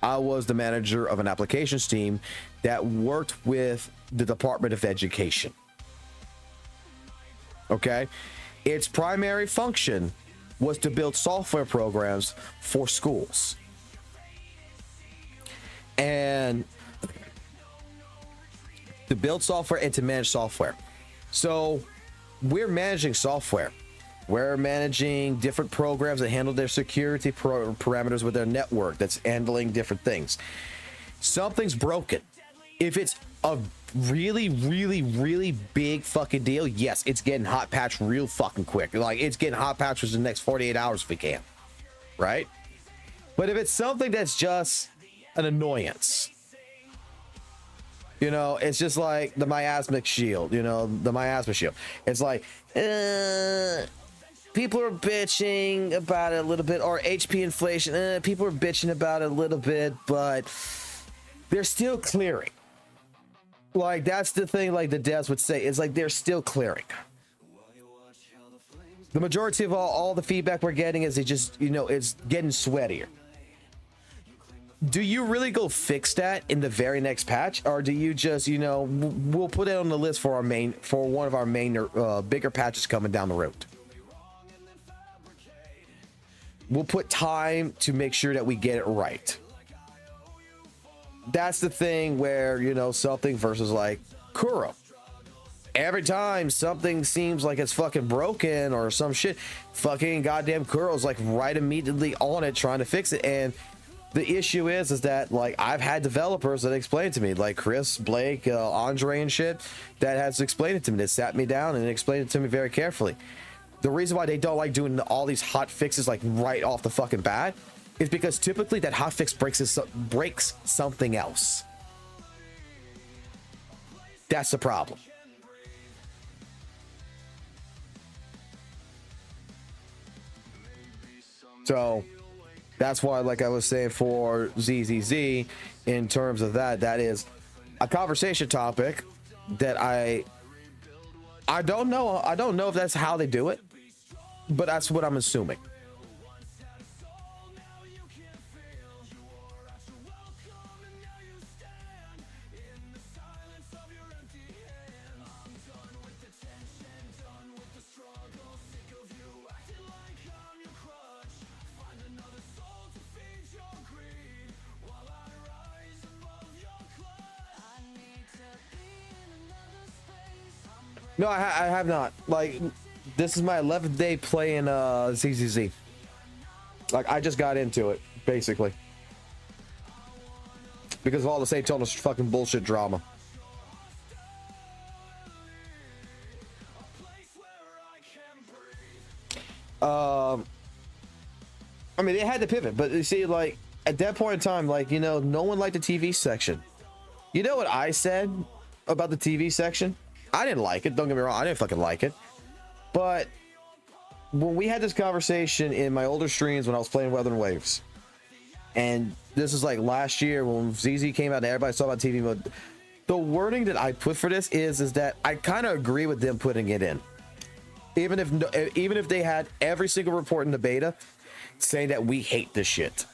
I was the manager of an applications team that worked with the Department of Education. Okay? Its primary function was to build software programs for schools. And to build software and to manage software. So we're managing software. We're managing different programs that handle their security parameters with their network that's handling different things. Something's broken. If it's a really, really, really big fucking deal, yes, it's getting hot patched real fucking quick. Like, it's getting hot patched within the next 48 hours if we can, right? But if it's something that's just an annoyance, you know, it's just like the miasmic shield, you know, the miasma shield. It's like, people are bitching about it a little bit, or HP inflation, people are bitching about it a little bit, but they're still clearing. Like, that's the thing, like the devs would say, is like they're still clearing. The majority of all the feedback we're getting is it just, you know, it's getting sweatier. Do you really go fix that in the very next patch, or do you just, you know, we'll put it on the list for one of our main bigger patches coming down the road? We'll put time to make sure that we get it right. That's the thing where, you know, something versus like Kuro. Every time something seems like it's fucking broken or some shit, fucking goddamn Kuro's like right immediately on it trying to fix it. And the issue is that like I've had developers that explain to me, like Chris, Blake, Andre and shit, that has explained it to me. They sat me down and explained it to me very carefully. The reason why they don't like doing all these hot fixes like right off the fucking bat is because typically that hot fix breaks something else. That's the problem. So that's why, like I was saying for ZZZ, in terms of that is a conversation topic that I don't know. I don't know if that's how they do it, but that's what I'm assuming. No, I have not. Like, this is my 11th day playing ZZZ. Like, I just got into it, basically. Because of all the Satan's fucking bullshit drama. I mean, they had to pivot, but you see, like, at that point in time, like, you know, no one liked the TV section. You know what I said about the TV section? I didn't like it. Don't get me wrong. I didn't fucking like it. But when we had this conversation in my older streams when I was playing Weather and Waves, and this is like last year when ZZ came out and everybody saw about TV mode, the wording that I put for this is that I kind of agree with them putting it in. Even if they had every single report in the beta saying that we hate this shit.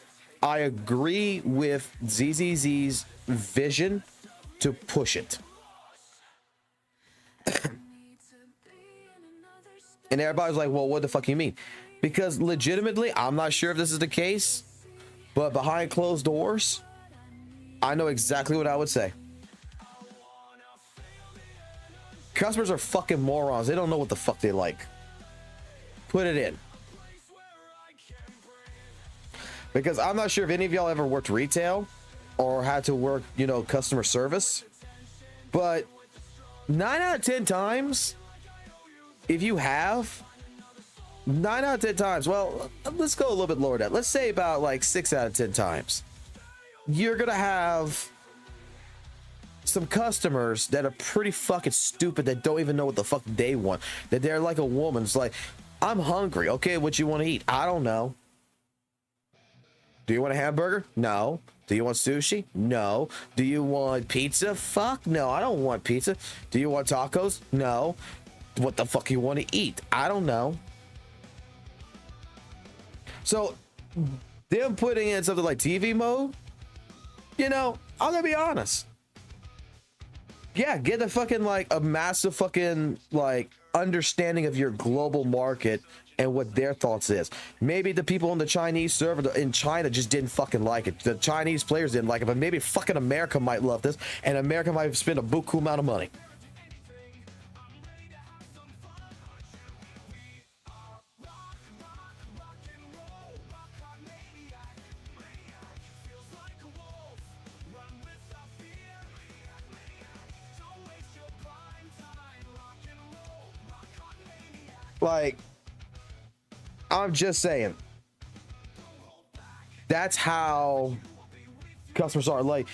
I agree with ZZZ's vision to push it. And everybody's like, well, what the fuck you mean? Because legitimately, I'm not sure if this is the case, but behind closed doors, I know exactly what I would say. Customers are fucking morons. They don't know what the fuck they like. Put it in. Because I'm not sure if any of y'all ever worked retail or had to work, you know, customer service, but 9 out of 10 times, if you have 9 out of 10 times, well, let's go a little bit lower than that. Let's say about like 6 out of 10 times, you're gonna have some customers that are pretty fucking stupid, that don't even know what the fuck they want. That they're like a woman. It's like, I'm hungry. Okay, what you want to eat? I don't know. Do you want a hamburger? No. Do you want sushi? No. Do you want pizza? Fuck no, I don't want pizza. Do you want tacos? No. What the fuck you want to eat? I don't know. So them putting in something like TV mode, you know, I'm gonna be honest. Yeah, get a fucking like a massive fucking like understanding of your global market and what their thoughts is. Maybe the people on the Chinese server in China just didn't fucking like it. The Chinese players didn't like it, but maybe fucking America might love this, and America might spend a buku amount of money. Like, I'm just saying. That's how customers are. Like,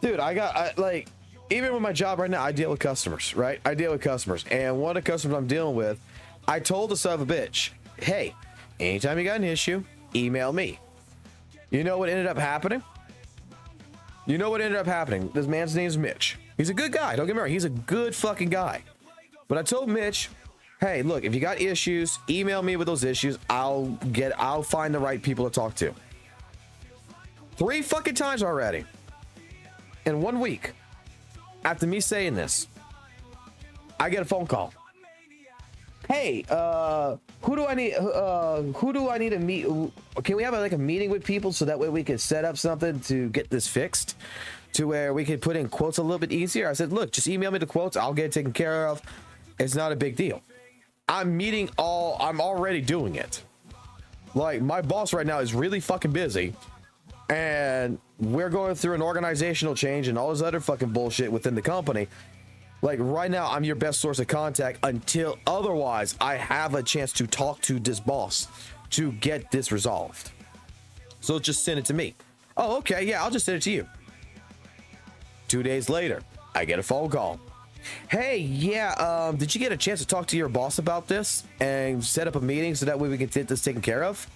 dude, like, even with my job right now, I deal with customers, right? I deal with customers. And one of the customers I'm dealing with, I told the son of a bitch, hey, anytime you got an issue, email me. You know what ended up happening? You know what ended up happening? This man's name is Mitch. He's a good guy. Don't get me wrong. He's a good fucking guy. But I told Mitch, hey, look, if you got issues, email me with those issues. I'll find the right people to talk to. 3 fucking times already. In 1 week. After me saying this, I get a phone call. Hey, who do I need to meet? Can we have like a meeting with people so that way we can set up something to get this fixed to where we can put in quotes a little bit easier? I said, look, just email me the quotes. I'll get it taken care of. It's not a big deal. I'm already doing it. Like, my boss right now is really fucking busy and we're going through an organizational change and all this other fucking bullshit within the company. Like, right now, I'm your best source of contact until otherwise I have a chance to talk to this boss to get this resolved. So just send it to me. Oh, okay. Yeah, I'll just send it to you. 2 days later, I get a phone call. Hey, yeah, did you get a chance to talk to your boss about this and set up a meeting so that way we can get this taken care of?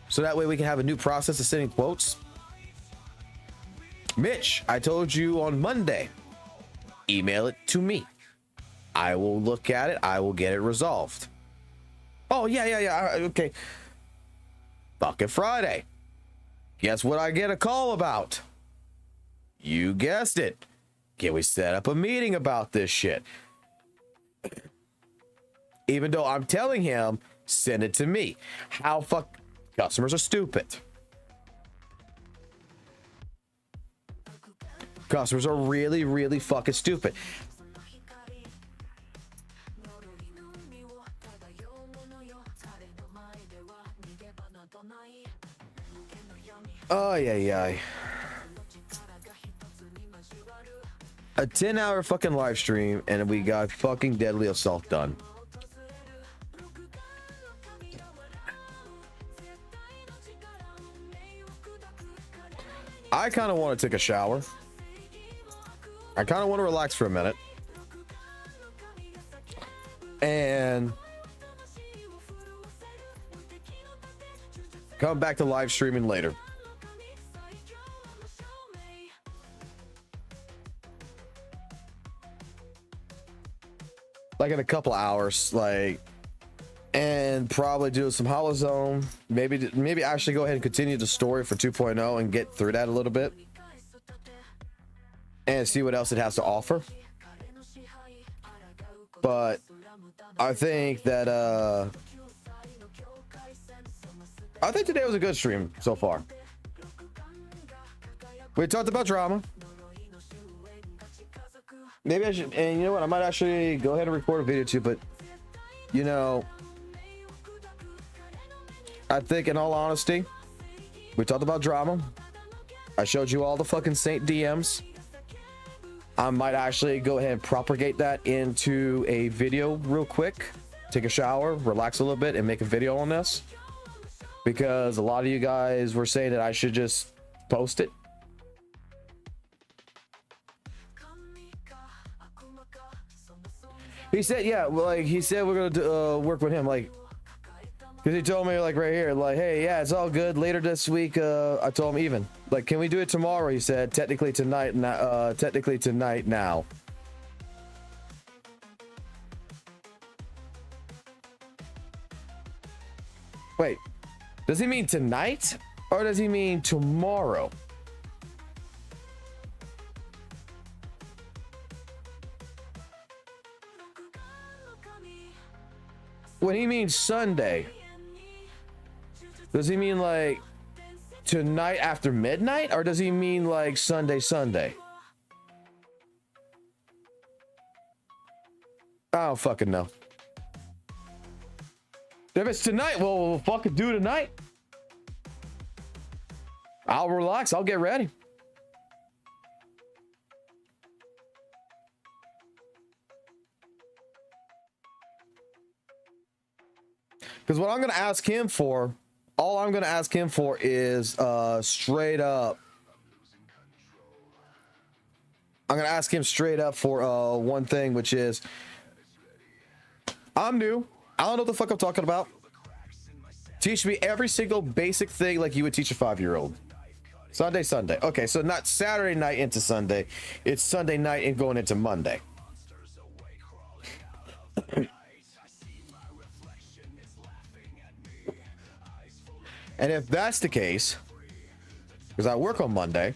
So that way we can have a new process of sending quotes? Mitch, I told you on Monday. Email it to me. I will look at it. I will get it resolved. Oh, yeah. Okay. Fucking Friday. Guess what I get a call about? You guessed it. Can we set up a meeting about this shit? Even though I'm telling him, send it to me. Customers are stupid. Customers are really, really fucking stupid. Oh, yeah. A 10-hour fucking live stream and we got fucking Deadly Assault done. I kind of want to take a shower. I kind of want to relax for a minute. And come back to live streaming later. Like in a couple hours, and probably do some Hollow Zone. Maybe actually go ahead and continue the story for 2.0 and get through that a little bit. And see what else it has to offer. But I think that I think today was a good stream so far. We talked about drama. Maybe I should, and you know what, I might actually go ahead and record a video too, but you know, I think in all honesty, we talked about drama. I showed you all the fucking Saint DMs. I might actually go ahead and propagate that into a video real quick. Take a shower, relax a little bit, and make a video on this. Because a lot of you guys were saying that I should just post it. He said, yeah, like, he said we're gonna work with him, like, because he told me, like, right here, like, hey, yeah, it's all good. Later this week, I told him even. Like, can we do it tomorrow? He said, technically tonight now. Wait, does he mean tonight? Or does he mean tomorrow? When he means Sunday, does he mean like tonight after midnight, or does he mean like Sunday? I don't fucking know. If it's tonight, well, we'll fucking do it tonight. I'll relax. I'll get ready. Because what I'm going to ask him for, all I'm going to ask him for is straight up. I'm going to ask him straight up for one thing, which is, I'm new. I don't know what the fuck I'm talking about. Teach me every single basic thing like you would teach a 5-year-old. Sunday. Okay, so not Saturday night into Sunday. It's Sunday night and going into Monday. And if that's the case, because I work on Monday,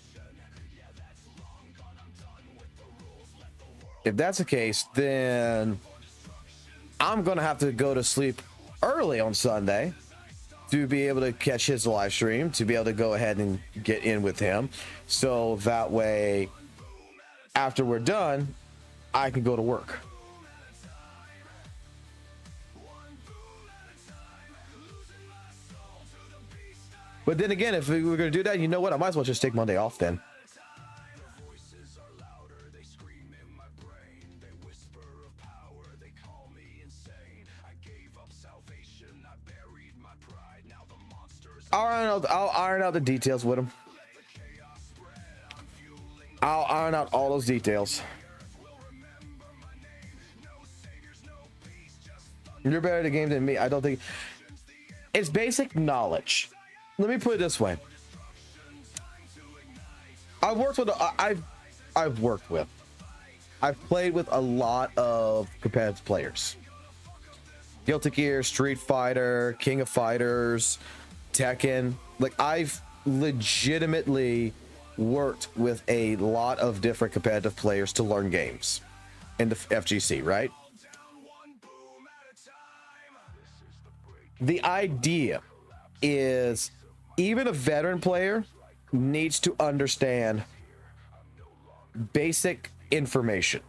if that's the case, then I'm going to have to go to sleep early on Sunday to be able to catch his live stream, to be able to go ahead and get in with him. So that way, after we're done, I can go to work. But then again, if we were going to do that, you know what? I might as well just take Monday off then. I'll iron out the details with him. I'll iron out all those details. You're better at the game than me. I don't think it's basic knowledge. Let me put it this way. I've played with a lot of competitive players. Guilty Gear, Street Fighter, King of Fighters, Tekken. Like, I've legitimately worked with a lot of different competitive players to learn games in the FGC, right? The idea is even a veteran player needs to understand basic information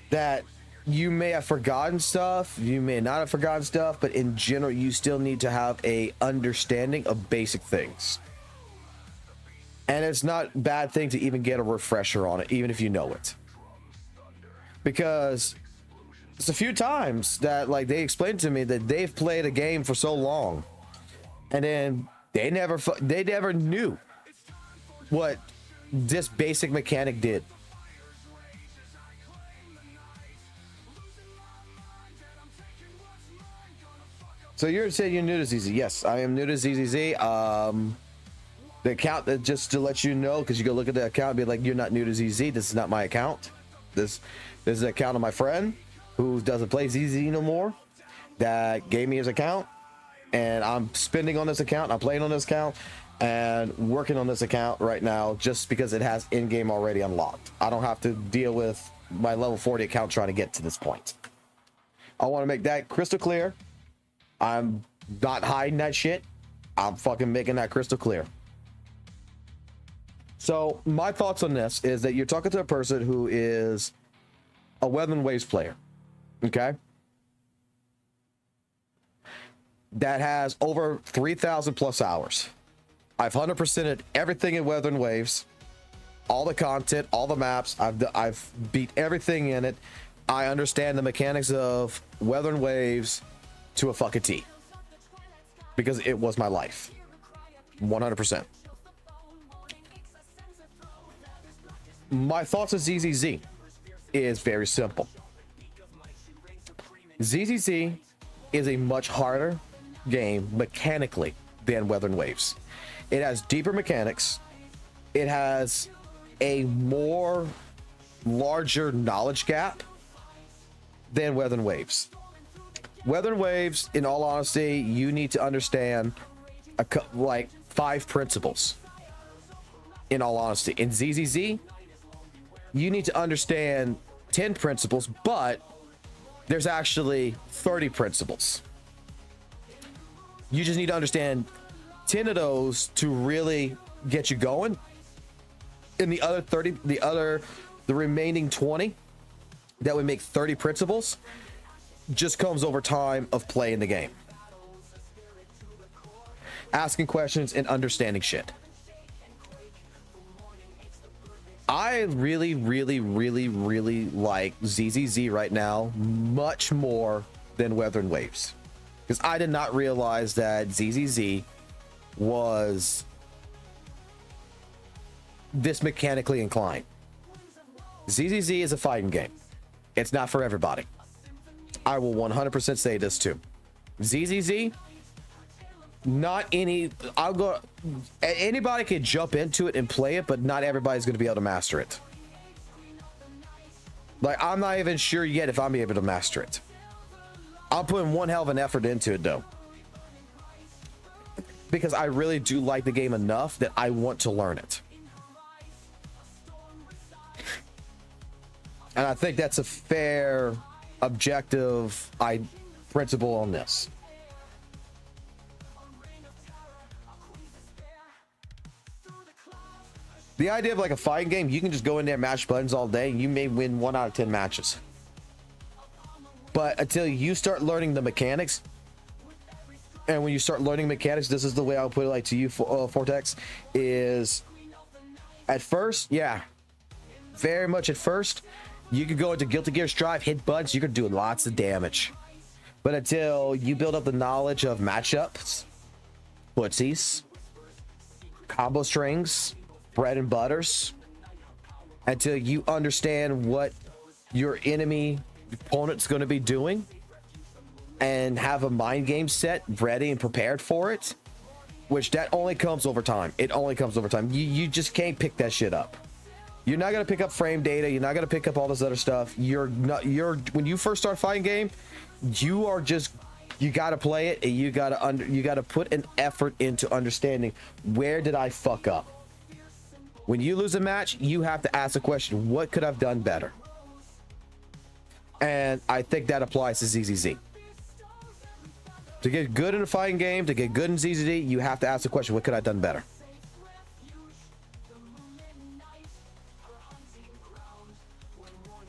that you may have forgotten stuff, you may not have forgotten stuff, but in general, you still need to have a understanding of basic things. And it's not a bad thing to even get a refresher on it, even if you know it. Because it's a few times that, like, they explained to me that they've played a game for so long, and then they never knew what this basic mechanic did. So you're saying you're new to ZZ? Yes, I am new to ZZZ. The account, that just to let you know, because you go look at the account and be like, you're not new to ZZ. This is not my account. This is the account of my friend who doesn't play ZZ no more, that gave me his account, and I'm spending on this account. I'm playing on this account and working on this account right now just because it has in-game already unlocked. I don't have to deal with my level 40 account trying to get to this point. I want to make that crystal clear. I'm not hiding that shit. I'm fucking making that crystal clear. So my thoughts on this is that you're talking to a person who is a Weather Waves player, okay? That has over 3,000 plus hours. I've 100%ed everything in Weather Waves, all the content, all the maps. I've beat everything in it. I understand the mechanics of Weather Waves to a fucking T, because it was my life. 100%. My thoughts on ZZZ is very simple. ZZZ is a much harder game mechanically than Weather Waves. It has deeper mechanics. It has a more larger knowledge gap than Weather Waves. Weather Waves, in all honesty, you need to understand like 5 principles. In all honesty, in ZZZ, you need to understand 10 principles, but there's actually 30 principles. You just need to understand 10 of those to really get you going. And the other 30, the remaining 20 that would make 30 principles just comes over time of playing the game, asking questions and understanding shit. I really like ZZZ right now much more than Weather and Waves, because I did not realize that ZZZ was this mechanically inclined. ZZZ is a fighting game. It's not for everybody. I will 100% say this too. ZZZ, not any, I'll go, anybody can jump into it and play it, but not everybody's going to be able to master it. Like, I'm not even sure yet if I'm able to master it. I'm putting one hell of an effort into it though, because I really do like the game enough that I want to learn it. And I think that's a fair, objective principle on this. The idea of like a fighting game, you can just go in there, mash buttons all day, and you may win 1 out of 10 matches. But until you start learning the mechanics, and when you start learning mechanics, this is the way I'll put it, like to you, Vortex, is at first, yeah, very much at first, you could go into Guilty Gear Strive, hit buttons, you could do lots of damage. But until you build up the knowledge of matchups, footsies, combo strings, bread and butters, until you understand what your enemy opponent's going to be doing and have a mind game set ready and prepared for it, which that only comes over time. It only comes over time. You just can't pick that shit up. You're not going to pick up frame data. You're not going to pick up all this other stuff. When you first start a fighting game, you got to play it, and you got to put an effort into understanding, where did I fuck up? When you lose a match, you have to ask the question, what could I have done better? And I think that applies to ZZZ. To get good in a fighting game, to get good in ZZZ, you have to ask the question, what could I have done better?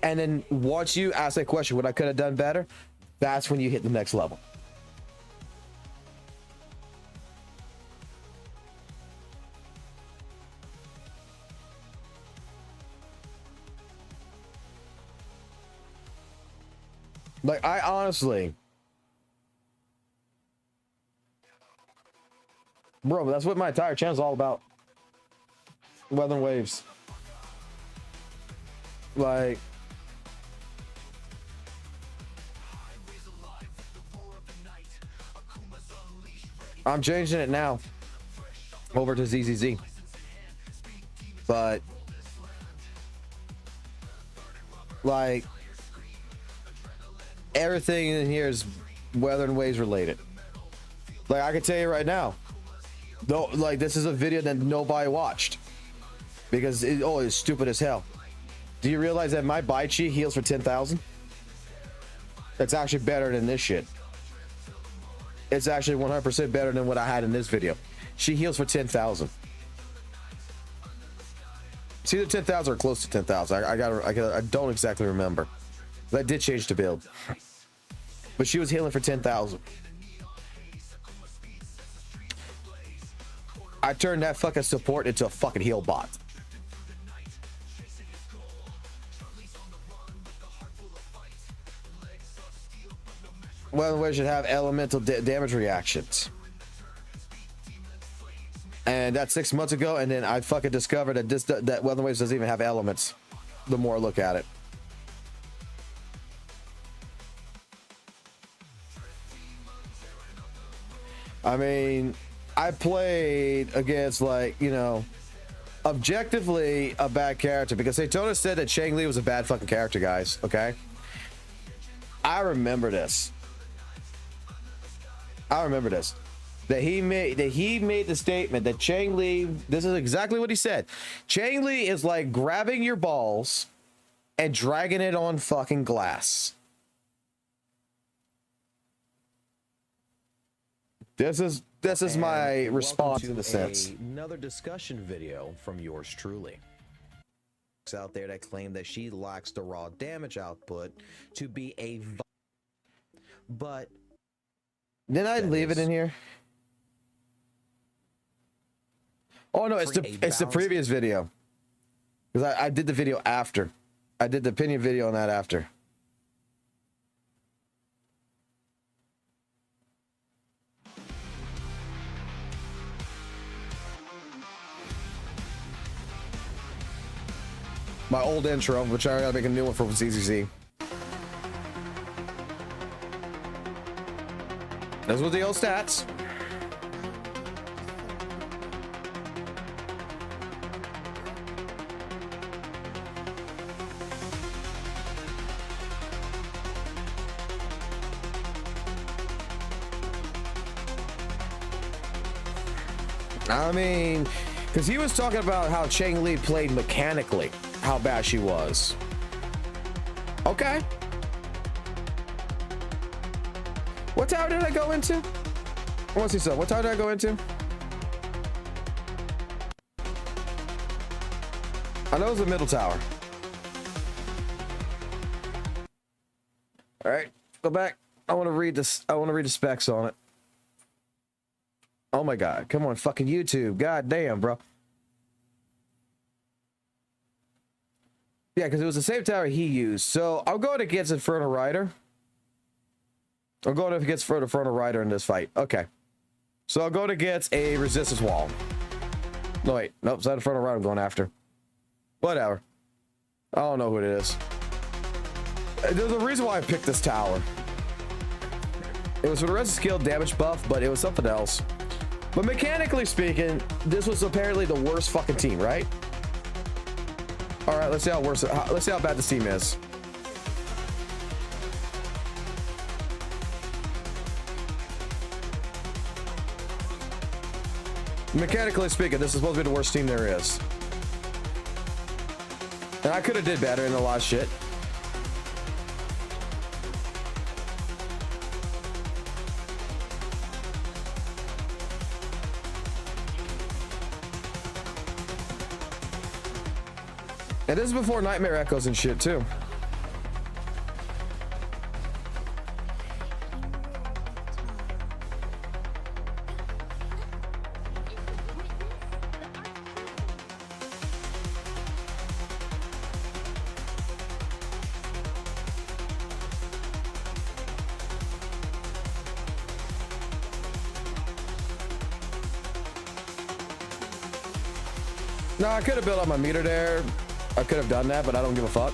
And then once you ask that question, what I could have done better, that's when you hit the next level. Like, I honestly, bro, that's what my entire channel is all about. Weather and Waves. Like, I'm changing it now over to ZZZ, but like, everything in here is Weather and Waves related. Like, I can tell you right now, though, like, this is a video that nobody watched because it's stupid as hell. Do you realize that my Baichi heals for 10,000? That's actually better than this shit. It's actually 100% better than what I had in this video. She heals for 10,000. It's either 10,000 or close to 10,000. I don't exactly remember. I did change the build, but she was healing for 10,000. I turned that fucking support into a fucking heal bot. Well, we should have elemental damage reactions. And that's 6 months ago, and then I fucking discovered that that Weather Waves doesn't even have elements the more I look at it. I mean, I played against, like, you know, objectively a bad character, because Daytona said that Chang Li was a bad fucking character, guys. Okay, I remember this. That he made the statement that Chang Li, this is exactly what he said. Chang Li is like grabbing your balls and dragging it on fucking glass. This is my response in the sense. Another discussion video from yours truly. Out there that claim that she lacks the raw damage output to be a, but didn't I leave it in here? Oh no, it's the previous video. Because I did the video after. I did the opinion video on that after. My old intro, which I gotta make a new one for ZZZ. Those were the old stats. I mean, because he was talking about how Chang Li played mechanically, how bad she was. Okay. What tower did I go into? I want to see something. What tower did I go into? I know it was the middle tower. All right, go back. I want to read this. I want to read the specs on it. Oh my God, come on, fucking YouTube. God damn, bro. Yeah, because it was the same tower he used. So I'll go against Inferno Rider. I'll go against Inferno Rider in this fight. Okay. So I'll go against a resistance wall. No, wait. Nope, it's not Inferno Rider I'm going after. Whatever. I don't know who it is. There's a reason why I picked this tower. It was for the rest of skill damage buff, but it was something else. But mechanically speaking, this was apparently the worst fucking team, right? All right, let's see how worse. Let's see how bad this team is. Mechanically speaking, this is supposed to be the worst team there is. And I could have did better in a lot of shit. And this is before Nightmare Echoes and shit too. No, I could have built up my meter there. I could have done that, but I don't give a fuck.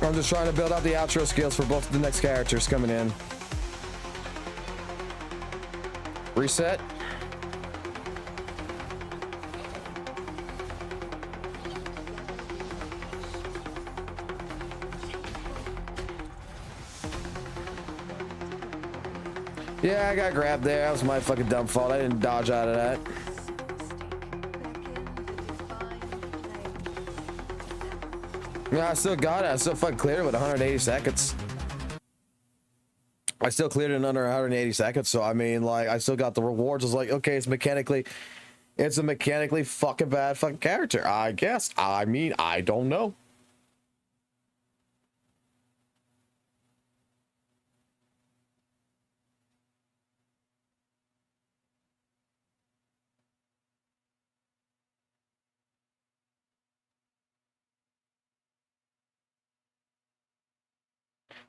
I'm just trying to build out the outro skills for both the next characters coming in. Reset. Yeah, I got grabbed there. That was my fucking dumb fault. I didn't dodge out of that. Yeah, I still got it. I still fucking cleared it with 180 seconds. I still cleared it in under 180 seconds. So, I mean, like, I still got the rewards. It's like, okay, it's a mechanically fucking bad fucking character, I guess. I mean, I don't know.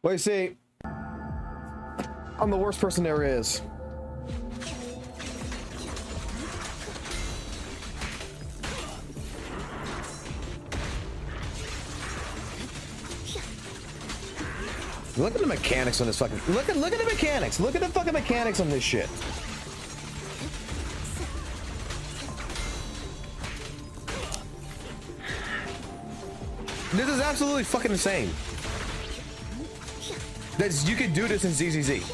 Well, you see, I'm the worst person there is. Look at the mechanics on this fucking. Look at the mechanics. Look at the fucking mechanics on this shit. This is absolutely fucking insane. You can do this in ZZZ.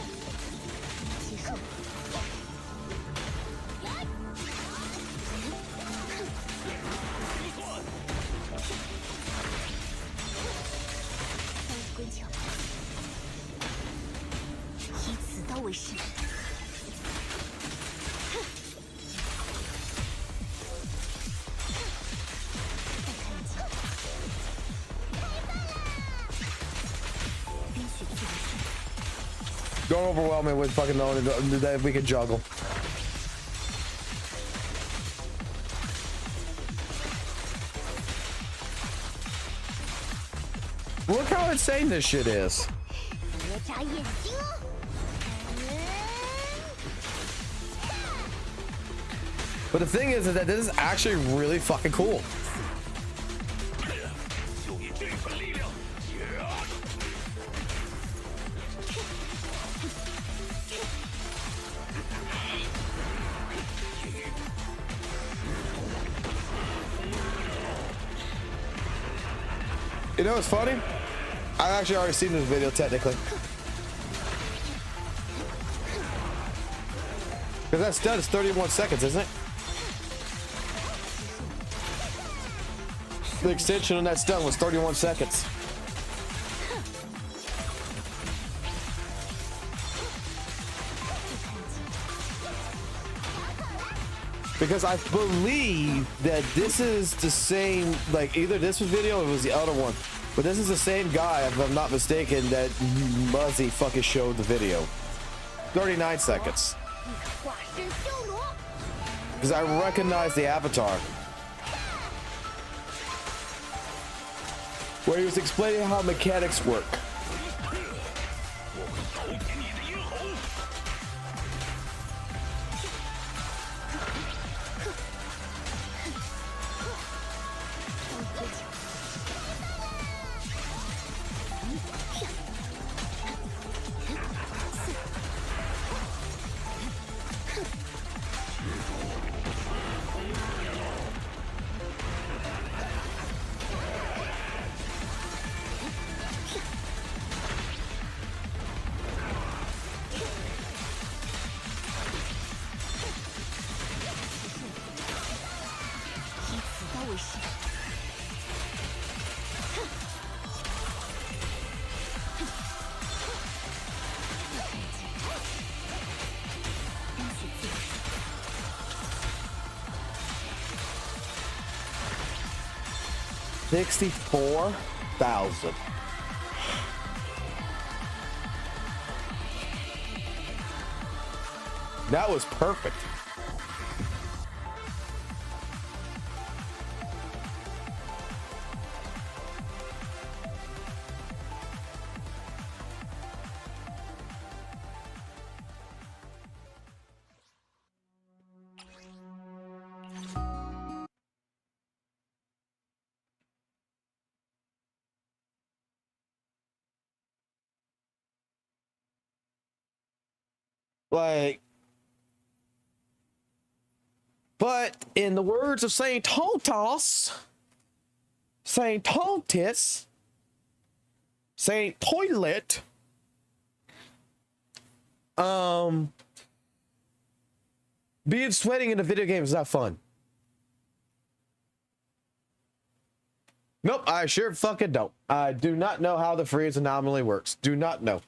Don't overwhelm me with fucking knowing that we can juggle. Look how insane this shit is. But the thing is that this is actually really fucking cool. You know what's funny? I've actually already seen this video technically. Because that stun is 31 seconds, isn't it? The extension on that stun was 31 seconds. Because I believe that this is the same, like either this was video or it was the other one. But this is the same guy, if I'm not mistaken, that Muzzy fucking showed the video. 39 seconds. Because I recognize the avatar. Where he was explaining how mechanics work. $64,000. That was perfect. Like, but in the words of Saint Tontos, Saint Tontis, Saint Toilet, being sweating in a video game is not fun. Nope, I sure fucking don't. I do not know how the freeze anomaly works. Do not know.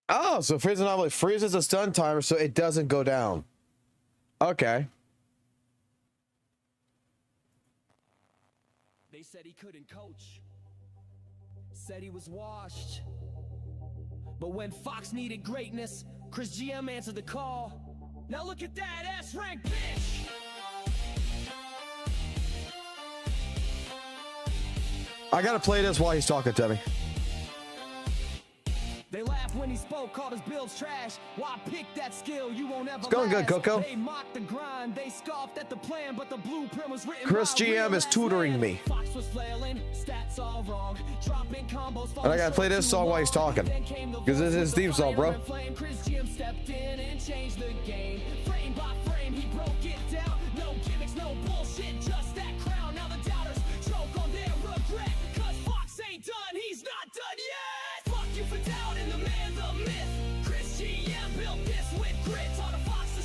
Oh, so freeze anomaly freezes a stun timer so it doesn't go down. Okay. They said he couldn't coach. Said he was washed. But when Fox needed greatness, Chris GM answered the call. Now look at that S-rank bitch! I gotta play this while he's talking to me. They laughed when he spoke, called his builds trash. Why pick that skill? You won't ever It's going good, Coco. They mocked the grind, they scoffed at the plan, but the blueprint was written Chris by GM is tutoring me. Fox was flailing, stats all wrong, dropping combos, And I gotta play this song while he's talking. Because this is his theme song, bro. Chris GM stepped in and changed the game. Frame by frame, he broke it down. No gimmicks, no bullshit, just that crown. Now the doubters choke on their regret. Cause Fox ain't done, he's not done yet. Fuck you for doubting the man, the myth. Chris GM built this with grit. Taught a Fox to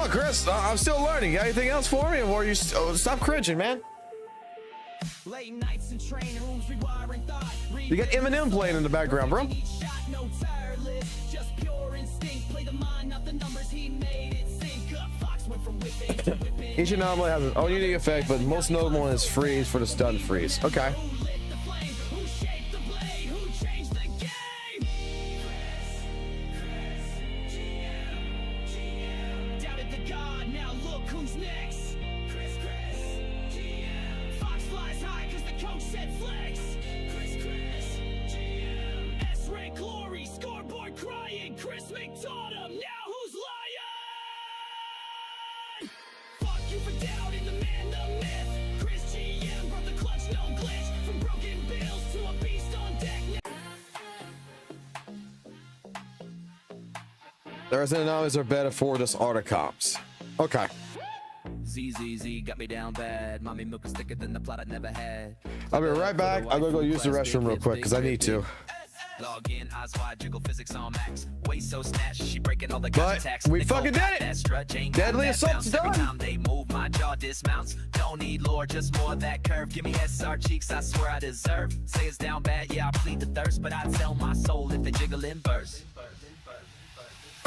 on, Chris. I'm still learning. You got anything else for me? Or you stop cringing, man. Late nights in training rooms, rewiring thought. You got Eminem playing in the background, bro. No tireless, just pure instinct. Play the mind, not the numbers. He made it sync up. Fox went from whipping to whipping. Each anomaly has its own unique effect, but most notable one is freeze for the stun freeze. Okay. Who lit the flame? Who shaped the blade? Who changed the game? Doubted the god, now look who's next. Fox flies high cause the coach said flex. S-rank glory, scoreboard crying. Chris McTaught him, now who's lying? Fuck you for doubting the man, the myth. Chris GM brought the clutch, no glitch. From broken bills to a beast on deck. There's anomalies are better for this articops. Okay. ZZZ got me down bad. Mommy milk is thicker than the plot I never had. I'll be right back. I'm gonna go use the restroom real quick because I need to. Log in, eyes wide, jiggle physics on max. Waist so snatched, she breaking all the But attacks. we fucking did it! Deadly assault's done! Every time they move, my jaw dismounts. Don't need lore, just more of that curve. Give me SR cheeks, I swear I deserve. Say it's down bad, yeah, I plead the thirst. But I'd sell my soul if they jiggle in verse.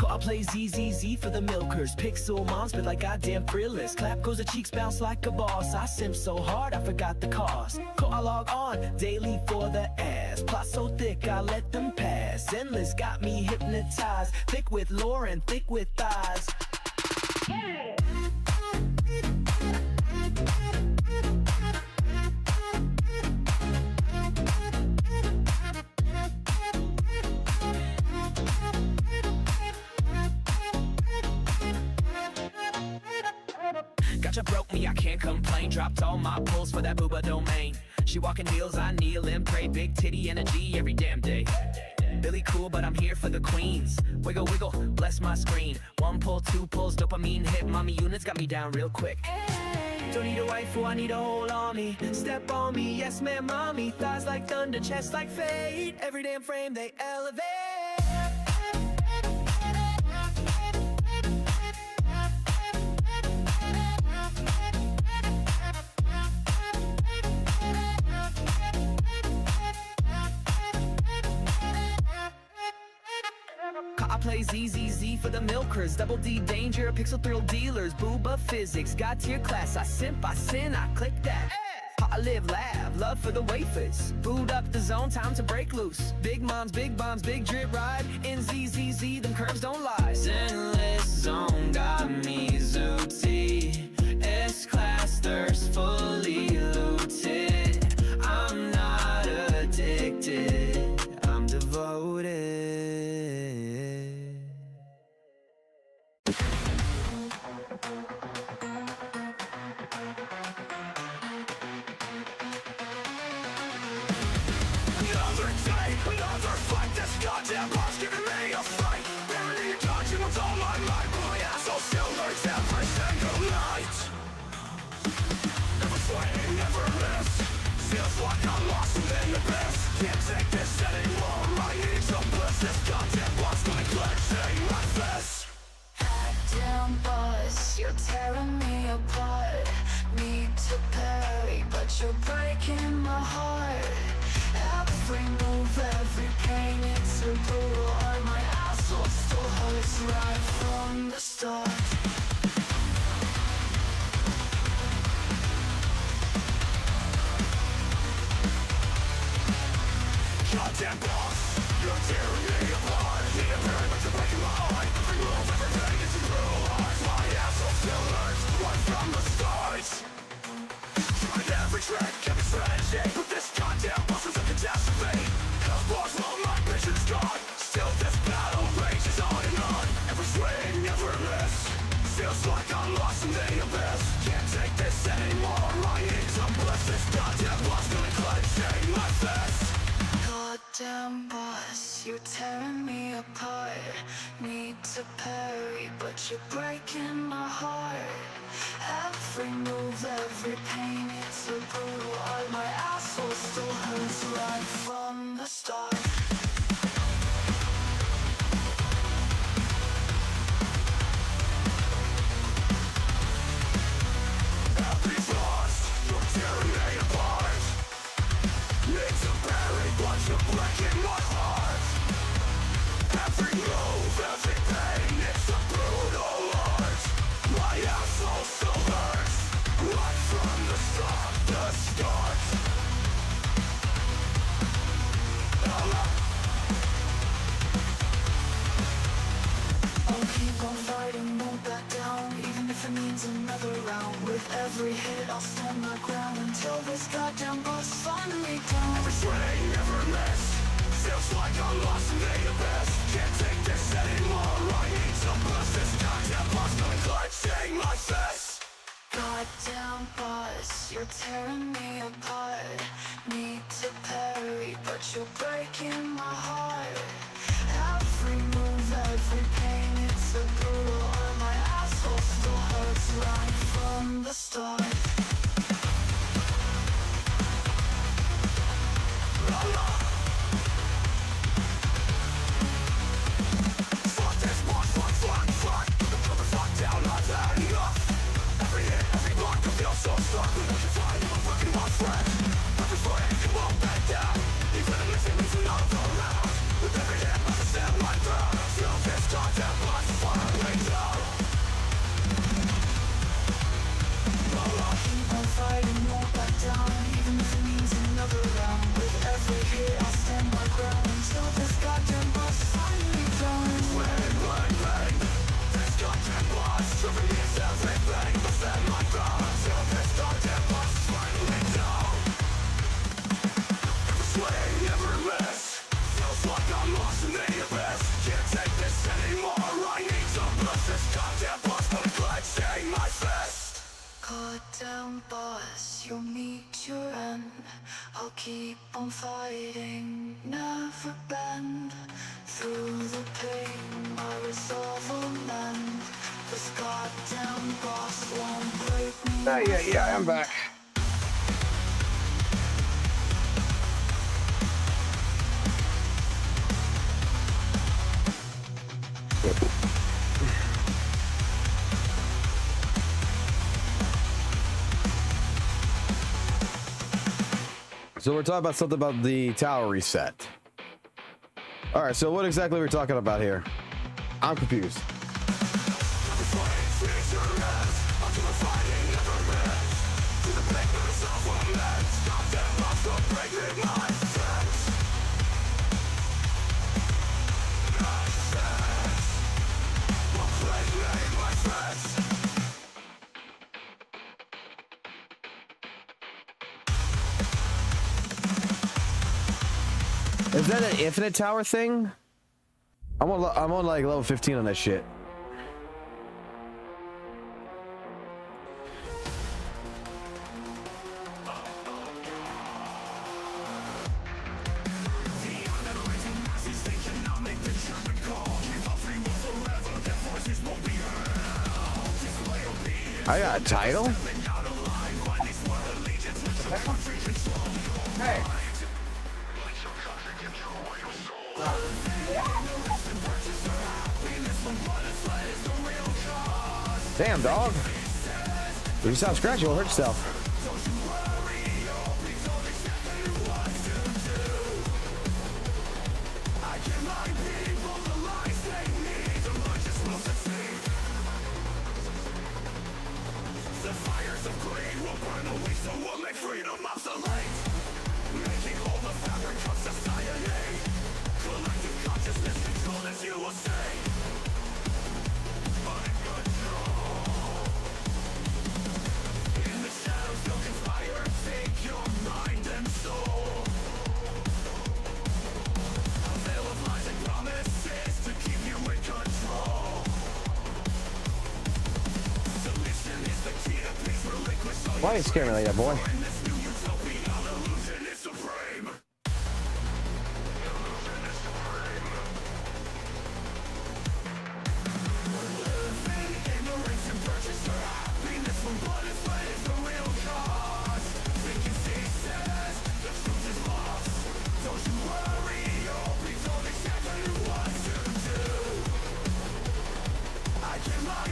I play ZZZ for the milkers. Pixel moms, but like goddamn thrillers. Clap goes the cheeks, bounce like a boss. I simp so hard, I forgot the cost. I log on daily for the ass. Plot so thick, I let them pass. Zenless got me hypnotized. Thick with lore and thick with thighs. Gacha broke me, I can't complain. Dropped all my pulls for that booba domain. She walking heels, I kneel and pray. Big titty energy every damn day. Billy cool, but I'm here for the queens. Wiggle, wiggle, bless my screen. One pull, two pulls, dopamine hit. Mommy units got me down real quick. Don't need a waifu, I need a whole army. Step on me, yes ma'am, mommy. Thighs like thunder, chest like fate. Every damn frame they elevate. I play ZZZ for the milkers. Double D danger, pixel thrill dealers. Booba physics, God tier class. I simp, I sin, I click that. I live, laugh, love for the wafers. Boot up the zone, time to break loose. Big moms, big bombs, big drip ride. In ZZZ, them curves don't lie. Zenless zone got me zooty. S-class thirst fully looted. I'm not addicted, I'm devoted. Another day, another fight. This goddamn boss giving me a fright. Remedy dodging with all my might. My asshole still learns every single night. Never swing, never miss. Feels like I'm lost in the abyss. Can't take this anymore. I need some bliss. This goddamn boss gonna clench my fist. Goddamn boss, you're tearing me apart. Need to parry, but you're breaking my heart. Every move, every pain, it's a brutal art. My asshole still hurts right from the start. Goddamn boss, you're tearing me apart. Need a parry, but you're breaking my heart. Every move, everything, it's a brutal art. My asshole still hurts right from the start. Tried every trick, every strategy, but this goddamn boss is a catastrophe. Hell's boss, all my vision's gone. Still this battle rages on and on. Every swing, every miss. Feels like I'm lost in the abyss. Can't take this anymore. I need some bliss. This goddamn boss gonna clench my fist. Goddamn boss, you're tearing me apart. Need to parry, but you're breaking my heart. Every move, every pain, it's a brutal art. My asshole still hurts right from the start. this goddamn bus finally done. Every swing, every miss, feels like I'm lost in the abyss. Can't take this anymore, I need to bust this goddamn bus, I'm clutching my fist. Goddamn bus, you're tearing me apart. Need to parry, but you're breaking my heart. Every move, every pain, it's so brutal. And my asshole still hurts right from the start. Fuck this boss, fuck. Fuck down, I've had enough. Every hit, every block, I feel so stuck. We don't find I'm fucking my friend. Every foot, it won't back down. Even if it's losing all around. With every hit, I stand my ground. I feel this goddamn blood falling down. I'll keep on fighting, won't back down. Even if it means another round. With every hit, I'll stand my ground. Until this goddamn boss is finally done. Bang. This goddamn boss, tripping is everything. But stand my ground. Until this goddamn boss is finally down. Every swing, every miss, feels like I'm lost in the abyss. Can't take this anymore, I need to bust this goddamn boss, but I'm clutching my fist. Goddamn boss, you'll meet your end. I'll keep on fighting, never bend. Through the pain, my resolve will mend. This goddamn boss won't break me. Yeah, I'm back. So we're talking about something about the tower reset. All right, so what exactly are we talking about here? I'm confused. Is that an infinite tower thing? I'm on like level 15 on that shit. I got a title? Hey. Damn, dog. If you sound scratchy, you'll hurt yourself. Why are you scaring me like that, boy?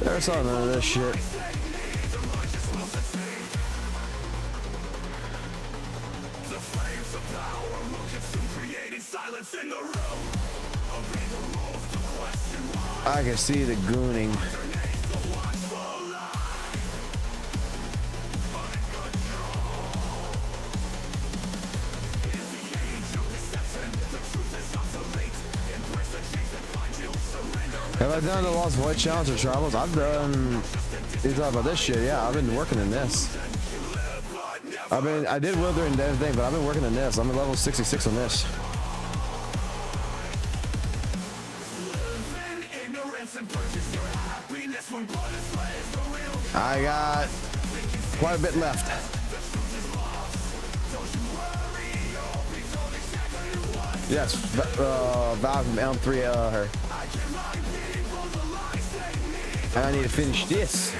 There's none of this shit. I can see the gooning. Have I done the Lost Void Challenge or Travels? I've done... You talking about this shit? Yeah, I've been working in this. I did Wither and everything, but I've been working on this. I'm at level 66 on this. I got quite a bit left. Yes, Valve from Elm 3 her. And I need to finish this.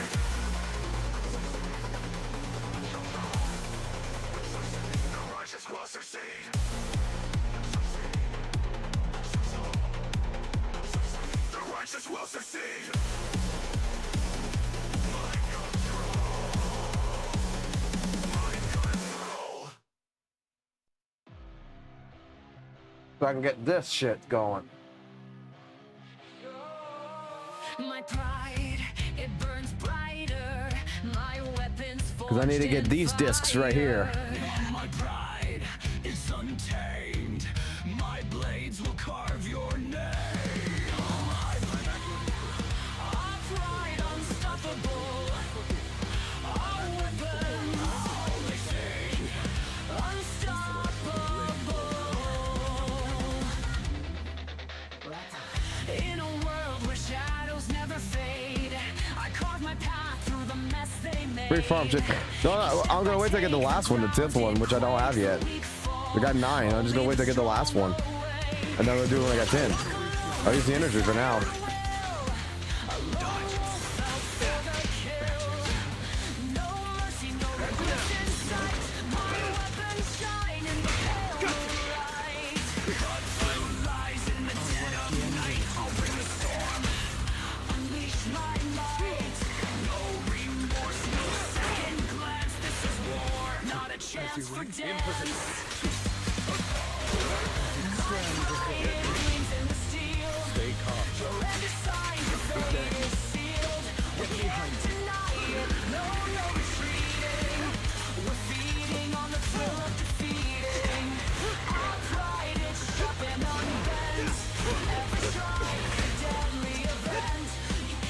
So I can get this shit going. My pride, it burns brighter. My weapons Because I need to get these discs right here. My pride is untamed. My blades will carve your name. Our pride unstoppable. Our weapons only sing. Unstoppable. In a world where shadows never fade, I carve my path through the mess they made. Free farm shit. No, I'm gonna wait till I get the last one, the 10th one, which I don't have yet. We got 9. I'm just gonna wait till I get the last one. And then we'll do it when I got 10. I'll use the energy for now.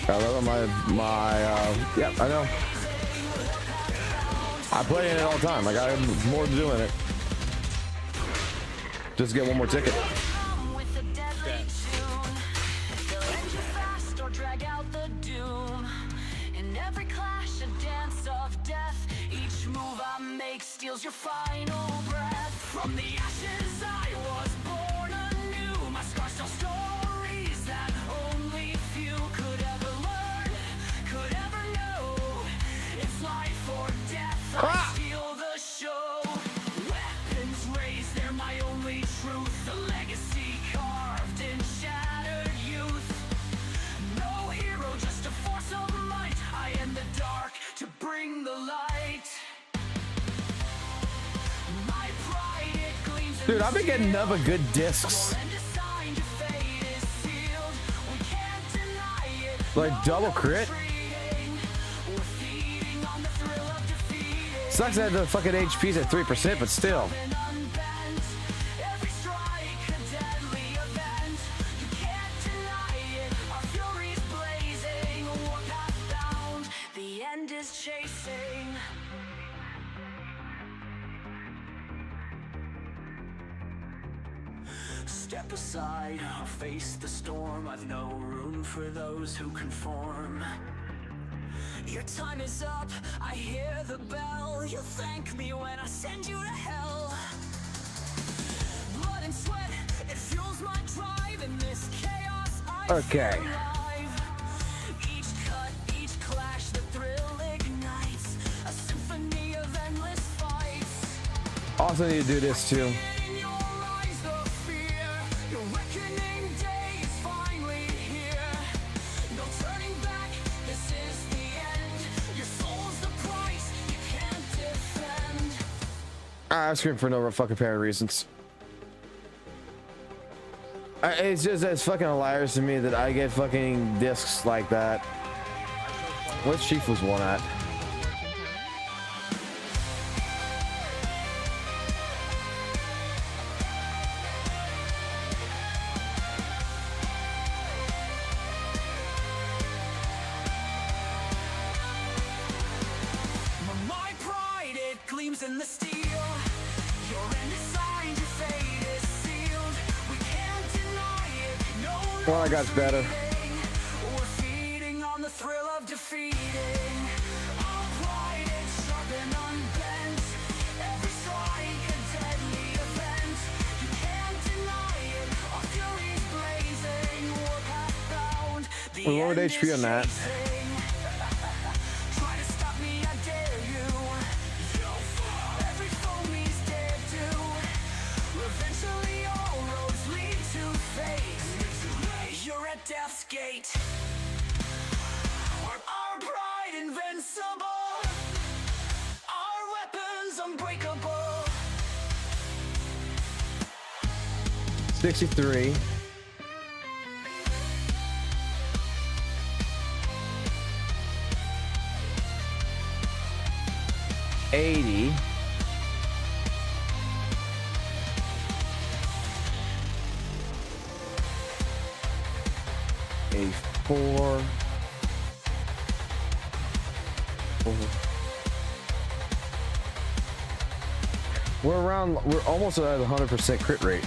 I love yep, I know. I play in it all the time. I got more to do in it. Just get one more ticket. Steals your final breath. From the ashes I was born anew. My scars tell stories that only few could ever learn, could ever know. It's life or death, I steal the show. Weapons raised, they're my only truth. The legacy carved in shattered youth. No hero, just a force of might. I am the dark to bring the light. Dude, I've been getting nothing but good discs. Like double crit. Sucks that the fucking HP's at 3%, but still. The end is chasing. Step aside, I'll face the storm. I've no room for those who conform. Your time is up, I hear the bell. You'll thank me when I send you to hell. Blood and sweat, it fuels my drive. In this chaos I okay. feel alive. Each cut, each clash, the thrill ignites. A symphony of endless fights. Also need to do this too. I'm screaming for no fucking apparent reasons. It's just as fucking hilarious to me that I get fucking discs like that. What's Shifu's one at? poison the steel. Your end is signed, your fate is sealed. We can't deny it. No, Well, I got better. we're feeding on the thrill of defeating. Our pride is sharp and unbent. Every strike a deadly event. You can't deny it. Our fury's blazing. We're past bound. The We lowered end HP is on that. chasing. Try to stop me, I dare you. Every foe me's dead too. Eventually all roads lead to fate. You're at death's gate. Our pride invincible. Our weapons unbreakable. 63. $80. $84. We're almost at 100% crit rate.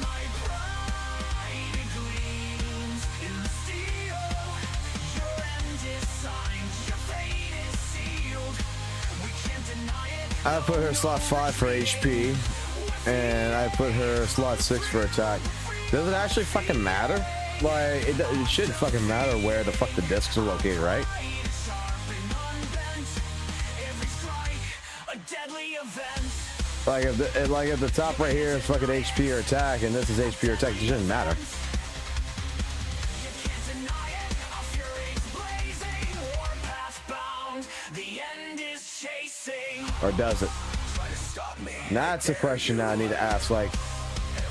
My pride gleams in the steel. Your end is signed, your fate is sealed. We can't deny it. I put her slot 5 for HP, and I put her slot 6 for attack. Does it actually fucking matter? Like, it shouldn't fucking matter where the fuck the discs are located, right? Sharp and unbent. Every strike a deadly event. Like at the top right here is fucking HP or attack, and this is HP or attack. It shouldn't matter. You can't deny it. Our fury's blazing. War path bound. The end is chasing. Or does it? Try to stop me. That's a question that I need to ask. Like,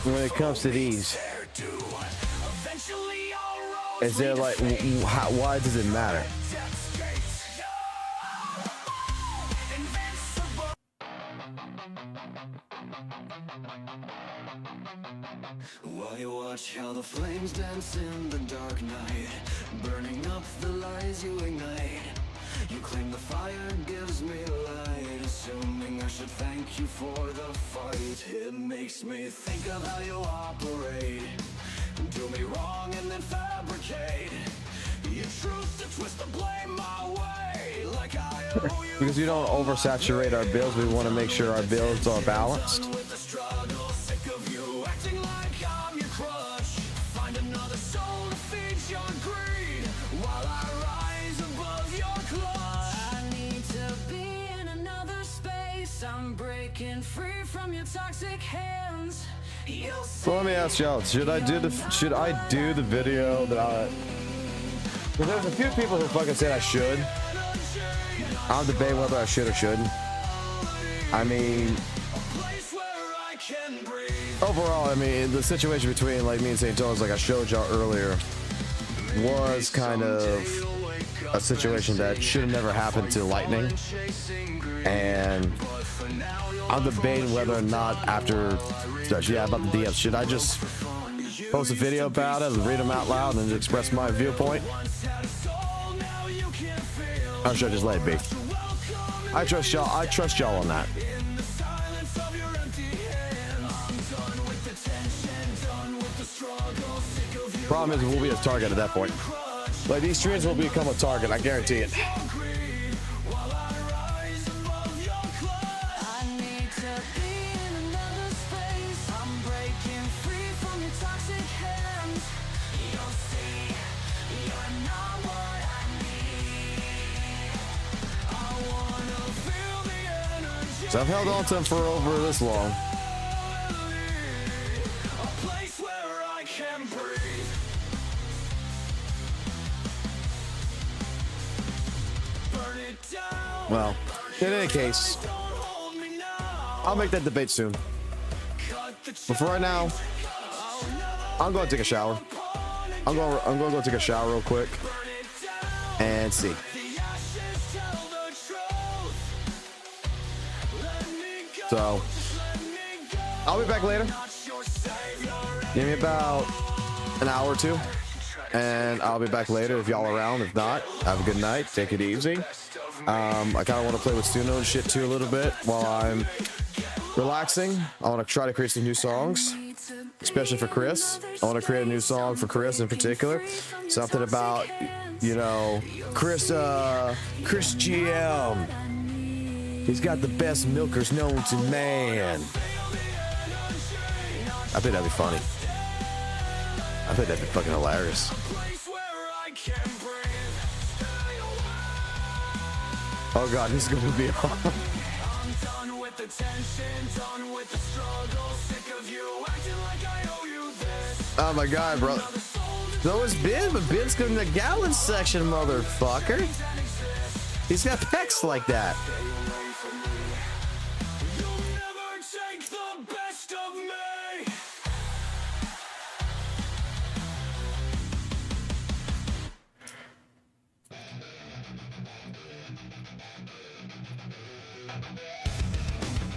when it comes to these, Eventually all roads is there like, why does it matter? death's gates. Invincible. While you watch how the flames dance in the dark night, burning up the lies you ignite. You claim the fire gives me light, assuming I should thank you for the fight. It makes me think of how you operate. Do me wrong and then fabricate your truth to twist the blame my way, like I owe you. Because we don't oversaturate our builds, we want to make sure our builds are balanced. With the struggle, sick of you acting like I'm your crush. Find another soul to feed your greed while I rise above your clutch. I need to be in another space. I'm breaking free from your toxic hands. You'll So let me ask y'all, should I do the video that I... Because there's a few people who fucking said I should. I'll debate whether I should or shouldn't. I mean, overall, I mean, the situation between like me and St. John's, like I showed y'all earlier, was kind of a situation that should have never happened to Lightning. And I'm debating whether or not after, yeah, about the DMs, should I just post a video about it, read them out loud, and express my viewpoint? Or should I just let it be? I trust y'all on that. Problem is, we'll be a target at that point. Like, these streams will become a target, I guarantee it. So I've held on to him for over this long. Well, in any case, I'll make that debate soon. But for right now, I'm going to take a shower. I'm going to go take a shower real quick and see. So I'll be back later. Give me about an hour or two, and I'll be back later if y'all are around. If not, have a good night. Take it easy. I kind of want to play with Stuno and shit too a little bit while I'm relaxing. I want to try to create some new songs, especially for Chris. I want to create a new song for Chris in particular. Something about, you know, Chris GM. He's got the best milkers known to man. I think that'd be funny. I think that'd be fucking hilarious. Oh god, this is gonna be awesome. Oh my god, bro. So is Ben, but Ben's going in the gallon section, motherfucker. He's got pecs like that.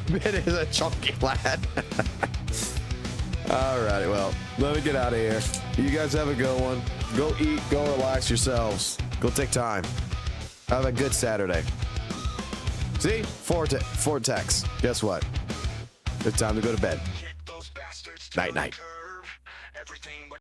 Ben is a chunky lad. Alrighty, well, let me get out of here. You guys have a good one. Go eat, go relax yourselves. Go take time. Have a good Saturday. See? Vortex. Guess what? It's time to go to bed. Night, night.